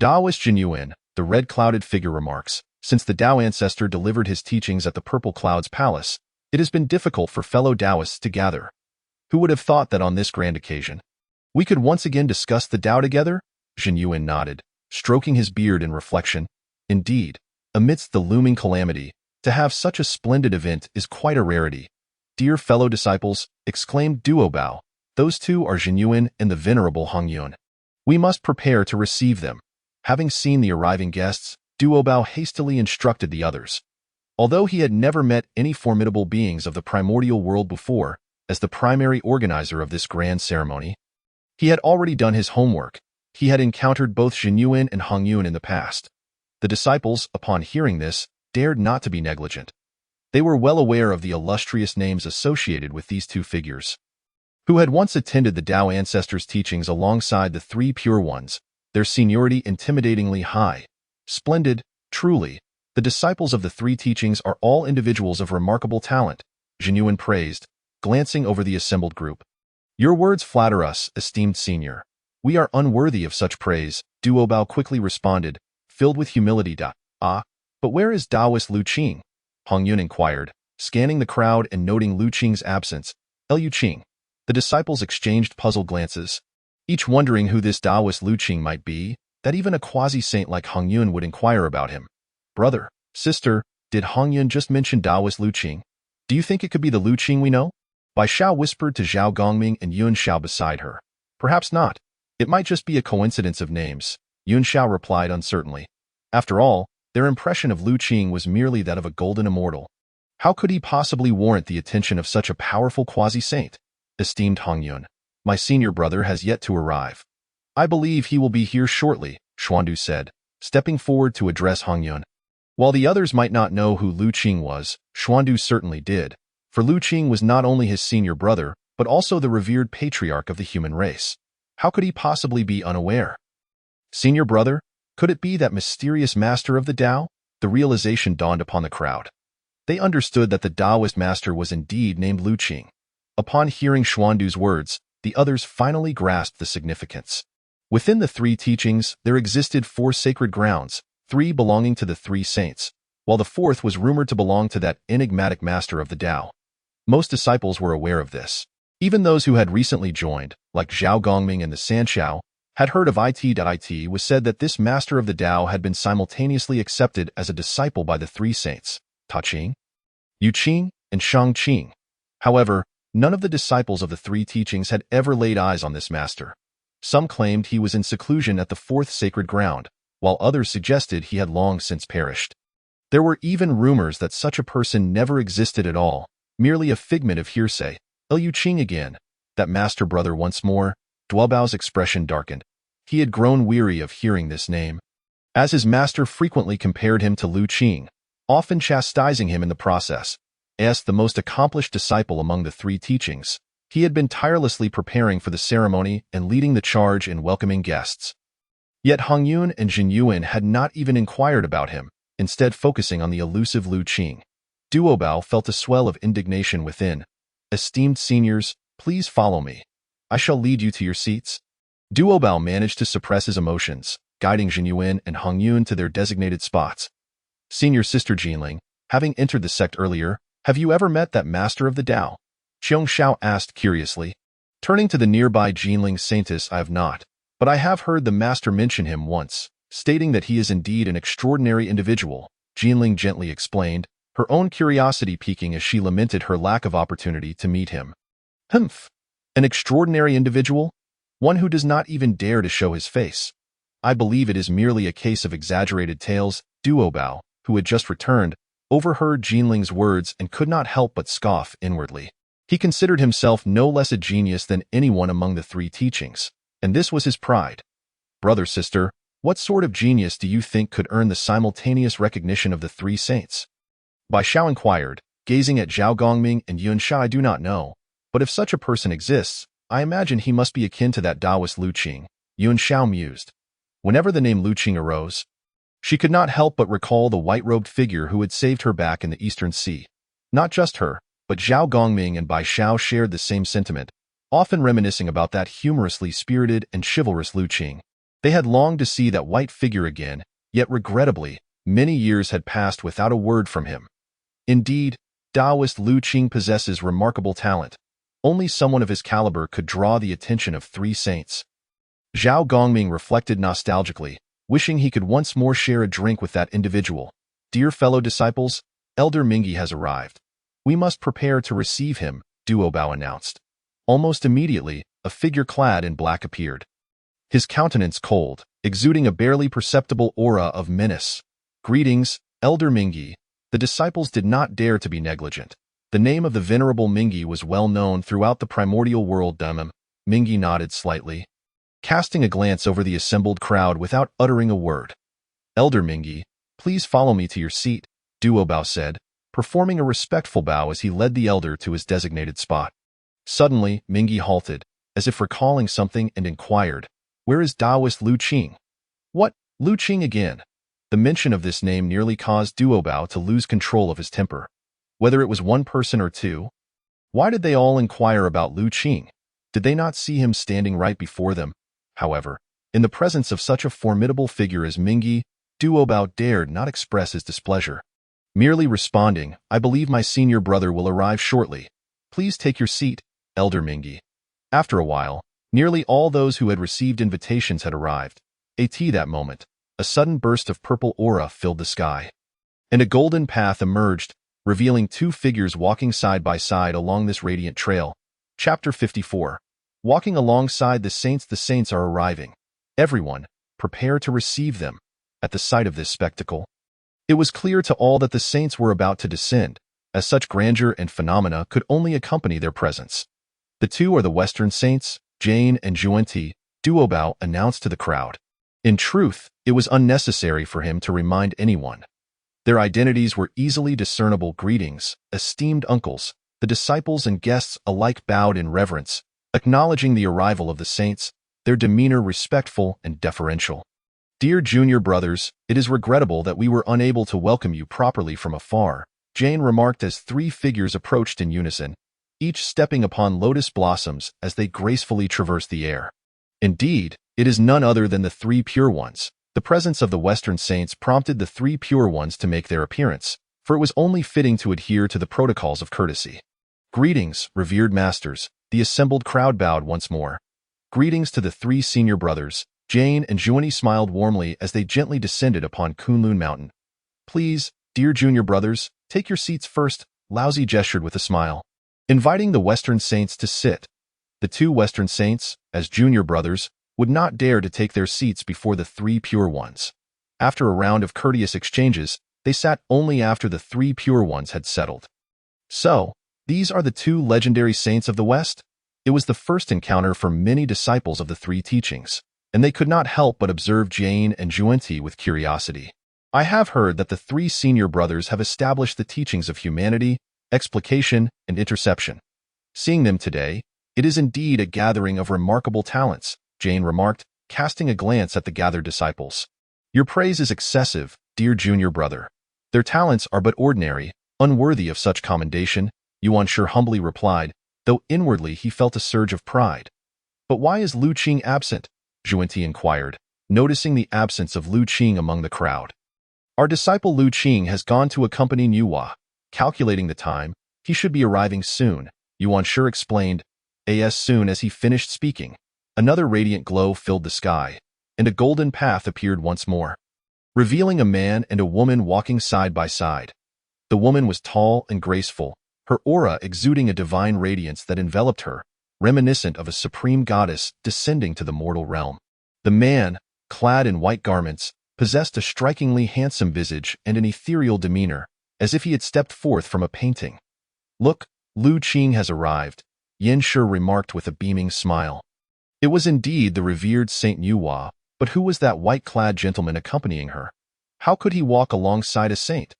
Taoist Jinyuan, the red-clouded figure, remarks, "Since the Tao ancestor delivered his teachings at the Purple Cloud's palace, it has been difficult for fellow Taoists to gather. Who would have thought that on this grand occasion we could once again discuss the Tao together?" Jinyuan nodded, stroking his beard in reflection. Indeed, amidst the looming calamity, to have such a splendid event is quite a rarity. "Dear fellow disciples," exclaimed Duo Bao, "those two are Jinyuan and the venerable Hongyun. We must prepare to receive them." Having seen the arriving guests, Duo Bao hastily instructed the others. Although he had never met any formidable beings of the primordial world before, as the primary organizer of this grand ceremony, he had already done his homework. He had encountered both Jinyuan and Hongyun in the past. The disciples, upon hearing this, dared not to be negligent. They were well aware of the illustrious names associated with these two figures, who had once attended the Tao ancestors' teachings alongside the three pure ones, their seniority intimidatingly high. Splendid, truly. The disciples of the three teachings are all individuals of remarkable talent, Jinyuan praised, glancing over the assembled group. Your words flatter us, esteemed senior. We are unworthy of such praise, Duobao quickly responded, filled with humility. But where is Taoist Lu Qing? Hongyun inquired, scanning the crowd and noting Lu Qing's absence. Lu Qing. The disciples exchanged puzzled glances, each wondering who this Taoist Lu Qing might be, that even a quasi-saint like Hongyun would inquire about him. Brother, sister, did Hongyun just mention Taoist Lu Qing? Do you think it could be the Lu Qing we know? Bai Xiao whispered to Zhao Gongming and Yun Xiao beside her. Perhaps not. It might just be a coincidence of names, Yun Xiao replied uncertainly. After all, their impression of Lu Qing was merely that of a golden immortal. How could he possibly warrant the attention of such a powerful quasi-saint? Esteemed Hongyun, my senior brother has yet to arrive. I believe he will be here shortly, Xuandu said, stepping forward to address Hongyun. While the others might not know who Lu Qing was, Xuandu certainly did, for Lu Qing was not only his senior brother, but also the revered patriarch of the human race. How could he possibly be unaware? Senior brother? Could it be that mysterious master of the Tao? The realization dawned upon the crowd. They understood that the Taoist master was indeed named Lu Qing. Upon hearing Xuandu's words, the others finally grasped the significance. Within the three teachings, there existed 4 sacred grounds, 3 belonging to the 3 saints, while the 4th was rumored to belong to that enigmatic master of the Tao. Most disciples were aware of this. Even those who had recently joined, like Zhao Gongming and the Sanxiao, had heard of it. It was said that this master of the Tao had been simultaneously accepted as a disciple by the 3 saints, Ta Qing, Yu Qing, and Shang Qing. However, none of the disciples of the 3 teachings had ever laid eyes on this master. Some claimed he was in seclusion at the 4th sacred ground, while others suggested he had long since perished. There were even rumors that such a person never existed at all, merely a figment of hearsay. Lu Qing again, that master brother once more. Duobao's expression darkened. He had grown weary of hearing this name, as his master frequently compared him to Lu Qing, often chastising him in the process. As the most accomplished disciple among the 3 teachings, he had been tirelessly preparing for the ceremony and leading the charge in welcoming guests. Yet Hongyun and Jinyuan had not even inquired about him, instead focusing on the elusive Lu Qing. Duobao felt a swell of indignation within. Esteemed seniors, please follow me. I shall lead you to your seats. Duobao managed to suppress his emotions, guiding Jinyuan and Hongyun to their designated spots. Senior sister Jinling, having entered the sect earlier, have you ever met that master of the Tao? Qiong Xiao asked curiously. Turning to the nearby Jinling saintess, I have not, but I have heard the master mention him once, stating that he is indeed an extraordinary individual, Jinling gently explained, her own curiosity piquing as she lamented her lack of opportunity to meet him. Humph! An extraordinary individual? One who does not even dare to show his face. I believe it is merely a case of exaggerated tales. Duobao, who had just returned, overheard Jinling's words and could not help but scoff inwardly. He considered himself no less a genius than anyone among the 3 teachings, and this was his pride. Brother, sister, what sort of genius do you think could earn the simultaneous recognition of the 3 saints? Bai Xiao inquired, gazing at Zhao Gongming and Yun Xiao. I do not know, but if such a person exists, I imagine he must be akin to that Taoist Lu Qing, Yun Xiao mused. Whenever the name Lu Qing arose, she could not help but recall the white-robed figure who had saved her back in the Eastern Sea. Not just her, but Zhao Gongming and Bai Xiao shared the same sentiment, often reminiscing about that humorously spirited and chivalrous Lu Qing. They had longed to see that white figure again, yet regrettably, many years had passed without a word from him. Indeed, Taoist Lu Qing possesses remarkable talent. Only someone of his caliber could draw the attention of 3 saints. Zhao Gongming reflected nostalgically, wishing he could once more share a drink with that individual. Dear fellow disciples, Elder Mingi has arrived. We must prepare to receive him, Duobao announced. Almost immediately, a figure clad in black appeared. His countenance cold, exuding a barely perceptible aura of menace. Greetings, Elder Mingi. The disciples did not dare to be negligent. The name of the venerable Mingi was well known throughout the primordial world. Mingi nodded slightly. casting a glance over the assembled crowd without uttering a word. "Elder Mingi, please follow me to your seat," Duobao said, performing a respectful bow as he led the elder to his designated spot. Suddenly, Mingi halted, as if recalling something, and inquired, "Where is Taoist Lu Qing?" "What, Lu Qing again?" The mention of this name nearly caused Duobao to lose control of his temper. Whether it was one person or two, why did they all inquire about Lu Qing? Did they not see him standing right before them? However, in the presence of such a formidable figure as Mingi, Duobao dared not express his displeasure. Merely responding, "I believe my senior brother will arrive shortly. Please take your seat, Elder Mingi." After a while, nearly all those who had received invitations had arrived. That moment, a sudden burst of purple aura filled the sky, and a golden path emerged, revealing two figures walking side by side along this radiant trail. Chapter 54. Walking alongside the saints are arriving. Everyone, prepare to receive them. At the sight of this spectacle, it was clear to all that the saints were about to descend, as such grandeur and phenomena could only accompany their presence. "The two are the Western saints, Jane and Juenti," Duobao announced to the crowd. In truth, it was unnecessary for him to remind anyone. Their identities were easily discernible. "Greetings, esteemed uncles." The disciples and guests alike bowed in reverence, acknowledging the arrival of the saints, their demeanor respectful and deferential. "Dear junior brothers, it is regrettable that we were unable to welcome you properly from afar," Jane remarked as three figures approached in unison, each stepping upon lotus blossoms as they gracefully traversed the air. Indeed, it is none other than the three pure ones. The presence of the Western saints prompted the three pure ones to make their appearance, for it was only fitting to adhere to the protocols of courtesy. "Greetings, revered masters." The assembled crowd bowed once more. Greetings to the three senior brothers. Jane and Juani smiled warmly as they gently descended upon Kunlun Mountain. "Please, dear junior brothers, take your seats first," Laozi gestured with a smile, inviting the Western saints to sit. The two Western saints, as junior brothers, would not dare to take their seats before the three pure ones. After a round of courteous exchanges, they sat only after the three pure ones had settled. "So, these are the two legendary saints of the West?" It was the first encounter for many disciples of the three teachings, and they could not help but observe Jane and Juenti with curiosity. "I have heard that the three senior brothers have established the teachings of humanity, explication, and interception. Seeing them today, it is indeed a gathering of remarkable talents," Jane remarked, casting a glance at the gathered disciples. "Your praise is excessive, dear junior brother. Their talents are but ordinary, unworthy of such commendation," Yuan Shi humbly replied, though inwardly he felt a surge of pride. "But why is Lu Qing absent?" Juenti inquired, noticing the absence of Lu Qing among the crowd. "Our disciple Lu Qing has gone to accompany Nuwa. Calculating the time, he should be arriving soon," Yuan Shi explained. As soon as he finished speaking, another radiant glow filled the sky, and a golden path appeared once more, revealing a man and a woman walking side by side. The woman was tall and graceful, her aura exuding a divine radiance that enveloped her, reminiscent of a supreme goddess descending to the mortal realm. The man, clad in white garments, possessed a strikingly handsome visage and an ethereal demeanor, as if he had stepped forth from a painting. "Look, Lu Qing has arrived," Yen Shi remarked with a beaming smile. It was indeed the revered Saint Nuwa, but who was that white-clad gentleman accompanying her? How could he walk alongside a saint?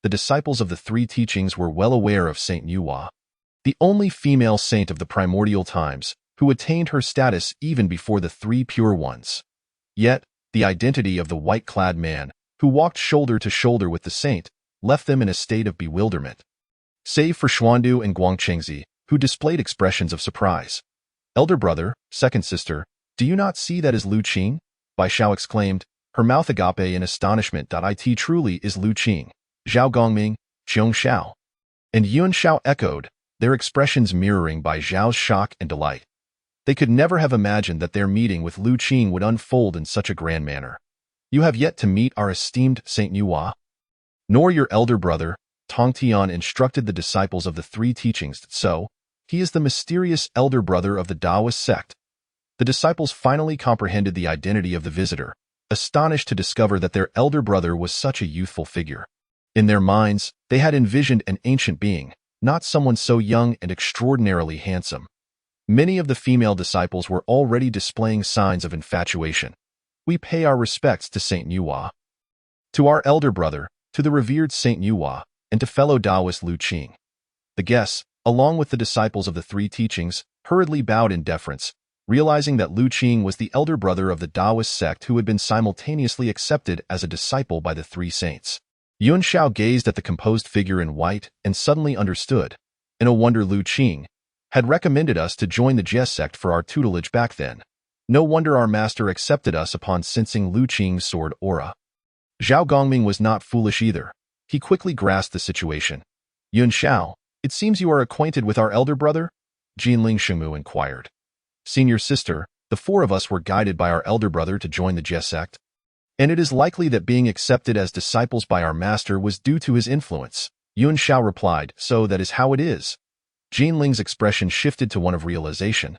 The disciples of the three teachings were well aware of Saint Nuwa, the only female saint of the primordial times, who attained her status even before the three pure ones. Yet, the identity of the white-clad man, who walked shoulder to shoulder with the saint, left them in a state of bewilderment. Save for Xuandu and Guangchengzi, who displayed expressions of surprise. "Elder brother, second sister, do you not see that is Lu Qing?" Bai Xiao exclaimed, her mouth agape in astonishment. "It truly is Lu Qing." Zhao Gongming, Zhong Xiao, and Yuan Xiao echoed, their expressions mirroring Bai Zhao's shock and delight. They could never have imagined that their meeting with Lu Qing would unfold in such a grand manner. "You have yet to meet our esteemed Saint Nuwa, nor your elder brother," Tong Tian instructed the disciples of the three teachings. "So, he is the mysterious elder brother of the Taoist sect." The disciples finally comprehended the identity of the visitor, astonished to discover that their elder brother was such a youthful figure. In their minds, they had envisioned an ancient being, not someone so young and extraordinarily handsome. Many of the female disciples were already displaying signs of infatuation. We pay our respects to Saint Nuwa, to our elder brother, to the revered Saint Nuwa, and to fellow Taoist Lu Qing. The guests, along with the disciples of the three teachings, hurriedly bowed in deference, realizing that Lu Qing was the elder brother of the Taoist sect who had been simultaneously accepted as a disciple by the three saints. Yuan Shao gazed at the composed figure in white and suddenly understood. No wonder Lu Qing had recommended us to join the Jie sect for our tutelage back then. No wonder our master accepted us upon sensing Lu Qing's sword aura. Zhao Gongming was not foolish either. He quickly grasped the situation. Yuan Shao, it seems you are acquainted with our elder brother? Jinling Shengmu inquired. Senior sister, the four of us were guided by our elder brother to join the Jie sect, and it is likely that being accepted as disciples by our master was due to his influence. Yuan Shao replied, so that is how it is. Jinling's expression shifted to one of realization.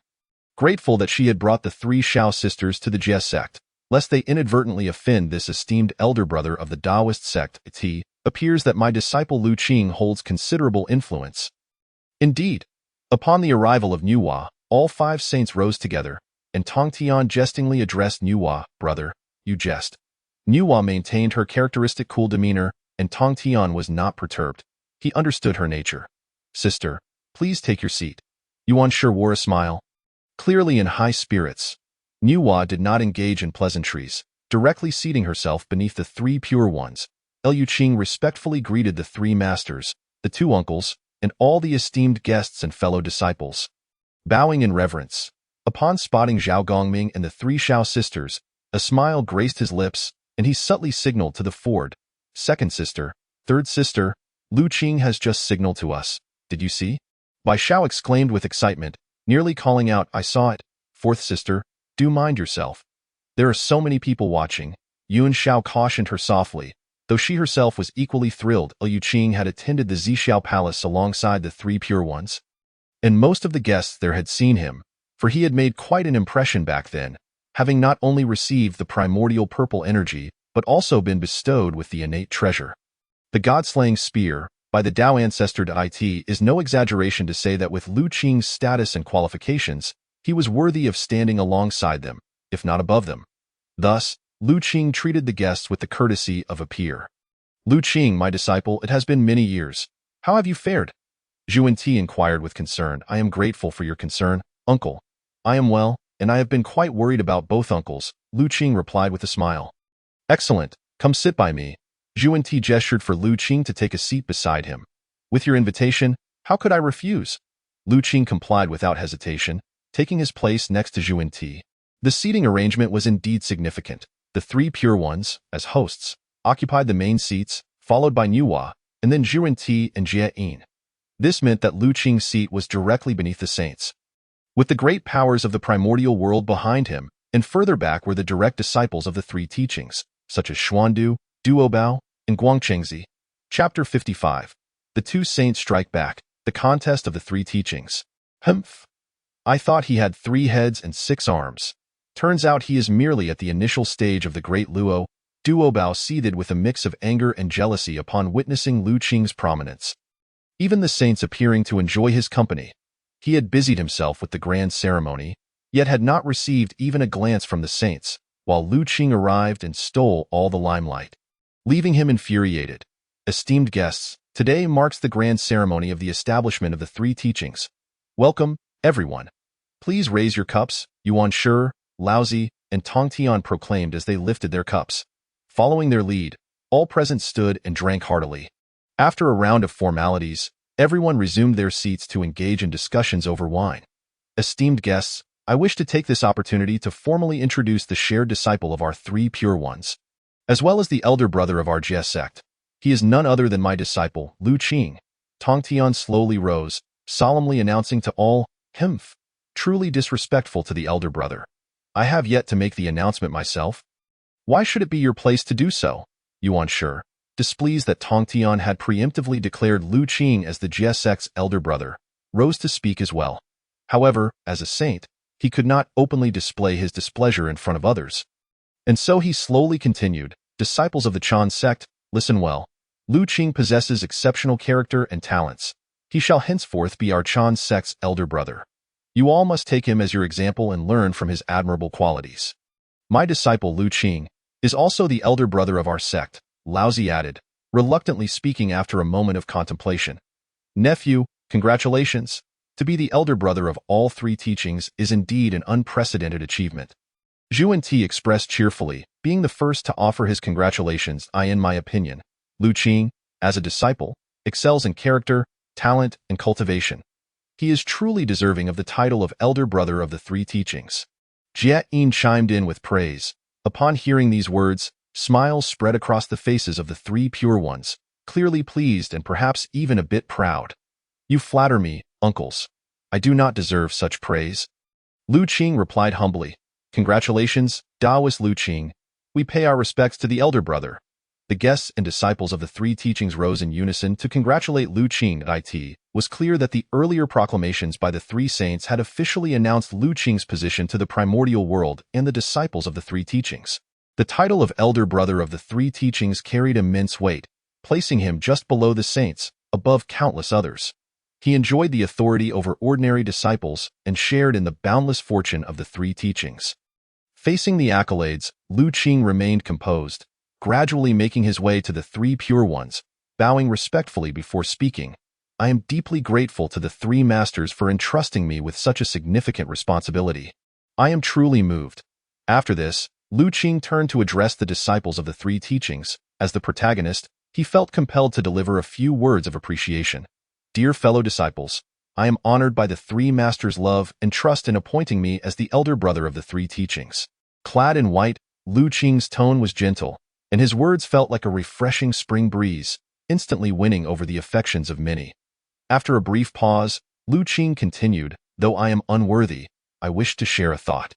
Grateful that she had brought the three Shao sisters to the Jie sect, lest they inadvertently offend this esteemed elder brother of the Taoist sect, it appears that my disciple Lu Qing holds considerable influence. Indeed, upon the arrival of Nuwa, all five saints rose together, and Tong Tian jestingly addressed Nuwa, brother, you jest. Nuwa maintained her characteristic cool demeanor, and Tong Tian was not perturbed. He understood her nature. Sister, please take your seat. Yuan sure wore a smile. Clearly in high spirits, Nuwa did not engage in pleasantries, directly seating herself beneath the three pure ones. Lu Qing respectfully greeted the three masters, the two uncles, and all the esteemed guests and fellow disciples. Bowing in reverence, upon spotting Zhao Gongming and the three Shao sisters, a smile graced his lips, and he subtly signaled to the fourth, second sister, third sister, Lu Qing has just signaled to us. Did you see? Bai Shao exclaimed with excitement, nearly calling out, I saw it. Fourth sister, do mind yourself. There are so many people watching. Yuan Shao cautioned her softly, though she herself was equally thrilled. Lu Qing had attended the Zixiao Palace alongside the three pure ones, and most of the guests there had seen him, for he had made quite an impression back then, having not only received the primordial purple energy, but also been bestowed with the innate treasure. The god-slaying spear, by the Tao ancestor it is no exaggeration to say that with Lu Qing's status and qualifications, he was worthy of standing alongside them, if not above them. Thus, Lu Qing treated the guests with the courtesy of a peer. Lu Qing, my disciple, it has been many years. How have you fared? Zhuan Ti inquired with concern. I am grateful for your concern, uncle. I am well, and I have been quite worried about both uncles, Lu Qing replied with a smile. Excellent, come sit by me. Zhuan Ti gestured for Lu Qing to take a seat beside him. With your invitation, how could I refuse? Lu Qing complied without hesitation, taking his place next to Zhuan Ti. The seating arrangement was indeed significant. The three pure ones, as hosts, occupied the main seats, followed by Nuwa, and then Zhuan Ti and Jie Yin. This meant that Lu Qing's seat was directly beneath the saints, with the great powers of the primordial world behind him, and further back were the direct disciples of the three teachings, such as Xuandu, Duobao, and Guangchengzi. Chapter 55. The two saints strike back, the contest of the three teachings. Humph. I thought he had 3 heads and 6 arms. Turns out he is merely at the initial stage of the great Luo. Duobao seethed with a mix of anger and jealousy upon witnessing Lu Qing's prominence, even the saints appearing to enjoy his company. He had busied himself with the grand ceremony, yet had not received even a glance from the saints, while Lu Qing arrived and stole all the limelight, leaving him infuriated. Esteemed guests, today marks the grand ceremony of the establishment of the three teachings. Welcome, everyone. Please raise your cups, Yuan Shi, Laozi, and Tong Tian proclaimed as they lifted their cups. Following their lead, all present stood and drank heartily. After a round of formalities, everyone resumed their seats to engage in discussions over wine. Esteemed guests, I wish to take this opportunity to formally introduce the shared disciple of our three pure ones, as well as the elder brother of our Jie sect. He is none other than my disciple, Lu Qing. Tong Tian slowly rose, solemnly announcing to all, Humph, truly disrespectful to the elder brother. I have yet to make the announcement myself. Why should it be your place to do so? Yuan Shi, displeased that Tong Tian had preemptively declared Lu Qing as the Jie sect's elder brother, rose to speak as well. However, as a saint, he could not openly display his displeasure in front of others. And so he slowly continued, disciples of the Chan sect, listen well. Lu Qing possesses exceptional character and talents. He shall henceforth be our Chan sect's elder brother. You all must take him as your example and learn from his admirable qualities. My disciple Lu Qing is also the elder brother of our sect, Laozi added, reluctantly speaking after a moment of contemplation. Nephew, congratulations. To be the elder brother of all three teachings is indeed an unprecedented achievement. Zhu Ti expressed cheerfully, being the first to offer his congratulations. In my opinion, Lu Qing, as a disciple, excels in character, talent, and cultivation. He is truly deserving of the title of elder brother of the three teachings. Jie Yin chimed in with praise. Upon hearing these words, smiles spread across the faces of the three pure ones, clearly pleased and perhaps even a bit proud. You flatter me, uncles. I do not deserve such praise. Lu Qing replied humbly. Congratulations, Taoist Lu Qing. We pay our respects to the elder brother. The guests and disciples of the three teachings rose in unison to congratulate Lu Qing. It was clear that the earlier proclamations by the three saints had officially announced Lu Qing's position to the primordial world and the disciples of the three teachings. The title of elder brother of the three teachings carried immense weight, placing him just below the saints, above countless others. He enjoyed the authority over ordinary disciples and shared in the boundless fortune of the three teachings. Facing the accolades, Lu Qing remained composed, gradually making his way to the three pure ones, bowing respectfully before speaking. I am deeply grateful to the three masters for entrusting me with such a significant responsibility. I am truly moved. After this, Lu Qing turned to address the disciples of the three teachings. As the protagonist, he felt compelled to deliver a few words of appreciation. Dear fellow disciples, I am honored by the three masters' love and trust in appointing me as the elder brother of the three teachings. Clad in white, Lu Qing's tone was gentle, and his words felt like a refreshing spring breeze, instantly winning over the affections of many. After a brief pause, Lu Qing continued, though I am unworthy, I wish to share a thought.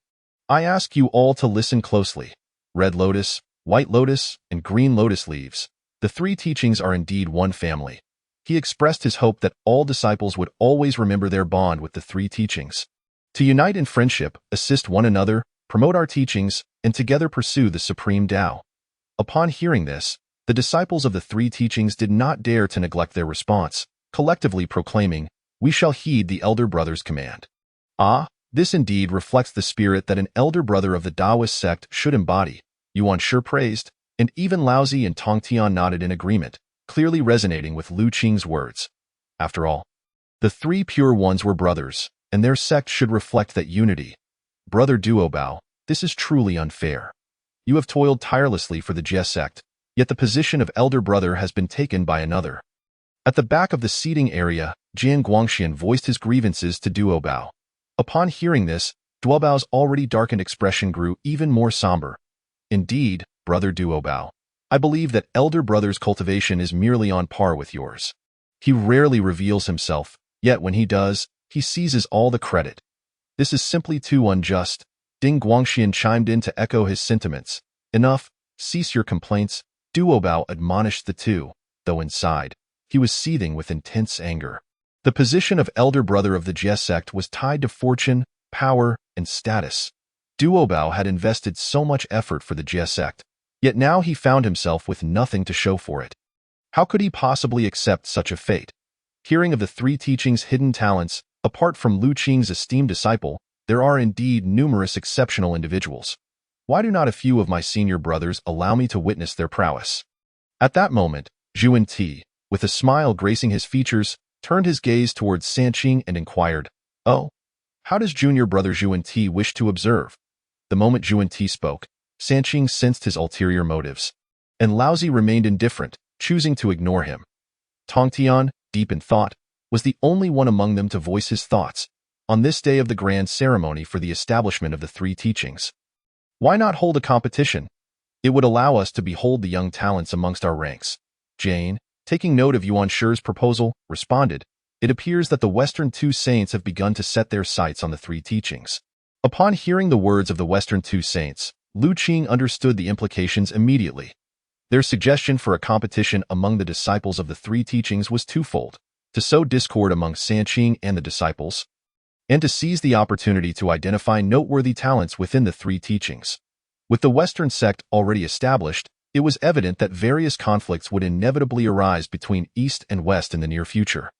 I ask you all to listen closely. Red lotus, white lotus, and green lotus leaves. The three teachings are indeed one family. He expressed his hope that all disciples would always remember their bond with the three teachings. To unite in friendship, assist one another, promote our teachings, and together pursue the supreme Tao. Upon hearing this, the disciples of the three teachings did not dare to neglect their response, collectively proclaiming, We shall heed the elder brother's command. This indeed reflects the spirit that an elder brother of the Taoist sect should embody. Yuan Shi praised, and even Laozi and Tongtian nodded in agreement, clearly resonating with Lu Qing's words. After all, the three pure ones were brothers, and their sect should reflect that unity. Brother Duobao, this is truly unfair. You have toiled tirelessly for the Jie sect, yet the position of elder brother has been taken by another. At the back of the seating area, Jian Guangxian voiced his grievances to Duobao. Upon hearing this, Duobao's already darkened expression grew even more somber. Indeed, brother Duobao, I believe that elder brother's cultivation is merely on par with yours. He rarely reveals himself, yet when he does, he seizes all the credit. This is simply too unjust. Ding Guangxian chimed in to echo his sentiments. Enough, cease your complaints, Duobao admonished the two, though inside, he was seething with intense anger. The position of elder brother of the Jie sect was tied to fortune, power, and status. Duobao had invested so much effort for the Jie sect, yet now he found himself with nothing to show for it. How could he possibly accept such a fate? Hearing of the three teachings' hidden talents, apart from Lu Qing's esteemed disciple, there are indeed numerous exceptional individuals. Why do not a few of my senior brothers allow me to witness their prowess? At that moment, Zhu Ti, with a smile gracing his features, turned his gaze towards Sanqing and inquired, Oh, how does junior brother Zhu Ti wish to observe? The moment Zhu Ti spoke, Sanqing sensed his ulterior motives, and Laozi remained indifferent, choosing to ignore him. Tongtian, deep in thought, was the only one among them to voice his thoughts on this day of the grand ceremony for the establishment of the three teachings. Why not hold a competition? It would allow us to behold the young talents amongst our ranks. Jane, taking note of Yuan Shi's proposal, responded, It appears that the Western two saints have begun to set their sights on the three teachings. Upon hearing the words of the Western two saints, Lu Qing understood the implications immediately. Their suggestion for a competition among the disciples of the three teachings was twofold: to sow discord among Sanqing and the disciples, and to seize the opportunity to identify noteworthy talents within the three teachings. With the Western sect already established, it was evident that various conflicts would inevitably arise between East and West in the near future.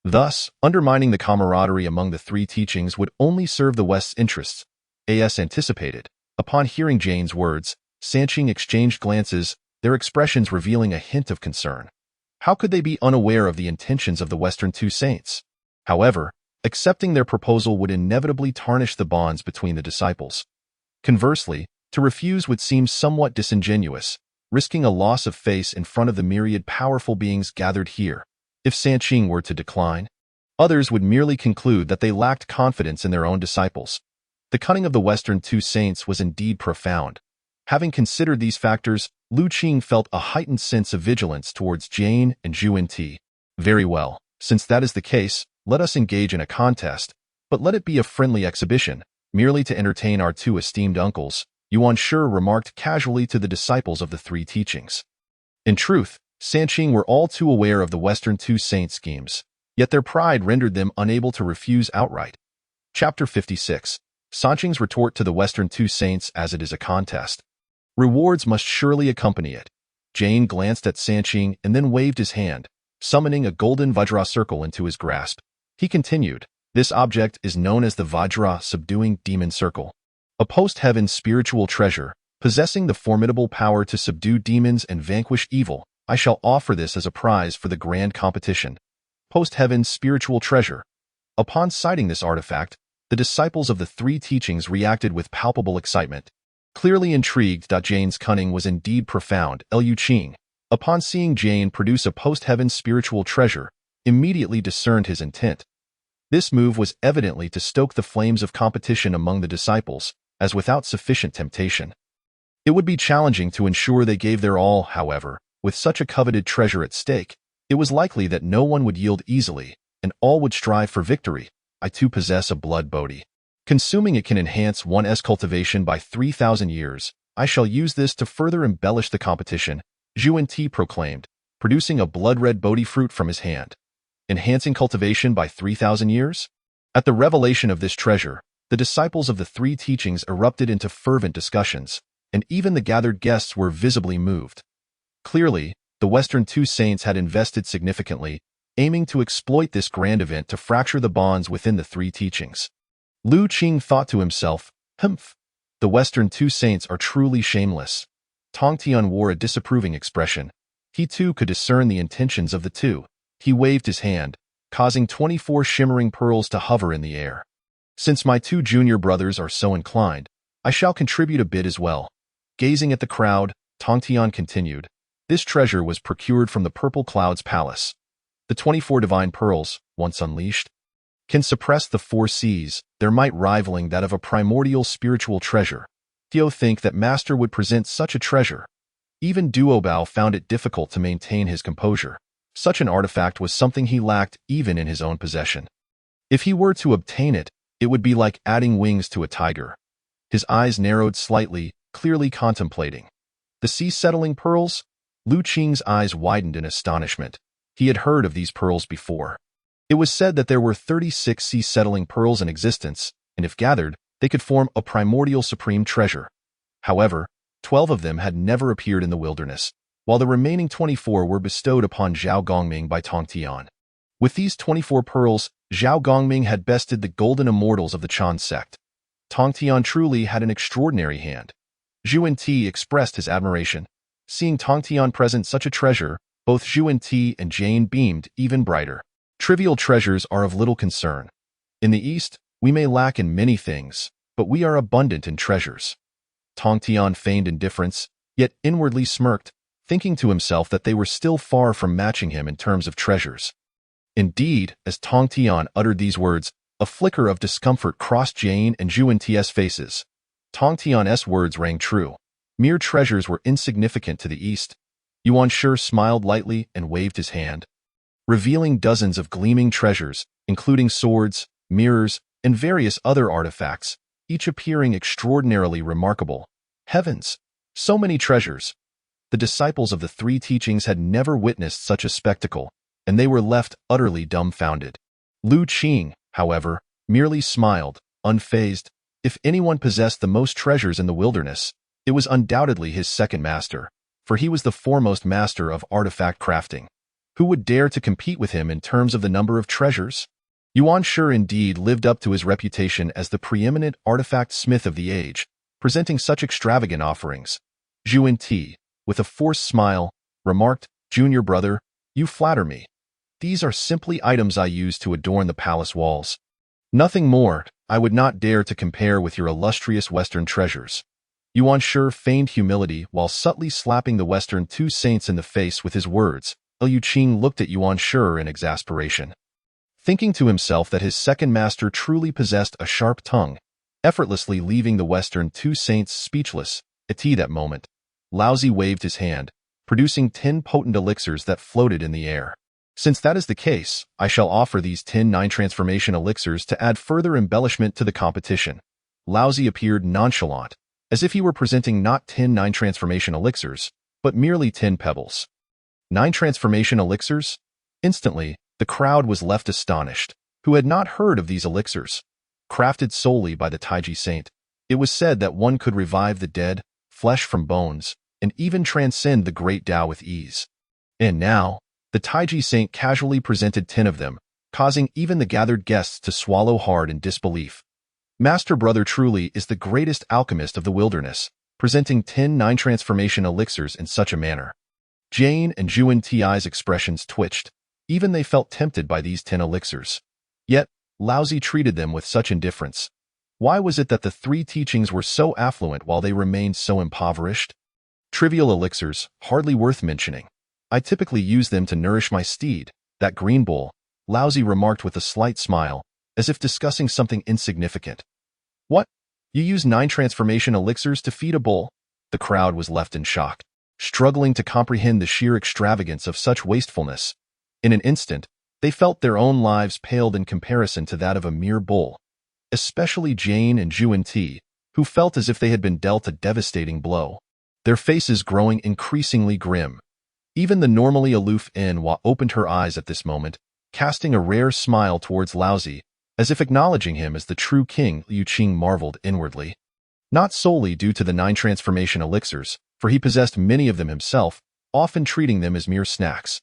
Thus, undermining the camaraderie among the three teachings would only serve the West's interests, as anticipated. Upon hearing Jane's words, Sanqing exchanged glances, their expressions revealing a hint of concern. How could they be unaware of the intentions of the Western two saints? However, accepting their proposal would inevitably tarnish the bonds between the disciples. Conversely, to refuse would seem somewhat disingenuous, risking a loss of face in front of the myriad powerful beings gathered here. If Sanqing were to decline, others would merely conclude that they lacked confidence in their own disciples. The cunning of the Western two saints was indeed profound. Having considered these factors, Lu Qing felt a heightened sense of vigilance towards Jane and Zhu Ti. Very well, since that is the case, let us engage in a contest, but let it be a friendly exhibition, merely to entertain our two esteemed uncles, Yuan Shi remarked casually to the disciples of the three teachings. In truth, Sanqing were all too aware of the Western two saint schemes, yet their pride rendered them unable to refuse outright. Chapter 56. Sanqing's retort to the Western two saints as it is a contest. Rewards must surely accompany it. Jane glanced at Sanqing and then waved his hand, summoning a golden Vajra circle into his grasp. He continued, "This object is known as the Vajra subduing demon circle, a post-heaven spiritual treasure, possessing the formidable power to subdue demons and vanquish evil. I shall offer this as a prize for the grand competition." Post-heaven spiritual treasure. Upon sighting this artifact, the disciples of the three teachings reacted with palpable excitement. Clearly intrigued that Jane's cunning was indeed profound, Lu Qing, upon seeing Jane produce a post-heaven spiritual treasure, immediately discerned his intent. This move was evidently to stoke the flames of competition among the disciples, as without sufficient temptation. It would be challenging to ensure they gave their all, however. With such a coveted treasure at stake, it was likely that no one would yield easily, and all would strive for victory. I too possess a blood bodhi. Consuming it can enhance one's cultivation by 3,000 years. I shall use this to further embellish the competition, Zhu Ti proclaimed, producing a blood-red bodhi fruit from his hand. Enhancing cultivation by 3,000 years? At the revelation of this treasure, the disciples of the three teachings erupted into fervent discussions, and even the gathered guests were visibly moved. Clearly, the Western two saints had invested significantly, aiming to exploit this grand event to fracture the bonds within the three teachings. Lu Qing thought to himself, "Humph, the Western two saints are truly shameless." Tong Tian wore a disapproving expression. He too could discern the intentions of the two. He waved his hand, causing 24 shimmering pearls to hover in the air. "Since my two junior brothers are so inclined, I shall contribute a bit as well." Gazing at the crowd, Tong Tian continued, "This treasure was procured from the Purple Cloud's palace. The 24 divine pearls, once unleashed, can suppress the 4 seas, their might rivaling that of a primordial spiritual treasure. Do you think that Master would present such a treasure?" Even Duobao found it difficult to maintain his composure. Such an artifact was something he lacked even in his own possession. If he were to obtain it, it would be like adding wings to a tiger. His eyes narrowed slightly, clearly contemplating. The sea-settling pearls? Lu Qing's eyes widened in astonishment. He had heard of these pearls before. It was said that there were 36 sea-settling pearls in existence, and if gathered, they could form a primordial supreme treasure. However, 12 of them had never appeared in the wilderness, while the remaining 24 were bestowed upon Zhao Gongming by Tong Tian. With these 24 pearls, Zhao Gongming had bested the golden immortals of the Chan sect. Tong Tian truly had an extraordinary hand. Zhu Ti expressed his admiration. Seeing Tong Tian present such a treasure, both Zhu Ti and Jane beamed even brighter. Trivial treasures are of little concern. In the East, we may lack in many things, but we are abundant in treasures. Tong Tian feigned indifference, yet inwardly smirked, thinking to himself that they were still far from matching him in terms of treasures. Indeed, as Tong Tian uttered these words, a flicker of discomfort crossed Jane and Zhu Ti's faces. Tong Tian's words rang true. Mere treasures were insignificant to the East. Yuan Shi smiled lightly and waved his hand, revealing dozens of gleaming treasures, including swords, mirrors, and various other artifacts, each appearing extraordinarily remarkable. Heavens! So many treasures! The disciples of the three teachings had never witnessed such a spectacle, and they were left utterly dumbfounded. Lu Qing, however, merely smiled, unfazed. If anyone possessed the most treasures in the wilderness, it was undoubtedly his second master, for he was the foremost master of artifact crafting. Who would dare to compete with him in terms of the number of treasures? Yuan Shi indeed lived up to his reputation as the preeminent artifact smith of the age, presenting such extravagant offerings. Zhu Ti, with a forced smile, remarked, "Junior brother, you flatter me. These are simply items I use to adorn the palace walls. Nothing more. I would not dare to compare with your illustrious Western treasures." Yuan Shi feigned humility while subtly slapping the Western two saints in the face with his words. Liu Qing looked at Yuan Shi in exasperation. Thinking to himself that his second master truly possessed a sharp tongue, effortlessly leaving the Western two saints speechless. At that moment, Laozi waved his hand, producing 10 potent elixirs that floated in the air. "Since that is the case, I shall offer these 10 9-transformation elixirs to add further embellishment to the competition." Laozi appeared nonchalant, as if he were presenting not 10 9-transformation elixirs, but merely 10 pebbles. 9 transformation elixirs? Instantly, the crowd was left astonished. Who had not heard of these elixirs? Crafted solely by the Taiji saint, it was said that one could revive the dead, flesh from bones, and even transcend the great Tao with ease. And now, the Taiji saint casually presented 10 of them, causing even the gathered guests to swallow hard in disbelief. Master Brother truly is the greatest alchemist of the wilderness, presenting 10 9-transformation elixirs in such a manner. Jane and Zhu Ti's expressions twitched. Even they felt tempted by these 10 elixirs. Yet, Laozi treated them with such indifference. Why was it that the 3 teachings were so affluent while they remained so impoverished? Trivial elixirs, hardly worth mentioning. I typically use them to nourish my steed, that green bull, Laozi remarked with a slight smile, as if discussing something insignificant. What? You use 9 transformation elixirs to feed a bull? The crowd was left in shock, struggling to comprehend the sheer extravagance of such wastefulness. In an instant, they felt their own lives paled in comparison to that of a mere bull. Especially Jane and Zhu Ti, who felt as if they had been dealt a devastating blow, their faces growing increasingly grim. Even the normally aloof Enhua opened her eyes at this moment, casting a rare smile towards Laozi, as if acknowledging him as the true king. Liu Qing marveled inwardly. Not solely due to the 9 transformation elixirs, for he possessed many of them himself, often treating them as mere snacks.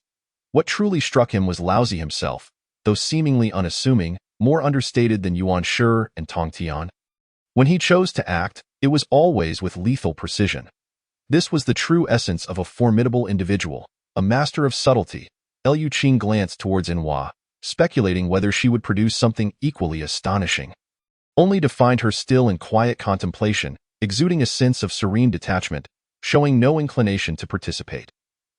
What truly struck him was Laozi himself, though seemingly unassuming, more understated than Yuan Shi and Tong Tian. When he chose to act, it was always with lethal precision. This was the true essence of a formidable individual, a master of subtlety. Liu Qing glanced towards Enhua, speculating whether she would produce something equally astonishing, only to find her still in quiet contemplation, exuding a sense of serene detachment, showing no inclination to participate.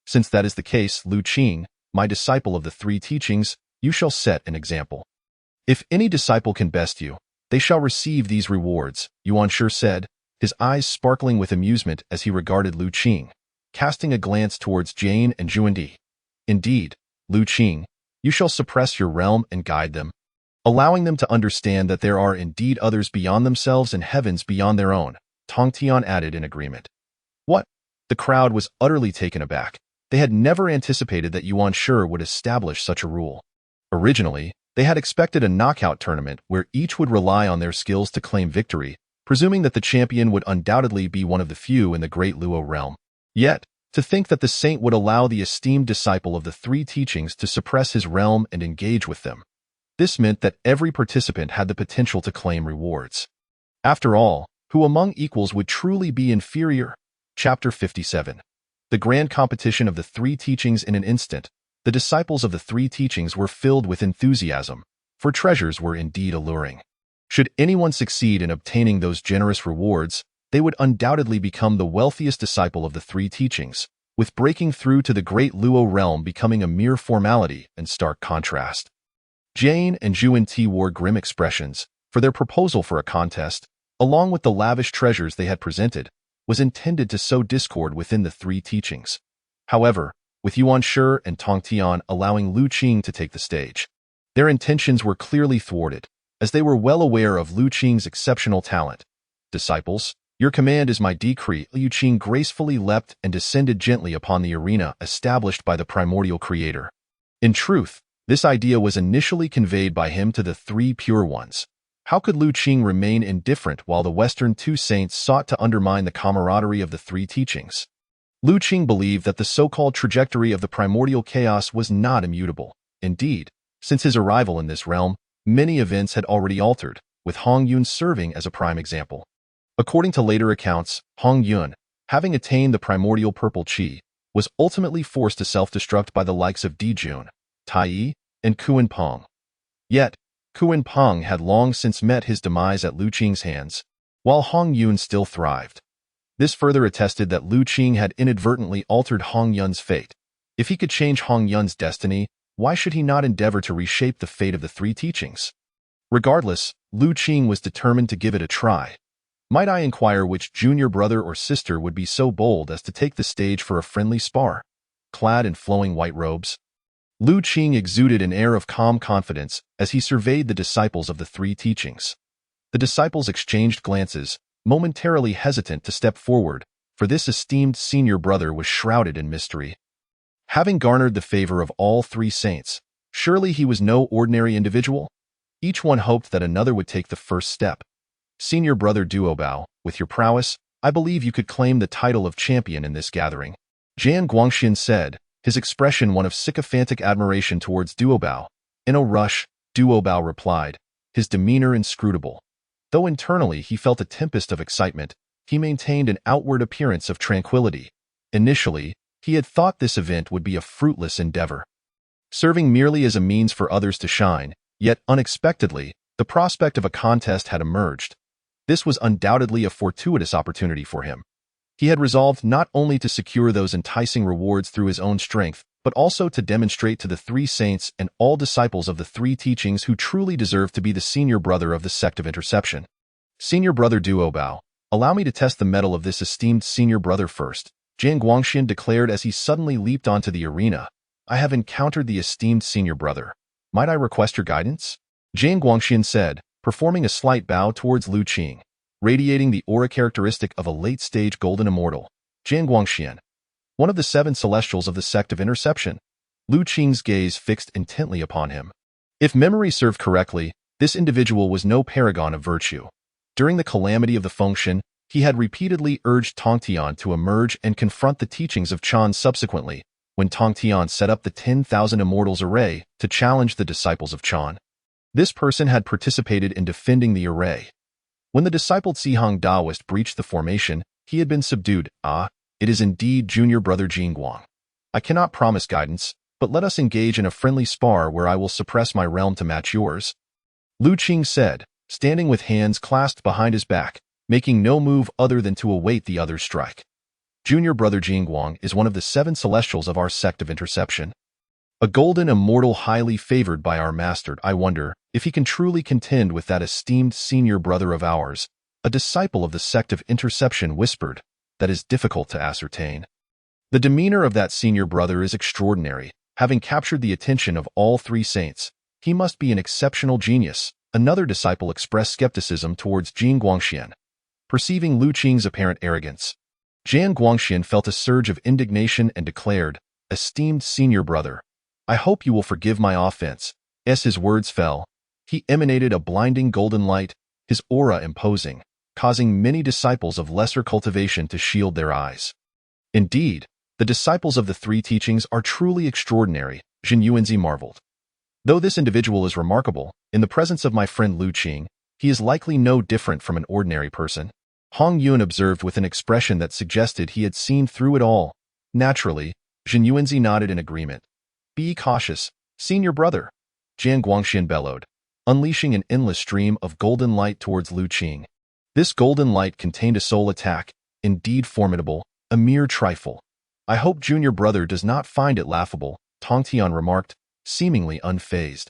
"Since that is the case, Liu Qing, my disciple of the 3 teachings, you shall set an example. If any disciple can best you, they shall receive these rewards," Yuan Shi said, his eyes sparkling with amusement as he regarded Liu Qing, casting a glance towards Jane and Zhu Ti. "Indeed, Liu Qing, you shall suppress your realm and guide them, allowing them to understand that there are indeed others beyond themselves and heavens beyond their own," Tong Tian added in agreement. "What?" The crowd was utterly taken aback. They had never anticipated that Yuan Shi would establish such a rule. Originally, they had expected a knockout tournament where each would rely on their skills to claim victory, presuming that the champion would undoubtedly be one of the few in the great Luo realm. Yet, to think that the saint would allow the esteemed disciple of the 3 teachings to suppress his realm and engage with them. This meant that every participant had the potential to claim rewards. After all, who among equals would truly be inferior? Chapter 57. The grand competition of the 3 teachings. In an instant, the disciples of the 3 teachings were filled with enthusiasm, for treasures were indeed alluring. Should anyone succeed in obtaining those generous rewards, they would undoubtedly become the wealthiest disciple of the 3 teachings, with breaking through to the great Luo realm becoming a mere formality in stark contrast. Jane and Zhu Ti wore grim expressions, for their proposal for a contest, along with the lavish treasures they had presented, was intended to sow discord within the 3 teachings. However, with Yuan Shi and Tong Tian allowing Liu Qing to take the stage, their intentions were clearly thwarted, as they were well aware of Liu Qing's exceptional talent. "Disciples, your command is my decree." Liu Qing gracefully leapt and descended gently upon the arena established by the primordial creator. In truth, this idea was initially conveyed by him to the 3 pure ones. How could Liu Qing remain indifferent while the Western 2 saints sought to undermine the camaraderie of the 3 teachings? Lu Qing believed that the so-called trajectory of the primordial chaos was not immutable. Indeed, since his arrival in this realm, many events had already altered, with Hong Yun serving as a prime example. According to later accounts, Hong Yun, having attained the primordial purple qi, was ultimately forced to self-destruct by the likes of Di Jun, Tai Yi, and Kunpeng. Yet, Kunpeng had long since met his demise at Lu Qing's hands, while Hong Yun still thrived. This further attested that Lu Qing had inadvertently altered Hong Yun's fate. If he could change Hong Yun's destiny, why should he not endeavor to reshape the fate of the three teachings? Regardless, Lu Qing was determined to give it a try. Might I inquire which junior brother or sister would be so bold as to take the stage for a friendly spar? Clad in flowing white robes, Lu Qing exuded an air of calm confidence as he surveyed the disciples of the three teachings. The disciples exchanged glances, momentarily hesitant to step forward, for this esteemed senior brother was shrouded in mystery. Having garnered the favor of all three saints, surely he was no ordinary individual? Each one hoped that another would take the first step. Senior brother Duobao, with your prowess, I believe you could claim the title of champion in this gathering. Jian Guangxian said, his expression one of sycophantic admiration towards Duobao. In a rush, Duobao replied, his demeanor inscrutable. Though internally he felt a tempest of excitement, he maintained an outward appearance of tranquility. Initially, he had thought this event would be a fruitless endeavor, serving merely as a means for others to shine, yet unexpectedly, the prospect of a contest had emerged. This was undoubtedly a fortuitous opportunity for him. He had resolved not only to secure those enticing rewards through his own strength, but also to demonstrate to the three saints and all disciples of the three teachings who truly deserve to be the senior brother of the sect of interception. Senior brother Duobao, allow me to test the mettle of this esteemed senior brother first, Jian Guangxian declared as he suddenly leaped onto the arena. I have encountered the esteemed senior brother. Might I request your guidance? Jian Guangxian said, performing a slight bow towards Lu Qing, radiating the aura characteristic of a late-stage golden immortal. Jian Guangxian, one of the seven celestials of the sect of interception. Lu Qing's gaze fixed intently upon him. If memory served correctly, this individual was no paragon of virtue. During the calamity of the Fengshen, he had repeatedly urged Tongtian to emerge and confront the teachings of Chan. Subsequently, when Tongtian set up the 10,000 Immortals array to challenge the disciples of Chan, this person had participated in defending the array. When the discipled Sihong Daoist breached the formation, he had been subdued. It is indeed junior brother Jingguang. I cannot promise guidance, but let us engage in a friendly spar where I will suppress my realm to match yours. Lu Qing said, standing with hands clasped behind his back, making no move other than to await the other's strike. Junior brother Jingguang is one of the seven celestials of our sect of interception. A golden immortal highly favored by our master. I wonder if he can truly contend with that esteemed senior brother of ours. A disciple of the sect of interception whispered, that is difficult to ascertain. The demeanor of that senior brother is extraordinary. Having captured the attention of all three saints, he must be an exceptional genius. Another disciple expressed skepticism towards Jian Guangxian. Perceiving Lu Qing's apparent arrogance, Jian Guangxian felt a surge of indignation and declared, esteemed senior brother, I hope you will forgive my offense. As his words fell, he emanated a blinding golden light, his aura imposing, causing many disciples of lesser cultivation to shield their eyes. Indeed, the disciples of the three teachings are truly extraordinary, Jin Yuanzi marveled. Though this individual is remarkable, in the presence of my friend Lu Qing, he is likely no different from an ordinary person. Hong Yun observed with an expression that suggested he had seen through it all. Naturally, Jin Yuanzi nodded in agreement. Be cautious, senior brother, Jian Guangxian bellowed, unleashing an endless stream of golden light towards Lu Qing. This golden light contained a soul attack, indeed formidable, a mere trifle. I hope junior brother does not find it laughable, Tongtian remarked, seemingly unfazed.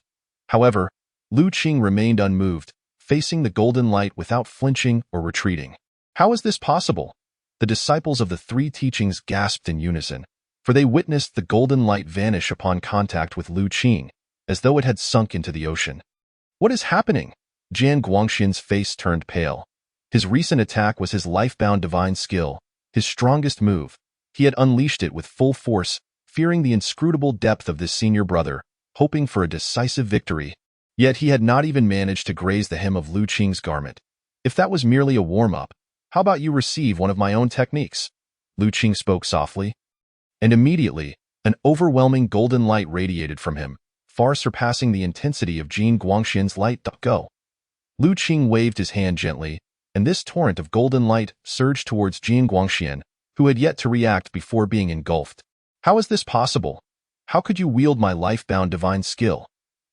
However, Lu Qing remained unmoved, facing the golden light without flinching or retreating. How is this possible? The disciples of the three teachings gasped in unison, for they witnessed the golden light vanish upon contact with Lu Qing, as though it had sunk into the ocean. What is happening? Jian Guangxian's face turned pale. His recent attack was his life-bound divine skill, his strongest move. He had unleashed it with full force, fearing the inscrutable depth of this senior brother, hoping for a decisive victory. Yet he had not even managed to graze the hem of Lu Qing's garment. If that was merely a warm-up, how about you receive one of my own techniques? Lu Qing spoke softly. And immediately, an overwhelming golden light radiated from him, far surpassing the intensity of Jin Guangxian's light. Go. Lu Qing waved his hand gently, and this torrent of golden light surged towards Jin Guangxian, who had yet to react before being engulfed. How is this possible? How could you wield my life-bound divine skill?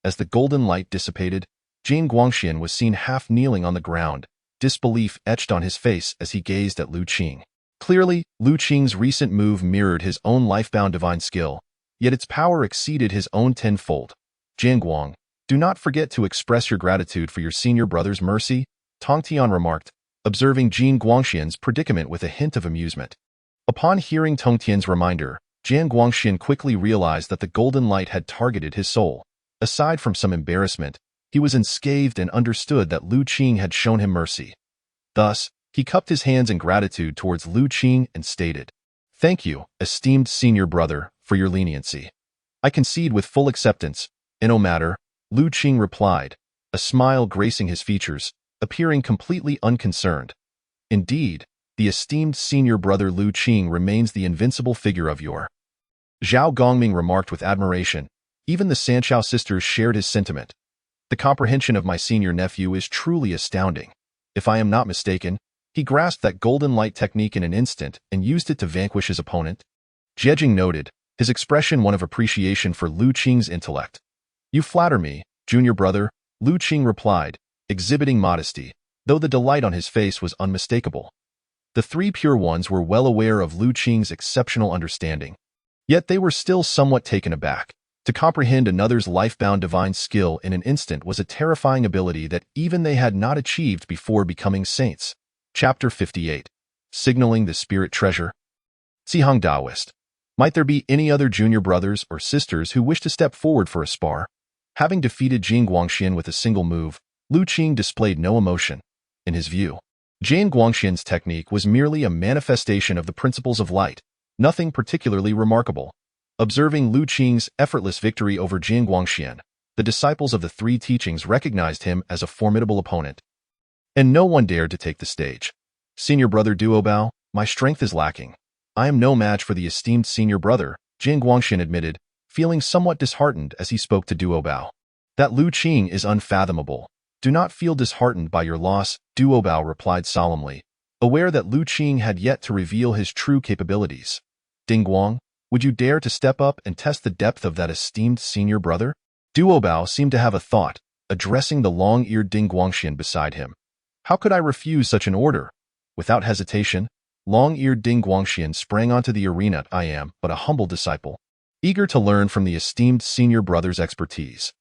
As the golden light dissipated, Jin Guangxian was seen half kneeling on the ground, disbelief etched on his face as he gazed at Lu Qing. Clearly, Lu Qing's recent move mirrored his own life-bound divine skill, yet its power exceeded his own tenfold. Jianguang, do not forget to express your gratitude for your senior brother's mercy, Tong Tian remarked, observing Jin Guangxian's predicament with a hint of amusement. Upon hearing Tong Tian's reminder, Jian Guangxian quickly realized that the golden light had targeted his soul. Aside from some embarrassment, he was unscathed and understood that Lu Qing had shown him mercy. Thus, he cupped his hands in gratitude towards Lu Qing and stated, "Thank you, esteemed senior brother, for your leniency. I concede with full acceptance, in no matter," Lu Qing replied, a smile gracing his features, appearing completely unconcerned. Indeed, the esteemed senior brother Lu Qing remains the invincible figure of your. Zhao Gongming remarked with admiration. Even the Sanchao sisters shared his sentiment. The comprehension of my senior nephew is truly astounding. If I am not mistaken, he grasped that golden light technique in an instant and used it to vanquish his opponent. Jiejing noted, his expression one of appreciation for Lu Qing's intellect. "You flatter me, junior brother," Lu Qing replied, exhibiting modesty, though the delight on his face was unmistakable. The three pure ones were well aware of Lu Qing's exceptional understanding. Yet they were still somewhat taken aback. To comprehend another's life-bound divine skill in an instant was a terrifying ability that even they had not achieved before becoming saints. Chapter 58. Signaling the Spirit Treasure. Sihong Taoist. Might there be any other junior brothers or sisters who wish to step forward for a spar? Having defeated Jin Guangxian with a single move, Lu Qing displayed no emotion. In his view, Jin Guangxian's technique was merely a manifestation of the principles of light, nothing particularly remarkable. Observing Lu Qing's effortless victory over Jin Guangxian, the disciples of the three teachings recognized him as a formidable opponent. And no one dared to take the stage. "Senior brother Duobao, my strength is lacking. I am no match for the esteemed senior brother," Jin Guangxian admitted, feeling somewhat disheartened as he spoke to Duobao. "That Lu Qing is unfathomable. Do not feel disheartened by your loss," Duobao replied solemnly, aware that Lu Qing had yet to reveal his true capabilities. "Dingguang, would you dare to step up and test the depth of that esteemed senior brother?" Duobao seemed to have a thought, addressing the long-eared Ding Guangxian beside him. "How could I refuse such an order?" Without hesitation, long-eared Ding Guangxian sprang onto the arena. "I am but a humble disciple, eager to learn from the esteemed senior brother's expertise."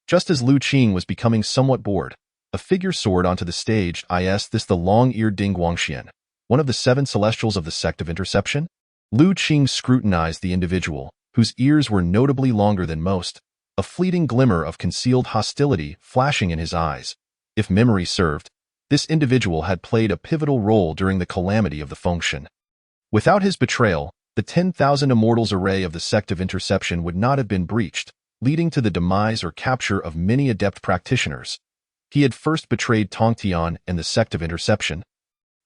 Just as Lu Qing was becoming somewhat bored, a figure soared onto the stage. "Is this the long-eared Ding Guangxian, one of the 7 celestials of the sect of interception?" Lu Qing scrutinized the individual, whose ears were notably longer than most, a fleeting glimmer of concealed hostility flashing in his eyes. If memory served, this individual had played a pivotal role during the calamity of the Fengshen. Without his betrayal, the 10,000 immortals array of the sect of interception would not have been breached, leading to the demise or capture of many adept practitioners. He had first betrayed Tong Tian and the sect of interception,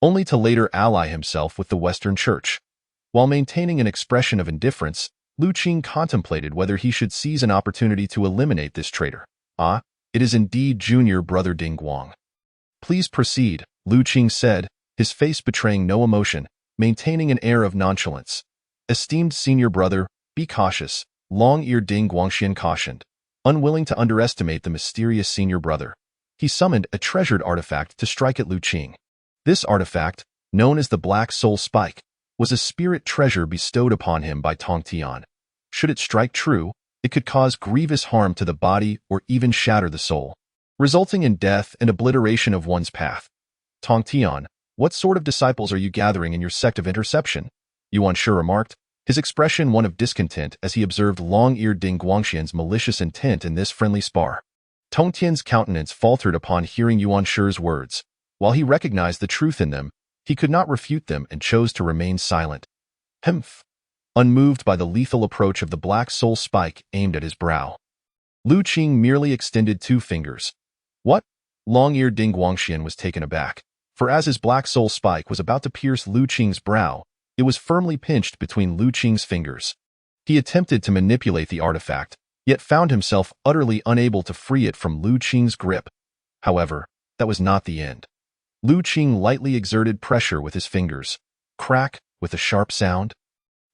only to later ally himself with the Western Church. While maintaining an expression of indifference, Lu Qing contemplated whether he should seize an opportunity to eliminate this traitor. "Ah, it is indeed junior brother Ding Guang. Please proceed," Lu Qing said, his face betraying no emotion, maintaining an air of nonchalance. "Esteemed senior brother, be cautious," long-eared Ding Guangxian cautioned. Unwilling to underestimate the mysterious senior brother, he summoned a treasured artifact to strike at Lu Qing. This artifact, known as the Black Soul Spike, was a spirit treasure bestowed upon him by Tong Tian. Should it strike true, it could cause grievous harm to the body or even shatter the soul, resulting in death and obliteration of one's path. "Tong Tian, what sort of disciples are you gathering in your sect of interception?" Yuan Shi remarked, his expression one of discontent as he observed long-eared Ding Guangxian's malicious intent in this friendly spar. Tong Tian's countenance faltered upon hearing Yuan Shi's words. While he recognized the truth in them, he could not refute them and chose to remain silent. Humph! Unmoved by the lethal approach of the Black Soul Spike aimed at his brow, Lu Qing merely extended 2 fingers. "What?" Long-eared Ding Guangxian was taken aback, for as his Black Soul Spike was about to pierce Lu Qing's brow, It was firmly pinched between Lu Qing's fingers. He attempted to manipulate the artifact, yet found himself utterly unable to free it from Lu Qing's grip. However, that was not the end. Lu Qing lightly exerted pressure with his fingers. Crack, with a sharp sound.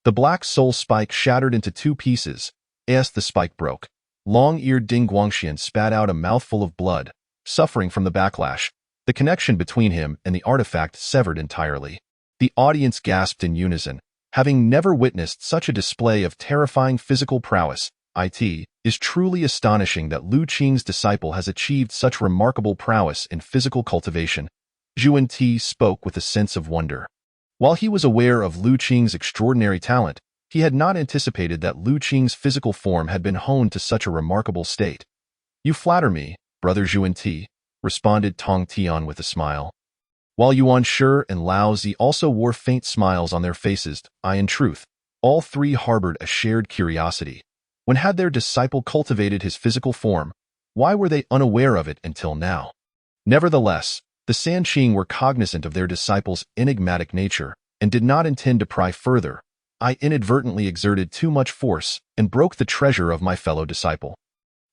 The black soul spike shattered into two pieces, as the spike broke. Long-eared Ding Guangxian spat out a mouthful of blood, suffering from the backlash. The connection between him and the artifact severed entirely. The audience gasped in unison. Having never witnessed such a display of terrifying physical prowess, it is truly astonishing that Lu Qing's disciple has achieved such remarkable prowess in physical cultivation. Zhuan Ti spoke with a sense of wonder. While he was aware of Lu Qing's extraordinary talent, he had not anticipated that Lu Qing's physical form had been honed to such a remarkable state. "You flatter me, brother Zhuan Ti," responded Tong Tian with a smile. While Yuan Shi and Lao Zi also wore faint smiles on their faces, in truth, all three harbored a shared curiosity. When had their disciple cultivated his physical form? Why were they unaware of it until now? Nevertheless, the Sanqing were cognizant of their disciple's enigmatic nature and did not intend to pry further. "I inadvertently exerted too much force and broke the treasure of my fellow disciple.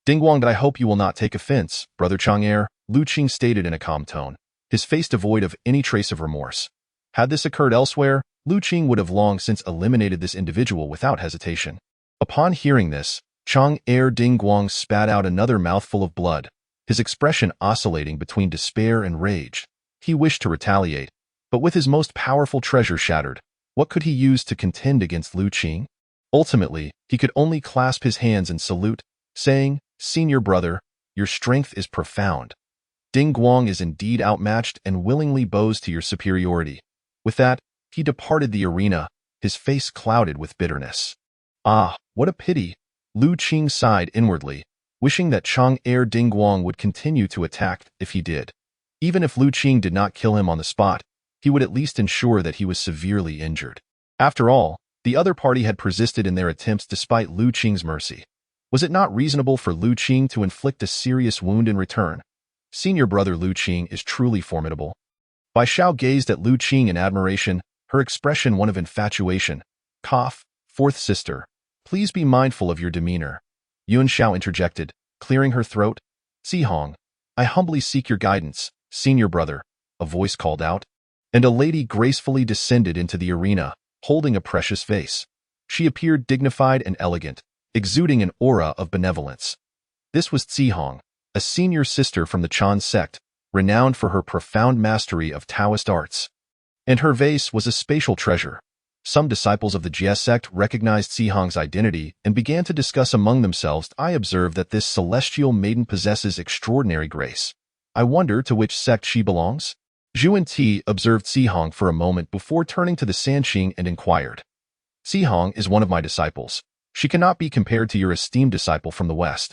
Dingguang, I hope you will not take offense, Brother Chang'er," Lu Qing stated in a calm tone, his face devoid of any trace of remorse. Had this occurred elsewhere, Lu Qing would have long since eliminated this individual without hesitation. Upon hearing this, Chang'er Dingguang spat out another mouthful of blood, his expression oscillating between despair and rage. He wished to retaliate, but with his most powerful treasure shattered, what could he use to contend against Lu Qing? Ultimately, he could only clasp his hands and salute, saying, "Senior brother, your strength is profound. Dingguang is indeed outmatched and willingly bows to your superiority." With that, he departed the arena, his face clouded with bitterness. "Ah, what a pity," Lu Qing sighed inwardly, wishing that Chang'er Dingguang would continue to attack if he did. Even if Lu Qing did not kill him on the spot, he would at least ensure that he was severely injured. After all, the other party had persisted in their attempts despite Lu Qing's mercy. Was it not reasonable for Lu Qing to inflict a serious wound in return? Senior brother Lu Qing is truly formidable. Bai Xiao gazed at Lu Qing in admiration, her expression one of infatuation. "Cough, fourth sister. Please be mindful of your demeanor." Yuan Xiao interjected, clearing her throat. "Zihong, I humbly seek your guidance, senior brother," a voice called out. And a lady gracefully descended into the arena, holding a precious vase. She appeared dignified and elegant, exuding an aura of benevolence. This was Zihong, a senior sister from the Chan sect, renowned for her profound mastery of Taoist arts. And her vase was a spatial treasure. Some disciples of the Jie sect recognized Zihong's identity and began to discuss among themselves. "I observe that this celestial maiden possesses extraordinary grace. I wonder to which sect she belongs?" Zhuan Ti observed Zihong for a moment before turning to the Sanqing and inquired. "Zihong is one of my disciples. She cannot be compared to your esteemed disciple from the West."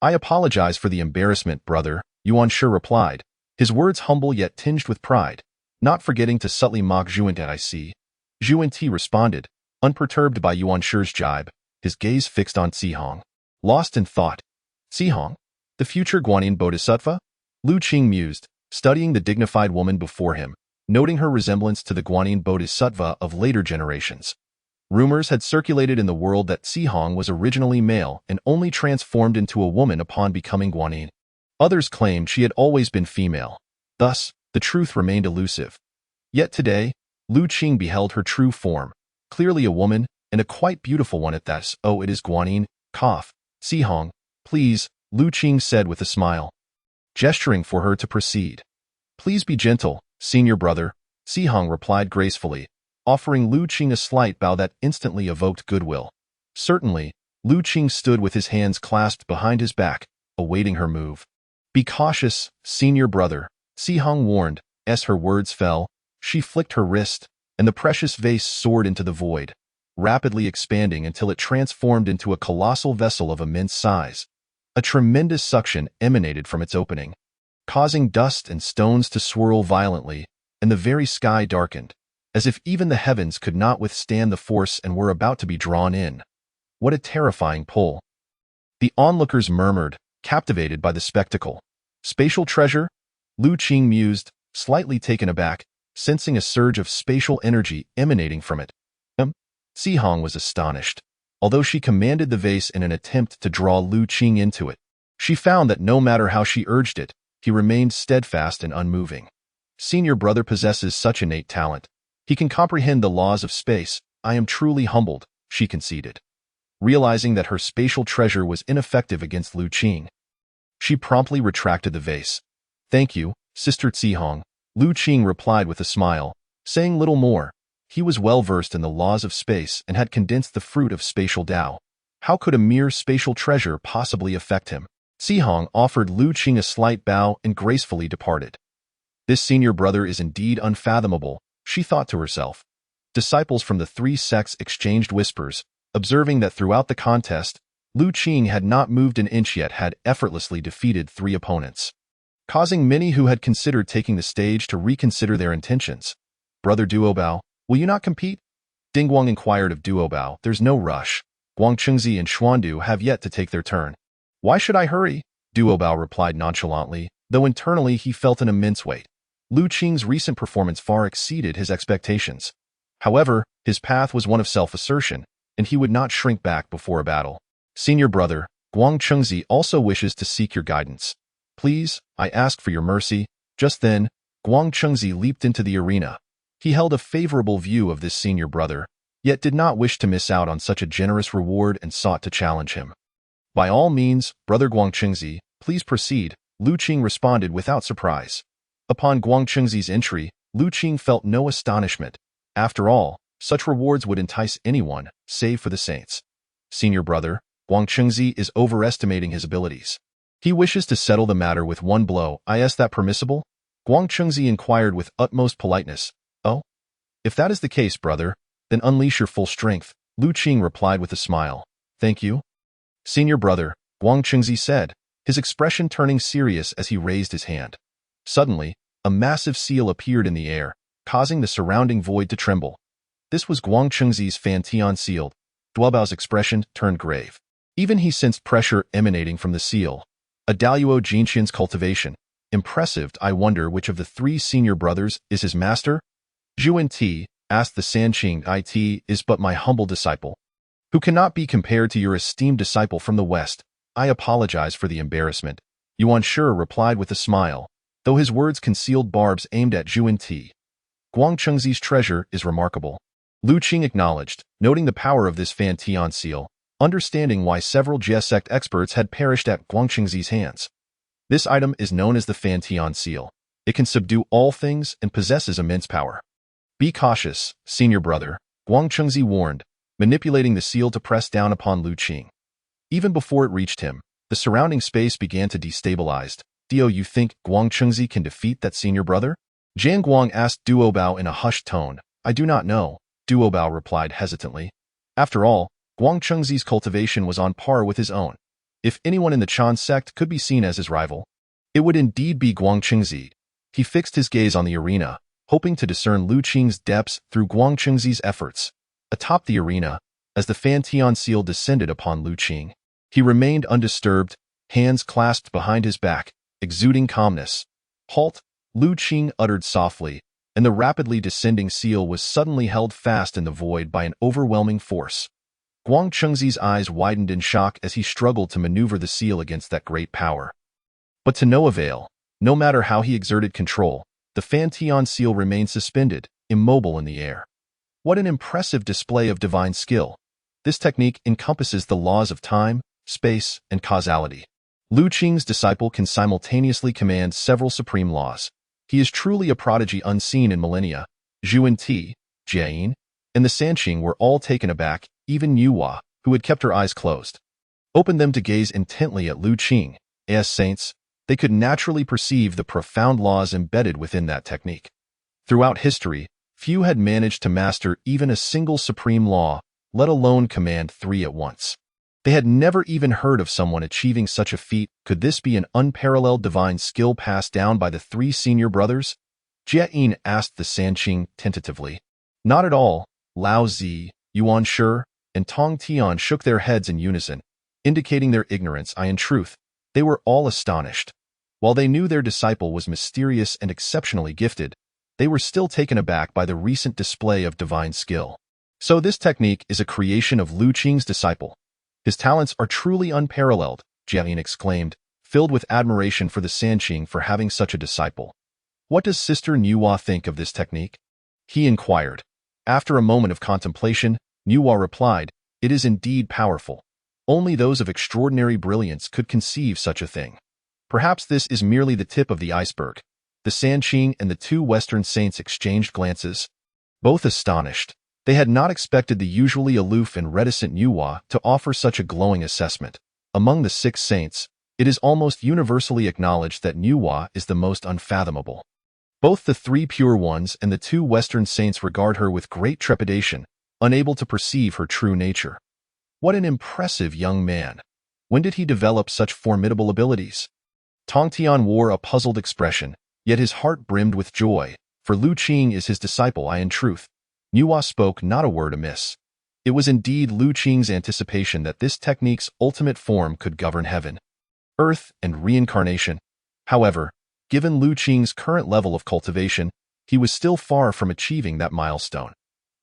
"I apologize for the embarrassment, brother," Yuan Shi replied, his words humble yet tinged with pride, not forgetting to subtly mock Zhuan Ti. "I see." Zhuan Ti responded, unperturbed by Yuan Shi's jibe, his gaze fixed on Zihong. Lost in thought. "Zihong? The future Guanyin Bodhisattva?" Lu Qing mused, studying the dignified woman before him, noting her resemblance to the Guanyin Bodhisattva of later generations. Rumors had circulated in the world that Zihong was originally male and only transformed into a woman upon becoming Guanyin. Others claimed she had always been female. Thus, the truth remained elusive. Yet today, Lu Qing beheld her true form, clearly a woman, and a quite beautiful one at that. "Oh, it is Guanyin." "Cough. Zihong, please," Lu Qing said with a smile, gesturing for her to proceed. "Please be gentle, senior brother," Zihong replied gracefully, offering Lu Qing a slight bow that instantly evoked goodwill. Certainly, Lu Qing stood with his hands clasped behind his back, awaiting her move. "Be cautious, senior brother," Zihong warned. As her words fell, she flicked her wrist, and the precious vase soared into the void, rapidly expanding until it transformed into a colossal vessel of immense size. A tremendous suction emanated from its opening, causing dust and stones to swirl violently, and the very sky darkened, as if even the heavens could not withstand the force and were about to be drawn in. What a terrifying pull! The onlookers murmured, captivated by the spectacle. "Spatial treasure?" Lu Qing mused, slightly taken aback, sensing a surge of spatial energy emanating from it. Sihong was astonished. Although she commanded the vase in an attempt to draw Lu Qing into it, she found that no matter how she urged it, he remained steadfast and unmoving. Senior brother possesses such innate talent. He can comprehend the laws of space. I am truly humbled, she conceded. Realizing that her spatial treasure was ineffective against Lu Qing, she promptly retracted the vase. Thank you, Sister Zihong, Lu Qing replied with a smile, saying little more. He was well versed in the laws of space and had condensed the fruit of spatial Tao. How could a mere spatial treasure possibly affect him? Zihong offered Lu Qing a slight bow and gracefully departed. This senior brother is indeed unfathomable, she thought to herself. Disciples from the three sects exchanged whispers, observing that throughout the contest, Lu Qing had not moved an inch yet had effortlessly defeated 3 opponents, causing many who had considered taking the stage to reconsider their intentions. Brother Duobao, will you not compete? Ding Guang inquired of Duobao. There's no rush. Guang Chengzi and Xuandu have yet to take their turn. Why should I hurry? Duobao replied nonchalantly, though internally he felt an immense weight. Lu Qing's recent performance far exceeded his expectations. However, his path was one of self-assertion, and he would not shrink back before a battle. Senior brother, Guang Chengzi also wishes to seek your guidance. Please, I ask for your mercy. Just then, Guang Chengzi leaped into the arena. He held a favorable view of this senior brother, yet did not wish to miss out on such a generous reward and sought to challenge him. By all means, Brother Guang Chengzi, please proceed, Lu Qing responded without surprise. Upon Guang Chengzi's entry, Lu Qing felt no astonishment. After all, such rewards would entice anyone, save for the saints. Senior brother, Guang Chengzi is overestimating his abilities. He wishes to settle the matter with one blow. Is that permissible? Guang Chengzi inquired with utmost politeness. Oh? If that is the case, brother, then unleash your full strength, Lu Qing replied with a smile. Thank you. Senior brother, Guang Chengzi said, his expression turning serious as he raised his hand. Suddenly, a massive seal appeared in the air, causing the surrounding void to tremble. This was Guang Chengzi's Fantian seal. Duobao's expression turned grave. Even he sensed pressure emanating from the seal. A Daluo Jinqian's cultivation. Impressive. I wonder which of the 3 senior brothers is his master? Zhuan Ti, asked the Sanqing. It is but my humble disciple, who cannot be compared to your esteemed disciple from the West. I apologize for the embarrassment, Yuan Shi replied with a smile, though his words concealed barbs aimed at Zhuan Ti. Guang Chengzi's treasure is remarkable, Lu Qing acknowledged, noting the power of this Fantian seal, understanding why several Jie sect experts had perished at Guang Chengzi's hands. This item is known as the Fantian seal. It can subdue all things and possesses immense power. Be cautious, senior brother, Guang Chengzi warned, manipulating the seal to press down upon Lu Qing. Even before it reached him, the surrounding space began to destabilize. You think Guang Chengzi can defeat that senior brother? Jian Guang asked Duobao in a hushed tone. I do not know, Duobao replied hesitantly. After all, Guang Chengzi's cultivation was on par with his own. If anyone in the Chan sect could be seen as his rival, it would indeed be Guang Chengzi. He fixed his gaze on the arena, hoping to discern Lu Qing's depths through Guang Chengzi's efforts. Atop the arena, as the Fantian seal descended upon Lu Qing, he remained undisturbed, hands clasped behind his back, exuding calmness. Halt, Lu Qing uttered softly, and the rapidly descending seal was suddenly held fast in the void by an overwhelming force. Guang Chengzi's eyes widened in shock as he struggled to maneuver the seal against that great power. But to no avail. No matter how he exerted control, the Fantian seal remained suspended, immobile in the air. What an impressive display of divine skill. This technique encompasses the laws of time, space, and causality. Lu Qing's disciple can simultaneously command several supreme laws. He is truly a prodigy unseen in millennia. Zhuan Ti, Jie, and the Sanqing were all taken aback, even Yuhua, who had kept her eyes closed, opened them to gaze intently at Lu Qing. As saints, they could naturally perceive the profound laws embedded within that technique. Throughout history, few had managed to master even a single supreme law, let alone command 3 at once. They had never even heard of someone achieving such a feat. Could this be an unparalleled divine skill passed down by the 3 senior brothers? Jie asked the Sanqing tentatively. Not at all. Lao Zi, Yuan Shi, and Tong Tian shook their heads in unison, indicating their ignorance. In truth, they were all astonished. While they knew their disciple was mysterious and exceptionally gifted, they were still taken aback by the recent display of divine skill. So this technique is a creation of Lu Qing's disciple. His talents are truly unparalleled, Jiayin exclaimed, filled with admiration for the Sanqing for having such a disciple. What does Sister Nuwa think of this technique? He inquired. After a moment of contemplation, Nuwa replied, "It is indeed powerful. Only those of extraordinary brilliance could conceive such a thing. Perhaps this is merely the tip of the iceberg." The Sanqing and the two Western saints exchanged glances, both astonished. They had not expected the usually aloof and reticent Nuwa to offer such a glowing assessment. Among the 6 saints, it is almost universally acknowledged that Nuwa is the most unfathomable. Both the 3 pure ones and the 2 Western saints regard her with great trepidation, unable to perceive her true nature. What an impressive young man! When did he develop such formidable abilities? Tongtian wore a puzzled expression, yet his heart brimmed with joy, for Lu Qing is his disciple. In truth. Nuwa spoke not a word amiss. It was indeed Lu Qing's anticipation that this technique's ultimate form could govern heaven, earth, and reincarnation. However, given Lu Qing's current level of cultivation, he was still far from achieving that milestone.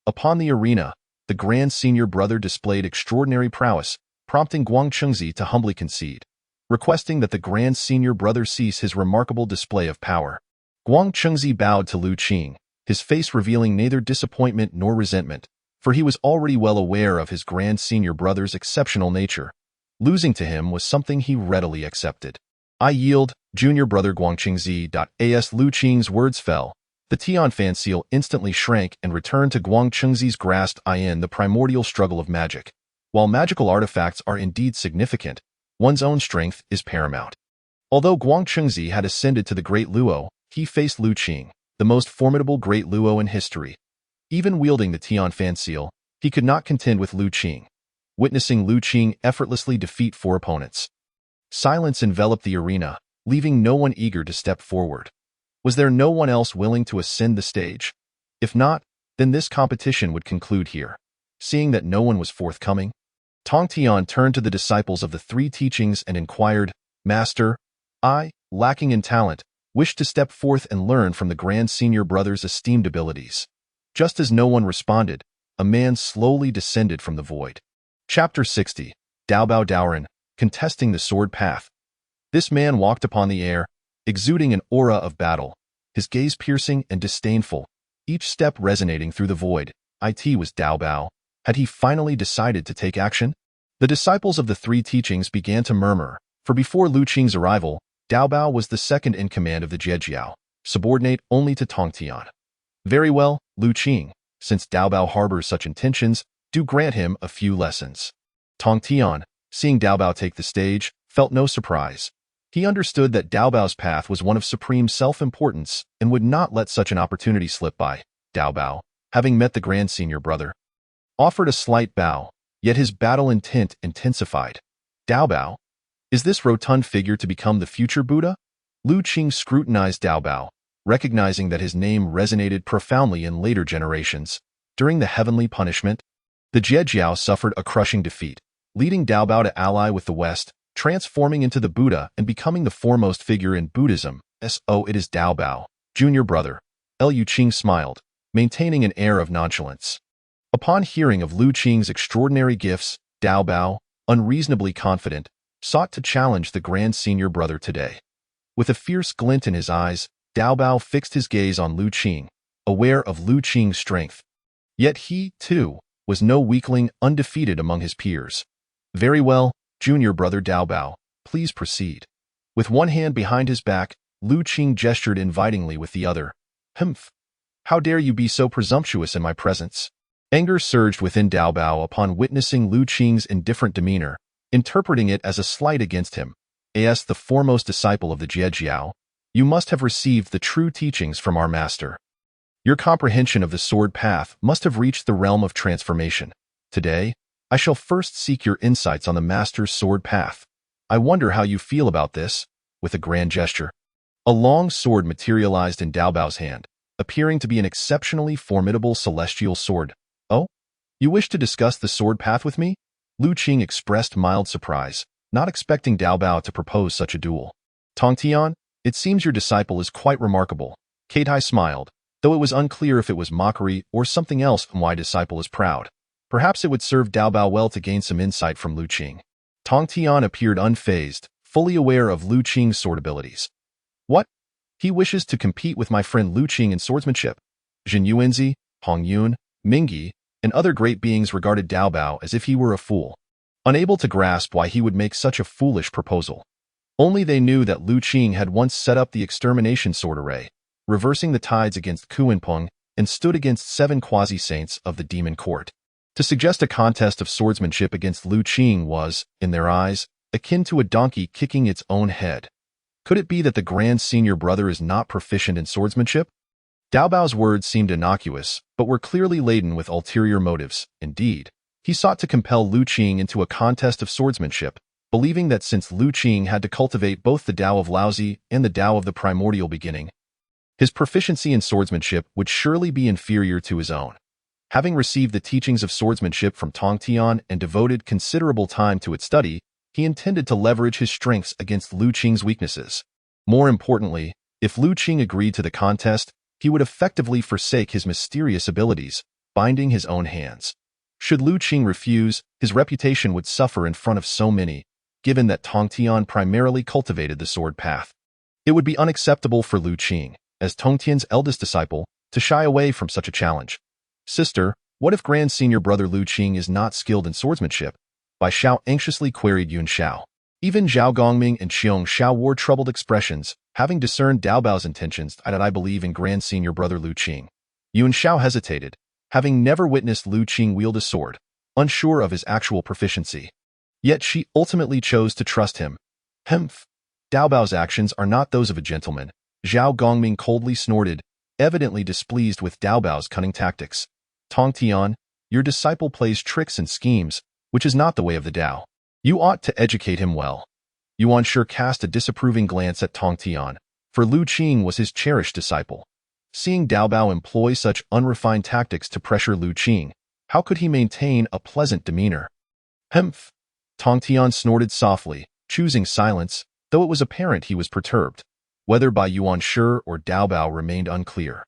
Upon the arena, the Grand Senior Brother displayed extraordinary prowess, prompting Guang Chengzi to humbly concede, requesting that the Grand Senior Brother cease his remarkable display of power. Guang Chengzi bowed to Lu Qing, his face revealing neither disappointment nor resentment, for he was already well aware of his Grand Senior Brother's exceptional nature. Losing to him was something he readily accepted. "I yield, Junior Brother Guang Chengzi." As Lu Qing's words fell, the Tianfan seal instantly shrank and returned to Guang Chengzi's grasp. In the primordial struggle of magic, while magical artifacts are indeed significant, one's own strength is paramount. Although Guang Chengzi had ascended to the Great Luo, he faced Lu Qing, the most formidable Great Luo in history. Even wielding the Tianfan seal, he could not contend with Lu Qing. Witnessing Lu Qing effortlessly defeat 4 opponents, silence enveloped the arena, leaving no one eager to step forward. Was there no one else willing to ascend the stage? If not, then this competition would conclude here. Seeing that no one was forthcoming, Tongtian turned to the disciples of the 3 teachings and inquired, "Master, I, lacking in talent, wish to step forth and learn from the Grand Senior Brother's esteemed abilities." Just as no one responded, a man slowly descended from the void. Chapter 60. Daobao Daoren, Contesting the Sword Path. This man walked upon the air, exuding an aura of battle, his gaze piercing and disdainful, each step resonating through the void. It was Daobao. Had he finally decided to take action? The disciples of the 3 teachings began to murmur, for before Lu Qing's arrival, Daobao was the second in command of the Jiejiao, subordinate only to Tongtian. "Very well, Lu Qing, since Daobao harbors such intentions, do grant him a few lessons." Tongtian, seeing Daobao take the stage, felt no surprise. He understood that Daobao's path was one of supreme self-importance and would not let such an opportunity slip by. Daobao, having met the Grand Senior Brother, offered a slight bow, yet his battle intent intensified. "Daobao, is this rotund figure to become the future Buddha?" Lu Qing scrutinized Daobao, recognizing that his name resonated profoundly in later generations. During the heavenly punishment, the Jiejiao suffered a crushing defeat, leading Daobao to ally with the West, transforming into the Buddha and becoming the foremost figure in Buddhism. "So it is Daobao, Junior Brother." Lu Qing smiled, maintaining an air of nonchalance. Upon hearing of Lu Qing's extraordinary gifts, Daobao, unreasonably confident, sought to challenge the Grand Senior Brother today. With a fierce glint in his eyes, Daobao fixed his gaze on Lu Qing, aware of Lu Qing's strength. Yet he, too, was no weakling, undefeated among his peers. "Very well, Junior Brother Daobao, please proceed." With one hand behind his back, Lu Qing gestured invitingly with the other. "Humph! How dare you be so presumptuous in my presence?" Anger surged within Daobao upon witnessing Lu Qing's indifferent demeanor, interpreting it as a slight against him. "As the foremost disciple of the Jiejiao, you must have received the true teachings from our master. Your comprehension of the sword path must have reached the realm of transformation. Today, I shall first seek your insights on the master's sword path. I wonder how you feel about this." With a grand gesture, a long sword materialized in Daobao's hand, appearing to be an exceptionally formidable celestial sword. "Oh? You wish to discuss the sword path with me?" Lu Qing expressed mild surprise, not expecting Daobao to propose such a duel. "Tongtian, it seems your disciple is quite remarkable." Kaitai smiled, though it was unclear if it was mockery or something else and why disciple is proud. Perhaps it would serve Dao Bao well to gain some insight from Lu Qing. Tong Tian appeared unfazed, fully aware of Lu Qing's sword abilities. What? He wishes to compete with my friend Lu Qing in swordsmanship. Jin Yuanzi, Hong Yun, Mingyi, and other great beings regarded Dao Bao as if he were a fool, unable to grasp why he would make such a foolish proposal. Only they knew that Lu Qing had once set up the extermination sword array, reversing the tides against Kunpeng, and stood against 7 quasi-saints of the demon court. To suggest a contest of swordsmanship against Lu Qing was, in their eyes, akin to a donkey kicking its own head. Could it be that the grand senior brother is not proficient in swordsmanship? Dao Bao's words seemed innocuous, but were clearly laden with ulterior motives. Indeed, he sought to compel Lu Qing into a contest of swordsmanship, believing that since Lu Qing had to cultivate both the Tao of Laozi and the Tao of the primordial beginning, his proficiency in swordsmanship would surely be inferior to his own. Having received the teachings of swordsmanship from Tong Tian and devoted considerable time to its study, he intended to leverage his strengths against Lu Qing's weaknesses. More importantly, if Lu Qing agreed to the contest, he would effectively forsake his mysterious abilities, binding his own hands. Should Lu Qing refuse, his reputation would suffer in front of so many, given that Tong Tian primarily cultivated the sword path. It would be unacceptable for Lu Qing, as Tong Tian's eldest disciple, to shy away from such a challenge. Sister, what if grand senior brother Lu Qing is not skilled in swordsmanship? Bai Xiao anxiously queried Yun Xiao. Even Zhao Gongming and Xiong Xiao wore troubled expressions, having discerned Dao Bao's intentions that I believe in grand senior brother Lu Qing. Yun Xiao hesitated, having never witnessed Lu Qing wield a sword, unsure of his actual proficiency. Yet she ultimately chose to trust him. Humph. Dao Bao's actions are not those of a gentleman. Zhao Gongming coldly snorted, evidently displeased with Dao Bao's cunning tactics. Tong Tian, your disciple plays tricks and schemes, which is not the way of the Tao. You ought to educate him well. Yuan Shi cast a disapproving glance at Tong Tian, for Lu Qing was his cherished disciple. Seeing Dao Bao employ such unrefined tactics to pressure Lu Qing, how could he maintain a pleasant demeanor? Humph. Tong Tian snorted softly, choosing silence, though it was apparent he was perturbed. Whether by Yuan Shi or Dao Bao remained unclear.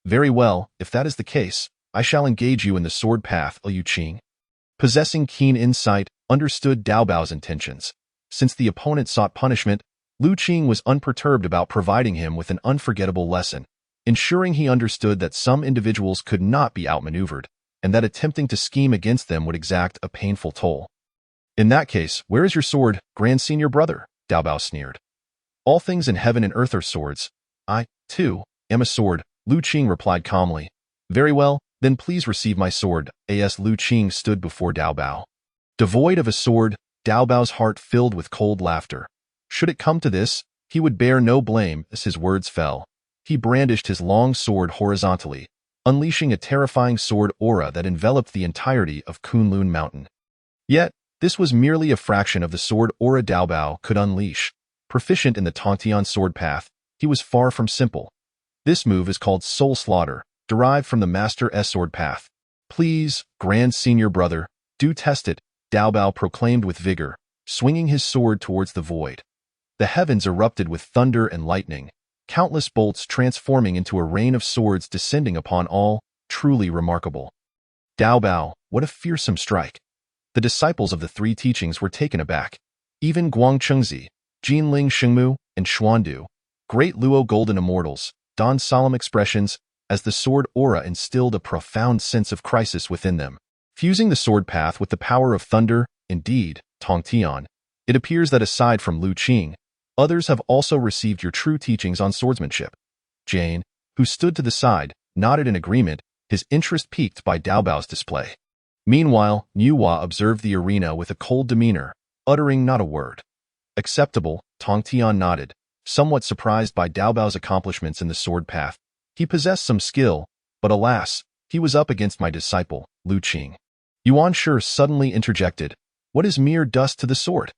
Very well, if that is the case, I shall engage you in the sword path, Lu Qing. Possessing keen insight, understood Dao Bao's intentions. Since the opponent sought punishment, Lu Qing was unperturbed about providing him with an unforgettable lesson, ensuring he understood that some individuals could not be outmaneuvered, and that attempting to scheme against them would exact a painful toll. In that case, where is your sword, grand senior brother? Dao Bao sneered. All things in heaven and earth are swords. I, too, am a sword, Lu Qing replied calmly. Very well, then please receive my sword. As Lu Qing stood before Dao Bao. Devoid of a sword, Dao Bao's heart filled with cold laughter. Should it come to this, he would bear no blame as his words fell. He brandished his long sword horizontally, unleashing a terrifying sword aura that enveloped the entirety of Kunlun Mountain. Yet, this was merely a fraction of the sword aura Dao Bao could unleash. Proficient in the Tong Tian sword path, he was far from simple. This move is called soul slaughter, derived from the Master S sword path. Please, grand senior brother, do test it, Dao Bao proclaimed with vigor, swinging his sword towards the void. The heavens erupted with thunder and lightning, countless bolts transforming into a rain of swords descending upon all, truly remarkable. Dao Bao, what a fearsome strike. The disciples of the 3 teachings were taken aback. Even Guangchengzi, Jinling Shengmu, and Xuandu, great Luo golden immortals, donned solemn expressions as the sword aura instilled a profound sense of crisis within them. Fusing the sword path with the power of thunder, indeed, Tong Tian, it appears that aside from Lu Qing, others have also received your true teachings on swordsmanship. Jane, who stood to the side, nodded in agreement, his interest piqued by Dao Bao's display. Meanwhile, Nuwa observed the arena with a cold demeanor, uttering not a word. Acceptable, Tong Tian nodded, somewhat surprised by Dao Bao's accomplishments in the sword path. He possessed some skill, but alas, he was up against my disciple, Lu Qing. Yuan Shi suddenly interjected, what is mere dust to the sword?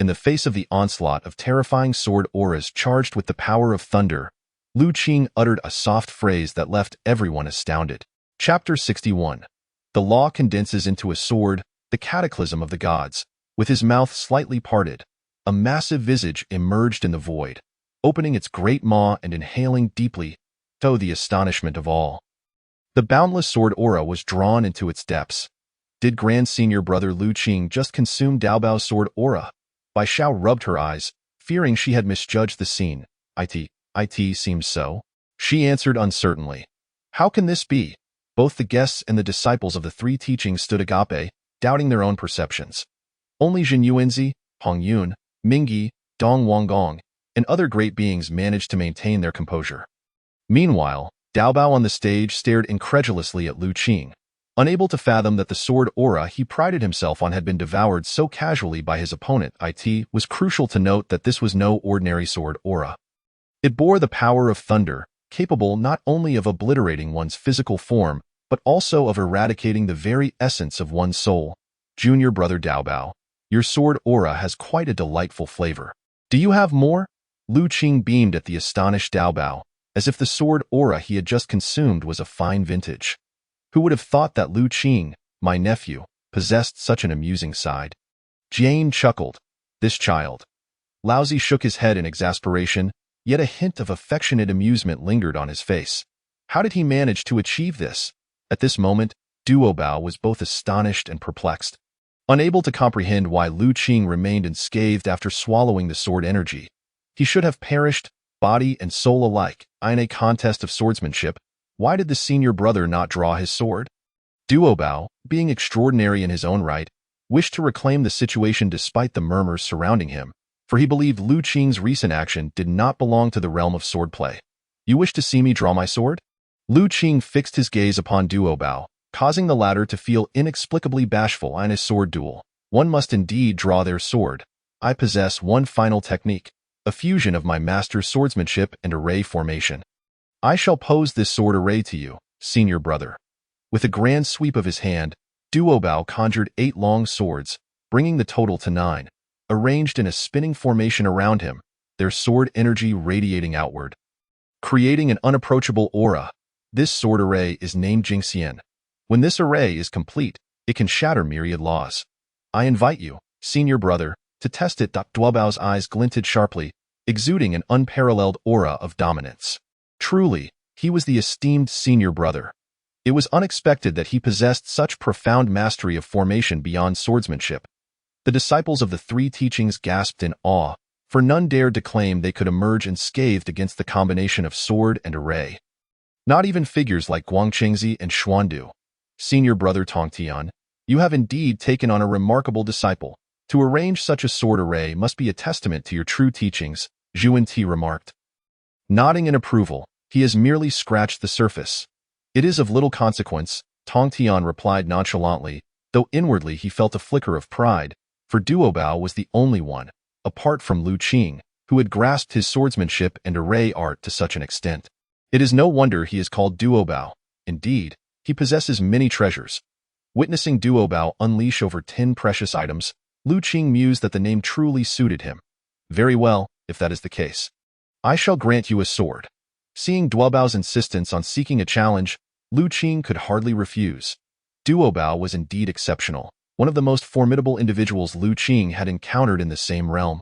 In the face of the onslaught of terrifying sword auras charged with the power of thunder, Lu Qing uttered a soft phrase that left everyone astounded. Chapter 61. The law condenses into a sword, the cataclysm of the gods. With his mouth slightly parted, a massive visage emerged in the void. Opening its great maw and inhaling deeply, So the astonishment of all. The boundless sword aura was drawn into its depths. Did Grand Senior Brother Lu Qing just consume Daobao's sword aura? Bai Xiao rubbed her eyes, fearing she had misjudged the scene. It seems so. She answered uncertainly. How can this be? Both the guests and the disciples of the three teachings stood agape, doubting their own perceptions. Only Jin Yuanzi, Hong Yun, Mingyi, Dong Wanggong, and other great beings managed to maintain their composure. Meanwhile, Daobao on the stage stared incredulously at Lu Qing, unable to fathom that the sword aura he prided himself on had been devoured so casually by his opponent. It was crucial to note that this was no ordinary sword aura. It bore the power of thunder, capable not only of obliterating one's physical form, but also of eradicating the very essence of one's soul. Junior Brother Daobao, your sword aura has quite a delightful flavor. Do you have more? Lu Qing beamed at the astonished Daobao, as if the sword aura he had just consumed was a fine vintage. Who would have thought that Lu Qing, my nephew, possessed such an amusing side? Jane chuckled. This child. Laozi shook his head in exasperation, yet a hint of affectionate amusement lingered on his face. How did he manage to achieve this? At this moment, Duobao was both astonished and perplexed. Unable to comprehend why Lu Qing remained unscathed after swallowing the sword energy. He should have perished, body and soul alike, in a contest of swordsmanship. Why did the senior brother not draw his sword? Duobao, being extraordinary in his own right, wished to reclaim the situation despite the murmurs surrounding him, for he believed Lu Qing's recent action did not belong to the realm of swordplay. You wish to see me draw my sword? Lu Qing fixed his gaze upon Duobao, causing the latter to feel inexplicably bashful in a sword duel. One must indeed draw their sword. I possess one final technique, a fusion of my master's swordsmanship and array formation. I shall pose this sword array to you, senior brother. With a grand sweep of his hand, Duobao conjured 8 long swords, bringing the total to 9, arranged in a spinning formation around him, their sword energy radiating outward. Creating an unapproachable aura, this sword array is named Jingxian. When this array is complete, it can shatter myriad laws. I invite you, senior brother, to test it. Duobao's eyes glinted sharply, exuding an unparalleled aura of dominance. Truly, he was the esteemed senior brother. It was unexpected that he possessed such profound mastery of formation beyond swordsmanship. The disciples of the three teachings gasped in awe, for none dared to claim they could emerge unscathed against the combination of sword and array. Not even figures like Guangqingzi and Xuandu. Senior brother Tongtian, you have indeed taken on a remarkable disciple. To arrange such a sword array must be a testament to your true teachings, Zhuan-Ti remarked. Nodding in approval, he has merely scratched the surface. It is of little consequence, Tongtian replied nonchalantly, though inwardly he felt a flicker of pride, for Duobao was the only one, apart from Lu Qing, who had grasped his swordsmanship and array art to such an extent. It is no wonder he is called Duobao. Indeed, he possesses many treasures. Witnessing Duobao unleash over 10 precious items, Lu Qing mused that the name truly suited him. Very well, if that is the case. I shall grant you a sword. Seeing Duobao's insistence on seeking a challenge, Lu Qing could hardly refuse. Duobao was indeed exceptional, one of the most formidable individuals Lu Qing had encountered in the same realm.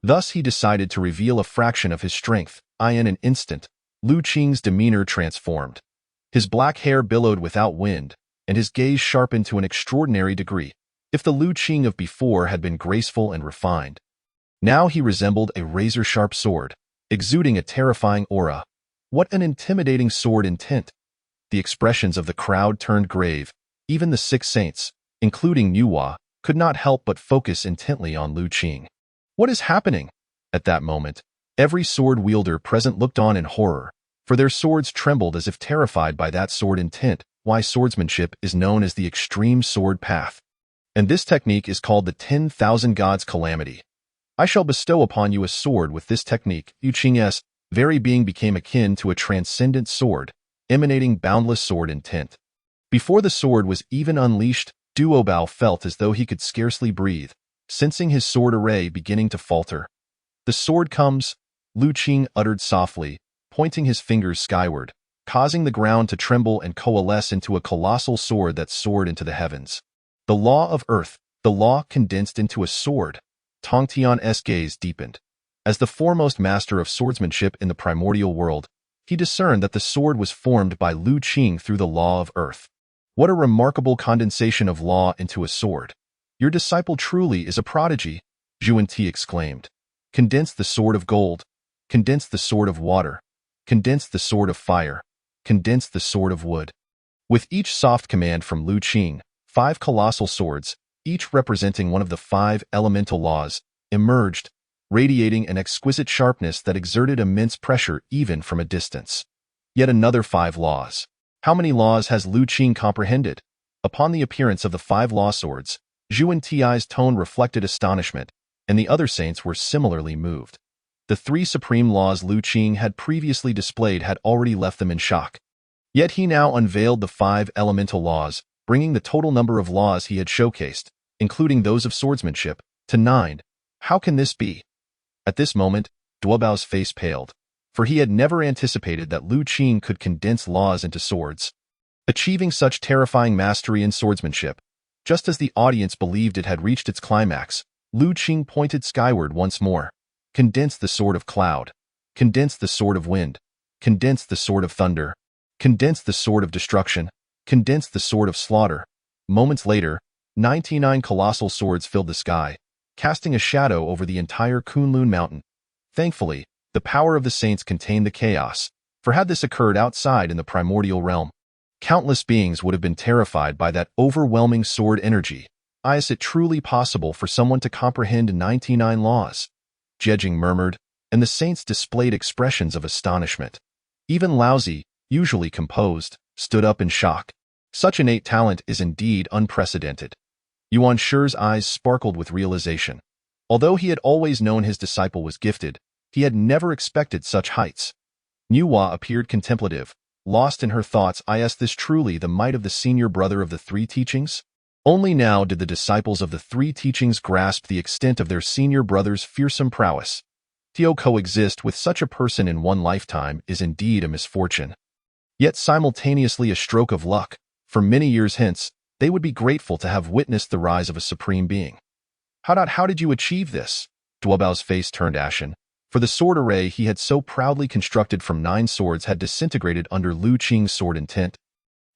Thus he decided to reveal a fraction of his strength. In an instant, Lu Qing's demeanor transformed. His black hair billowed without wind, and his gaze sharpened to an extraordinary degree. If the Lu Qing of before had been graceful and refined, now he resembled a razor-sharp sword, exuding a terrifying aura. What an intimidating sword in tint! The expressions of the crowd turned grave. Even the 6 saints, including Nuwa, could not help but focus intently on Lu Qing. What is happening? At that moment, every sword wielder present looked on in horror, for their swords trembled as if terrified by that sword intent. Why swordsmanship is known as the extreme sword path. And this technique is called the 10,000 Gods Calamity. I shall bestow upon you a sword with this technique. Yu Qing's very being became akin to a transcendent sword, emanating boundless sword intent. Before the sword was even unleashed, Duobao felt as though he could scarcely breathe, sensing his sword array beginning to falter. The sword comes, Lu Qing uttered softly, pointing his fingers skyward, causing the ground to tremble and coalesce into a colossal sword that soared into the heavens. The law of earth, the law condensed into a sword. Tongtian's gaze deepened. As the foremost master of swordsmanship in the primordial world, he discerned that the sword was formed by Lu Qing through the law of earth. What a remarkable condensation of law into a sword. Your disciple truly is a prodigy, Zhuan-Ti exclaimed. Condense the sword of gold. Condense the sword of water. Condense the sword of fire. Condense the sword of wood. With each soft command from Lu Qing, 5 colossal swords, each representing one of the 5 elemental laws, emerged, radiating an exquisite sharpness that exerted immense pressure even from a distance. Yet another 5 laws. How many laws has Lu Qing comprehended? Upon the appearance of the 5 law swords, Zhuan-Ti's tone reflected astonishment, and the other saints were similarly moved. The 3 supreme laws Lu Qing had previously displayed had already left them in shock. Yet he now unveiled the 5 elemental laws, bringing the total number of laws he had showcased, including those of swordsmanship, to 9. How can this be? At this moment, Duobao's face paled, for he had never anticipated that Lu Qing could condense laws into swords. Achieving such terrifying mastery in swordsmanship, just as the audience believed it had reached its climax, Lu Qing pointed skyward once more. Condense the sword of cloud. Condense the sword of wind. Condense the sword of thunder. Condense the sword of destruction. Condense the sword of slaughter. Moments later, 99 colossal swords filled the sky, casting a shadow over the entire Kunlun mountain. Thankfully, the power of the saints contained the chaos, for had this occurred outside in the primordial realm, countless beings would have been terrified by that overwhelming sword energy. Is it truly possible for someone to comprehend 99 laws? Jejing murmured, and the saints displayed expressions of astonishment. Even Laozi, usually composed, stood up in shock. Such innate talent is indeed unprecedented. Yuan Shi's eyes sparkled with realization. Although he had always known his disciple was gifted, he had never expected such heights. Nuwa appeared contemplative, lost in her thoughts. Is this truly the might of the senior brother of the 3 teachings? Only now did the disciples of the 3 teachings grasp the extent of their senior brother's fearsome prowess. To coexist with such a person in one lifetime is indeed a misfortune. Yet simultaneously a stroke of luck. For many years hence, they would be grateful to have witnessed the rise of a supreme being. How did you achieve this? Duobao's face turned ashen, for the sword array he had so proudly constructed from 9 swords had disintegrated under Lu Qing's sword intent.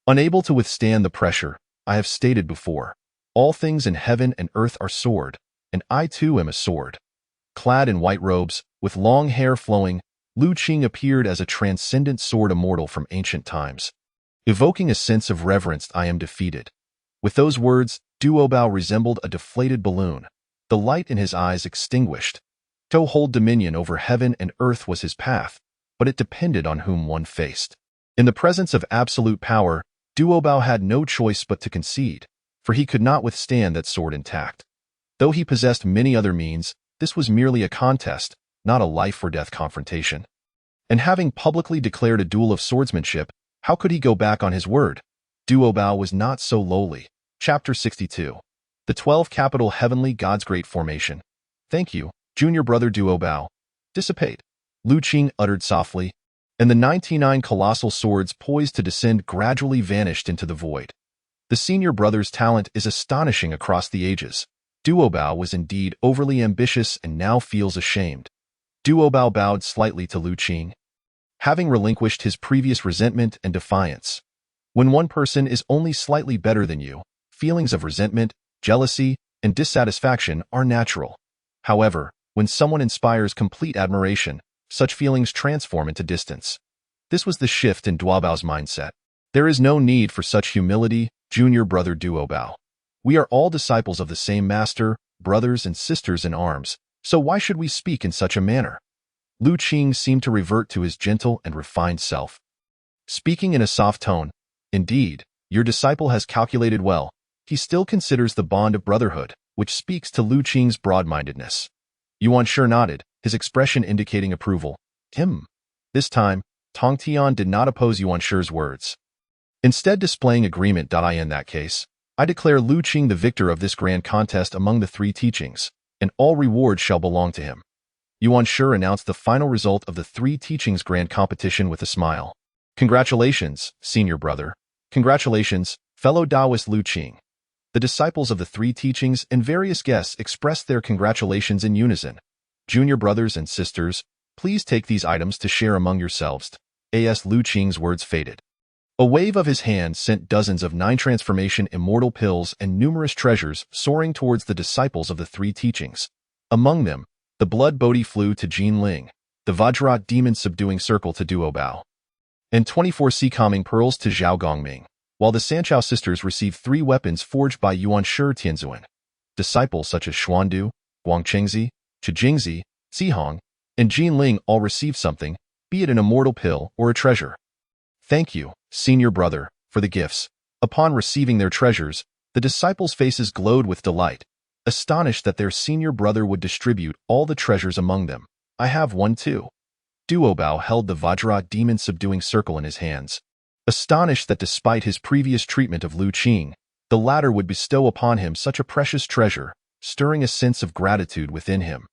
Unable to withstand the pressure, I have stated before, all things in heaven and earth are sword, and I too am a sword. Clad in white robes, with long hair flowing, Lu Qing appeared as a transcendent sword immortal from ancient times. Evoking a sense of reverence, I am defeated. With those words, Duobao resembled a deflated balloon. The light in his eyes extinguished. To hold dominion over heaven and earth was his path, but it depended on whom one faced. In the presence of absolute power, Duobao had no choice but to concede, for he could not withstand that sword intact. Though he possessed many other means, this was merely a contest, not a life-or-death confrontation. And having publicly declared a duel of swordsmanship, how could he go back on his word? Duobao was not so lowly. Chapter 62. The 12 Capital Heavenly Gods Great Formation. Thank you, junior brother Duobao. Dissipate, Lu Qing uttered softly, and the 99 colossal swords poised to descend gradually vanished into the void. The senior brother's talent is astonishing across the ages. Duobao was indeed overly ambitious and now feels ashamed. Duobao bowed slightly to Lu Qing, having relinquished his previous resentment and defiance. When one person is only slightly better than you, feelings of resentment, jealousy, and dissatisfaction are natural. However, when someone inspires complete admiration, such feelings transform into distance. This was the shift in Duobao's mindset. There is no need for such humility, junior brother Duobao. We are all disciples of the same master, brothers and sisters in arms, so why should we speak in such a manner? Lu Qing seemed to revert to his gentle and refined self. Speaking in a soft tone, indeed, your disciple has calculated well. He still considers the bond of brotherhood, which speaks to Lu Qing's broad-mindedness. Yuan Shi nodded, his expression indicating approval. This time, Tong Tian did not oppose Yuan Shi's words. Instead displaying agreement. In that case, I declare Lu Qing the victor of this grand contest among the 3 teachings, and all rewards shall belong to him. Yuan Shi announced the final result of the 3 teachings grand competition with a smile. Congratulations, senior brother. Congratulations, fellow Taoist Lu Qing. The disciples of the 3 teachings and various guests expressed their congratulations in unison. Junior brothers and sisters, please take these items to share among yourselves. As Lu Qing's words faded. A wave of his hand sent dozens of 9 transformation immortal pills and numerous treasures soaring towards the disciples of the 3 teachings. Among them, the blood Bodhi flew to Jin Ling, the Vajrat demon subduing circle to Duo Bao, and 24 sea calming pearls to Zhao Gongming, while the Sanchao sisters received 3 weapons forged by Yuan Shi Tianzuan. Disciples such as Xuandu, Guangchengzi, Chijingzi, Zihong, and Jin Ling all received something, be it an immortal pill or a treasure. Thank you, senior brother, for the gifts. Upon receiving their treasures, the disciples' faces glowed with delight, astonished that their senior brother would distribute all the treasures among them. I have one too. Duo Bao held the Vajra demon subduing circle in his hands, astonished that despite his previous treatment of Lu Qing, the latter would bestow upon him such a precious treasure, stirring a sense of gratitude within him.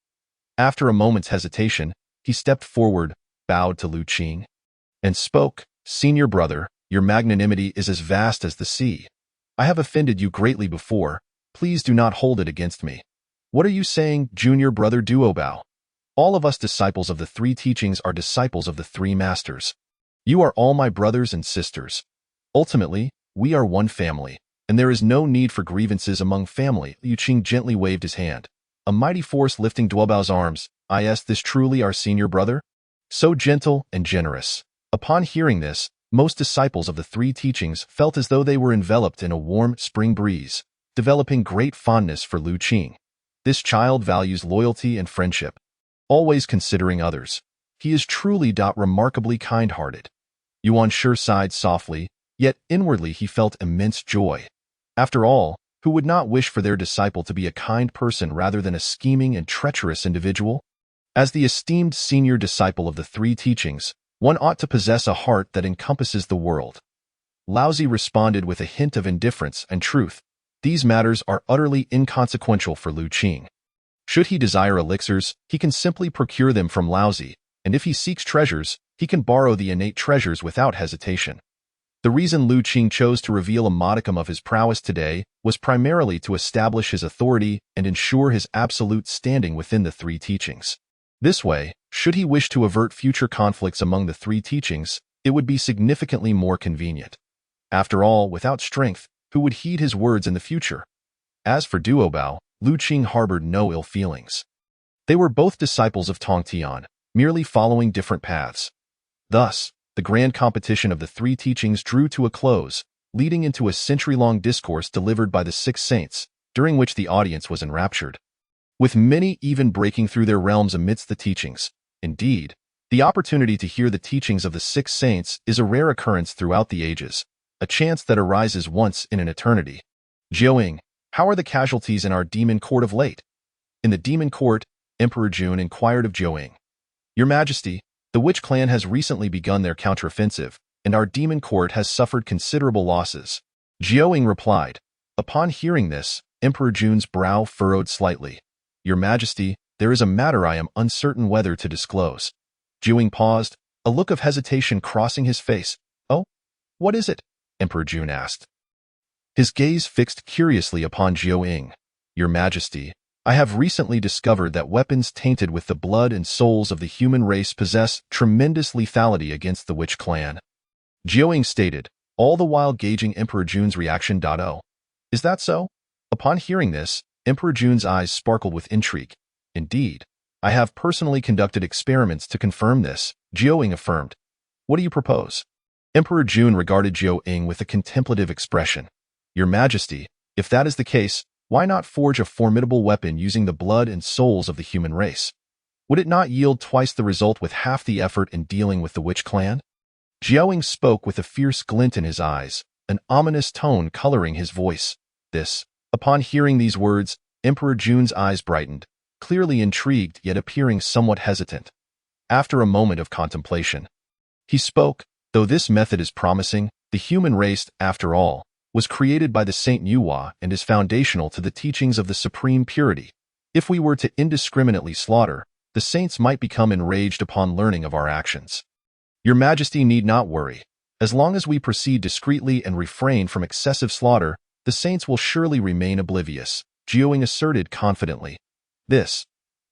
After a moment's hesitation, he stepped forward, bowed to Lu Qing, and spoke, Senior brother, your magnanimity is as vast as the sea. I have offended you greatly before. Please do not hold it against me. What are you saying, junior brother Duo Bao? All of us disciples of the 3 teachings are disciples of the 3 masters. You are all my brothers and sisters. Ultimately, we are one family, and there is no need for grievances among family. Lu Qing gently waved his hand, a mighty force lifting Duo Bao's arms. Is this truly our senior brother? So gentle and generous. Upon hearing this, most disciples of the 3 teachings felt as though they were enveloped in a warm spring breeze, developing great fondness for Lu Qing. This child values loyalty and friendship, always considering others. He is truly remarkably kind-hearted. Yuan Shi sighed softly, yet inwardly he felt immense joy. After all, who would not wish for their disciple to be a kind person rather than a scheming and treacherous individual? As the esteemed senior disciple of the 3 teachings, one ought to possess a heart that encompasses the world. Laozi responded with a hint of indifference and truth. These matters are utterly inconsequential for Lu Qing. Should he desire elixirs, he can simply procure them from Laozi, and if he seeks treasures, he can borrow the innate treasures without hesitation. The reason Lu Qing chose to reveal a modicum of his prowess today was primarily to establish his authority and ensure his absolute standing within the 3 teachings. This way, should he wish to avert future conflicts among the 3 teachings, it would be significantly more convenient. After all, without strength, who would heed his words in the future? As for Duo Bao, Lu Qing harbored no ill feelings. They were both disciples of Tongtian, merely following different paths. Thus, the grand competition of the 3 teachings drew to a close, leading into a century-long discourse delivered by the 6 saints, during which the audience was enraptured, with many even breaking through their realms amidst the teachings. Indeed, the opportunity to hear the teachings of the 6 saints is a rare occurrence throughout the ages, a chance that arises once in an eternity. Jiaoying, how are the casualties in our demon court of late? In the demon court, Emperor Jun inquired of Jiaoying. Your Majesty, the witch clan has recently begun their counteroffensive, and our demon court has suffered considerable losses. Jiaoying replied. Upon hearing this, Emperor Jun's brow furrowed slightly. Your Majesty, there is a matter I am uncertain whether to disclose. Jiaoying paused, a look of hesitation crossing his face. Oh? What is it? Emperor Jun asked. His gaze fixed curiously upon Jiaoying. Your Majesty, I have recently discovered that weapons tainted with the blood and souls of the human race possess tremendous lethality against the witch clan. Jiaoying stated, all the while gauging Emperor Jun's reaction. Oh, is that so? Upon hearing this, Emperor Jun's eyes sparkled with intrigue. Indeed, I have personally conducted experiments to confirm this, Jiaoying affirmed. What do you propose? Emperor Jun regarded Jiaoying with a contemplative expression. Your Majesty, if that is the case, why not forge a formidable weapon using the blood and souls of the human race? Would it not yield twice the result with half the effort in dealing with the witch clan? Jiaoying spoke with a fierce glint in his eyes, an ominous tone coloring his voice. Upon hearing these words, Emperor Jun's eyes brightened, clearly intrigued yet appearing somewhat hesitant. After a moment of contemplation, he spoke, though this method is promising, the human race, after all, was created by the Saint Yuhua and is foundational to the teachings of the supreme purity. If we were to indiscriminately slaughter, the saints might become enraged upon learning of our actions. Your Majesty need not worry. As long as we proceed discreetly and refrain from excessive slaughter, the saints will surely remain oblivious, Jiaoying asserted confidently.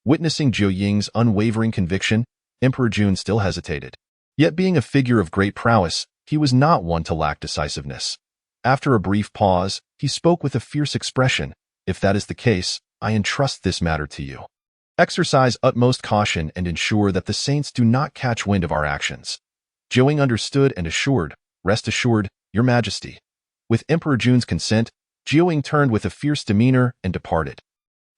Witnessing Jiaoying's unwavering conviction, Emperor Jun still hesitated. Yet being a figure of great prowess, he was not one to lack decisiveness. After a brief pause, he spoke with a fierce expression. If that is the case, I entrust this matter to you. Exercise utmost caution and ensure that the saints do not catch wind of our actions. Jiang understood and assured, rest assured, Your Majesty. With Emperor Jun's consent, Jiang turned with a fierce demeanor and departed.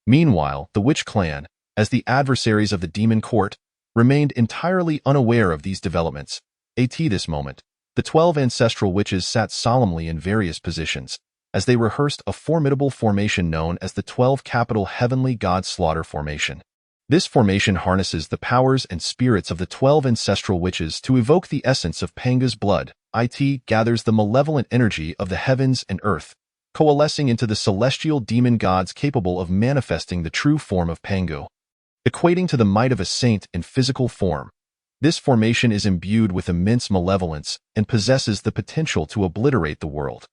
Meanwhile, the witch clan, as the adversaries of the demon court, remained entirely unaware of these developments. At this moment, the 12 ancestral witches sat solemnly in various positions, as they rehearsed a formidable formation known as the 12 Capital Heavenly God Slaughter Formation. This formation harnesses the powers and spirits of the 12 ancestral witches to evoke the essence of Panga's blood. It gathers the malevolent energy of the heavens and earth, coalescing into the celestial demon gods capable of manifesting the true form of Pangu. Equating to the might of a saint in physical form, this formation is imbued with immense malevolence and possesses the potential to obliterate the world.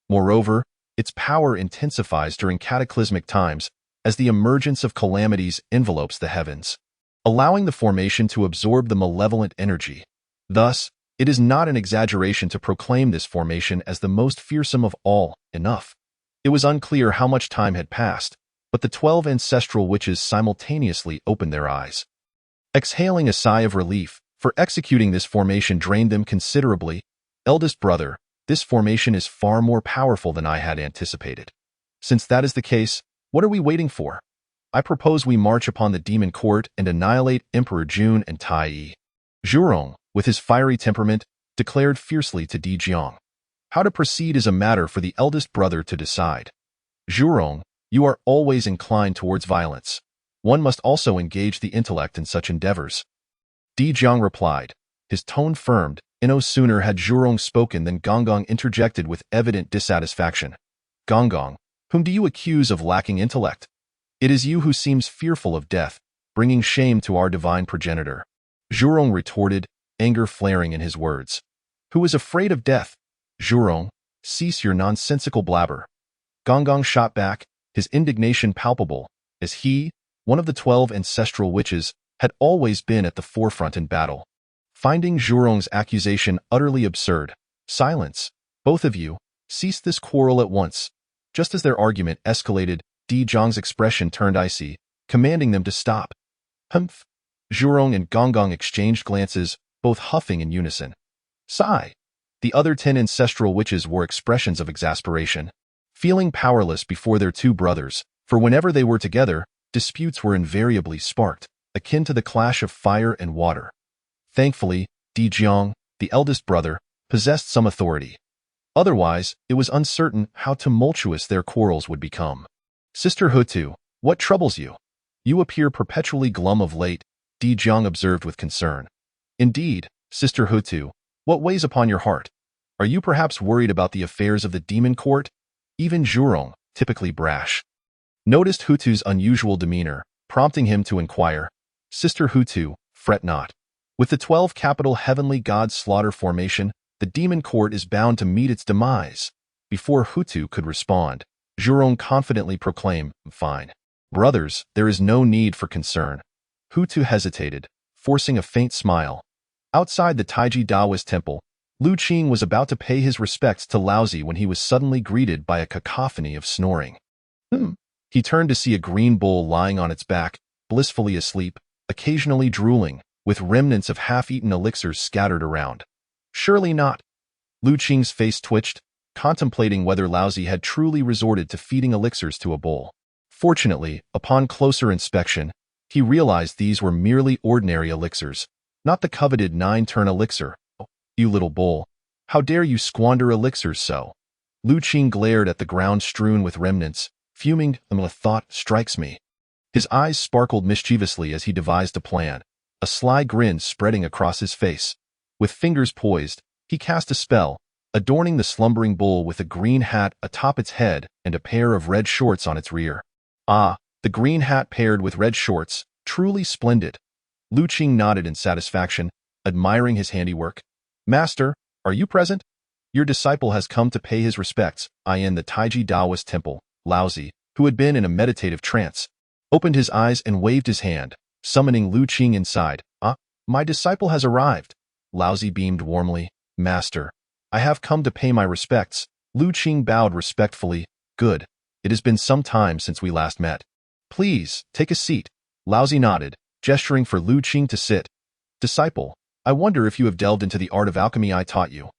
Moreover, its power intensifies during cataclysmic times as the emergence of calamities envelopes the heavens, allowing the formation to absorb the malevolent energy. Thus, it is not an exaggeration to proclaim this formation as the most fearsome of all. Enough. It was unclear how much time had passed, but the 12 ancestral witches simultaneously opened their eyes. Exhaling a sigh of relief, for executing this formation drained them considerably. Eldest brother, this formation is far more powerful than I had anticipated. Since that is the case, what are we waiting for? I propose we march upon the demon court and annihilate Emperor Jun and Tai Yi. Zhurong, with his fiery temperament, declared fiercely to Di Jiang. How to proceed is a matter for the eldest brother to decide. Zhurong, you are always inclined towards violence. One must also engage the intellect in such endeavors. Di Jiang replied, his tone firmed. No sooner had Zhurong spoken than Gonggong interjected with evident dissatisfaction. Gonggong, whom do you accuse of lacking intellect? It is you who seems fearful of death, bringing shame to our divine progenitor. Zhurong retorted, anger flaring in his words. Who is afraid of death? Zhurong, cease your nonsensical blabber. Gonggong shot back, his indignation palpable, as he, one of the 12 ancestral witches, had always been at the forefront in battle. Finding Zhurong's accusation utterly absurd, silence, both of you, cease this quarrel at once. Just as their argument escalated, Di Jiang's expression turned icy, commanding them to stop. Humph! Zhurong and Gonggong exchanged glances, both huffing in unison. Sigh! The other 10 ancestral witches wore expressions of exasperation, feeling powerless before their two brothers, for whenever they were together, disputes were invariably sparked, akin to the clash of fire and water. Thankfully, Di Jiang, the eldest brother, possessed some authority. Otherwise, it was uncertain how tumultuous their quarrels would become. Sister Hutu, what troubles you? You appear perpetually glum of late, Di Jiang observed with concern. Indeed, Sister Hutu, what weighs upon your heart? Are you perhaps worried about the affairs of the demon court? Even Zhurong, typically brash, noticed Hutu's unusual demeanor, prompting him to inquire. Sister Hutu, fret not. With the 12 Capital Heavenly God Slaughter Formation, the demon court is bound to meet its demise. Before Hutu could respond, Zhurong confidently proclaimed, Fine. Brothers, there is no need for concern. Hutu hesitated, forcing a faint smile. Outside the Taiji Daoist temple, Lu Qing was about to pay his respects to Laozi when he was suddenly greeted by a cacophony of snoring. He turned to see a green bull lying on its back, blissfully asleep, occasionally drooling, with remnants of half-eaten elixirs scattered around. Surely not. Lu Qing's face twitched, contemplating whether Laozi had truly resorted to feeding elixirs to a bull. Fortunately, upon closer inspection, he realized these were merely ordinary elixirs, not the coveted 9-turn elixir. Oh, you little bull, how dare you squander elixirs so? Lu Qing glared at the ground strewn with remnants, fuming. A thought strikes me. His eyes sparkled mischievously as he devised a plan, a sly grin spreading across his face. With fingers poised, he cast a spell, adorning the slumbering bull with a green hat atop its head and a pair of red shorts on its rear. Ah, the green hat paired with red shorts, truly splendid. Lu Qing nodded in satisfaction, admiring his handiwork. Master, are you present? Your disciple has come to pay his respects. In the Taiji Daoist temple, Laozi, who had been in a meditative trance, opened his eyes and waved his hand, summoning Lu Qing inside. My disciple has arrived. Laozi beamed warmly. Master, I have come to pay my respects. Lu Qing bowed respectfully. Good. It has been some time since we last met. Please, take a seat. Laozi nodded, gesturing for Lu Qing to sit. Disciple, I wonder if you have delved into the art of alchemy I taught you.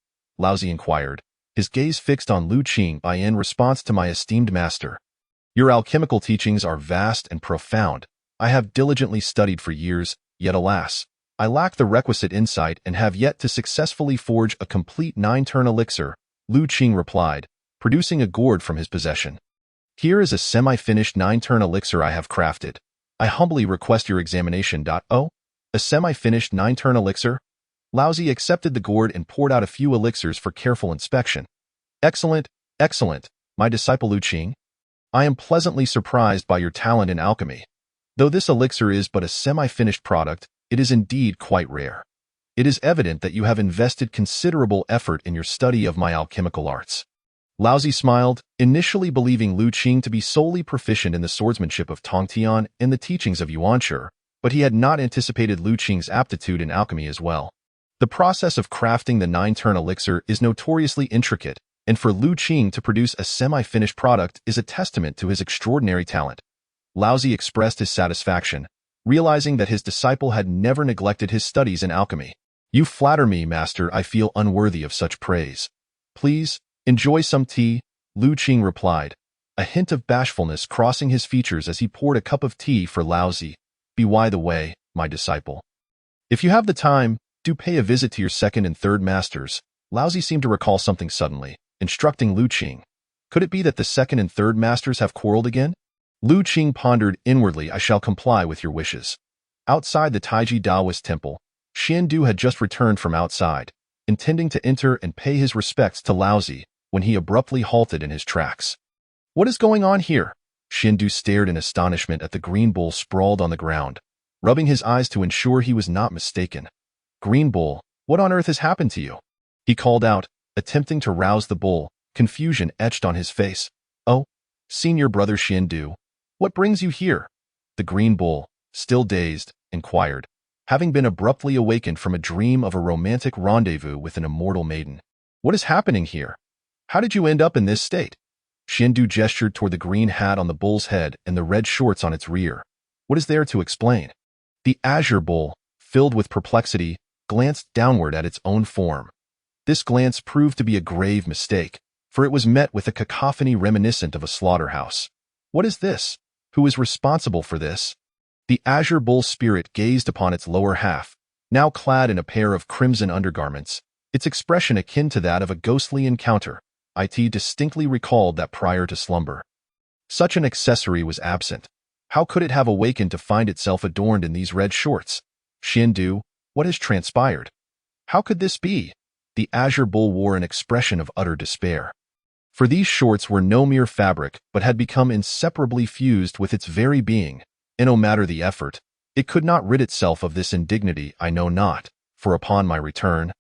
Laozi inquired, his gaze fixed on Lu Qing in response to my esteemed master. Your alchemical teachings are vast and profound. I have diligently studied for years, yet alas, I lack the requisite insight and have yet to successfully forge a complete 9-turn elixir, Lu Qing replied, producing a gourd from his possession. Here is a semi-finished 9-turn elixir I have crafted. I humbly request your examination. Oh, a semi-finished 9-turn elixir? Laozi accepted the gourd and poured out a few elixirs for careful inspection. Excellent, excellent, my disciple Lu Qing. I am pleasantly surprised by your talent in alchemy. Though this elixir is but a semi-finished product, it is indeed quite rare. It is evident that you have invested considerable effort in your study of my alchemical arts. Laozi smiled, initially believing Lu Qing to be solely proficient in the swordsmanship of Tongtian and the teachings of Yuanshi, but he had not anticipated Lu Qing's aptitude in alchemy as well. The process of crafting the 9-turn elixir is notoriously intricate, and for Lu Qing to produce a semi-finished product is a testament to his extraordinary talent. Laozi expressed his satisfaction, realizing that his disciple had never neglected his studies in alchemy. You flatter me, master. I feel unworthy of such praise. Please, enjoy some tea, Lu Qing replied, a hint of bashfulness crossing his features as he poured a cup of tea for Laozi. By the way, my disciple, if you have the time, do pay a visit to your second and third masters. Laozi seemed to recall something suddenly, instructing Lu Qing. Could it be that the second and third masters have quarreled again? Lu Qing pondered inwardly. I shall comply with your wishes. Outside the Taiji Daoist temple, Xiandu had just returned from outside, intending to enter and pay his respects to Laozi, when he abruptly halted in his tracks. What is going on here? Xiandu stared in astonishment at the green bull sprawled on the ground, rubbing his eyes to ensure he was not mistaken. Green bull, what on earth has happened to you? He called out, attempting to rouse the bull, confusion etched on his face. Oh, senior brother Xiandu, what brings you here? The green bull, still dazed, inquired, having been abruptly awakened from a dream of a romantic rendezvous with an immortal maiden. What is happening here? How did you end up in this state? Xiandu gestured toward the green hat on the bull's head and the red shorts on its rear. What is there to explain? The azure bull, filled with perplexity, glanced downward at its own form. This glance proved to be a grave mistake, for it was met with a cacophony reminiscent of a slaughterhouse. What is this? Who is responsible for this? The azure bull's spirit gazed upon its lower half, now clad in a pair of crimson undergarments, its expression akin to that of a ghostly encounter. It distinctly recalled that prior to slumber, such an accessory was absent. How could it have awakened to find itself adorned in these red shorts? Xiandu, what has transpired? How could this be? The azure bull wore an expression of utter despair. For these shorts were no mere fabric, but had become inseparably fused with its very being, and no matter the effort, it could not rid itself of this indignity. I know not, for upon my return,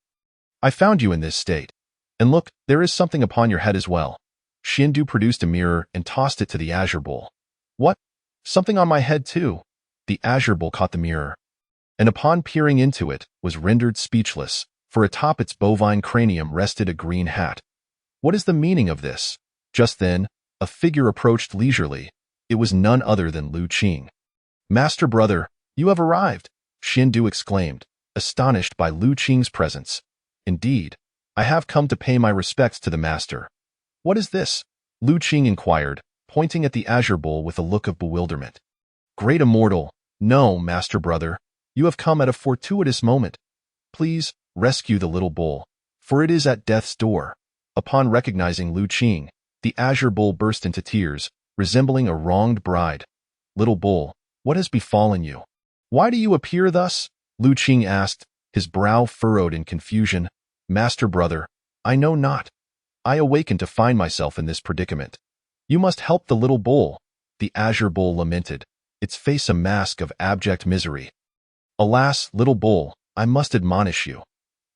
I found you in this state. And look, there is something upon your head as well. Xiandu produced a mirror and tossed it to the azure bull. What? Something on my head too? The azure bull caught the mirror, and upon peering into it, was rendered speechless, for atop its bovine cranium rested a green hat. What is the meaning of this? Just then, a figure approached leisurely. It was none other than Lu Qing. Master brother, you have arrived, Xiandu exclaimed, astonished by Lu Qing's presence. Indeed, I have come to pay my respects to the master. What is this? Lu Qing inquired, pointing at the azure bull with a look of bewilderment. Great immortal, no, master brother, you have come at a fortuitous moment. Please, rescue the little bull, for it is at death's door. Upon recognizing Lu Qing, the azure bull burst into tears, resembling a wronged bride. Little bull, what has befallen you? Why do you appear thus? Lu Qing asked, his brow furrowed in confusion. Master brother, I know not. I awakened to find myself in this predicament. You must help the little bull, the azure bull lamented, its face a mask of abject misery. Alas, little bull, I must admonish you.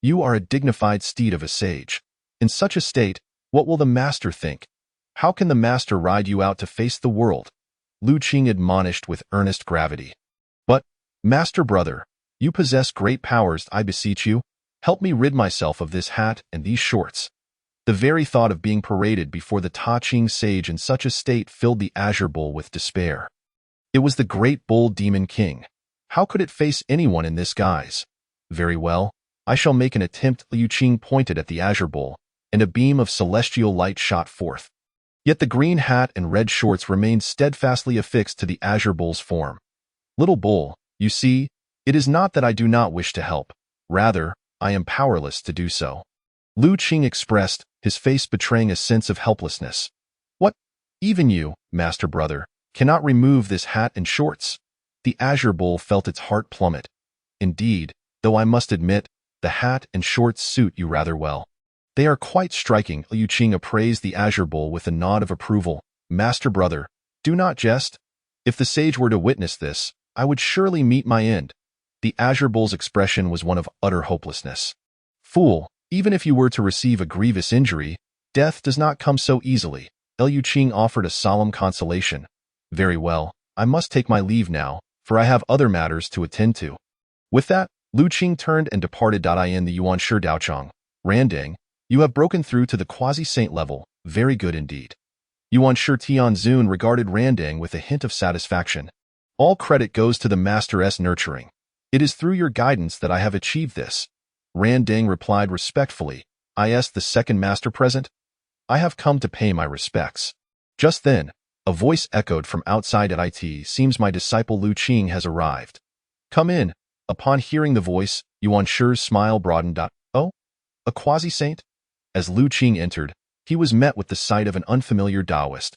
You are a dignified steed of a sage. In such a state, what will the master think? How can the master ride you out to face the world? Lu Qing admonished with earnest gravity. But, master brother, you possess great powers, I beseech you. Help me rid myself of this hat and these shorts. The very thought of being paraded before the Qing sage in such a state filled the azure bull with despair. It was the great bull demon king. How could it face anyone in this guise? Very well, I shall make an attempt. Liu Qing pointed at the azure bull, and a beam of celestial light shot forth. Yet the green hat and red shorts remained steadfastly affixed to the azure bull's form. Little bull, you see, it is not that I do not wish to help. Rather, I am powerless to do so. Liu Qing expressed, his face betraying a sense of helplessness. What? Even you, Master Brother, cannot remove this hat and shorts? The azure bull felt its heart plummet. Indeed, though I must admit, the hat and shorts suit you rather well. They are quite striking. Liu Qing appraised the azure bull with a nod of approval. Master Brother, do not jest. If the sage were to witness this, I would surely meet my end. The azure bull's expression was one of utter hopelessness. Fool, even if you were to receive a grievous injury, death does not come so easily. Liu Qing offered a solemn consolation. Very well, I must take my leave now, for I have other matters to attend to. With that, Liu Qing turned and departed. In the Yuanshi Daochang. Randang, you have broken through to the quasi-saint level. Very good indeed. Yuanshi Tianzun regarded Randang with a hint of satisfaction. All credit goes to the master's nurturing. It is through your guidance that I have achieved this. Randang replied respectfully. Is the second master present? I have come to pay my respects. Just then, a voice echoed from outside at it. Seems my disciple Liu Qing has arrived. Come in. Upon hearing the voice, Yuanshi's smile broadened. Oh? A quasi-saint? As Liu Qing entered, he was met with the sight of an unfamiliar Taoist.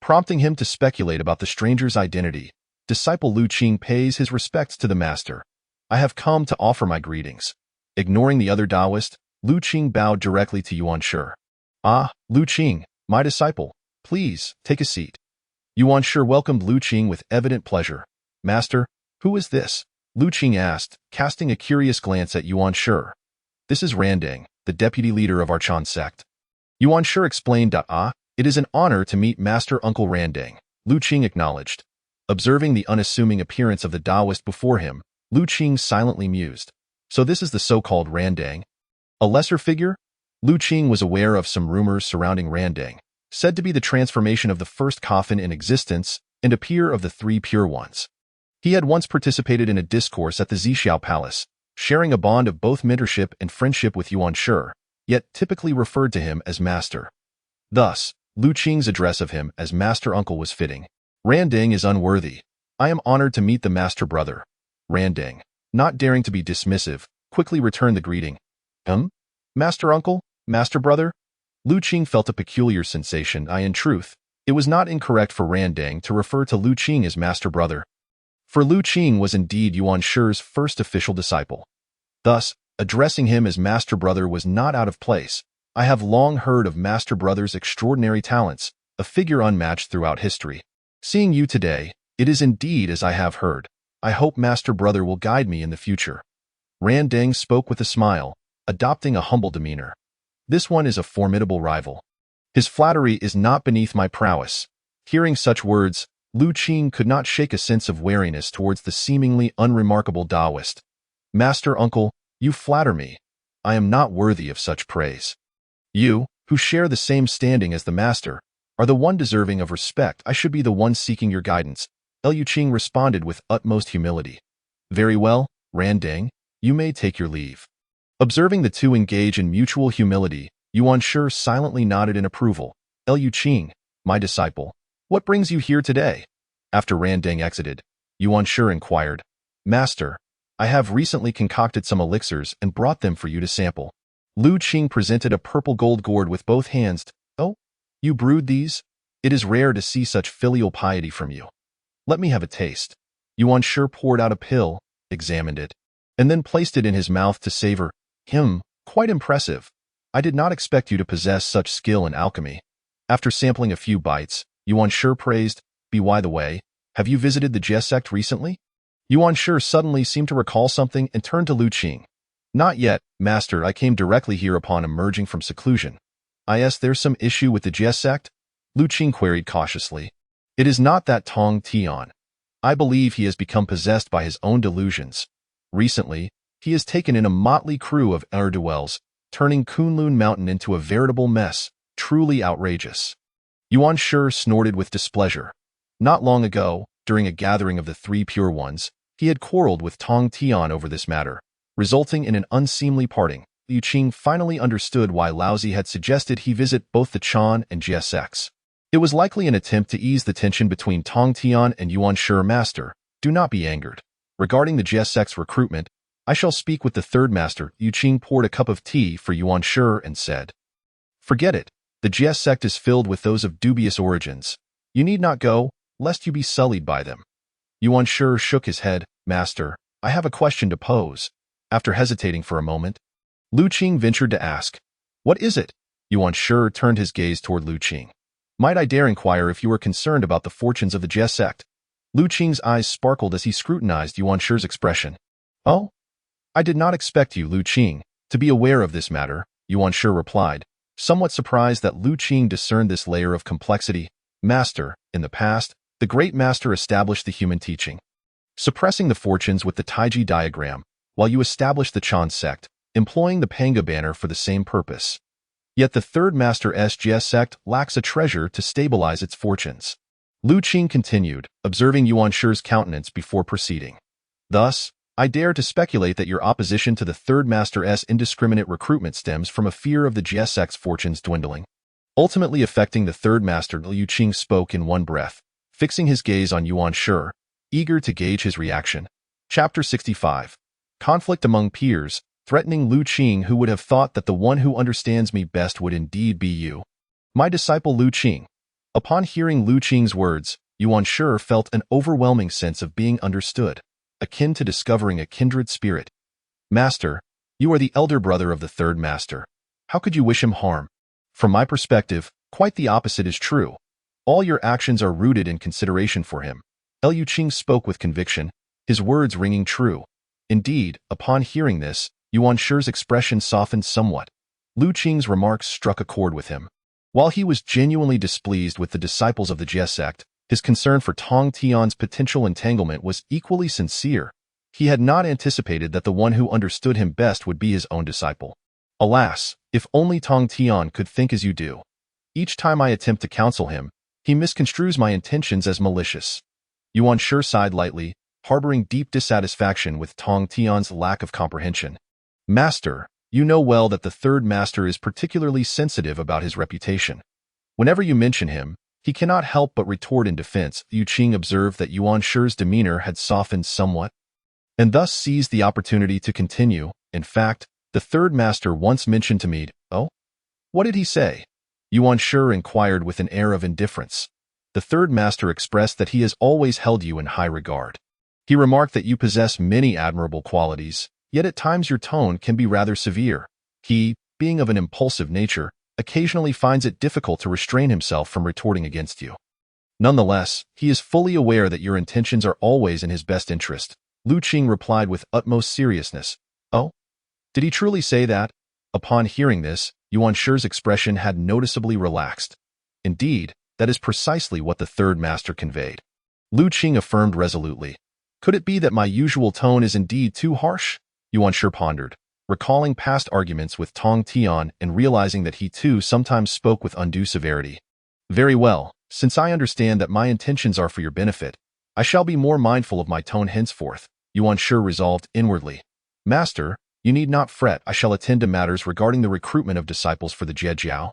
Prompting him to speculate about the stranger's identity, disciple Liu Qing pays his respects to the master. I have come to offer my greetings. Ignoring the other Taoist, Liu Qing bowed directly to Yuanshi. Ah, Liu Qing, my disciple, please, take a seat. Yuanshi welcomed Liu Qing with evident pleasure. Master, who is this? Liu Qing asked, casting a curious glance at Yuanshi. This is Randang, the deputy leader of our Chan sect. Yuanshi explained. It is an honor to meet Master Uncle Randang, Liu Qing acknowledged. Observing the unassuming appearance of the Taoist before him, Liu Qing silently mused. So this is the so-called Randang? A lesser figure? Liu Qing was aware of some rumors surrounding Randang, said to be the transformation of the first coffin in existence and a peer of the three pure ones. He had once participated in a discourse at the Zixiao Palace, sharing a bond of both mentorship and friendship with Yuanshi, yet typically referred to him as Master. Thus, Liu Qing's address of him as Master Uncle was fitting. Randang is unworthy. I am honored to meet the Master Brother. Randang, not daring to be dismissive, quickly returned the greeting. Master Uncle? Master Brother? Liu Qing felt a peculiar sensation. In truth, it was not incorrect for Randang to refer to Liu Qing as Master Brother. For Liu Qing was indeed Yuanshi's first official disciple. Thus, addressing him as Master Brother was not out of place. I have long heard of Master Brother's extraordinary talents, a figure unmatched throughout history. Seeing you today, it is indeed as I have heard. I hope Master Brother will guide me in the future. Randang spoke with a smile, adopting a humble demeanor. This one is a formidable rival. His flattery is not beneath my prowess. Hearing such words, Liu Qing could not shake a sense of wariness towards the seemingly unremarkable Taoist. Master Uncle, you flatter me. I am not worthy of such praise. You, who share the same standing as the Master, are the one deserving of respect. I should be the one seeking your guidance. Liu Qing responded with utmost humility. Very well, Randang, you may take your leave. Observing the two engage in mutual humility, Yuanshi silently nodded in approval. Liu Qing, my disciple, what brings you here today? After Randang exited, Yuanshi inquired. Master, I have recently concocted some elixirs and brought them for you to sample. Liu Qing presented a purple gold gourd with both hands. Oh, you brewed these? It is rare to see such filial piety from you. Let me have a taste. Yuanshi poured out a pill, examined it, and then placed it in his mouth to savor. Quite impressive. I did not expect you to possess such skill in alchemy. After sampling a few bites, Yuanshi praised, By the way, have you visited the Jie sect recently? Yuanshi suddenly seemed to recall something and turned to Liu Qing. Not yet, Master. I came directly here upon emerging from seclusion. There's some issue with the Jie sect? Liu Qing queried cautiously. It is not that Tong Tian. I believe he has become possessed by his own delusions. Recently, He has taken in a motley crew of ne'er-do-wells, turning Kunlun Mountain into a veritable mess, truly outrageous. Yuan Shi snorted with displeasure. Not long ago, during a gathering of the Three Pure Ones, he had quarreled with Tong Tian over this matter, resulting in an unseemly parting. Liu Qing finally understood why Laozi had suggested he visit both the Chan and Jie sects. It was likely an attempt to ease the tension between Tong Tian and Yuan Shi. Master, do not be angered. Regarding the Jie sect's recruitment, I shall speak with the third master. Liu Qing poured a cup of tea for Yuan Shi and said, "Forget it. The Jie sect is filled with those of dubious origins. You need not go, lest you be sullied by them." Yuan Shi shook his head. "Master, I have a question to pose." After hesitating for a moment, Liu Qing ventured to ask, "What is it?" Yuan Shi turned his gaze toward Liu Qing. "Might I dare inquire if you are concerned about the fortunes of the Jie sect?" Liu Qing's eyes sparkled as he scrutinized Yuan Shi's expression. "Oh? I did not expect you, Liu Qing, to be aware of this matter," Yuan Shi replied, somewhat surprised that Liu Qing discerned this layer of complexity. "Master, in the past, the great master established the human teaching, suppressing the fortunes with the Taiji diagram, while you established the Chan sect, employing the Panga banner for the same purpose. Yet the third master's Jie sect lacks a treasure to stabilize its fortunes." Liu Qing continued, observing Yuan Shi's countenance before proceeding. "Thus, I dare to speculate that your opposition to the third master's indiscriminate recruitment stems from a fear of the Jie sect's fortunes dwindling, ultimately affecting the third master." Liu Qing spoke in one breath, fixing his gaze on Yuan Shi, eager to gauge his reaction. Chapter 65. Conflict among peers, threatening Liu Qing. "Who would have thought that the one who understands me best would indeed be you, my disciple Liu Qing?" Upon hearing Liu Qing's words, Yuan Shi felt an overwhelming sense of being understood, akin to discovering a kindred spirit. "Master, you are the elder brother of the third master. How could you wish him harm?" "From my perspective, quite the opposite is true. All your actions are rooted in consideration for him." Liu Qing spoke with conviction, his words ringing true. Indeed, upon hearing this, Yuan Shi's expression softened somewhat. Liu Qing's remarks struck a chord with him. While he was genuinely displeased with the disciples of the Jie sect, his concern for Tong Tian's potential entanglement was equally sincere. He had not anticipated that the one who understood him best would be his own disciple. "Alas, if only Tong Tian could think as you do. Each time I attempt to counsel him, he misconstrues my intentions as malicious." Yuan Shi sighed lightly, harboring deep dissatisfaction with Tong Tian's lack of comprehension. "Master, you know well that the third master is particularly sensitive about his reputation. Whenever you mention him, he cannot help but retort in defense." Liu Qing observed that Yuan Shi's demeanor had softened somewhat, and thus seized the opportunity to continue. "In fact, the third master once mentioned to me." "Oh? What did he say?" Yuan Shi inquired with an air of indifference. "The third master expressed that he has always held you in high regard. He remarked that you possess many admirable qualities, yet at times your tone can be rather severe. He, being of an impulsive nature, occasionally finds it difficult to restrain himself from retorting against you. Nonetheless, he is fully aware that your intentions are always in his best interest." Liu Qing replied with utmost seriousness. "Oh? Did he truly say that?" Upon hearing this, Yuan Shi's expression had noticeably relaxed. "Indeed, that is precisely what the third master conveyed," Liu Qing affirmed resolutely. "Could it be that my usual tone is indeed too harsh?" Yuan Shi pondered, recalling past arguments with Tong Tian and realizing that he too sometimes spoke with undue severity. "Very well, since I understand that my intentions are for your benefit, I shall be more mindful of my tone henceforth," Yuan Shi resolved inwardly. "Master, you need not fret. I shall attend to matters regarding the recruitment of disciples for the Jiejiao.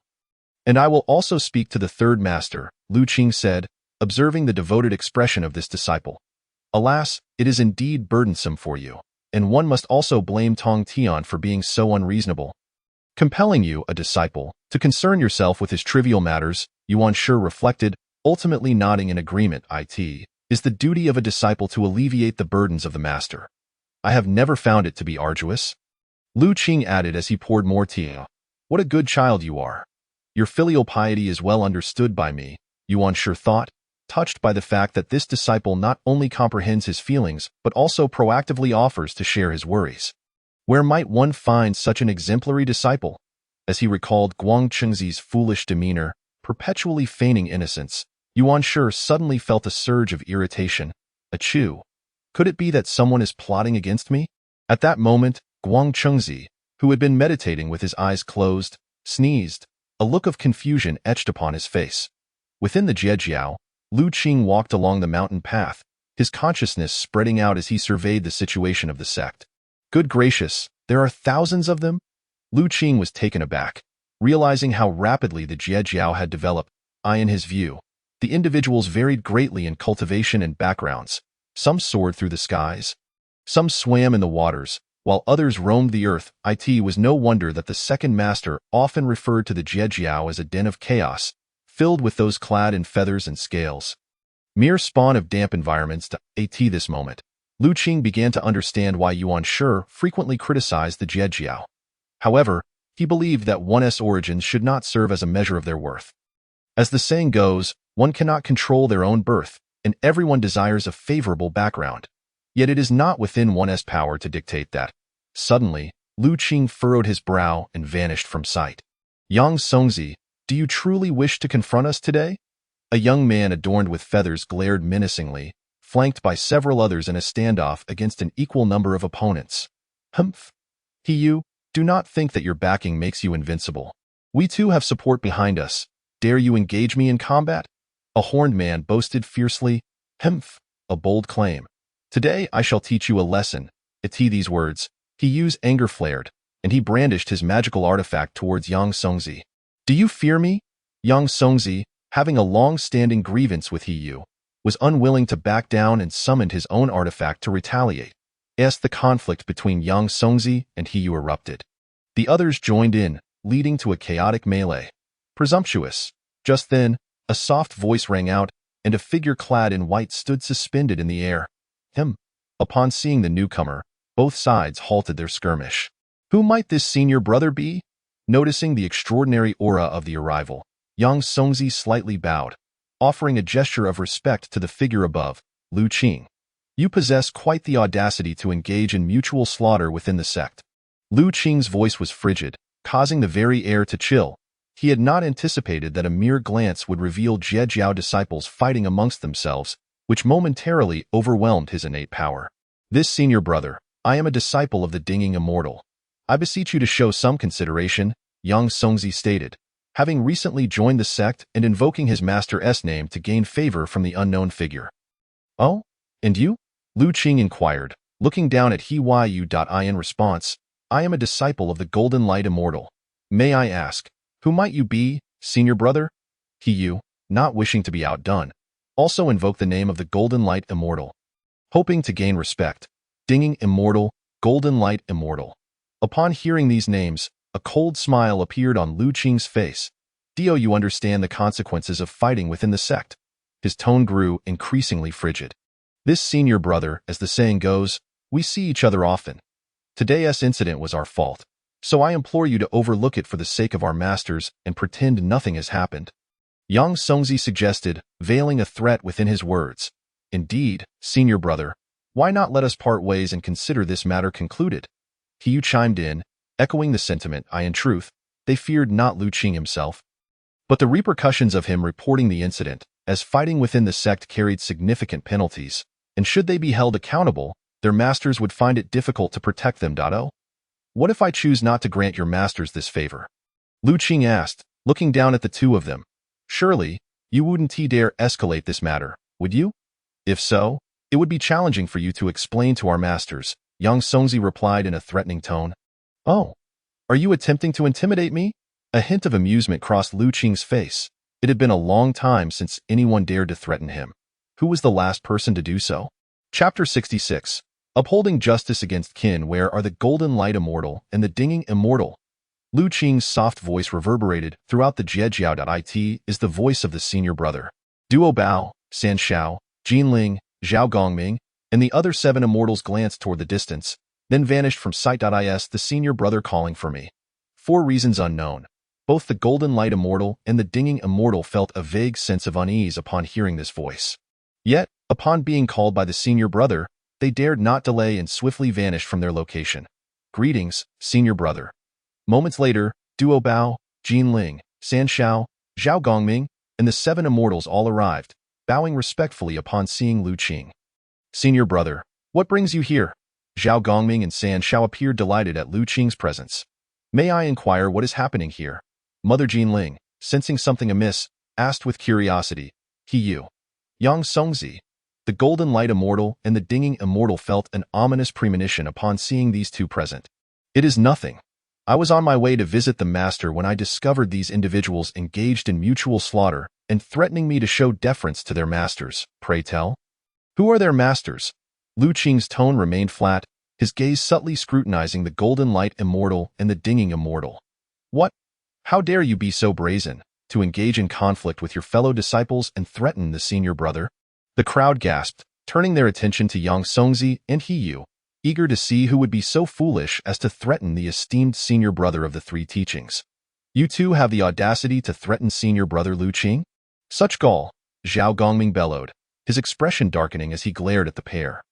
And I will also speak to the third master," Liu Qing said, observing the devoted expression of this disciple. "Alas, it is indeed burdensome for you, and one must also blame Tong Tian for being so unreasonable, compelling you, a disciple, to concern yourself with his trivial matters." Yuan Shi reflected, ultimately nodding in agreement. "It is the duty of a disciple to alleviate the burdens of the master. I have never found it to be arduous." Liu Qing added as he poured more tea. "What a good child you are. Your filial piety is well understood by me," Yuan Shi thought, touched by the fact that this disciple not only comprehends his feelings but also proactively offers to share his worries. Where might one find such an exemplary disciple? As he recalled Guang Chengzi's foolish demeanor, perpetually feigning innocence, Yuan Shi suddenly felt a surge of irritation. "Achoo! Could it be that someone is plotting against me?" At that moment, Guang Chengzi, who had been meditating with his eyes closed, sneezed. A look of confusion etched upon his face. Within the Jiejiao, Lu Qing walked along the mountain path, his consciousness spreading out as he surveyed the situation of the sect. Good gracious, there are thousands of them? Lu Qing was taken aback, realizing how rapidly the Jiejiao had developed. In his view, the individuals varied greatly in cultivation and backgrounds. Some soared through the skies. Some swam in the waters, while others roamed the earth. It was no wonder that the second master often referred to the Jiejiao as a den of chaos, filled with those clad in feathers and scales. Mere spawn of damp environments. This moment, Lu Qing began to understand why Yuan Shi frequently criticized the Jiejiao. However, he believed that one's origins should not serve as a measure of their worth. As the saying goes, one cannot control their own birth, and everyone desires a favorable background. Yet it is not within one's power to dictate that. Suddenly, Lu Qing furrowed his brow and vanished from sight. Yang Songzi, do you truly wish to confront us today? A young man adorned with feathers glared menacingly, flanked by several others in a standoff against an equal number of opponents. Humph. You, do not think that your backing makes you invincible. We too have support behind us. Dare you engage me in combat? A horned man boasted fiercely. Humph, a bold claim. Today I shall teach you a lesson. These words, Yu's anger flared, and he brandished his magical artifact towards Yang Songzi. Do you fear me? Yang Songzi, having a long-standing grievance with Yu, was unwilling to back down and summoned his own artifact to retaliate. As the conflict between Yang Songzi and Yu erupted, the others joined in, leading to a chaotic melee. Presumptuous. Just then, a soft voice rang out, and a figure clad in white stood suspended in the air. Upon seeing the newcomer, both sides halted their skirmish. Who might this senior brother be? Noticing the extraordinary aura of the arrival, Yang Songzi slightly bowed, offering a gesture of respect to the figure above. Lu Qing, you possess quite the audacity to engage in mutual slaughter within the sect. Lu Qing's voice was frigid, causing the very air to chill. He had not anticipated that a mere glance would reveal Jiejiao disciples fighting amongst themselves, which momentarily overwhelmed his innate power. This senior brother, I am a disciple of the Dinging Immortal. I beseech you to show some consideration, Yang Songzi stated, having recently joined the sect and invoking his master's name to gain favor from the unknown figure. Oh? And you? Lu Qing inquired, looking down at Yu. In response, I am a disciple of the Golden Light Immortal. May I ask, who might you be, senior brother? Yu, not wishing to be outdone, also invoked the name of the Golden Light Immortal. Hoping to gain respect, Dinging Immortal, Golden Light Immortal. Upon hearing these names, a cold smile appeared on Lu Qing's face. Do you understand the consequences of fighting within the sect? His tone grew increasingly frigid. This senior brother, as the saying goes, we see each other often. Today's incident was our fault, so I implore you to overlook it for the sake of our masters and pretend nothing has happened. Yang Songzi suggested, veiling a threat within his words. Indeed, senior brother, why not let us part ways and consider this matter concluded? Yu chimed in, echoing the sentiment. In truth, they feared not Lu Qing himself, but the repercussions of him reporting the incident, as fighting within the sect carried significant penalties, and should they be held accountable, their masters would find it difficult to protect them. What if I choose not to grant your masters this favor? Lu Qing asked, looking down at the two of them. Surely, you wouldn't dare escalate this matter, would you? If so, it would be challenging for you to explain to our masters, Yang Songzi replied in a threatening tone. Oh, are you attempting to intimidate me? A hint of amusement crossed Lu Qing's face. It had been a long time since anyone dared to threaten him. Who was the last person to do so? Chapter 66. Upholding Justice Against Qin. Where are the Golden Light Immortal and the Dinging Immortal? Lu Qing's soft voice reverberated throughout the Jiejiao. It is the voice of the senior brother. Duo Bao, San Shao, Jin Ling, Zhao Gongming, and the other 7 immortals glanced toward the distance, then vanished from sight. Is the senior brother calling for me? For reasons unknown, both the Golden Light Immortal and the Dinging Immortal felt a vague sense of unease upon hearing this voice. Yet, upon being called by the senior brother, they dared not delay and swiftly vanished from their location. Greetings, senior brother. Moments later, Duo Bao, Jin Ling, San Shao, Zhao Gongming, and the 7 immortals all arrived, bowing respectfully upon seeing Lu Qing. Senior brother, what brings you here? Zhao Gongming and San Shao appeared delighted at Lu Qing's presence. May I inquire what is happening here? Mother Jinling, sensing something amiss, asked with curiosity. He you. Yang Songzi, the golden light immortal and the dinging immortal felt an ominous premonition upon seeing these two present. It is nothing. I was on my way to visit the master when I discovered these individuals engaged in mutual slaughter and threatening me to show deference to their masters. Pray tell? Who are their masters? Lu Qing's tone remained flat, his gaze subtly scrutinizing the golden light immortal and the dinging immortal. What? How dare you be so brazen, to engage in conflict with your fellow disciples and threaten the senior brother? The crowd gasped, turning their attention to Yang Songzi and He Yu, eager to see who would be so foolish as to threaten the esteemed senior brother of the three teachings. You two have the audacity to threaten senior brother Lu Qing? Such gall, Zhao Gongming bellowed, his expression darkening as he glared at the pair.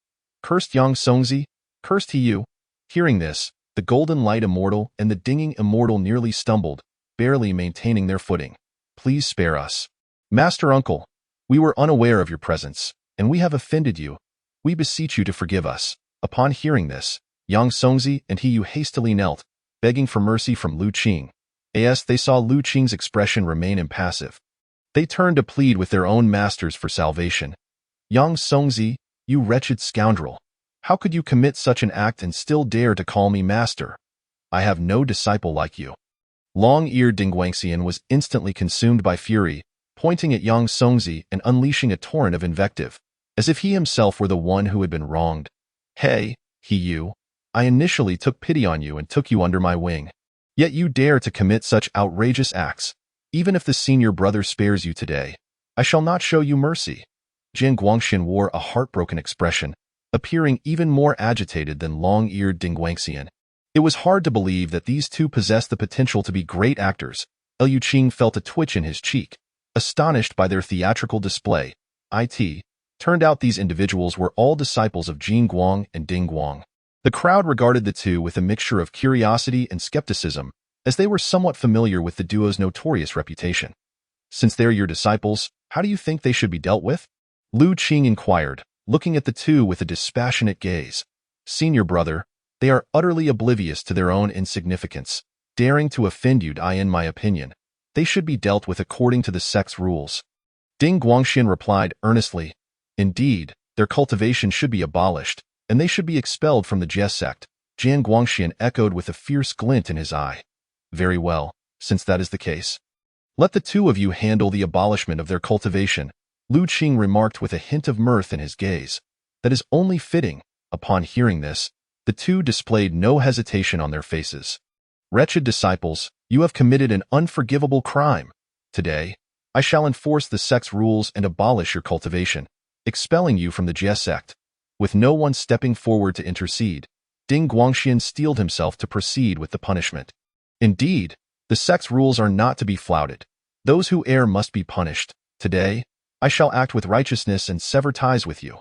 Cursed Yang Songzi, cursed He Yu. Hearing this, the golden light immortal and the dinging immortal nearly stumbled, barely maintaining their footing. Please spare us. Master Uncle, we were unaware of your presence, and we have offended you. We beseech you to forgive us. Upon hearing this, Yang Songzi and He Yu hastily knelt, begging for mercy from Lu Qing. As they saw Lu Qing's expression remain impassive, they turned to plead with their own masters for salvation. Yang Songzi, you wretched scoundrel! How could you commit such an act and still dare to call me master? I have no disciple like you. Long-eared Dingguangxian was instantly consumed by fury, pointing at Yang Songzi and unleashing a torrent of invective, as if he himself were the one who had been wronged. Hey, He Yu, I initially took pity on you and took you under my wing. Yet you dare to commit such outrageous acts. Even if the senior brother spares you today, I shall not show you mercy. Jian Guangxian wore a heartbroken expression, appearing even more agitated than long-eared Dingguangxian. It was hard to believe that these two possessed the potential to be great actors. Liu Qing felt a twitch in his cheek, astonished by their theatrical display. Turned out these individuals were all disciples of Jin Guang and Ding Guang. The crowd regarded the two with a mixture of curiosity and skepticism, as they were somewhat familiar with the duo's notorious reputation. Since they're your disciples, how do you think they should be dealt with? Lu Qing inquired, looking at the two with a dispassionate gaze. Senior brother, they are utterly oblivious to their own insignificance, daring to offend you. In my opinion, they should be dealt with according to the sect's rules. Ding Guangxian replied earnestly, indeed, their cultivation should be abolished, and they should be expelled from the Jie sect. Jian Guangxian echoed with a fierce glint in his eye. Very well, since that is the case. Let the two of you handle the abolishment of their cultivation, Lu Qing remarked with a hint of mirth in his gaze. That is only fitting. Upon hearing this, the two displayed no hesitation on their faces. Wretched disciples, you have committed an unforgivable crime. Today, I shall enforce the sect's rules and abolish your cultivation, expelling you from the Jie sect. With no one stepping forward to intercede, Ding Guangxian steeled himself to proceed with the punishment. Indeed, the sect's rules are not to be flouted. Those who err must be punished. Today, I shall act with righteousness and sever ties with you.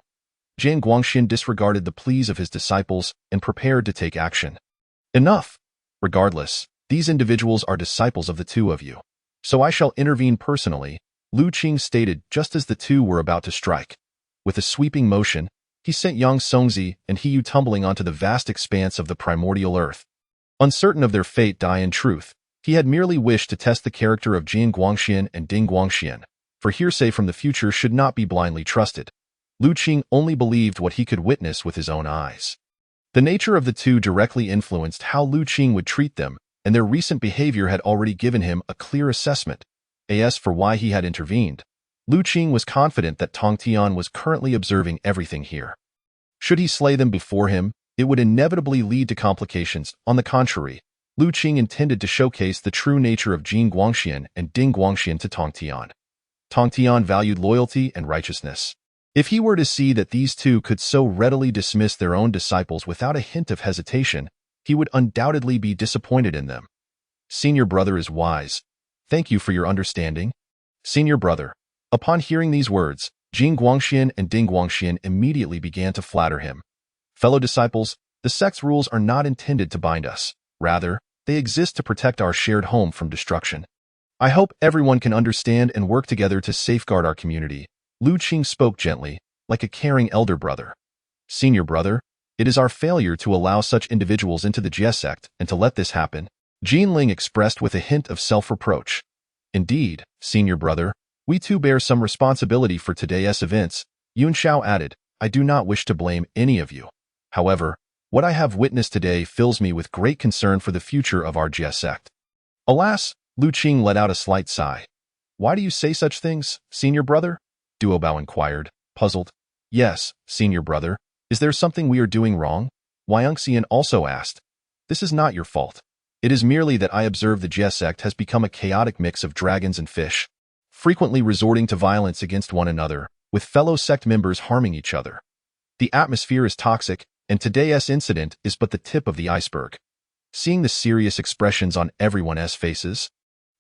Jian Guangxian disregarded the pleas of his disciples and prepared to take action. Enough! Regardless, these individuals are disciples of the two of you. So I shall intervene personally, Lu Qing stated just as the two were about to strike. With a sweeping motion, he sent Yang Songzi and He Yu tumbling onto the vast expanse of the primordial earth. Uncertain of their fate, in truth, he had merely wished to test the character of Jian Guangxian and Ding Guangxian, for hearsay from the future should not be blindly trusted. Lu Qing only believed what he could witness with his own eyes. The nature of the two directly influenced how Lu Qing would treat them, and their recent behavior had already given him a clear assessment. As for why he had intervened, Lu Qing was confident that Tong Tian was currently observing everything here. Should he slay them before him, it would inevitably lead to complications. On the contrary, Lu Qing intended to showcase the true nature of Jin Guangxian and Ding Guangxian to Tong Tian. Tong Tian valued loyalty and righteousness. If he were to see that these two could so readily dismiss their own disciples without a hint of hesitation, he would undoubtedly be disappointed in them. Senior brother is wise. Thank you for your understanding. Senior brother. Upon hearing these words, Jin Guangxian and Ding Guangxian immediately began to flatter him. Fellow disciples, the sect's rules are not intended to bind us. Rather, they exist to protect our shared home from destruction. I hope everyone can understand and work together to safeguard our community. Lu Qing spoke gently, like a caring elder brother. Senior brother, It is our failure to allow such individuals into the Jie sect and to let this happen, Jinling expressed with a hint of self-reproach. Indeed, senior brother, we too bear some responsibility for today's events, Yun Xiao added. I do not wish to blame any of you. However, what I have witnessed today fills me with great concern for the future of our Jie sect. Alas, Lu Qing let out a slight sigh. Why do you say such things, senior brother? Duobao inquired, puzzled. Yes, senior brother. Is there something we are doing wrong? Huangxian also asked. This is not your fault. It is merely that I observe the Jie sect has become a chaotic mix of dragons and fish, frequently resorting to violence against one another, with fellow sect members harming each other. The atmosphere is toxic, and today's incident is but the tip of the iceberg. Seeing the serious expressions on everyone's faces,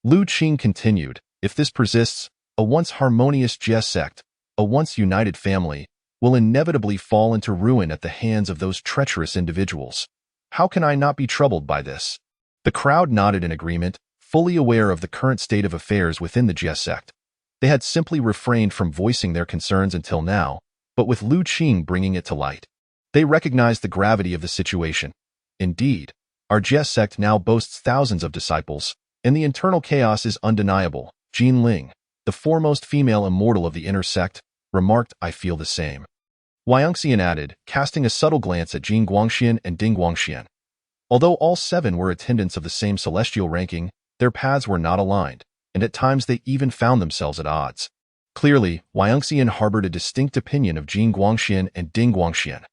Lu Qing continued, if this persists, a once harmonious Jie sect, a once united family, will inevitably fall into ruin at the hands of those treacherous individuals. How can I not be troubled by this? The crowd nodded in agreement, fully aware of the current state of affairs within the Jie sect. They had simply refrained from voicing their concerns until now, but with Lu Qing bringing it to light, they recognized the gravity of the situation. Indeed, our Jie sect now boasts thousands of disciples, and the internal chaos is undeniable. Jin Ling, the foremost female immortal of the inner sect, remarked, I feel the same. Huangxian added, casting a subtle glance at Jin Guangxian and Ding Guangxian. Although all 7 were attendants of the same celestial ranking, their paths were not aligned, and at times they even found themselves at odds. Clearly, Huangxian harbored a distinct opinion of Jin Guangxian and Ding Guangxian.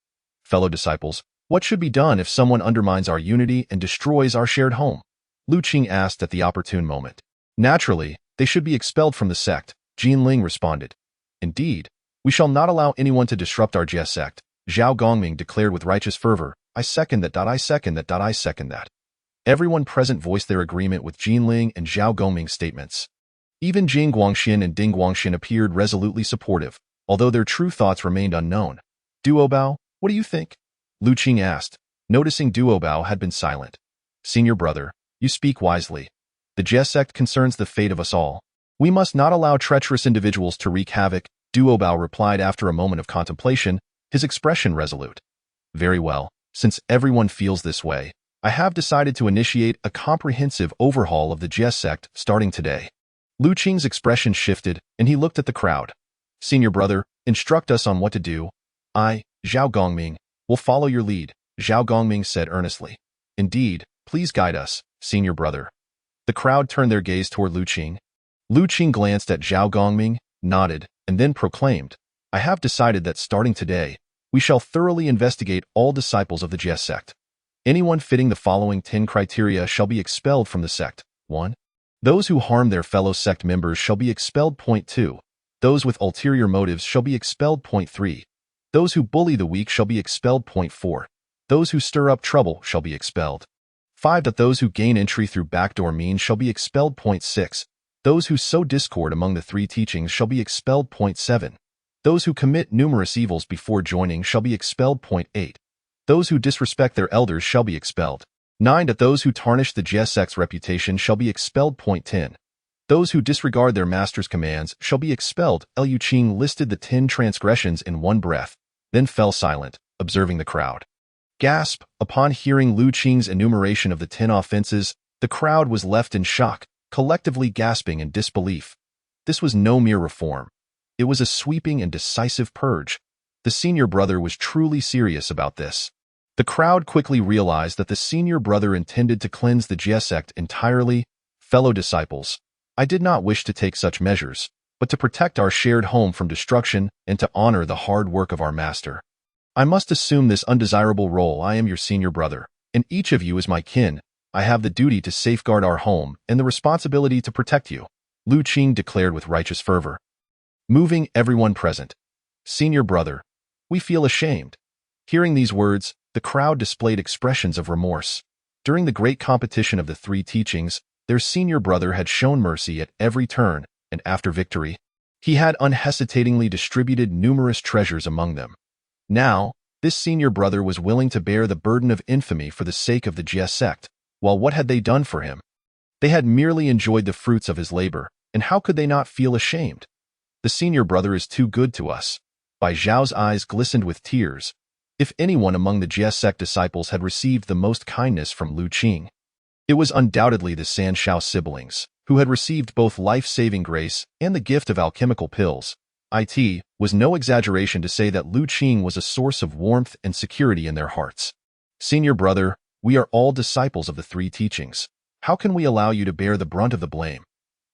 Fellow disciples, what should be done if someone undermines our unity and destroys our shared home? Lu Qing asked at the opportune moment. Naturally, they should be expelled from the sect, Jin Ling responded. Indeed, we shall not allow anyone to disrupt our Jie sect, Zhao Gongming declared with righteous fervor. I second that. I second that. I second that. Everyone present voiced their agreement with Jin Ling and Zhao Gongming's statements. Even Jing Guangxian and Ding Guangxian appeared resolutely supportive, although their true thoughts remained unknown. Duobao, what do you think? Lu Qing asked, noticing Duobao had been silent. Senior brother, you speak wisely. The Jie sect concerns the fate of us all. We must not allow treacherous individuals to wreak havoc, Duobao replied after a moment of contemplation, his expression resolute. Very well, since everyone feels this way, I have decided to initiate a comprehensive overhaul of the Jie sect starting today. Lu Qing's expression shifted, and he looked at the crowd. Senior brother, instruct us on what to do. I, Zhao Gongming, will follow your lead, Zhao Gongming said earnestly. Indeed, please guide us, senior brother. The crowd turned their gaze toward Lu Qing. Lu Qing glanced at Zhao Gongming, nodded, and then proclaimed, I have decided that starting today, we shall thoroughly investigate all disciples of the Jie sect. Anyone fitting the following 10 criteria shall be expelled from the sect. 1. Those who harm their fellow sect members shall be expelled. 2. Those with ulterior motives shall be expelled. 3. Those who bully the weak shall be expelled. 4. Those who stir up trouble shall be expelled. 5. That those who gain entry through backdoor means shall be expelled. 6. Those who sow discord among the 3 teachings shall be expelled. 7. Those who commit numerous evils before joining shall be expelled. 8. Those who disrespect their elders shall be expelled. 9. That those who tarnish the Jie sect's reputation shall be expelled. 10. Those who disregard their master's commands shall be expelled. Lu Qing listed the 10 transgressions in one breath, then fell silent, observing the crowd. Gasp! Upon hearing Lu Qing's enumeration of the 10 offenses, the crowd was left in shock, collectively gasping in disbelief. This was no mere reform. It was a sweeping and decisive purge. The senior brother was truly serious about this. The crowd quickly realized that the senior brother intended to cleanse the Jie sect entirely. Fellow disciples, I did not wish to take such measures, but to protect our shared home from destruction and to honor the hard work of our master. I must assume this undesirable role. I am your senior brother, and each of you is my kin. I have the duty to safeguard our home and the responsibility to protect you, Lu Qing declared with righteous fervor. Moving everyone present. Senior brother, we feel ashamed. Hearing these words, the crowd displayed expressions of remorse. During the great competition of the 3 teachings, their senior brother had shown mercy at every turn, and after victory, he had unhesitatingly distributed numerous treasures among them. Now, this senior brother was willing to bear the burden of infamy for the sake of the Jie sect. While what had they done for him? They had merely enjoyed the fruits of his labor, and how could they not feel ashamed? The senior brother is too good to us. Bai Zhao's eyes glistened with tears. If anyone among the Jie sect disciples had received the most kindness from Lu Qing, it was undoubtedly the San Shao siblings, who had received both life-saving grace and the gift of alchemical pills. It was no exaggeration to say that Lu Qing was a source of warmth and security in their hearts. Senior brother, we are all disciples of the three teachings. How can we allow you to bear the brunt of the blame?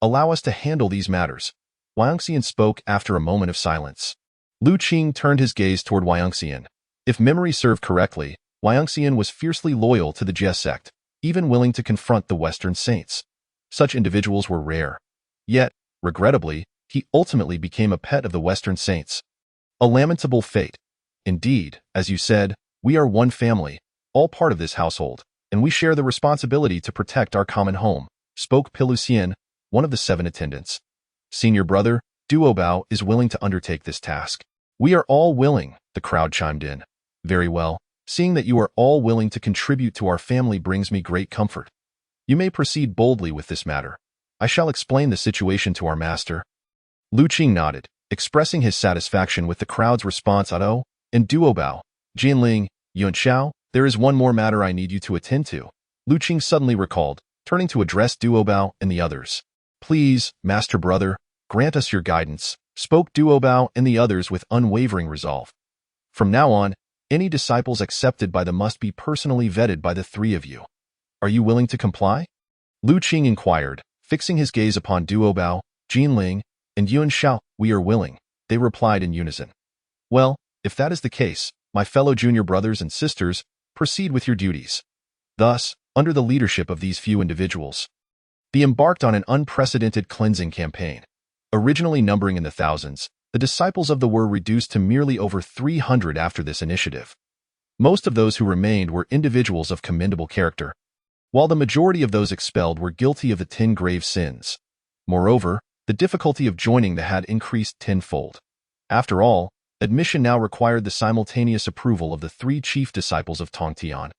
Allow us to handle these matters. Wangxian spoke after a moment of silence. Lu Qing turned his gaze toward Wangxian. If memory served correctly, Wangxian was fiercely loyal to the Jie sect, even willing to confront the Western saints. Such individuals were rare. Yet, regrettably, he ultimately became a pet of the Western saints. A lamentable fate. Indeed, as you said, we are one family, all part of this household, and we share the responsibility to protect our common home, spoke Pilusian, one of the 7 attendants. Senior brother, Duobao is willing to undertake this task. We are all willing, the crowd chimed in. Very well, seeing that you are all willing to contribute to our family brings me great comfort. You may proceed boldly with this matter. I shall explain the situation to our master. Lu Qing nodded, expressing his satisfaction with the crowd's response. Ado, and Duobao, Jinling, Yunxiao, there is one more matter I need you to attend to. Lu Qing suddenly recalled, turning to address Duobao and the others. Please, master brother, grant us your guidance, spoke Duobao and the others with unwavering resolve. From now on, any disciples accepted by them must be personally vetted by the 3 of you. Are you willing to comply? Lu Qing inquired, fixing his gaze upon Duobao, Jinling, and Yuan Shao. We are willing, they replied in unison. Well, if that is the case, my fellow junior brothers and sisters, proceed with your duties. Thus, under the leadership of these few individuals, they embarked on an unprecedented cleansing campaign. Originally numbering in the thousands, the disciples of the were reduced to merely over 300 after this initiative. Most of those who remained were individuals of commendable character, while the majority of those expelled were guilty of the 10 grave sins. Moreover, the difficulty of joining the had increased tenfold. After all, admission now required the simultaneous approval of the 3 chief disciples of Tongtian,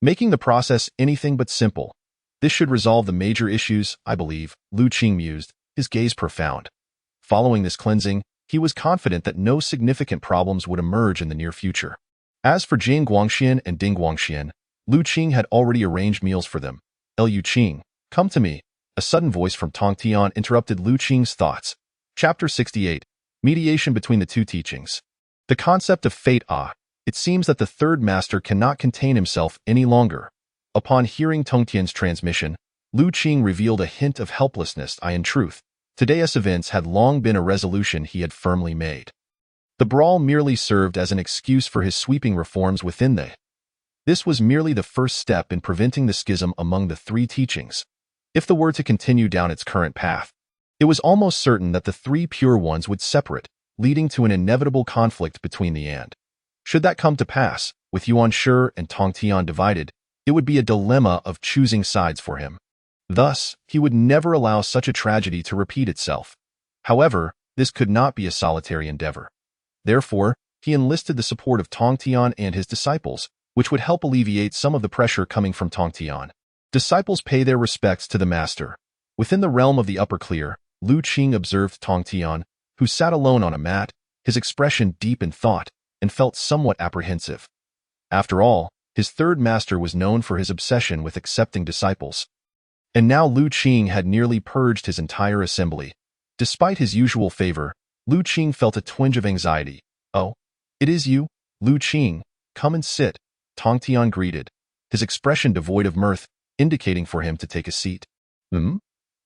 making the process anything but simple. This should resolve the major issues, I believe, Lu Qing mused, his gaze profound. Following this cleansing, he was confident that no significant problems would emerge in the near future. As for Jing Guangxian and Ding Guangxian, Lu Qing had already arranged meals for them. Lu Qing, come to me. A sudden voice from Tongtian interrupted Lu Qing's thoughts. Chapter 68. Mediation between the 2 teachings. The concept of fate. It seems that the 3rd master cannot contain himself any longer. Upon hearing Tongtian's transmission, Lu Qing revealed a hint of helplessness. In truth, today's events had long been a resolution he had firmly made. The brawl merely served as an excuse for his sweeping reforms within the. This was merely the first step in preventing the schism among the 3 teachings. If the were to continue down its current path, it was almost certain that the 3 pure ones would separate, leading to an inevitable conflict between the and. Should that come to pass, with Yuan Shi and Tongtian divided, it would be a dilemma of choosing sides for him. Thus, he would never allow such a tragedy to repeat itself. However, this could not be a solitary endeavor. Therefore, he enlisted the support of Tongtian and his disciples, which would help alleviate some of the pressure coming from Tongtian. Disciples pay their respects to the master. Within the realm of the upper clear, Lu Qing observed Tongtian, who sat alone on a mat, his expression deep in thought, and felt somewhat apprehensive. After all, his 3rd master was known for his obsession with accepting disciples. And now Lu Qing had nearly purged his entire assembly. Despite his usual favor, Lu Qing felt a twinge of anxiety. Oh, it is you, Lu Qing, come and sit, Tongtian greeted, his expression devoid of mirth, indicating for him to take a seat.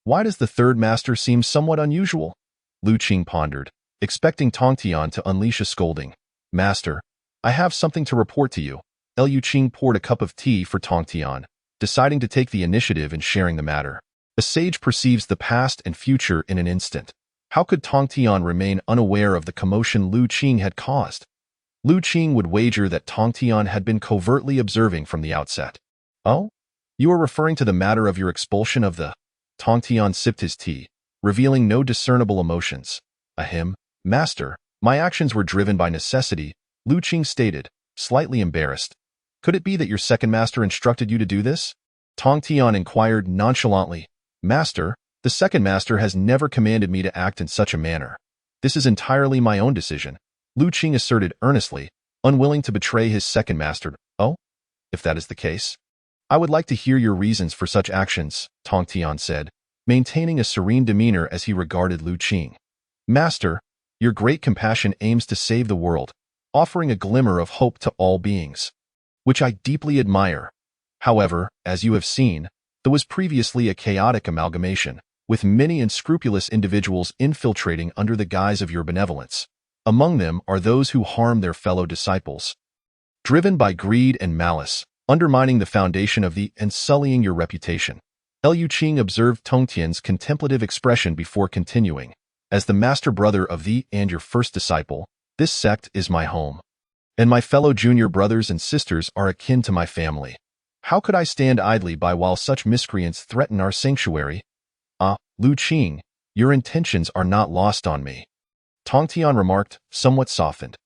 Why does the 3rd master seem somewhat unusual? Lu Qing pondered, expecting Tongtian to unleash a scolding. Master, I have something to report to you. Lu Qing poured a cup of tea for Tongtian, deciding to take the initiative in sharing the matter. A sage perceives the past and future in an instant. How could Tongtian remain unaware of the commotion Lu Qing had caused? Lu Qing would wager that Tongtian had been covertly observing from the outset. Oh? You are referring to the matter of your expulsion of the... Tongtian sipped his tea, revealing no discernible emotions. Ahem, master, my actions were driven by necessity, Lu Qing stated, slightly embarrassed. Could it be that your 2nd master instructed you to do this? Tongtian inquired nonchalantly. Master, the 2nd master has never commanded me to act in such a manner. This is entirely my own decision, Lu Qing asserted earnestly, unwilling to betray his second master. Oh, if that is the case, I would like to hear your reasons for such actions, Tong Tian said, maintaining a serene demeanor as he regarded Lu Qing. Master, your great compassion aims to save the world, offering a glimmer of hope to all beings, which I deeply admire. However, as you have seen, there was previously a chaotic amalgamation, with many unscrupulous individuals infiltrating under the guise of your benevolence. Among them are those who harm their fellow disciples, driven by greed and malice, undermining the foundation of the and sullying your reputation. Liu Qing observed Tong Tian's contemplative expression before continuing. As the master brother of thee and your first disciple, this sect is my home, and my fellow junior brothers and sisters are akin to my family. How could I stand idly by while such miscreants threaten our sanctuary? Lu Qing, your intentions are not lost on me, Tong Tian remarked, somewhat softened.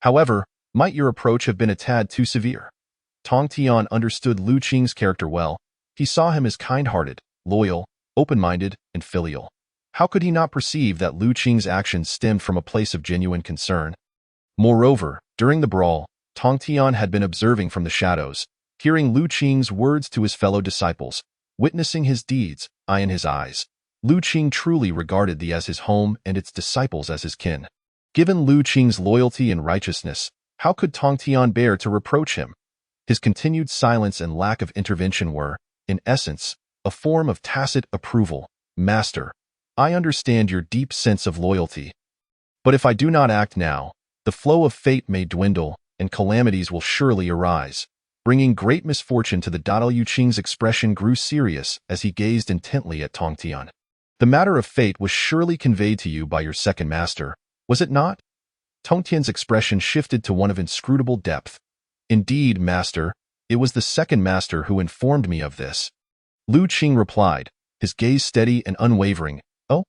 However, might your approach have been a tad too severe? Tong Tian understood Lu Qing's character well. He saw him as kind-hearted, loyal, open-minded, and filial. How could he not perceive that Lu Qing's actions stemmed from a place of genuine concern? Moreover, during the brawl, Tong Tian had been observing from the shadows, hearing Lu Qing's words to his fellow disciples, witnessing his deeds, eye in his eyes. Lu Qing truly regarded thee as his home and its disciples as his kin. Given Lu Qing's loyalty and righteousness, how could Tong Tian bear to reproach him? His continued silence and lack of intervention were, in essence, a form of tacit approval. Master, I understand your deep sense of loyalty. But if I do not act now, the flow of fate may dwindle, and calamities will surely arise, bringing great misfortune to the Liu Qing's expression grew serious as he gazed intently at Tong Tian. The matter of fate was surely conveyed to you by your second master, was it not? Tong Tian's expression shifted to one of inscrutable depth. Indeed, master, it was the second master who informed me of this. Lu Qing replied, his gaze steady and unwavering. Oh,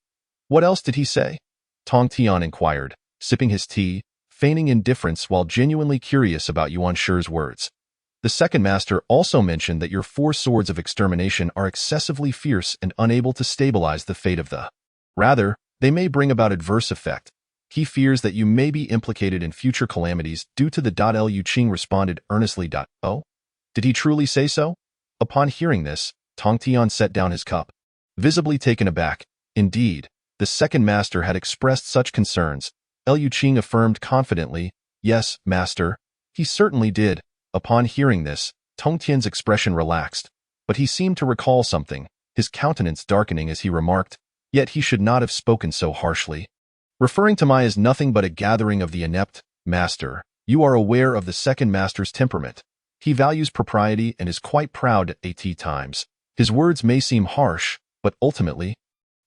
what else did he say? Tong Tian inquired, sipping his tea, feigning indifference while genuinely curious about Yuan Shi's words. The second master also mentioned that your 4 swords of extermination are excessively fierce and unable to stabilize the fate of the. Rather, they may bring about adverse effect. He fears that you may be implicated in future calamities due to the. Liu Qing responded earnestly. Oh? Did he truly say so? Upon hearing this, Tong Tian set down his cup, visibly taken aback. Indeed, the second master had expressed such concerns. Liu Qing affirmed confidently, yes, master, he certainly did. Upon hearing this, Tong Tian's expression relaxed, but he seemed to recall something, his countenance darkening as he remarked, yet he should not have spoken so harshly. Referring to Mai as nothing but a gathering of the inept, master, you are aware of the second master's temperament. He values propriety and is quite proud at times. His words may seem harsh, but ultimately,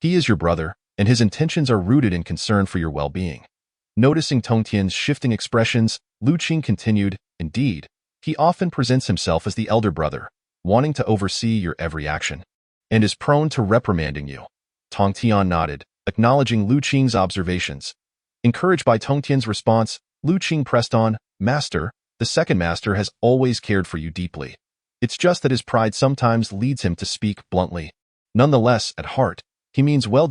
he is your brother, and his intentions are rooted in concern for your well-being. Noticing Tong Tian's shifting expressions, Lu Qing continued, indeed, he often presents himself as the elder brother, wanting to oversee your every action, and is prone to reprimanding you. Tong Tian nodded, acknowledging Lu Qing's observations. Encouraged by Tong Tian's response, Lu Qing pressed on, Master, the second master has always cared for you deeply. It's just that his pride sometimes leads him to speak bluntly. Nonetheless, at heart, he means well.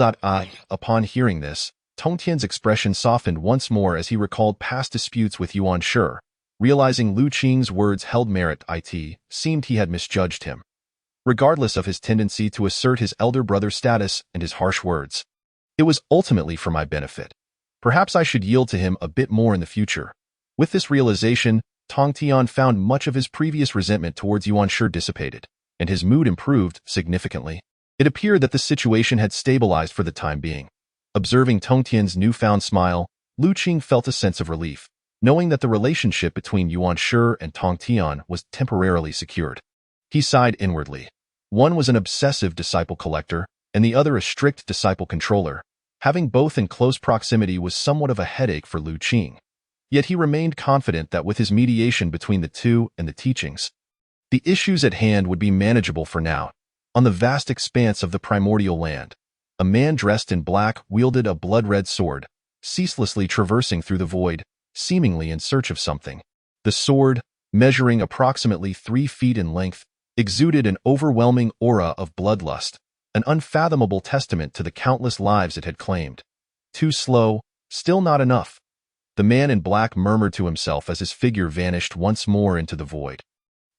Upon hearing this, Tong Tian's expression softened once more as he recalled past disputes with Yuan Shi. Realizing Lu Qing's words held merit, it seemed he had misjudged him. Regardless of his tendency to assert his elder brother's status and his harsh words, it was ultimately for my benefit. Perhaps I should yield to him a bit more in the future. With this realization, Tong Tian found much of his previous resentment towards Yuan Shi dissipated, and his mood improved significantly. It appeared that the situation had stabilized for the time being. Observing Tong Tian's newfound smile, Lu Qing felt a sense of relief, knowing that the relationship between Yuan Shi and Tong Tian was temporarily secured. He sighed inwardly. One was an obsessive disciple collector, and the other a strict disciple controller. Having both in close proximity was somewhat of a headache for Lu Qing. Yet he remained confident that with his mediation between the two and the teachings, the issues at hand would be manageable for now. On the vast expanse of the primordial land, a man dressed in black wielded a blood-red sword, ceaselessly traversing through the void, seemingly in search of something. The sword, measuring approximately 3 feet in length, exuded an overwhelming aura of bloodlust, an unfathomable testament to the countless lives it had claimed. Too slow, still not enough. The man in black murmured to himself as his figure vanished once more into the void.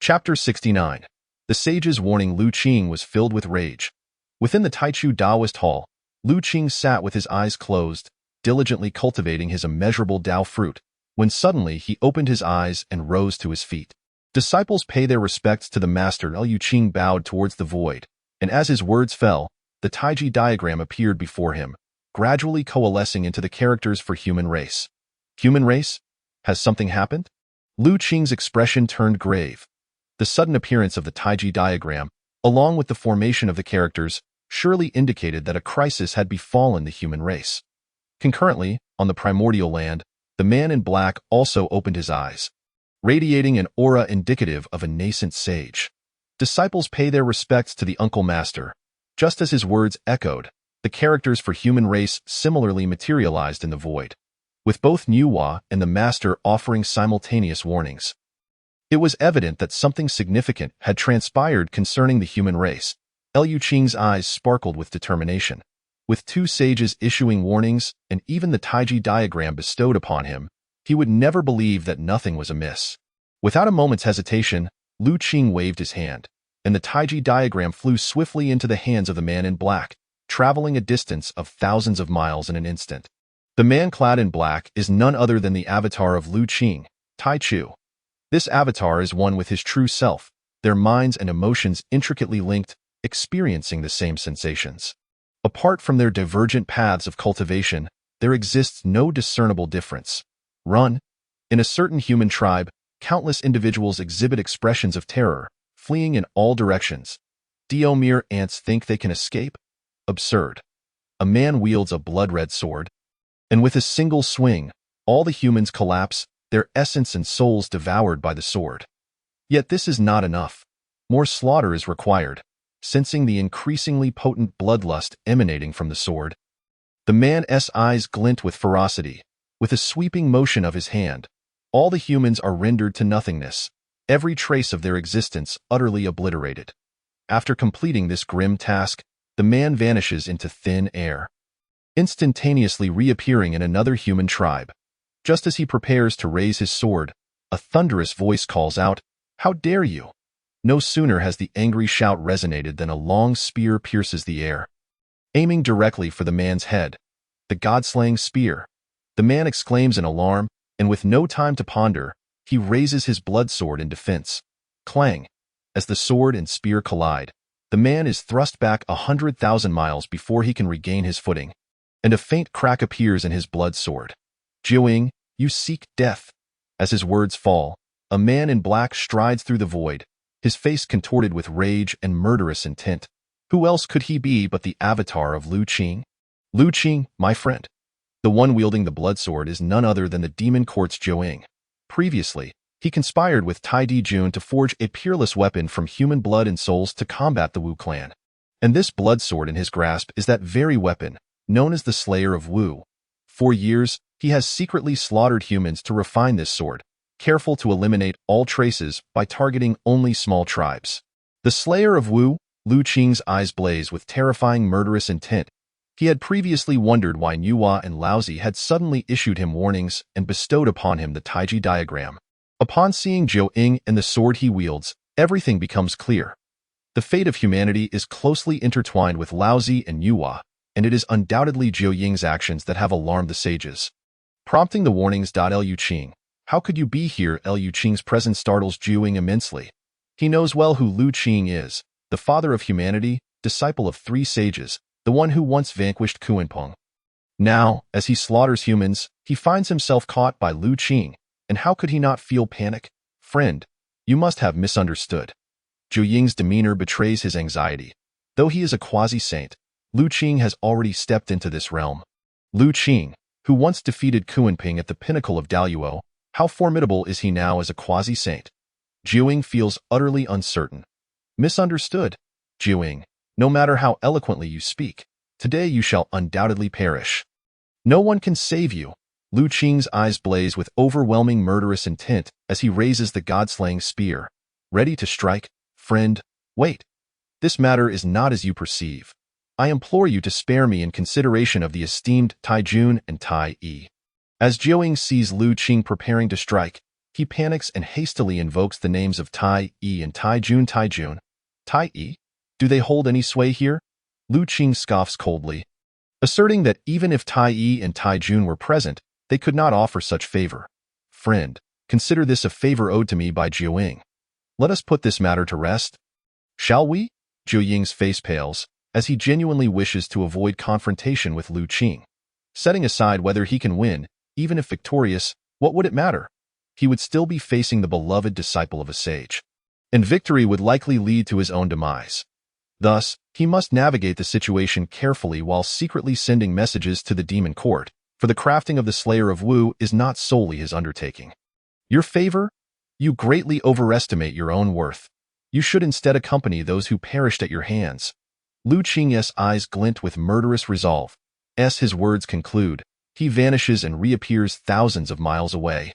Chapter 69. The sage's warning. Lu Qing was filled with rage. Within the Taichu Taoist hall, Lu Qing sat with his eyes closed, diligently cultivating his immeasurable Tao fruit, when suddenly he opened his eyes and rose to his feet. Disciples pay their respects to the master. Lu Qing bowed towards the void, and as his words fell, the Taiji diagram appeared before him, gradually coalescing into the characters for human race. Human race? Has something happened? Lu Qing's expression turned grave. The sudden appearance of the Taiji diagram, along with the formation of the characters, surely indicated that a crisis had befallen the human race. Concurrently, on the primordial land, the man in black also opened his eyes, radiating an aura indicative of a nascent sage. Disciples pay their respects to the uncle master. Just as his words echoed, the characters for human race similarly materialized in the void, with both Nuwa and the master offering simultaneous warnings. It was evident that something significant had transpired concerning the human race. Lu Qing's eyes sparkled with determination. With two sages issuing warnings and even the Taiji diagram bestowed upon him, he would never believe that nothing was amiss. Without a moment's hesitation, Lu Qing waved his hand, and the Taiji diagram flew swiftly into the hands of the man in black, traveling a distance of thousands of miles in an instant. The man clad in black is none other than the avatar of Lu Qing, Taichu. This avatar is one with his true self, their minds and emotions intricately linked, experiencing the same sensations. Apart from their divergent paths of cultivation, there exists no discernible difference. In a certain human tribe, countless individuals exhibit expressions of terror, fleeing in all directions. Do mere ants think they can escape? Absurd. A man wields a blood-red sword, and with a single swing, all the humans collapse, their essence and souls devoured by the sword. Yet this is not enough. More slaughter is required. Sensing the increasingly potent bloodlust emanating from the sword, the man's eyes glint with ferocity. With a sweeping motion of his hand, all the humans are rendered to nothingness, every trace of their existence utterly obliterated. After completing this grim task, the man vanishes into thin air, instantaneously reappearing in another human tribe. Just as he prepares to raise his sword, a thunderous voice calls out, "How dare you!" No sooner has the angry shout resonated than a long spear pierces the air, aiming directly for the man's head. The god-slaying spear. The man exclaims in alarm, and with no time to ponder, he raises his blood sword in defense. Clang! As the sword and spear collide, the man is thrust back 100,000 miles before he can regain his footing, and a faint crack appears in his blood sword. "Jiuying, you seek death." As his words fall, a man in black strides through the void, his face contorted with rage and murderous intent. Who else could he be but the avatar of Lu Qing? Lu Qing, my friend. The one wielding the blood sword is none other than the demon court's Jiuying. Previously, he conspired with Tai Di Jun to forge a peerless weapon from human blood and souls to combat the Wu clan. And this blood sword in his grasp is that very weapon, known as the Slayer of Wu. For years, he has secretly slaughtered humans to refine this sword, careful to eliminate all traces by targeting only small tribes. The Slayer of Wu, Lu Qing's eyes blaze with terrifying murderous intent. He had previously wondered why Nuwa and Laozi had suddenly issued him warnings and bestowed upon him the Taiji diagram. Upon seeing Jiuying and the sword he wields, everything becomes clear. The fate of humanity is closely intertwined with Laozi and Nuwa, and it is undoubtedly Jiuying's actions that have alarmed the sages, prompting the warnings. Lu Qing, how could you be here? Lu Qing's presence startles Jiuying immensely. He knows well who Lu Qing is, the father of humanity, disciple of 3 sages, the one who once vanquished Kunpeng. Now, as he slaughters humans, he finds himself caught by Lu Qing, and how could he not feel panic? Friend, you must have misunderstood. Jiuying's demeanor betrays his anxiety. Though he is a quasi-saint, Lu Qing has already stepped into this realm. Lu Qing, who once defeated Kunpeng at the pinnacle of Daluo, how formidable is he now as a quasi-saint? Jiuying feels utterly uncertain. Misunderstood. Jiuying, no matter how eloquently you speak, today you shall undoubtedly perish. No one can save you. Lu Qing's eyes blaze with overwhelming murderous intent as he raises the god-slaying spear. Ready to strike? Friend, wait. This matter is not as you perceive. I implore you to spare me in consideration of the esteemed Tai Jun and Tai Yi. As Jiuying sees Lu Qing preparing to strike, he panics and hastily invokes the names of Tai Yi and Tai Jun. Tai Yi? Do they hold any sway here? Lu Qing scoffs coldly, asserting that even if Tai Yi and Tai Jun were present, they could not offer such favor. Friend, consider this a favor owed to me by Jiuying. Let us put this matter to rest. Shall we? Jiuying's face pales, as he genuinely wishes to avoid confrontation with Lu Qing. Setting aside whether he can win, even if victorious, what would it matter? He would still be facing the beloved disciple of a sage, and victory would likely lead to his own demise. Thus, he must navigate the situation carefully while secretly sending messages to the demon court, for the crafting of the Slayer of Wu is not solely his undertaking. Your favor? You greatly overestimate your own worth. You should instead accompany those who perished at your hands. Lu Qing's eyes glint with murderous resolve. As his words conclude, he vanishes and reappears thousands of miles away.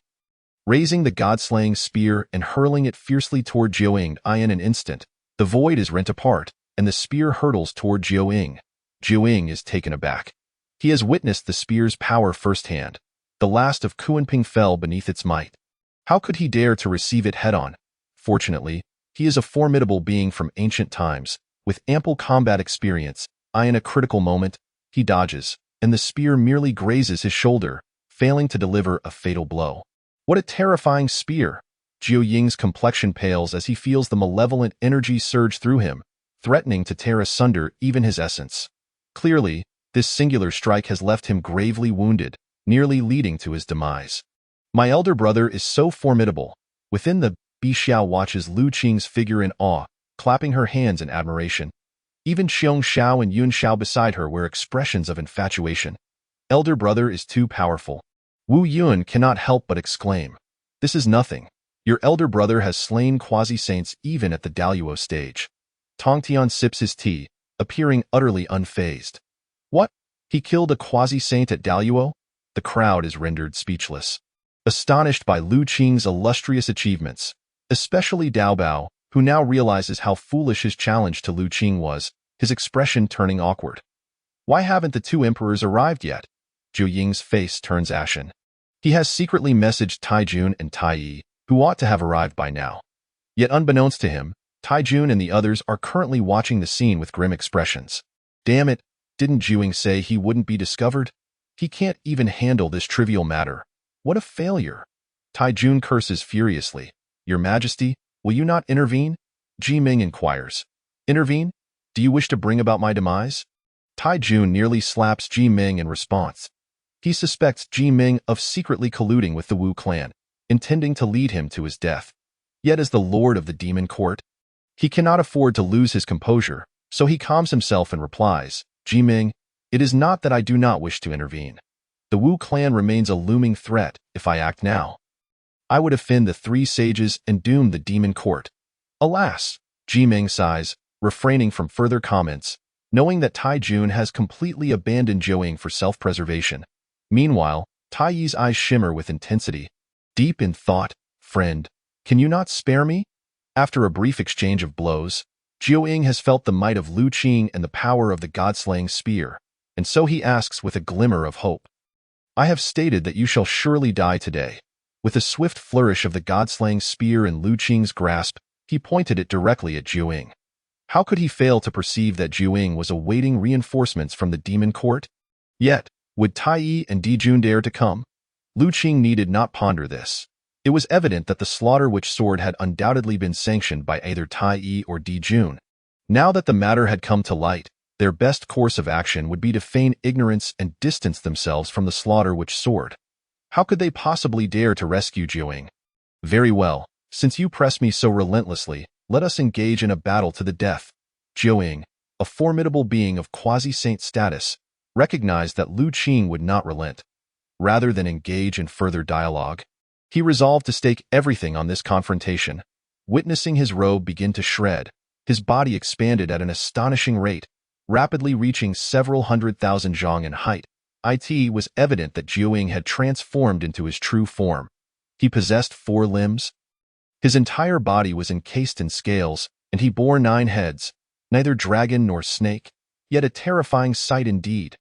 Raising the god-slaying spear and hurling it fiercely toward Jiuying in an instant, the void is rent apart, and the spear hurtles toward Jiuying. Jiuying is taken aback. He has witnessed the spear's power firsthand. The last of Kunpeng fell beneath its might. How could he dare to receive it head-on? Fortunately, he is a formidable being from ancient times, with ample combat experience. In a critical moment, he dodges, and the spear merely grazes his shoulder, failing to deliver a fatal blow. What a terrifying spear! Jiuying's complexion pales as he feels the malevolent energy surge through him, threatening to tear asunder even his essence. Clearly, this singular strike has left him gravely wounded, nearly leading to his demise. My elder brother is so formidable. Within the Bi Xiao watches Lu Qing's figure in awe, clapping her hands in admiration. Even Xiong Xiao and Yun Xiao beside her wear expressions of infatuation. Elder brother is too powerful. Wu Yun cannot help but exclaim, "This is nothing. Your elder brother has slain quasi-saints even at the Daluo stage." Tongtian sips his tea, appearing utterly unfazed. What? He killed a quasi-saint at Daluo? The crowd is rendered speechless, astonished by Lu Qing's illustrious achievements, especially Dao Bao, who now realizes how foolish his challenge to Lu Qing was, his expression turning awkward. Why haven't the two emperors arrived yet? Jiuying's face turns ashen. He has secretly messaged Tai Jun and Tai Yi, who ought to have arrived by now. Yet unbeknownst to him, Tai Jun and the others are currently watching the scene with grim expressions. Damn it, didn't Jiuying say he wouldn't be discovered? He can't even handle this trivial matter. What a failure! Tai Jun curses furiously. Your Majesty, will you not intervene? Ji Ming inquires. Intervene? Do you wish to bring about my demise? Tai Jun nearly slaps Ji Ming in response. He suspects Ji Ming of secretly colluding with the Wu clan, intending to lead him to his death. Yet as the lord of the demon court, he cannot afford to lose his composure, so he calms himself and replies, Ji Ming, it is not that I do not wish to intervene. The Wu clan remains a looming threat if I act now. I would offend the three sages and doom the demon court. Alas, Ji Ming sighs, refraining from further comments, knowing that Tai Jun has completely abandoned Jiuying for self-preservation. Meanwhile, Tai Yi's eyes shimmer with intensity. Deep in thought, friend, can you not spare me? After a brief exchange of blows, Jiuying has felt the might of Lu Qing and the power of the god-slaying spear, and so he asks with a glimmer of hope. I have stated that you shall surely die today. With a swift flourish of the god-slaying spear in Lu Qing's grasp, he pointed it directly at Jiuying. How could he fail to perceive that Jiuying was awaiting reinforcements from the demon court? Yet, would Tai Yi and Di Jun dare to come? Lu Qing needed not ponder this. It was evident that the slaughter which soared had undoubtedly been sanctioned by either Tai Yi or Di Jun. Now that the matter had come to light, their best course of action would be to feign ignorance and distance themselves from the slaughter which soared. How could they possibly dare to rescue Jiuying? Very well, since you press me so relentlessly, let us engage in a battle to the death. Jiuying, a formidable being of quasi-saint status, recognized that Lu Qing would not relent. Rather than engage in further dialogue, he resolved to stake everything on this confrontation. Witnessing his robe begin to shred, his body expanded at an astonishing rate, rapidly reaching several 100,000 zhang in height. It was evident that Jiuying had transformed into his true form. He possessed 4 limbs. His entire body was encased in scales, and he bore 9 heads, neither dragon nor snake, yet a terrifying sight indeed.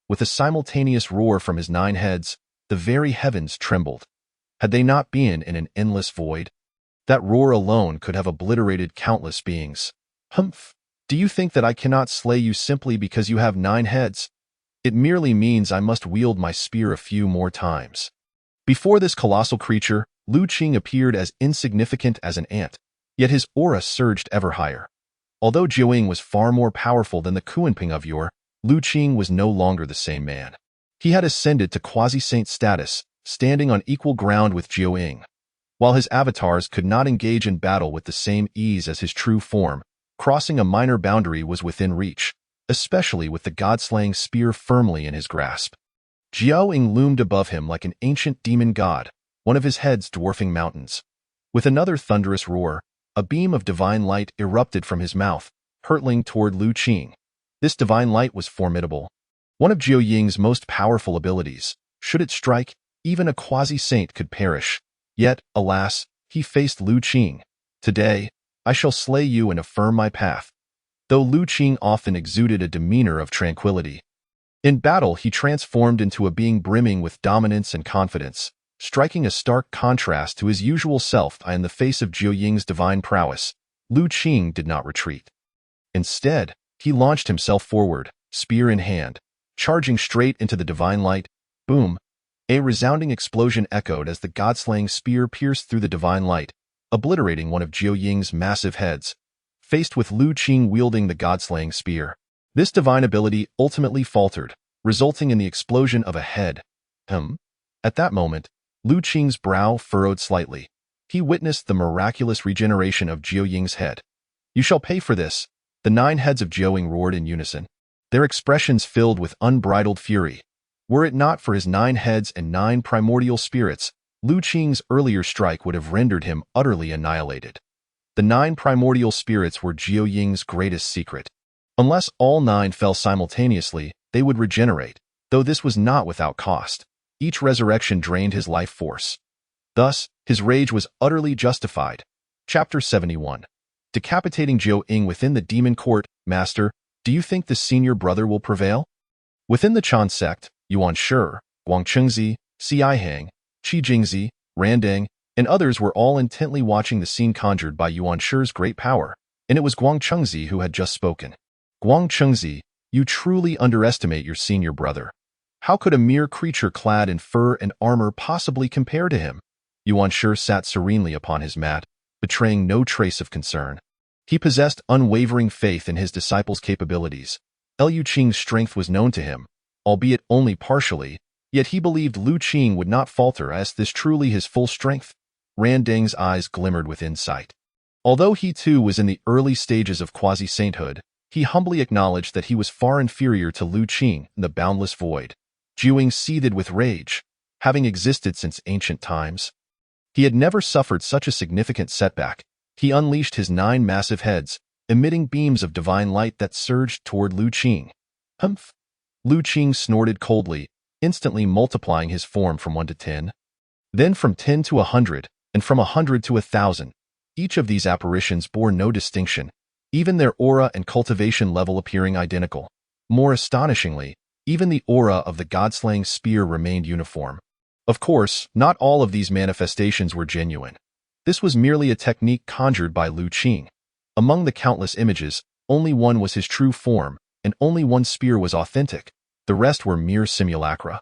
With a simultaneous roar from his 9 heads, the very heavens trembled. Had they not been in an endless void? That roar alone could have obliterated countless beings. Humph! Do you think that I cannot slay you simply because you have 9 heads? It merely means I must wield my spear a few more times. Before this colossal creature, Lu Qing appeared as insignificant as an ant, yet his aura surged ever higher. Although Jiuying was far more powerful than the Kunpeng of yore, Lu Qing was no longer the same man. He had ascended to quasi-saint status, standing on equal ground with Jiuying. While his avatars could not engage in battle with the same ease as his true form, crossing a minor boundary was within reach, especially with the god-slaying spear firmly in his grasp. Jiuying loomed above him like an ancient demon god, one of his heads dwarfing mountains. With another thunderous roar, a beam of divine light erupted from his mouth, hurtling toward Lu Qing. This divine light was formidable. One of Jiuying's most powerful abilities. Should it strike, even a quasi-saint could perish. Yet, alas, he faced Lu Qing. Today, I shall slay you and affirm my path. Though Lu Qing often exuded a demeanor of tranquility, in battle he transformed into a being brimming with dominance and confidence, striking a stark contrast to his usual self. In the face of Jiuying's divine prowess, Lu Qing did not retreat. Instead, he launched himself forward, spear in hand, charging straight into the divine light. Boom! A resounding explosion echoed as the god-slaying spear pierced through the divine light, obliterating one of Jiuying's massive heads. Faced with Lu Qing wielding the god-slaying spear, this divine ability ultimately faltered, resulting in the explosion of a head. At that moment, Lu Qing's brow furrowed slightly. He witnessed the miraculous regeneration of Jiuying's head. You shall pay for this, the 9 heads of Jiuying roared in unison, their expressions filled with unbridled fury. Were it not for his 9 heads and 9 primordial spirits, Lu Qing's earlier strike would have rendered him utterly annihilated. The 9 primordial spirits were Jiuying's greatest secret. Unless all 9 fell simultaneously, they would regenerate, though this was not without cost. Each resurrection drained his life force. Thus, his rage was utterly justified. Chapter 71. Decapitating Jiuying within the demon court. Master, do you think the senior brother will prevail? Within the Chan sect, Yuan Shi, Guangchengzi, Xihang, Qi Jingzi, Randang, and others were all intently watching the scene conjured by Yuan Shi's great power, and it was Guangchengzi who had just spoken. Guangchengzi, you truly underestimate your senior brother. How could a mere creature clad in fur and armor possibly compare to him? Yuan Shi sat serenely upon his mat, betraying no trace of concern. He possessed unwavering faith in his disciple's capabilities. Lu Qing's strength was known to him, albeit only partially, yet he believed Lu Qing would not falter as this truly his full strength. Randang's eyes glimmered with insight. Although he too was in the early stages of quasi-sainthood, he humbly acknowledged that he was far inferior to Lu Qing in the boundless void. Jiuying seethed with rage, having existed since ancient times. He had never suffered such a significant setback. He unleashed his 9 massive heads, emitting beams of divine light that surged toward Lu Qing. Humph! Lu Qing snorted coldly, instantly multiplying his form from 1 to 10. Then from 10 to 100, and from 100 to 1,000. Each of these apparitions bore no distinction, even their aura and cultivation level appearing identical. More astonishingly, even the aura of the god-slaying spear remained uniform. Of course, not all of these manifestations were genuine. This was merely a technique conjured by Lu Qing. Among the countless images, only one was his true form, and only one spear was authentic. The rest were mere simulacra,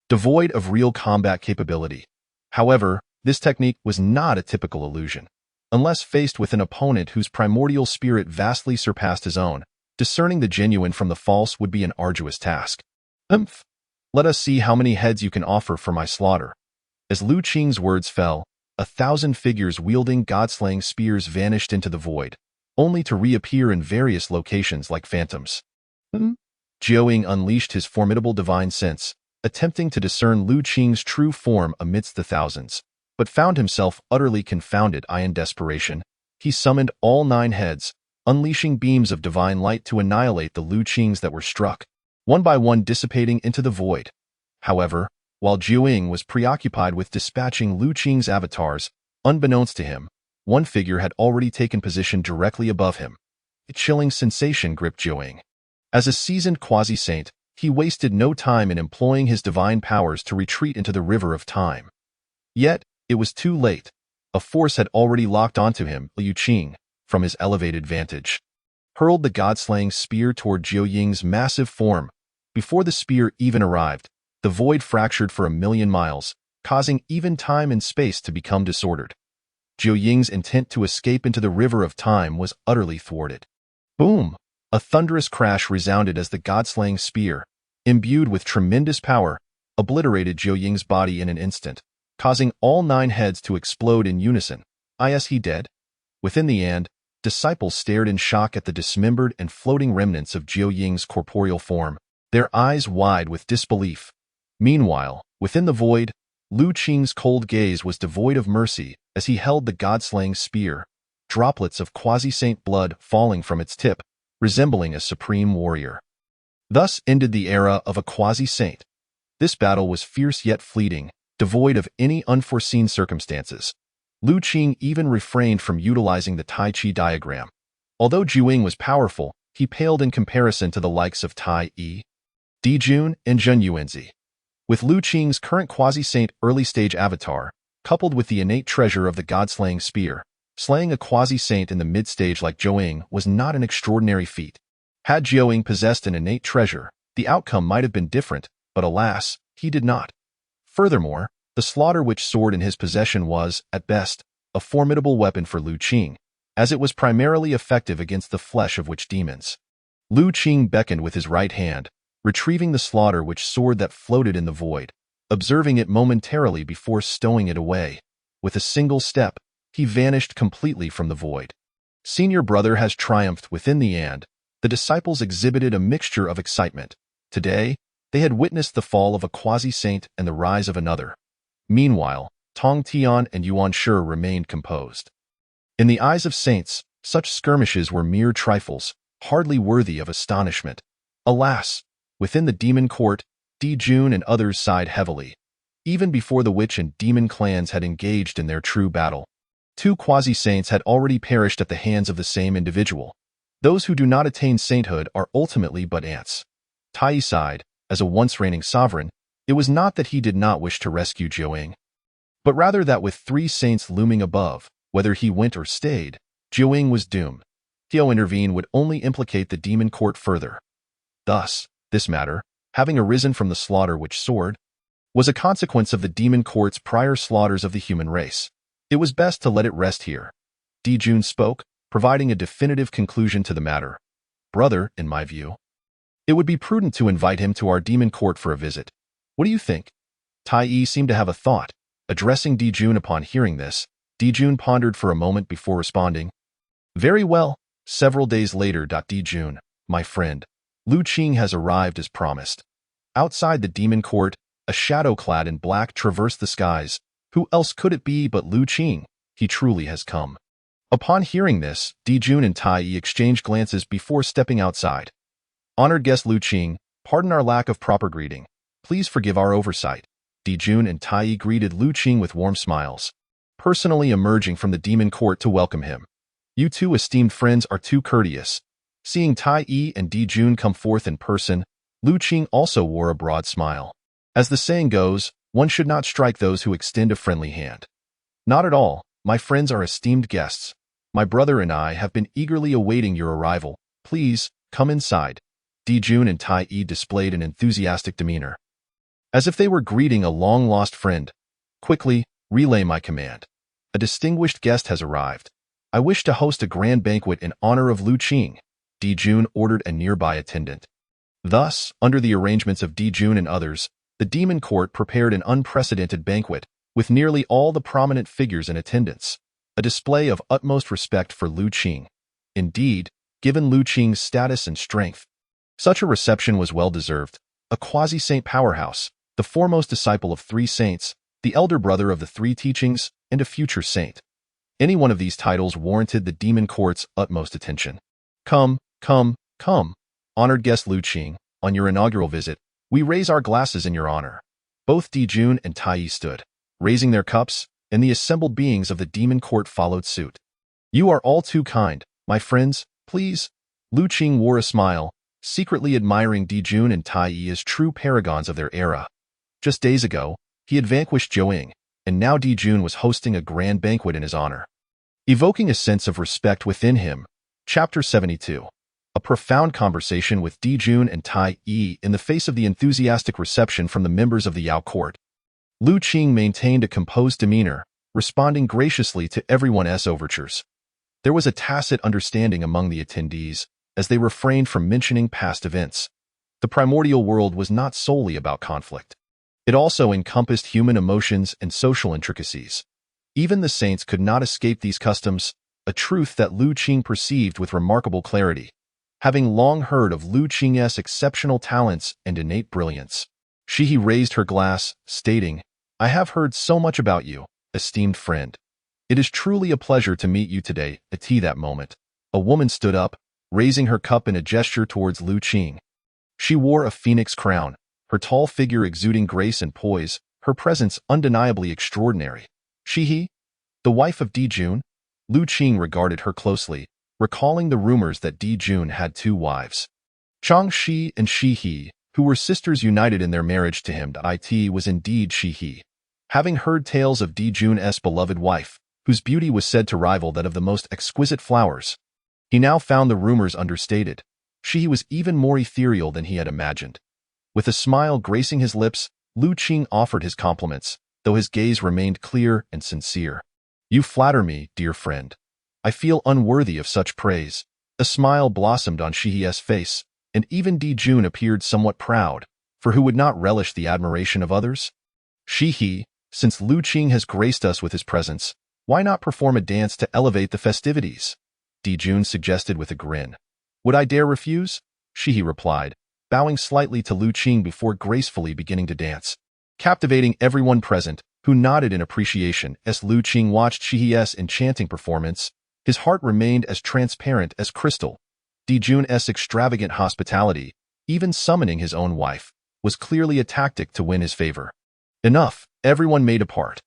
devoid of real combat capability. However, this technique was not a typical illusion. Unless faced with an opponent whose primordial spirit vastly surpassed his own, discerning the genuine from the false would be an arduous task. Let us see how many heads you can offer for my slaughter. As Lu Qing's words fell, 1,000 figures wielding god-slaying spears vanished into the void, only to reappear in various locations like phantoms. Jiuying unleashed his formidable divine sense, attempting to discern Lu Qing's true form amidst the thousands, but found himself utterly confounded. In desperation, he summoned all 9 heads, unleashing beams of divine light to annihilate the Lu Qings that were struck, one by one dissipating into the void. However, while Jiuying was preoccupied with dispatching Lu Qing's avatars, unbeknownst to him, one figure had already taken position directly above him. A chilling sensation gripped Jiuying. As a seasoned quasi-saint, he wasted no time in employing his divine powers to retreat into the river of time. Yet, it was too late. A force had already locked onto him. Liu Qing, from his elevated vantage, hurled the god-slaying spear toward Jiu Ying's massive form. Before the spear even arrived, the void fractured for 1,000,000 miles, causing even time and space to become disordered. Jiu Ying's intent to escape into the river of time was utterly thwarted. Boom! A thunderous crash resounded as the god-slaying spear, imbued with tremendous power, obliterated Jiu Ying's body in an instant, causing all 9 heads to explode in unison. Is he dead? Within the and, disciples stared in shock at the dismembered and floating remnants of Jiu Ying's corporeal form, their eyes wide with disbelief. Meanwhile, within the void, Liu Qing's cold gaze was devoid of mercy as he held the god-slaying spear, droplets of quasi-saint blood falling from its tip, resembling a supreme warrior. Thus ended the era of a quasi-saint. This battle was fierce yet fleeting, devoid of any unforeseen circumstances. Liu Qing even refrained from utilizing the Tai Chi diagram. Although Jiu Ying was powerful, he paled in comparison to the likes of Tai Yi, Di Jun, and Zhen Yuanzi. With Liu Qing's current quasi-saint early-stage avatar, coupled with the innate treasure of the god-slaying spear, slaying a quasi-saint in the mid-stage like Jiu Ying was not an extraordinary feat. Had Jiu Ying possessed an innate treasure, the outcome might have been different, but alas, he did not. Furthermore, the slaughter witch sword in his possession was, at best, a formidable weapon for Liu Qing, as it was primarily effective against the flesh of witch demons. Liu Qing beckoned with his right hand, retrieving the slaughter witch sword that floated in the void, observing it momentarily before stowing it away. With a single step, he vanished completely from the void. Senior brother has triumphed within the and. The disciples exhibited a mixture of excitement. Today, they had witnessed the fall of a quasi-saint and the rise of another. Meanwhile, Tong Tian and Yuan Shi remained composed. In the eyes of saints, such skirmishes were mere trifles, hardly worthy of astonishment. Alas, within the demon court, Di Jun and others sighed heavily. Even before the witch and demon clans had engaged in their true battle, 2 quasi-saints had already perished at the hands of the same individual. Those who do not attain sainthood are ultimately but ants. Tai Yi sighed. As a once-reigning sovereign, it was not that he did not wish to rescue Jiu Ying, but rather that with 3 saints looming above, whether he went or stayed, Jiu Ying was doomed. To intervene would only implicate the demon court further. Thus, this matter, having arisen from the slaughter witch sword, was a consequence of the demon court's prior slaughters of the human race. It was best to let it rest here. Di Jun spoke, providing a definitive conclusion to the matter. Brother, in my view, it would be prudent to invite him to our demon court for a visit. What do you think? Tai Yi seemed to have a thought. Addressing Di Jun upon hearing this, Di Jun pondered for a moment before responding. Very well. Several days later. Di Jun, my friend, Liu Qing has arrived as promised. Outside the demon court, a shadow clad in black traversed the skies. Who else could it be but Liu Qing? He truly has come. Upon hearing this, Di Jun and Tai Yi exchanged glances before stepping outside. Honored guest Liu Qing, pardon our lack of proper greeting. Please forgive our oversight. Di Jun and Tai Yi greeted Liu Qing with warm smiles, personally emerging from the demon court to welcome him. You 2 esteemed friends are too courteous. Seeing Tai Yi and Di Jun come forth in person, Liu Qing also wore a broad smile. As the saying goes, one should not strike those who extend a friendly hand. Not at all. My friends are esteemed guests. My brother and I have been eagerly awaiting your arrival. Please, come inside. Di Jun and Tai Yi displayed an enthusiastic demeanor, as if they were greeting a long-lost friend. Quickly, relay my command. A distinguished guest has arrived. I wish to host a grand banquet in honor of Liu Qing. Di Jun ordered a nearby attendant. Thus, under the arrangements of Di Jun and others, the demon court prepared an unprecedented banquet, with nearly all the prominent figures in attendance, a display of utmost respect for Liu Qing. Indeed, given Liu Qing's status and strength, such a reception was well-deserved. A quasi-saint powerhouse, the foremost disciple of 3 saints, the elder brother of the 3 teachings, and a future saint. Any one of these titles warranted the demon court's utmost attention. Come, come, come, honored guest Liu Qing, on your inaugural visit, we raise our glasses in your honor. Both Di Jun and Tai Yi stood, raising their cups, and the assembled beings of the demon court followed suit. You are all too kind, my friends, please. Liu Qing wore a smile, secretly admiring Dijun and Tai Yi as true paragons of their era. Just days ago, he had vanquished Zhou, and now Dijun was hosting a grand banquet in his honor. Evoking a sense of respect within him, Chapter 72. A profound conversation with Dijun and Tai Yi in the face of the enthusiastic reception from the members of the Yao court. Lu Qing maintained a composed demeanor, responding graciously to everyone's overtures. There was a tacit understanding among the attendees, as they refrained from mentioning past events. The primordial world was not solely about conflict. It also encompassed human emotions and social intricacies. Even the saints could not escape these customs, a truth that Lu Qing perceived with remarkable clarity, having long heard of Lu Qing's exceptional talents and innate brilliance. She raised her glass, stating, "I have heard so much about you, esteemed friend. It is truly a pleasure to meet you today." At that moment, a woman stood up, raising her cup in a gesture towards Lu Qing. She wore a phoenix crown, her tall figure exuding grace and poise, her presence undeniably extraordinary. She, the wife of Dijun? Lu Qing regarded her closely, recalling the rumors that Dijun had two wives. Chang Shi and Shi He, who were sisters united in their marriage to him. It was indeed Shi He. Having heard tales of Dijun's beloved wife, whose beauty was said to rival that of the most exquisite flowers, he now found the rumors understated. Shi was even more ethereal than he had imagined. With a smile gracing his lips, Lu Qing offered his compliments, though his gaze remained clear and sincere. "You flatter me, dear friend. I feel unworthy of such praise." A smile blossomed on Shi's face, and even Dijun appeared somewhat proud, for who would not relish the admiration of others? Shi, since Lu Qing has graced us with his presence, why not perform a dance to elevate the festivities? Dijun suggested with a grin. "Would I dare refuse?" Shi replied, bowing slightly to Lu Qing before gracefully beginning to dance. Captivating everyone present, who nodded in appreciation as Lu Qing watched Shi's enchanting performance, his heart remained as transparent as crystal. Dijun's extravagant hospitality, even summoning his own wife, was clearly a tactic to win his favor. "Enough, everyone may depart.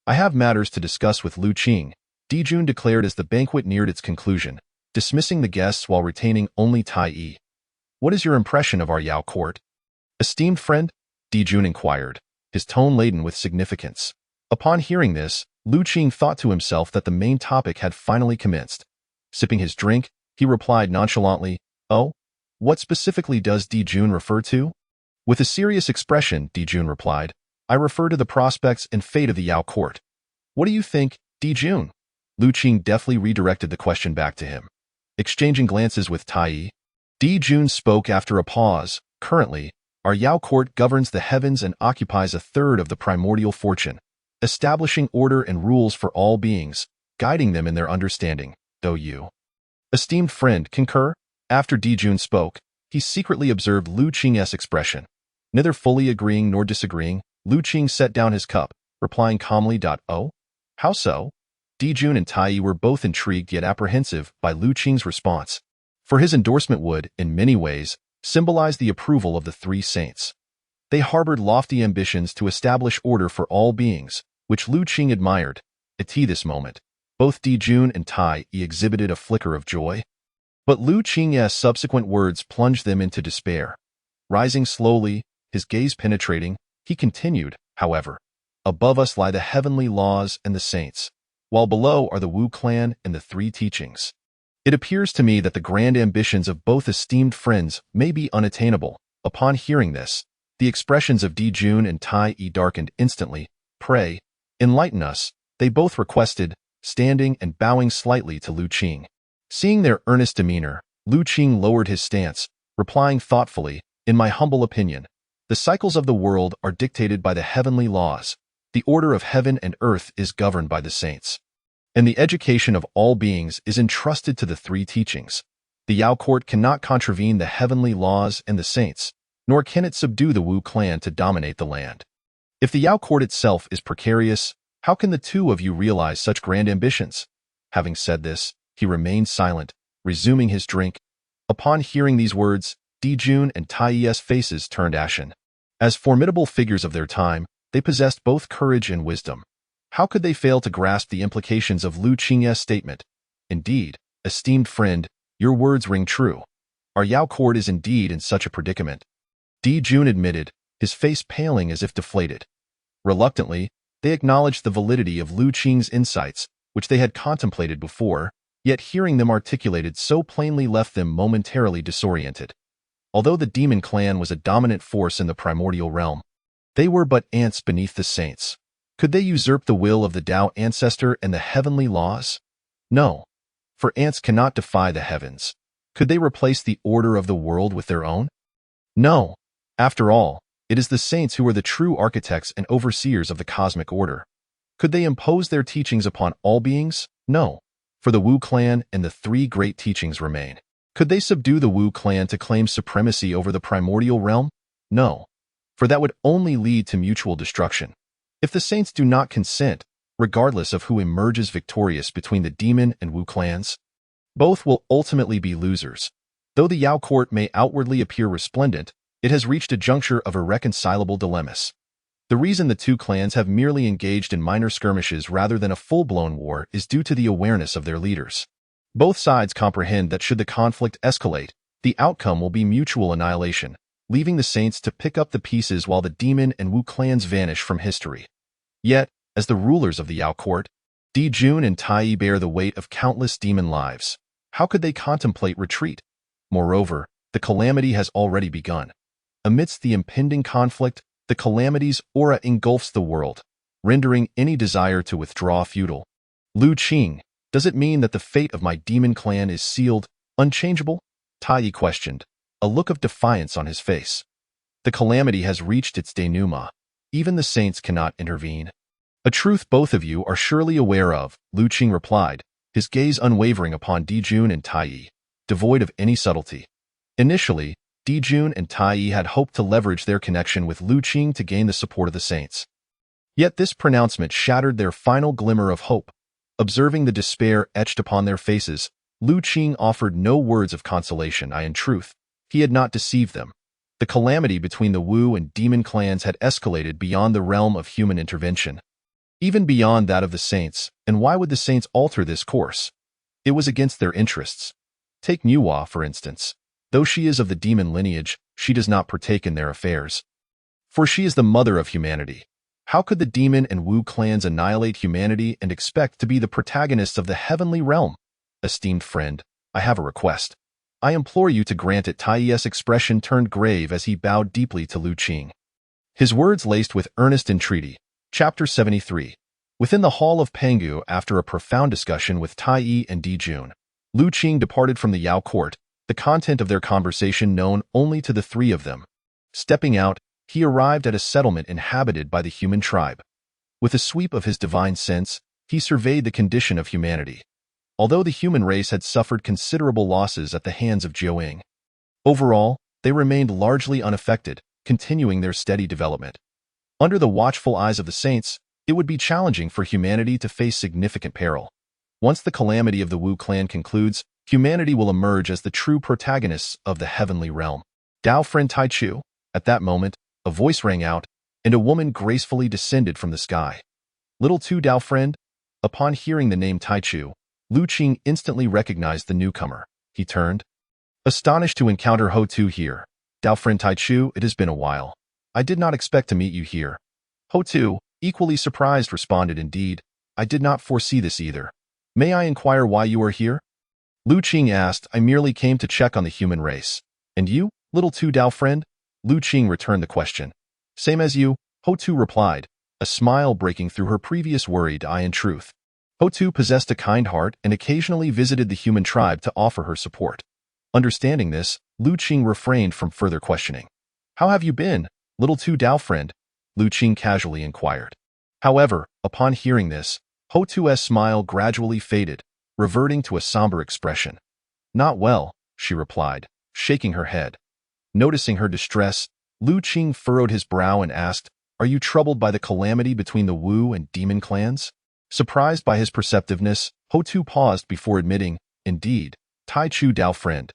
I have matters to discuss with Lu Qing," Dijun declared as the banquet neared its conclusion, dismissing the guests while retaining only Tai Yi. "What is your impression of our Yao court, esteemed friend?" Dijun inquired, his tone laden with significance. Upon hearing this, Lu Qing thought to himself that the main topic had finally commenced. Sipping his drink, he replied nonchalantly, "Oh? What specifically does Dijun refer to?" With a serious expression, Dijun replied, "I refer to the prospects and fate of the Yao court." "What do you think, Dijun?" Lu Qing deftly redirected the question back to him. Exchanging glances with Tai Yi, Dijun spoke after a pause. "Currently, our Yao court governs the heavens and occupies a third of the primordial fortune, establishing order and rules for all beings, guiding them in their understanding, though you, esteemed friend, concur?" After Dijun spoke, he secretly observed Lu Qing's expression. Neither fully agreeing nor disagreeing, Lu Qing set down his cup, replying calmly, "Oh? How so?" Dijun and Tai Yi were both intrigued yet apprehensive by Lu Qing's response, for his endorsement would, in many ways, symbolize the approval of the three saints. They harbored lofty ambitions to establish order for all beings, which Lu Qing admired. At this moment, both Dijun and Tai Yi exhibited a flicker of joy. But Lu Qing's subsequent words plunged them into despair. Rising slowly, his gaze penetrating, he continued, "However, above us lie the heavenly laws and the saints, while below are the Wu clan and the three teachings. It appears to me that the grand ambitions of both esteemed friends may be unattainable." Upon hearing this, the expressions of Dijun and Tai Yi darkened instantly. "Pray, enlighten us," they both requested, standing and bowing slightly to Lu Qing. Seeing their earnest demeanor, Lu Qing lowered his stance, replying thoughtfully, "In my humble opinion, the cycles of the world are dictated by the heavenly laws. The order of heaven and earth is governed by the saints, and the education of all beings is entrusted to the three teachings. The Yao court cannot contravene the heavenly laws and the saints, nor can it subdue the Wu clan to dominate the land. If the Yao court itself is precarious, how can the two of you realize such grand ambitions?" Having said this, he remained silent, resuming his drink. Upon hearing these words, Dijun and Tai Yi's faces turned ashen. As formidable figures of their time, they possessed both courage and wisdom. How could they fail to grasp the implications of Lu Qing's statement? "Indeed, esteemed friend, your words ring true. Our Yao court is indeed in such a predicament. Di Jun admitted, his face paling as if deflated. Reluctantly, they acknowledged the validity of Lu Qing's insights, which they had contemplated before, yet hearing them articulated so plainly left them momentarily disoriented. Although the demon clan was a dominant force in the primordial realm, they were but ants beneath the saints. Could they usurp the will of the Tao ancestor and the heavenly laws? No, for ants cannot defy the heavens. Could they replace the order of the world with their own? No. After all, it is the saints who are the true architects and overseers of the cosmic order. Could they impose their teachings upon all beings? No, for the Wu clan and the three great teachings remain. Could they subdue the Wu clan to claim supremacy over the primordial realm? No, for that would only lead to mutual destruction. If the saints do not consent, regardless of who emerges victorious between the demon and Wu clans, both will ultimately be losers. Though the Yao court may outwardly appear resplendent, it has reached a juncture of irreconcilable dilemmas. The reason the two clans have merely engaged in minor skirmishes rather than a full-blown war is due to the awareness of their leaders. Both sides comprehend that should the conflict escalate, the outcome will be mutual annihilation, leaving the saints to pick up the pieces while the demon and Wu clans vanish from history. Yet, as the rulers of the Yao court, Di Jun and Tai bear the weight of countless demon lives. How could they contemplate retreat? Moreover, the calamity has already begun. Amidst the impending conflict, the calamity's aura engulfs the world, rendering any desire to withdraw futile. Lu Qing, does it mean that the fate of my demon clan is sealed, unchangeable? Tai questioned, a look of defiance on his face. The calamity has reached its denouement. Even the saints cannot intervene. A truth both of you are surely aware of, Lu Qing replied, his gaze unwavering upon Di Jun and Tai, devoid of any subtlety. Initially, Di Jun and Tai had hoped to leverage their connection with Lu Qing to gain the support of the saints. Yet this pronouncement shattered their final glimmer of hope. Observing the despair etched upon their faces, Lu Qing offered no words of consolation. In truth, he had not deceived them. The calamity between the Wu and demon clans had escalated beyond the realm of human intervention, even beyond that of the saints. And why would the saints alter this course? It was against their interests. Take Nuwa, for instance. Though she is of the demon lineage, she does not partake in their affairs. For she is the mother of humanity. How could the demon and Wu clans annihilate humanity and expect to be the protagonists of the heavenly realm? Esteemed friend, I have a request. I implore you to grant it. Tai's expression turned grave as he bowed deeply to Lu Qing. His words laced with earnest entreaty. Chapter 73. Within the hall of Penghu, after a profound discussion with Tai and Di Jun, Lu Qing departed from the Yao court, the content of their conversation known only to the three of them. Stepping out, he arrived at a settlement inhabited by the human tribe. With a sweep of his divine sense, he surveyed the condition of humanity. Although the human race had suffered considerable losses at the hands of Qing, overall, they remained largely unaffected, continuing their steady development. Under the watchful eyes of the saints, it would be challenging for humanity to face significant peril. Once the calamity of the Wu clan concludes, humanity will emerge as the true protagonists of the heavenly realm. Dao friend Tai Chu. At that moment, a voice rang out, and a woman gracefully descended from the sky. Little Tu Dao friend. Upon hearing the name Tai Chu, Lu Qing instantly recognized the newcomer. He turned, astonished to encounter Ho Tu here. Dao friend Tai Chu, it has been a while. I did not expect to meet you here. Ho Tu, equally surprised, responded, indeed, I did not foresee this either. May I inquire why you are here? Lu Qing asked, I merely came to check on the human race. And you, little Tu Dao friend? Lu Qing returned the question. Same as you, Ho Tu replied, a smile breaking through her previous worried eye. In truth, Ho Tu possessed a kind heart and occasionally visited the human tribe to offer her support. Understanding this, Lu Qing refrained from further questioning. How have you been, little Tu Dao friend? Lu Qing casually inquired. However, upon hearing this, Ho Tu's smile gradually faded, reverting to a somber expression. Not well, she replied, shaking her head. Noticing her distress, Lu Qing furrowed his brow and asked, Are you troubled by the calamity between the Wu and demon clans? Surprised by his perceptiveness, Ho Tu paused before admitting, Indeed, Tai Chu Dao friend.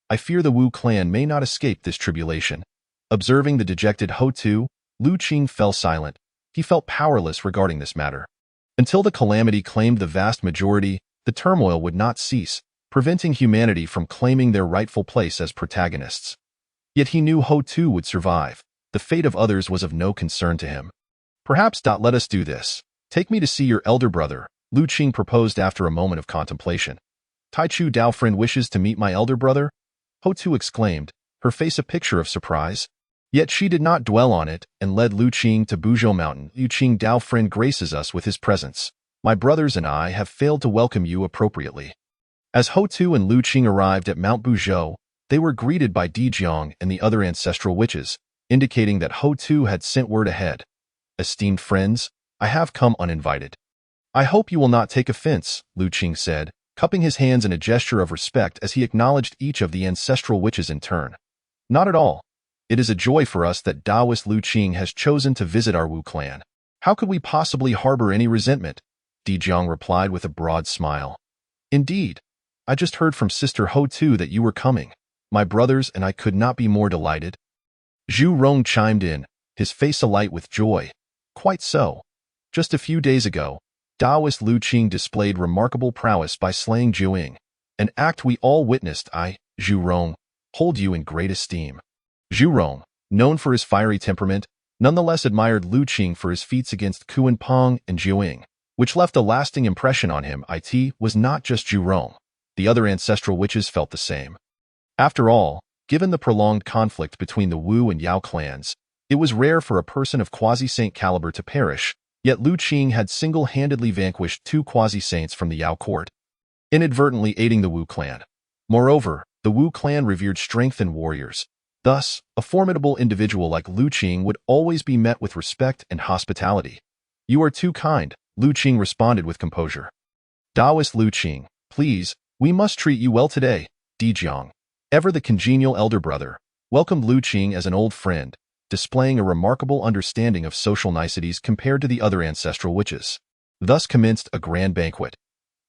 I fear the Wu clan may not escape this tribulation. Observing the dejected Ho Tu, Lu Qing fell silent. He felt powerless regarding this matter. Until the calamity claimed the vast majority, the turmoil would not cease, preventing humanity from claiming their rightful place as protagonists. Yet he knew Ho Tu would survive. The fate of others was of no concern to him. Perhaps. Let us do this. Take me to see your elder brother, Lu Qing proposed after a moment of contemplation. Tai Chu Dao friend wishes to meet my elder brother? Ho Tu exclaimed, her face a picture of surprise. Yet she did not dwell on it and led Lu Qing to Buzhou Mountain. Lu Qing Dao friend graces us with his presence. My brothers and I have failed to welcome you appropriately. As Ho Tu and Lu Qing arrived at Mount Buzhou, they were greeted by Di Jiang and the other ancestral witches, indicating that Ho Tu had sent word ahead. Esteemed friends, I have come uninvited. I hope you will not take offense, Lu Qing said, cupping his hands in a gesture of respect as he acknowledged each of the ancestral witches in turn. Not at all. It is a joy for us that Taoist Lu Qing has chosen to visit our Wu clan. How could we possibly harbor any resentment? Di Jiang replied with a broad smile. Indeed. I just heard from Sister Ho Tu that you were coming. My brothers and I could not be more delighted. Zhu Rong chimed in, his face alight with joy. Quite so. Just a few days ago, Taoist Lu Qing displayed remarkable prowess by slaying Zhuang, an act we all witnessed. I, Zhu Rong, hold you in great esteem. Zhu Rong, known for his fiery temperament, nonetheless admired Lu Qing for his feats against Kunpeng and Zhuang, which left a lasting impression on him. It was not just Zhu Rong. The other ancestral witches felt the same. After all, given the prolonged conflict between the Wu and Yao clans, it was rare for a person of quasi-saint caliber to perish, yet Lu Qing had single-handedly vanquished 2 quasi-saints from the Yao court, inadvertently aiding the Wu clan. Moreover, the Wu clan revered strength in warriors. Thus, a formidable individual like Lu Qing would always be met with respect and hospitality. You are too kind, Lu Qing responded with composure. Taoist Lu Qing, please, we must treat you well today, Di Jiang, ever the congenial elder brother, welcomed Lu Qing as an old friend, displaying a remarkable understanding of social niceties compared to the other ancestral witches. Thus commenced a grand banquet.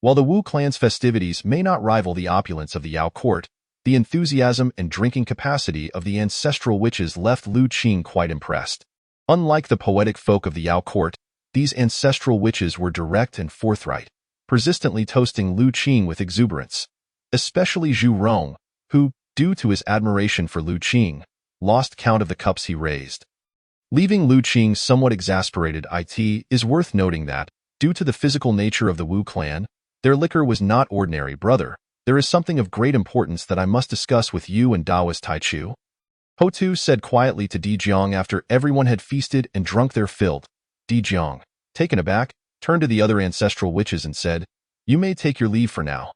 While the Wu clan's festivities may not rival the opulence of the Yao court, the enthusiasm and drinking capacity of the ancestral witches left Lu Qing quite impressed. Unlike the poetic folk of the Yao court, these ancestral witches were direct and forthright, persistently toasting Lu Qing with exuberance. Especially Zhu Rong, who, due to his admiration for Lu Qing, lost count of the cups he raised. Leaving Lu Qing somewhat exasperated, it is worth noting that, due to the physical nature of the Wu clan, their liquor was not ordinary. Brother, there is something of great importance that I must discuss with you and Taoist Tai Chu. Ho Tu said quietly to Di Jiang after everyone had feasted and drunk their fill. Di Jiang, taken aback, turned to the other ancestral witches and said, You may take your leave for now.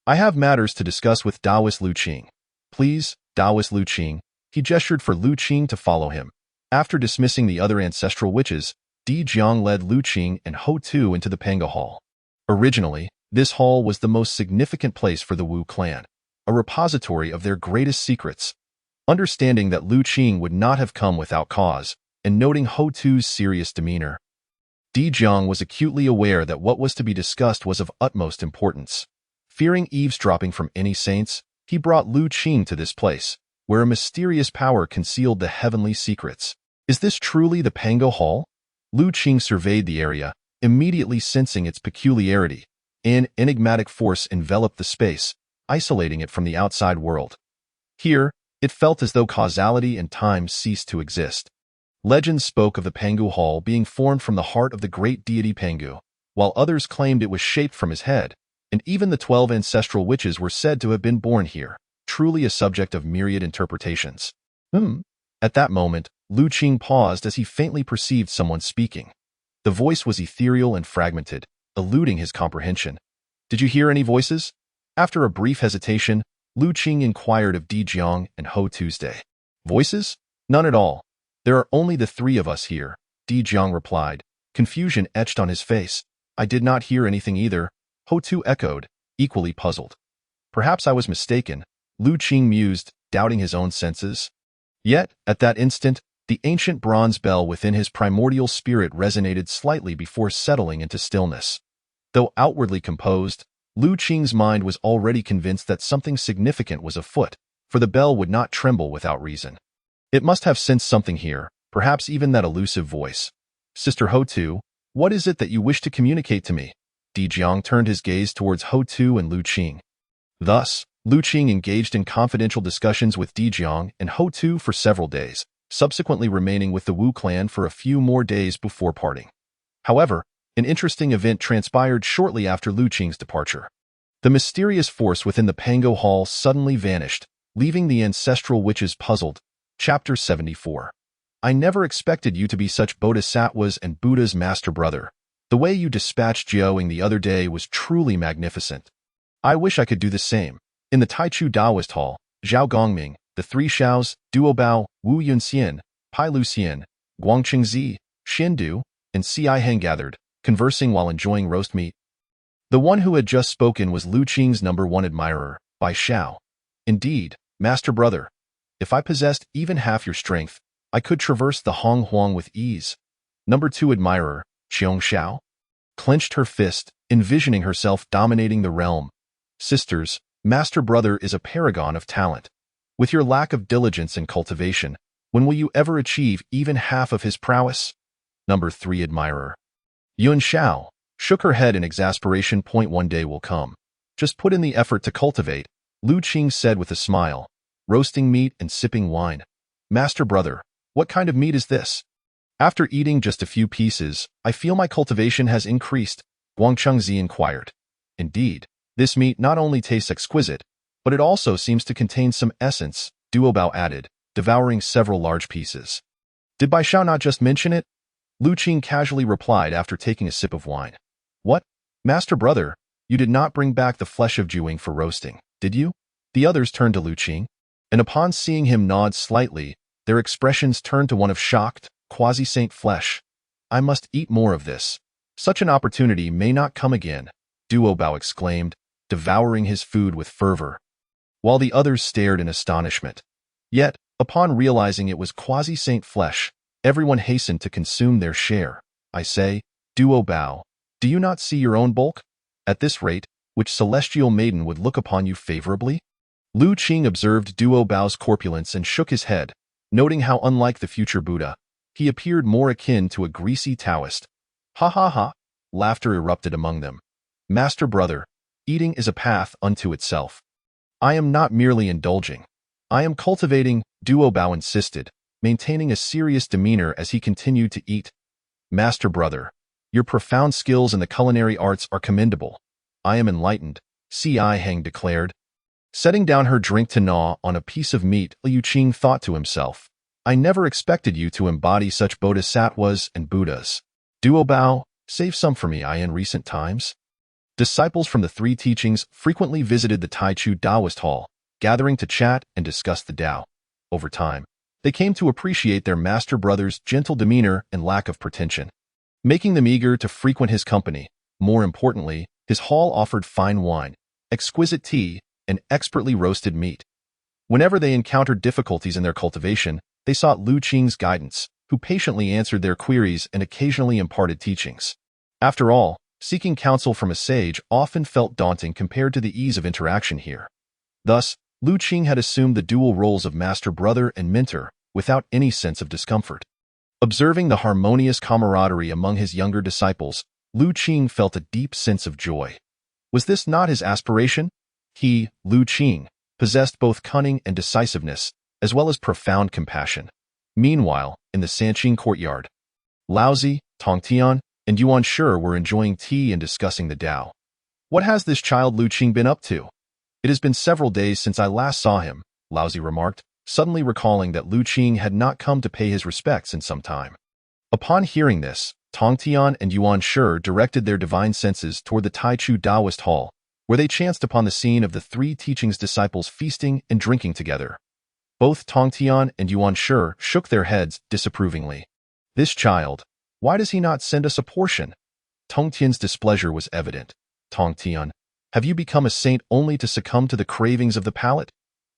I have matters to discuss with Taoist Lu Qing. Please, Taoist Lu Qing. He gestured for Lu Qing to follow him. After dismissing the other ancestral witches, Di Jiang led Lu Qing and Ho Tu into the Pango Hall. Originally, this hall was the most significant place for the Wu clan, a repository of their greatest secrets. Understanding that Lu Qing would not have come without cause, and noting Ho Tu's serious demeanor, Di Jiang was acutely aware that what was to be discussed was of utmost importance. Fearing eavesdropping from any saints, he brought Lu Qing to this place, where a mysterious power concealed the heavenly secrets. Is this truly the Pango Hall? Lu Qing surveyed the area, immediately sensing its peculiarity. An enigmatic force enveloped the space, isolating it from the outside world. Here, it felt as though causality and time ceased to exist. Legends spoke of the Pangu Hall being formed from the heart of the great deity Pangu, while others claimed it was shaped from his head, and even the 12 ancestral witches were said to have been born here, truly a subject of myriad interpretations. At that moment, Lu Qing paused as he faintly perceived someone speaking. The voice was ethereal and fragmented, eluding his comprehension. Did you hear any voices? After a brief hesitation, Lu Qing inquired of Di Jiang and Ho Tuesday. Voices? None at all. There are only the 3 of us here, Di Jiang replied, confusion etched on his face. I did not hear anything either, Ho Tu echoed, equally puzzled. Perhaps I was mistaken, Lu Qing mused, doubting his own senses. Yet, at that instant, the ancient bronze bell within his primordial spirit resonated slightly before settling into stillness. Though outwardly composed, Lu Qing's mind was already convinced that something significant was afoot, for the bell would not tremble without reason. It must have sensed something here, perhaps even that elusive voice. Sister Ho Tu, what is it that you wish to communicate to me? Di Jiang turned his gaze towards Ho Tu and Lu Qing. Thus, Lu Qing engaged in confidential discussions with Di Jiang and Ho Tu for several days, subsequently remaining with the Wu clan for a few more days before parting. However, an interesting event transpired shortly after Lu Qing's departure. The mysterious force within the Pango Hall suddenly vanished, leaving the ancestral witches puzzled. Chapter 74. I never expected you to be such bodhisattvas and Buddha's master brother. The way you dispatched Jiaoying the other day was truly magnificent. I wish I could do the same. In the Taichu Taoist Hall, Zhao Gongming, the three Xiaos, Duo Bao, Wu Yunxian, Pai Lucian, Guangqingzi, Xindu, and Ci Heng gathered, conversing while enjoying roast meat. The one who had just spoken was Lu Qing's #1 admirer, Bai Xiao. Indeed, master brother, if I possessed even half your strength, I could traverse the Hong Huang with ease. #2 admirer, Qiong Xiao, clenched her fist, envisioning herself dominating the realm. Sisters, master brother is a paragon of talent. With your lack of diligence and cultivation, when will you ever achieve even half of his prowess? #3 admirer, Yun Xiao, shook her head in exasperation. One day will come. Just put in the effort to cultivate, Lu Qing said with a smile, roasting meat and sipping wine. Master brother, what kind of meat is this? After eating just a few pieces, I feel my cultivation has increased, Guangchengzi inquired. Indeed, this meat not only tastes exquisite, but it also seems to contain some essence, Duobao added, devouring several large pieces. Did Bai Xiao not just mention it? Lu Qing casually replied after taking a sip of wine. What? Master brother, you did not bring back the flesh of Jiaoying for roasting, did you? The others turned to Lu Qing, and upon seeing him nod slightly, their expressions turned to one of shocked, quasi-saint flesh. I must eat more of this. Such an opportunity may not come again, Duobao exclaimed, devouring his food with fervor, while the others stared in astonishment. Yet, upon realizing it was quasi-saint flesh, everyone hastened to consume their share. I say, Duobao, do you not see your own bulk? At this rate, which celestial maiden would look upon you favorably? Lu Qing observed Duobao's corpulence and shook his head, noting how unlike the future Buddha, he appeared more akin to a greasy Taoist. Ha ha ha, laughter erupted among them. Master brother, eating is a path unto itself. I am not merely indulging. I am cultivating, Duobao insisted, maintaining a serious demeanor as he continued to eat. Master brother, your profound skills in the culinary arts are commendable. I am enlightened, Ci Heng declared. Setting down her drink to gnaw on a piece of meat, Liu Qing thought to himself, I never expected you to embody such bodhisattvas and Buddhas. Duobao, save some for me in recent times. Disciples from the three teachings frequently visited the Taichu Taoist Hall, gathering to chat and discuss the Tao. Over time, they came to appreciate their master brother's gentle demeanor and lack of pretension, making them eager to frequent his company. More importantly, his hall offered fine wine, exquisite tea, and expertly roasted meat. Whenever they encountered difficulties in their cultivation, they sought Lu Qing's guidance, who patiently answered their queries and occasionally imparted teachings. After all, seeking counsel from a sage often felt daunting compared to the ease of interaction here. Thus, Lu Qing had assumed the dual roles of master brother and mentor, without any sense of discomfort. Observing the harmonious camaraderie among his younger disciples, Lu Qing felt a deep sense of joy. Was this not his aspiration? He, Lu Qing, possessed both cunning and decisiveness, as well as profound compassion. Meanwhile, in the Sanqing courtyard, Laozi, Tongtian, and Yuan Shi were enjoying tea and discussing the Tao. What has this child Lu Qing been up to? It has been several days since I last saw him, Laozi remarked, suddenly recalling that Lu Qing had not come to pay his respects in some time. Upon hearing this, Tongtian and Yuan Shi directed their divine senses toward the Taichu Taoist Hall, where they chanced upon the scene of the three teachings disciples feasting and drinking together. Both Tongtian and Yuan Shi shook their heads disapprovingly. This child, why does he not send us a portion? Tongtian's displeasure was evident. Tongtian, have you become a saint only to succumb to the cravings of the palate?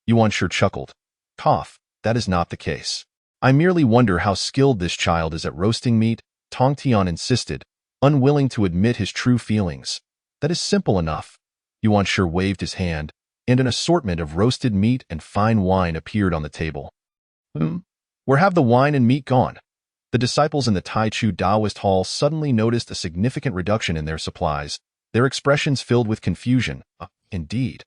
Yuan Shi chuckled. Cough, that is not the case. I merely wonder how skilled this child is at roasting meat, Tongtian insisted, unwilling to admit his true feelings. That is simple enough. Yuan Shi waved his hand, and an assortment of roasted meat and fine wine appeared on the table. Where have the wine and meat gone? The disciples in the Taichu Taoist Hall suddenly noticed a significant reduction in their supplies, their expressions filled with confusion. Indeed.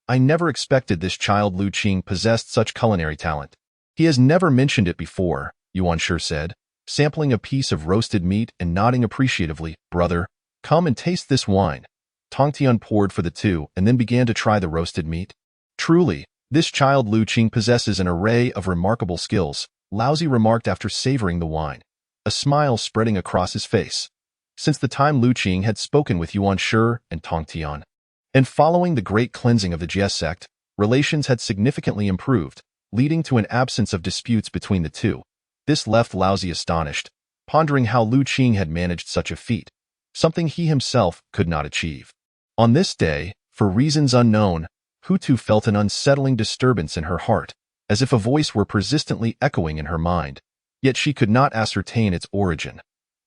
I never expected this child Lu Qing possessed such culinary talent. He has never mentioned it before, Yuan Shi said, sampling a piece of roasted meat and nodding appreciatively. Brother, come and taste this wine. Tong Tian poured for the two and then began to try the roasted meat. Truly, this child Lu Qing possesses an array of remarkable skills, Laozi remarked after savoring the wine, a smile spreading across his face. Since the time Lu Qing had spoken with Yuan Shi and Tong Tian, and following the great cleansing of the Jie sect, relations had significantly improved, leading to an absence of disputes between the two. This left Laozi astonished, pondering how Lu Qing had managed such a feat, something he himself could not achieve. On this day, for reasons unknown, Hutu felt an unsettling disturbance in her heart, as if a voice were persistently echoing in her mind, yet she could not ascertain its origin.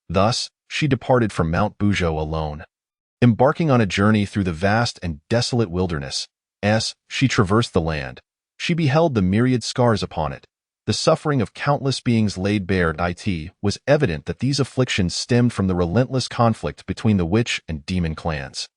Thus, she departed from Mount Buzhou alone. Embarking on a journey through the vast and desolate wilderness, as she traversed the land, she beheld the myriad scars upon it. The suffering of countless beings laid bare. It was evident that these afflictions stemmed from the relentless conflict between the witch and demon clans.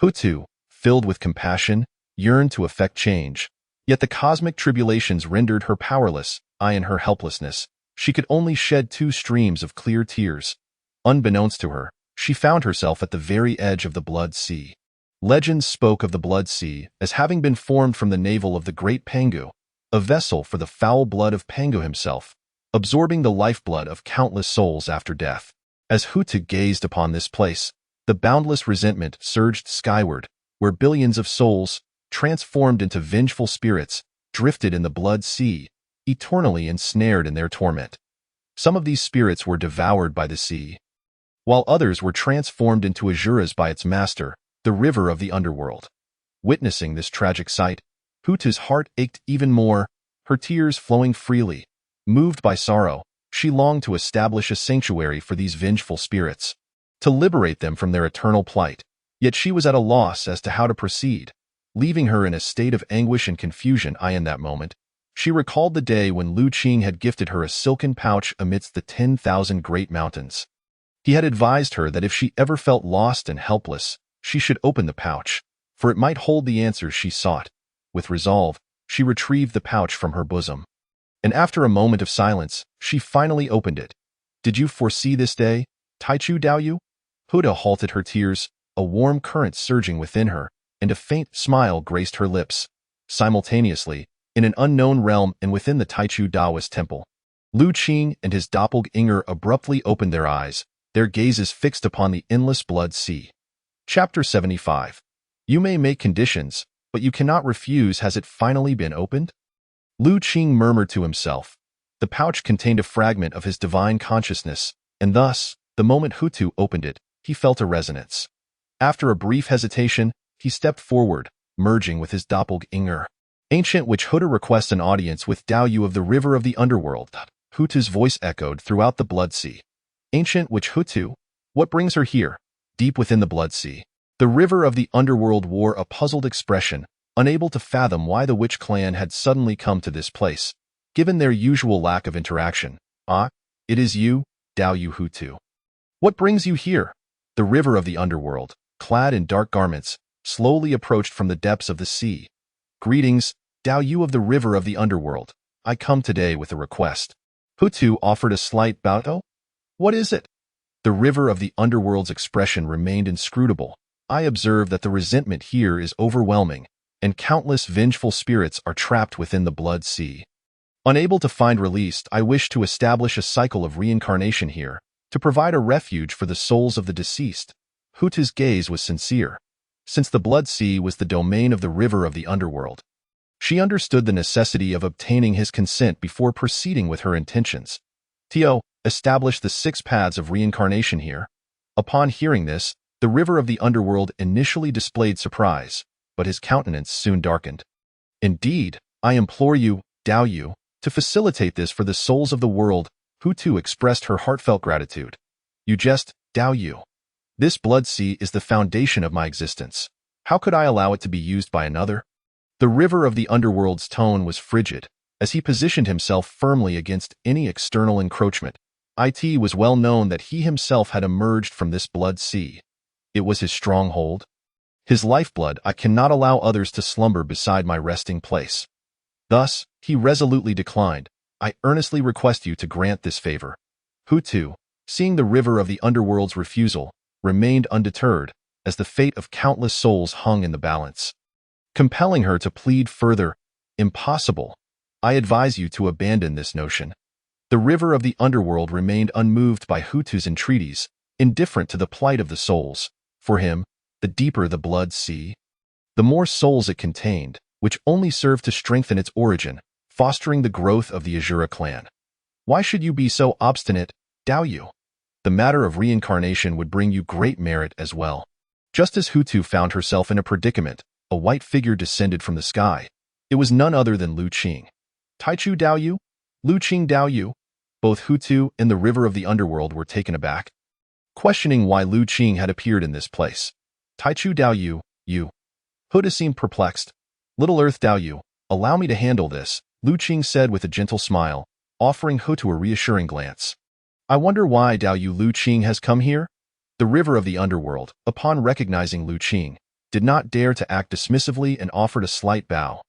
Hutu, filled with compassion, yearned to effect change, yet the cosmic tribulations rendered her powerless. In her helplessness, she could only shed two streams of clear tears. Unbeknownst to her, she found herself at the very edge of the Blood Sea. Legends spoke of the Blood Sea as having been formed from the navel of the great Pangu, a vessel for the foul blood of Pangu himself, absorbing the lifeblood of countless souls after death. As Hutu gazed upon this place, the boundless resentment surged skyward, where billions of souls, transformed into vengeful spirits, drifted in the Blood Sea, eternally ensnared in their torment. Some of these spirits were devoured by the sea, while others were transformed into asuras by its master, the river of the underworld. Witnessing this tragic sight, Hutu's heart ached even more, her tears flowing freely. Moved by sorrow, she longed to establish a sanctuary for these vengeful spirits, to liberate them from their eternal plight. Yet she was at a loss as to how to proceed, leaving her in a state of anguish and confusion. In that moment, she recalled the day when Lu Qing had gifted her a silken pouch amidst the 10,000 great mountains. He had advised her that if she ever felt lost and helpless, she should open the pouch, for it might hold the answers she sought. With resolve, she retrieved the pouch from her bosom, and after a moment of silence, she finally opened it. Did you foresee this day, Taichu Daoyu? Huda halted her tears, a warm current surging within her, and a faint smile graced her lips. Simultaneously, in an unknown realm and within the Taichu Daoist temple, Lu Qing and his doppelganger abruptly opened their eyes, their gazes fixed upon the endless Blood Sea. Chapter 75. You may make conditions, but you cannot refuse. Has it finally been opened? Lu Qing murmured to himself. The pouch contained a fragment of his divine consciousness, and thus, the moment Hutu opened it, he felt a resonance. After a brief hesitation, he stepped forward, merging with his doppelganger. Ancient Witch Huda requests an audience with Daoyu of the River of the Underworld. Hutu's voice echoed throughout the Blood Sea. Ancient Witch Hutu? What brings her here, deep within the Blood Sea? The River of the Underworld wore a puzzled expression, unable to fathom why the Witch clan had suddenly come to this place, given their usual lack of interaction. It is you, Daoyu Hutu. What brings you here? The River of the Underworld, clad in dark garments, slowly approached from the depths of the sea. Greetings, Daoyu of the River of the Underworld. I come today with a request. Hutu offered a slight bow. What is it? The River of the Underworld's expression remained inscrutable. I observe that the resentment here is overwhelming, and countless vengeful spirits are trapped within the Blood Sea. Unable to find release, I wish to establish a cycle of reincarnation here, to provide a refuge for the souls of the deceased. Hutu's gaze was sincere. Since the Blood Sea was the domain of the River of the Underworld, she understood the necessity of obtaining his consent before proceeding with her intentions. Tio established the 6 paths of reincarnation here. Upon hearing this, the River of the Underworld initially displayed surprise, but his countenance soon darkened. Indeed, I implore you, Daoyu, to facilitate this for the souls of the world. Hutu expressed her heartfelt gratitude. You jest, Daoyu. This Blood Sea is the foundation of my existence. How could I allow it to be used by another? The River of the Underworld's tone was frigid, as he positioned himself firmly against any external encroachment. It was well known that he himself had emerged from this Blood Sea. It was his stronghold. His lifeblood, I cannot allow others to slumber beside my resting place. Thus, he resolutely declined. I earnestly request you to grant this favor. Hutu, seeing the river of the underworld's refusal, remained undeterred, as the fate of countless souls hung in the balance. Compelling her to plead further, impossible. I advise you to abandon this notion. The river of the underworld remained unmoved by Hutu's entreaties, indifferent to the plight of the souls. For him, the deeper the blood sea, the more souls it contained, which only served to strengthen its origin, fostering the growth of the Azura clan. Why should you be so obstinate, Dao Yu? The matter of reincarnation would bring you great merit as well. Just as Hutu found herself in a predicament, a white figure descended from the sky. It was none other than Lu Qing. Taichu Dao Yu? Lu Qing Dao Yu? Both Hutu and the river of the underworld were taken aback, questioning why Lu Qing had appeared in this place. Taichu Dao Yu, you. Huda seemed perplexed. Little Earth Dao Yu, allow me to handle this, Lu Qing said with a gentle smile, offering Hutu a reassuring glance. I wonder why Dao Yu Lu Qing has come here? The river of the underworld, upon recognizing Lu Qing, did not dare to act dismissively and offered a slight bow.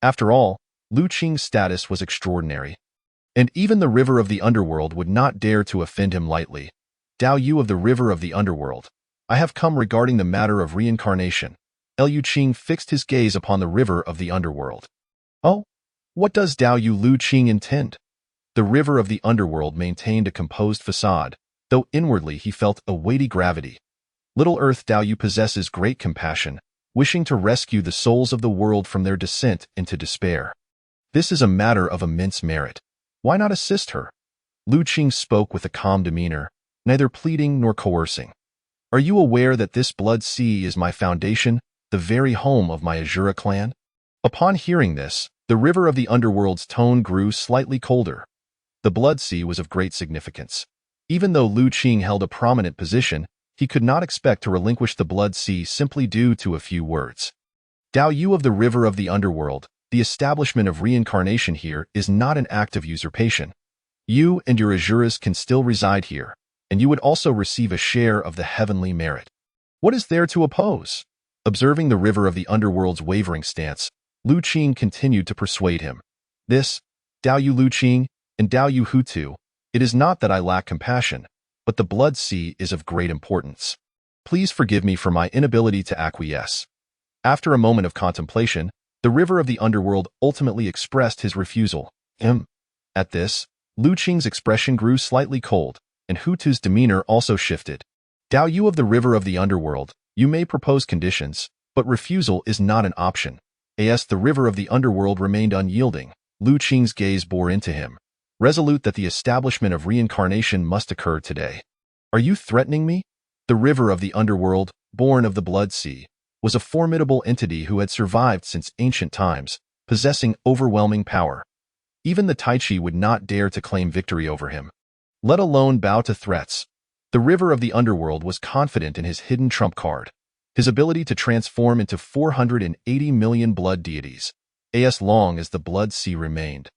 After all, Lu Qing's status was extraordinary, and even the river of the underworld would not dare to offend him lightly. Dao Yu of the river of the underworld, I have come regarding the matter of reincarnation. Lu Qing fixed his gaze upon the river of the underworld. Oh, what does Dao Yu Lu Qing intend? The river of the underworld maintained a composed facade, though inwardly he felt a weighty gravity. Little Earth Dao Yu possesses great compassion, wishing to rescue the souls of the world from their descent into despair. This is a matter of immense merit. Why not assist her? Lu Qing spoke with a calm demeanor, neither pleading nor coercing. Are you aware that this blood sea is my foundation, the very home of my Azura clan? Upon hearing this, the river of the underworld's tone grew slightly colder. The blood sea was of great significance. Even though Lu Qing held a prominent position, he could not expect to relinquish the blood sea simply due to a few words. Dao Yu of the river of the underworld, the establishment of reincarnation here is not an act of usurpation. You and your Azuras can still reside here, and you would also receive a share of the heavenly merit. What is there to oppose? Observing the river of the underworld's wavering stance, Lu Qing continued to persuade him. This, Dao Yu Lu Qing, and Dao Yu Hutu, it is not that I lack compassion, but the blood sea is of great importance. Please forgive me for my inability to acquiesce. After a moment of contemplation, the river of the underworld ultimately expressed his refusal. At this, Lu Qing's expression grew slightly cold, and Hutu's demeanor also shifted. Dao Yu of the river of the underworld, you may propose conditions, but refusal is not an option. As the river of the underworld remained unyielding, Lu Qing's gaze bore into him, resolute that the establishment of reincarnation must occur today. Are you threatening me? The river of the underworld, born of the blood sea, was a formidable entity who had survived since ancient times, possessing overwhelming power. Even the Taichi would not dare to claim victory over him, let alone bow to threats. The river of the underworld was confident in his hidden trump card, his ability to transform into 480 million blood deities, as long as the blood sea remained.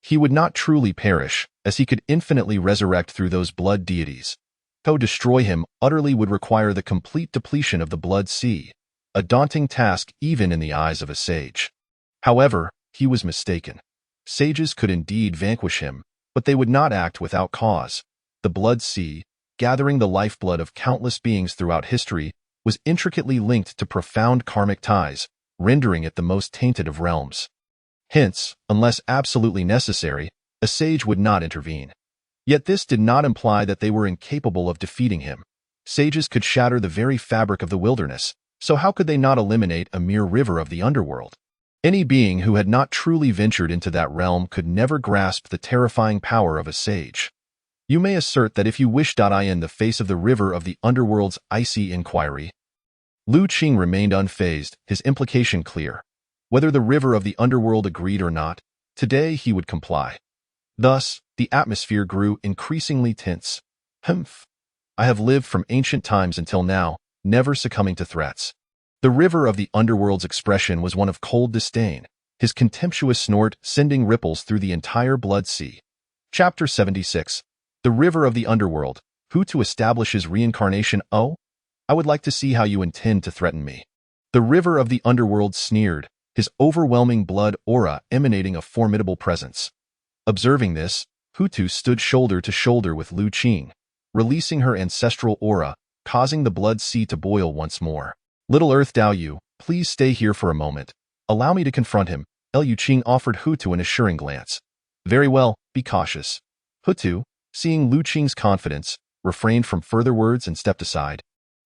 He would not truly perish, as he could infinitely resurrect through those blood deities. To destroy him utterly would require the complete depletion of the blood sea, a daunting task even in the eyes of a sage. However, he was mistaken. Sages could indeed vanquish him, but they would not act without cause. The blood sea, gathering the lifeblood of countless beings throughout history, was intricately linked to profound karmic ties, rendering it the most tainted of realms. Hence, unless absolutely necessary, a sage would not intervene. Yet this did not imply that they were incapable of defeating him. Sages could shatter the very fabric of the wilderness, so how could they not eliminate a mere river of the underworld? Any being who had not truly ventured into that realm could never grasp the terrifying power of a sage. You may assert that if you wish. I in the face of the river of the underworld's icy inquiry. Lu Qing remained unfazed, his implication clear. Whether the river of the underworld agreed or not, today he would comply. Thus, the atmosphere grew increasingly tense. I have lived from ancient times until now, never succumbing to threats. The river of the underworld's expression was one of cold disdain, his contemptuous snort sending ripples through the entire blood sea. Chapter 76. The river of the underworld, who to establish his reincarnation? Oh, I would like to see how you intend to threaten me. The river of the underworld sneered, his overwhelming blood aura emanating a formidable presence. Observing this, Hutu stood shoulder to shoulder with Lu Qing, releasing her ancestral aura, causing the blood sea to boil once more. Little Earth Dao Yu, please stay here for a moment. Allow me to confront him. Lu Qing offered Hutu an assuring glance. Very well, be cautious. Hutu, seeing Lu Qing's confidence, refrained from further words and stepped aside.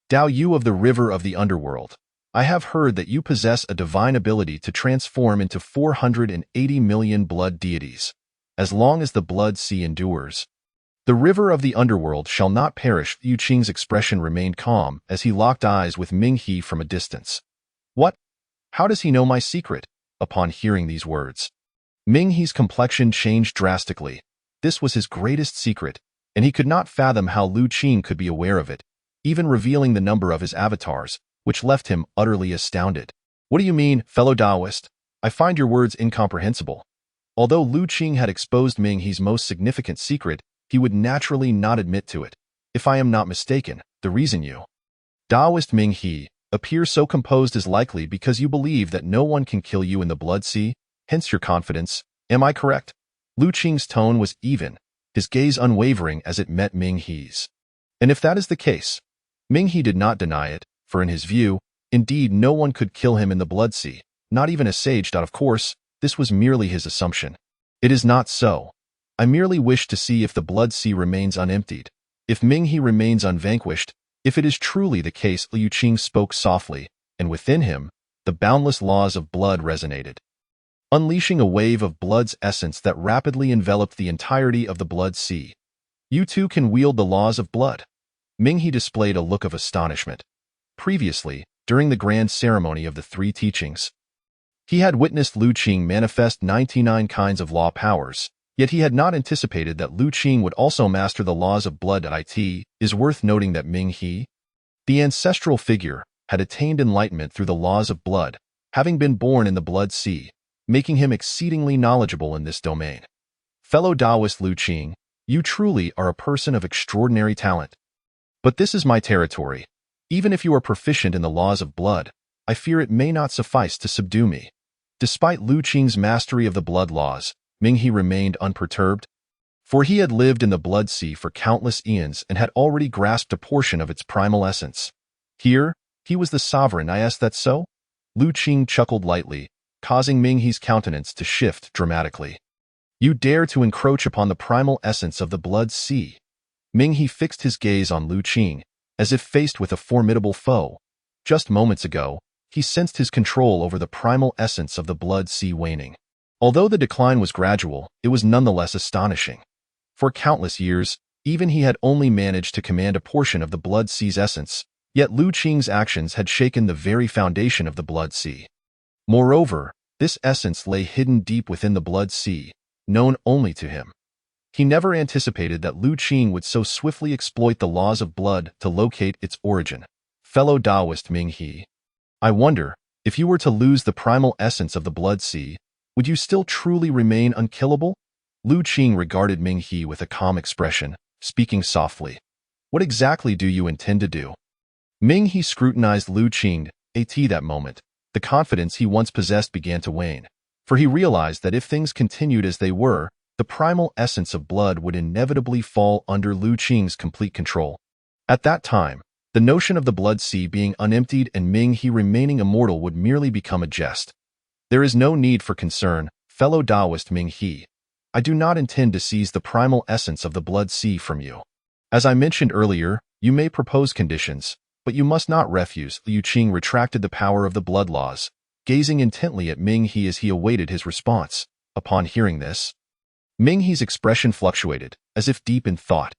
Dao Yu of the river of the underworld, I have heard that you possess a divine ability to transform into 480 million blood deities. As long as the blood sea endures, the river of the underworld shall not perish. Lu Qing's expression remained calm as he locked eyes with Ming He from a distance. What? How does he know my secret? Upon hearing these words, Ming He's complexion changed drastically. This was his greatest secret, and he could not fathom how Lu Qing could be aware of it, even revealing the number of his avatars, which left him utterly astounded. What do you mean, fellow Taoist? I find your words incomprehensible. Although Lu Qing had exposed Ming He's most significant secret, he would naturally not admit to it. If I am not mistaken, the reason you, Taoist Ming He, appear so composed is likely because you believe that no one can kill you in the blood sea, hence your confidence. Am I correct? Lu Qing's tone was even, his gaze unwavering as it met Ming He's. And if that is the case, Ming He did not deny it, for in his view, indeed no one could kill him in the blood sea, not even a sage. Of course, this was merely his assumption. It is not so. I merely wish to see if the blood sea remains unemptied, if Ming He remains unvanquished. If it is truly the case, Lu Qing spoke softly, and within him, the boundless laws of blood resonated, unleashing a wave of blood's essence that rapidly enveloped the entirety of the blood sea. You too can wield the laws of blood. Ming He displayed a look of astonishment. Previously, during the grand ceremony of the three teachings, he had witnessed Lu Qing manifest 99 kinds of law powers, yet he had not anticipated that Lu Qing would also master the laws of blood. It is worth noting that Ming He, the ancestral figure, had attained enlightenment through the laws of blood, having been born in the blood sea, making him exceedingly knowledgeable in this domain. Fellow Taoist Lu Qing, you truly are a person of extraordinary talent. But this is my territory. Even if you are proficient in the laws of blood, I fear it may not suffice to subdue me. Despite Lu Qing's mastery of the blood laws, Ming He remained unperturbed, for he had lived in the blood sea for countless eons and had already grasped a portion of its primal essence. Here, he was the sovereign. Is that so? Lu Qing chuckled lightly, causing Ming He's countenance to shift dramatically. You dare to encroach upon the primal essence of the blood sea? Ming He fixed his gaze on Lu Qing, as if faced with a formidable foe. Just moments ago, he sensed his control over the primal essence of the blood sea waning. Although the decline was gradual, it was nonetheless astonishing. For countless years, even he had only managed to command a portion of the blood sea's essence, yet Lu Qing's actions had shaken the very foundation of the blood sea. Moreover, this essence lay hidden deep within the blood sea, known only to him. He never anticipated that Lu Qing would so swiftly exploit the laws of blood to locate its origin. Fellow Taoist Ming He, I wonder, if you were to lose the primal essence of the blood sea, would you still truly remain unkillable? Lu Qing regarded Ming He with a calm expression, speaking softly. What exactly do you intend to do? Ming He scrutinized Lu Qing. At that moment, the confidence he once possessed began to wane, for he realized that if things continued as they were, the primal essence of blood would inevitably fall under Lu Qing's complete control. At that time, the notion of the blood sea being unemptied and Ming He remaining immortal would merely become a jest. There is no need for concern, fellow Taoist Ming He. I do not intend to seize the primal essence of the blood sea from you. As I mentioned earlier, you may propose conditions, but you must not refuse. Lu Qing retracted the power of the blood laws, gazing intently at Ming He as he awaited his response. Upon hearing this, Ming He's expression fluctuated, as if deep in thought.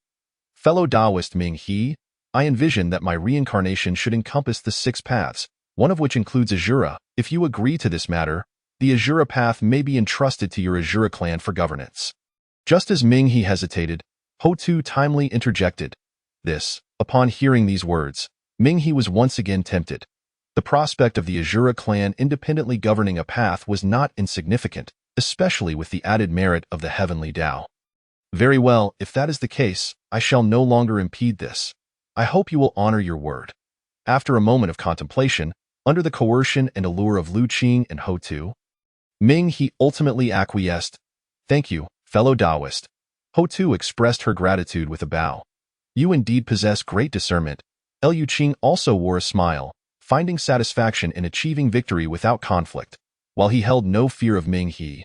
Fellow Taoist Ming He, I envision that my reincarnation should encompass the 6 paths, one of which includes Asura. If you agree to this matter, the Asura path may be entrusted to your Asura clan for governance. Just as Ming He hesitated, Ho-Tu timely interjected. Upon hearing these words, Ming He was once again tempted. The prospect of the Asura clan independently governing a path was not insignificant, especially with the added merit of the heavenly Tao. Very well, if that is the case, I shall no longer impede this. I hope you will honor your word. After a moment of contemplation, under the coercion and allure of Lu Qing and Ho Tu. Ming He ultimately acquiesced. Thank you, fellow Taoist. Ho Tu expressed her gratitude with a bow. You indeed possess great discernment. Lu Qing also wore a smile, finding satisfaction in achieving victory without conflict, while he held no fear of Ming He.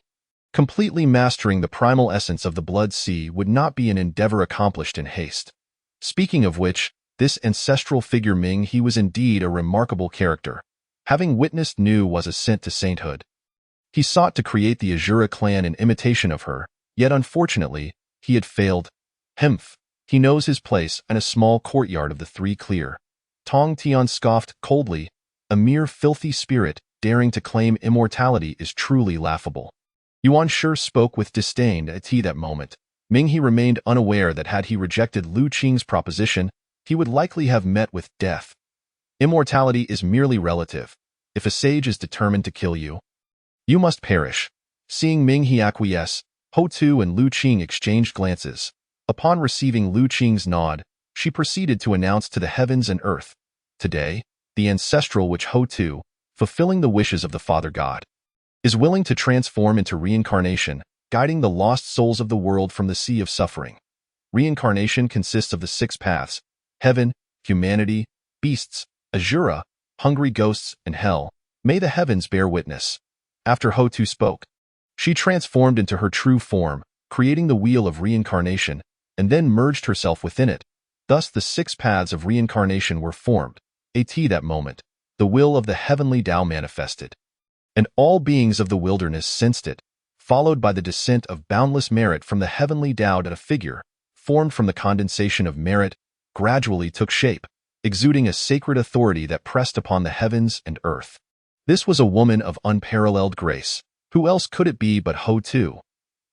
Completely mastering the primal essence of the blood sea would not be an endeavor accomplished in haste. Speaking of which, this ancestral figure Ming He was indeed a remarkable character. Having witnessed Nu's ascent to sainthood, he sought to create the Azura clan in imitation of her, yet unfortunately, he had failed. Hemph. He knows his place in a small courtyard of the Three Clear. Tong Tian scoffed coldly. A mere filthy spirit daring to claim immortality is truly laughable. Yuan Shi spoke with disdain at that moment. Ming He remained unaware that had he rejected Lu Qing's proposition, he would likely have met with death. Immortality is merely relative. If a sage is determined to kill you, you must perish. Seeing Ming He acquiesce, Ho Tu and Lu Qing exchanged glances. Upon receiving Lu Qing's nod, she proceeded to announce to the heavens and earth, today, the ancestral witch Ho Tu, fulfilling the wishes of the Father God, is willing to transform into reincarnation, guiding the lost souls of the world from the sea of suffering. Reincarnation consists of the 6 paths: heaven, humanity, beasts, Azura, hungry ghosts, and hell. May the heavens bear witness. After Ho Tu spoke, she transformed into her true form, creating the wheel of reincarnation, and then merged herself within it. Thus the 6 paths of reincarnation were formed. At that moment, the will of the heavenly Tao manifested, and all beings of the wilderness sensed it, followed by the descent of boundless merit from the heavenly Tao that a figure, formed from the condensation of merit, gradually took shape, exuding a sacred authority that pressed upon the heavens and earth. This was a woman of unparalleled grace. Who else could it be but Ho Tu?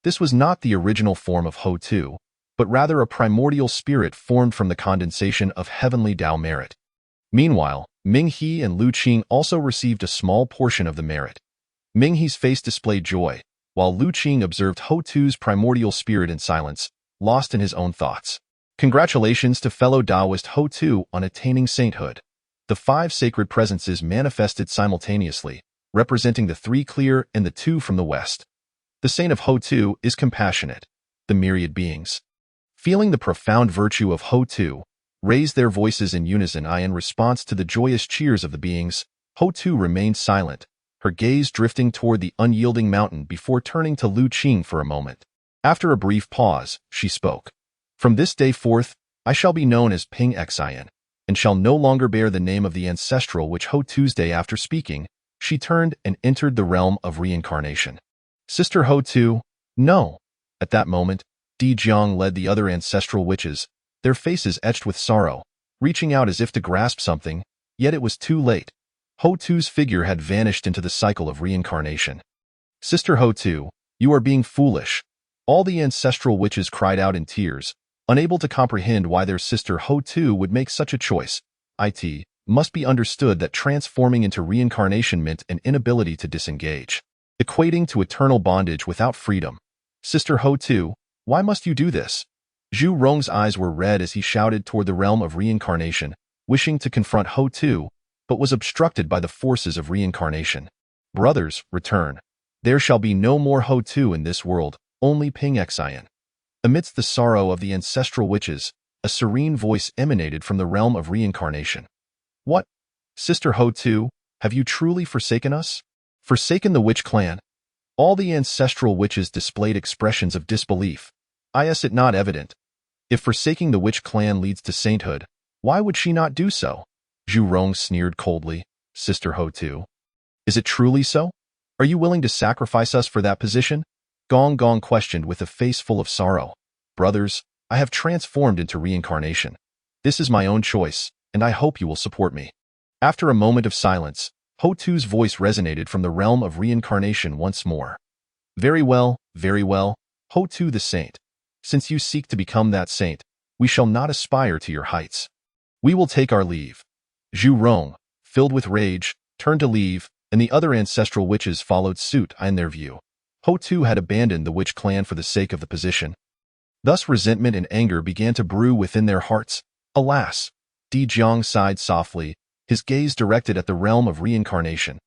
This was not the original form of Ho Tu, but rather a primordial spirit formed from the condensation of heavenly Tao merit. Meanwhile, Ming He and Lu Qing also received a small portion of the merit. Ming He's face displayed joy, while Lu Qing observed Ho Tu's primordial spirit in silence, lost in his own thoughts. Congratulations to fellow Taoist Ho Tu on attaining sainthood. The 5 sacred presences manifested simultaneously, representing the 3 clear and the 2 from the west. The saint of Ho Tu is compassionate. The myriad beings, feeling the profound virtue of Ho Tu, raised their voices in unison. In response to the joyous cheers of the beings, Ho Tu remained silent, her gaze drifting toward the unyielding mountain before turning to Lu Qing for a moment. After a brief pause, she spoke. From this day forth, I shall be known as Ping Xin, and shall no longer bear the name of the ancestral which Ho Tuesday. After speaking, she turned and entered the realm of reincarnation. Sister Ho Tu, no. At that moment, Di Jiang led the other ancestral witches, their faces etched with sorrow, reaching out as if to grasp something, yet it was too late. Ho Tu's figure had vanished into the cycle of reincarnation. Sister Ho Tu, you are being foolish. All the ancestral witches cried out in tears, unable to comprehend why their sister Ho Tu would make such a choice. It must be understood that transforming into reincarnation meant an inability to disengage, equating to eternal bondage without freedom. Sister Ho Tu, why must you do this? Zhu Rong's eyes were red as he shouted toward the realm of reincarnation, wishing to confront Ho Tu, but was obstructed by the forces of reincarnation. Brothers, return. There shall be no more Ho Tu in this world, only Ping Xin. Amidst the sorrow of the ancestral witches, a serene voice emanated from the realm of reincarnation. What? Sister Ho Tu, have you truly forsaken us? Forsaken the witch clan? All the ancestral witches displayed expressions of disbelief. Is it not evident? If forsaking the witch clan leads to sainthood, why would she not do so? Zhu Rong sneered coldly. Sister Ho Tu, is it truly so? Are you willing to sacrifice us for that position? Gong Gong questioned with a face full of sorrow. Brothers, I have transformed into reincarnation. This is my own choice, and I hope you will support me. After a moment of silence, Ho Tu's voice resonated from the realm of reincarnation once more. Very well, Ho Tu the saint. Since you seek to become that saint, we shall not aspire to your heights. We will take our leave. Zhu Rong, filled with rage, turned to leave, and the other ancestral witches followed suit. In their view, Ho Tu had abandoned the witch clan for the sake of the position. Thus resentment and anger began to brew within their hearts. Alas! Di Jiang sighed softly. his gaze directed at the realm of reincarnation.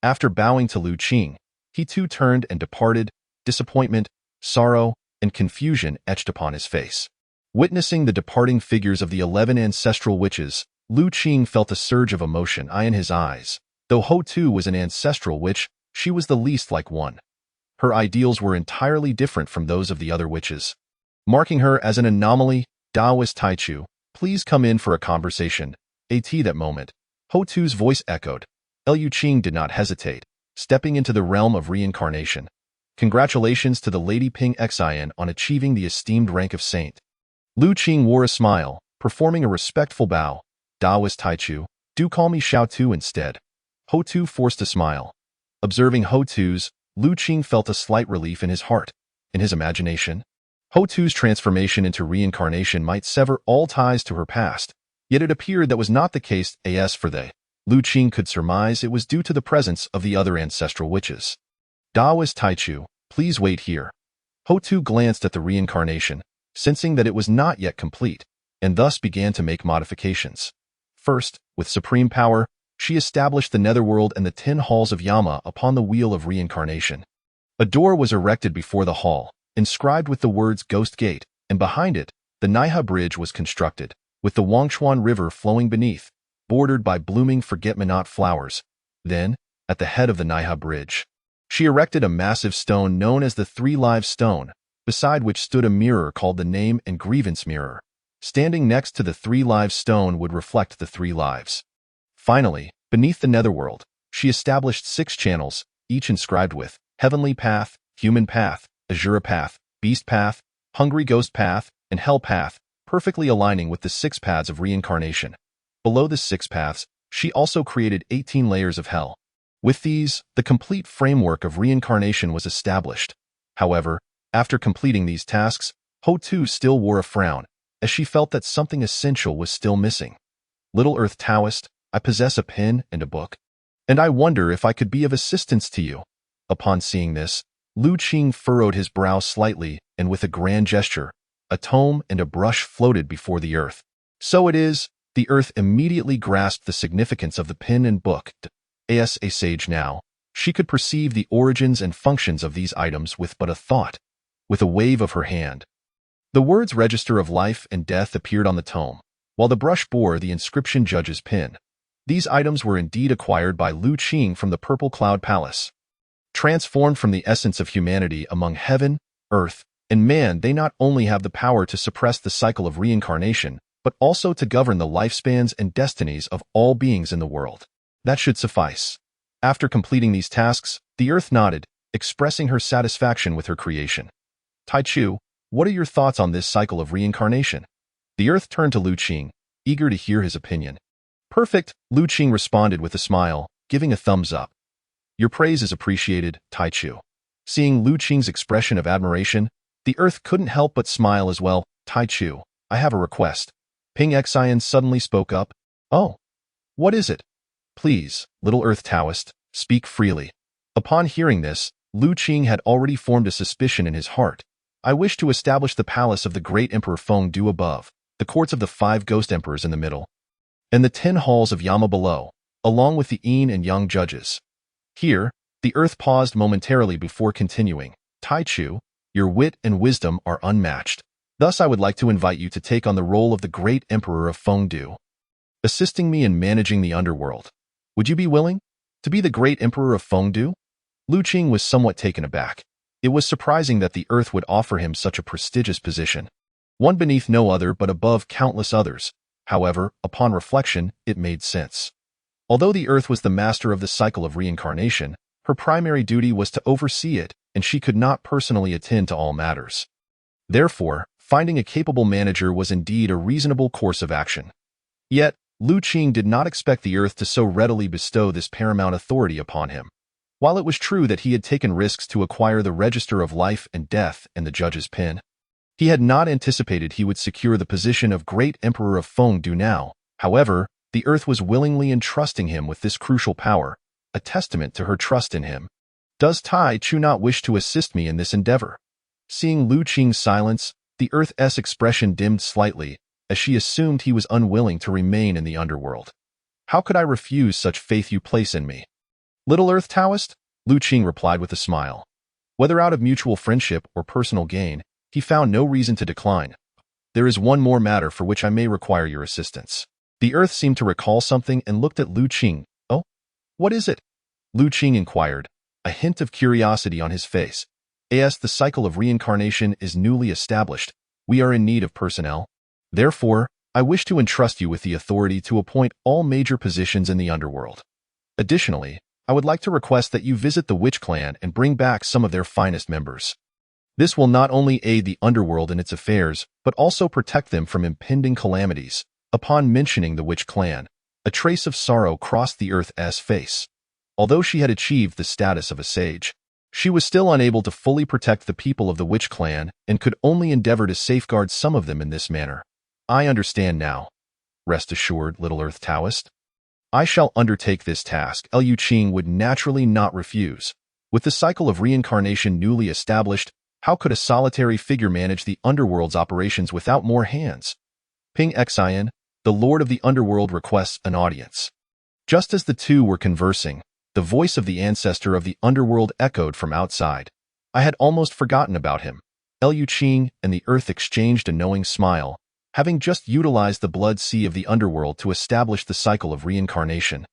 After bowing to Lu Qing, he too turned and departed, disappointment, sorrow, and confusion etched upon his face. Witnessing the departing figures of the 11 ancestral witches, Lu Qing felt a surge of emotion in his eyes. Though Ho Tu was an ancestral witch, she was the least like one. Her ideals were entirely different from those of the other witches. Marking her as an anomaly, Taoist Taichu, please come in for a conversation. At that moment, Ho Tu's voice echoed. Lu Qing did not hesitate, stepping into the realm of reincarnation. Congratulations to the Lady Ping Xin on achieving the esteemed rank of saint. Lu Qing wore a smile, performing a respectful bow. Taoist Taichu, do call me Xiao Tu instead. Ho Tu forced a smile. Observing Ho Tu's, Lu Qing felt a slight relief in his heart. In his imagination, Ho Tu's transformation into reincarnation might sever all ties to her past, yet it appeared that was not the case. As for they, Lu Qing could surmise it was due to the presence of the other ancestral witches. Taoist Taichu, please wait here. Ho Tu glanced at the reincarnation, sensing that it was not yet complete, and thus began to make modifications. First, with supreme power, she established the Netherworld and the 10 halls of Yama upon the wheel of reincarnation. A door was erected before the hall, inscribed with the words Ghost Gate, and behind it, the Naiha Bridge was constructed, with the Wangshuan River flowing beneath, bordered by blooming forget-me-not flowers. Then, at the head of the Naiha Bridge, she erected a massive stone known as the 3 Lives Stone, beside which stood a mirror called the Name and Grievance Mirror. Standing next to the 3 Lives Stone would reflect the 3 lives. Finally, beneath the Netherworld, she established 6 channels, each inscribed with Heavenly Path, Human Path, Azura Path, Beast Path, Hungry Ghost Path, and Hell Path, perfectly aligning with the 6 paths of reincarnation. Below the 6 paths, she also created 18 layers of hell. With these, the complete framework of reincarnation was established. However, after completing these tasks, Ho Tu still wore a frown, as she felt that something essential was still missing. Little Earth Taoist, I possess a pen and a book, and I wonder if I could be of assistance to you. Upon seeing this, Lu Qing furrowed his brow slightly, and with a grand gesture, a tome and a brush floated before the earth. So it is, the earth immediately grasped the significance of the pen and book. As a sage now, she could perceive the origins and functions of these items with but a thought, with a wave of her hand. The words Register of Life and Death appeared on the tome, while the brush bore the inscription Judge's Pin. These items were indeed acquired by Lu Qing from the Purple Cloud Palace. Transformed from the essence of humanity among heaven, earth, and man, they not only have the power to suppress the cycle of reincarnation, but also to govern the lifespans and destinies of all beings in the world. That should suffice. After completing these tasks, the earth nodded, expressing her satisfaction with her creation. Taichu, what are your thoughts on this cycle of reincarnation? The earth turned to Lu Qing, eager to hear his opinion. Perfect, Lu Qing responded with a smile, giving a thumbs up. Your praise is appreciated, Taichu. Seeing Lu Qing's expression of admiration, the earth couldn't help but smile as well. Taichu, I have a request. Ping Xian suddenly spoke up. Oh, what is it? Please, Little Earth Taoist, speak freely. Upon hearing this, Lu Qing had already formed a suspicion in his heart. I wish to establish the palace of the great Emperor Feng Du above, the courts of the 5 ghost emperors in the middle, and the 10 halls of Yama below, along with the Yin and Yang judges. Here, the earth paused momentarily before continuing. Taichu, your wit and wisdom are unmatched. Thus I would like to invite you to take on the role of the great Emperor of Feng Du, assisting me in managing the underworld. Would you be willing to be the great Emperor of Feng Du? Lu Qing was somewhat taken aback. It was surprising that the earth would offer him such a prestigious position, one beneath no other but above countless others. However, upon reflection, it made sense. Although the earth was the master of the cycle of reincarnation, her primary duty was to oversee it, and she could not personally attend to all matters. Therefore, finding a capable manager was indeed a reasonable course of action. Yet, Lu Qing did not expect the earth to so readily bestow this paramount authority upon him. While it was true that he had taken risks to acquire the Register of Life and Death and the Judge's Pin, he had not anticipated he would secure the position of Great Emperor of Feng Du now. However, the earth was willingly entrusting him with this crucial power, a testament to her trust in him. Does Taichu not wish to assist me in this endeavor? Seeing Lu Qing's silence, the earth's expression dimmed slightly, as she assumed he was unwilling to remain in the underworld. How could I refuse such faith you place in me? Little Earth Taoist? Lu Qing replied with a smile. Whether out of mutual friendship or personal gain, he found no reason to decline. There is one more matter for which I may require your assistance. The Earth seemed to recall something and looked at Lu Qing. Oh? What is it? Lu Qing inquired, a hint of curiosity on his face. As the cycle of reincarnation is newly established, we are in need of personnel. Therefore, I wish to entrust you with the authority to appoint all major positions in the underworld. Additionally, I would like to request that you visit the Witch Clan and bring back some of their finest members. This will not only aid the underworld in its affairs, but also protect them from impending calamities. Upon mentioning the Witch Clan, a trace of sorrow crossed the Earth's face. Although she had achieved the status of a sage, she was still unable to fully protect the people of the Witch Clan and could only endeavor to safeguard some of them in this manner. I understand now. Rest assured, Little Earth Taoist. I shall undertake this task. Lu Qing would naturally not refuse. With the cycle of reincarnation newly established, how could a solitary figure manage the underworld's operations without more hands? Ping Xian, the Lord of the Underworld, requests an audience. Just as the two were conversing, the voice of the ancestor of the underworld echoed from outside. I had almost forgotten about him. Lu Qing and the Earth exchanged a knowing smile, having just utilized the blood sea of the underworld to establish the cycle of reincarnation.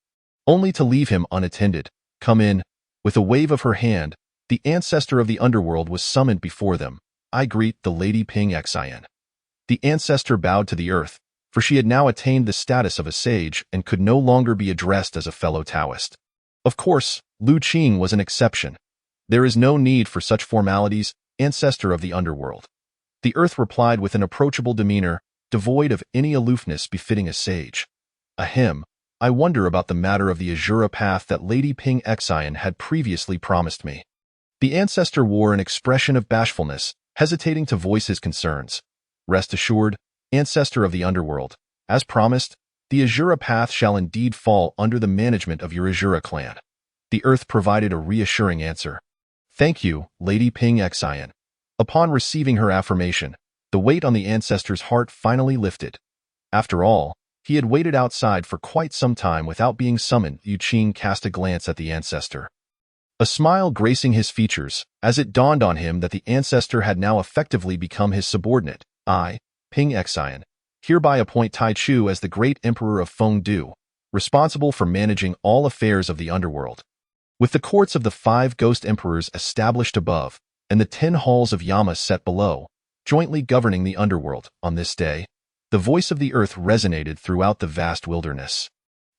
Only to leave him unattended. Come in. With a wave of her hand, the ancestor of the underworld was summoned before them. I greet the Lady Ping Xian. The ancestor bowed to the Earth, for she had now attained the status of a sage and could no longer be addressed as a fellow Taoist. Of course, Lu Qing was an exception. There is no need for such formalities, ancestor of the underworld. The Earth replied with an approachable demeanor, devoid of any aloofness befitting a sage. Ahem, I wonder about the matter of the Azura path that Lady Ping Xian had previously promised me. The ancestor wore an expression of bashfulness, hesitating to voice his concerns. Rest assured, ancestor of the underworld, as promised, the Azura path shall indeed fall under the management of your Azura clan. The Earth provided a reassuring answer. Thank you, Lady Ping Xian. Upon receiving her affirmation, the weight on the ancestor's heart finally lifted. After all, he had waited outside for quite some time without being summoned. Lu Qing cast a glance at the ancestor. A smile gracing his features, as it dawned on him that the ancestor had now effectively become his subordinate. I, Ping Xian, hereby appoint Tai Chu as the great emperor of Fengdu, responsible for managing all affairs of the underworld. With the courts of the 5 ghost emperors established above, and the 10 halls of Yama set below, jointly governing the underworld, on this day, the voice of the Earth resonated throughout the vast wilderness.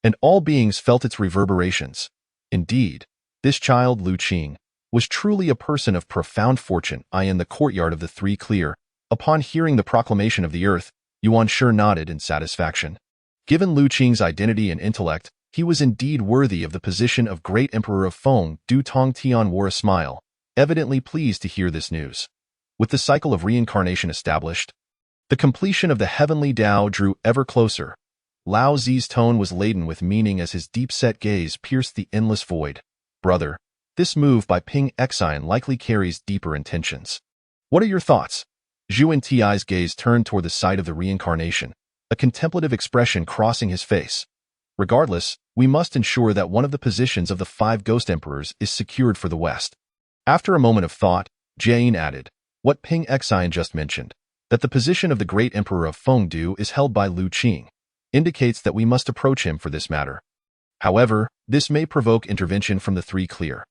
And all beings felt its reverberations. Indeed, this child, Lu Qing, was truly a person of profound fortune. In the courtyard of the 3 Clear, upon hearing the proclamation of the Earth, Yuan Shi nodded in satisfaction. Given Lu Qing's identity and intellect, he was indeed worthy of the position of Great Emperor of Feng. Du Tong Tian wore a smile, evidently pleased to hear this news. With the cycle of reincarnation established, the completion of the heavenly Tao drew ever closer. Lao Zi's tone was laden with meaning as his deep-set gaze pierced the endless void. Brother, this move by Ping Xian likely carries deeper intentions. What are your thoughts? Zhu Ti's gaze turned toward the site of the reincarnation, a contemplative expression crossing his face. Regardless, we must ensure that one of the positions of the 5 ghost emperors is secured for the West. After a moment of thought, Jane added, what Ping Xian just mentioned, that the position of the great emperor of Fengdu is held by Lu Qing, indicates that we must approach him for this matter. However, this may provoke intervention from the 3 Clear.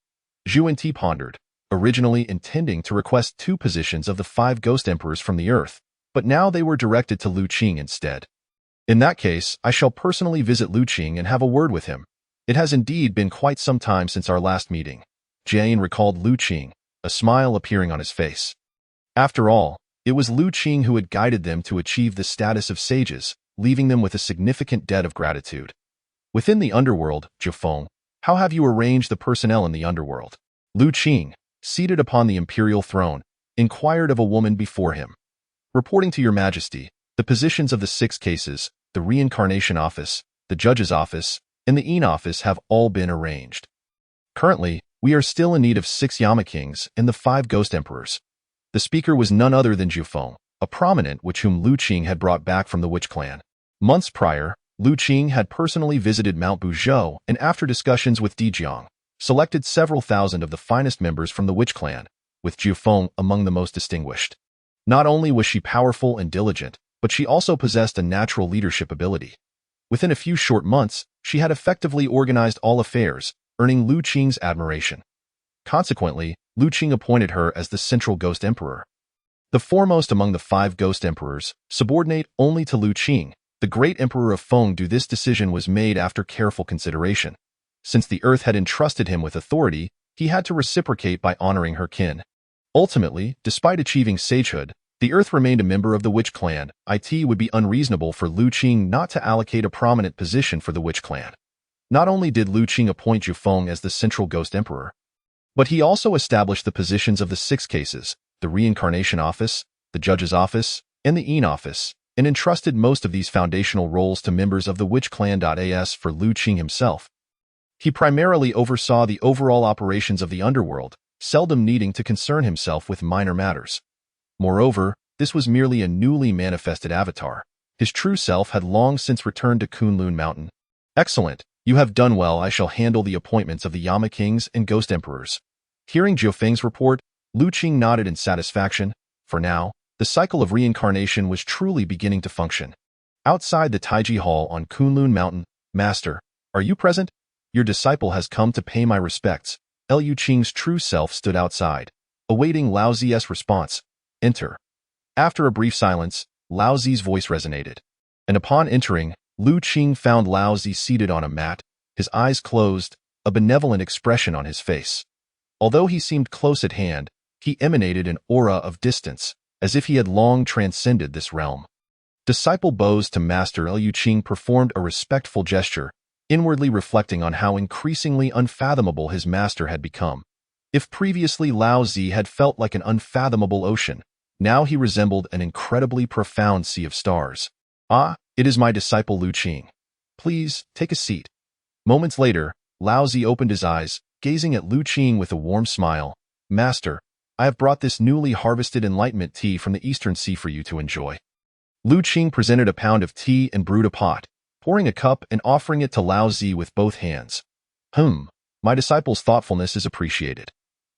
Zhu pondered, originally intending to request 2 positions of the 5 ghost emperors from the Earth, but now they were directed to Lu Qing instead. In that case, I shall personally visit Lu Qing and have a word with him. It has indeed been quite some time since our last meeting. Jane recalled Lu Qing, a smile appearing on his face. After all, it was Lu Qing who had guided them to achieve the status of sages, leaving them with a significant debt of gratitude. Within the underworld, Zhifeng, how have you arranged the personnel in the underworld? Lu Qing, seated upon the imperial throne, inquired of a woman before him. Reporting to your majesty, the positions of the 6 cases, the reincarnation office, the judge's office, and the Yin office have all been arranged. Currently, we are still in need of 6 Yama kings and the 5 ghost emperors. The speaker was none other than Zhifeng, a prominent witch whom Lu Qing had brought back from the Witch Clan. Months prior, Lu Qing had personally visited Mount Buzhou and after discussions with Dijiang, selected several thousand of the finest members from the witch clan, with Jiufeng among the most distinguished. Not only was she powerful and diligent, but she also possessed a natural leadership ability. Within a few short months, she had effectively organized all affairs, earning Lu Qing's admiration. Consequently, Lu Qing appointed her as the central ghost emperor. The foremost among the 5 ghost emperors, subordinate only to Lu Qing, the great emperor of Fengdu. This decision was made after careful consideration. Since the earth had entrusted him with authority, he had to reciprocate by honoring her kin. Ultimately, despite achieving sagehood, the earth remained a member of the witch clan. It would be unreasonable for Lu Qing not to allocate a prominent position for the witch clan. Not only did Lu Qing appoint Jiufeng as the central ghost emperor, but he also established the positions of the 6 cases, the Reincarnation Office, the Judge's Office, and the Yin Office, and entrusted most of these foundational roles to members of the witch clan. As for Lu Qing himself, he primarily oversaw the overall operations of the Underworld, seldom needing to concern himself with minor matters. Moreover, this was merely a newly manifested avatar. His true self had long since returned to Kunlun Mountain. Excellent, you have done well. I shall handle the appointments of the Yama Kings and Ghost Emperors. Hearing Jiufeng's report, Lu Qing nodded in satisfaction. For now, the cycle of reincarnation was truly beginning to function. Outside the Taiji Hall on Kunlun Mountain, Master, are you present? Your disciple has come to pay my respects. Lu Qing's true self stood outside, awaiting Lao Zi's response. Enter. After a brief silence, Lao Zi's voice resonated. And upon entering, Lu Qing found Lao Zi seated on a mat, his eyes closed, a benevolent expression on his face. Although he seemed close at hand, he emanated an aura of distance, as if he had long transcended this realm. Disciple bows to Master. Lu Qing performed a respectful gesture, inwardly reflecting on how increasingly unfathomable his master had become. If previously Lao Zi had felt like an unfathomable ocean, now he resembled an incredibly profound sea of stars. Ah, it is my disciple Lu Qing. Please, take a seat. Moments later, Lao Zi opened his eyes, gazing at Lu Qing with a warm smile. Master, I have brought this newly harvested enlightenment tea from the Eastern Sea for you to enjoy. Lu Qing presented a pound of tea and brewed a pot, pouring a cup and offering it to Lao Zi with both hands. My disciple's thoughtfulness is appreciated.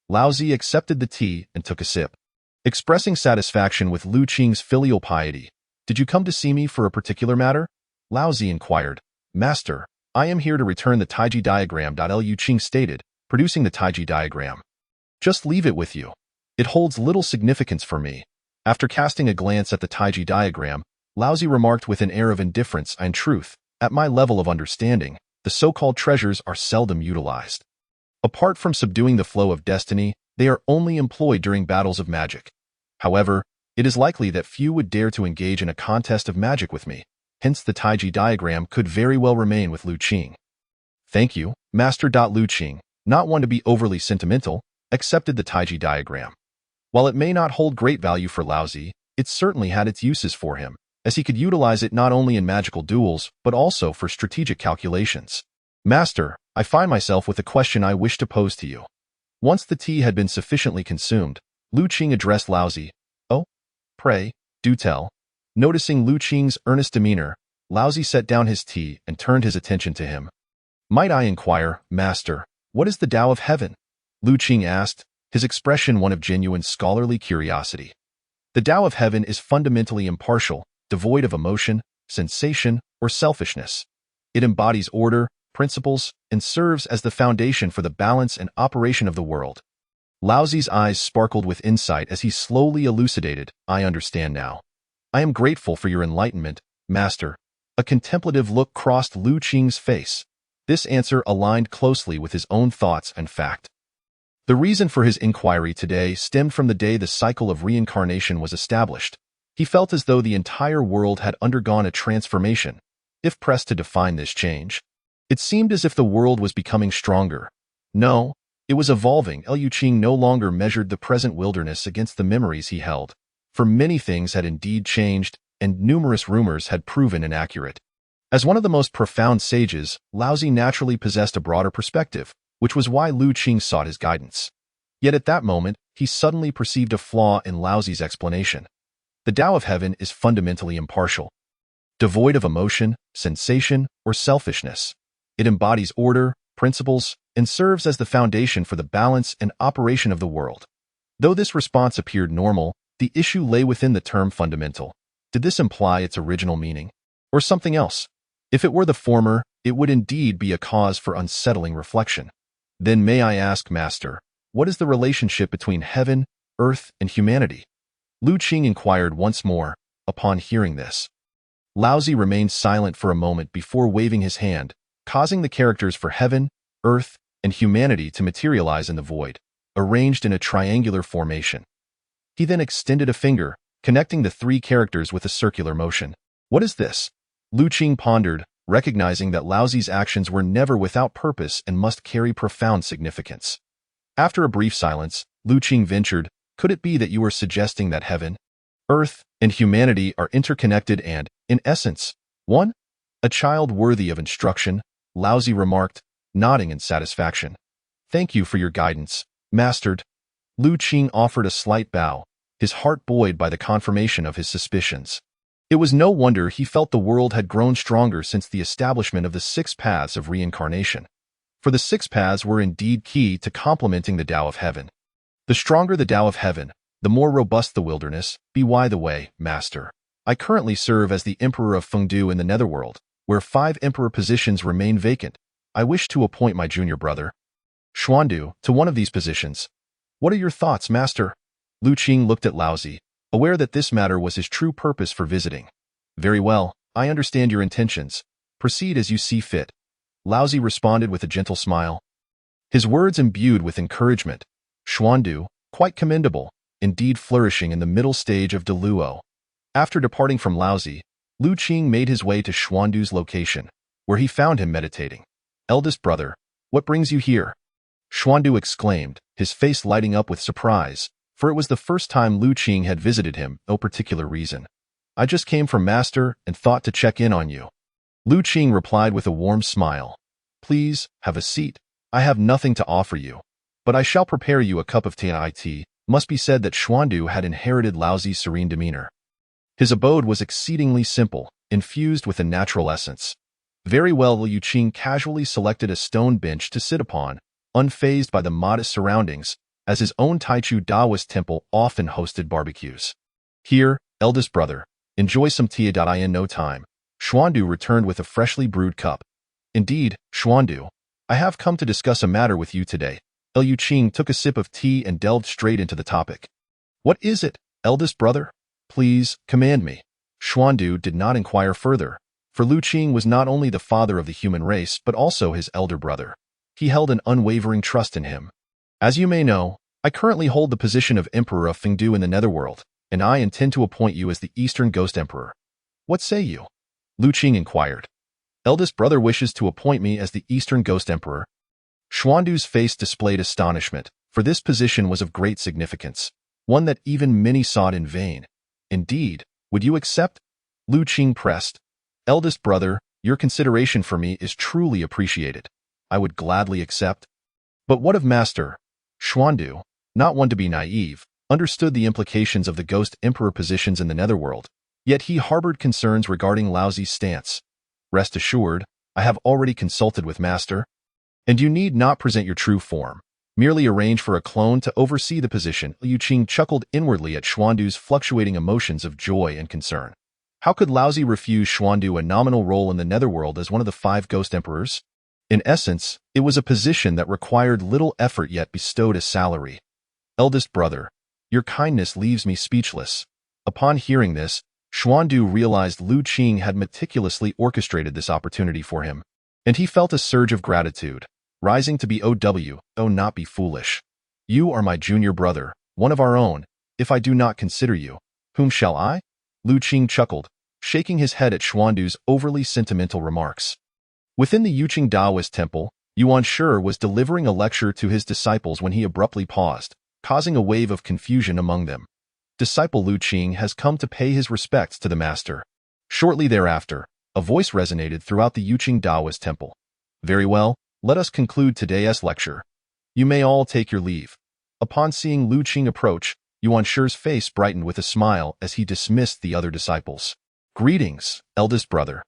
Lao Zi accepted the tea and took a sip. Expressing satisfaction with Lu Qing's filial piety, did you come to see me for a particular matter? Lao Zi inquired. Master, I am here to return the Taiji diagram. Lu Qing stated, producing the Taiji diagram. Just leave it with you. It holds little significance for me. After casting a glance at the Taiji diagram, Lao Zi remarked with an air of indifference. In truth, at my level of understanding, the so-called treasures are seldom utilized. Apart from subduing the flow of destiny, they are only employed during battles of magic. However, it is likely that few would dare to engage in a contest of magic with me, hence the Taiji diagram could very well remain with Lu Qing. Thank you, Master. Lu Qing, not one to be overly sentimental, accepted the Taiji diagram. While it may not hold great value for Lao Zi, it certainly had its uses for him, as he could utilize it not only in magical duels, but also for strategic calculations. Master, I find myself with a question I wish to pose to you. Once the tea had been sufficiently consumed, Lu Qing addressed Lao Zi. Oh, pray, do tell. Noticing Lu Qing's earnest demeanor, Lao Zi set down his tea and turned his attention to him. Might I inquire, Master, what is the Tao of Heaven? Lu Qing asked, his expression one of genuine scholarly curiosity. The Tao of Heaven is fundamentally impartial, devoid of emotion, sensation, or selfishness. It embodies order, principles, and serves as the foundation for the balance and operation of the world. Lao Zi's eyes sparkled with insight as he slowly elucidated, I understand now. I am grateful for your enlightenment, Master. A contemplative look crossed Lu Qing's face. This answer aligned closely with his own thoughts and fact. The reason for his inquiry today stemmed from the day the cycle of reincarnation was established. He felt as though the entire world had undergone a transformation. If pressed to define this change, it seemed as if the world was becoming stronger. No, it was evolving. Lu Qing no longer measured the present wilderness against the memories he held, for many things had indeed changed, and numerous rumors had proven inaccurate. As one of the most profound sages, Lao Zi naturally possessed a broader perspective, which was why Lu Qing sought his guidance. Yet at that moment, he suddenly perceived a flaw in Lao Zi's explanation. The Tao of Heaven is fundamentally impartial. devoid of emotion, sensation, or selfishness. It embodies order, principles, and serves as the foundation for the balance and operation of the world. Though this response appeared normal, the issue lay within the term fundamental. Did this imply its original meaning? Or something else? If it were the former, it would indeed be a cause for unsettling reflection. Then may I ask, Master, what is the relationship between heaven, earth, and humanity? Lu Qing inquired once more, upon hearing this. Laozi remained silent for a moment before waving his hand, causing the characters for heaven, earth, and humanity to materialize in the void, arranged in a triangular formation. He then extended a finger, connecting the three characters with a circular motion. What is this? Lu Qing pondered, recognizing that Laozi's actions were never without purpose and must carry profound significance. After a brief silence, Lu Qing ventured, could it be that you are suggesting that heaven, earth, and humanity are interconnected and, in essence, one? A child worthy of instruction, Laozi remarked, nodding in satisfaction. Thank you for your guidance, Master. Lu Qing offered a slight bow, his heart buoyed by the confirmation of his suspicions. It was no wonder he felt the world had grown stronger since the establishment of the 6 paths of reincarnation. For the 6 paths were indeed key to complementing the Tao of Heaven. The stronger the Tao of Heaven, the more robust the wilderness. By the way, Master, I currently serve as the Emperor of Fengdu in the Netherworld, where 5 emperor positions remain vacant. I wish to appoint my junior brother, Xuandu, to one of these positions. What are your thoughts, Master? Lu Qing looked at Laozi, aware that this matter was his true purpose for visiting. Very well, I understand your intentions. Proceed as you see fit. Laozi responded with a gentle smile. His words imbued with encouragement. Xuandu, quite commendable, indeed flourishing in the middle stage of Deluo. After departing from Laozi, Lu Qing made his way to Xuandu's location, where he found him meditating. Eldest brother, what brings you here? Xuandu exclaimed, his face lighting up with surprise, for it was the first time Lu Qing had visited him, no particular reason. I just came from Master and thought to check in on you. Lu Qing replied with a warm smile. Please, have a seat. I have nothing to offer you, but I shall prepare you a cup of tea. Must be said that Xuandu had inherited Laozi's serene demeanor. His abode was exceedingly simple, infused with a natural essence. Very well, Lu Qing casually selected a stone bench to sit upon, unfazed by the modest surroundings, as his own Taichu Taoist temple often hosted barbecues. Here, eldest brother, enjoy some tea. In no time, Xuandu returned with a freshly brewed cup. Indeed, Xuandu, I have come to discuss a matter with you today. Lu Qing took a sip of tea and delved straight into the topic. What is it, eldest brother? Please, command me. Xuandu did not inquire further, for Lu Qing was not only the father of the human race but also his elder brother. He held an unwavering trust in him. As you may know, I currently hold the position of Emperor of Fengdu in the Netherworld, and I intend to appoint you as the Eastern Ghost Emperor. What say you? Lu Qing inquired. Eldest brother wishes to appoint me as the Eastern Ghost Emperor. Xuandu's face displayed astonishment, for this position was of great significance, one that even many sought in vain. Indeed, would you accept? Lu Qing pressed. Eldest brother, your consideration for me is truly appreciated. I would gladly accept. But what of Master? Xuandu, not one to be naive, understood the implications of the Ghost Emperor positions in the Netherworld, yet he harbored concerns regarding Laozi's stance. Rest assured, I have already consulted with Master, and you need not present your true form. Merely arrange for a clone to oversee the position. Lu Qing chuckled inwardly at Xuandu's fluctuating emotions of joy and concern. How could Laozi refuse Xuandu a nominal role in the Netherworld as one of the 5 Ghost Emperors? In essence, it was a position that required little effort yet bestowed a salary. Eldest brother, your kindness leaves me speechless. Upon hearing this, Xuandu realized Lu Qing had meticulously orchestrated this opportunity for him, and he felt a surge of gratitude, rising to be "Oh, not be foolish. You are my junior brother, one of our own. If I do not consider you, whom shall I?" Lu Qing chuckled, shaking his head at Xuandu's overly sentimental remarks. Within the Yuqing Taoist temple, Yuan Shi was delivering a lecture to his disciples when he abruptly paused, causing a wave of confusion among them. Disciple Lu Qing has come to pay his respects to the master. Shortly thereafter, a voice resonated throughout the Yuqing Taoist temple. Very well, let us conclude today's lecture. You may all take your leave. Upon seeing Lu Qing approach, Yuan Shi's face brightened with a smile as he dismissed the other disciples. Greetings, eldest brother.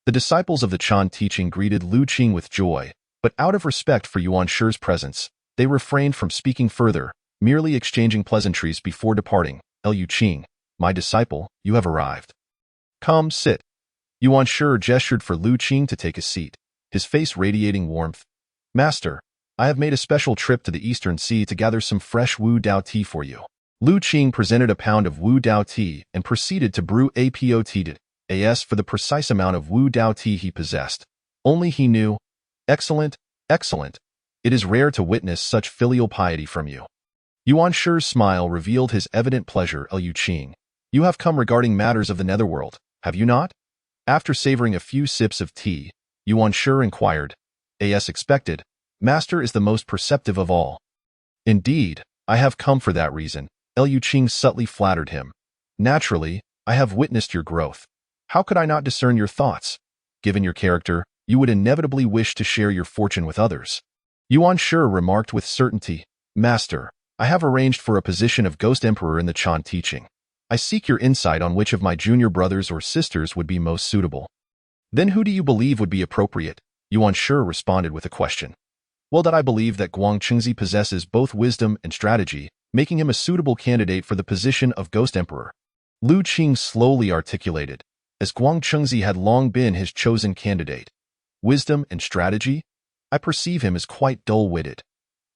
The disciples of the Chan teaching greeted Lu Qing with joy, but out of respect for Yuan Shi's presence, they refrained from speaking further, merely exchanging pleasantries before departing. Lu Qing, my disciple, you have arrived. Come, sit. Yuan Shi gestured for Lu Qing to take a seat, his face radiating warmth. Master, I have made a special trip to the Eastern Sea to gather some fresh Wu Dao tea for you. Lu Qing presented a pound of Wu Dao tea and proceeded to brew a pot as for the precise amount of Wu Dao tea he possessed. Only he knew. Excellent, excellent. It is rare to witness such filial piety from you. Yuan Shi's smile revealed his evident pleasure. Lu Qing, you have come regarding matters of the netherworld, have you not? After savoring a few sips of tea, Yuan Shi inquired. As expected, Master is the most perceptive of all. Indeed, I have come for that reason. Lu Qing subtly flattered him. Naturally, I have witnessed your growth. How could I not discern your thoughts? Given your character, you would inevitably wish to share your fortune with others. Yuan Shi remarked with certainty. Master, I have arranged for a position of Ghost Emperor in the Chan teaching. I seek your insight on which of my junior brothers or sisters would be most suitable. Then who do you believe would be appropriate? Yuan Shi responded with a question. Well, that I believe that Guang Chengzi possesses both wisdom and strategy, making him a suitable candidate for the position of Ghost Emperor. Lu Qing slowly articulated, as Guang Chengzi had long been his chosen candidate. Wisdom and strategy? I perceive him as quite dull-witted.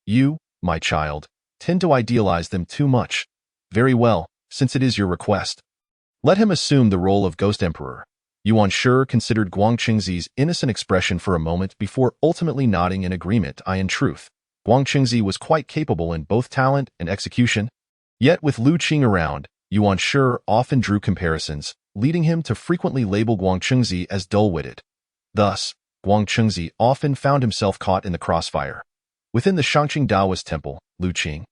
You, my child, tend to idealize them too much. Very well, since it is your request. Let him assume the role of Ghost Emperor. Yuan Shi considered Guang Chengzi's innocent expression for a moment before ultimately nodding in agreement. In truth, Guang Chengzi was quite capable in both talent and execution. Yet with Lu Qing around, Yuan Shi often drew comparisons, leading him to frequently label Guang Chengzi as dull-witted. Thus, Guang Chengzi often found himself caught in the crossfire. Within the Shangqing Taoist temple, Lu Qing,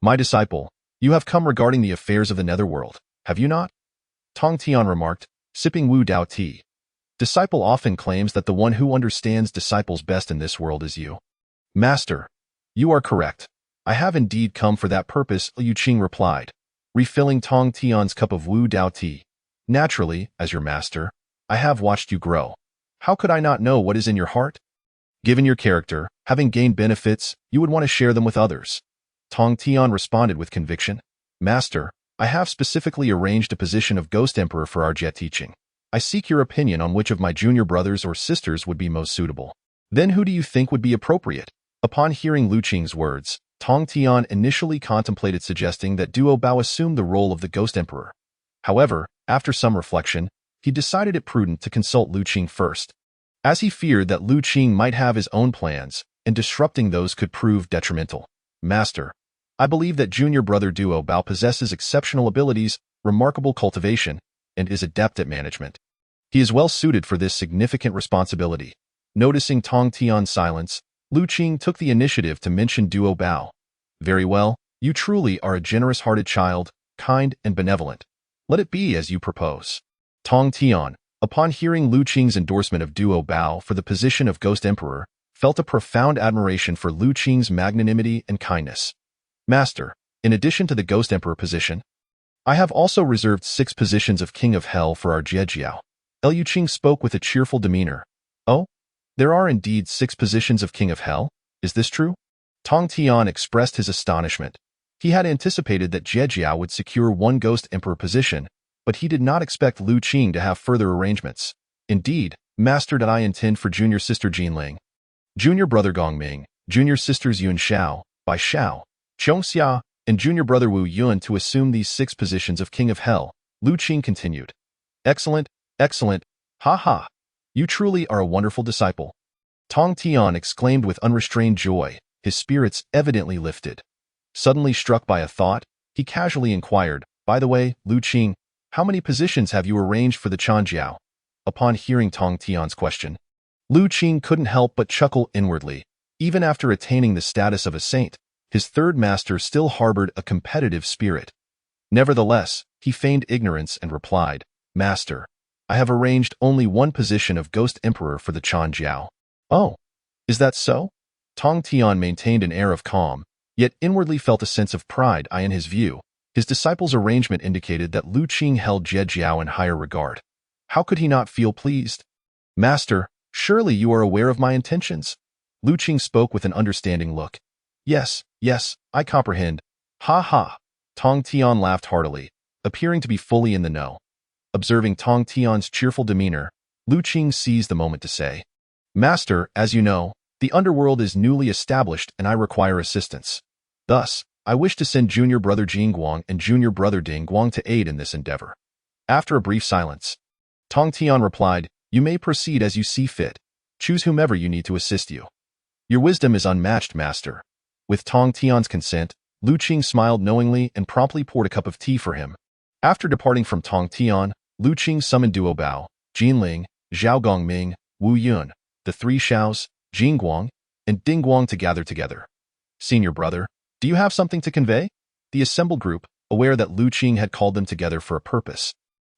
my disciple, you have come regarding the affairs of the netherworld, have you not? Tong Tian remarked, sipping Wu Dao tea. Disciple often claims that the one who understands disciples best in this world is you. Master, you are correct. I have indeed come for that purpose, Lu Qing replied, refilling Tong Tian's cup of Wu Dao tea. Naturally, as your master, I have watched you grow. How could I not know what is in your heart? Given your character, having gained benefits, you would want to share them with others. Tong Tian responded with conviction. Master, I have specifically arranged a position of Ghost Emperor for our Jet teaching. I seek your opinion on which of my junior brothers or sisters would be most suitable. Then who do you think would be appropriate? Upon hearing Lu Qing's words, Tong Tian initially contemplated suggesting that Duo Bao assume the role of the Ghost Emperor. However, after some reflection, he decided it prudent to consult Lu Qing first, as he feared that Lu Qing might have his own plans, and disrupting those could prove detrimental. Master, I believe that junior brother Duo Bao possesses exceptional abilities, remarkable cultivation, and is adept at management. He is well suited for this significant responsibility. Noticing Tong Tian's silence, Lu Qing took the initiative to mention Duo Bao. Very well, you truly are a generous-hearted child, kind and benevolent. Let it be as you propose. Tong Tian, upon hearing Lu Qing's endorsement of Duo Bao for the position of Ghost Emperor, felt a profound admiration for Lu Qing's magnanimity and kindness. Master, in addition to the Ghost Emperor position, I have also reserved 6 positions of King of Hell for our Jiejiao. Lu Qing spoke with a cheerful demeanor. Oh? There are indeed 6 positions of King of Hell? Is this true? Tong Tian expressed his astonishment. He had anticipated that Jiejiao would secure 1 Ghost Emperor position, but he did not expect Lu Qing to have further arrangements. Indeed, Master, that I intend for junior sister Jinling, junior brother Gongming, junior sisters Yun Xiao, Bai Xiao, Qiongxia, and junior brother Wu Yun to assume these 6 positions of King of Hell. Lu Qing continued. Excellent, excellent, ha ha. You truly are a wonderful disciple. Tong Tian exclaimed with unrestrained joy, his spirits evidently lifted. Suddenly struck by a thought, he casually inquired, by the way, Lu Qing, how many positions have you arranged for the Chanjiao? Upon hearing Tong Tian's question, Lu Qing couldn't help but chuckle inwardly. Even after attaining the status of a saint, his third master still harbored a competitive spirit. Nevertheless, he feigned ignorance and replied, Master, I have arranged only 1 position of Ghost Emperor for the Chanjiao. Oh, is that so? Tong Tian maintained an air of calm, yet inwardly felt a sense of pride. In his view, his disciple's arrangement indicated that Lu Qing held Jiejiao in higher regard. How could he not feel pleased? Master, surely you are aware of my intentions. Lu Qing spoke with an understanding look. Yes, I comprehend. Ha ha. Tong Tian laughed heartily, appearing to be fully in the know. Observing Tong Tian's cheerful demeanor, Lu Qing seized the moment to say, Master, as you know, the underworld is newly established and I require assistance. Thus, I wish to send junior brother Jingguang and junior brother Dingguang to aid in this endeavor. After a brief silence, Tong Tian replied, You may proceed as you see fit. Choose whomever you need to assist you. Your wisdom is unmatched, Master. With Tong Tian's consent, Lu Qing smiled knowingly and promptly poured a cup of tea for him. After departing from Tong Tian, Lu Qing summoned Duo Bao, Jinling, Zhao Gongming, Wu Yun, the three Xiaos, Jingguang, and Dingguang to gather together. Senior brother, do you have something to convey? The assembled group, aware that Lu Qing had called them together for a purpose,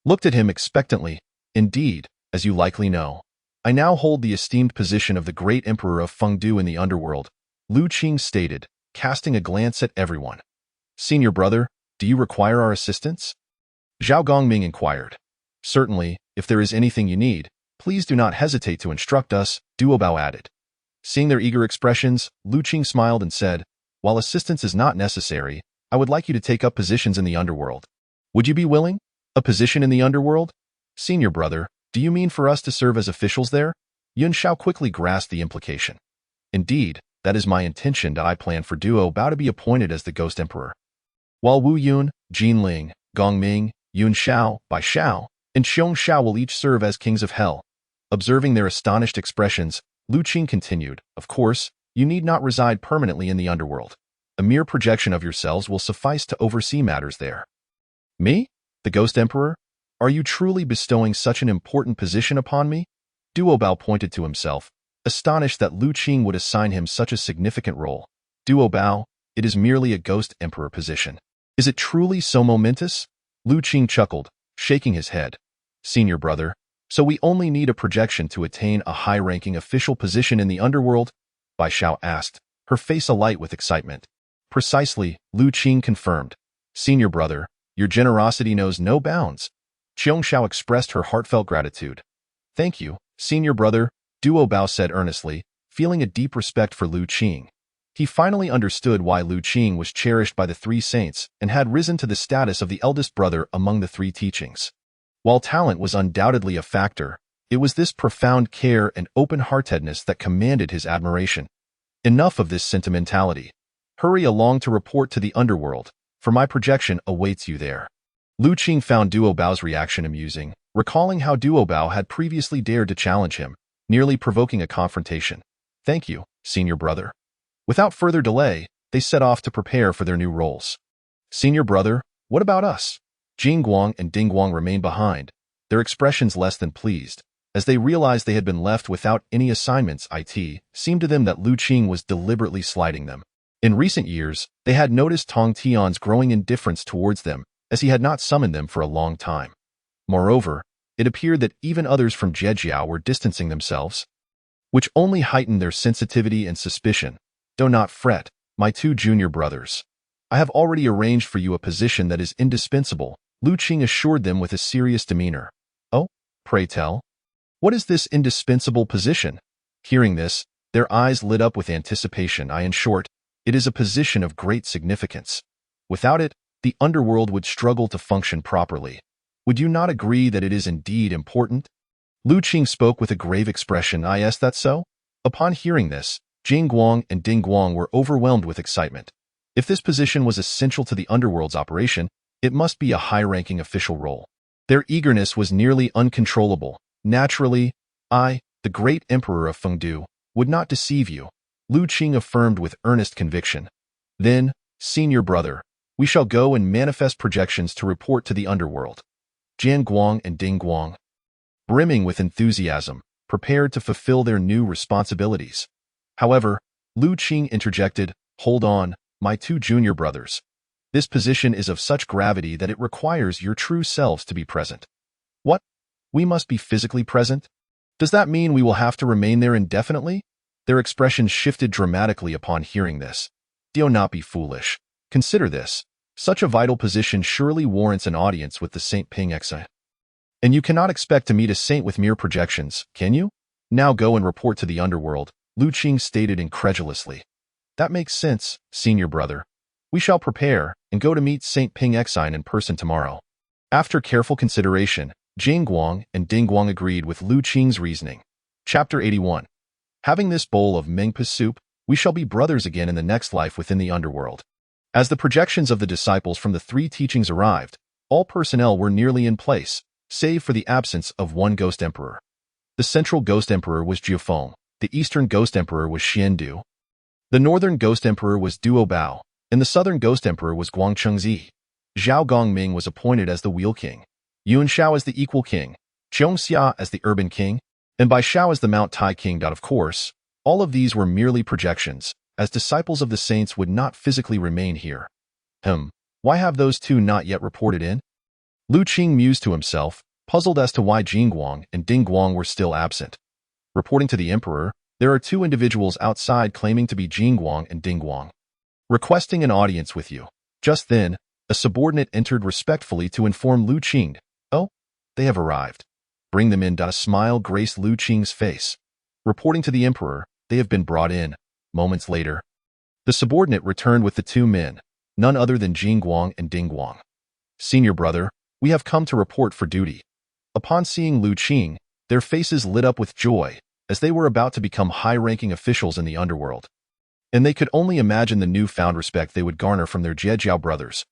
looked at him expectantly. Indeed, as you likely know, I now hold the esteemed position of the great emperor of Fengdu in the underworld, Lu Qing stated, casting a glance at everyone. Senior brother, do you require our assistance? Zhao Gongming inquired. Certainly, if there is anything you need, please do not hesitate to instruct us, Duo Bao added. Seeing their eager expressions, Lu Qing smiled and said, While assistance is not necessary, I would like you to take up positions in the underworld. Would you be willing? A position in the underworld? Senior brother, do you mean for us to serve as officials there? Yun Shao quickly grasped the implication. Indeed, that is my intention that I plan for Duo Bao to be appointed as the Ghost Emperor. While Wu Yun, Jinling, Gongming, Yun Shao, Bai Shao, and Xiong Shao will each serve as kings of hell. Observing their astonished expressions, Lu Qing continued, Of course, you need not reside permanently in the underworld. A mere projection of yourselves will suffice to oversee matters there. Me? The Ghost Emperor? Are you truly bestowing such an important position upon me? Duo Bao pointed to himself, astonished that Lu Qing would assign him such a significant role. Duo Bao, it is merely a Ghost Emperor position. Is it truly so momentous? Lu Qing chuckled, shaking his head. Senior brother, so we only need a projection to attain a high-ranking official position in the underworld? Bai Shao asked, her face alight with excitement. Precisely, Lu Qing confirmed. Senior brother, your generosity knows no bounds. Qiong Shao expressed her heartfelt gratitude. Thank you, senior brother, Duo Bao said earnestly, feeling a deep respect for Lu Qing. He finally understood why Lu Qing was cherished by the three saints and had risen to the status of the eldest brother among the three teachings. While talent was undoubtedly a factor, it was this profound care and open-heartedness that commanded his admiration. Enough of this sentimentality. Hurry along to report to the underworld, for my projection awaits you there. Lu Qing found Duo Bao's reaction amusing, recalling how Duo Bao had previously dared to challenge him, nearly provoking a confrontation. Thank you, senior brother. Without further delay, they set off to prepare for their new roles. Senior brother, what about us? Jingguang and Dingguang remained behind, their expressions less than pleased. As they realized they had been left without any assignments, it seemed to them that Lu Qing was deliberately slighting them. In recent years, they had noticed Tong Tian's growing indifference towards them, as he had not summoned them for a long time. Moreover, it appeared that even others from Zhejiao were distancing themselves, which only heightened their sensitivity and suspicion. Do not fret, my two junior brothers. I have already arranged for you a position that is indispensable, Lu Qing assured them with a serious demeanor. Oh, pray tell. What is this indispensable position? Hearing this, their eyes lit up with anticipation. In short, it is a position of great significance. Without it, the underworld would struggle to function properly. Would you not agree that it is indeed important? Lu Qing spoke with a grave expression. Is that so? Upon hearing this, Jingguang and Dingguang were overwhelmed with excitement. If this position was essential to the underworld's operation, it must be a high-ranking official role. Their eagerness was nearly uncontrollable. Naturally, I, the great emperor of Fengdu, would not deceive you, Lu Qing affirmed with earnest conviction. Then, senior brother, we shall go and manifest projections to report to the underworld. Jianguang and Dingguang, brimming with enthusiasm, prepared to fulfill their new responsibilities. However, Lu Qing interjected, Hold on, my two junior brothers. This position is of such gravity that it requires your true selves to be present. What? We must be physically present? Does that mean we will have to remain there indefinitely? Their expressions shifted dramatically upon hearing this. Do not be foolish. Consider this. Such a vital position surely warrants an audience with the Saint Ping Exi. And you cannot expect to meet a saint with mere projections, can you? Now go and report to the Underworld, Lu Qing stated incredulously. That makes sense, senior brother. We shall prepare and go to meet Saint Ping Exine in person tomorrow. After careful consideration, Jing Guang and Ding Guang agreed with Lu Qing's reasoning. Chapter 81. Having this bowl of Mingpa soup, we shall be brothers again in the next life within the Underworld. As the projections of the disciples from the three teachings arrived, all personnel were nearly in place, save for the absence of one Ghost Emperor. The Central Ghost Emperor was Jiufeng, the Eastern Ghost Emperor was Xiandu, the Northern Ghost Emperor was Duo Bao, and the Southern Ghost Emperor was Guangchengzi. Zhao Gongming was appointed as the Wheel King, Yuan Shao as the Equal King, Qiong Xia as the Urban King, and Bai Shao as the Mount Tai King. Of course, all of these were merely projections, as disciples of the saints would not physically remain here. Why have those two not yet reported in? Lu Qing mused to himself, puzzled as to why Jing Guang and Ding Guang were still absent. Reporting to the Emperor, there are two individuals outside claiming to be Jing Guang and Ding Guang, requesting an audience with you. Just then, a subordinate entered respectfully to inform Lu Qing. Oh, they have arrived. Bring them in. A smile graced Lu Qing's face. Reporting to the Emperor, they have been brought in. Moments later, the subordinate returned with the two men, none other than Jing Guang and Ding Guang. Senior brother, we have come to report for duty. Upon seeing Lu Qing, their faces lit up with joy, as they were about to become high-ranking officials in the Underworld. And they could only imagine the newfound respect they would garner from their Jiejiao brothers.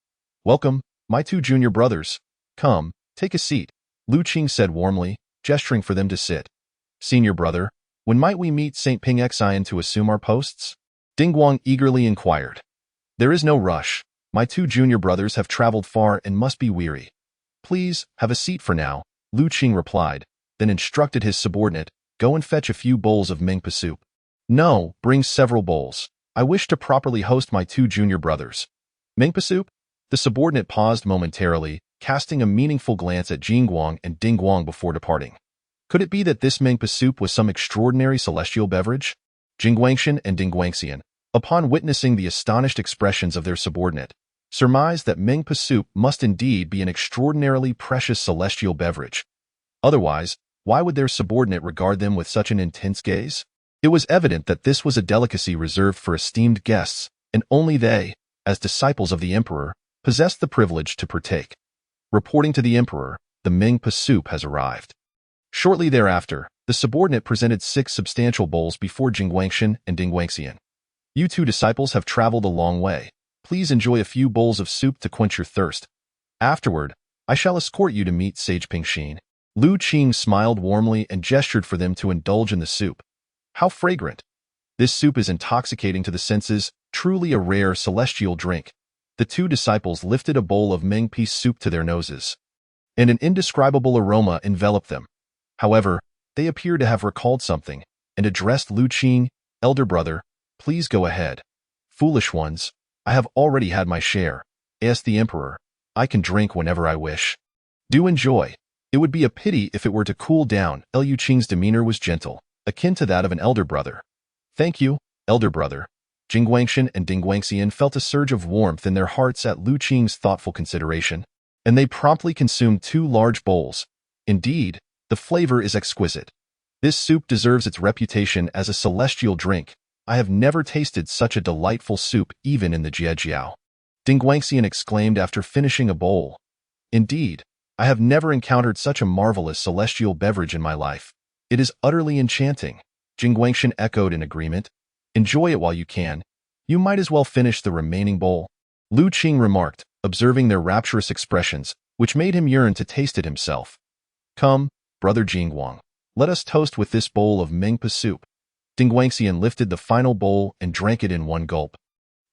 Welcome, my two junior brothers. Come, take a seat, Lu Qing said warmly, gesturing for them to sit. Senior brother, when might we meet Saint Ping Exine to assume our posts? Ding Guang eagerly inquired. There is no rush. My two junior brothers have traveled far and must be weary. Please, have a seat for now, Lu Qing replied, then instructed his subordinate, go and fetch a few bowls of Mingpa soup. No, bring several bowls. I wish to properly host my two junior brothers. Mingpa soup? The subordinate paused momentarily, casting a meaningful glance at Jing Guang and Ding Guang before departing. Could it be that this Mingpa soup was some extraordinary celestial beverage? Jing Guangxian and Ding Guangxian, upon witnessing the astonished expressions of their subordinate, surmised that Mingpa soup must indeed be an extraordinarily precious celestial beverage. Otherwise, why would their subordinate regard them with such an intense gaze? It was evident that this was a delicacy reserved for esteemed guests, and only they, as disciples of the Emperor, possessed the privilege to partake. Reporting to the Emperor, the Mingpa soup has arrived. Shortly thereafter, the subordinate presented 6 substantial bowls before Jing Guangxian and Ding Guangxian. You two disciples have traveled a long way. Please enjoy a few bowls of soup to quench your thirst. Afterward, I shall escort you to meet Sage Pingxin. Lu Qing smiled warmly and gestured for them to indulge in the soup. How fragrant! This soup is intoxicating to the senses, truly a rare celestial drink. The two disciples lifted a bowl of Mingpa soup to their noses, and an indescribable aroma enveloped them. However, they appeared to have recalled something, and addressed Lu Qing, elder brother, please go ahead. Foolish ones, I have already had my share. Asked the Emperor, I can drink whenever I wish. Do enjoy. It would be a pity if it were to cool down. Lu Qing's demeanor was gentle, akin to that of an elder brother. Thank you, elder brother. Jing Guangxian and Ding Guangxian felt a surge of warmth in their hearts at Lu Qing's thoughtful consideration, and they promptly consumed 2 large bowls. Indeed, the flavor is exquisite. This soup deserves its reputation as a celestial drink. I have never tasted such a delightful soup even in the Jiejiao. Ding Guangxian exclaimed after finishing a bowl. Indeed, I have never encountered such a marvelous celestial beverage in my life. It is utterly enchanting. Jing Guangxian echoed in agreement. Enjoy it while you can. You might as well finish the remaining bowl. Lu Qing remarked, observing their rapturous expressions, which made him yearn to taste it himself. Come, brother Jing Guang, let us toast with this bowl of Mingpa soup. Ding Guangxian lifted the final bowl and drank it in one gulp.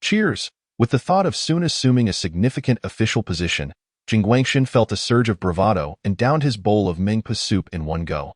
Cheers! With the thought of soon assuming a significant official position, Jing Guangxian felt a surge of bravado and downed his bowl of Mingpa soup in one go.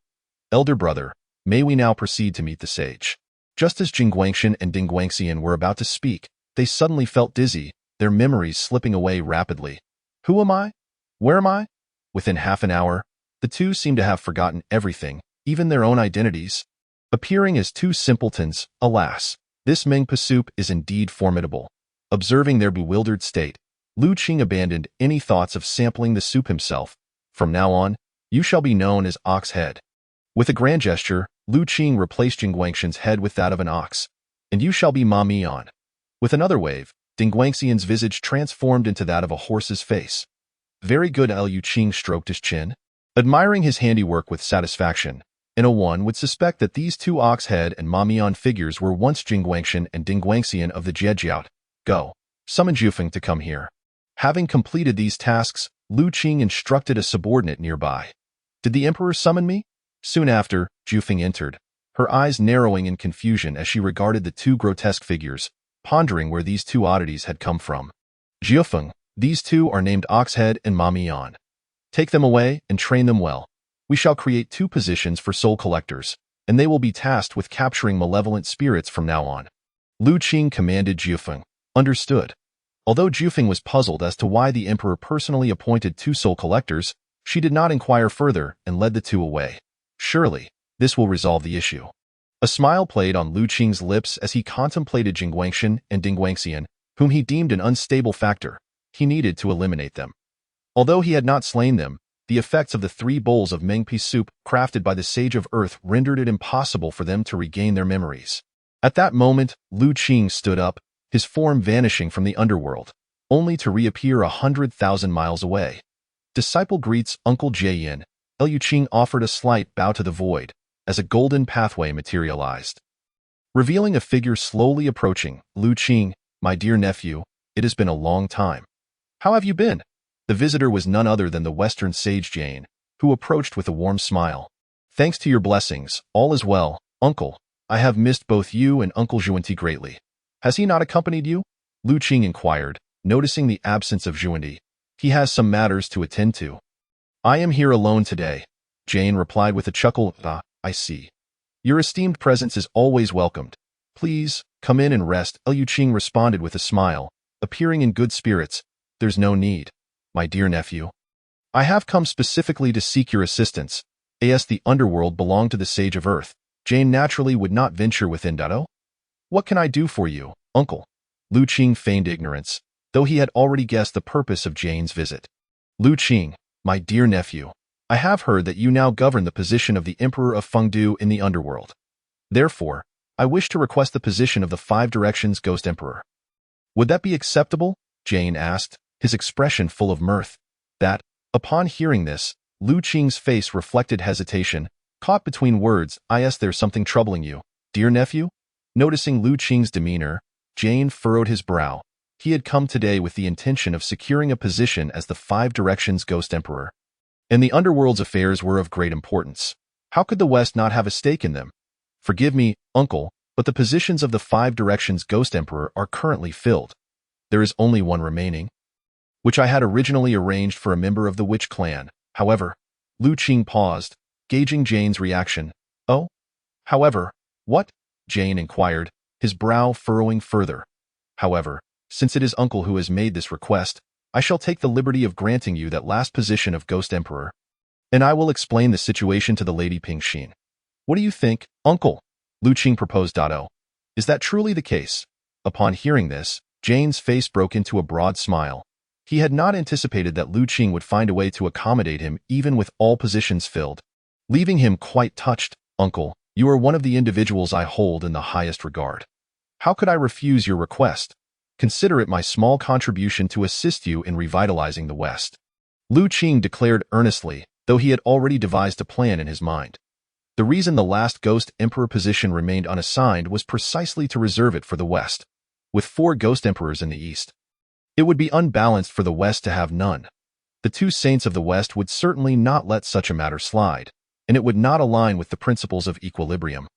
Elder brother, may we now proceed to meet the sage? Just as Jing Guangxian and Ding Guangxian were about to speak, they suddenly felt dizzy, their memories slipping away rapidly. Who am I? Where am I? Within half an hour, the two seemed to have forgotten everything, even their own identities. Appearing as two simpletons, alas, this Mingpa soup is indeed formidable. Observing their bewildered state, Lu Qing abandoned any thoughts of sampling the soup himself. From now on, You shall be known as Ox Head. With a grand gesture, Lu Qing replaced Jingguangxian's head with that of an ox. And you shall be Ma Mian. With another wave, Dingguangxian's visage transformed into that of a horse's face. Very good. Liu Qing stroked his chin, admiring his handiwork with satisfaction. And one would suspect that these two ox head and Ma Mian figures were once Jingguangxian and Dingguangxian of the Jiejiao. Go. Summon Jufeng to come here. Having completed these tasks, Lu Qing instructed a subordinate nearby. Did the emperor summon me? Soon after, Jufeng entered, her eyes narrowing in confusion as she regarded the two grotesque figures, pondering where these two oddities had come from. Jufeng, these two are named Oxhead and Ma Mian. Take them away and train them well. We shall create two positions for soul collectors, and they will be tasked with capturing malevolent spirits from now on. Lu Qing commanded Jufeng. Understood. Although Jufeng was puzzled as to why the emperor personally appointed two soul collectors, she did not inquire further and led the two away. Surely, this will resolve the issue. A smile played on Lu Qing's lips as he contemplated Jingguangxian and Dingguangxian, whom he deemed an unstable factor. He needed to eliminate them. Although he had not slain them, the effects of the 3 bowls of Mengpi soup crafted by the Sage of Earth rendered it impossible for them to regain their memories. At that moment, Lu Qing stood up, his form vanishing from the underworld, only to reappear 100,000 miles away. Disciple greets Uncle Jian. Liu Qing offered a slight bow to the void, as a golden pathway materialized. Revealing a figure slowly approaching, Lu Qing, my dear nephew, it has been a long time. How have you been? The visitor was none other than the Western sage Jane, who approached with a warm smile. Thanks to your blessings, all is well, Uncle. I have missed both you and Uncle Xuanti greatly. Has he not accompanied you? Lu Qing inquired, noticing the absence of Xuanti. He has some matters to attend to. I am here alone today, Jane replied with a chuckle. I see. Your esteemed presence is always welcomed. Please, come in and rest, Liu Qing responded with a smile, appearing in good spirits. There's no need, my dear nephew. I have come specifically to seek your assistance. As the Underworld belonged to the Sage of Earth, Jane naturally would not venture within. What can I do for you, Uncle? Lu Qing feigned ignorance, though he had already guessed the purpose of Jane's visit. Lu Qing, my dear nephew, I have heard that you now govern the position of the Emperor of Fengdu in the Underworld. Therefore, I wish to request the position of the 5 Directions Ghost Emperor. Would that be acceptable? Jane asked, his expression full of mirth. That, upon hearing this, Lu Qing's face reflected hesitation, caught between words. There's something troubling you, dear nephew? Noticing Lu Qing's demeanor, Jane furrowed his brow. He had come today with the intention of securing a position as the 5 Directions Ghost Emperor. And the Underworld's affairs were of great importance. How could the West not have a stake in them? Forgive me, Uncle, but the positions of the 5 Directions Ghost Emperor are currently filled. There is only one remaining, which I had originally arranged for a member of the Witch clan. However, Lu Qing paused, gauging Jane's reaction. Oh? However, what? Jane inquired, his brow furrowing further. However, since it is Uncle who has made this request, I shall take the liberty of granting you that last position of Ghost Emperor. And I will explain the situation to the Lady Pingxin. What do you think, Uncle? Lu Qing proposed. Is that truly the case? Upon hearing this, Jane's face broke into a broad smile. He had not anticipated that Lu Qing would find a way to accommodate him even with all positions filled. Leaving him quite touched, Uncle, you are one of the individuals I hold in the highest regard. How could I refuse your request? Consider it my small contribution to assist you in revitalizing the West. Lu Qing declared earnestly, though he had already devised a plan in his mind. The reason the last Ghost Emperor position remained unassigned was precisely to reserve it for the West. With 4 Ghost Emperors in the East, it would be unbalanced for the West to have none. The 2 saints of the West would certainly not let such a matter slide, and it would not align with the principles of equilibrium.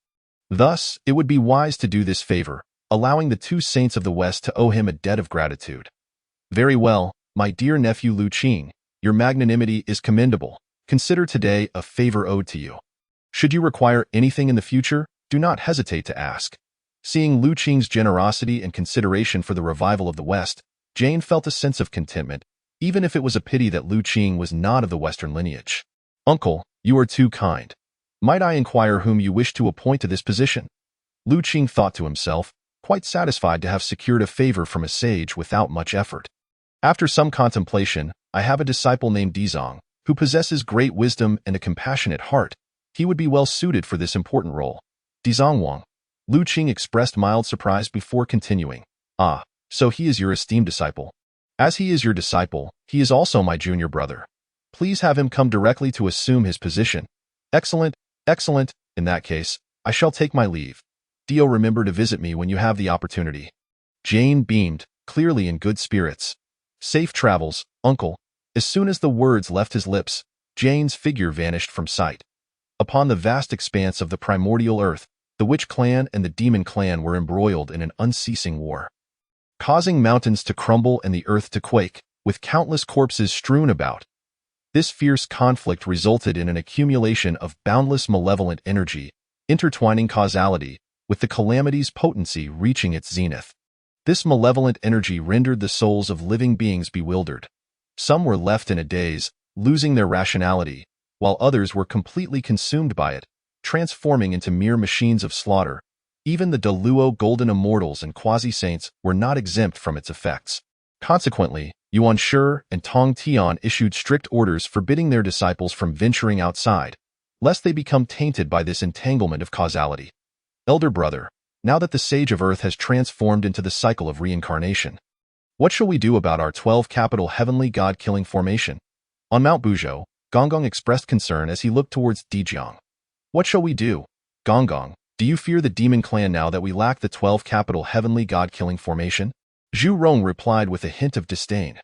Thus, it would be wise to do this favor, allowing the 2 saints of the West to owe him a debt of gratitude. Very well, my dear nephew Lu Qing, your magnanimity is commendable. Consider today a favor owed to you. Should you require anything in the future, do not hesitate to ask. Seeing Lu Qing's generosity and consideration for the revival of the West, Jane felt a sense of contentment, even if it was a pity that Lu Qing was not of the Western lineage. Uncle, you are too kind. Might I inquire whom you wish to appoint to this position? Lu Qing thought to himself, quite satisfied to have secured a favor from a sage without much effort. After some contemplation, I have a disciple named Dizong, who possesses great wisdom and a compassionate heart. He would be well suited for this important role. Dizongwang. Lu Qing expressed mild surprise before continuing. Ah, so he is your esteemed disciple. As he is your disciple, he is also my junior brother. Please have him come directly to assume his position. Excellent, excellent. In that case, I shall take my leave. Dio, remember to visit me when you have the opportunity. Jane beamed, clearly in good spirits. Safe travels, uncle. As soon as the words left his lips, Jane's figure vanished from sight. Upon the vast expanse of the primordial earth, the Witch clan and the Demon clan were embroiled in an unceasing war, causing mountains to crumble and the earth to quake, with countless corpses strewn about. This fierce conflict resulted in an accumulation of boundless malevolent energy, intertwining causality, with the calamity's potency reaching its zenith. This malevolent energy rendered the souls of living beings bewildered. Some were left in a daze, losing their rationality, while others were completely consumed by it, transforming into mere machines of slaughter. Even the Deluo golden immortals and quasi-saints were not exempt from its effects. Consequently, Yuan Shi and Tong Tian issued strict orders forbidding their disciples from venturing outside, lest they become tainted by this entanglement of causality. Elder brother, now that the Sage of Earth has transformed into the cycle of reincarnation, what shall we do about our 12 capital heavenly god-killing formation? On Mount Buzhou, Gonggong expressed concern as he looked towards Dijiang. What shall we do? Gonggong, do you fear the Demon clan now that we lack the 12 capital heavenly god-killing formation? Zhu Rong replied with a hint of disdain.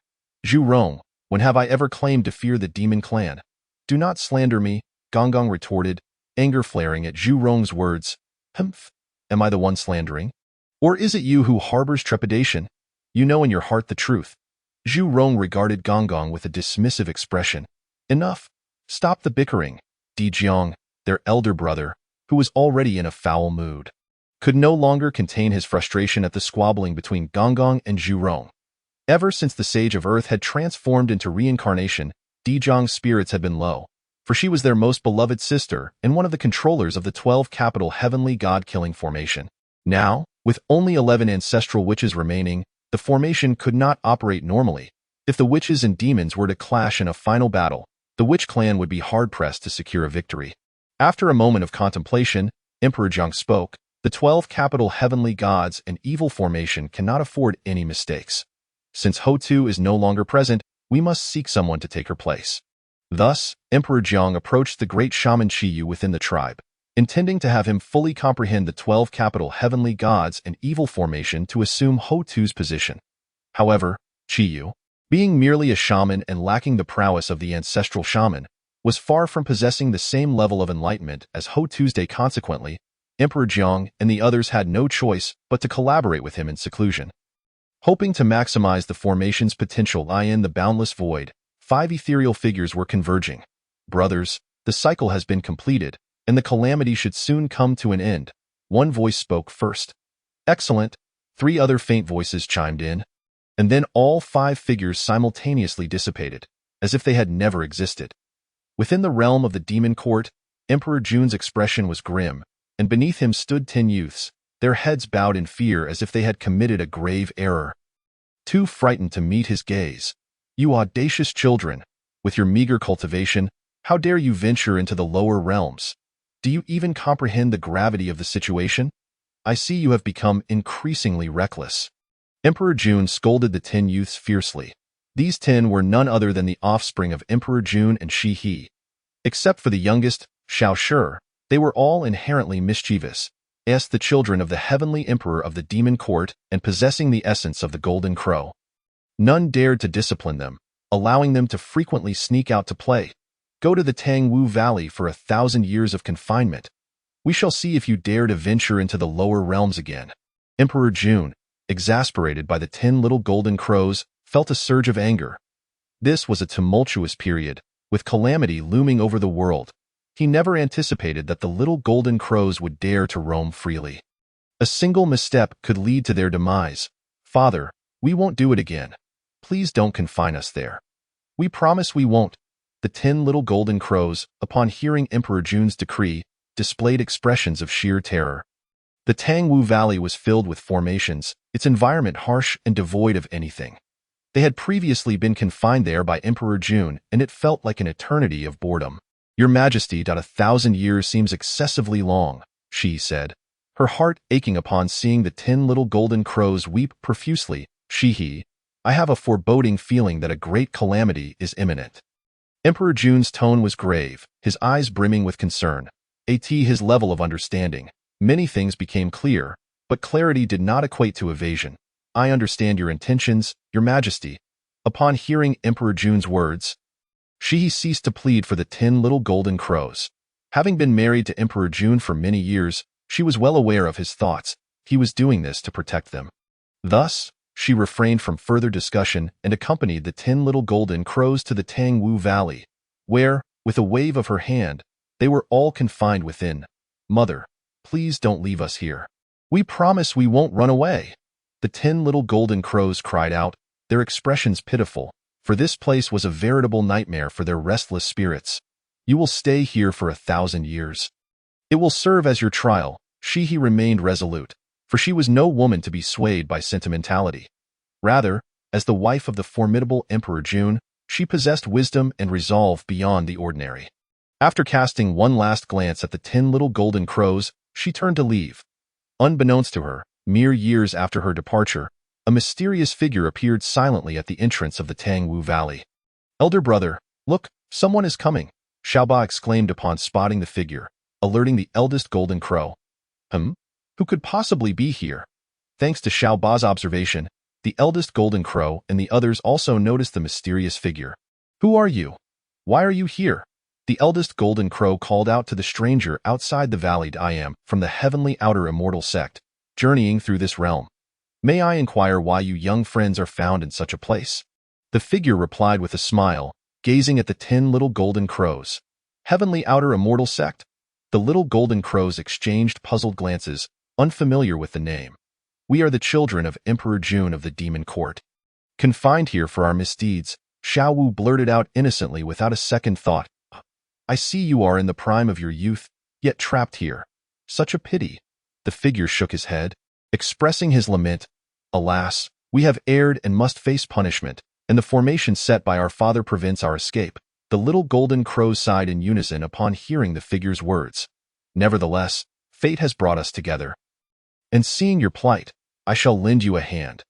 Zhu Rong, when have I ever claimed to fear the Demon clan? Do not slander me, Gonggong retorted, anger flaring at Zhu Rong's words. Humph, am I the one slandering? Or is it you who harbors trepidation? You know in your heart the truth. Zhu Rong regarded Gonggong with a dismissive expression. Enough. Stop the bickering. Dijiang, their elder brother, who was already in a foul mood, could no longer contain his frustration at the squabbling between Gonggong and Zhu Rong. Ever since the Sage of Earth had transformed into reincarnation, Dijiang's spirits had been low, for she was their most beloved sister and one of the controllers of the 12 capital heavenly god-killing formation. Now, with only 11 ancestral witches remaining, the formation could not operate normally. If the witches and demons were to clash in a final battle, the Witch clan would be hard-pressed to secure a victory. After a moment of contemplation, Emperor Jiang spoke. The 12 capital heavenly gods and evil formation cannot afford any mistakes. Since Ho-Tu is no longer present, we must seek someone to take her place. Thus, Emperor Jiang approached the great shaman Qiyu within the tribe, intending to have him fully comprehend the 12 capital heavenly gods and evil formation to assume Ho-Tu's position. However, Qiyu, being merely a shaman and lacking the prowess of the ancestral shaman, was far from possessing the same level of enlightenment as Ho-Tu's day. Consequently, Emperor Jiang and the others had no choice but to collaborate with him in seclusion. Hoping to maximize the formation's potential in the boundless void, 5 ethereal figures were converging. Brothers, the cycle has been completed, and the calamity should soon come to an end. One voice spoke first. Excellent. 3 other faint voices chimed in. And then all 5 figures simultaneously dissipated, as if they had never existed. Within the realm of the demon court, Emperor Jun's expression was grim, and beneath him stood 10 youths, their heads bowed in fear as if they had committed a grave error. Too frightened to meet his gaze. You audacious children, with your meager cultivation, how dare you venture into the lower realms? Do you even comprehend the gravity of the situation? I see you have become increasingly reckless. Emperor Jun scolded the 10 youths fiercely. These 10 were none other than the offspring of Emperor Jun and Shi He. Except for the youngest, Xiao Shi, they were all inherently mischievous, as the children of the heavenly emperor of the demon court and possessing the essence of the golden crow. None dared to discipline them, allowing them to frequently sneak out to play. Go to the Tangwu Valley for 1,000 years of confinement. We shall see if you dare to venture into the lower realms again. Emperor Jun, exasperated by the 10 little golden crows, felt a surge of anger. This was a tumultuous period, with calamity looming over the world. He never anticipated that the little golden crows would dare to roam freely. A single misstep could lead to their demise. Father, we won't do it again. Please don't confine us there. We promise we won't. The 10 little golden crows, upon hearing Emperor Jun's decree, displayed expressions of sheer terror. The Tangwu Valley was filled with formations, its environment harsh and devoid of anything. They had previously been confined there by Emperor June, and it felt like an eternity of boredom. Your Majesty, 1,000 years seems excessively long, she said, her heart aching upon seeing the 10 little golden crows weep profusely. I have a foreboding feeling that a great calamity is imminent. Emperor June's tone was grave, his eyes brimming with concern. At his level of understanding, many things became clear, but clarity did not equate to evasion. I understand your intentions, Your Majesty. Upon hearing Emperor June's words, she ceased to plead for the 10 little golden crows. Having been married to Emperor June for many years, she was well aware of his thoughts. He was doing this to protect them. Thus, she refrained from further discussion and accompanied the 10 little golden crows to the Tangwu Valley, where, with a wave of her hand, they were all confined within. Mother, please don't leave us here. We promise we won't run away. The 10 little golden crows cried out, their expressions pitiful, for this place was a veritable nightmare for their restless spirits. You will stay here for 1,000 years. It will serve as your trial. He remained resolute, for she was no woman to be swayed by sentimentality. Rather, as the wife of the formidable Emperor June, she possessed wisdom and resolve beyond the ordinary. After casting one last glance at the 10 little golden crows, she turned to leave. Unbeknownst to her, mere years after her departure, a mysterious figure appeared silently at the entrance of the Tangwu Valley. Elder brother, look, someone is coming, Xiaoba exclaimed upon spotting the figure, alerting the eldest golden crow. Who could possibly be here? Thanks to Xiaoba's observation, the eldest golden crow and the others also noticed the mysterious figure. Who are you? Why are you here? The eldest golden crow called out to the stranger outside the valley. I am from the heavenly outer immortal sect, journeying through this realm. May I inquire why you young friends are found in such a place? The figure replied with a smile, gazing at the 10 little golden crows. Heavenly outer immortal sect? The little golden crows exchanged puzzled glances, unfamiliar with the name. We are the children of Emperor June of the Demon Court. Confined here for our misdeeds, Xiao Wu blurted out innocently without a second thought. I see you are in the prime of your youth, yet trapped here. Such a pity. The figure shook his head, expressing his lament. Alas, we have erred and must face punishment, and the formation set by our father prevents our escape. The little golden crows sighed in unison upon hearing the figure's words. Nevertheless, fate has brought us together. And seeing your plight, I shall lend you a hand.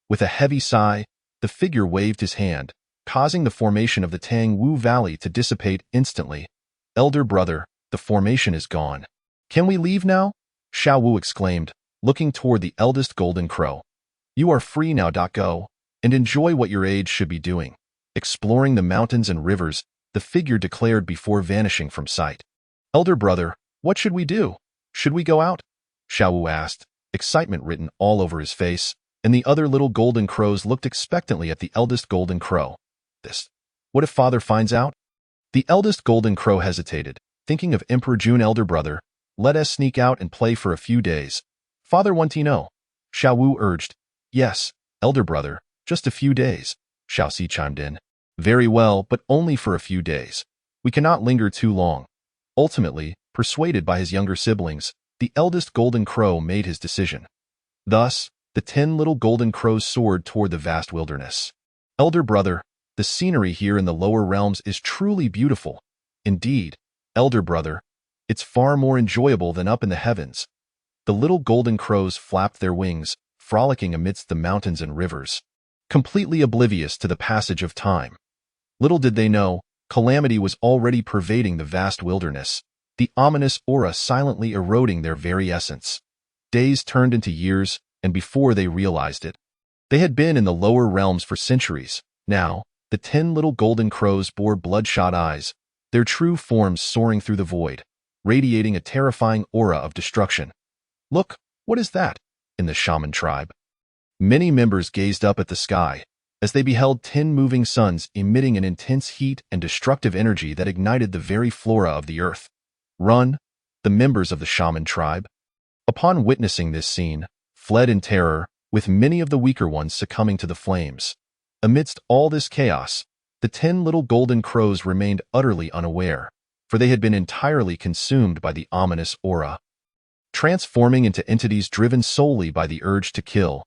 With a heavy sigh, the figure waved his hand, causing the formation of the Tangwu Valley to dissipate instantly. Elder brother, the formation is gone. Can we leave now? Xiao Wu exclaimed, looking toward the eldest golden crow. You are free now. Go, and enjoy what your age should be doing. Exploring the mountains and rivers, the figure declared before vanishing from sight. Elder brother, what should we do? Should we go out? Xiao Wu asked, excitement written all over his face, and the other little golden crows looked expectantly at the eldest golden crow. What if father finds out? The eldest golden crow hesitated, thinking of Emperor June. Elder brother, let us sneak out and play for a few days. Father want to know. Xiao Wu urged. Yes, elder brother, just a few days, Xiao Si chimed in. Very well, but only for a few days. We cannot linger too long. Ultimately, persuaded by his younger siblings, the eldest golden crow made his decision. Thus, the 10 little golden crows soared toward the vast wilderness. Elder brother, the scenery here in the lower realms is truly beautiful. Indeed, elder brother, it's far more enjoyable than up in the heavens. The little golden crows flapped their wings, frolicking amidst the mountains and rivers, completely oblivious to the passage of time. Little did they know, calamity was already pervading the vast wilderness, the ominous aura silently eroding their very essence. Days turned into years, and before they realized it, they had been in the lower realms for centuries. Now, the 10 little golden crows bore bloodshot eyes, their true forms soaring through the void, radiating a terrifying aura of destruction. Look, what is that? In the shaman tribe. Many members gazed up at the sky, as they beheld 10 moving suns emitting an intense heat and destructive energy that ignited the very flora of the earth. Run, the members of the shaman tribe. Upon witnessing this scene, fled in terror, with many of the weaker ones succumbing to the flames. Amidst all this chaos, the 10 little golden crows remained utterly unaware, for they had been entirely consumed by the ominous aura. Transforming into entities driven solely by the urge to kill,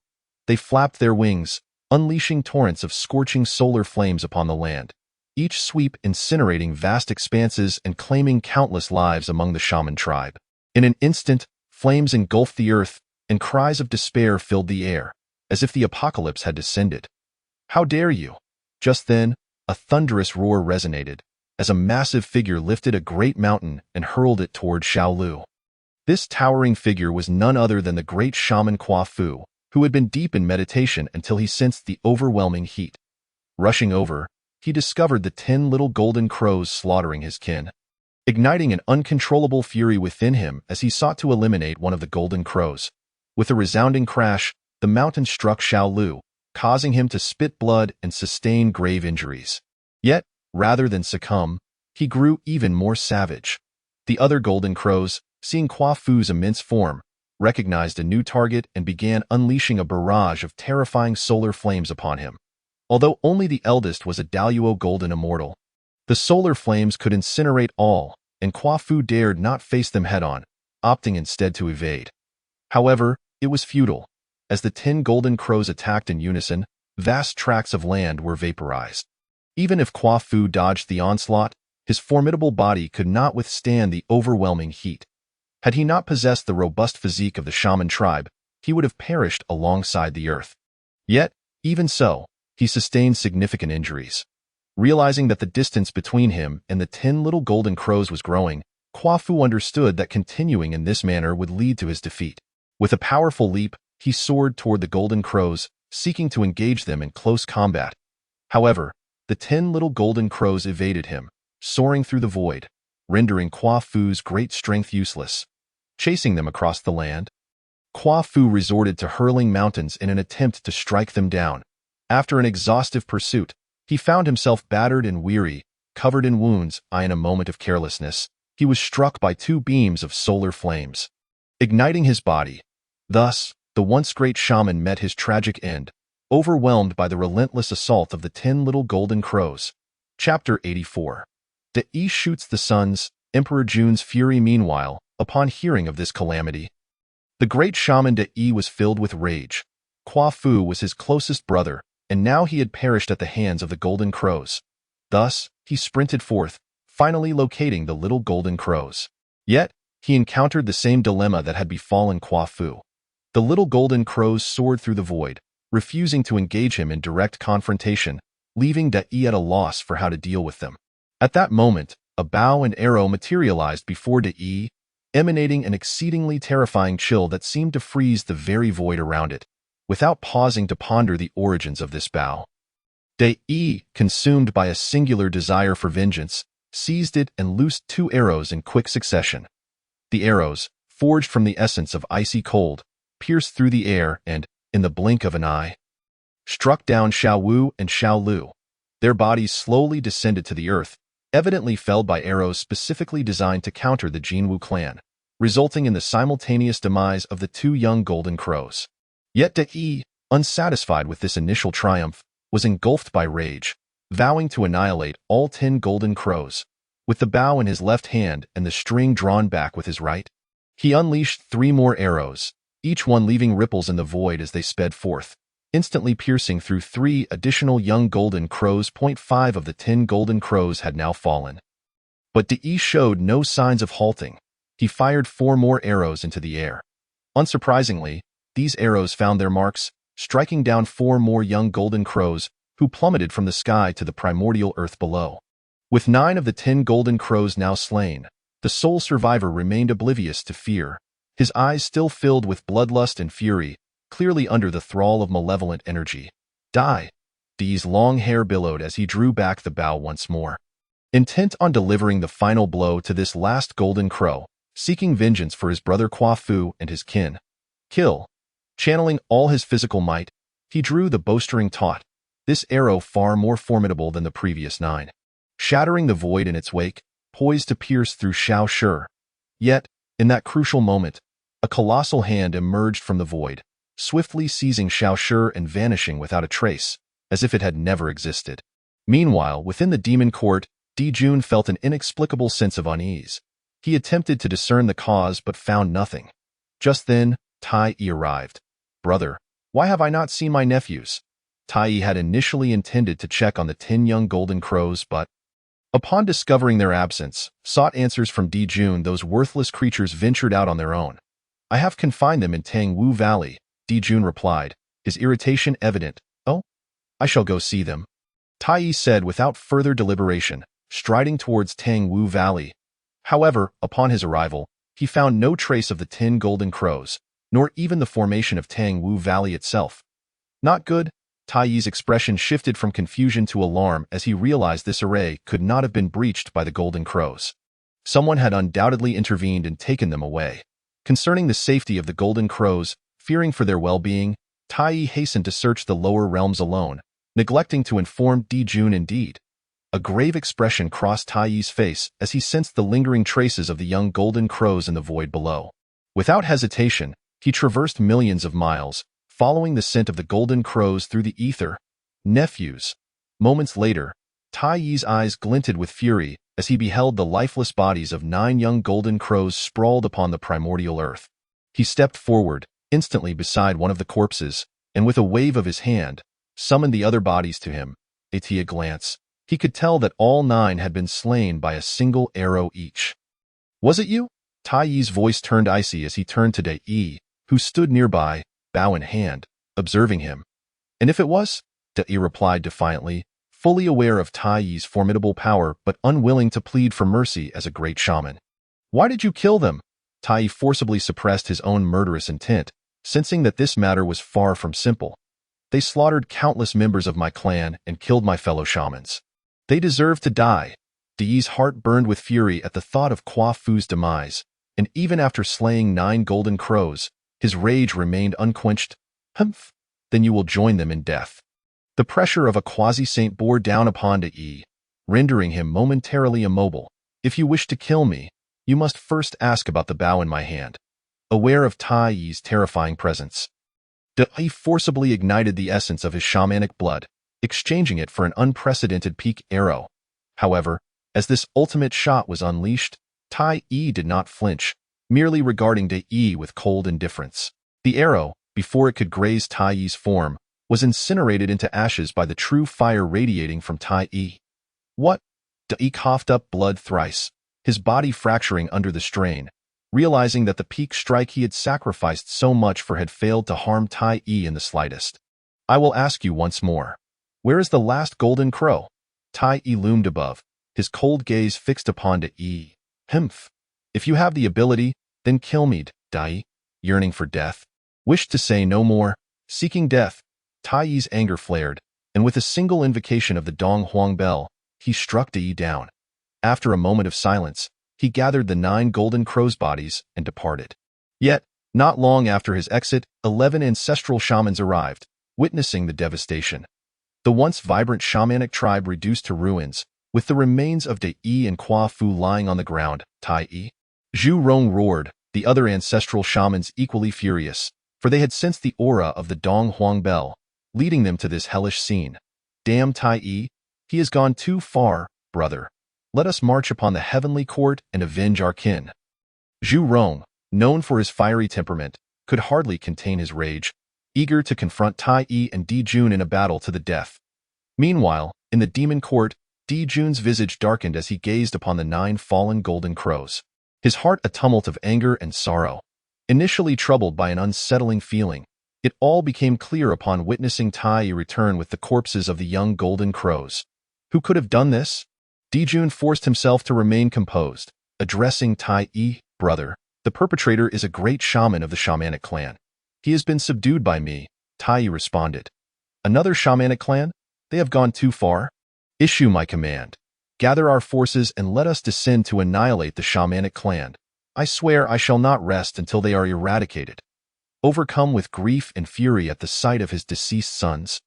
they flapped their wings, unleashing torrents of scorching solar flames upon the land, each sweep incinerating vast expanses and claiming countless lives among the shaman tribe. In an instant, flames engulfed the earth, and cries of despair filled the air, as if the apocalypse had descended. "How dare you!" Just then, a thunderous roar resonated, as a massive figure lifted a great mountain and hurled it toward Shaolu. This towering figure was none other than the great shaman Kua Fu, who had been deep in meditation until he sensed the overwhelming heat. Rushing over, he discovered the 10 little golden crows slaughtering his kin, igniting an uncontrollable fury within him as he sought to eliminate one of the golden crows. With a resounding crash, the mountain struck Shaolu, causing him to spit blood and sustain grave injuries. Yet, rather than succumb, he grew even more savage. The other golden crows, seeing Kua Fu's immense form, recognized a new target and began unleashing a barrage of terrifying solar flames upon him. Although only the eldest was a Daluo golden immortal, the solar flames could incinerate all, and Kua Fu dared not face them head-on, opting instead to evade. However, it was futile. As the 10 golden crows attacked in unison, vast tracts of land were vaporized. Even if Kua Fu dodged the onslaught, his formidable body could not withstand the overwhelming heat. Had he not possessed the robust physique of the shaman tribe, he would have perished alongside the earth. Yet, even so, he sustained significant injuries. Realizing that the distance between him and the 10 little golden crows was growing, Kua Fu understood that continuing in this manner would lead to his defeat. With a powerful leap, he soared toward the golden crows, seeking to engage them in close combat. However, the 10 little golden crows evaded him, soaring through the void, rendering Kua Fu's great strength useless. Chasing them across the land, Kua Fu resorted to hurling mountains in an attempt to strike them down. After an exhaustive pursuit, he found himself battered and weary, covered in wounds. In a moment of carelessness, he was struck by 2 beams of solar flames, igniting his body. Thus, the once great shaman met his tragic end, overwhelmed by the relentless assault of the 10 little golden crows. Chapter 84. De Yi shoots the suns. Emperor Jun's fury. Meanwhile, upon hearing of this calamity, the great shaman De Yi was filled with rage. Kua Fu was his closest brother, and now he had perished at the hands of the golden crows. Thus, he sprinted forth, finally locating the little golden crows. Yet, he encountered the same dilemma that had befallen Kua Fu. The little golden crows soared through the void, refusing to engage him in direct confrontation, leaving De Yi at a loss for how to deal with them. At that moment, a bow and arrow materialized before De Yi, emanating an exceedingly terrifying chill that seemed to freeze the very void around it. Without pausing to ponder the origins of this bow, De Yi, consumed by a singular desire for vengeance, seized it and loosed 2 arrows in quick succession. The arrows, forged from the essence of icy cold, pierced through the air and, in the blink of an eye, struck down Xiao Wu and Xiao Lu. Their bodies slowly descended to the earth, evidently felled by arrows specifically designed to counter the Jinwu clan, resulting in the simultaneous demise of the 2 young golden crows. Yet De Yi, unsatisfied with this initial triumph, was engulfed by rage, vowing to annihilate all 10 golden crows. With the bow in his left hand and the string drawn back with his right, he unleashed 3 more arrows, each one leaving ripples in the void as they sped forth, instantly piercing through 3 additional young golden crows. 5 of the 10 golden crows had now fallen. But De Yi showed no signs of halting. He fired 4 more arrows into the air. Unsurprisingly, these arrows found their marks, striking down 4 more young golden crows, who plummeted from the sky to the primordial earth below. With 9 of the 10 golden crows now slain, the sole survivor remained oblivious to fear, his eyes still filled with bloodlust and fury, clearly under the thrall of malevolent energy. Die! Dee's long hair billowed as he drew back the bow once more, intent on delivering the final blow to this last golden crow, seeking vengeance for his brother Kua Fu and his kin. Kill! Channeling all his physical might, he drew the bowstring taut, this arrow far more formidable than the previous 9, shattering the void in its wake, poised to pierce through Xiao Shi. Yet, in that crucial moment, a colossal hand emerged from the void, swiftly seizing Xiao Shi and vanishing without a trace, as if it had never existed. Meanwhile, within the demon court, Di Jun felt an inexplicable sense of unease. He attempted to discern the cause but found nothing. Just then, Tai Yi arrived. "Brother, why have I not seen my nephews?" Tai had initially intended to check on the 10 young golden crows, but upon discovering their absence, sought answers from Di Jun. Those worthless creatures ventured out on their own. I have confined them in Tang Wu Valley, Di Jun replied, his irritation evident. Oh, I shall go see them, Tai said without further deliberation, striding towards Tang Wu Valley. However, upon his arrival, he found no trace of the 10 golden crows, nor even the formation of Tang Wu Valley itself. Not good. Tai's expression shifted from confusion to alarm as he realized this array could not have been breached by the golden crows. Someone had undoubtedly intervened and taken them away. Concerning the safety of the golden crows, fearing for their well-being, Tai hastened to search the lower realms alone, neglecting to inform Di Jun. Indeed, a grave expression crossed Tai's face as he sensed the lingering traces of the young golden crows in the void below. Without hesitation, he traversed millions of miles, following the scent of the golden crows through the ether. Nephews. Moments later, Tai's eyes glinted with fury as he beheld the lifeless bodies of 9 young golden crows sprawled upon the primordial earth. He stepped forward, instantly beside one of the corpses, and with a wave of his hand, summoned the other bodies to him. At a glance, he could tell that all 9 had been slain by a single arrow each. Was it you? Tai's voice turned icy as he turned to Dai, who stood nearby, bow in hand, observing him. And if it was? Dai replied defiantly, fully aware of Tai's formidable power but unwilling to plead for mercy as a great shaman. Why did you kill them? Tai forcibly suppressed his own murderous intent, sensing that this matter was far from simple. They slaughtered countless members of my clan and killed my fellow shamans. They deserve to die. Dai's heart burned with fury at the thought of Kwa Fu's demise, and even after slaying 9 golden crows, his rage remained unquenched. Humph, then you will join them in death. The pressure of a quasi-saint bore down upon Dai, rendering him momentarily immobile. If you wish to kill me, you must first ask about the bow in my hand. Aware of Tai's terrifying presence, Dai forcibly ignited the essence of his shamanic blood, exchanging it for an unprecedented peak arrow. However, as this ultimate shot was unleashed, Tai did not flinch, merely regarding Dai with cold indifference. The arrow, before it could graze Tai's form, was incinerated into ashes by the true fire radiating from Tai. What? Dai coughed up blood thrice, his body fracturing under the strain, realizing that the peak strike he had sacrificed so much for had failed to harm Tai in the slightest. I will ask you once more. Where is the last golden crow? Tai loomed above, his cold gaze fixed upon Dai. Humph. If you have the ability, then kill me, Dai, yearning for death. Wished to say no more, seeking death. Tai's anger flared, and with a single invocation of the Dong Huang bell, he struck Dai down. After a moment of silence, he gathered the 9 golden crows' bodies and departed. Yet, not long after his exit, 11 ancestral shamans arrived, witnessing the devastation. The once vibrant shamanic tribe reduced to ruins, with the remains of Dai and Kwa Fu lying on the ground. Tai. Zhu Rong roared, the other ancestral shamans equally furious, for they had sensed the aura of the Dong Huang bell, leading them to this hellish scene. Damn Tai, he has gone too far, brother. Let us march upon the heavenly court and avenge our kin. Zhu Rong, known for his fiery temperament, could hardly contain his rage, eager to confront Tai and Di Jun in a battle to the death. Meanwhile, in the demon court, Di Jun's visage darkened as he gazed upon the 9 fallen golden crows, his heart a tumult of anger and sorrow. Initially troubled by an unsettling feeling, it all became clear upon witnessing Tai return with the corpses of the young golden crows. Who could have done this? Di Jun forced himself to remain composed, addressing Tai, brother, the perpetrator is a great shaman of the shamanic clan. He has been subdued by me, Tai responded. Another shamanic clan? They have gone too far. Issue my command. Gather our forces and let us descend to annihilate the shamanic clan. I swear I shall not rest until they are eradicated. Overcome with grief and fury at the sight of his deceased sons,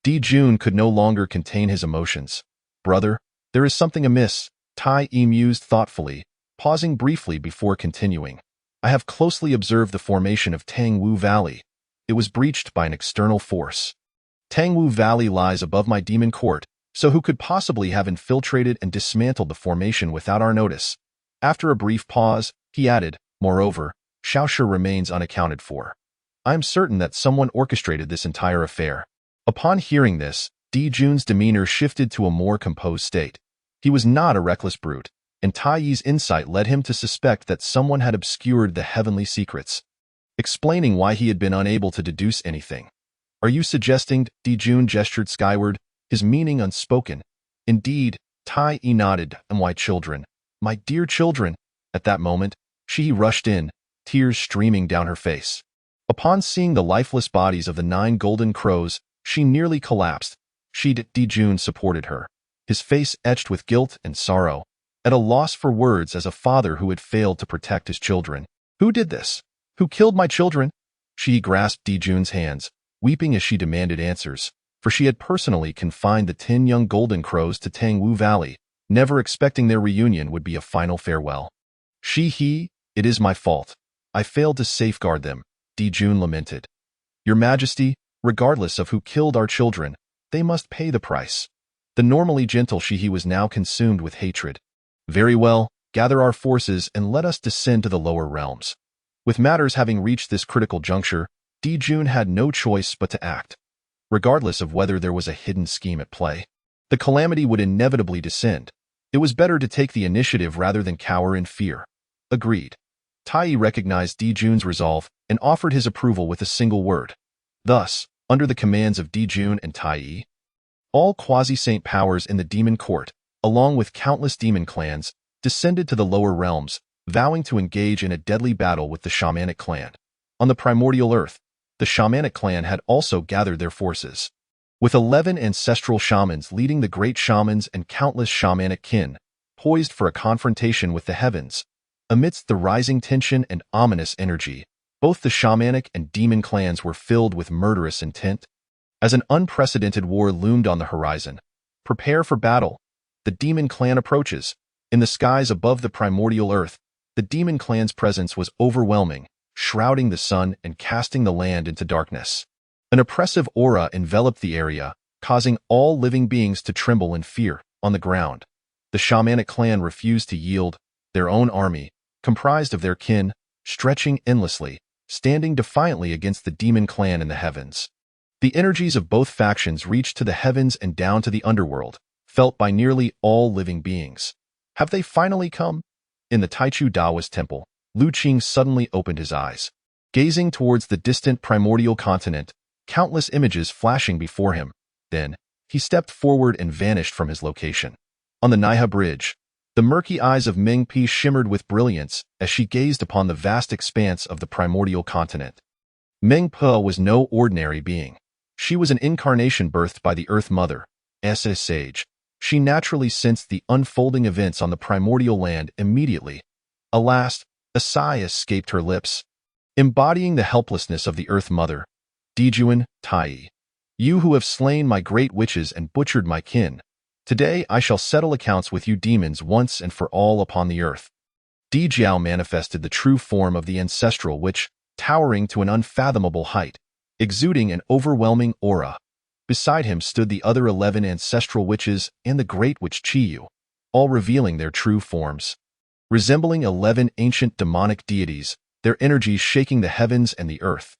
Di Jun could no longer contain his emotions. Brother, there is something amiss, Tai mused thoughtfully, pausing briefly before continuing. I have closely observed the formation of Tang Wu Valley. It was breached by an external force. Tang Wu Valley lies above my demon court, so who could possibly have infiltrated and dismantled the formation without our notice? After a brief pause, he added, moreover, Shaoshi remains unaccounted for. I am certain that someone orchestrated this entire affair. Upon hearing this, Jun's demeanor shifted to a more composed state. He was not a reckless brute, and Taiyi's insight led him to suspect that someone had obscured the heavenly secrets, explaining why he had been unable to deduce anything. Are you suggesting? Jun gestured skyward, his meaning unspoken. Indeed, Taiyi nodded. And why, children? My dear children. At that moment, she rushed in, tears streaming down her face. Upon seeing the lifeless bodies of the 9 golden crows, she nearly collapsed. Jun supported her, his face etched with guilt and sorrow, at a loss for words as a father who had failed to protect his children. Who did this? Who killed my children? She grasped Jun's hands, weeping as she demanded answers, for she had personally confined the 10 young golden crows to Tangwu Valley, never expecting their reunion would be a final farewell. It is my fault. I failed to safeguard them, Jun lamented. Your Majesty, regardless of who killed our children, they must pay the price. The normally gentle Shihi was now consumed with hatred. Very well, gather our forces and let us descend to the lower realms. With matters having reached this critical juncture, Jun had no choice but to act. Regardless of whether there was a hidden scheme at play, the calamity would inevitably descend. It was better to take the initiative rather than cower in fear. Agreed. Taiyi recognized Jun's resolve and offered his approval with a single word. Thus, under the commands of Jun and Taiyi, all quasi-saint powers in the demon court, along with countless demon clans, descended to the lower realms, vowing to engage in a deadly battle with the shamanic clan. On the primordial earth, the shamanic clan had also gathered their forces. With 11 ancestral shamans leading the great shamans and countless shamanic kin, poised for a confrontation with the heavens. Amidst the rising tension and ominous energy, both the shamanic and demon clans were filled with murderous intent. As an unprecedented war loomed on the horizon, prepare for battle. The demon clan approaches. In the skies above the primordial earth, the demon clan's presence was overwhelming, shrouding the sun and casting the land into darkness. An oppressive aura enveloped the area, causing all living beings to tremble in fear. On the ground, the shamanic clan refused to yield. Their own army, comprised of their kin, stretching endlessly, standing defiantly against the demon clan in the heavens. The energies of both factions reached to the heavens and down to the underworld, felt by nearly all living beings. Have they finally come? In the Taichu Taoist temple, Lu Qing suddenly opened his eyes. Gazing towards the distant primordial continent, countless images flashing before him. Then, he stepped forward and vanished from his location. On the Naiha Bridge, the murky eyes of Ming Pi shimmered with brilliance as she gazed upon the vast expanse of the primordial continent. Ming Pi was no ordinary being. She was an incarnation birthed by the Earth Mother, as a sage. She naturally sensed the unfolding events on the primordial land immediately. Alas, a sigh escaped her lips. Embodying the helplessness of the Earth Mother, Jun, Taiyi, you who have slain my great witches and butchered my kin, today I shall settle accounts with you demons once and for all upon the earth. Jiao manifested the true form of the ancestral witch, towering to an unfathomable height, exuding an overwhelming aura. Beside him stood the other 11 ancestral witches and the great witch Qiyu, all revealing their true forms. Resembling 11 ancient demonic deities, their energies shaking the heavens and the earth.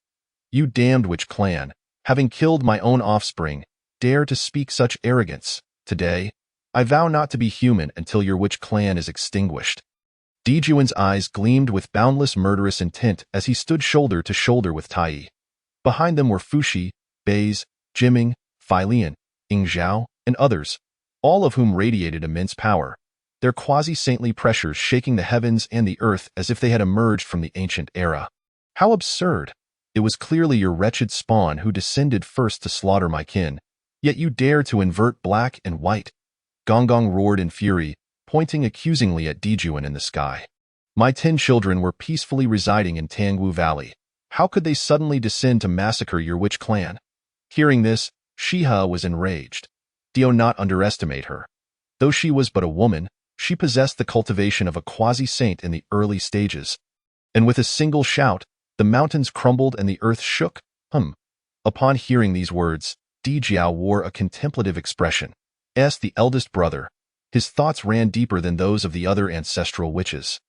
You damned witch clan, having killed my own offspring, dare to speak such arrogance. Today, I vow not to be human until your witch clan is extinguished. Jun's eyes gleamed with boundless murderous intent as he stood shoulder to shoulder with Taiyi. Behind them were Fuxi, Bei's, Jiming, Feilian, Yingzhao, and others, all of whom radiated immense power, their quasi-saintly pressures shaking the heavens and the earth as if they had emerged from the ancient era. How absurd! It was clearly your wretched spawn who descended first to slaughter my kin, yet you dare to invert black and white. Gonggong roared in fury, pointing accusingly at Jun in the sky. My 10 children were peacefully residing in Tangwu Valley. How could they suddenly descend to massacre your witch clan? Hearing this, Shiha was enraged. Do not underestimate her. Though she was but a woman, she possessed the cultivation of a quasi-saint in the early stages. And with a single shout, the mountains crumbled and the earth shook. Upon hearing these words, Jiao wore a contemplative expression. The eldest brother. His thoughts ran deeper than those of the other ancestral witches.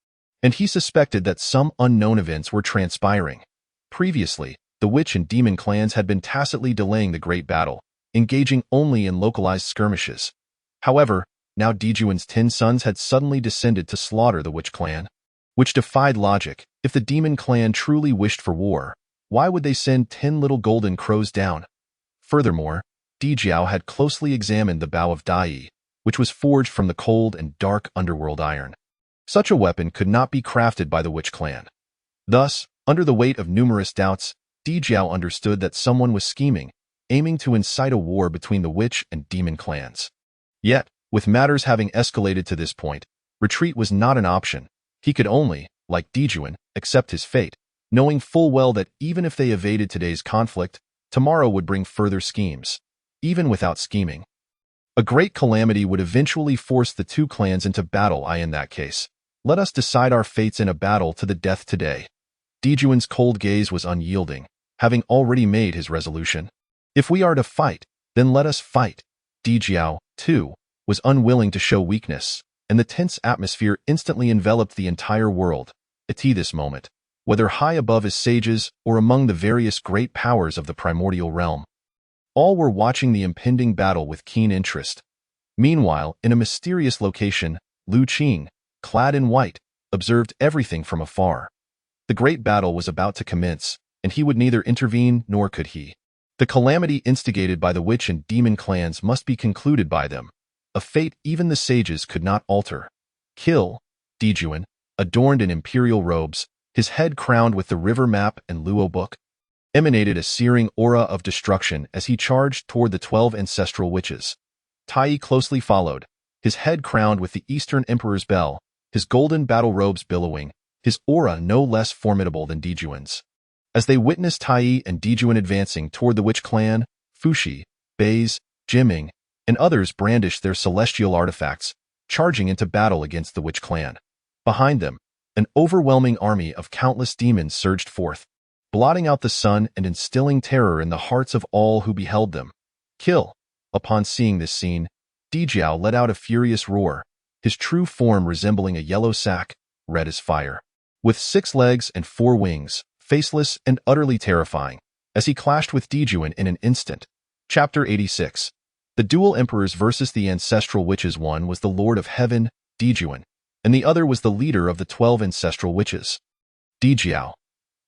And he suspected that some unknown events were transpiring. Previously, the witch and demon clans had been tacitly delaying the great battle, engaging only in localized skirmishes. However, now Dijuan's 10 sons had suddenly descended to slaughter the witch clan, which defied logic. If the demon clan truly wished for war, why would they send 10 little golden crows down? Furthermore, Dijiao had closely examined the bow of Dai, which was forged from the cold and dark underworld iron. Such a weapon could not be crafted by the witch clan. Thus, under the weight of numerous doubts, Dijiao understood that someone was scheming, aiming to incite a war between the witch and demon clans. Yet, with matters having escalated to this point, retreat was not an option. He could only, like Dijuan, accept his fate, knowing full well that even if they evaded today's conflict, tomorrow would bring further schemes. Even without scheming, a great calamity would eventually force the two clans into battle. In that case, let us decide our fates in a battle to the death today. Dijuan's cold gaze was unyielding, having already made his resolution. If we are to fight, then let us fight. Dijiao, too, was unwilling to show weakness, and the tense atmosphere instantly enveloped the entire world. At this moment, whether high above his sages or among the various great powers of the primordial realm, all were watching the impending battle with keen interest. Meanwhile, in a mysterious location, Lu Qing, clad in white, observed everything from afar. The great battle was about to commence, and he would neither intervene nor could he. The calamity instigated by the witch and demon clans must be concluded by them, a fate even the sages could not alter. Kill. Dijuan, adorned in imperial robes, his head crowned with the river map and Luo book, emanated a searing aura of destruction as he charged toward the 12 ancestral witches. Tai closely followed, his head crowned with the Eastern Emperor's bell, his golden battle robes billowing, his aura no less formidable than Dijuan's. As they witnessed Tai and Dijuan advancing toward the witch clan, Fuxi, Bei's, Jiming, and others brandished their celestial artifacts, charging into battle against the witch clan. Behind them, an overwhelming army of countless demons surged forth, blotting out the sun and instilling terror in the hearts of all who beheld them. Kill. Upon seeing this scene, Dijiao let out a furious roar, his true form resembling a yellow sack, red as fire, with 6 legs and 4 wings, faceless and utterly terrifying, as he clashed with Dijuan in an instant. Chapter 86. The Dual Emperors versus the Ancestral Witches. One was the Lord of Heaven, Dijuan, and the other was the leader of the 12 ancestral witches, Dijiao.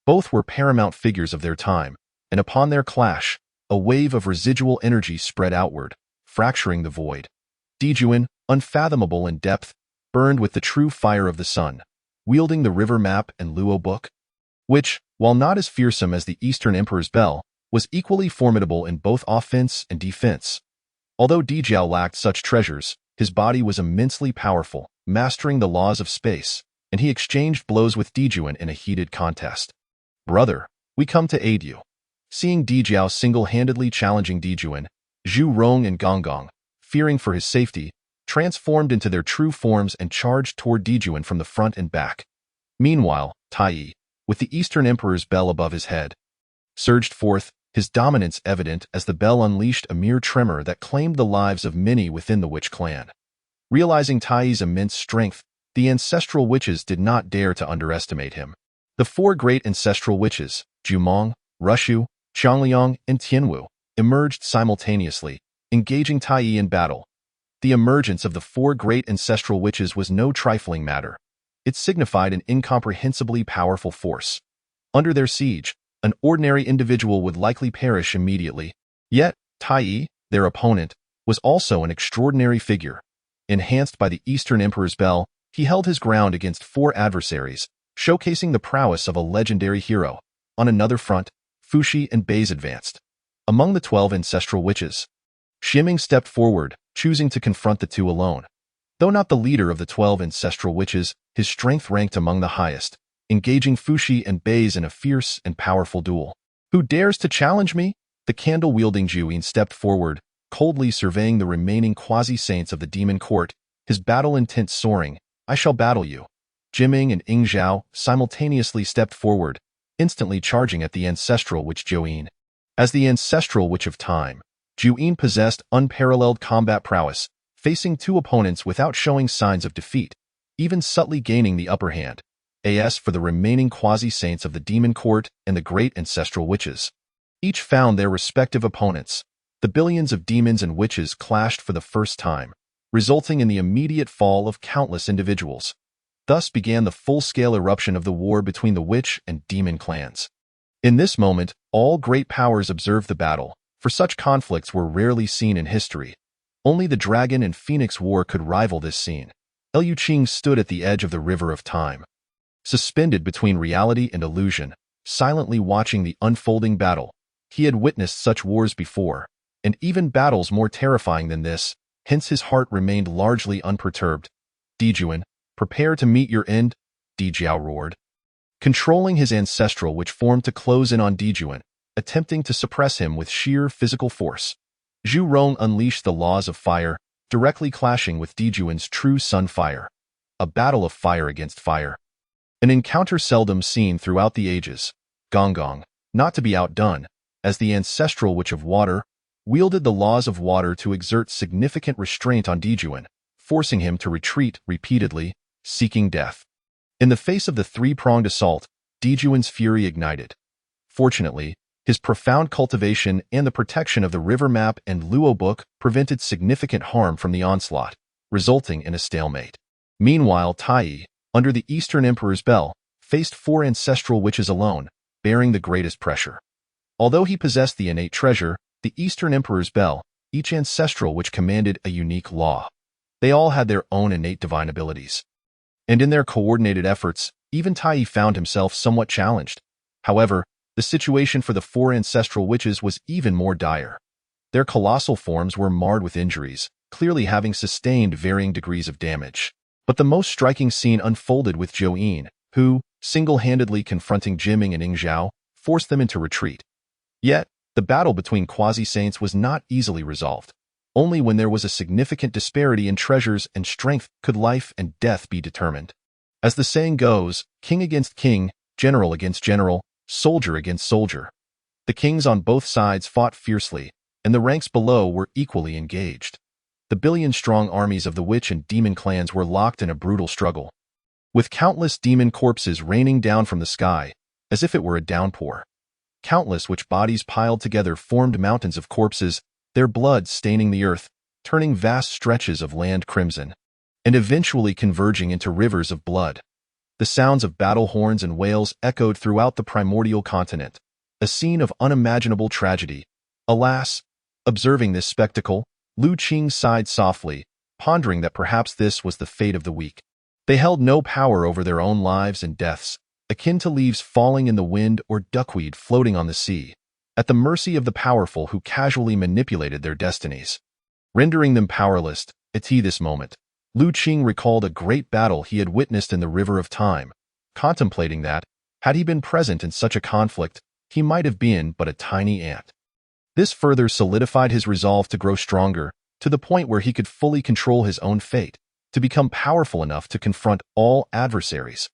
Both were paramount figures of their time, and upon their clash, a wave of residual energy spread outward, fracturing the void. Dijuan, unfathomable in depth, burned with the true fire of the sun, wielding the river map and Luo book, which, while not as fearsome as the Eastern Emperor's bell, was equally formidable in both offense and defense. Although Dijiao lacked such treasures, his body was immensely powerful, mastering the laws of space, and he exchanged blows with Dijuan in a heated contest. Brother, we come to aid you. Seeing Dijiao single-handedly challenging Dijuan, Zhu Rong and Gonggong, fearing for his safety, transformed into their true forms and charged toward Dijuan from the front and back. Meanwhile, Tai, with the Eastern Emperor's bell above his head, surged forth, his dominance evident as the bell unleashed a mere tremor that claimed the lives of many within the witch clan. Realizing Tai's immense strength, the ancestral witches did not dare to underestimate him. The 4 great ancestral witches, Jumong, Rushu, Changliang, and Tianwu, emerged simultaneously, engaging Tai in battle. The emergence of the 4 great ancestral witches was no trifling matter. It signified an incomprehensibly powerful force. Under their siege, an ordinary individual would likely perish immediately. Yet, Tai, their opponent, was also an extraordinary figure. Enhanced by the Eastern Emperor's bell, he held his ground against 4 adversaries, showcasing the prowess of a legendary hero. On another front, Fuxi and Bei's advanced. Among the 12 ancestral witches, Ximing stepped forward, choosing to confront the 2 alone. Though not the leader of the 12 ancestral witches, his strength ranked among the highest, engaging Fuxi and Bei's in a fierce and powerful duel. Who dares to challenge me? The candle-wielding Zhuyin stepped forward, coldly surveying the remaining quasi-saints of the demon court, his battle intent soaring. I shall battle you. Jiming and Ing Zhao simultaneously stepped forward, instantly charging at the ancestral witch Zhuyin. As the ancestral witch of time, Zhuyin possessed unparalleled combat prowess, facing 2 opponents without showing signs of defeat, even subtly gaining the upper hand. As for the remaining quasi-saints of the demon court and the great ancestral witches, each found their respective opponents. The billions of demons and witches clashed for the first time, resulting in the immediate fall of countless individuals. Thus began the full-scale eruption of the war between the witch and demon clans. In this moment, all great powers observed the battle, for such conflicts were rarely seen in history. Only the Dragon and Phoenix War could rival this scene. Liu Qing stood at the edge of the river of time, suspended between reality and illusion, silently watching the unfolding battle. He had witnessed such wars before, and even battles more terrifying than this, hence his heart remained largely unperturbed. Dijuan, prepare to meet your end, Dijiao roared. Controlling his ancestral which formed to close in on Dijuan, attempting to suppress him with sheer physical force. Zhu Rong unleashed the laws of fire, directly clashing with Dijuan's true sun fire. A battle of fire against fire. An encounter seldom seen throughout the ages. Gong, not to be outdone, as the ancestral witch of water, wielded the laws of water to exert significant restraint on Dijuan, forcing him to retreat repeatedly, seeking death. In the face of the three-pronged assault, Dijuan's fury ignited. Fortunately, his profound cultivation and the protection of the river map and Luo book prevented significant harm from the onslaught, resulting in a stalemate. Meanwhile, Tai, under the Eastern Emperor's bell, faced 4 ancestral witches alone, bearing the greatest pressure. Although he possessed the innate treasure, the Eastern Emperor's bell, each ancestral witch commanded a unique law. They all had their own innate divine abilities. And in their coordinated efforts, even Tai found himself somewhat challenged. However, the situation for the 4 ancestral witches was even more dire. Their colossal forms were marred with injuries, clearly having sustained varying degrees of damage. But the most striking scene unfolded with Zhou Yin, who, single-handedly confronting Jiming and Ing Zhao, forced them into retreat. Yet, the battle between quasi-saints was not easily resolved. Only when there was a significant disparity in treasures and strength could life and death be determined. As the saying goes, king against king, general against general, soldier against soldier. The kings on both sides fought fiercely, and the ranks below were equally engaged. The billion-strong armies of the witch and demon clans were locked in a brutal struggle, with countless demon corpses raining down from the sky, as if it were a downpour. Countless witch bodies piled together formed mountains of corpses, their blood staining the earth, turning vast stretches of land crimson, and eventually converging into rivers of blood. The sounds of battle horns and wails echoed throughout the primordial continent, a scene of unimaginable tragedy. Alas, observing this spectacle, Liu Qing sighed softly, pondering that perhaps this was the fate of the weak. They held no power over their own lives and deaths, akin to leaves falling in the wind or duckweed floating on the sea, at the mercy of the powerful who casually manipulated their destinies. Rendering them powerless, at this moment, Liu Qing recalled a great battle he had witnessed in the River of Time, contemplating that, had he been present in such a conflict, he might have been but a tiny ant. This further solidified his resolve to grow stronger, to the point where he could fully control his own fate, to become powerful enough to confront all adversaries.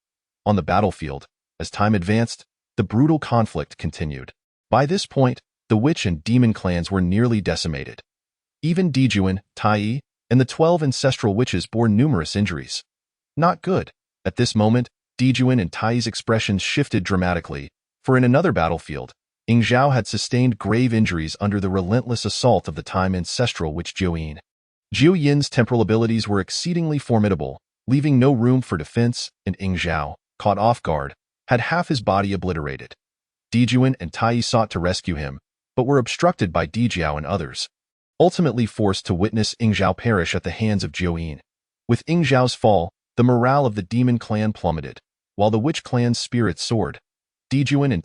On the battlefield, as time advanced, the brutal conflict continued. By this point, the witch and demon clans were nearly decimated. Even Dijuan, Tai, and the 12 ancestral witches bore numerous injuries. Not good. At this moment, Dijuan and Tai's expressions shifted dramatically, for in another battlefield, Ing Zhao had sustained grave injuries under the relentless assault of the time ancestral witch Zhou Yin. Zhou Yin's temporal abilities were exceedingly formidable, leaving no room for defense, and Ing Zhao, caught off guard, had half his body obliterated. Dijuan and Tai sought to rescue him, but were obstructed by Dijiao and others, ultimately forced to witness Ing Zhao perish at the hands of Zhou Yin. With Ing Zhao's fall, the morale of the demon clan plummeted, while the witch clan's spirits soared. Dijuan and